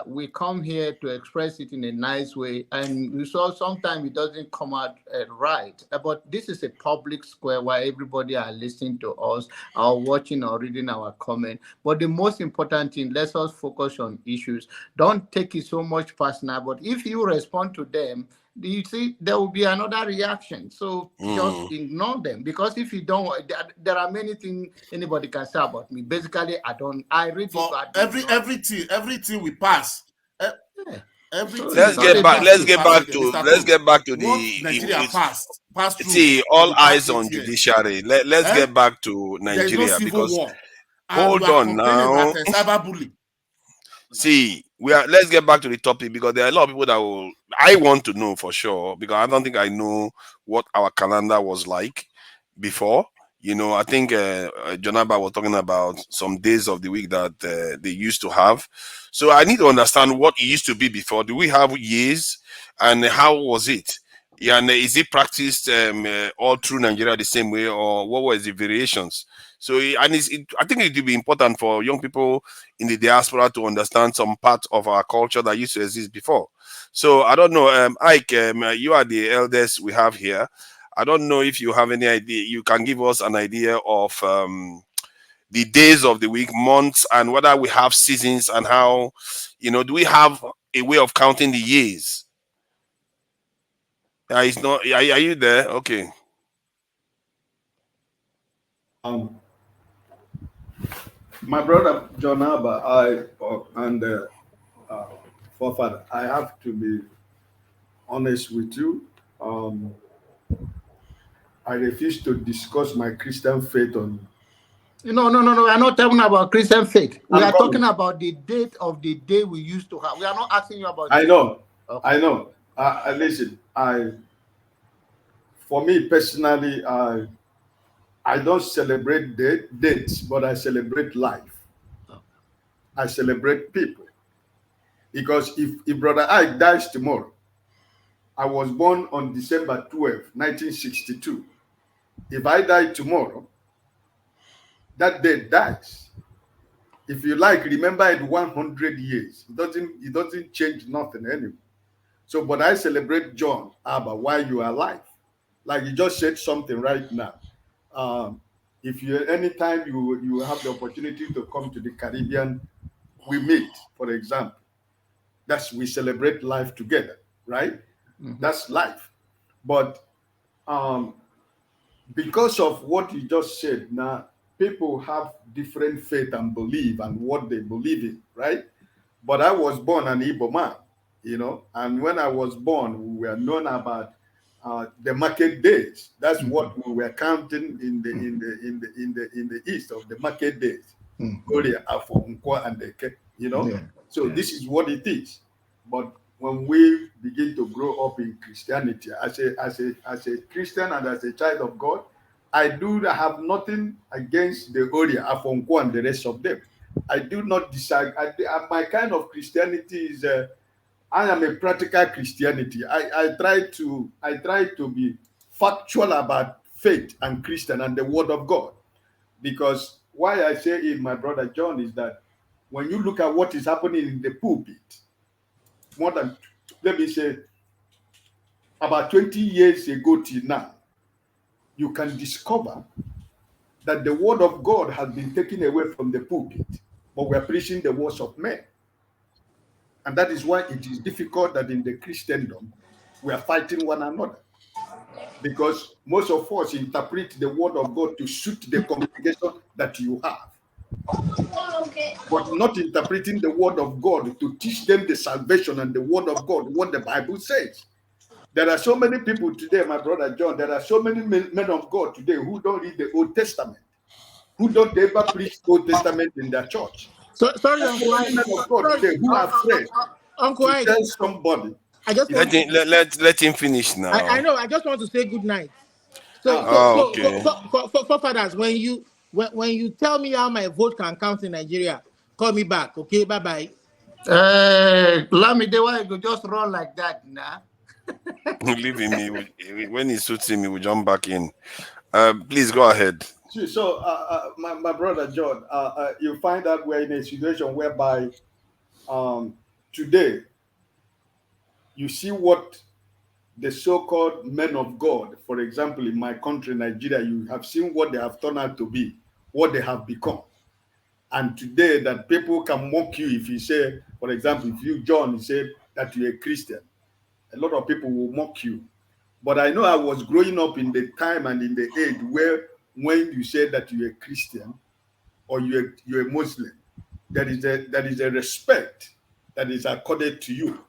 We come here to express it in a nice way, and we saw sometimes it doesn't come out right. But this is a public square where everybody are listening to us, or watching or reading our comment. But the most important thing, let us focus on issues. Don't take it so much personal, but if you respond to them, you see there will be another reaction. So just ignore them, because if you don't, there are many things anybody can say about me. Basically, I read it, For but I ignore it. everything we pass. Yeah. So Everything it's that not we a are big passing, Let's we deal. get pass back again. to Mr. Tone, the what Nigeria passed through see for all the past eyes on 8 years. judiciary. Let's Eh? get back to There is no Nigeria, civil because war. And you hold are on complaining now. about cyberbullying. See, let's get back to the topic, because there are a lot of people that will. I want to know for sure, because I don't think I know what our calendar was like before. I think Jonaba was talking about some days of the week that they used to have. So I need to understand what it used to be before. Do we have years, and how was it? Yeah, and is it practiced all through Nigeria the same way, or what was the variations? So, I think it would be important for young people in the diaspora to understand some part of our culture that used to exist before. So I don't know, Ike, you are the eldest we have here. I don't know if you have any idea. You can give us an idea of the days of the week, months, and whether we have seasons, and how, do we have a way of counting the years? It's not. Are you there? Okay. Um, my brother John Abba, and forefather, I have to be honest with you. I refuse to discuss my Christian faith on. No. We are not talking about Christian faith. We I'm are talking coming. about the date of the day we used to have. We are not asking you about I the. know. Okay. I know. Listen, for me personally, I don't celebrate dates, but I celebrate life. I celebrate people. Because if Brother Ike dies tomorrow, I was born on December 12, 1962. If I die tomorrow, that date dies. If you like, remember it 100 years. It doesn't change nothing anyway. So, but I celebrate John Abba while you are alive. Like you just said something right now. If you anytime you have the opportunity to come to the Caribbean, we meet, for example. We celebrate life together, right? Mm-hmm. That's life. But because of what you just said, now people have different faith and belief and what they believe in, right? But I was born an Igbo man, and when I was born, we were known about the market days. That's what we were counting in the east of the market days. Oria, Afo, Nkwa, and Eke, you know. Yeah. So this is what it is. But when we begin to grow up in Christianity, as a Christian and as a child of God, I do have nothing against the Oria, Afo, Nkwa, and the rest of them. I do not disagree. My kind of Christianity is. I am a practical Christianity. I try to be factual about faith and Christian and the Word of God, because why I say it, my brother John, is that when you look at what is happening in the pulpit, more than, let me say, about 20 years ago till now, you can discover that the Word of God has been taken away from the pulpit, but we are preaching the words of men. And that is why it is difficult that in the Christendom, we are fighting one another. Because most of us interpret the word of God to suit the congregation that you have. But not interpreting the word of God to teach them the salvation and the word of God, what the Bible says. There are so many people today, my brother John, there are so many men of God today who don't read the Old Testament, who don't ever preach the Old Testament in their church. Sorry, There are so Uncle many men of God today who are afraid Uncle to Ike, tell somebody. I just want Let him finish I now. know. I just want to say good night. So, Okay. for fathers, when you tell me how my vote can count in Nigeria, call me back. Okay, bye bye. Lamide, why you could just run like that now? Leave him. When he suits him, he will jump back in. Please go ahead. So, my brother John, you find that we're in a situation whereby today you see what the so-called men of God, for example, in my country, Nigeria, you have seen what they have turned out to be, what they have become. And today that people can mock you if you say, for example, if you, John, say that you're a Christian, a lot of people will mock you. But I know I was growing up in the time and in the age where when you say that you're a Christian or you're a Muslim, there is a respect that is accorded to you.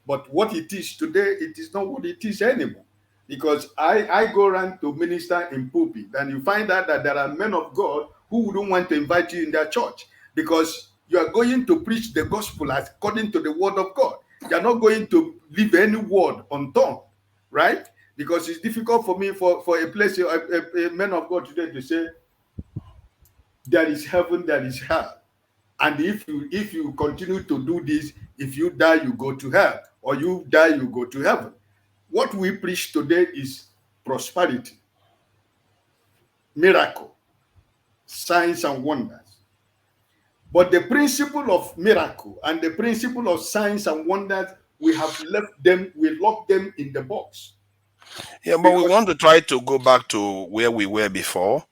But what it is today, it is not what it is anymore. Because I go around to minister in pulpit, and you find out that there are men of God who wouldn't want to invite you in their church because you are going to preach the gospel according to the word of God. You are not going to leave any word undone, right? Because it's difficult for me for a place, a man of God today to say, there is heaven, there is hell. And if you continue to do this, if you die, you go to hell, or you die, you go to heaven. What we preach today is prosperity, miracle, signs and wonders. But the principle of miracle and the principle of signs and wonders, we have left them, we locked them in the box. Yeah, but we want to try to go back to where we were before.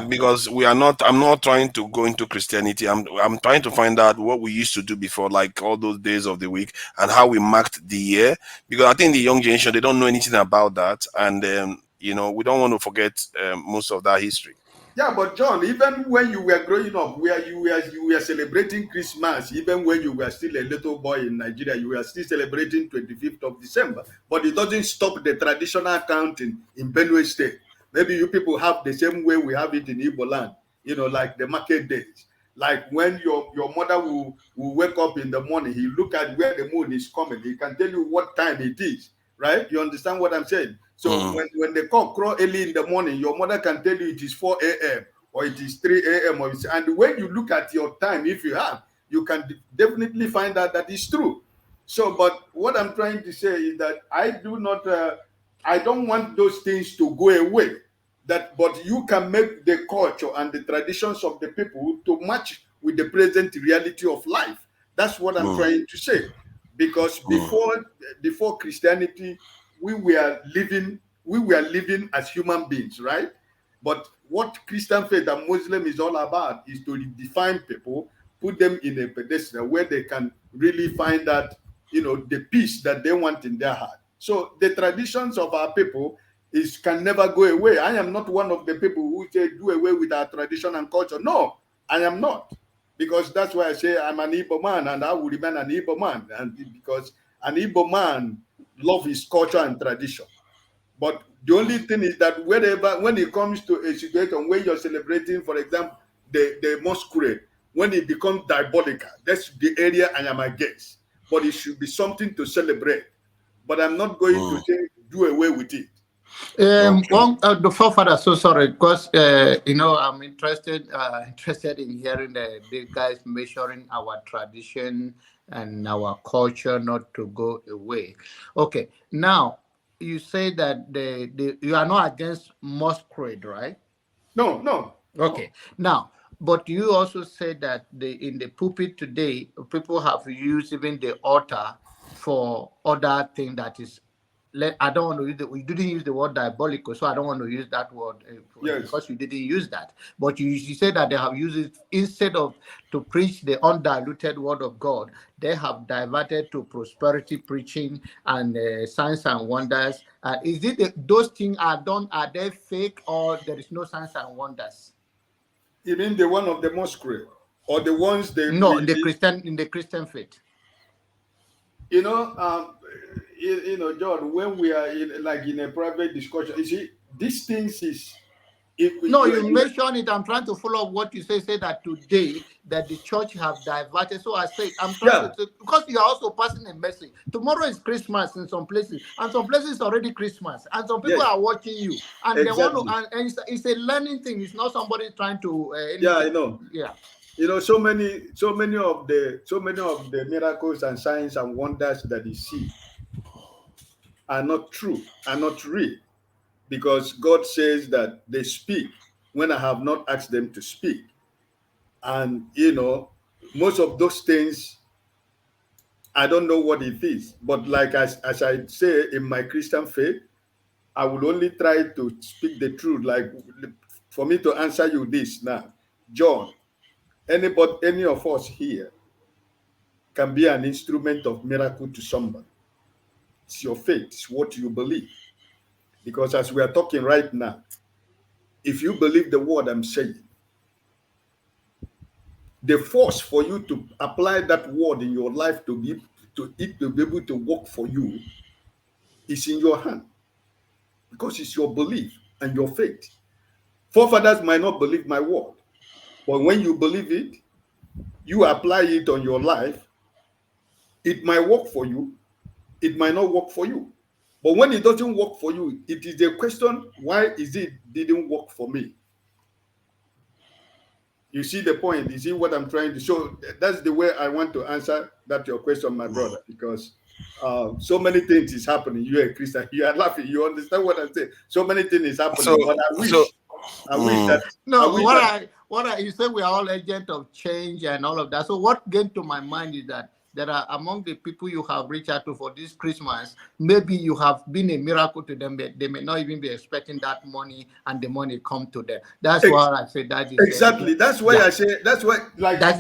Because I'm not trying to go into Christianity. I'm trying to find out what we used to do before, like all those days of the week, and how we marked the year. Because I think the young generation, they don't know anything about that, and we don't want to forget most of that history. Yeah, but John, even when you were growing up, where you were celebrating Christmas, even when you were still a little boy in Nigeria, you were still celebrating 25th of December. But it doesn't stop the traditional counting in Benue State. Maybe you people have the same way we have it in Igbo land, like the market days. Like when your mother will wake up in the morning, he look at where the moon is coming. He can tell you what time it is, right? You understand what I'm saying? So when the cock crow early in the morning, your mother can tell you it is 4 a.m. or it is 3 a.m. And when you look at your time, if you have, you can definitely find out that it's true. So, but what I'm trying to say is that I don't want those things to go away. But you can make the culture and the traditions of the people to match with the present reality of life. That's what I'm trying to say. Because before Christianity, we were living as human beings, right? But what Christian faith and Muslim is all about is to define people, put them in a pedestal where they can really find that, the peace that they want in their heart. So the traditions of our people can never go away. I am not one of the people who say do away with our tradition and culture. No, I am not. Because that's why I say I'm an Igbo man and I will remain an Igbo man. And because an Igbo man loves his culture and tradition. But the only thing is that when it comes to a situation where you're celebrating, for example, the masquerade, when it becomes diabolical, that's the area I am against. But it should be something to celebrate. But I'm not going to say do away with it. The forefather, so sorry, because I'm interested in hearing the guys measuring our tradition and our culture not to go away. Okay, now you say that you are not against masquerade, right? No. Okay, now, but you also said that in the pulpit today, people have used even the altar for other thing that is. I don't want to use we didn't use the word diabolical, so I don't want to use that word Yes. because you didn't use that. But you said that they have used it instead of to preach the undiluted word of God. They have diverted to prosperity preaching and signs and wonders. Is it those things are done? Are they fake or there is no signs and wonders? You mean the one of the masquerade or the ones No, in the Christian faith. John, when we are in a private discussion, you see, these things is. You mentioned it. I'm trying to follow up what you say. Say that today that the church have diverted. So I say I'm trying to because you are also passing a message. Tomorrow is Christmas in some places, and some places it's already Christmas, and some people are watching you, and they want to. And it's a learning thing. It's not somebody trying to. I know. Yeah. So many of the miracles and signs and wonders that you see are not true, are not real, because God says that they speak when I have not asked them to speak. And most of those things, I don't know what it is. But like as I say in my Christian faith, I will only try to speak the truth. Like for me to answer you this now, John, any of us here can be an instrument of miracle to somebody. It's your faith, it's what you believe. Because as we are talking right now, if you believe the word I'm saying, the force for you to apply that word in your life to be able to work for you is in your hand, because it's your belief and your faith. Forefathers might not believe my word, but when you believe it, you apply it on your life. It might work for you, it might not work for you. But when it doesn't work for you, it is a question, why is it didn't work for me? You see the point? You see what I'm trying to show? That's the way I want to answer your question, my brother, because so many things is happening. You're a Christian. You are laughing. You understand what I'm saying? So many things is happening. But I wish that. You say we are all agents of change and all of that. So what came to my mind is that there are among the people you have reached out to for this Christmas, maybe you have been a miracle to them. They may not even be expecting that money, and the money come to them. That's why I say that is exactly. That's why I say. That's why. Like that's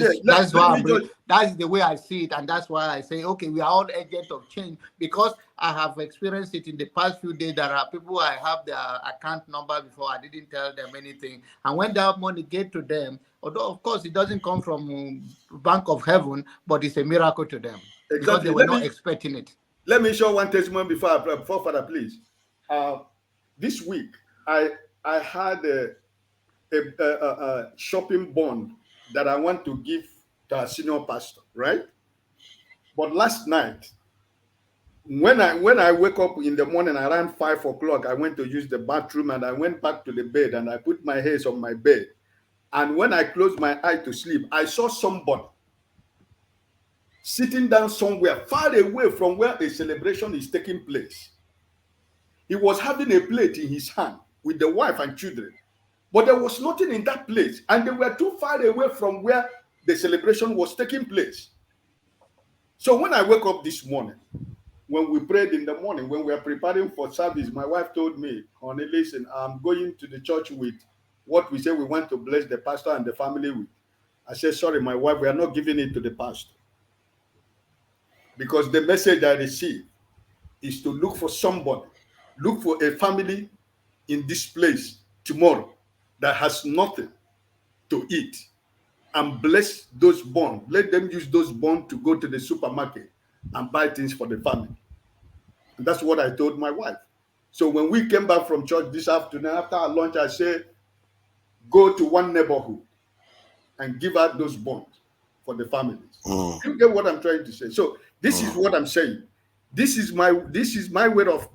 the way I see it, and that's why I say, okay, we are all agents of change, because I have experienced it in the past few days. There are people I have their account number before, I didn't tell them anything, and when that money get to them, although of course it doesn't come from Bank of Heaven, but it's a miracle to them because they were not expecting it. Let me show one testimony before Father, please. This week I had a shopping bond that I want to give to our senior pastor, right? But last night, when I wake up in the morning around 5 o'clock, I went to use the bathroom, and I went back to the bed, and I put my hands on my bed. And when I closed my eye to sleep, I saw somebody sitting down somewhere far away from where a celebration is taking place. He was having a plate in his hand with the wife and children, but there was nothing in that place, and they were too far away from where the celebration was taking place. So when I woke up this morning, when we prayed in the morning, when we were preparing for service, my wife told me, honey, listen, I'm going to the church with what we say we want to bless the pastor and the family with. I said, sorry, my wife, we are not giving it to the pastor. Because the message I received is to look for somebody, look for a family in this place tomorrow that has nothing to eat, and bless those bonds. Let them use those bonds to go to the supermarket and buy things for the family. And that's what I told my wife. So when we came back from church this afternoon, after our lunch, I said, go to one neighborhood and give out those bonds for the families. You get what I'm trying to say? So this is what I'm saying. This is my way of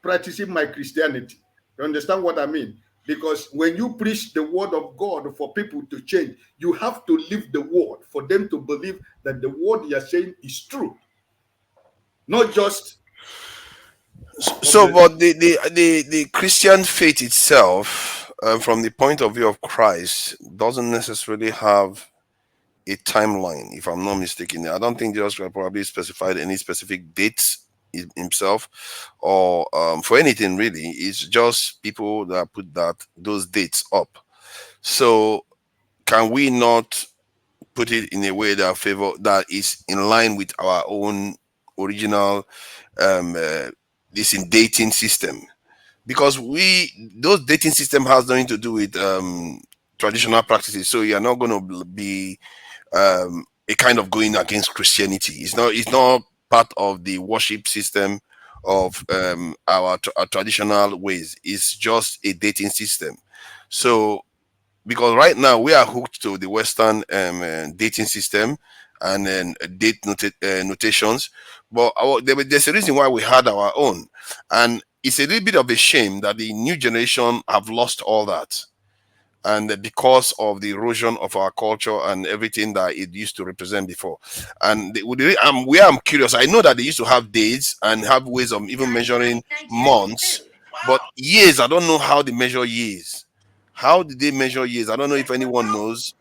practicing my Christianity. You understand what I mean? Because when you preach the word of God for people to change, you have to live the word for them to believe that the word you're saying is true. Not just but the Christian faith itself, from the point of view of Christ, doesn't necessarily have a timeline, if I'm not mistaken. I don't think Jesus probably specified any specific dates himself, or for anything really. It's just people that put those dates up. So can we not put it in a way that is in line with our own original this in dating system? Because those dating system has nothing to do with traditional practices, so you're not going to be a kind of going against Christianity. It's not part of the worship system of our traditional ways. It's just a dating system. So because right now we are hooked to the Western dating system and then date notations, but there's a reason why we had our own, and it's a little bit of a shame that the new generation have lost all that, and because of the erosion of our culture and everything that it used to represent before. And I'm curious. I know that they used to have days and have ways of even measuring months, but years, I don't know how they measure years. How did they measure years? I don't know if anyone knows.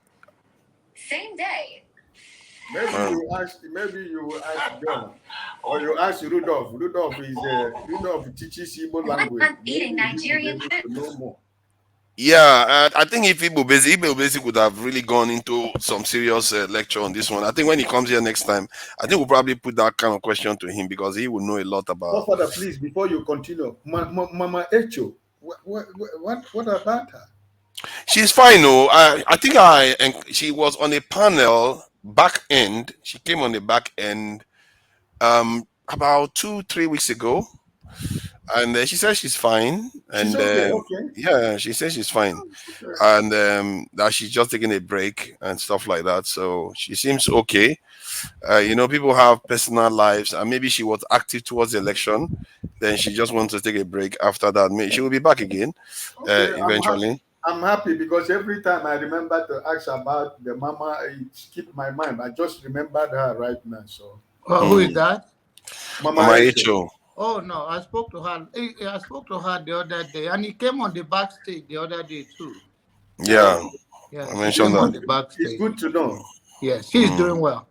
Same day. Maybe you will ask John, or you ask Rudolph. Rudolph teaches Igbo language. Eating Nigerian food. Know more. Yeah, I think if Igbo Basic would have really gone into some serious lecture on this one. I think when he comes here next time, I think we'll probably put that kind of question to him, because he will know a lot about. Father, please, before you continue, Mama Echo, what about her? She's fine. No, I think she was on a panel back end. She came on the back end about 2-3 weeks ago, and she says she's fine. And she's okay. Yeah, she says she's fine, and that she's just taking a break and stuff like that. So she seems okay. People have personal lives, and maybe she was active towards the election. Then she just wants to take a break. After that, maybe she will be back again eventually. I'm happy because every time I remember to ask about the mama, it skipped my mind. I just remembered her right now. So who is that? Mama Echo. Oh no, I spoke to her. I spoke to her the other day, and he came on the backstage the other day too. Yeah, I mentioned that. on the backstage. It's good to know. Yes, she's doing well.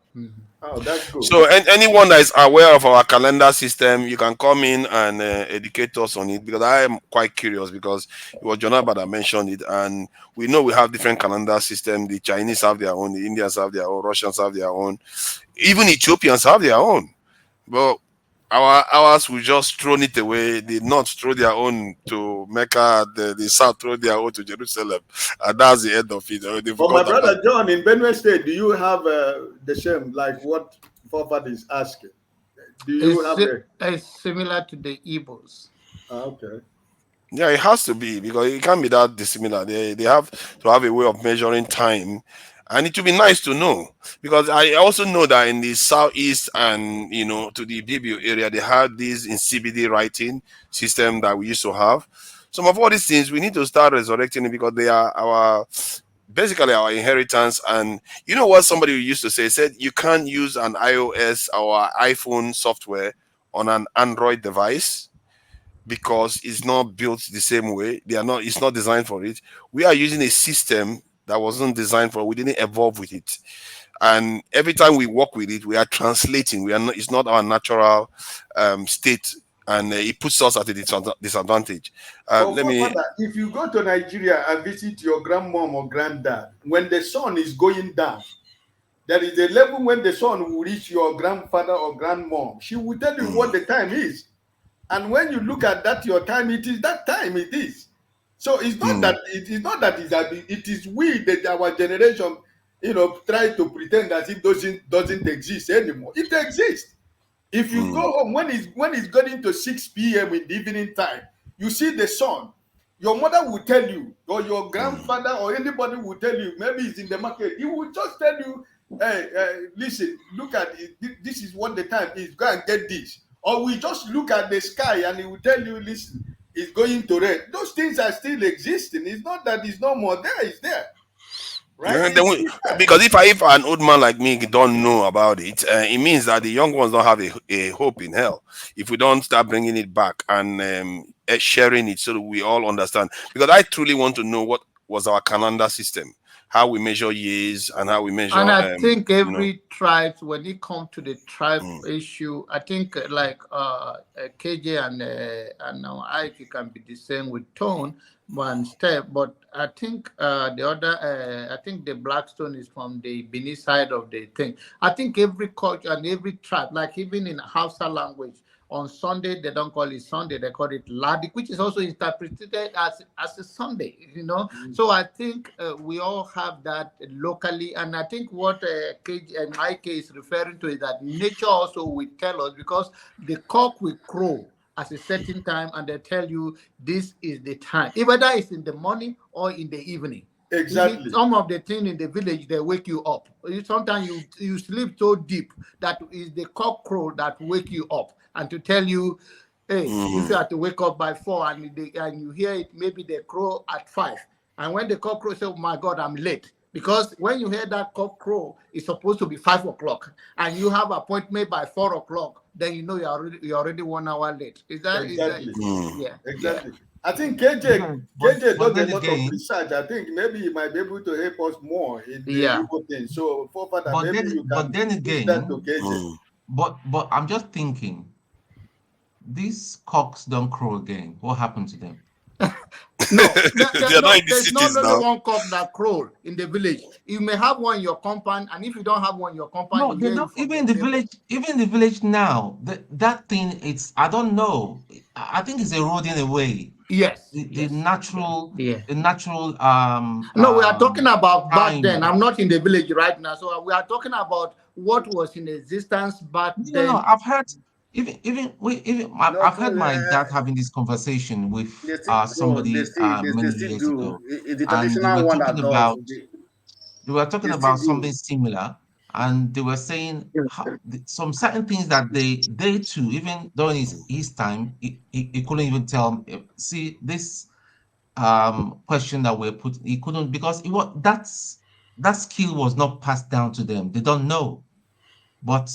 Oh, that's good. So anyone that is aware of our calendar system, you can come in and educate us on it, because I am quite curious, because it was Jonathan that mentioned it, and we know we have different calendar systems. The Chinese have their own, the Indians have their own, Russians have their own, even Ethiopians have their own. But ours we just thrown it away. The North throw their own to Mecca, the South throw their own to Jerusalem, and that's the end of it. But my brother John, in Benue State, do you have the same, like what Forfad is asking? Do you have it's similar to the Igbos? Okay. Yeah, it has to be, because it can't be that dissimilar. They have to have a way of measuring time. And it would be nice to know, because I also know that in the southeast and to the Bibio area, they have this in CBD writing system that we used to have. Some of all these things we need to start resurrecting it, because they are basically our inheritance. And you know what somebody used to say? Said you can't use an iOS or iPhone software on an Android device, because it's not built the same way. It's not designed for it. We are using a system that wasn't designed for it. We didn't evolve with it. And every time we work with it, we are translating. It's not our natural state, and it puts us at a disadvantage. If you go to Nigeria and visit your grandmom or granddad, when the sun is going down, there is a level when the sun will reach your grandfather or grandmom. She will tell you what the time is. And when you look at that, your time, it is that time it is. So it's not that it is we that our generation, try to pretend that it doesn't exist anymore. It exists. If you go home when it's getting to 6 p.m. in the evening time, you see the son, your mother will tell you, or your grandfather, or anybody will tell you, maybe it's in the market, he will just tell you, hey, listen, look at it, this is what the time is, go and get this. Or we just look at the sky and he will tell you, listen, it's going to rain. Those things are still existing. It's not that it's no more there, it's there. Right? Because if an old man like me don't know about it, it means that the young ones don't have a hope in hell. If we don't start bringing it back and sharing it so that we all understand. Because I truly want to know what was our calendar system, how we measure years and how we measure. And I think every tribe, when it comes to the tribe issue, I think like KJ and now Ike can be the same with tone one step, but I think the other, I think the Blackstone is from the Benin side of the thing. I think every culture and every tribe, like even in Hausa language, on Sunday they don't call it Sunday, they call it Ladik, which is also interpreted as a Sunday, you know. So I think we all have that locally, and I think what KJ and Ike is referring to is that nature also will tell us, because the cock will crow at a certain time and they tell you this is the time, whether it's in the morning or in the evening. Exactly. Even some of the things in the village, they wake you up. Sometimes you sleep so deep that is the cock crow that wake you up and to tell you, hey, if you have to wake up by 4 and you hear it, maybe they crow at 5. And when the cock crow says, oh my God, I'm late. Because when you hear that cock crow, it's supposed to be 5 o'clock, and you have appointment by 4 o'clock, then you know you're already 1 hour late. Is that exactly? Yeah, exactly. Yeah. I think KJ does a lot of research. I think maybe he might be able to help us more in the Igbo thing. So, for further, maybe you can push that to KJ. But I'm just thinking, these cocks don't crow again. What happened to them? There's not only one cock that crows in the village. You may have one in your compound, and if you don't have one in your compound, no, they don't. Even in the village, even the village now, that thing, it's, I don't know. I think it's eroding away. Yes, the natural, the natural. No, we are talking about back then. I'm not in the village right now, so we are talking about what was in existence back then. No, I've heard. I've heard my dad having this conversation with somebody many years ago, and they were talking about something similar, and they were saying some certain things that they too, even during his time, he couldn't even tell. See this question that we're put, he couldn't, because that skill was not passed down to them. They don't know. But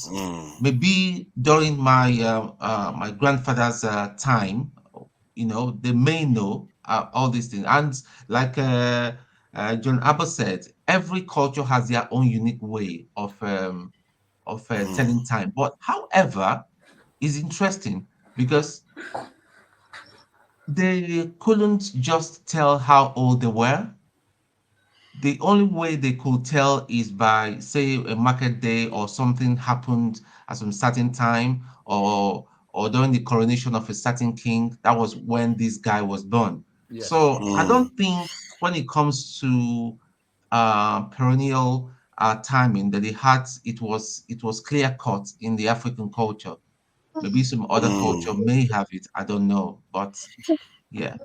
maybe during my my grandfather's time, you know, they may know all these things. And like John Abba said, every culture has their own unique way of telling time. But however, it's interesting because they couldn't just tell how old they were. The only way they could tell is by, say, a market day or something happened at some certain time, or during the coronation of a certain king. That was when this guy was born. Yes. So I don't think when it comes to perennial timing that it was clear cut in the African culture. Maybe some other culture may have it. I don't know, but yeah.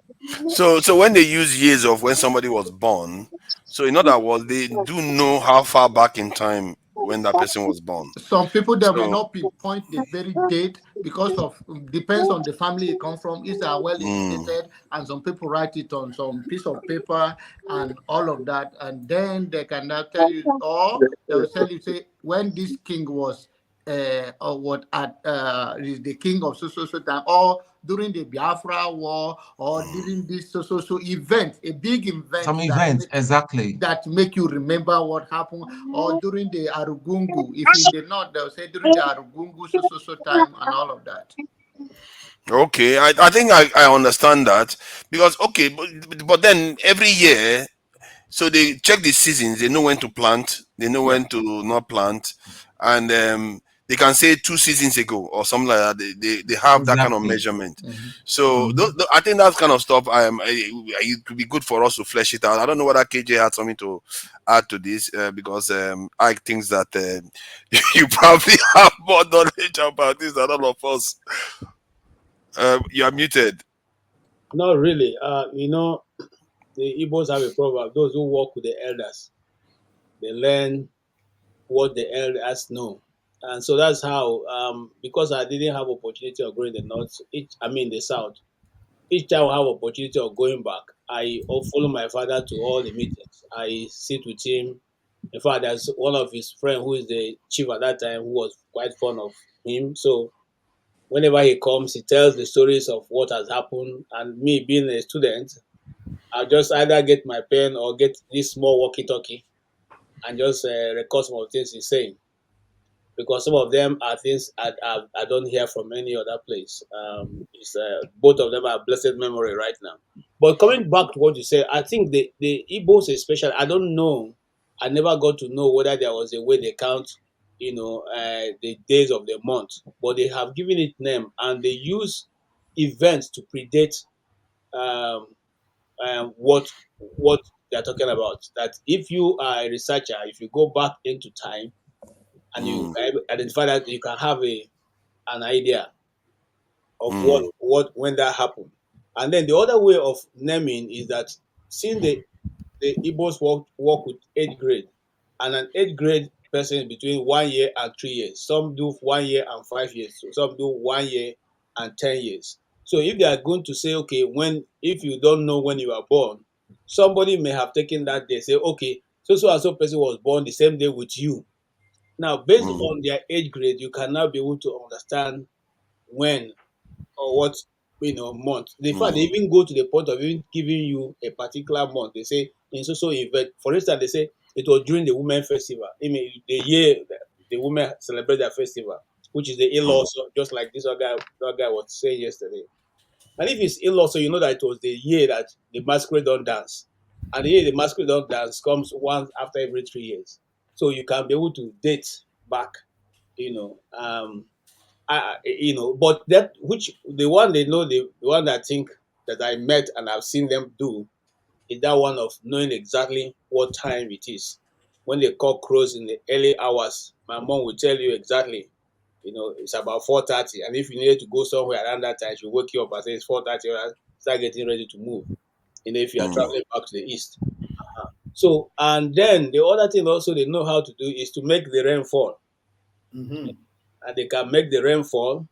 So when they use years of when somebody was born, so in other words, they do know how far back in time when that person was born. Some people that may not pinpoint the very date because of depends on the family it comes from. Is well educated, and some people write it on some piece of paper and all of that, and then they cannot tell you, or they will tell you, say, when this king was or what at is the king of so time, or during the Biafra war, or during this so event, a big event. Some event, exactly. That make you remember what happened, or during the Arugungu. If in the north, they'll say during the Arugungu so time and all of that. Okay, I think I understand that, because okay, but then every year, so they check the seasons, they know when to plant, they know when to not plant, and they can say 2 seasons ago or something like that. They have that kind of measurement. So I think that kind of stuff, it could be good for us to flesh it out. I don't know whether KJ had something to add to this, because I think that you probably have more knowledge about this than all of us. You are muted. Not really. The Igbos have a proverb: those who walk with the elders, they learn what the elders know. And so that's how, because I didn't have opportunity of going the north, the south. Each time I have opportunity of going back, I follow my father to all the meetings. I sit with him. In fact, there's one of his friends who is the chief at that time who was quite fond of him. So whenever he comes, he tells the stories of what has happened. And me being a student, I'll just either get my pen or get this small walkie-talkie and just record some of the things he's saying, because some of them are things I don't hear from any other place. Both of them are blessed memory right now. But coming back to what you said, I think the Igbos especially, I don't know, I never got to know whether there was a way they count, the days of the month, but they have given it name and they use events to predate um, what they're talking about. That if you are a researcher, if you go back into time and you identify that, you can have an idea of what when that happened. And then the other way of naming is that since the Igbos work with 8th grade, and an 8th grade person between 1 year and 3 years. Some do 1 year and 5 years. So some do 1 year and 10 years. So if they are going to say, okay, if you don't know when you were born, somebody may have taken that day, say, okay, so and so person was born the same day with you. Now, based on their age grade, you can now be able to understand when or what month. In fact, they even go to the point of even giving you a particular month. They say in so event. For instance, they say it was during the women festival. I mean, the year the women celebrate their festival, which is the in-law. So just like this other guy was saying yesterday. And if it's in-law, so you know that it was the year that the masquerade don't dance, and the year the masquerade don't dance comes once after every 3 years. So you can be able to date back. You know, but that which the one they know, the one I think that I met and I've seen them do is that one of knowing exactly what time it is. When the cock crows in the early hours, my mom will tell you exactly. It's about 4:30, and if you needed to go somewhere around that time, she'll wake you up and say it's 4:30, and start getting ready to move. If you are traveling back to the east. So, and then the other thing also they know how to do is to make the rain fall. And they can make the rain fall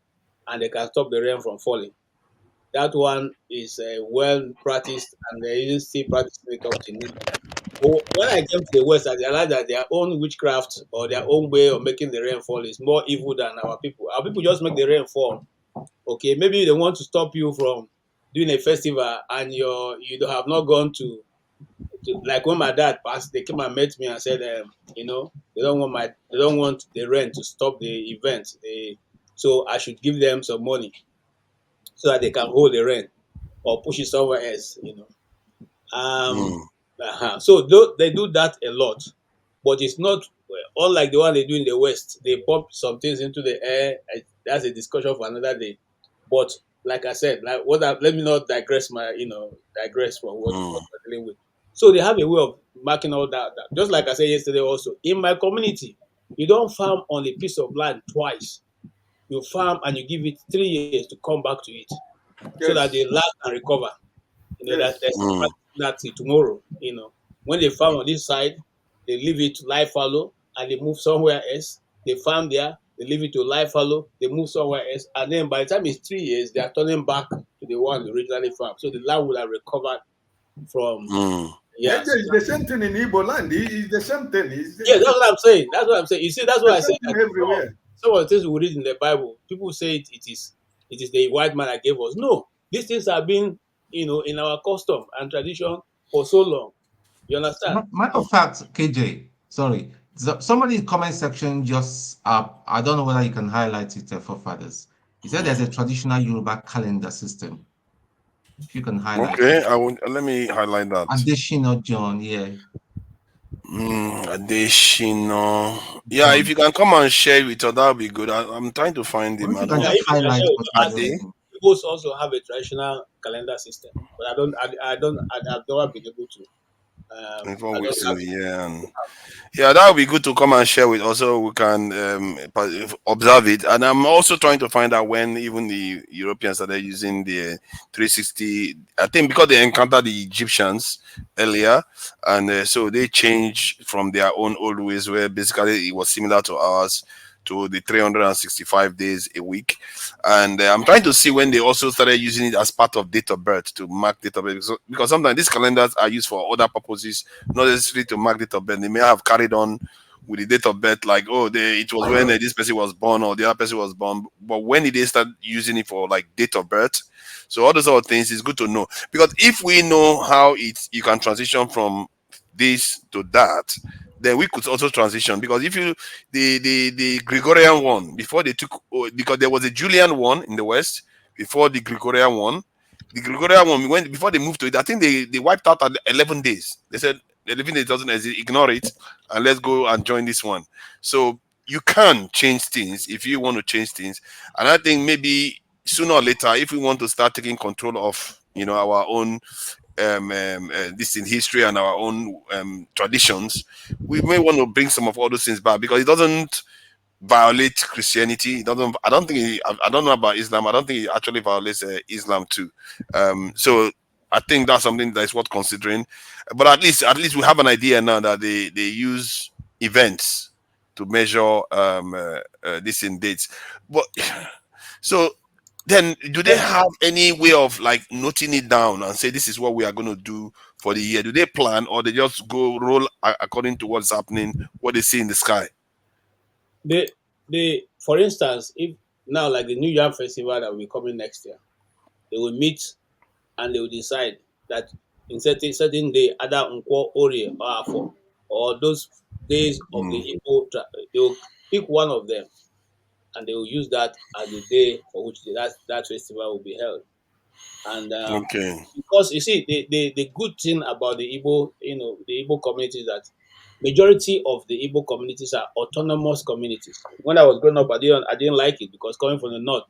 and they can stop the rain from falling. That one is well practiced, and they even still practicing it up to now. But when I came to the West, I realized that their own witchcraft or their own way of making the rain fall is more evil than our people. Our people just make the rain fall. Okay, maybe they want to stop you from doing a festival and you have not gone to like when my dad passed, they came and met me and said, they don't want the rain to stop the event. So I should give them some money so that they can hold the rain or push it somewhere else. So they do that a lot, but it's not unlike the one they do in the West. They pump some things into the air. That's a discussion for another day. But like I said, let me not digress from what we're dealing with. So they have a way of marking all that. Just like I said yesterday, also in my community, you don't farm on a piece of land twice. You farm and you give it 3 years to come back to it, so that the land can recover. That there's that till tomorrow. When they farm on this side, they leave it to lie fallow and they move somewhere else. They farm there, they leave it to lie fallow, they move somewhere else, and then by the time it's 3 years, they are turning back to the one they originally farmed. So the land will have recovered from. Yes, it's the same thing in Igbo land. It's the same thing. That's what I'm saying. That's what I'm saying. You see, that's why I said that everywhere. Some of the things we read in the Bible, people say it is the white man that gave us. No, these things have been, in our custom and tradition for so long. You understand? Matter of fact, KJ, sorry, somebody in the comment section just I don't know whether you can highlight it for fathers. He said there's a traditional Yoruba calendar system. If you can highlight Okay, it. let me highlight that. Additional John, yeah. Additional. Yeah, if you can come and share it with us, that would be good. I'm trying to find him. If you can just highlight Igbos also have a traditional calendar system, but I've never been able to. In 4 I don't weeks in have. the year. Yeah, that would be good to come and share with us so we can observe it. And I'm also trying to find out when even the Europeans started using the 360. I think because they encountered the Egyptians earlier, and so they changed from their own old ways, where basically it was similar to ours, to the 365 days a week. And I'm trying to see when they also started using it as part of date of birth to mark date of birth. Because sometimes these calendars are used for other purposes, not necessarily to mark date of birth. They may have carried on with the date of birth, like, oh, it was when this person was born or the other person was born. But when did they start using it for like date of birth? So all those sort of things is good to know. Because if we know how you can transition from this to that, then we could also transition. Because if you the Gregorian one, before they took, because there was a Julian one in the West before the Gregorian one. The Gregorian one, when before they moved to it, I think they wiped out at 11 days. They said 11 days doesn't exist, ignore it, and let's go and join this one. So you can change things if you want to change things. And I think maybe sooner or later, if we want to start taking control of our own this in history and our own traditions, we may want to bring some of all those things back, because it doesn't violate Christianity. It doesn't. I don't think. I don't know about Islam. I don't think it actually violates Islam too. So I think that's something that is worth considering. But at least we have an idea now that they use events to measure this in dates. But so then, do they have any way of like noting it down and say this is what we are going to do for the year? Do they plan, or they just go roll according to what's happening, what they see in the sky? They for instance, if now like the New Year festival that will be coming next year, they will meet and they will decide that in certain day, either Nkwo, Ori, or Afo, or those days of the Igbo, they will pick one of them and they will use that as the day for which that festival will be held. And Okay. because you see, the good thing about the Igbo, the Igbo community is that majority of the Igbo communities are autonomous communities. When I was growing up, I didn't like it, because coming from the north,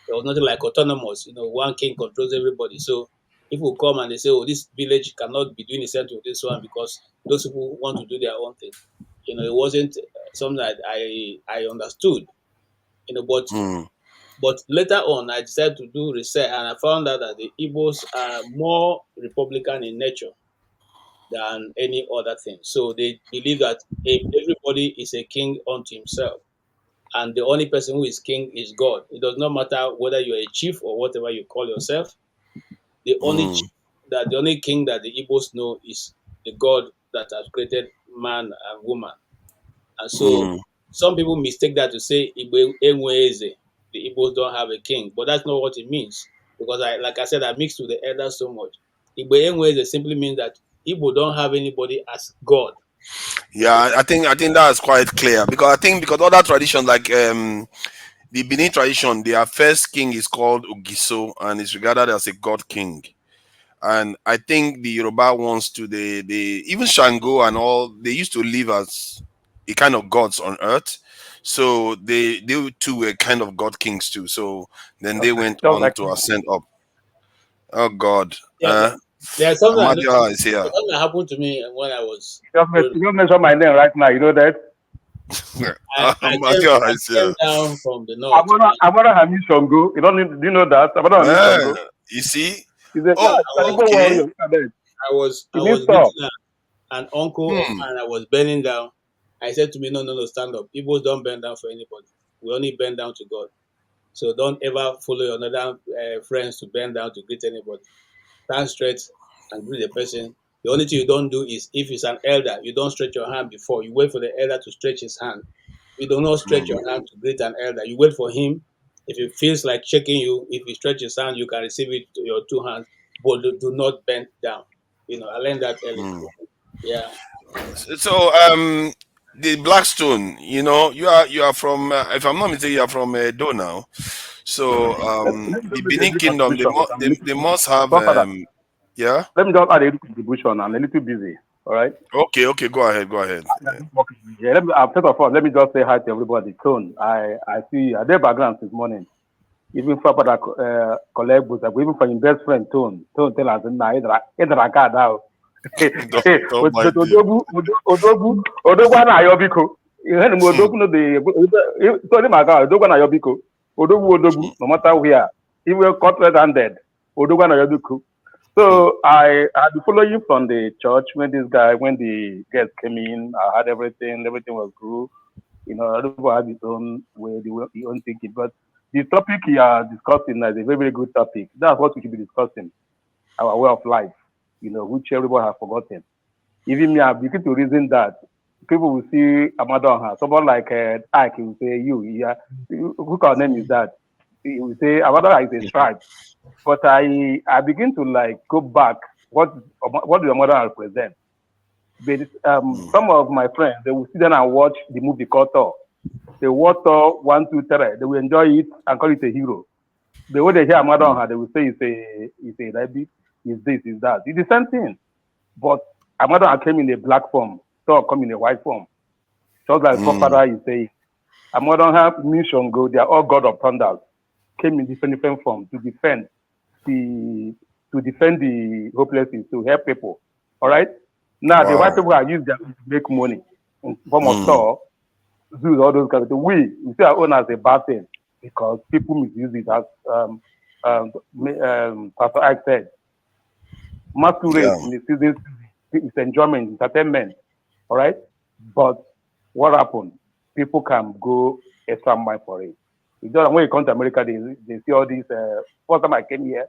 there was nothing like autonomous. One king controls everybody. So people come and they say, "Oh, this village cannot be doing the same to this one because those people want to do their own thing." It wasn't something that I understood. But Mm. but later on, I decided to do research, and I found out that the Igbos are more Republican in nature than any other thing. So they believe that everybody is a king unto himself, and the only person who is king is God. It does not matter whether you're a chief or whatever you call yourself. The only Mm. the only king that the Igbos know is the God that has created man and woman. And so Mm. some people mistake that to say Igbo Enweze, the Igbos don't have a king, but that's not what it means. Because like I said, I mixed with the elders so much. Igbo Enweze simply means that Igbo don't have anybody as God. Yeah, I think that's quite clear, because I think because other traditions like the Benin tradition, their first king is called Ugiso and is regarded as a god king. And I think the Yoruba ones too, they even Shango and all, they used to live as a kind of gods on earth. So they too were kind of god kings too. So then they went Just on like to ascend up. Oh God. Yeah, there's something I know. Amadio is here. There's something that happened to me when I was you just mentioned my name right now. You know that Amadio I is came here. down from the north. Amara Hami Songo. You don't need, do you know that Amara Hami Songo? You see? He's a Oh, Igbo okay. warrior. Look at that. I was He means meeting stop. an uncle of mine. I was bending down. I said to me, no, stand up. Igbos don't bend down for anybody. We only bend down to God. So don't ever follow your other friends to bend down to greet anybody. Stand straight and greet the person. The only thing you don't do is, if it's an elder, you don't stretch your hand before. You wait for the elder to stretch his hand. You do not stretch your hand to greet an elder. You wait for him. If he feels like shaking you, if he stretches his hand, you can receive it to your two hands, but do not bend down. I learned that early. Yeah. So the Blackstone, you are from if I'm not mistaken, you are from Do now. So Let me the just make a Benin little Kingdom, contribution, but I'm a they little must have Godfather, yeah. let me just add a little contribution. I'm a little busy. All right. Okay, go ahead. Yeah. Yeah. First of all, let me just say hi to everybody. Tone, I see you. I did background this morning. Even for that collect books, even for your best friend Tone. Tone tell us now either I got out. Odogwa na Ayobiko. Ihe ni Odogwu no dey sorry my God, Odogwa na Ayobiko. Odogwu, no matter where, even cutlet handed, Odogwa na Ayobiko. So I been following from the church when the guests came in, I had everything was good. You know, everybody had his own way, his own thinking. But the topic you are discussing is a very, very good topic. That's what we should be discussing, our way of life, you know, which everybody has forgotten. Even me, I begin to reason that people will see Amadon, someone like Ike, he will say, who kind of name is that? He will say, Amadon is a tribe. But I begin to like go back, what do Amadon represent? But, some of my friends, they will sit down and watch the movie called Thor. They watch Thor 1, 2, 3. They will enjoy it and call it a hero. The way they hear Amadon, they will say it's a rabbit, is this, is that. It's the same thing. But Amadon came in a black form, Thor come in a white form. Just like Forefather is saying, Amadon have mission go, they are all God of thunders, came in different forms to defend the hopelessness, to help people. All right? Now, the white people are used to make money in form of Thor, zoos, all those kind of things. We see our own as a bad thing because people misuse it as Pastor Ike said. Masquerade in the season is enjoyment, entertainment. All right? But what happened? People can go extra mile for it. Just when you come to America, they see all these. First time I came here,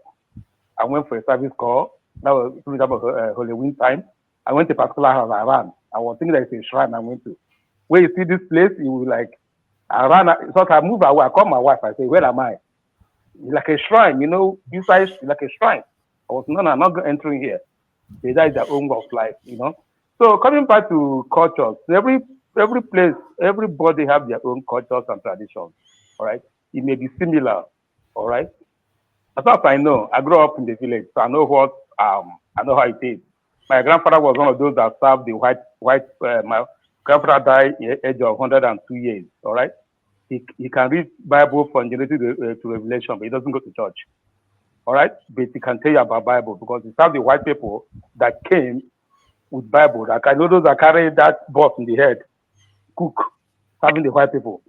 I went for a service call. That was during Halloween time. I went to a particular house. I ran. I was thinking that it's a shrine I went to. When you see this place, you will like, I ran. So I moved away. I called my wife. I say, where am I? It's like a shrine, you know, inside, like a shrine. I was, no, I'm not entering here. They die their own way of life, you know. So coming back to cultures, every place, everybody have their own cultures and traditions, all right? It may be similar, all right? As far as I know, I grew up in the village, so I know I know how it is. My grandfather was one of those that served the white. My grandfather died at the age of 102 years. All right, he can read Bible from Genesis to Revelation, but he doesn't go to church. All right, but he can tell you about Bible because he served the white people that came with Bible. Like I know those that carry that box in the head, cook, serving the white people.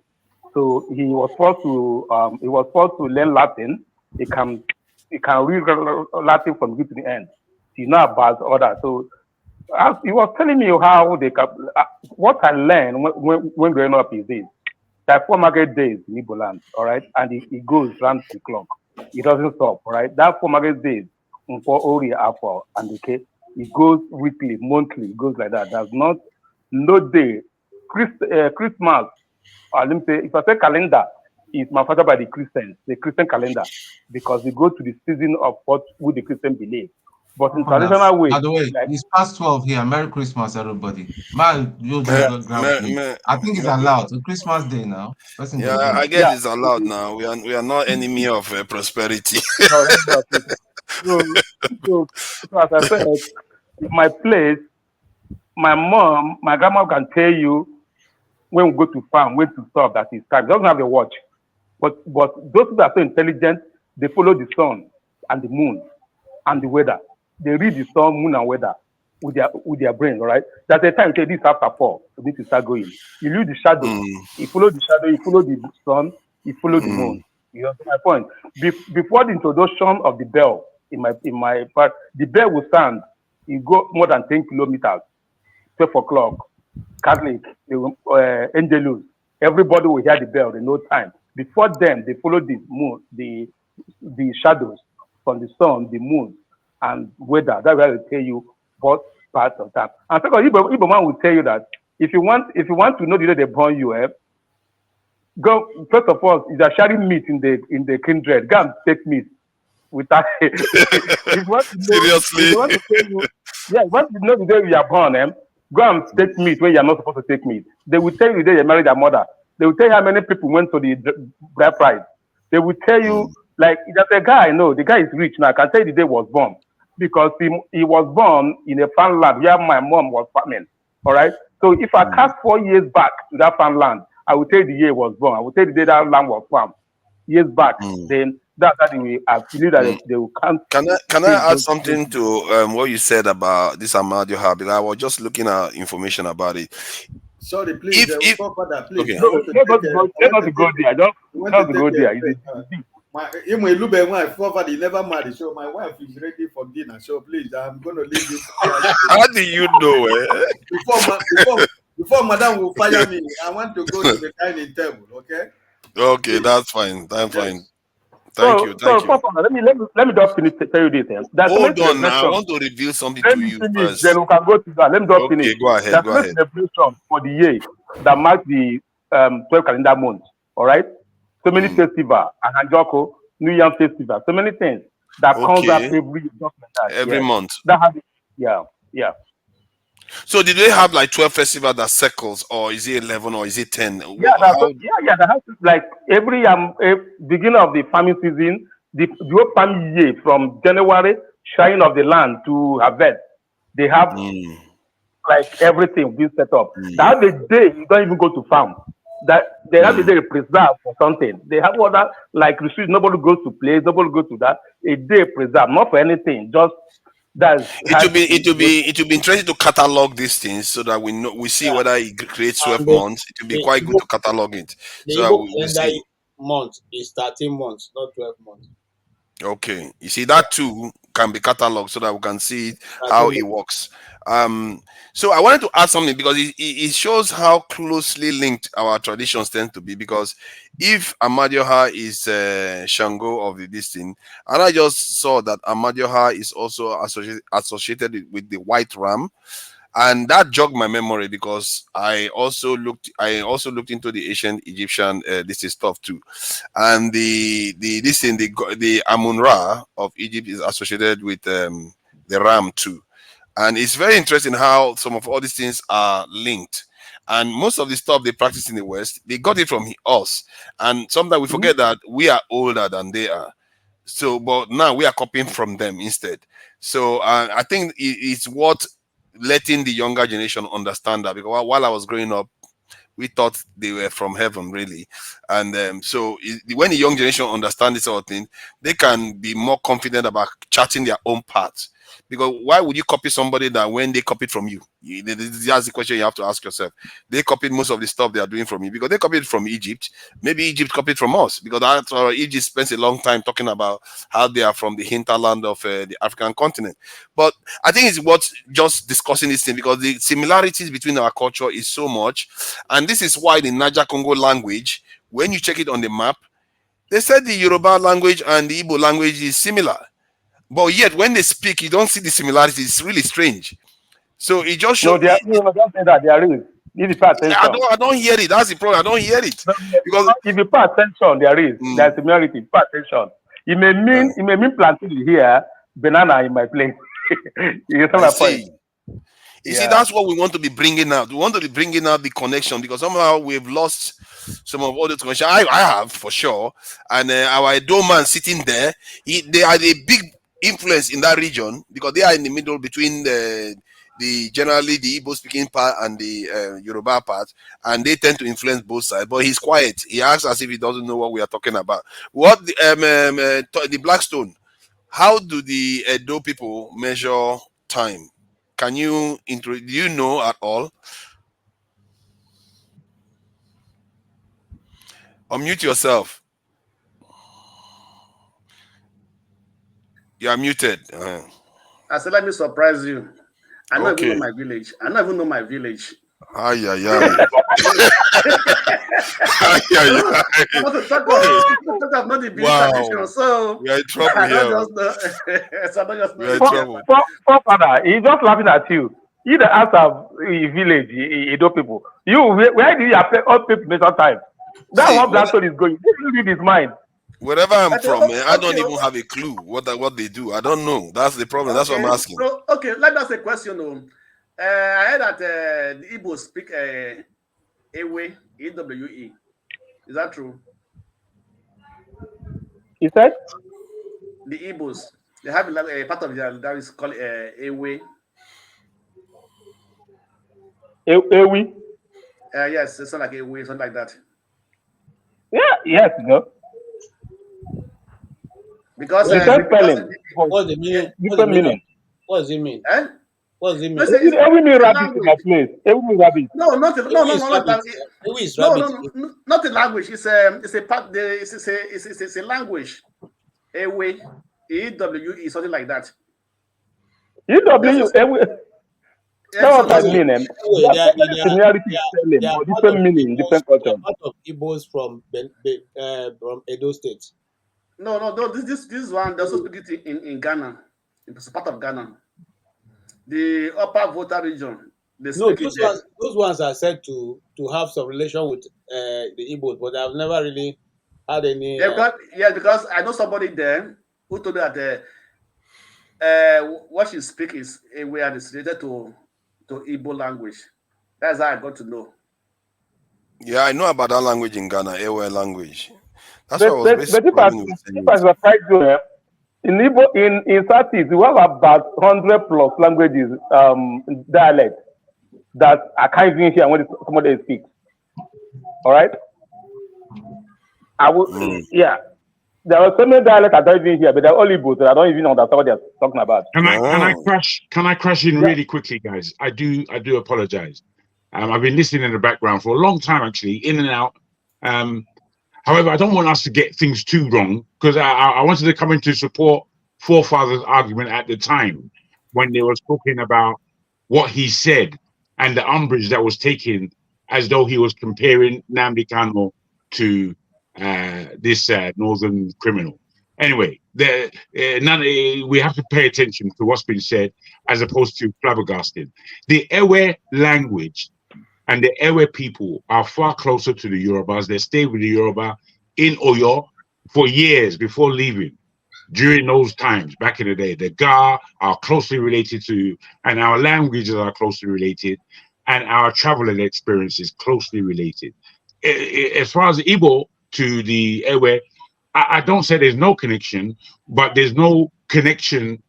So he was forced to learn Latin. He can read Latin from beginning to the end. You know about others. So he was telling me how they can, what I learned when growing up is this. There are 4 market days in Igbo land, all right? And it goes round the clock. It doesn't stop, all right? That 4 market days, for Ori, Afro, and okay, it goes weekly, monthly, it goes like that. There's no day. Christmas, let me say, if I say calendar, it's manufactured by the Christians, the Christian calendar, because they go to the season of what would the Christian believe. But in traditional way, by the way, like, it's past 12 here. Merry Christmas, everybody. I think it's allowed. It's Christmas Day now. I guess it's allowed now. We are not enemy of prosperity. So as I said, my place, my grandma can tell you when we go to farm, when to stop, that is time. It doesn't have a watch. But those who are so intelligent, they follow the sun and the moon and the weather. They read the sun, moon, and weather with their brain, all right? That's the time you say this after 4, you need to start going. You use the shadow. You follow the shadow, you follow the sun, you follow the moon. You know my point. Before the introduction of the bell in my part, the bell will sound. You go more than 10 kilometers, 12 o'clock, Catholic, Angelus, everybody will hear the bell in no time. Before them, they follow the moon, the shadows from the sun, the moon, and weather. That's why they tell you what part of that. And second, Igbo man will tell you that if you want to know the day they born you, go first of all, is a sharing meat in the kindred. Go and take meat with that. If you want to know, seriously, if you want to tell you, yeah, if you want to know the day you are born, go and take meat when you are not supposed to take meat. They will tell you the day you married your mother. They will tell you how many people went to the bride price. They will tell you, like, there's a guy I know, the guy is rich now. I can tell you the day he was born because he was born in a farmland where my mom was farming. All right. So if I cast 4 years back to that farmland, I will tell you the year he was born. I will tell you the day that land was farmed years back. Then That's how they will believe that they will count. Can I add something to what you said about this Amadioha? Because I was just looking at information about it. Sorry, please, Father, please. Okay. I want to Let us go there. Just go there. My wife, he never married, so my wife is ready for dinner. So please, I'm going to leave this. How do you know? Before Madam will fire me, I want to go to the dining table. Okay. Okay, that's fine. That's fine. Thank you. Let me just finish tell you this. Hold on, now. I want to reveal something to you first. Then we can go to that. Let me just finish. Go ahead. There's a celebration for the year that marks the 12 calendar months. All right. So many festivals, and Anjoko, New Year festival, so many things that comes up every month. That has, yeah. So did they have like 12 festivals that circles, or is it 11, or is it 10? Yeah, that has like every beginning of the farming season, the whole farming year from January, shine of the land to harvest. They have like everything being set up. That the day you don't even go to farm. That they have the day preserved for something. They have other like retreat. Nobody goes to place. Nobody goes to that. A day preserved, not for anything. Just it will be interesting to catalog these things so that we see whether it creates 12 months. It will be quite good to catalog it. The So Igbo we see. month is 13 months, not 12 months. Okay, you see that too can be cataloged so that we can see how it works. So I wanted to add something because it shows how closely linked our traditions tend to be. Because if Amadioha is Shango of this thing, and I just saw that Amadioha is also associated with the white ram, and that jogged my memory because I also looked into the ancient Egyptian this is stuff too, and the Amun-Ra of Egypt is associated with the ram too, and it's very interesting how some of all these things are linked. And most of the stuff they practice in the West, they got it from us, and sometimes we forget that we are older than they are. So, but now we are copying from them instead. So I think it's what letting the younger generation understand that, because while I was growing up, we thought they were from heaven, really. And so when the young generation understand this sort of thing, they can be more confident about charting their own path. Because why would you copy somebody that when they copied from you? That's the question you have to ask yourself. They copied most of the stuff they are doing from you because they copied from Egypt. Maybe Egypt copied from us, because that's Egypt spends a long time talking about how they are from the hinterland of the African continent. But I think it's worth just discussing this thing because the similarities between our culture is so much. And this is why the Niger Congo language, when you check it on the map, they said the Yoruba language and the Igbo language is similar. But yet, when they speak, you don't see the similarities. It's really strange. So it just shows. Don't say that there is. If you pay attention, I don't hear it. That's the problem. I don't hear it. Because if you pay attention, there's similarity. Pay attention. It may mean planting here, banana in my place. You get my point. You see, that's what we want to be bringing out. We want to be bringing out the connection, because somehow we've lost some of all the connection. I have, for sure. And our Edo man sitting there, they are a big influence in that region, because they are in the middle between generally the Igbo speaking part and the Yoruba part, and they tend to influence both sides. But he's quiet. He acts as if he doesn't know what we are talking about. What the Blackstone? How do the Edo people measure time? Can you do you know at all? Unmute yourself. You are muted. I said, let me surprise you. I don't even know my village. I don't even know my village. Talk of not the tradition, so we are in trouble I here. don't just know. We are in trouble. Father, he's just laughing at you. You the answer village, Edo people. You where do you have all people measure time? That one Blackstone is going. He read his mind. Wherever I'm from, I don't even have a clue what they do. I don't know. That's the problem. That's what I'm asking. So, let us a question. I heard that the Igbo speak Ewe, E-W-E. Is that true? You said? The Igbos, they have a part of that is called Ewe. Ewe? Yes, it's like Ewe, something like that. Yeah, yes, no. Because The same spelling, What's the meaning? different meaning. What does it mean? Eh? What does it mean? No, it's Every mean a rabbit in my language. place. Every mean rabbit. No, not a, no, no, no, not rabbit. language. No, Not a language. It's a part. It's a language. A way. EWE, something like that. EW. That's what I mean. Anyway, There are so many similarities in spelling, but different meaning, different culture. Part of Igbos from Edo State. No. This one. They also speak it in Ghana. It's part of Ghana. The upper Volta region. They No, speak it there. those ones are said to have some relation with the Igbos, but I've never really had any. Because I know somebody there who told me that what she speaks is a way it's related to Igbo language. That's how I got to know. Yeah, I know about that language in Ghana, Ewe language. That's But what I was if I surprise you, in Igbo, in Southeast, we have about 100 plus languages, dialects that I can't even hear when somebody speaks. All right? Yeah. There are so many dialects I don't even hear, but they're all Igbo, so I don't even understand what they're talking about. Can I crash in really quickly, guys? I do apologize. I've been listening in the background for a long time, actually, in and out. However, I don't want us to get things too wrong, because I wanted to come in to support Forefather's argument at the time when they was talking about what he said and the umbrage that was taken as though he was comparing Nnamdi Kanu to this northern criminal. Anyway, we have to pay attention to what's been said as opposed to flabbergasting. The Ewe language and the Ewe people are far closer to the Yorubas. They stayed with the Yoruba in Oyo for years before leaving. During those times, back in the day, the Ga are closely related to, and our languages are closely related, and our travel and experience is closely related. As far as Igbo to the Ewe, I don't say there's no connection, but there's no connection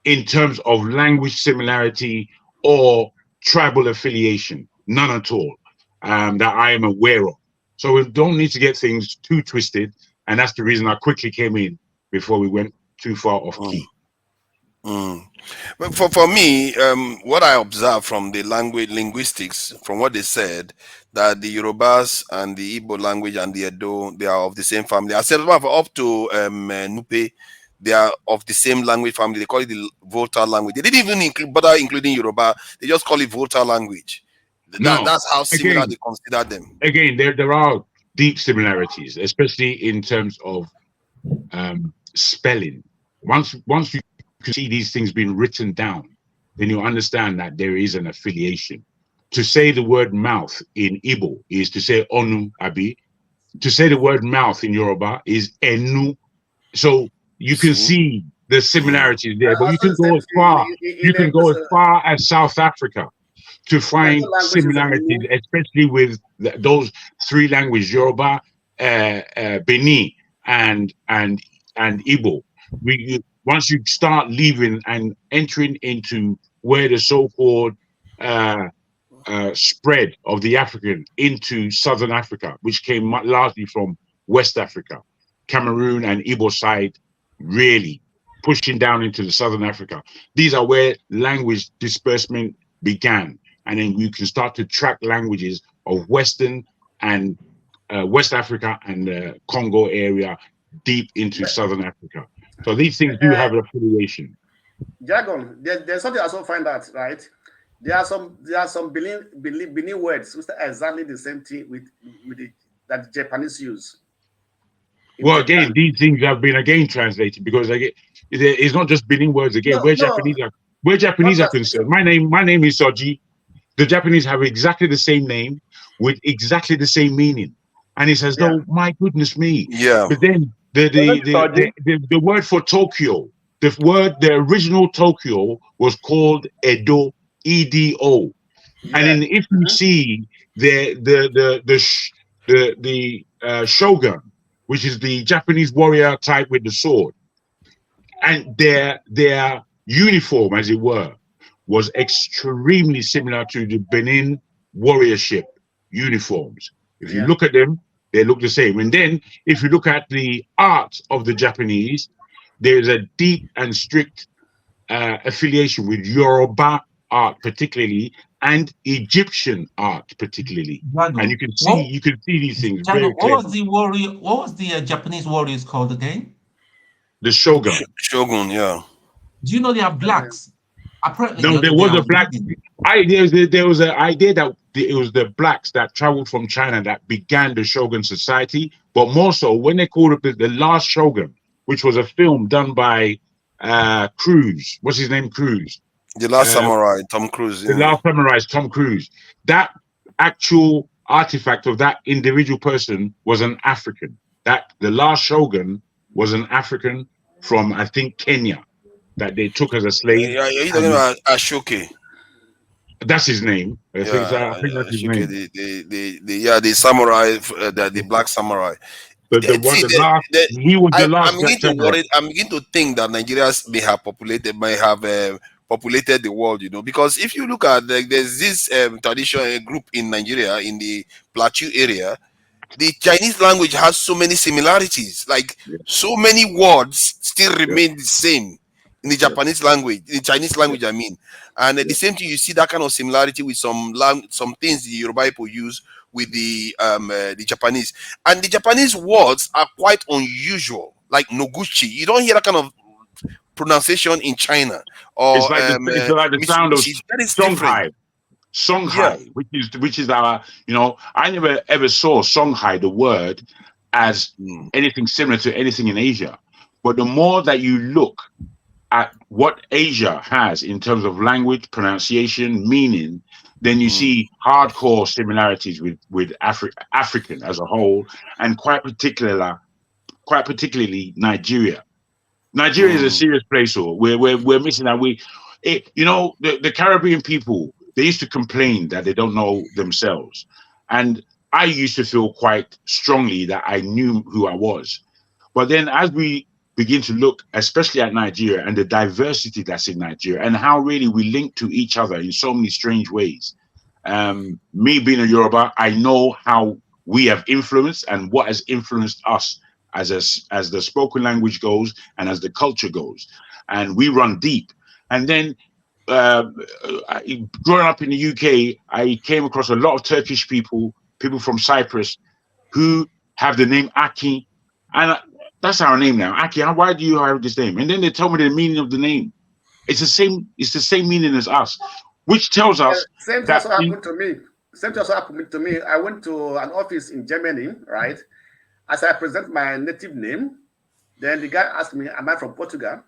in terms of language similarity or tribal affiliation. None at all, that I am aware of. So we don't need to get things too twisted, and that's the reason I quickly came in before we went too far off key. But for me, what I observed from the linguistics, from what they said, that the Yorubas and the Igbo language and the Edo, they are of the same family. I said up to Nupe, they are of the same language family. They call it the Volta language. They didn't even bother including Yoruba. They just call it Volta language. That's how similar they consider them. Again, there are deep similarities, especially in terms of spelling. Once you can see these things being written down, then you understand that there is an affiliation. To say the word mouth in Igbo is to say onu abi. To say the word mouth in Yoruba is enu. So you can see the similarities there, but you can go as far. You can go as far as South Africa to find similarities, especially with those three languages: Yoruba, Beni, and Igbo. Once you start leaving and entering into where the so-called spread of the African into Southern Africa, which came largely from West Africa, Cameroon and Igbo side, really pushing down into the Southern Africa. These are where language disbursement began. And then you can start to track languages of Western and West Africa and the Congo area deep into Southern Africa. So these things do have an affiliation. Jargon, there's something I also find out, right? There are some Benin words which are exactly the same thing that the Japanese use. Well, again, these things have been translated because it's not just Benin words. Again, where Japanese are concerned. My name is Soji. The Japanese have exactly the same name with exactly the same meaning, and it's as though, my goodness me. Yeah. But then the word for Tokyo, the original Tokyo was called Edo, EDO, and then if you see the shogun, which is the Japanese warrior type with the sword, and their uniform, as it were, was extremely similar to the Benin warriorship uniforms. If you look at them, they look the same. And then if you look at the art of the Japanese, there's a deep and strict affiliation with Yoruba art, particularly, and Egyptian art, particularly. Jado, And you can see these things Jado, very clearly. what was the Japanese warriors called again? The Shogun. Shogun, yeah. Do you know they are blacks? Apparently, No, there they was are a black. There was an idea that it was the blacks that traveled from China that began the Shogun Society, but more so when they called it the Last Shogun, which was a film done by Cruise. What's his name? Cruise. The Last Samurai, Tom Cruise. The Yeah. Last Samurai, Tom Cruise. That actual artifact of that individual person was an African. That the Last Shogun was an African from, I think, Kenya, that they took as a slave. Are you talking about Ashoke? That's his name. I think that's his name. The samurai, the black samurai. He was the last. I'm beginning to think that Nigerians may have populated the world, because if you look at there's this traditional group in Nigeria, in the Plateau area, the Chinese language has so many similarities, like so many words still remain the same in the Japanese language, the Chinese language, I mean. And the same thing, you see that kind of similarity with some things the Yoruba people use with the Japanese. And the Japanese words are quite unusual, like Noguchi. You don't hear that kind of pronunciation in China. Or it's like the sound of Songhai. Songhai, which is our, I never ever saw Songhai, the word, as anything similar to anything in Asia. But the more that you look at what Asia has in terms of language, pronunciation, meaning, then you see hardcore similarities with African as a whole, and quite particularly Nigeria. Nigeria is a serious place, or we're missing that. The Caribbean people, they used to complain that they don't know themselves, and I used to feel quite strongly that I knew who I was. But then, as we begin to look, especially at Nigeria and the diversity that's in Nigeria, and how really we link to each other in so many strange ways. Me being a Yoruba, I know how we have influenced and what has influenced us as the spoken language goes and as the culture goes, and we run deep. And then growing up in the UK, I came across a lot of Turkish people from Cyprus, who have the name Aki, and that's our name now. Aki, why do you have this name? And then they tell me the meaning of the name. It's the same meaning as us, which tells us same thing also happened to me. Same thing also happened to me. I went to an office in Germany, right? As I present my native name, then the guy asked me, "Am I from Portugal?"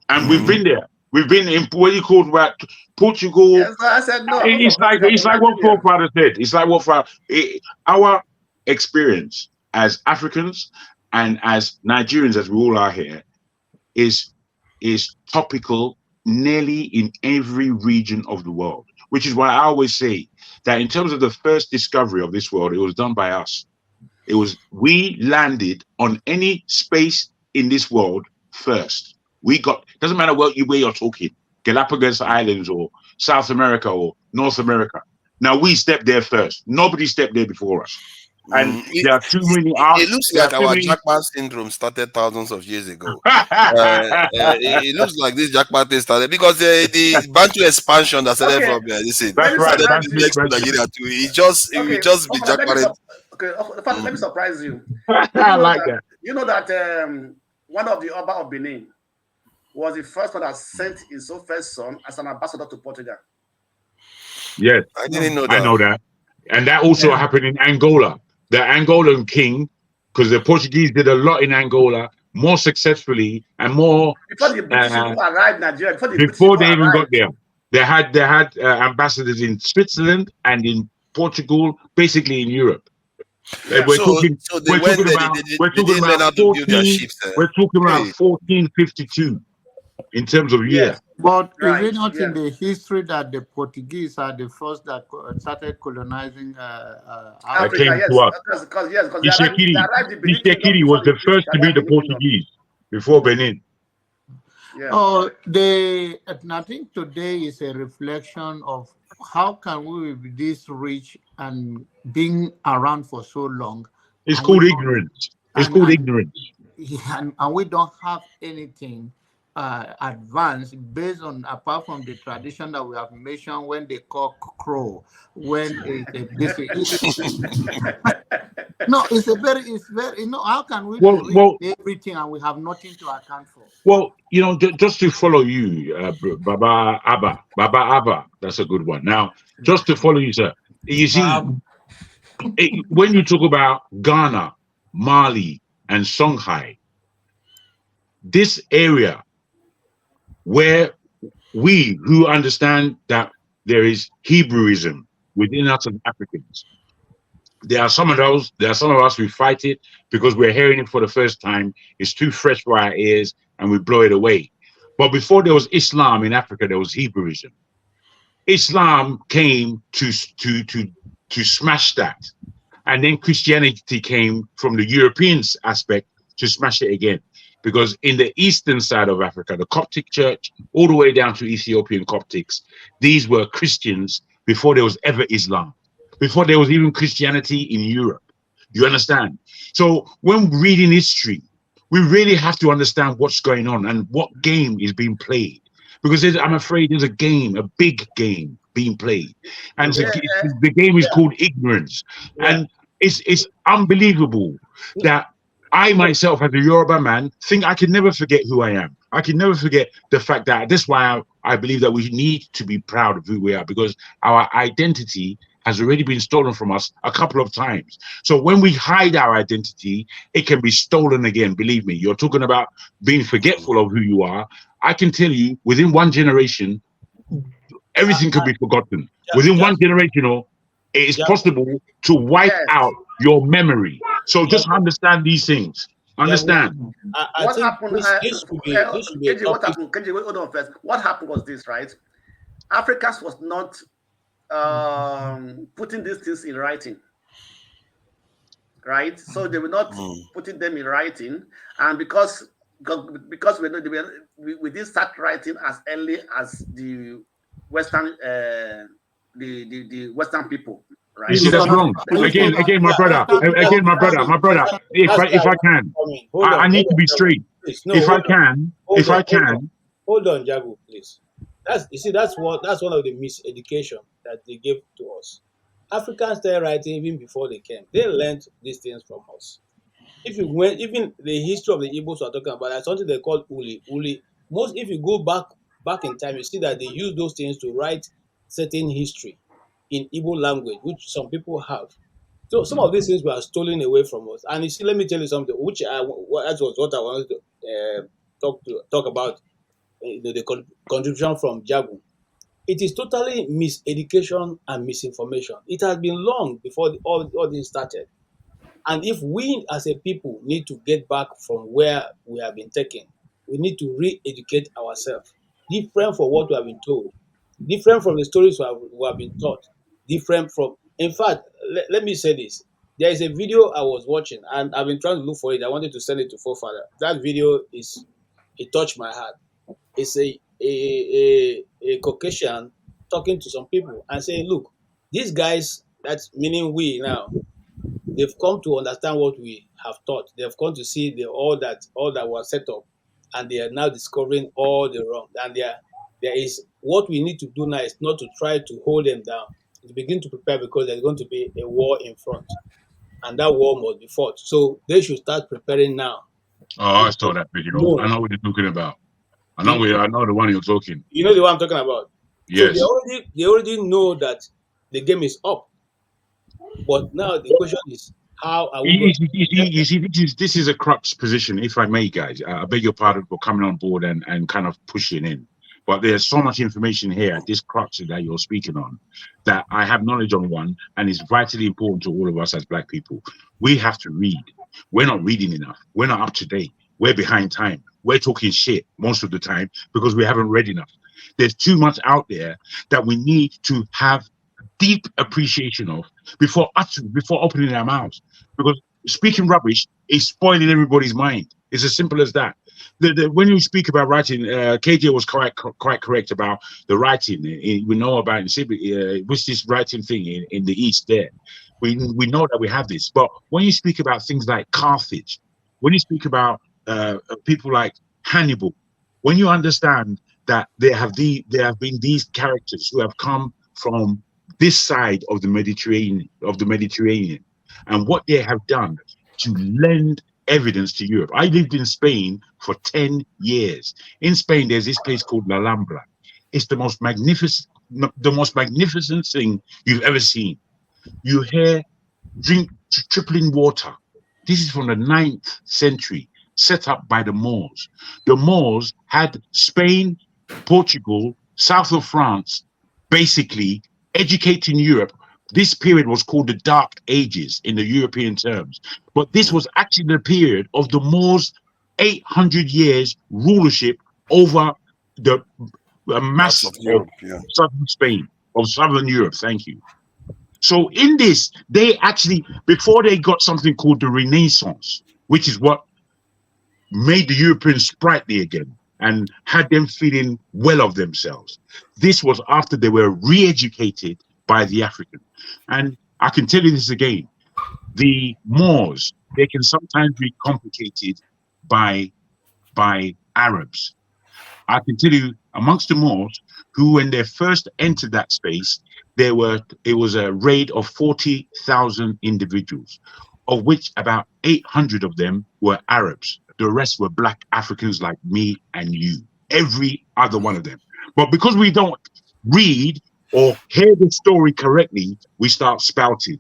And we've been there. We've been in what you call Portugal. Yes, so I said no. It's like what forefather said. It's like what our experience as Africans and as Nigerians, as we all are here, is topical nearly in every region of the world. Which is why I always say that in terms of the first discovery of this world, it was done by us. We landed on any space in this world first. Doesn't matter where you're talking, Galapagos Islands or South America or North America. Now we stepped there first. Nobody stepped there before us. And there are too many It looks like our jackpot syndrome started thousands of years ago. It looks like this jackpot thing started because the Bantu expansion that started from this thing. That's right. Nigeria too. It just be jackpotted. Let me surprise you. I like that. You know that one of the Oba of Benin was the first one that sent his first son as an ambassador to Portugal. Yes, I didn't know that. I know that, and that also happened in Angola. The Angolan king, because the Portuguese did a lot in Angola, more successfully and more before the British people arrived in Nigeria. Before they even got there, they had ambassadors in Switzerland and in Portugal, basically in Europe. Yeah. We're talking about 1452 in terms of year. But is it not in the history that the Portuguese are the first that started colonizing Africa? Came to us. Ishekiri was the first to meet the Portuguese before Benin. Yeah. I think today is a reflection of how can we be this rich and being around for so long. It's called ignorance. It's called ignorance. and we don't have anything advanced based on, apart from the tradition that we have mentioned, when they call crow, when no, it's very, how can we read everything and we have nothing to account for? Well, just to follow you, Baba Abba, that's a good one. Now, just to follow you, sir, you see, when you talk about Ghana, Mali, and Songhai, this area where we who understand that there is Hebrewism within us as Africans, there are some of us who fight it because we're hearing it for the first time. It's too fresh for our ears and we blow it away. But before there was Islam in Africa, there was Hebrewism. Islam came to smash that. And then Christianity came from the European aspect to smash it again. Because in the eastern side of Africa, the Coptic church, all the way down to Ethiopian Coptics, these were Christians before there was ever Islam, before there was even Christianity in Europe. You understand? So when reading history, we really have to understand what's going on and what game is being played. Because I'm afraid there's a big game being played. And the game is called ignorance. And it's unbelievable that I myself, as a Yoruba man, think I can never forget who I am. I can never forget the fact that that's why I believe that we need to be proud of who we are, because our identity has already been stolen from us a couple of times. So when we hide our identity, it can be stolen again. Believe me, you're talking about being forgetful of who you are. I can tell you, within one generation, everything could be forgotten. Within one generation, it is possible to wipe out your memory. So just understand these things. Understand. What happened? KJ, what happened? KJ, hold on first. What happened was this, right? Africans was not putting these things in writing, right? So they were not putting them in writing, and because we know we did start writing as early as the Western the Western people. Right. You see, that's wrong. Again, my brother. If I can, I need to be straight. If I can. Hold on, Jago, please. That's one of the miseducation that they gave to us. Africans started writing even before they came. They learned these things from us. Even the history of the Igbos we're talking about, there's something they call uli. If you go back in time, you see that they use those things to write certain history in Igbo language, which some people have. So some of these things were stolen away from us. And you see, let me tell you something, that was what I wanted to talk about, the contribution from Jagu. It is totally miseducation and misinformation. It has been long before all this started. And if we as a people need to get back from where we have been taken, we need to re-educate ourselves, different from what we have been told, different from the stories we have been taught, different from, in fact, let me say this. There is a video I was watching and I've been trying to look for it. I wanted to send it to Forefather. That video it touched my heart. It's a Caucasian talking to some people and saying, look, these guys, that's meaning we now, they've come to understand what we have taught. They've come to see all that was set up, and they are now discovering all the wrong. And there is what we need to do now is not to try to hold them down. To begin to prepare, because there's going to be a war in front, and that war must be fought. So they should start preparing now. Oh, I saw that video. No. I know what you're talking about. I know the one you're talking. You know the one I'm talking about. Yes. So they already know that the game is up. But now the question is, how are we going you see, this is a crux position, if I may, guys. I beg your pardon for coming on board and kind of pushing in. But there's so much information here, this crux that you're speaking on, that I have knowledge on one, and it's vitally important to all of us as Black people. We have to read. We're not reading enough. We're not up to date. We're behind time. We're talking shit most of the time because we haven't read enough. There's too much out there that we need to have deep appreciation of before opening our mouths, because speaking rubbish is spoiling everybody's mind. It's as simple as that. When you speak about writing, KJ was quite correct about the writing. We know about which this writing thing in the East there. We know that we have this, but when you speak about things like Carthage, when you speak about people like Hannibal, when you understand that there have been these characters who have come from this side of the Mediterranean, and what they have done to lend evidence to Europe. I lived in Spain for 10 years. In Spain, there's this place called La Alhambra. It's the most magnificent thing you've ever seen. You hear trickling water. This is from the 9th century, set up by the Moors. The Moors had Spain, Portugal, south of France, basically educating Europe. This period was called the Dark Ages in the European terms. But this was actually the period of the Moors' 800 years rulership over the mass of Europe, southern Spain, of southern Europe. Thank you. So in this, they actually, before they got something called the Renaissance, which is what made the Europeans sprightly again and had them feeling well of themselves. This was after they were re-educated by the African. And I can tell you this again, the Moors, they can sometimes be complicated by Arabs. I can tell you, amongst the Moors, who when they first entered that space, it was a raid of 40,000 individuals, of which about 800 of them were Arabs. The rest were black Africans like me and you, every other one of them. But because we don't read or hear the story correctly, we start spouting.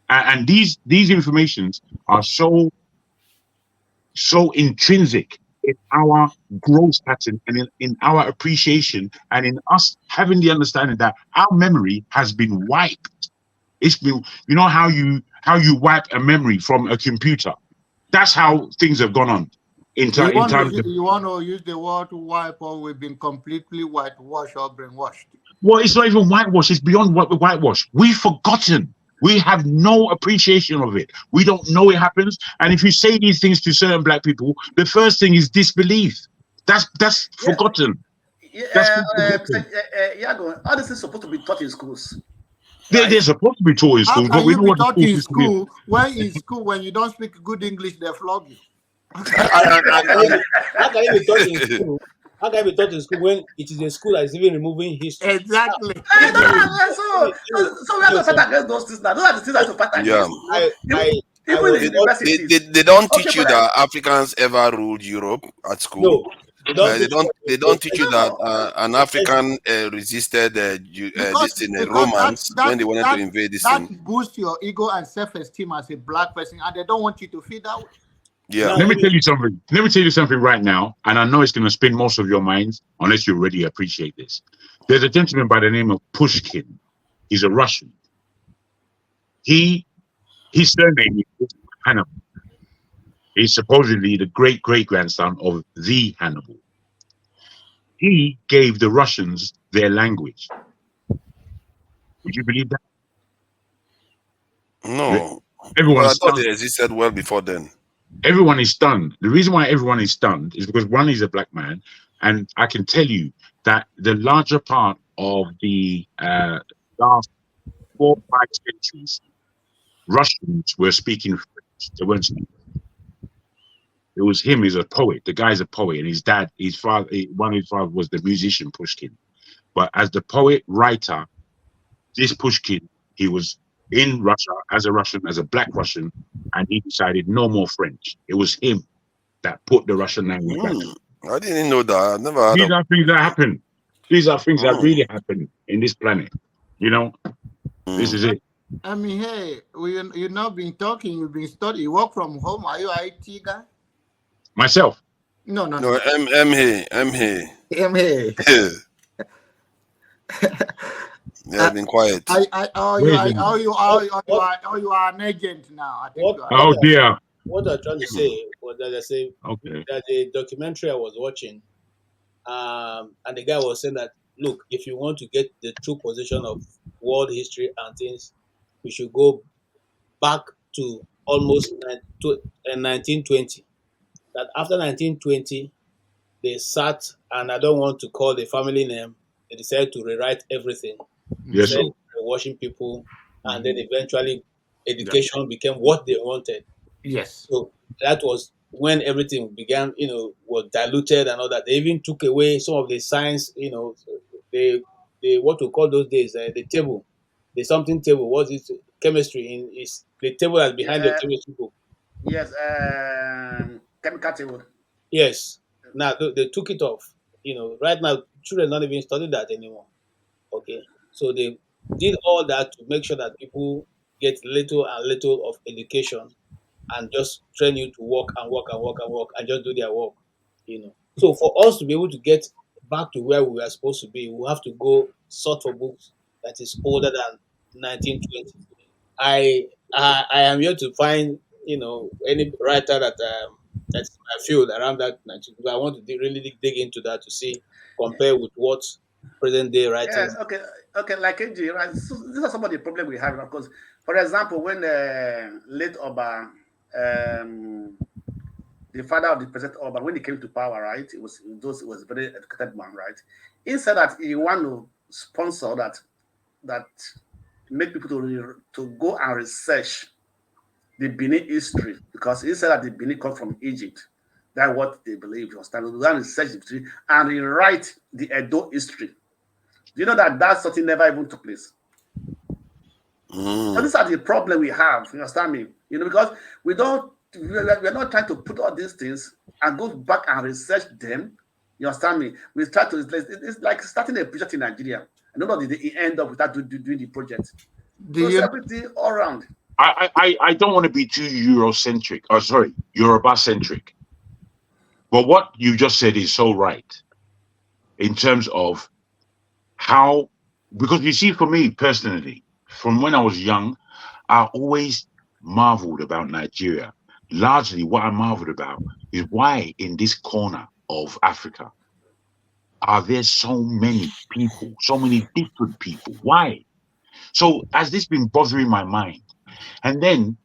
And these informations are so intrinsic in our growth pattern and in our appreciation and in us having the understanding that our memory has been wiped. It's been, you know how you wipe a memory from a computer. That's how things have gone on. You want to use the word wipe, or we've been completely whitewashed or brainwashed? Well, it's not even whitewash. It's beyond whitewash. We've forgotten. We have no appreciation of it. We don't know it happens. And if you say these things to certain black people, the first thing is disbelief. That's forgotten. Yago, all this is supposed to be taught in schools. They're supposed to be taught in schools, but we know what taught in school. When in school, when you don't speak good English, they flog you. How can you be taught in school? How can you be taught in school when it is a school that is even removing history? Exactly. So we have to fight against those things now. Those are the things that have to fight against. Even in universities. They don't teach you that Africans ever ruled Europe at school. No. They don't teach you that an African resisted Romans when they wanted to invade this thing. That boosts your ego and self-esteem as a black person, and they don't want you to feel that way. Yeah. Let me tell you something right now, and I know it's going to spin most of your minds unless you already appreciate this. There's a gentleman by the name of Pushkin. He's a Russian. His surname is Hannibal. He's supposedly the great-great-grandson of the Hannibal. He gave the Russians their language. Would you believe that? No. I thought they existed well before then. Everyone is stunned. The reason why everyone is stunned is because one is a black man, and I can tell you that the larger part of the last 4 or 5 centuries, Russians were speaking French. They weren't speaking. It was him. He's a poet. The guy's a poet, and one of his father was the musician Pushkin. But as the poet writer, this Pushkin, he was in Russia as a Russian, as a black Russian, and he decided no more French. It was him that put the Russian language back. I didn't know that. I never heard These are things that happen. These are things that really happen in this planet. You know, this is it. I mean, hey, you've not been talking, you've been studying, you work from home. Are you an IT guy? Myself? No, I'm here. Yeah, I've been quiet. You are an agent now. I think dear. What I'm trying to say was that that the documentary I was watching, and the guy was saying that, look, if you want to get the true position of world history and things, you should go back to almost 1920. That after 1920, they sat, and I don't want to call the family name, they decided to rewrite everything. Yes, sir. Washing people, and then eventually education became what they wanted. Yes. So that was when everything began, was diluted and all that. They even took away some of the science, the what we call those days, the table, the something table. What's it? Chemistry is the table that's Yeah, behind your chemistry book. yes, chemical table. Yes. Now they took it off. Right now children not even study that anymore. Okay, so they did all that to make sure that people get little and little of education and just train you to work and work and work and work and just do their work. So for us to be able to get back to where we were supposed to be, we have to go sort for books that is older than 1920. I am here to find any writer that's in my field around that 19. I want to really dig into that to see compare with what present day Yes, writings. okay, like AJ, right? So these are some of the problem we have, of course. For example, when late Oba, the father of the present Oba, when he came to power, right? It was a very educated man, right? He said that he want to sponsor that make people to go and research the Benin history, because he said that the Benin come from Egypt. That's what they believe. You understand? We go and research the history and rewrite the Edo history. Do you know that something never even took place? So these are the problem we have. You understand me? Because we're not trying to put all these things and go back and research them. You understand me? We try to. It's like starting a project in Nigeria. And nobody they end up without doing the project. So it's everything all around. I don't want to be too Eurocentric. Oh, sorry, Yoruba-centric. But what you just said is so right in terms of how, because you see, for me personally, from when I was young, I always marveled about Nigeria. Largely, what I marveled about is why in this corner of Africa are there so many people, so many different people? Why? So has this been bothering my mind? And then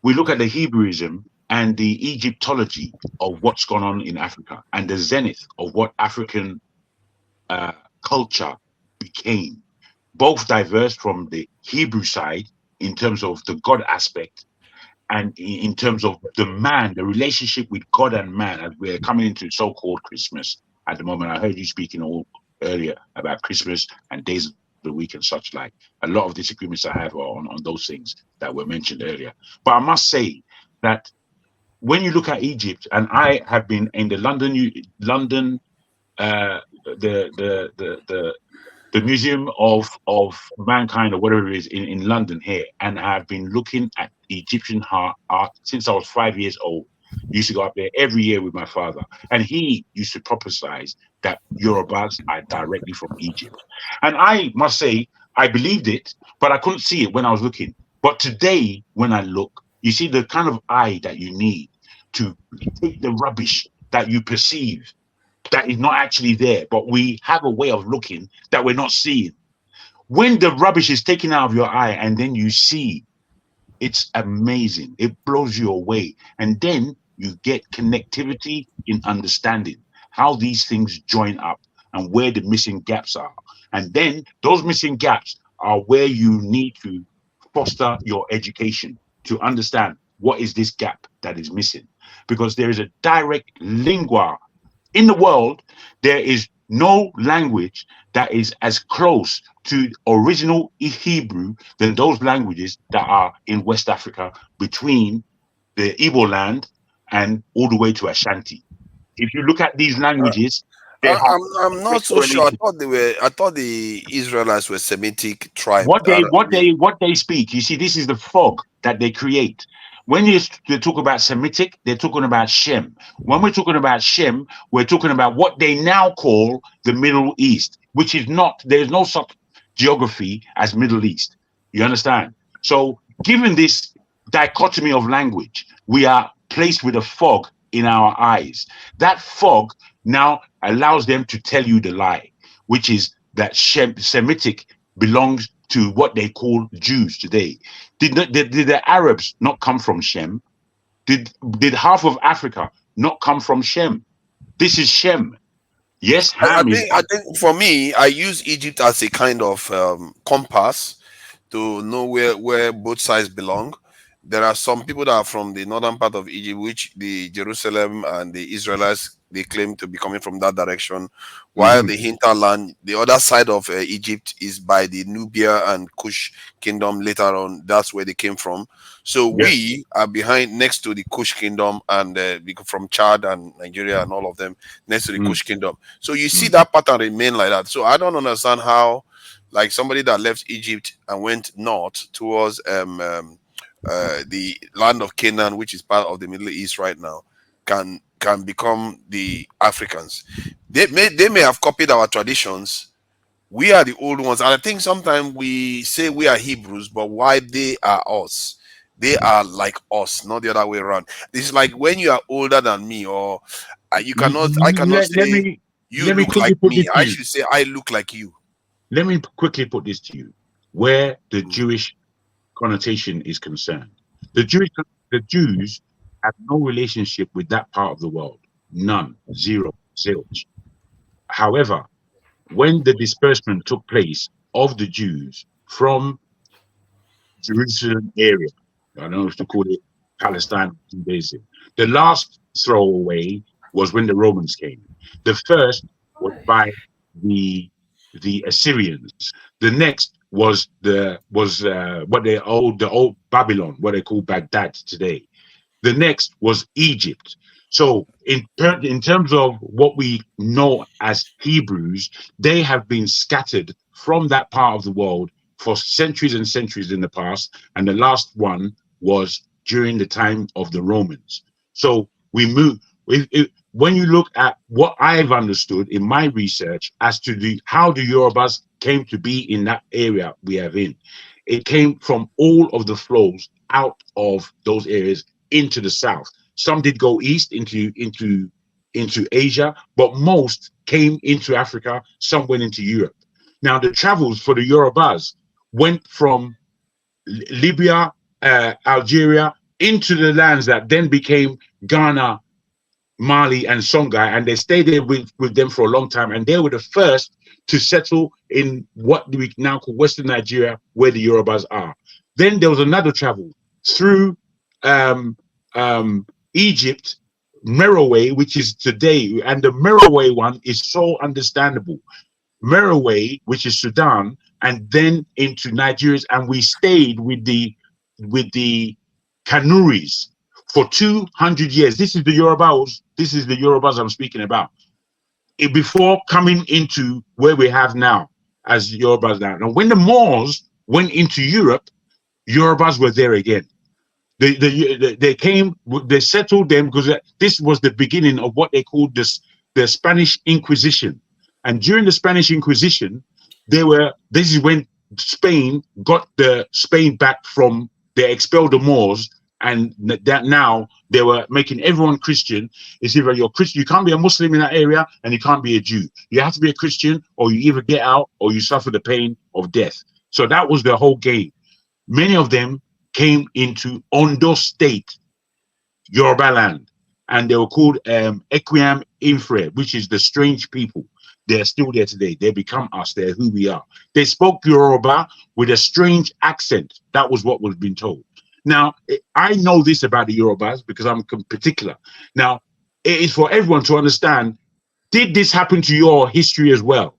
we look at the Hebrewism and the Egyptology of what's gone on in Africa and the zenith of what African culture became, both diverse from the Hebrew side in terms of the God aspect and in terms of the man, the relationship with God and man, as we're coming into so-called Christmas at the moment. I heard you speaking all earlier about Christmas and days of the week and such like. A lot of disagreements I have are on those things that were mentioned earlier. But I must say that when you look at Egypt, and I have been in the London, the Museum of Mankind or whatever it is in London here, and I've been looking at Egyptian art since I was 5 years old. Used to go up there every year with my father, and he used to prophesize that Yorubas are directly from Egypt. And I must say, I believed it, but I couldn't see it when I was looking. But today, when I look, you see the kind of eye that you need to take the rubbish that you perceive that is not actually there, but we have a way of looking that we're not seeing. When the rubbish is taken out of your eye and then you see, it's amazing. It blows you away. And then you get connectivity in understanding how these things join up and where the missing gaps are. And then those missing gaps are where you need to foster your education to understand what is this gap that is missing. Because there is a direct lingua in the world, there is no language that is as close to original Hebrew than those languages that are in West Africa between the Igbo land and all the way to Ashanti. If you look at these languages, they have I'm not so sure. I thought the Israelites were Semitic tribe. what they speak. You see, this is the fog that they create. When they talk about Semitic, they're talking about Shem. When we're talking about Shem, we're talking about what they now call the Middle East, which is not, there's no such geography as Middle East. You understand? So given this dichotomy of language, we are placed with a fog in our eyes. That fog now allows them to tell you the lie, which is that Semitic belongs to what they call Jews today. Did the Arabs not come from Shem? Did half of Africa not come from Shem? This is Shem. Yes, Ham is. I think for me, I use Egypt as a kind of compass to know where both sides belong. there are some people that are from the northern part of Egypt, which the Jerusalem and the Israelites, they claim to be coming from that direction, while the hinterland, the other side of Egypt, is by the Nubia and Kush kingdom. Later on, that's where they came from. So we are behind, next to the Kush kingdom, and from Chad and Nigeria and all of them, next to the Kush kingdom. So you see that pattern remain like that. So I don't understand how, like, somebody that left Egypt and went north towards the land of Canaan, which is part of the Middle East right now, can become the Africans. They may have copied our traditions. We are the old ones, and I think sometimes we say we are Hebrews, but why they are us? They are like us, not the other way around. It's like when you are older than me, or you cannot. I cannot say you look like me. I should say I look like you. Let me quickly put this to you, where the Jewish connotation is concerned. The Jews have no relationship with that part of the world. None. Zero. Zilch. However, when the disbursement took place of the Jews from Jerusalem area, I don't know if to call it Palestine, the last throwaway was when the Romans came. The first was by the Assyrians. The next was the old Babylon, what they call Baghdad today. The next was Egypt. So in terms of what we know as Hebrews, they have been scattered from that part of the world for centuries and centuries in the past, and the last one was during the time of the Romans. So we move. When you look at what I've understood in my research as to how the Yorubas came to be in that area we have in, it came from all of the flows out of those areas into the south. Some did go east into Asia, but most came into Africa. Some went into Europe. Now the travels for the Yorubas went from Libya, Algeria, into the lands that then became Ghana, Mali, and Songhai, and they stayed there with them for a long time, and they were the first to settle in what we now call Western Nigeria, where the Yorubas are. Then there was another travel through Egypt, Merowe, which is today, and the Merowe one is so understandable. Merowe, which is Sudan, and then into Nigeria, and we stayed with the Kanuris for 200 years. This is the Yorubas. This is the Yorubas I'm speaking about. Before coming into where we have now as Yorubas now. Now, when the Moors went into Europe, Yorubas were there again. They came, they settled them, because this was the beginning of what they called the Spanish Inquisition. And during the Spanish Inquisition, this is when Spain got Spain back from, they expelled the Moors, and that now they were making everyone Christian. It's either you're Christian, you can't be a Muslim in that area, and you can't be a Jew. You have to be a Christian, or you either get out or you suffer the pain of death. So that was the whole game. Many of them came into Ondo State, Yoruba land, and they were called Equiam Infre, which is the strange people. They're still there today. They become us. They're who we are. They spoke Yoruba with a strange accent. That was what was being told. Now, I know this about the Yorubas because I'm particular. Now, it is for everyone to understand, did this happen to your history as well?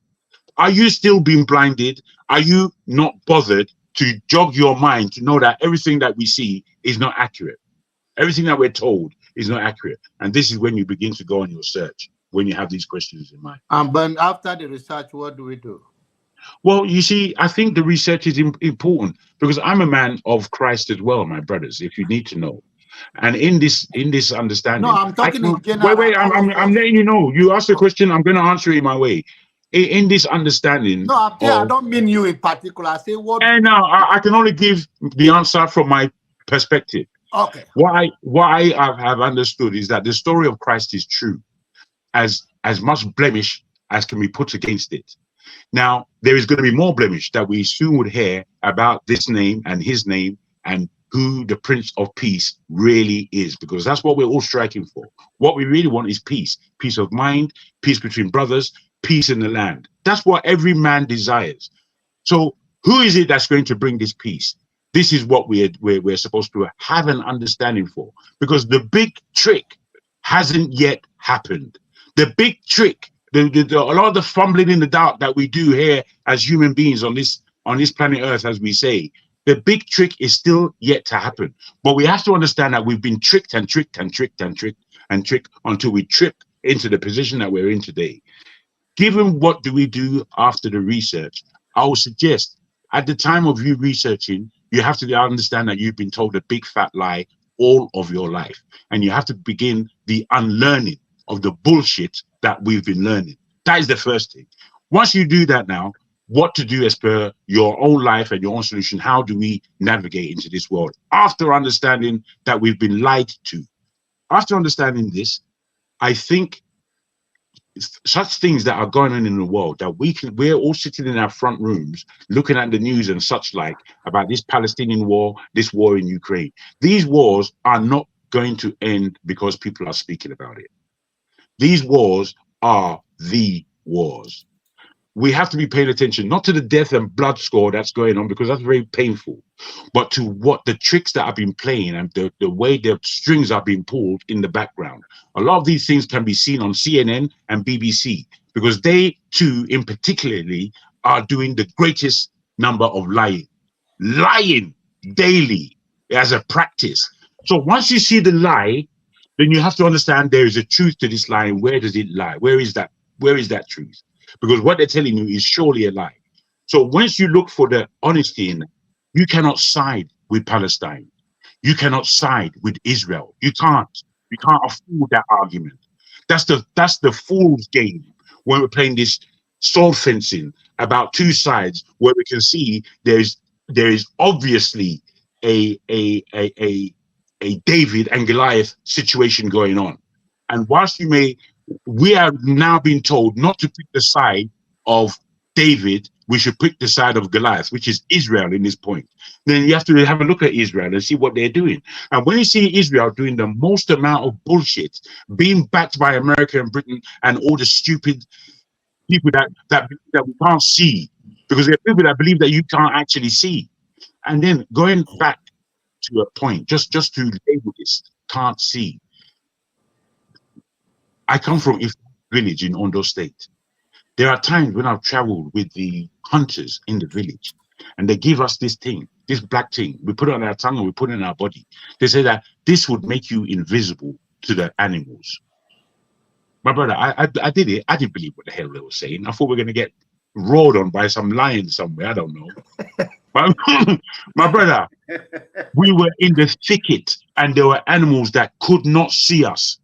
Are you still being blinded? Are you not bothered to jog your mind to know that everything that we see is not accurate? Everything that we're told is not accurate. And this is when you begin to go on your search, when you have these questions in mind. But after the research, what do we do? Well, you see, I think the research is important because I'm a man of Christ as well, my brothers, if you need to know. And in this understanding, no, I'm talking in general. Wait, I'm letting you know. You asked the question, I'm going to answer it my way. In this understanding, no, I don't mean you in particular. I say what. And now I can only give the answer from my perspective. Okay. What I have understood is that the story of Christ is true, as much blemish as can be put against it. Now, there is going to be more blemish that we soon would hear about this name and his name and who the Prince of Peace really is, because that's what we're all striking for. What we really want is peace, peace of mind, peace between brothers, peace in the land. That's what every man desires. So who is it that's going to bring this peace? This is what we're supposed to have an understanding for, because the big trick hasn't yet happened. The big trick, a lot of the fumbling in the dark that we do here as human beings on this planet Earth, as we say, the big trick is still yet to happen. But we have to understand that we've been tricked and tricked and tricked and tricked and tricked until we trip into the position that we're in today. Given what do we do after the research, I would suggest at the time of you researching, you have to understand that you've been told a big fat lie all of your life. And you have to begin the unlearning of the bullshit that we've been learning. That is the first thing. Once you do that now, what to do as per your own life and your own solution, how do we navigate into this world? After understanding that we've been lied to. After understanding this, I think such things that are going on in the world that we're all sitting in our front rooms looking at the news and such like about this Palestinian war, this war in Ukraine. These wars are not going to end because people are speaking about it. These wars are the wars. We have to be paying attention, not to the death and blood score that's going on, because that's very painful, but to what the tricks that have been playing and the way the strings are being pulled in the background. A lot of these things can be seen on CNN and BBC, because they too, in particularly, are doing the greatest number of lying daily as a practice. So once you see the lie, then you have to understand there is a truth to this lie. And where does it lie? Where is that truth? Because what they're telling you is surely a lie. So once you look for the honesty in that, you cannot side with Palestine. You cannot side with Israel. You can't afford that argument. That's the fool's game when we're playing this sword fencing about two sides, where we can see there is obviously a David and Goliath situation going on. And whilst we are now being told not to pick the side of David, we should pick the side of Goliath, which is Israel in this point. Then you have to have a look at Israel and see what they're doing. And when you see Israel doing the most amount of bullshit, being backed by America and Britain and all the stupid people that we can't see, because there are people that believe that you can't actually see. And then going back to a point, just to label this, can't see. I come from a village in Ondo State. There are times when I've traveled with the hunters in the village, and they give us this thing, this black thing. We put it on our tongue and we put it in our body. They say that this would make you invisible to the animals. My brother, I did it. I didn't believe what the hell they were saying. I thought we were going to get roared on by some lion somewhere. I don't know. My brother, we were in the thicket and there were animals that could not see us.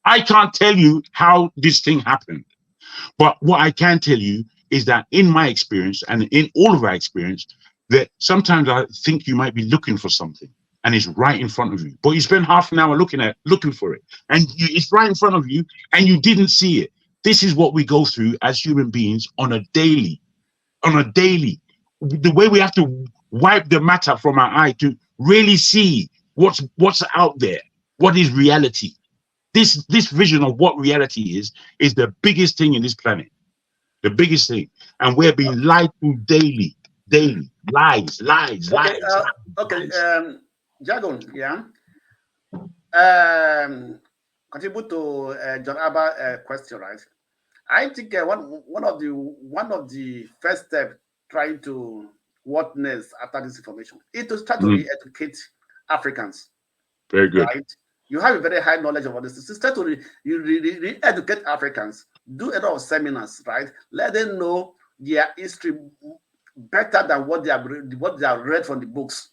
I can't tell you how this thing happened, but what I can tell you is that in my experience and in all of our experience, that sometimes I think you might be looking for something and it's right in front of you, but you spend half an hour looking for it, and it's right in front of you and you didn't see it. This is what we go through as human beings on a daily. The way we have to wipe the matter from our eye to really see what's out there, what is reality. This vision of what reality is the biggest thing in this planet, the biggest thing, and we're being lied to daily, lies. Okay, Jagon, yeah. Contribute to John Abba question, right? I think one of the first steps trying to what next after this information is to start to re-educate Africans. Very good. Right? You have a very high knowledge of all this. Start to re-educate Africans. Do a lot of seminars, right? Let them know their history better than what they have read from the books.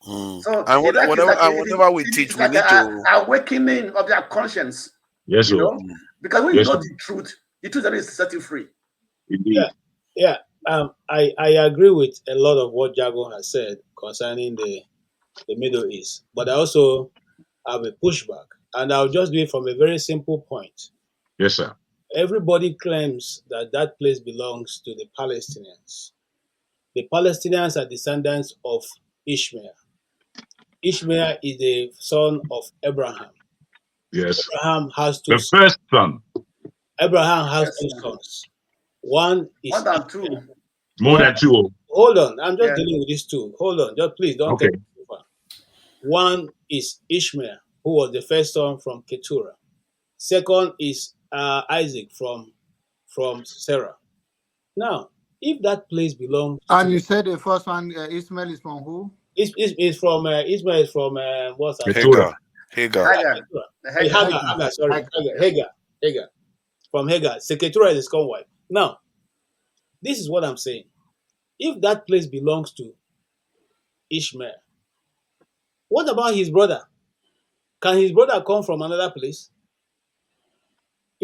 So and whatever we teach, we need to awakening of their conscience. Yes, you know? Because when you know the truth is set you free. Indeed. Yeah. I agree with a lot of what Jago has said concerning the Middle East, but I also have a pushback, and I'll just do it from a very simple point. Yes, sir. Everybody claims that place belongs to the Palestinians. The Palestinians are descendants of Ishmael. Ishmael is the son of Abraham. Yes. Abraham has two sons. First son. Abraham has two sons. One is more than two. More than two. hold on. I'm just dealing with these two. Hold on. Just please don't Okay. take it too far. One is Ishmael, who was the first son from Keturah. Second is Isaac from Sarah. Now, if that place belongs And to you said the first one, Ismail, is from who? Is from Ishmael is from what's that? Hagar. Hagar. Sorry, Hagar. From Hagar. Keturah is his wife. Now, this is what I'm saying. If that place belongs to Ishmael, what about his brother? Can his brother come from another place?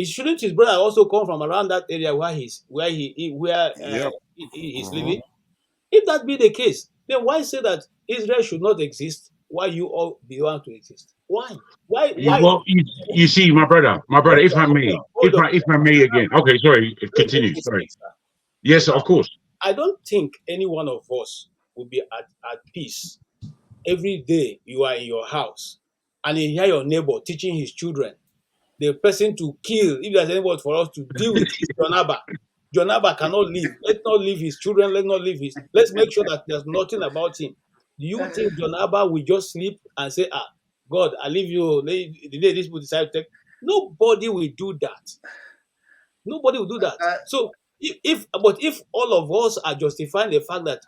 Shouldn't his brother also come from around that area where he's living? If that be the case, then why say that Israel should not exist while you all belong to exist? Why? Why? Well, you see, my brother, if I may again. Okay, sorry, continue. Sorry. Yes, of course. I don't think any one of us will be at peace every day you are in your house and you hear your neighbor teaching his children the person to kill. If there's anybody for us to deal with, John Abba cannot live. Let's not leave his children. Let's make sure that there's nothing about him. Do you think John Abba will just sleep and say, God, I leave you the day these people decide to take? Nobody will do that. Nobody will do that. So if all of us are justifying the fact that,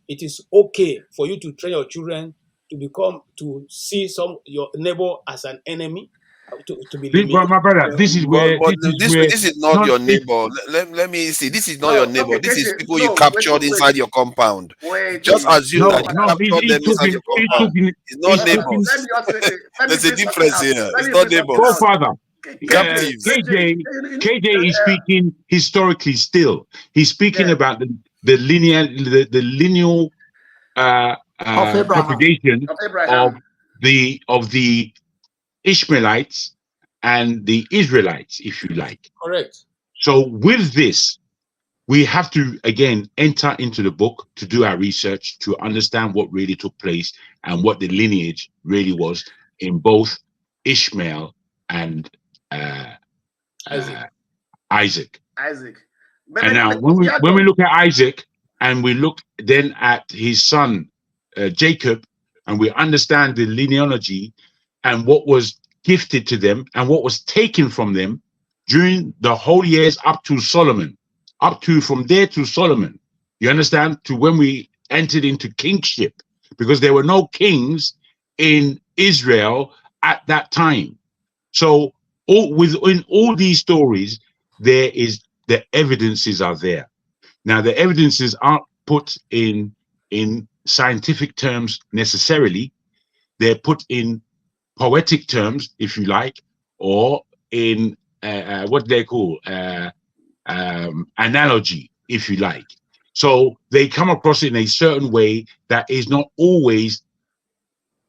it is okay for you to train your children to see your neighbor as an enemy, to be limited. But my brother, this is where this is not your neighbor. Let me see. This is not your neighbor. This is people you captured inside your compound. Just assume that you captured them inside your compound. It's not neighbors. There's a difference here. It's not neighbors. Forefather. Captives. KJ is speaking historically still. He's speaking about the lineal propagation of the Ishmaelites and the Israelites, if you like. Correct. So with this, we have to again enter into the book to do our research to understand what really took place and what the lineage really was in both Ishmael and Isaac. And now when we look at Isaac and we look then at his son Jacob, and we understand the genealogy and what was gifted to them and what was taken from them during the whole years up to Solomon, from there to Solomon, you understand, to when we entered into kingship, because there were no kings in Israel at that time. So within all these stories, the evidences are there. Now, the evidences aren't put in scientific terms necessarily. They're put in poetic terms, if you like, or in what they call analogy, if you like. So they come across in a certain way that is not always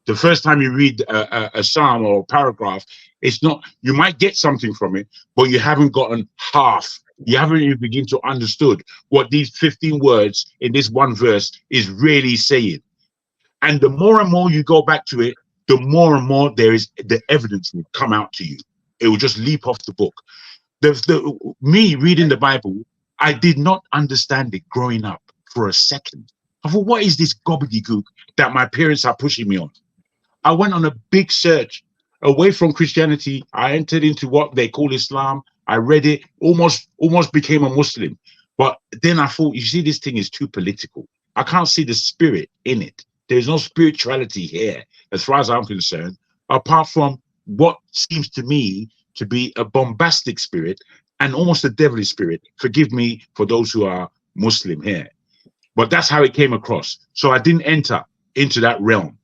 the first time you read a psalm or a paragraph. It's not, you might get something from it, but you haven't gotten half. You haven't even begun to understood what these 15 words in this one verse is really saying. And the more and more you go back to it, the more and more the evidence will come out to you. It will just leap off the book. Me reading the Bible, I did not understand it growing up for a second. I thought, what is this gobbledygook that my parents are pushing me on? I went on a big search away from Christianity. I entered into what they call Islam. I read it, almost became a Muslim. But then I thought, you see, this thing is too political. I can't see the spirit in it. There's no spirituality here, as far as I'm concerned, apart from what seems to me to be a bombastic spirit and almost a devilish spirit. Forgive me for those who are Muslim here. But that's how it came across. So I didn't enter into that realm.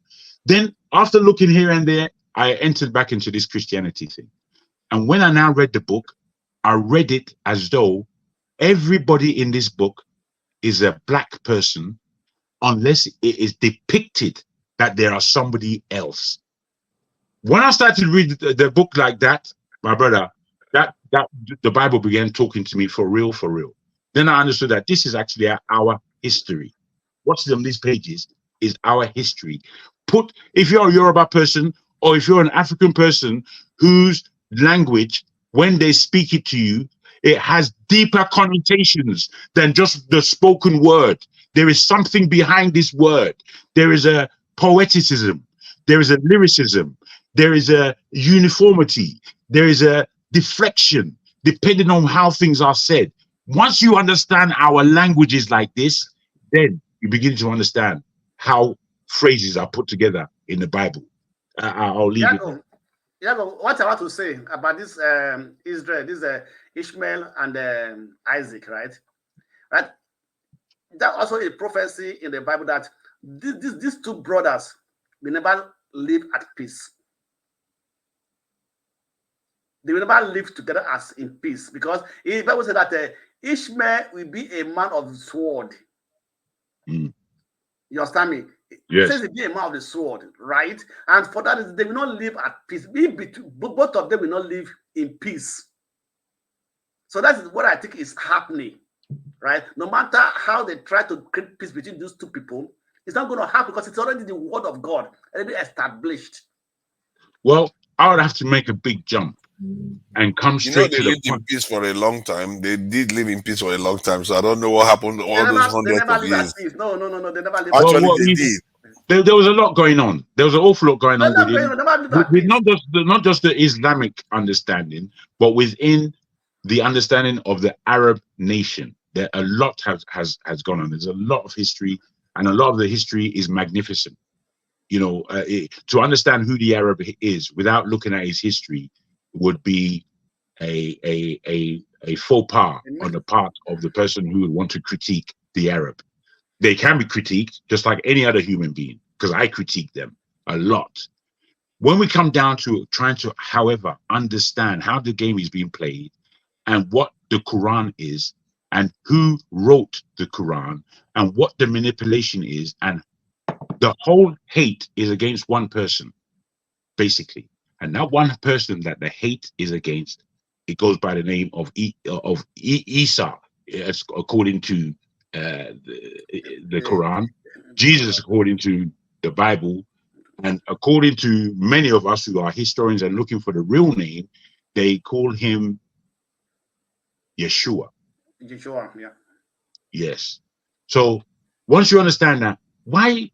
Then after looking here and there, I entered back into this Christianity thing. And when I now read the book, I read it as though everybody in this book is a black person, unless it is depicted that there are somebody else. When I started reading the book like that, my brother, that the Bible began talking to me for real. Then I understood that this is actually our history. What's on these pages is our history. If you're a Yoruba person or if you're an African person whose language, when they speak it to you, It has deeper connotations than just the spoken word. There is something behind this word. There is a poeticism. There is a lyricism. There is a uniformity. There is a deflection, depending on how things are said. Once you understand our languages like this, then you begin to understand how phrases are put together in the Bible. I'll leave it. Yeah, but what I want to say about this Israel, this Ishmael and Isaac, right? Right. That also a prophecy in the Bible that these two brothers will never live at peace. They will never live together as in peace, because the Bible said that Ishmael will be a man of the sword. You understand me? Yes. It says he'll be a man of the sword, right? And for that, they will not live at peace. Both of them will not live in peace. So that is what I think is happening, right? No matter how they try to create peace between those two people, it's not going to happen because it's already the word of God, already established. Well, I would have to make a big jump and come straight to the lived in peace for a long time. They did live in peace for a long time, so I don't know what happened all those hundreds of years. No, they never live. Actually, they did. There was a lot going on. There was an awful lot going on with not just the Islamic understanding, but within the understanding of the Arab nation. There a lot has gone on. There's a lot of history, and a lot of the history is magnificent. You know, to understand who the Arab is without looking at his history would be a faux pas on the part of the person who would want to critique the Arab. They can be critiqued just like any other human being, because I critique them a lot. When we come down to trying to, however, understand how the game is being played and what the Quran is and who wrote the Quran and what the manipulation is, and the whole hate is against one person, basically. And that one person that the hate is against, it goes by the name of Isa, according to the Quran, Jesus according to the Bible, and according to many of us who are historians and looking for the real name, they call him Yeshua. Yeshua, yeah. Yes. So once you understand that, why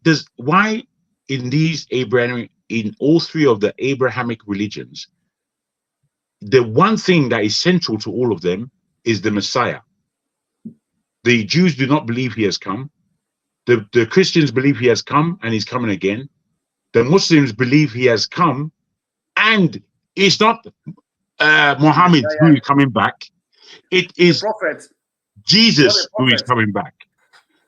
in all three of the Abrahamic religions, the one thing that is central to all of them is the Messiah. The Jews do not believe he has come. The Christians believe he has come and he's coming again. The Muslims believe he has come, and it's not Muhammad who is coming back. It is Jesus who is coming back.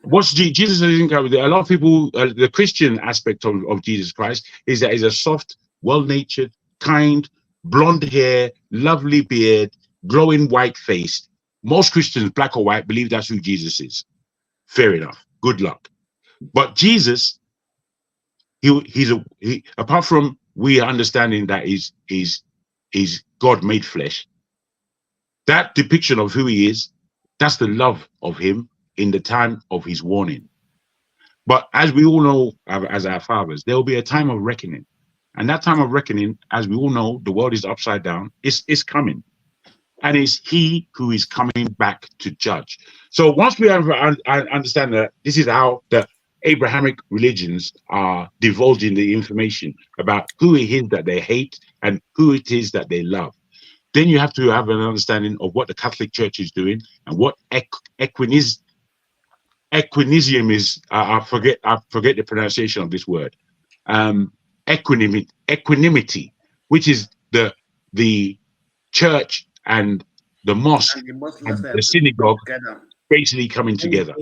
What's Jesus isn't coming? A lot of people, the Christian aspect of Jesus Christ is that he's a soft, well-natured, kind, blonde hair, lovely beard, glowing white face. Most Christians, black or white, believe that's who Jesus is. Fair enough. Good luck. But Jesus, he's apart from we understanding that he's God made flesh, that depiction of who he is, that's the love of him in the time of his warning. But as we all know, as our fathers, there will be a time of reckoning. And that time of reckoning, as we all know, the world is upside down, it's coming. And it's he who is coming back to judge. So once we understand that this is how the Abrahamic religions are divulging the information about who it is that they hate and who it is that they love, then you have to have an understanding of what the Catholic Church is doing and what equinism is. I forget the pronunciation of this word. Equanimity, which is the church and the mosque and the synagogue basically coming together.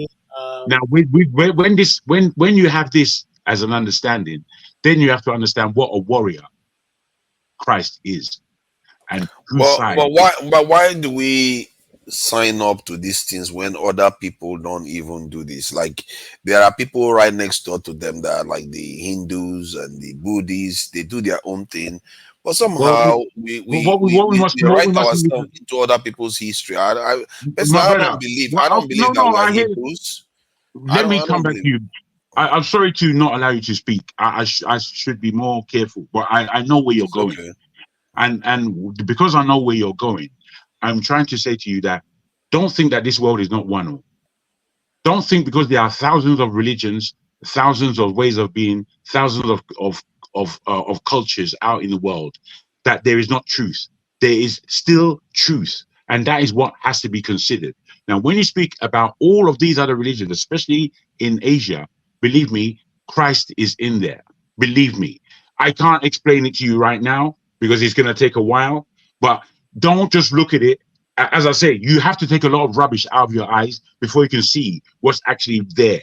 Now, when you have this as an understanding, then you have to understand what a warrior Christ is. And but why do we sign up to these things when other people don't even do this? Like, there are people right next door to them that are like the Hindus and the Buddhists. They do their own thing, but somehow we write ourselves into other people's history. I don't believe that we're Hebrews. Let me come back to you. I'm sorry to not allow you to speak. I should be more careful, but I know where you're going. Okay. And because I know where you're going, I'm trying to say to you that don't think that this world is not one. Don't think because there are thousands of religions, thousands of ways of being, thousands of cultures out in the world, that there is not truth. There is still truth, and that is what has to be considered. Now, when you speak about all of these other religions, especially in Asia, believe me, Christ is in there. Believe me. I can't explain it to you right now because it's going to take a while, but don't just look at it. As I say, you have to take a lot of rubbish out of your eyes before you can see what's actually there.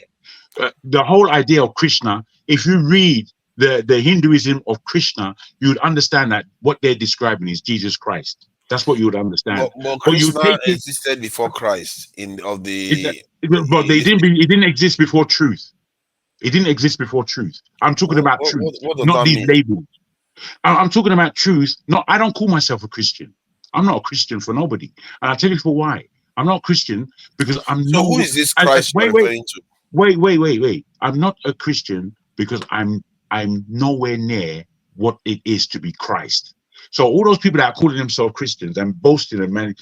The whole idea of Krishna, if you read the Hinduism of Krishna, you would understand that what they're describing is Jesus Christ. That's what you would understand. But But you Krishna take it, existed before Christ but they didn't. It didn't exist before truth. It didn't exist before truth. I'm talking about truth, what does not that these mean? labels. I'm talking about truth. No, I don't call myself a Christian. I'm not a Christian for nobody. And I'll tell you for why. I'm not a Christian because So who is this Christ you're referring to? Wait. I'm not a Christian because I'm nowhere near what it is to be Christ. So all those people that are calling themselves Christians and boasting and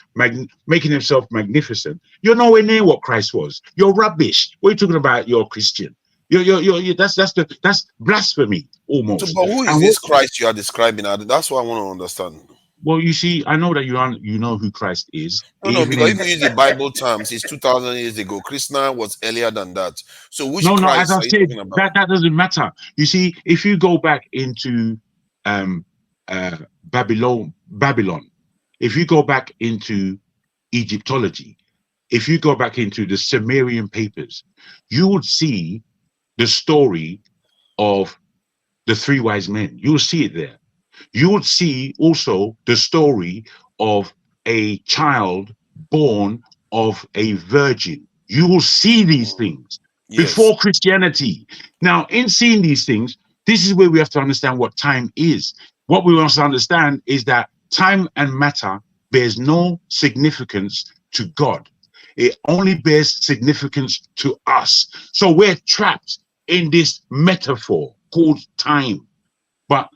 making themselves magnificent, you're nowhere near what Christ was. You're rubbish. What are you talking about? You're a Christian. That's blasphemy almost. So, but who is this Christ you are describing? That's what I want to understand. Well, you see, I know that you know who Christ is. No, because if you use the Bible terms, it's 2,000 years ago. Krishna was earlier than that. So which Christ as I are you said, talking about? that doesn't matter. You see, if you go back into Babylon, if you go back into Egyptology, if you go back into the Sumerian papers, you would see the story of the three wise men. You will see it there. You would see also the story of a child born of a virgin. You will see these things before Christianity. Now, in seeing these things, this is where we have to understand what time is. What we must understand is that time and matter bears no significance to God. It only bears significance to us. So we're trapped in this metaphor called time. But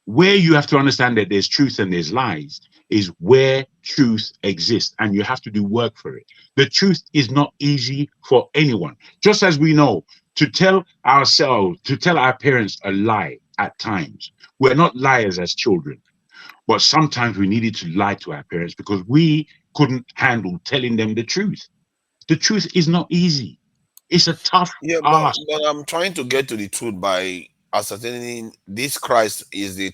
where you have to understand that there's truth and there's lies is where truth exists, and you have to do work for it. The truth is not easy for anyone. Just as we know, to tell our parents a lie at times, we're not liars as children, but sometimes we needed to lie to our parents because we couldn't handle telling them the truth. The truth is not easy. It's a tough ask. But I'm trying to get to the truth by ascertaining this Christ is the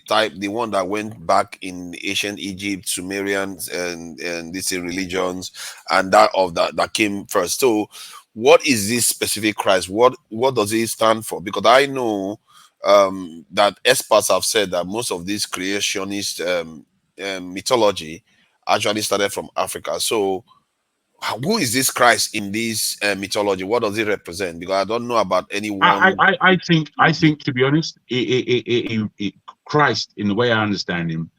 one that went back in ancient Egypt, Sumerians, and these religions, and that came first. So, what is this specific Christ? What does it stand for? Because I know that experts have said that most of this creationist mythology actually started from Africa. So, who is this Christ in this mythology? What does it represent? Because I don't know about anyone. I think to be honest, Christ, in the way I understand him,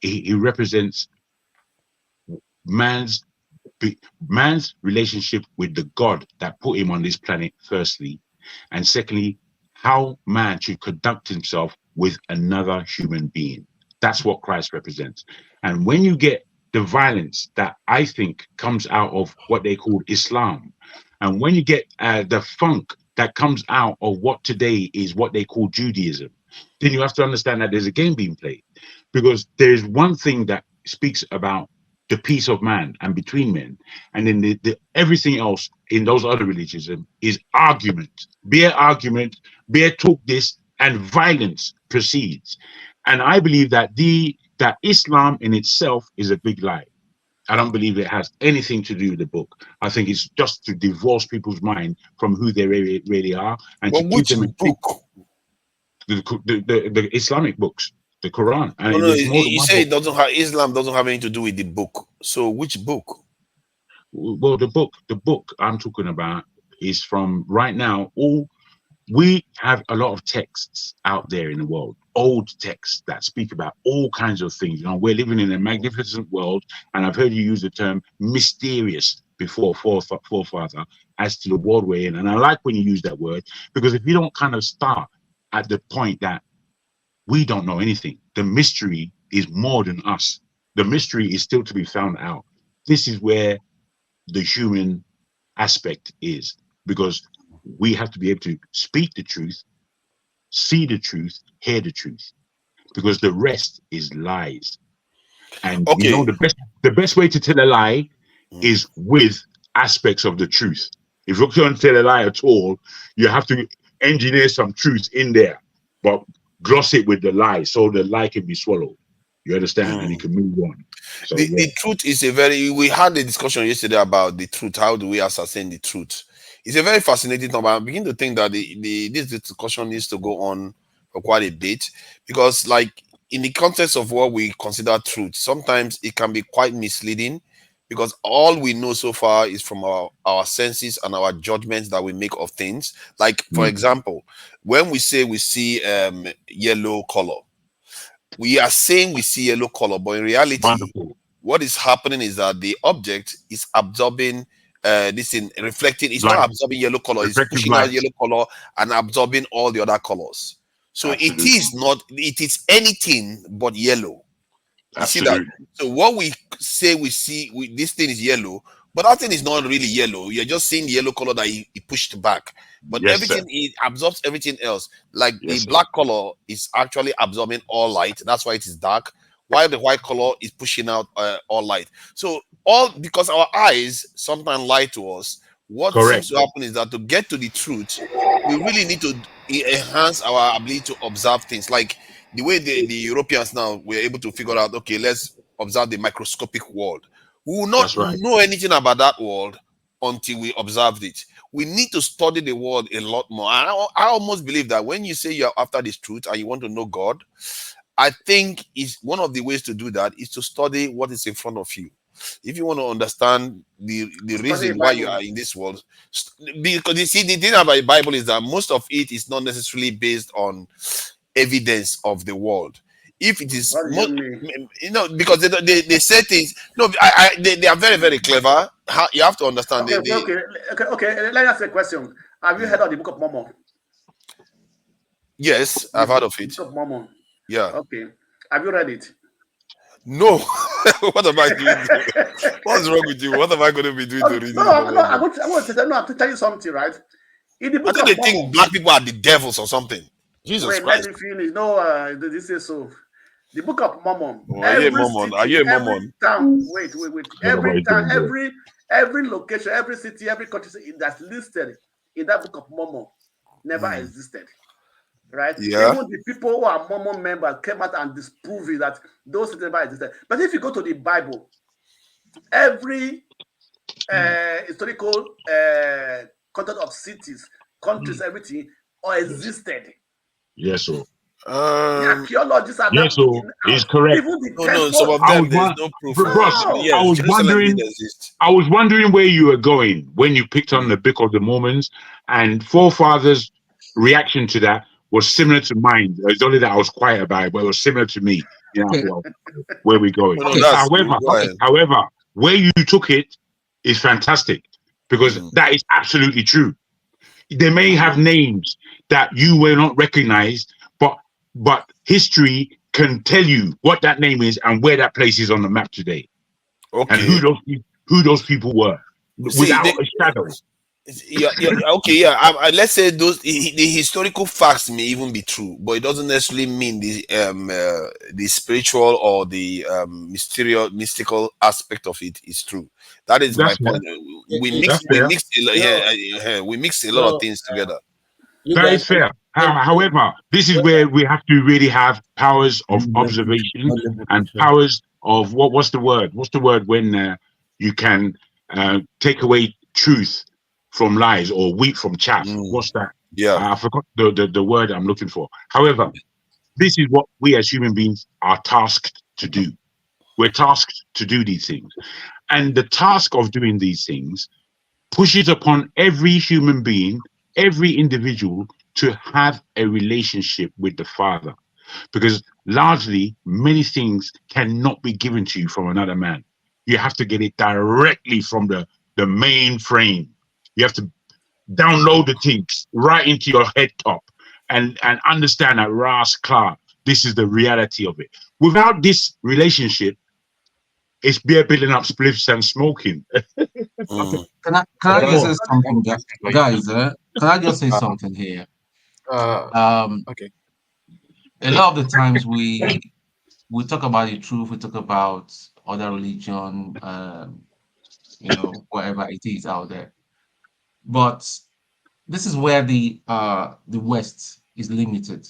he represents man's relationship with the God that put him on this planet, firstly, and secondly, how man should conduct himself with another human being. That's what Christ represents. And when you get the violence that I think comes out of what they call Islam, and when you get the funk that comes out of what today is what they call Judaism, then you have to understand that there's a game being played. Because there's one thing that speaks about the peace of man and between men, and then the everything else in those other religions is argument, bare talk this, and violence proceeds. And I believe that that Islam in itself is a big lie. I don't believe it has anything to do with the book. I think it's just to divorce people's mind from who they really are, and to give them a book. The Islamic books, the Quran. And you say Islam doesn't have anything to do with the book. So which book? Well, the book I'm talking about is from right now. We have a lot of texts out there in the world, old texts that speak about all kinds of things. We're living in a magnificent world, and I've heard you use the term mysterious before, forefather, as to the world we're in. And I like when you use that word, because if you don't kind of start at the point that we don't know anything, the mystery is more than us. The mystery is still to be found out. This is where the human aspect is, because we have to be able to speak the truth, see the truth, hear the truth, because the rest is lies. And you know, Okay. the best way to tell a lie is with aspects of the truth. If you can't tell a lie at all, you have to engineer some truth in there, but gloss it with the lie so the lie can be swallowed. You understand? And you can move on. So The truth is we had a discussion yesterday about the truth. How do we ascertain the truth? It's a very fascinating topic. I begin to think that this discussion needs to go on for quite a bit, because like in the context of what we consider truth, sometimes it can be quite misleading, because all we know so far is from our senses and our judgments that we make of things. Like, for example, when we say we see yellow color, we are saying we see yellow color, but in reality, what is happening is that the object is absorbing this in reflecting. It's not absorbing yellow color; it's pushing out yellow color and absorbing all the other colors. So it is not. It is anything but yellow. You see that? So what we say we see, this thing is yellow, but that thing is not really yellow. You're just seeing the yellow color that he pushed back. But everything, it absorbs everything else. Like the black color is actually absorbing all light. That's why it is dark. While the white color is pushing out all light. So because our eyes sometimes lie to us, what seems to happen is that to get to the truth, we really need to enhance our ability to observe things. Like the way the Europeans now were able to figure out, okay, let's observe the microscopic world. We will not know anything about that world until we observed it. We need to study the world a lot more. I almost believe that when you say you're after this truth and you want to know God, I think is one of the ways to do that is to study what is in front of you. If you want to understand the reason why you are in this world, because you see, the thing about the Bible is that most of it is not necessarily based on evidence of the world. If it is, because they say things. No, they are very, very clever. You have to understand. Okay. Let me ask you a question. Have you heard of the Book of Mormon? Yes, I've heard of it. Book of Mormon. Yeah. Okay. Have you read it? No. What am I doing? What's wrong with you? What am I going to be doing to read it? I'm going to tell you something, right? In the Book I think they think black people are the devils or something. Jesus Christ. Let me finish. No, this is so. The Book of Mormon. Are you a Mormon? Are you a Mormon? Wait. Every town, every location, every city, every country that's listed in that Book of Mormon never existed. Right? Yeah. Even the people who are Mormon members came out and disproved it that those things never existed. But if you go to the Bible, every historical content of cities, countries, everything all existed. Yes, sir. The archaeologists are yes, so is correct. Even the no, some of them there's no proof. I was wondering where you were going when you picked on the Book of the Mormons, and forefathers' reaction to that was similar to mine. It's only that I was quiet about it, but it was similar to me. You know, where we going? However, where you took it is fantastic, because that is absolutely true. They may have names that you will not recognize, but history can tell you what that name is and where that place is on the map today, and who those people were, without a shadow. Let's say the historical facts may even be true, but it doesn't necessarily mean the spiritual or the mystical aspect of it is true. That is my point. We mix a lot of things together. That is fair. However, this is where we have to really have powers of observation and powers of what's the word? What's the word when you can take away truth from lies or wheat from chaff? What's that? Yeah, I forgot the word I'm looking for. However, this is what we as human beings are tasked to do. We're tasked to do these things, and the task of doing these things pushes upon every human being, every individual, to have a relationship with the Father, because largely many things cannot be given to you from another man. You have to get it directly from the main frame. You have to download the things right into your head top and understand that Ras Klar, this is the reality of it. Without this relationship, it's beer building up spliffs and smoking. Okay. Can I just say something, guys? Can I just say something here? Okay. A lot of the times we talk about the truth, we talk about other religion, whatever it is out there. But this is where the West is limited.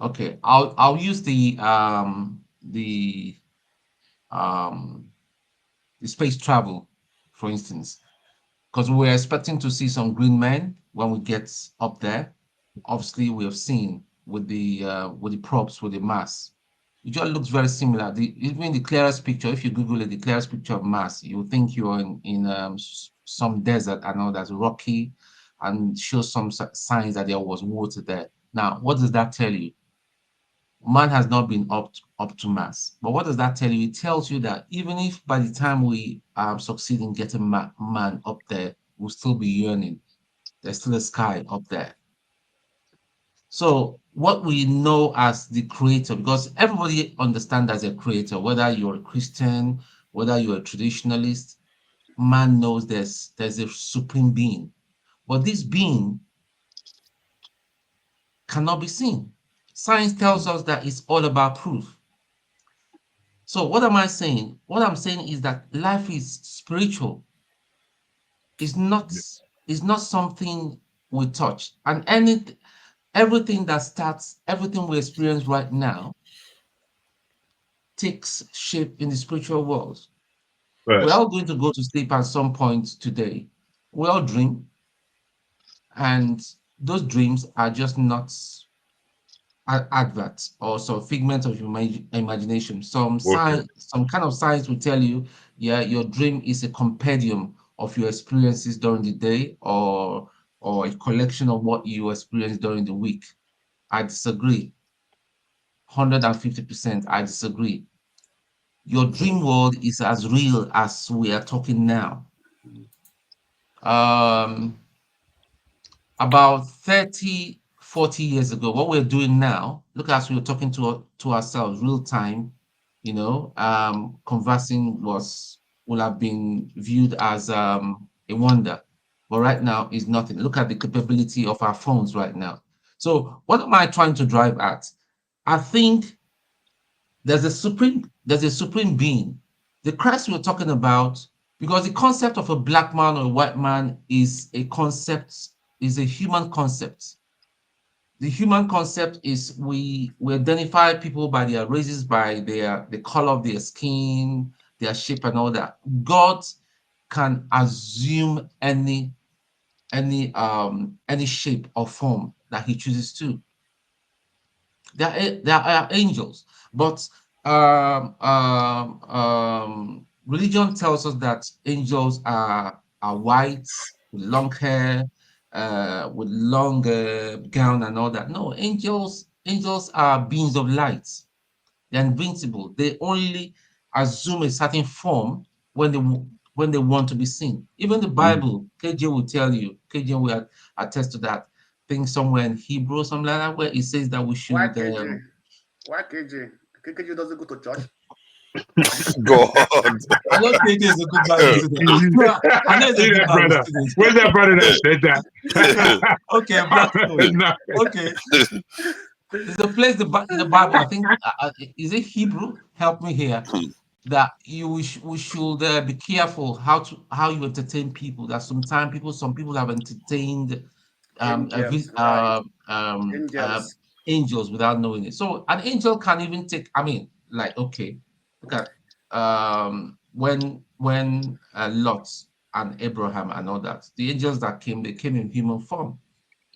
Okay, I'll use um the space travel, for instance, because we were expecting to see some green men when we get up there. Obviously, we have seen with the props with the Mars. It just looks very similar. Even the clearest picture, if you Google it, the clearest picture of Mars, you think you're in some desert and all that's rocky, and shows some signs that there was water there. Now, what does that tell you? Man has not been up to Mars. But what does that tell you? It tells you that even if by the time we succeed in getting man up there, we'll still be yearning. There's still a sky up there. So what we know as the creator, because everybody understands as a creator, whether you're a Christian, whether you're a traditionalist, man knows there's a supreme being. But this being cannot be seen. Science tells us that it's all about proof. So what am I saying? What I'm saying is that life is spiritual. It's not something we touch. And everything that starts, everything we experience right now takes shape in the spiritual world. Right. We're all going to go to sleep at some point today. We all dream. And those dreams are just not adverts or some figment of imagination. Some kind of science will tell you, yeah, your dream is a compendium of your experiences during the day or a collection of what you experienced during the week. I disagree. 150%, I disagree. Your dream world is as real as we are talking now. About 30, 40 years ago, what we're doing now, look as we're talking to ourselves real time, conversing will have been viewed as a wonder. But right now is nothing. Look at the capability of our phones right now. So what am I trying to drive at? I think there's a supreme being. The Christ we're talking about, because the concept of a black man or a white man is a human concept. The human concept is we identify people by their races, by the color of their skin, their shape and all that. God can assume any shape or form that he chooses to. There are angels, but religion tells us that angels are white, with long hair, with long gown and all that. No, angels are beings of light. They're invincible. They only assume a certain form when they want to be seen. Even the Bible, KJ will tell you, KJ will attest to that. Thing somewhere in Hebrew, something like that, where it says that we should. Why KJ? Why KJ? KJ doesn't go to church. God. I know KJ is a good Bible student. I know he's a good Bible student. Where's that brother that said that? Okay, Black Stone. No. Okay. There's a place in the Bible, I think, is it Hebrew? Help me here. That we should be careful how you entertain people. That some people have entertained angels without knowing it. So an angel can even take. I mean, like, okay, look at when Lot and Abraham and all that. The angels that came, they came in human form.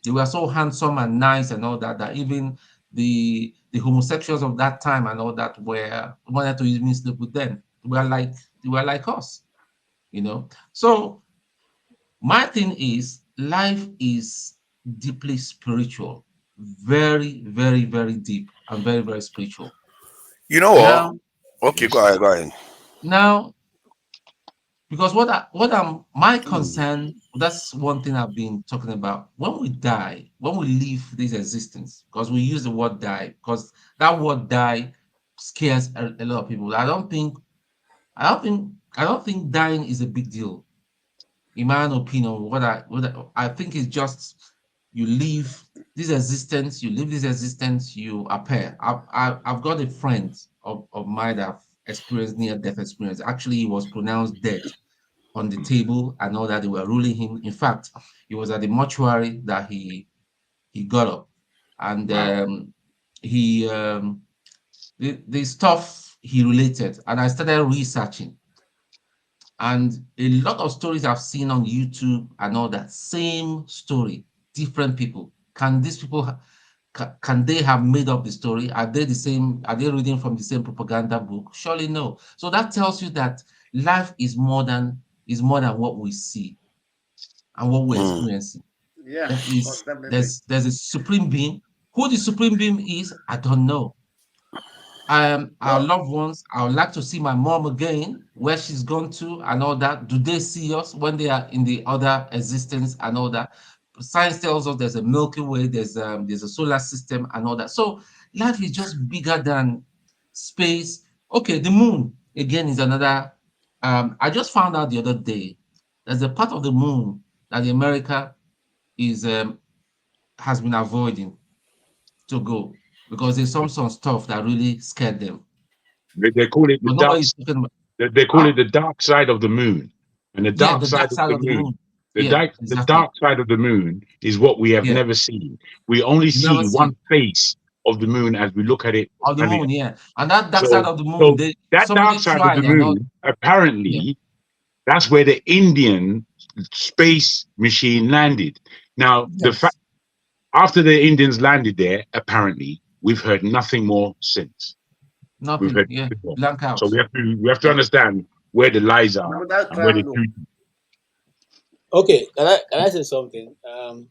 They were so handsome and nice and all that, that even the homosexuals of that time and all that wanted to even sleep with them. They were like us, So my thing is, life is deeply spiritual, very, very, very deep and very, very spiritual. You know what? Okay, go ahead. Now, because my concern, that's one thing I've been talking about. When we die, when we leave this existence, because we use the word die, because that word die scares a lot of people. I don't think I don't think dying is a big deal. In my own opinion, I think it's just you live this existence, you appear. I've got a friend of mine that experienced near-death experience. Actually, he was pronounced dead on the table and all that. They were ruling him. In fact, he was at the mortuary that he got up, and he the stuff he related, and I started researching, and a lot of stories I've seen on YouTube and all that same story, different people. Can these people can they have made up the story? Are they the same? Are they reading from the same propaganda book? Surely no. So that tells you that life is more than what we see and what we're experiencing. Yeah, There is definitely. there's a supreme being. Who the supreme being is, I don't know. Our Well, loved ones, I would like to see my mom again, where she's gone to and all that. Do they see us when they are in the other existence and all that? Science tells us there's a Milky Way, there's a solar system and all that. So life is just bigger than space. Okay, the moon again is another. I just found out the other day there's a part of the moon that the America is has been avoiding to go because there's some stuff that really scared them. They call it the But dark. nobody's talking about. They call Huh? it the dark side of the moon, and the Yeah, dark the side dark of side the of the moon. moon. Yeah, The exactly. dark side of the moon is what we have Yeah, never seen. We only you never see see one face of the moon as we look at it of the from here. moon. Yeah, and that dark side So, of the moon, so they that dark somebody side of the tried and all. moon, Yeah, apparently, that's where the Indian space machine landed. Now, the fact yes, after the Indians landed there, apparently, we've heard nothing more since. We've nothing. heard Yeah, nothing more. blank So out. we have to Yeah, understand where the lies are remember that and where crime the loop. truth. Okay, can I say something? okay,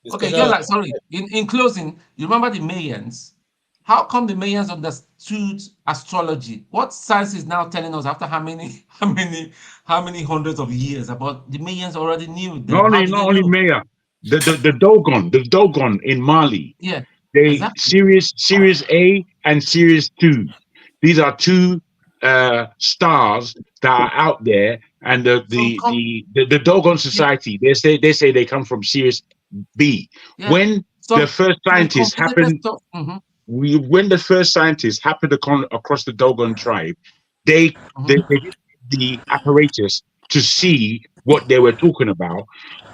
Discussion. just like sorry. In closing, you remember the Mayans? How come the Mayans understood astrology? What science is now telling us after how many how many hundreds of years about the Mayans already knew Not then? How only did not they only know? Maya, the Dogon in Mali. Yeah, They exactly. Series A and Series 2. These are two stars that are out there, and Some come, the Dogon yeah, Society. They say they come from Series B. yeah. When the first Some scientists complicated happened, stuff. when the first scientists happened across the Dogon tribe, they they did the apparatus to see what they were talking about.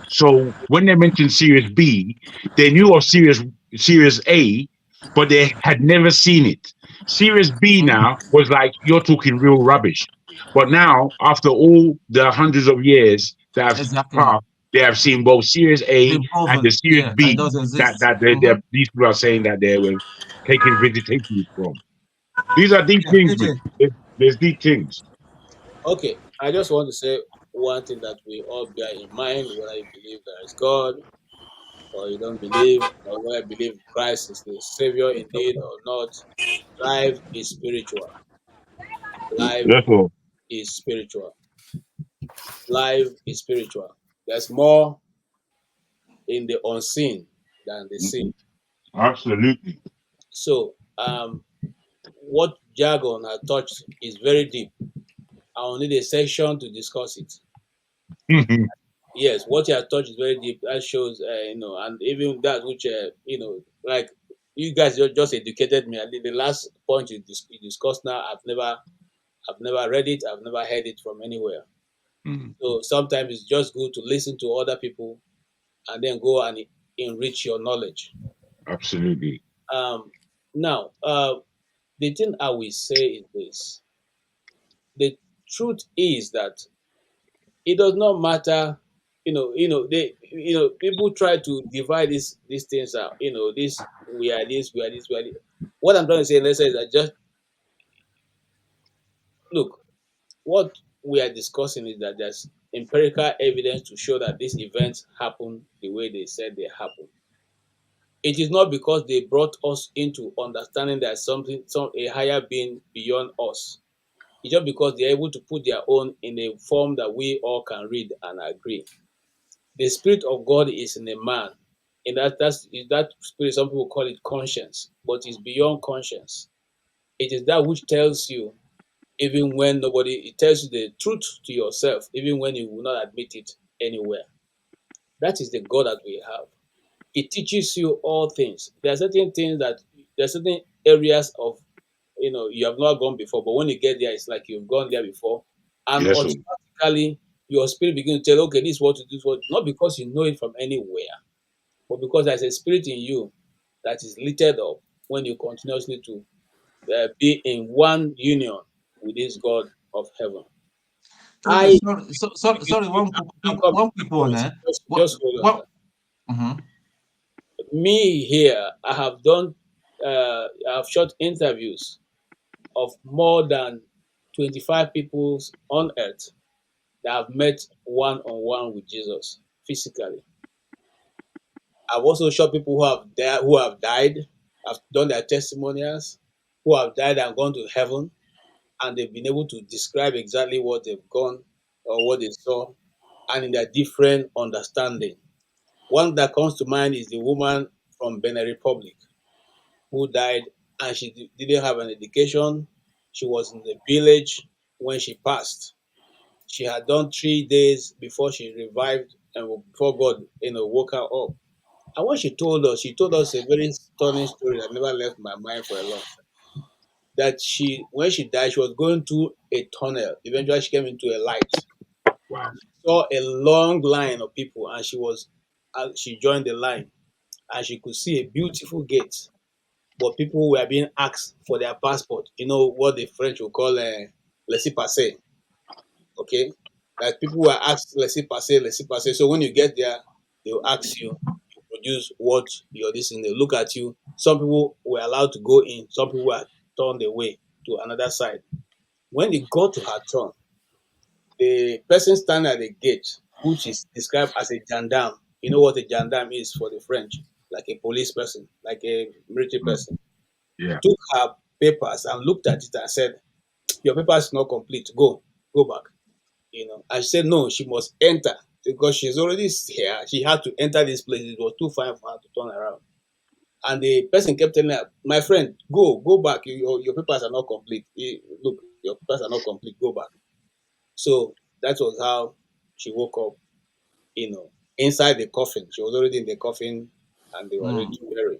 So when they mentioned Series B, they knew of Series A, but they had never seen it. Series B now was like you're talking real rubbish. But now, after all the hundreds of years that have Exactly. passed, they have seen both Series A Been and the proven, Series yeah, that it B does that exist. that these people are saying that they were taking visitations from. These are deep Yeah, things, man. AJ. There's deep things. Okay, I just want to say one thing that we all bear in mind, whether you believe there is God or you don't believe, or whether you believe Christ is the Savior indeed or not. Life is spiritual. Life Therefore, is spiritual. Life is spiritual. There's more in the unseen than the seen. absolutely. So, what jargon I touched is very deep. I will need a section to discuss it. Yes, what you have touched is very deep. That shows, and even that which, like you guys just educated me. The last point you discussed now, I've never read it. I've never heard it from anywhere. So sometimes it's just good to listen to other people and then go and enrich your knowledge. Absolutely. Um, now, the thing I will say is this: the truth is that it does not matter. People try to divide these things out. This we are this, we are this, we are this. What I'm trying to say, let's say, is that just look. What we are discussing is that there's empirical evidence to show that these events happen the way they said they happen. It is not because they brought us into understanding that a higher being beyond us. It's just because they're able to put their own in a form that we all can read and agree. The spirit of God is in a man, and that spirit. Some people call it conscience, but it's beyond conscience. It is that which tells you even when nobody, it tells you the truth to yourself, even when you will not admit it anywhere. That is the God that we have. It teaches you all things. There are certain things that, there are certain areas of, you have not gone before, but when you get there, it's like you've gone there before. And Yes, sir. automatically, your spirit begins to tell, okay, this is what to do, not because you know it from anywhere, but because there's a spirit in you that is lifted up when you continuously to be in one union with this God of heaven. I Sorry, one quick one, eh? just hold on. Me here, I have done, I have shot interviews of more than 25 people on earth that have met one-on-one with Jesus physically. I've also shot people who have died, have done their testimonials, who have died and gone to heaven, and they've been able to describe exactly what they've gone or what they saw, and in their different understanding. One that comes to mind is the woman from Benin Republic who died, and she didn't have an education. She was in the village when she passed. She had done 3 days before she revived and before God, woke her up. And when she told us a very stunning story that never left my mind for a long time. That when she died, she was going through a tunnel. Eventually, she came into a light. Wow. She saw a long line of people, and she joined the line, and she could see a beautiful gate. But people were being asked for their passport. You know what the French will call laissez-passer. Okay, like people were asked laissez-passer, laissez-passer. So when you get there, they will ask you, you produce what you're listening. They look at you. Some people were allowed to go in. Some people were turned away to another side. When they got to her turn, the person standing at the gate, which is described as a gendarme, you know what a gendarme is for the French, like a police person, like a military person, Yeah. took her papers and looked at it and said, "Your papers is not complete. Go back." And she said no, she must enter because she's already here. She had to enter this place. It was too far for her to turn around. And the person kept telling her, "My friend, go back. Your papers are not complete. Look, your papers are not complete. Go back." So that was how she woke up, inside the coffin. She was already in the coffin and they were ready to bury.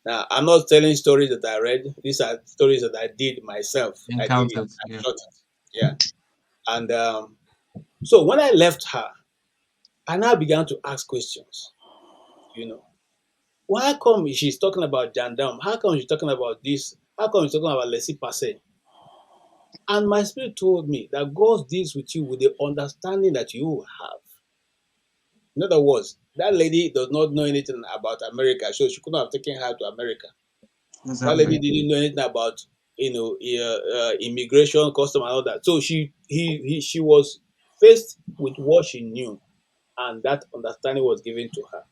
Now, I'm not telling stories that I read. These are stories that I did myself. I did it. Encounters, I yeah. shot it. Yeah. And so when I left her, I now began to ask questions. Why come she's talking about gendarme? How come she's talking about this? How come she's talking about laissez-passer? And my spirit told me that God deals with you with the understanding that you have. In other words, that lady does not know anything about America, so she couldn't have taken her to America. That lady Exactly. didn't know anything about, immigration, custom, and all that. So she was faced with what she knew, and that understanding was given to her.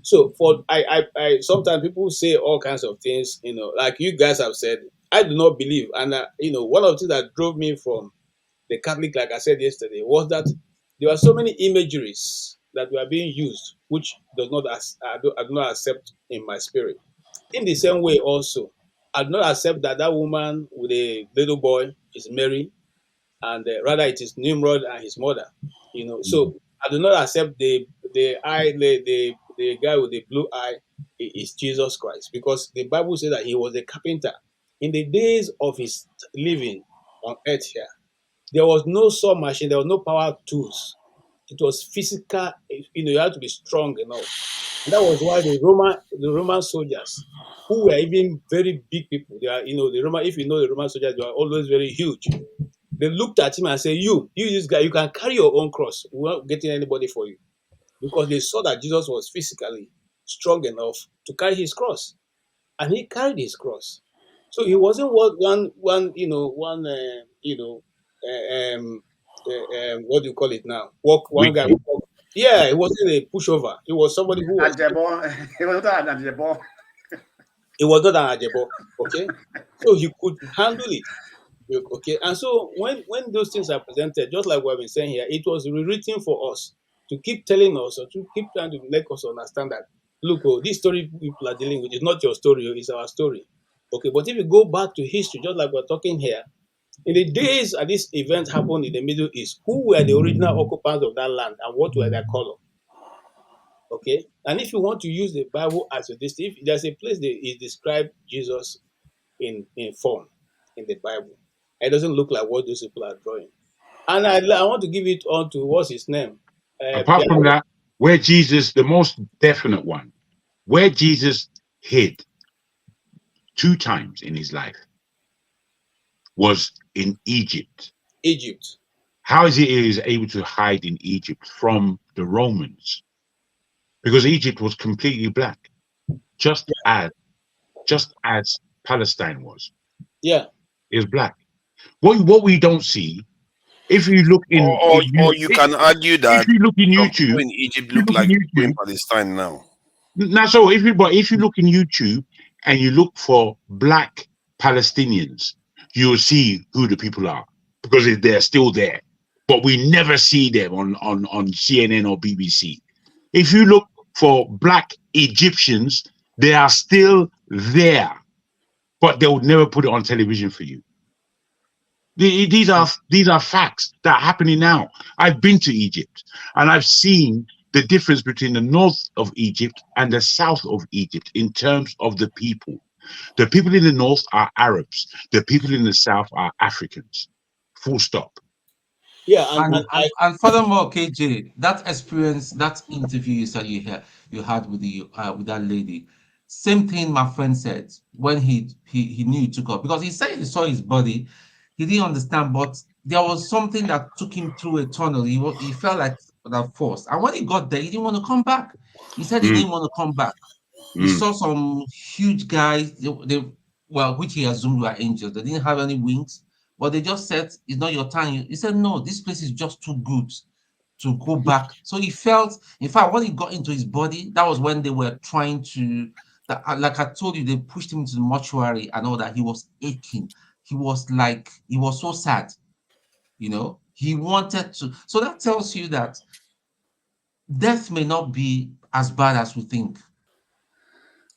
So for I sometimes people say all kinds of things, like you guys have said. I do not believe, and one of the things that drove me from the Catholic, like I said yesterday, was that there are so many imageries that were being used, which I do not accept in my spirit. In the same way, also, I do not accept that woman with a little boy is Mary, and rather it is Nimrod and his mother. So I do not accept the guy with the blue eye is Jesus Christ, because the Bible says that he was a carpenter in the days of his living on earth here. There was no saw machine, there was no power tools. It was physical. You had to be strong enough, and that was why the Roman soldiers, who were even very big people, they are, the Roman. If you know the Roman soldiers, they are always very huge. They looked at him and said, "You this guy, you can carry your own cross. We're not getting anybody for you," because they saw that Jesus was physically strong enough to carry his cross, and he carried his cross. So he wasn't what do you call it now? Walk one Weak guy. people. Yeah, it wasn't a pushover. It was somebody who was. Ajebo. It was not an Ajebo. It was not an ajebo. Okay, so he could handle it. Okay, and so when those things are presented, just like what we've been saying here, it was rewritten for us to keep telling us, or to keep trying to make us understand that, look, this story people are dealing with is not your story, it's our story. Okay, but if you go back to history, just like we're talking here, In the days that this event happened in the Middle East, who were the original occupants of that land and what were their color? Okay, and if you want to use the Bible as a if there's a place that is described Jesus in form in the Bible, it doesn't look like what those people are drawing. And I want to give it on to what's his name. Apart from that, where Jesus, the most definite one, where Jesus hid 2 times in his life was in Egypt. Egypt. How is he able to hide in Egypt from the Romans? Because Egypt was completely black, just as Palestine was. Yeah, it was black. What we don't see, if you look in, or you can argue that if you look in some YouTube, people in Egypt look like people in Palestine now. Now, so if you look in YouTube and you look for black Palestinians, you'll see who the people are because they're still there, but we never see them on CNN or BBC. If you look for black Egyptians, they are still there, but they would never put it on television for you. These are facts that are happening now. I've been to Egypt and I've seen the difference between the north of Egypt and the south of Egypt in terms of the people. The people in the north are Arabs. The people in the south are Africans. Full stop. Yeah, and furthermore, KJ, that experience, that interview you said you had with with that lady, same thing my friend said when he knew he took off, because he said he saw his body, he didn't understand, but there was something that took him through a tunnel. He felt like that force, and when he got there, he didn't want to come back. He said he didn't want to come back. He saw some huge guys, which he assumed were angels. They didn't have any wings. But they just said, it's not your time. He said, no, this place is just too good to go back. So he felt, in fact, when he got into his body, that was when they were trying to, like I told you, they pushed him into the mortuary and all that. He was aching. He was so sad. He wanted to. So that tells you that death may not be as bad as we think.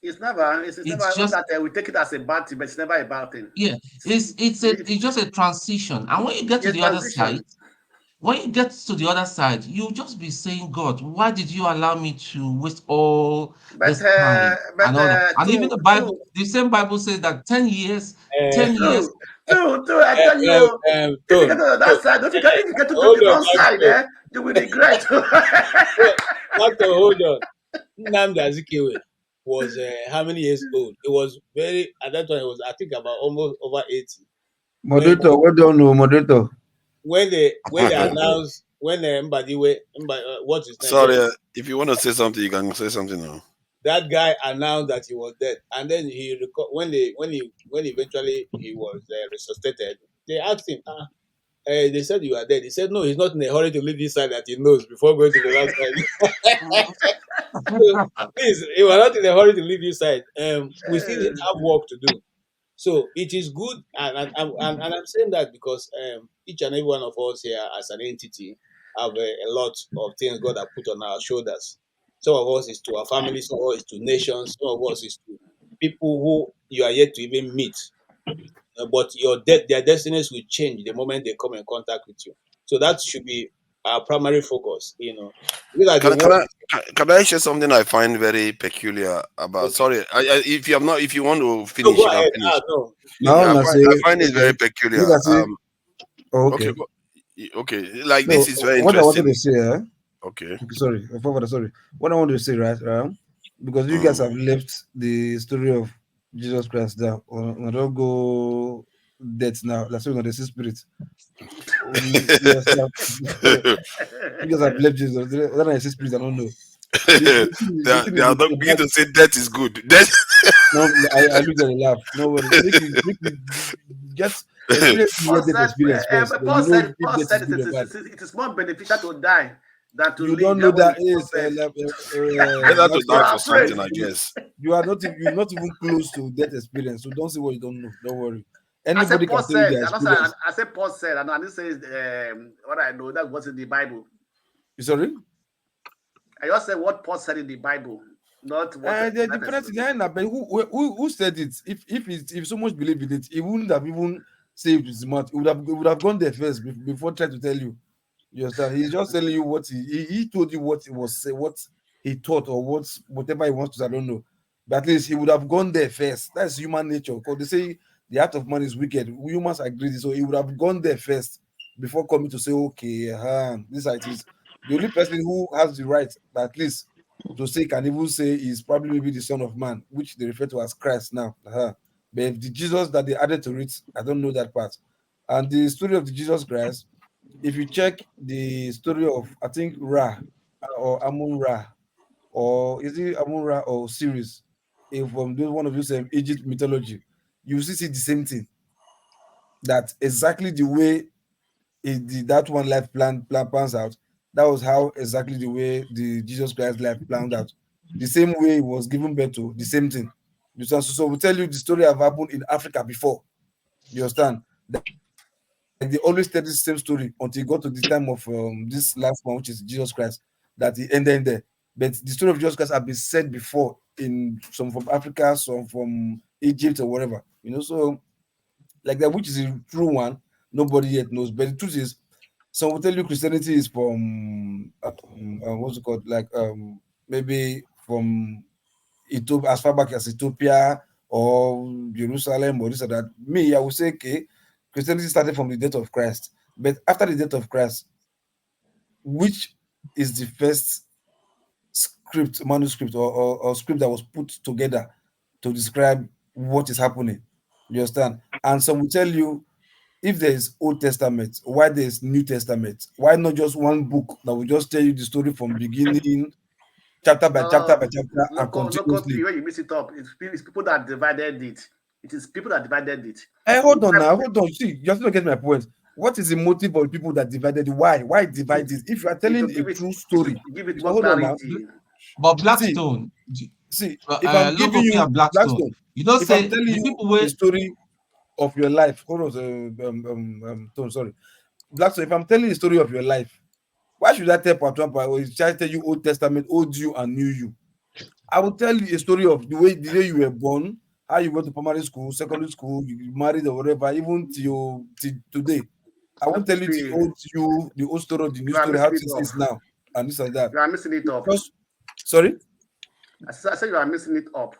It's never just that we take it as a bad thing, but it's never a bad thing. Yeah, it's just a transition. And when you get to the other side, you just be saying, God, why did you allow me to waste all this time and all that? And even the Bible, the same Bible says that 10 years, 10 years. I tell you, if you get to that side, if you get to the wrong side, you will regret. Doctor, hold on. Nnamdi Azikiwe was how many years old? It was at that time, it was, I think, about almost over 80. Moderator, what do you know, moderator? When they announced, when Mbadiwe, what's his name? Sorry, if you want to say something, you can say something now. That guy announced that he was dead, and then when eventually he was resuscitated, they asked him, they said you are dead. He said no, he's not in a hurry to leave this side that he knows before going to the last side. So, please, you are not in a hurry to leave this side. We still have work to do. So it is good, and I'm saying that because each and every one of us here as an entity have a lot of things God has put on our shoulders. Some of us is to our families, some of us is to nations, some of us is to people who you are yet to even meet. But their destinies will change the moment they come in contact with you. So that should be our primary focus. Can I share something I find very peculiar about? Okay. Sorry, if you want to finish, go you ahead. can finish. I find it very peculiar. Okay. Okay. Like this is very interesting. What I wanted to say, okay. Sorry. What I wanted to say, right? Because you guys have left the story of Jesus Christ down. I don't go death now. Let's say the spirit. Yes, you guys have left Jesus. When I say spirit, I don't know. They are not beginning to say death is good. Death. No, I look at the laugh. No worry. Make me just experience first. Paul said it is more beneficial to die than to live. You don't know that is better to die for something, I guess. You're not even close to that experience, so don't say what you don't know. Don't worry. Anybody can tell you their experience. I said Paul said, and I didn't say what I know. That was in the Bible. You sorry? I just said what Paul said in the Bible, not what. The difference behind that, but who said it? If so much believe in it, he wouldn't have even saved his mouth. He would have gone there first before trying to tell you. You understand? He's just telling you what he told you what he was what he thought or whatever he wants to. I don't know, but at least he would have gone there first. That's human nature. Because they say the heart of man is wicked. Humans agree, so he would have gone there first before coming to say, okay, this it is. The only person who has the right, at least, to say can even say is probably maybe the Son of Man, which they refer to as Christ now. But the Jesus that they added to it, I don't know that part. And the story of the Jesus Christ, if you check the story of, I think, Ra or Amun Ra, or is it Amun Ra or series, if one of you say Egypt mythology, you see the same thing. That exactly the way that one life plan plans out, that was how exactly the way the Jesus Christ life planned out. The same way he was given birth to, the same thing. You understand? So we'll tell you the story have happened in Africa before. You understand? They always tell the same story until you go to the time of this last one, which is Jesus Christ, that he ended there. But the story of Jesus Christ have been said before in some from Africa, some from Egypt or whatever. So like that, which is a true one, nobody yet knows. But the truth is, some will tell you Christianity is from what's it called? Like maybe from Ethiopia, as far back as Ethiopia or Jerusalem or this or that. Me, I would say, okay, Christianity started from the death of Christ. But after the death of Christ, which is the first manuscript or script that was put together to describe what is happening? You understand? And some will tell you, if there is Old Testament, why there is New Testament? Why not just one book that will just tell you the story from beginning, chapter by chapter by chapter, and continuously? Where you mix it up, it's people that divided it. It is people that divided it. Hey, hold on now, hold on. See, you have to get my point. What is the motive of people that divided it? Why divide it? If you are telling a true story, give it more clarity. But Blackstone, see, if I'm giving you Blackstone, you don't if say I'm telling you the story of your life, hold on, Tom, sorry, Blackstone, if I'm telling the story of your life, why should I tell Papa or try to tell you Old Testament, old you and new you? I will tell you a story of the day you were born, how you went to primary school, secondary school, you married or whatever, even till today. I won't tell you the old you, the old story, the new story, how things is now, and this and that. You are missing it up. Sorry? I said you are missing it up.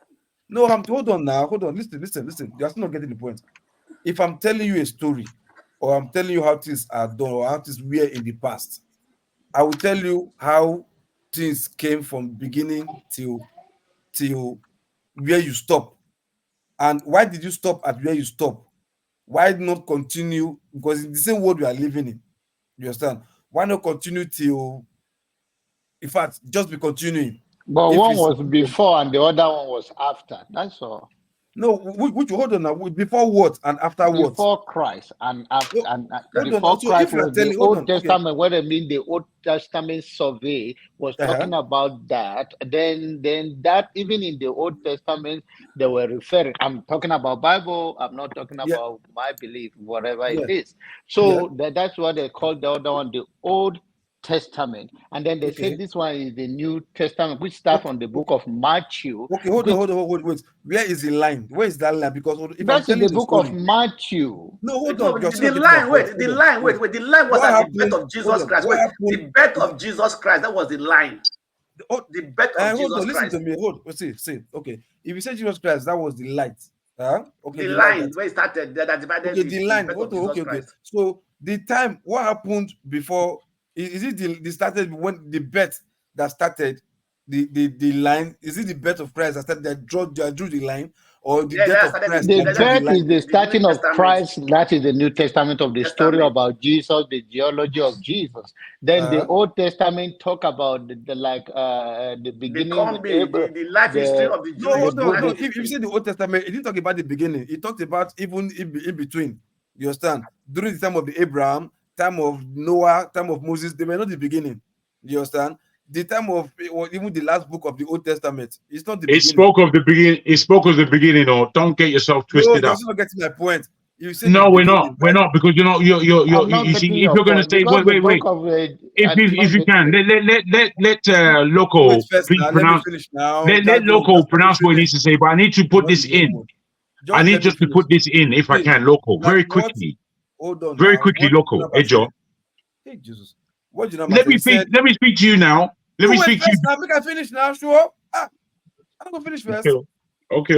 No, hold on now. Hold on. Listen. You're still not getting the point. If I'm telling you a story, or I'm telling you how things are done, or how things were in the past, I will tell you how things came from beginning till where you stop. And why did you stop at where you stop? Why not continue? Because it's the same world we are living in. You understand? Why not continue till, in fact, just be continuing? But one was before and the other one was after. That's all. No, which hold on now. Before what and after what? Before Christ and after. Before on. So Christ was the Old Testament. What I mean, the Old Testament survey was talking about that. Then that even in the Old Testament they were referring. I'm talking about Bible. I'm not talking about my belief, whatever it is. So that's what they call the other one, the Old Testament, and then they say this one is the New Testament, which starts from the book of Matthew. Okay, hold on, wait. Where is the line? Where is that line? Because if that's in the book of Matthew. No, hold on. The line. Wait. The line was at the birth of Jesus Christ. Wait, the birth of Jesus Christ. That was the line. The birth of Jesus Christ. Listen to me. See. Okay, if you say Jesus Christ, that was the light. Okay. The line where it started that divided. Okay, the line. Okay. So the time, what happened before? Is it the started when the birth that started the line? Is it the birth of Christ that started that drew the line, or the death of Christ? The birth is the starting of Christ. That is the New Testament of the story about Jesus, the genealogy of Jesus. Then the Old Testament talk about the beginning, the life history of the Jewish. No. If you say the Old Testament, it didn't talk about the beginning. It talked about even in between. You understand? During the time of the Abraham, time of Noah, time of Moses, they were not the beginning. You understand? The time of even the last book of the Old Testament, it's not the beginning. It spoke of the beginning. Or don't get yourself twisted up. You're not getting my point. You said no, we're not. We're not, because you see, if you're going to say wait. If you can let local pronounce. Let local pronounce what he needs to say. But I need to put this in. I need just to put this in, if I can, local, very quickly. Hold on Very now. quickly, local. Hey, Joe. Hey, Jesus. What Jonaba Let me speak. Let me speak to you now. Let me speak to you. Now, make I finish now. Sure. I'm gonna finish first. Okay.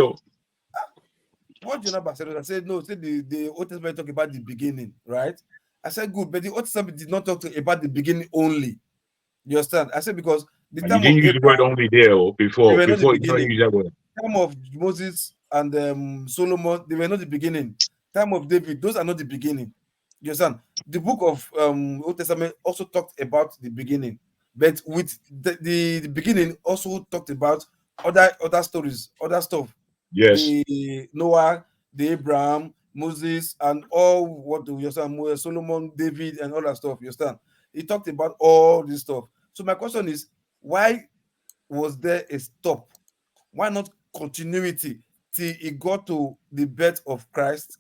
What Jonaba said, I said no. Said the Old Testament talk about the beginning, right? I said good, but the Old Testament did not talk about the beginning only. You understand? I said because the time You didn't of use the word Abraham, only there or before. they were not the Before you don't beginning. use that word. Time of Moses and Solomon, they were not the beginning. Time of David, those are not the beginning. You understand? The book of Old Testament also talked about the beginning, but with the beginning also talked about other stories, other stuff. Yes. The Noah, the Abraham, Moses, and all what do you understand? Solomon, David, and all that stuff. You understand? He talked about all this stuff. So my question is, why was there a stop? Why not continuity till it got to the birth of Christ?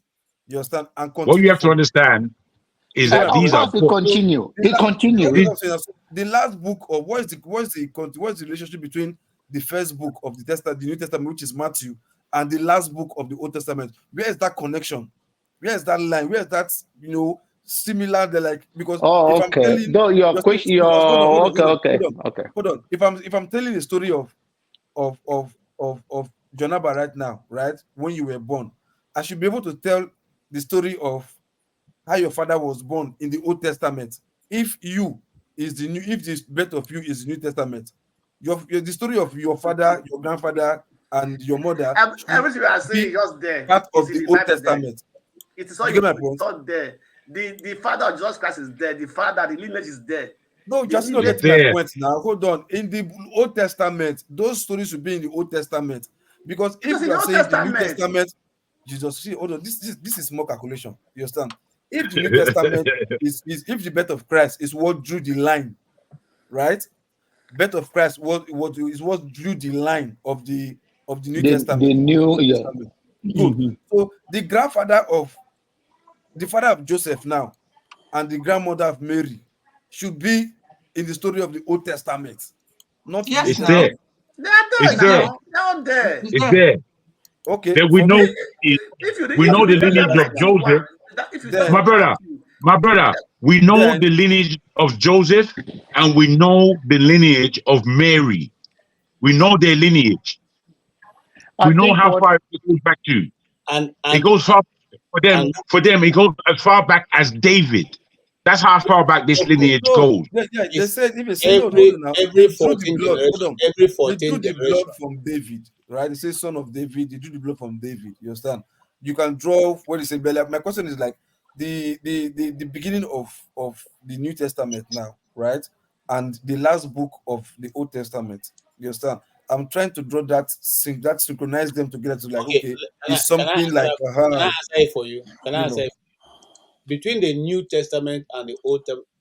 You understand? And What you continue have to understand is that of these are course, he continue. He the continue. last book of what's the relationship between the first book of the New Testament, which is Matthew, and the last book of the Old Testament? Where is that connection? Where is that line? Where is that similar? They're like, because Oh, if I'm okay. telling Though your question, your okay. Hold on. If I'm telling the story of Jonaba right now, right, when you were born, I should be able to tell the story of how your father was born in the Old Testament. If the birth of you is the New Testament, the story of your father, your grandfather, and your mother Everything you are saying is just there. part It's of in the the Old Bible there. Testament. It is all You get my point? it's all there. The father of Jesus Christ is there. The father, the lineage is there. No, just not getting my point now. Hold on. In the Old Testament, those stories should be in the Old Testament. Because if you are saying the New Testament, Jesus, see, hold on, this is more calculation. You understand? If the New Testament is if the birth of Christ is what drew the line, right? Birth of Christ is what drew the line of the New Testament. The New, Testament. Good. Mm-hmm. So the father of Joseph now and the grandmother of Mary should be in the story of the Old Testament. Not yes, the now. They're there now. They're there. It's there. Okay. That we know. We know the lineage of Joseph. My brother. We know the lineage of Joseph, and we know the lineage of Mary. We know their lineage. We know how far it goes back to. And it goes far for them. For them, it goes as far back as David. That's how far back this lineage goes. They said if you say every 14 generation, every 14 they drew the generation. blood from David, right? They say son of David. They drew the blood from David. You understand? You can draw what they say. My question is like the beginning of the New Testament now, right? And the last book of the Old Testament. You understand? I'm trying to draw that synchronize them together to like it's something like can I answer it for you? Can I answer it? Between the New Testament and the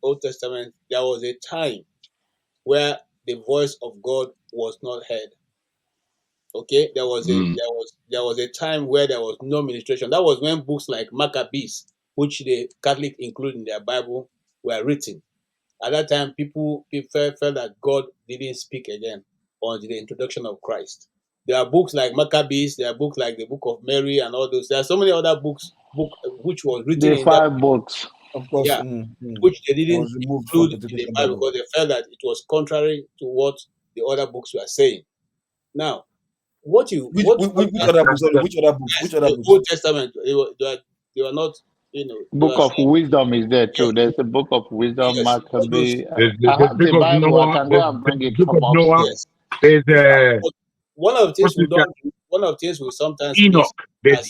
Old Testament, there was a time where the voice of God was not heard. Okay, there was a time where there was no ministration. That was when books like Maccabees, which the Catholic include in their Bible, were written. At that time, people felt that God didn't speak again until the introduction of Christ. There are books like Maccabees, there are books like the Book of Mary and all those. There are so many other books which was written The in 5 books. Of course. Yeah, which they didn't include in the Bible because they felt that it was contrary to what the other books were saying. Now, which other books? Which other books? The Old Testament. They were not. Book of Wisdom is there too. There's a Book of Wisdom, Maccabee. There's I have the the book of Bible. I Noah. can go and bring it Book from of Noah. upstairs. There's one of the things we don't. One of the things we sometimes Enoch. miss There's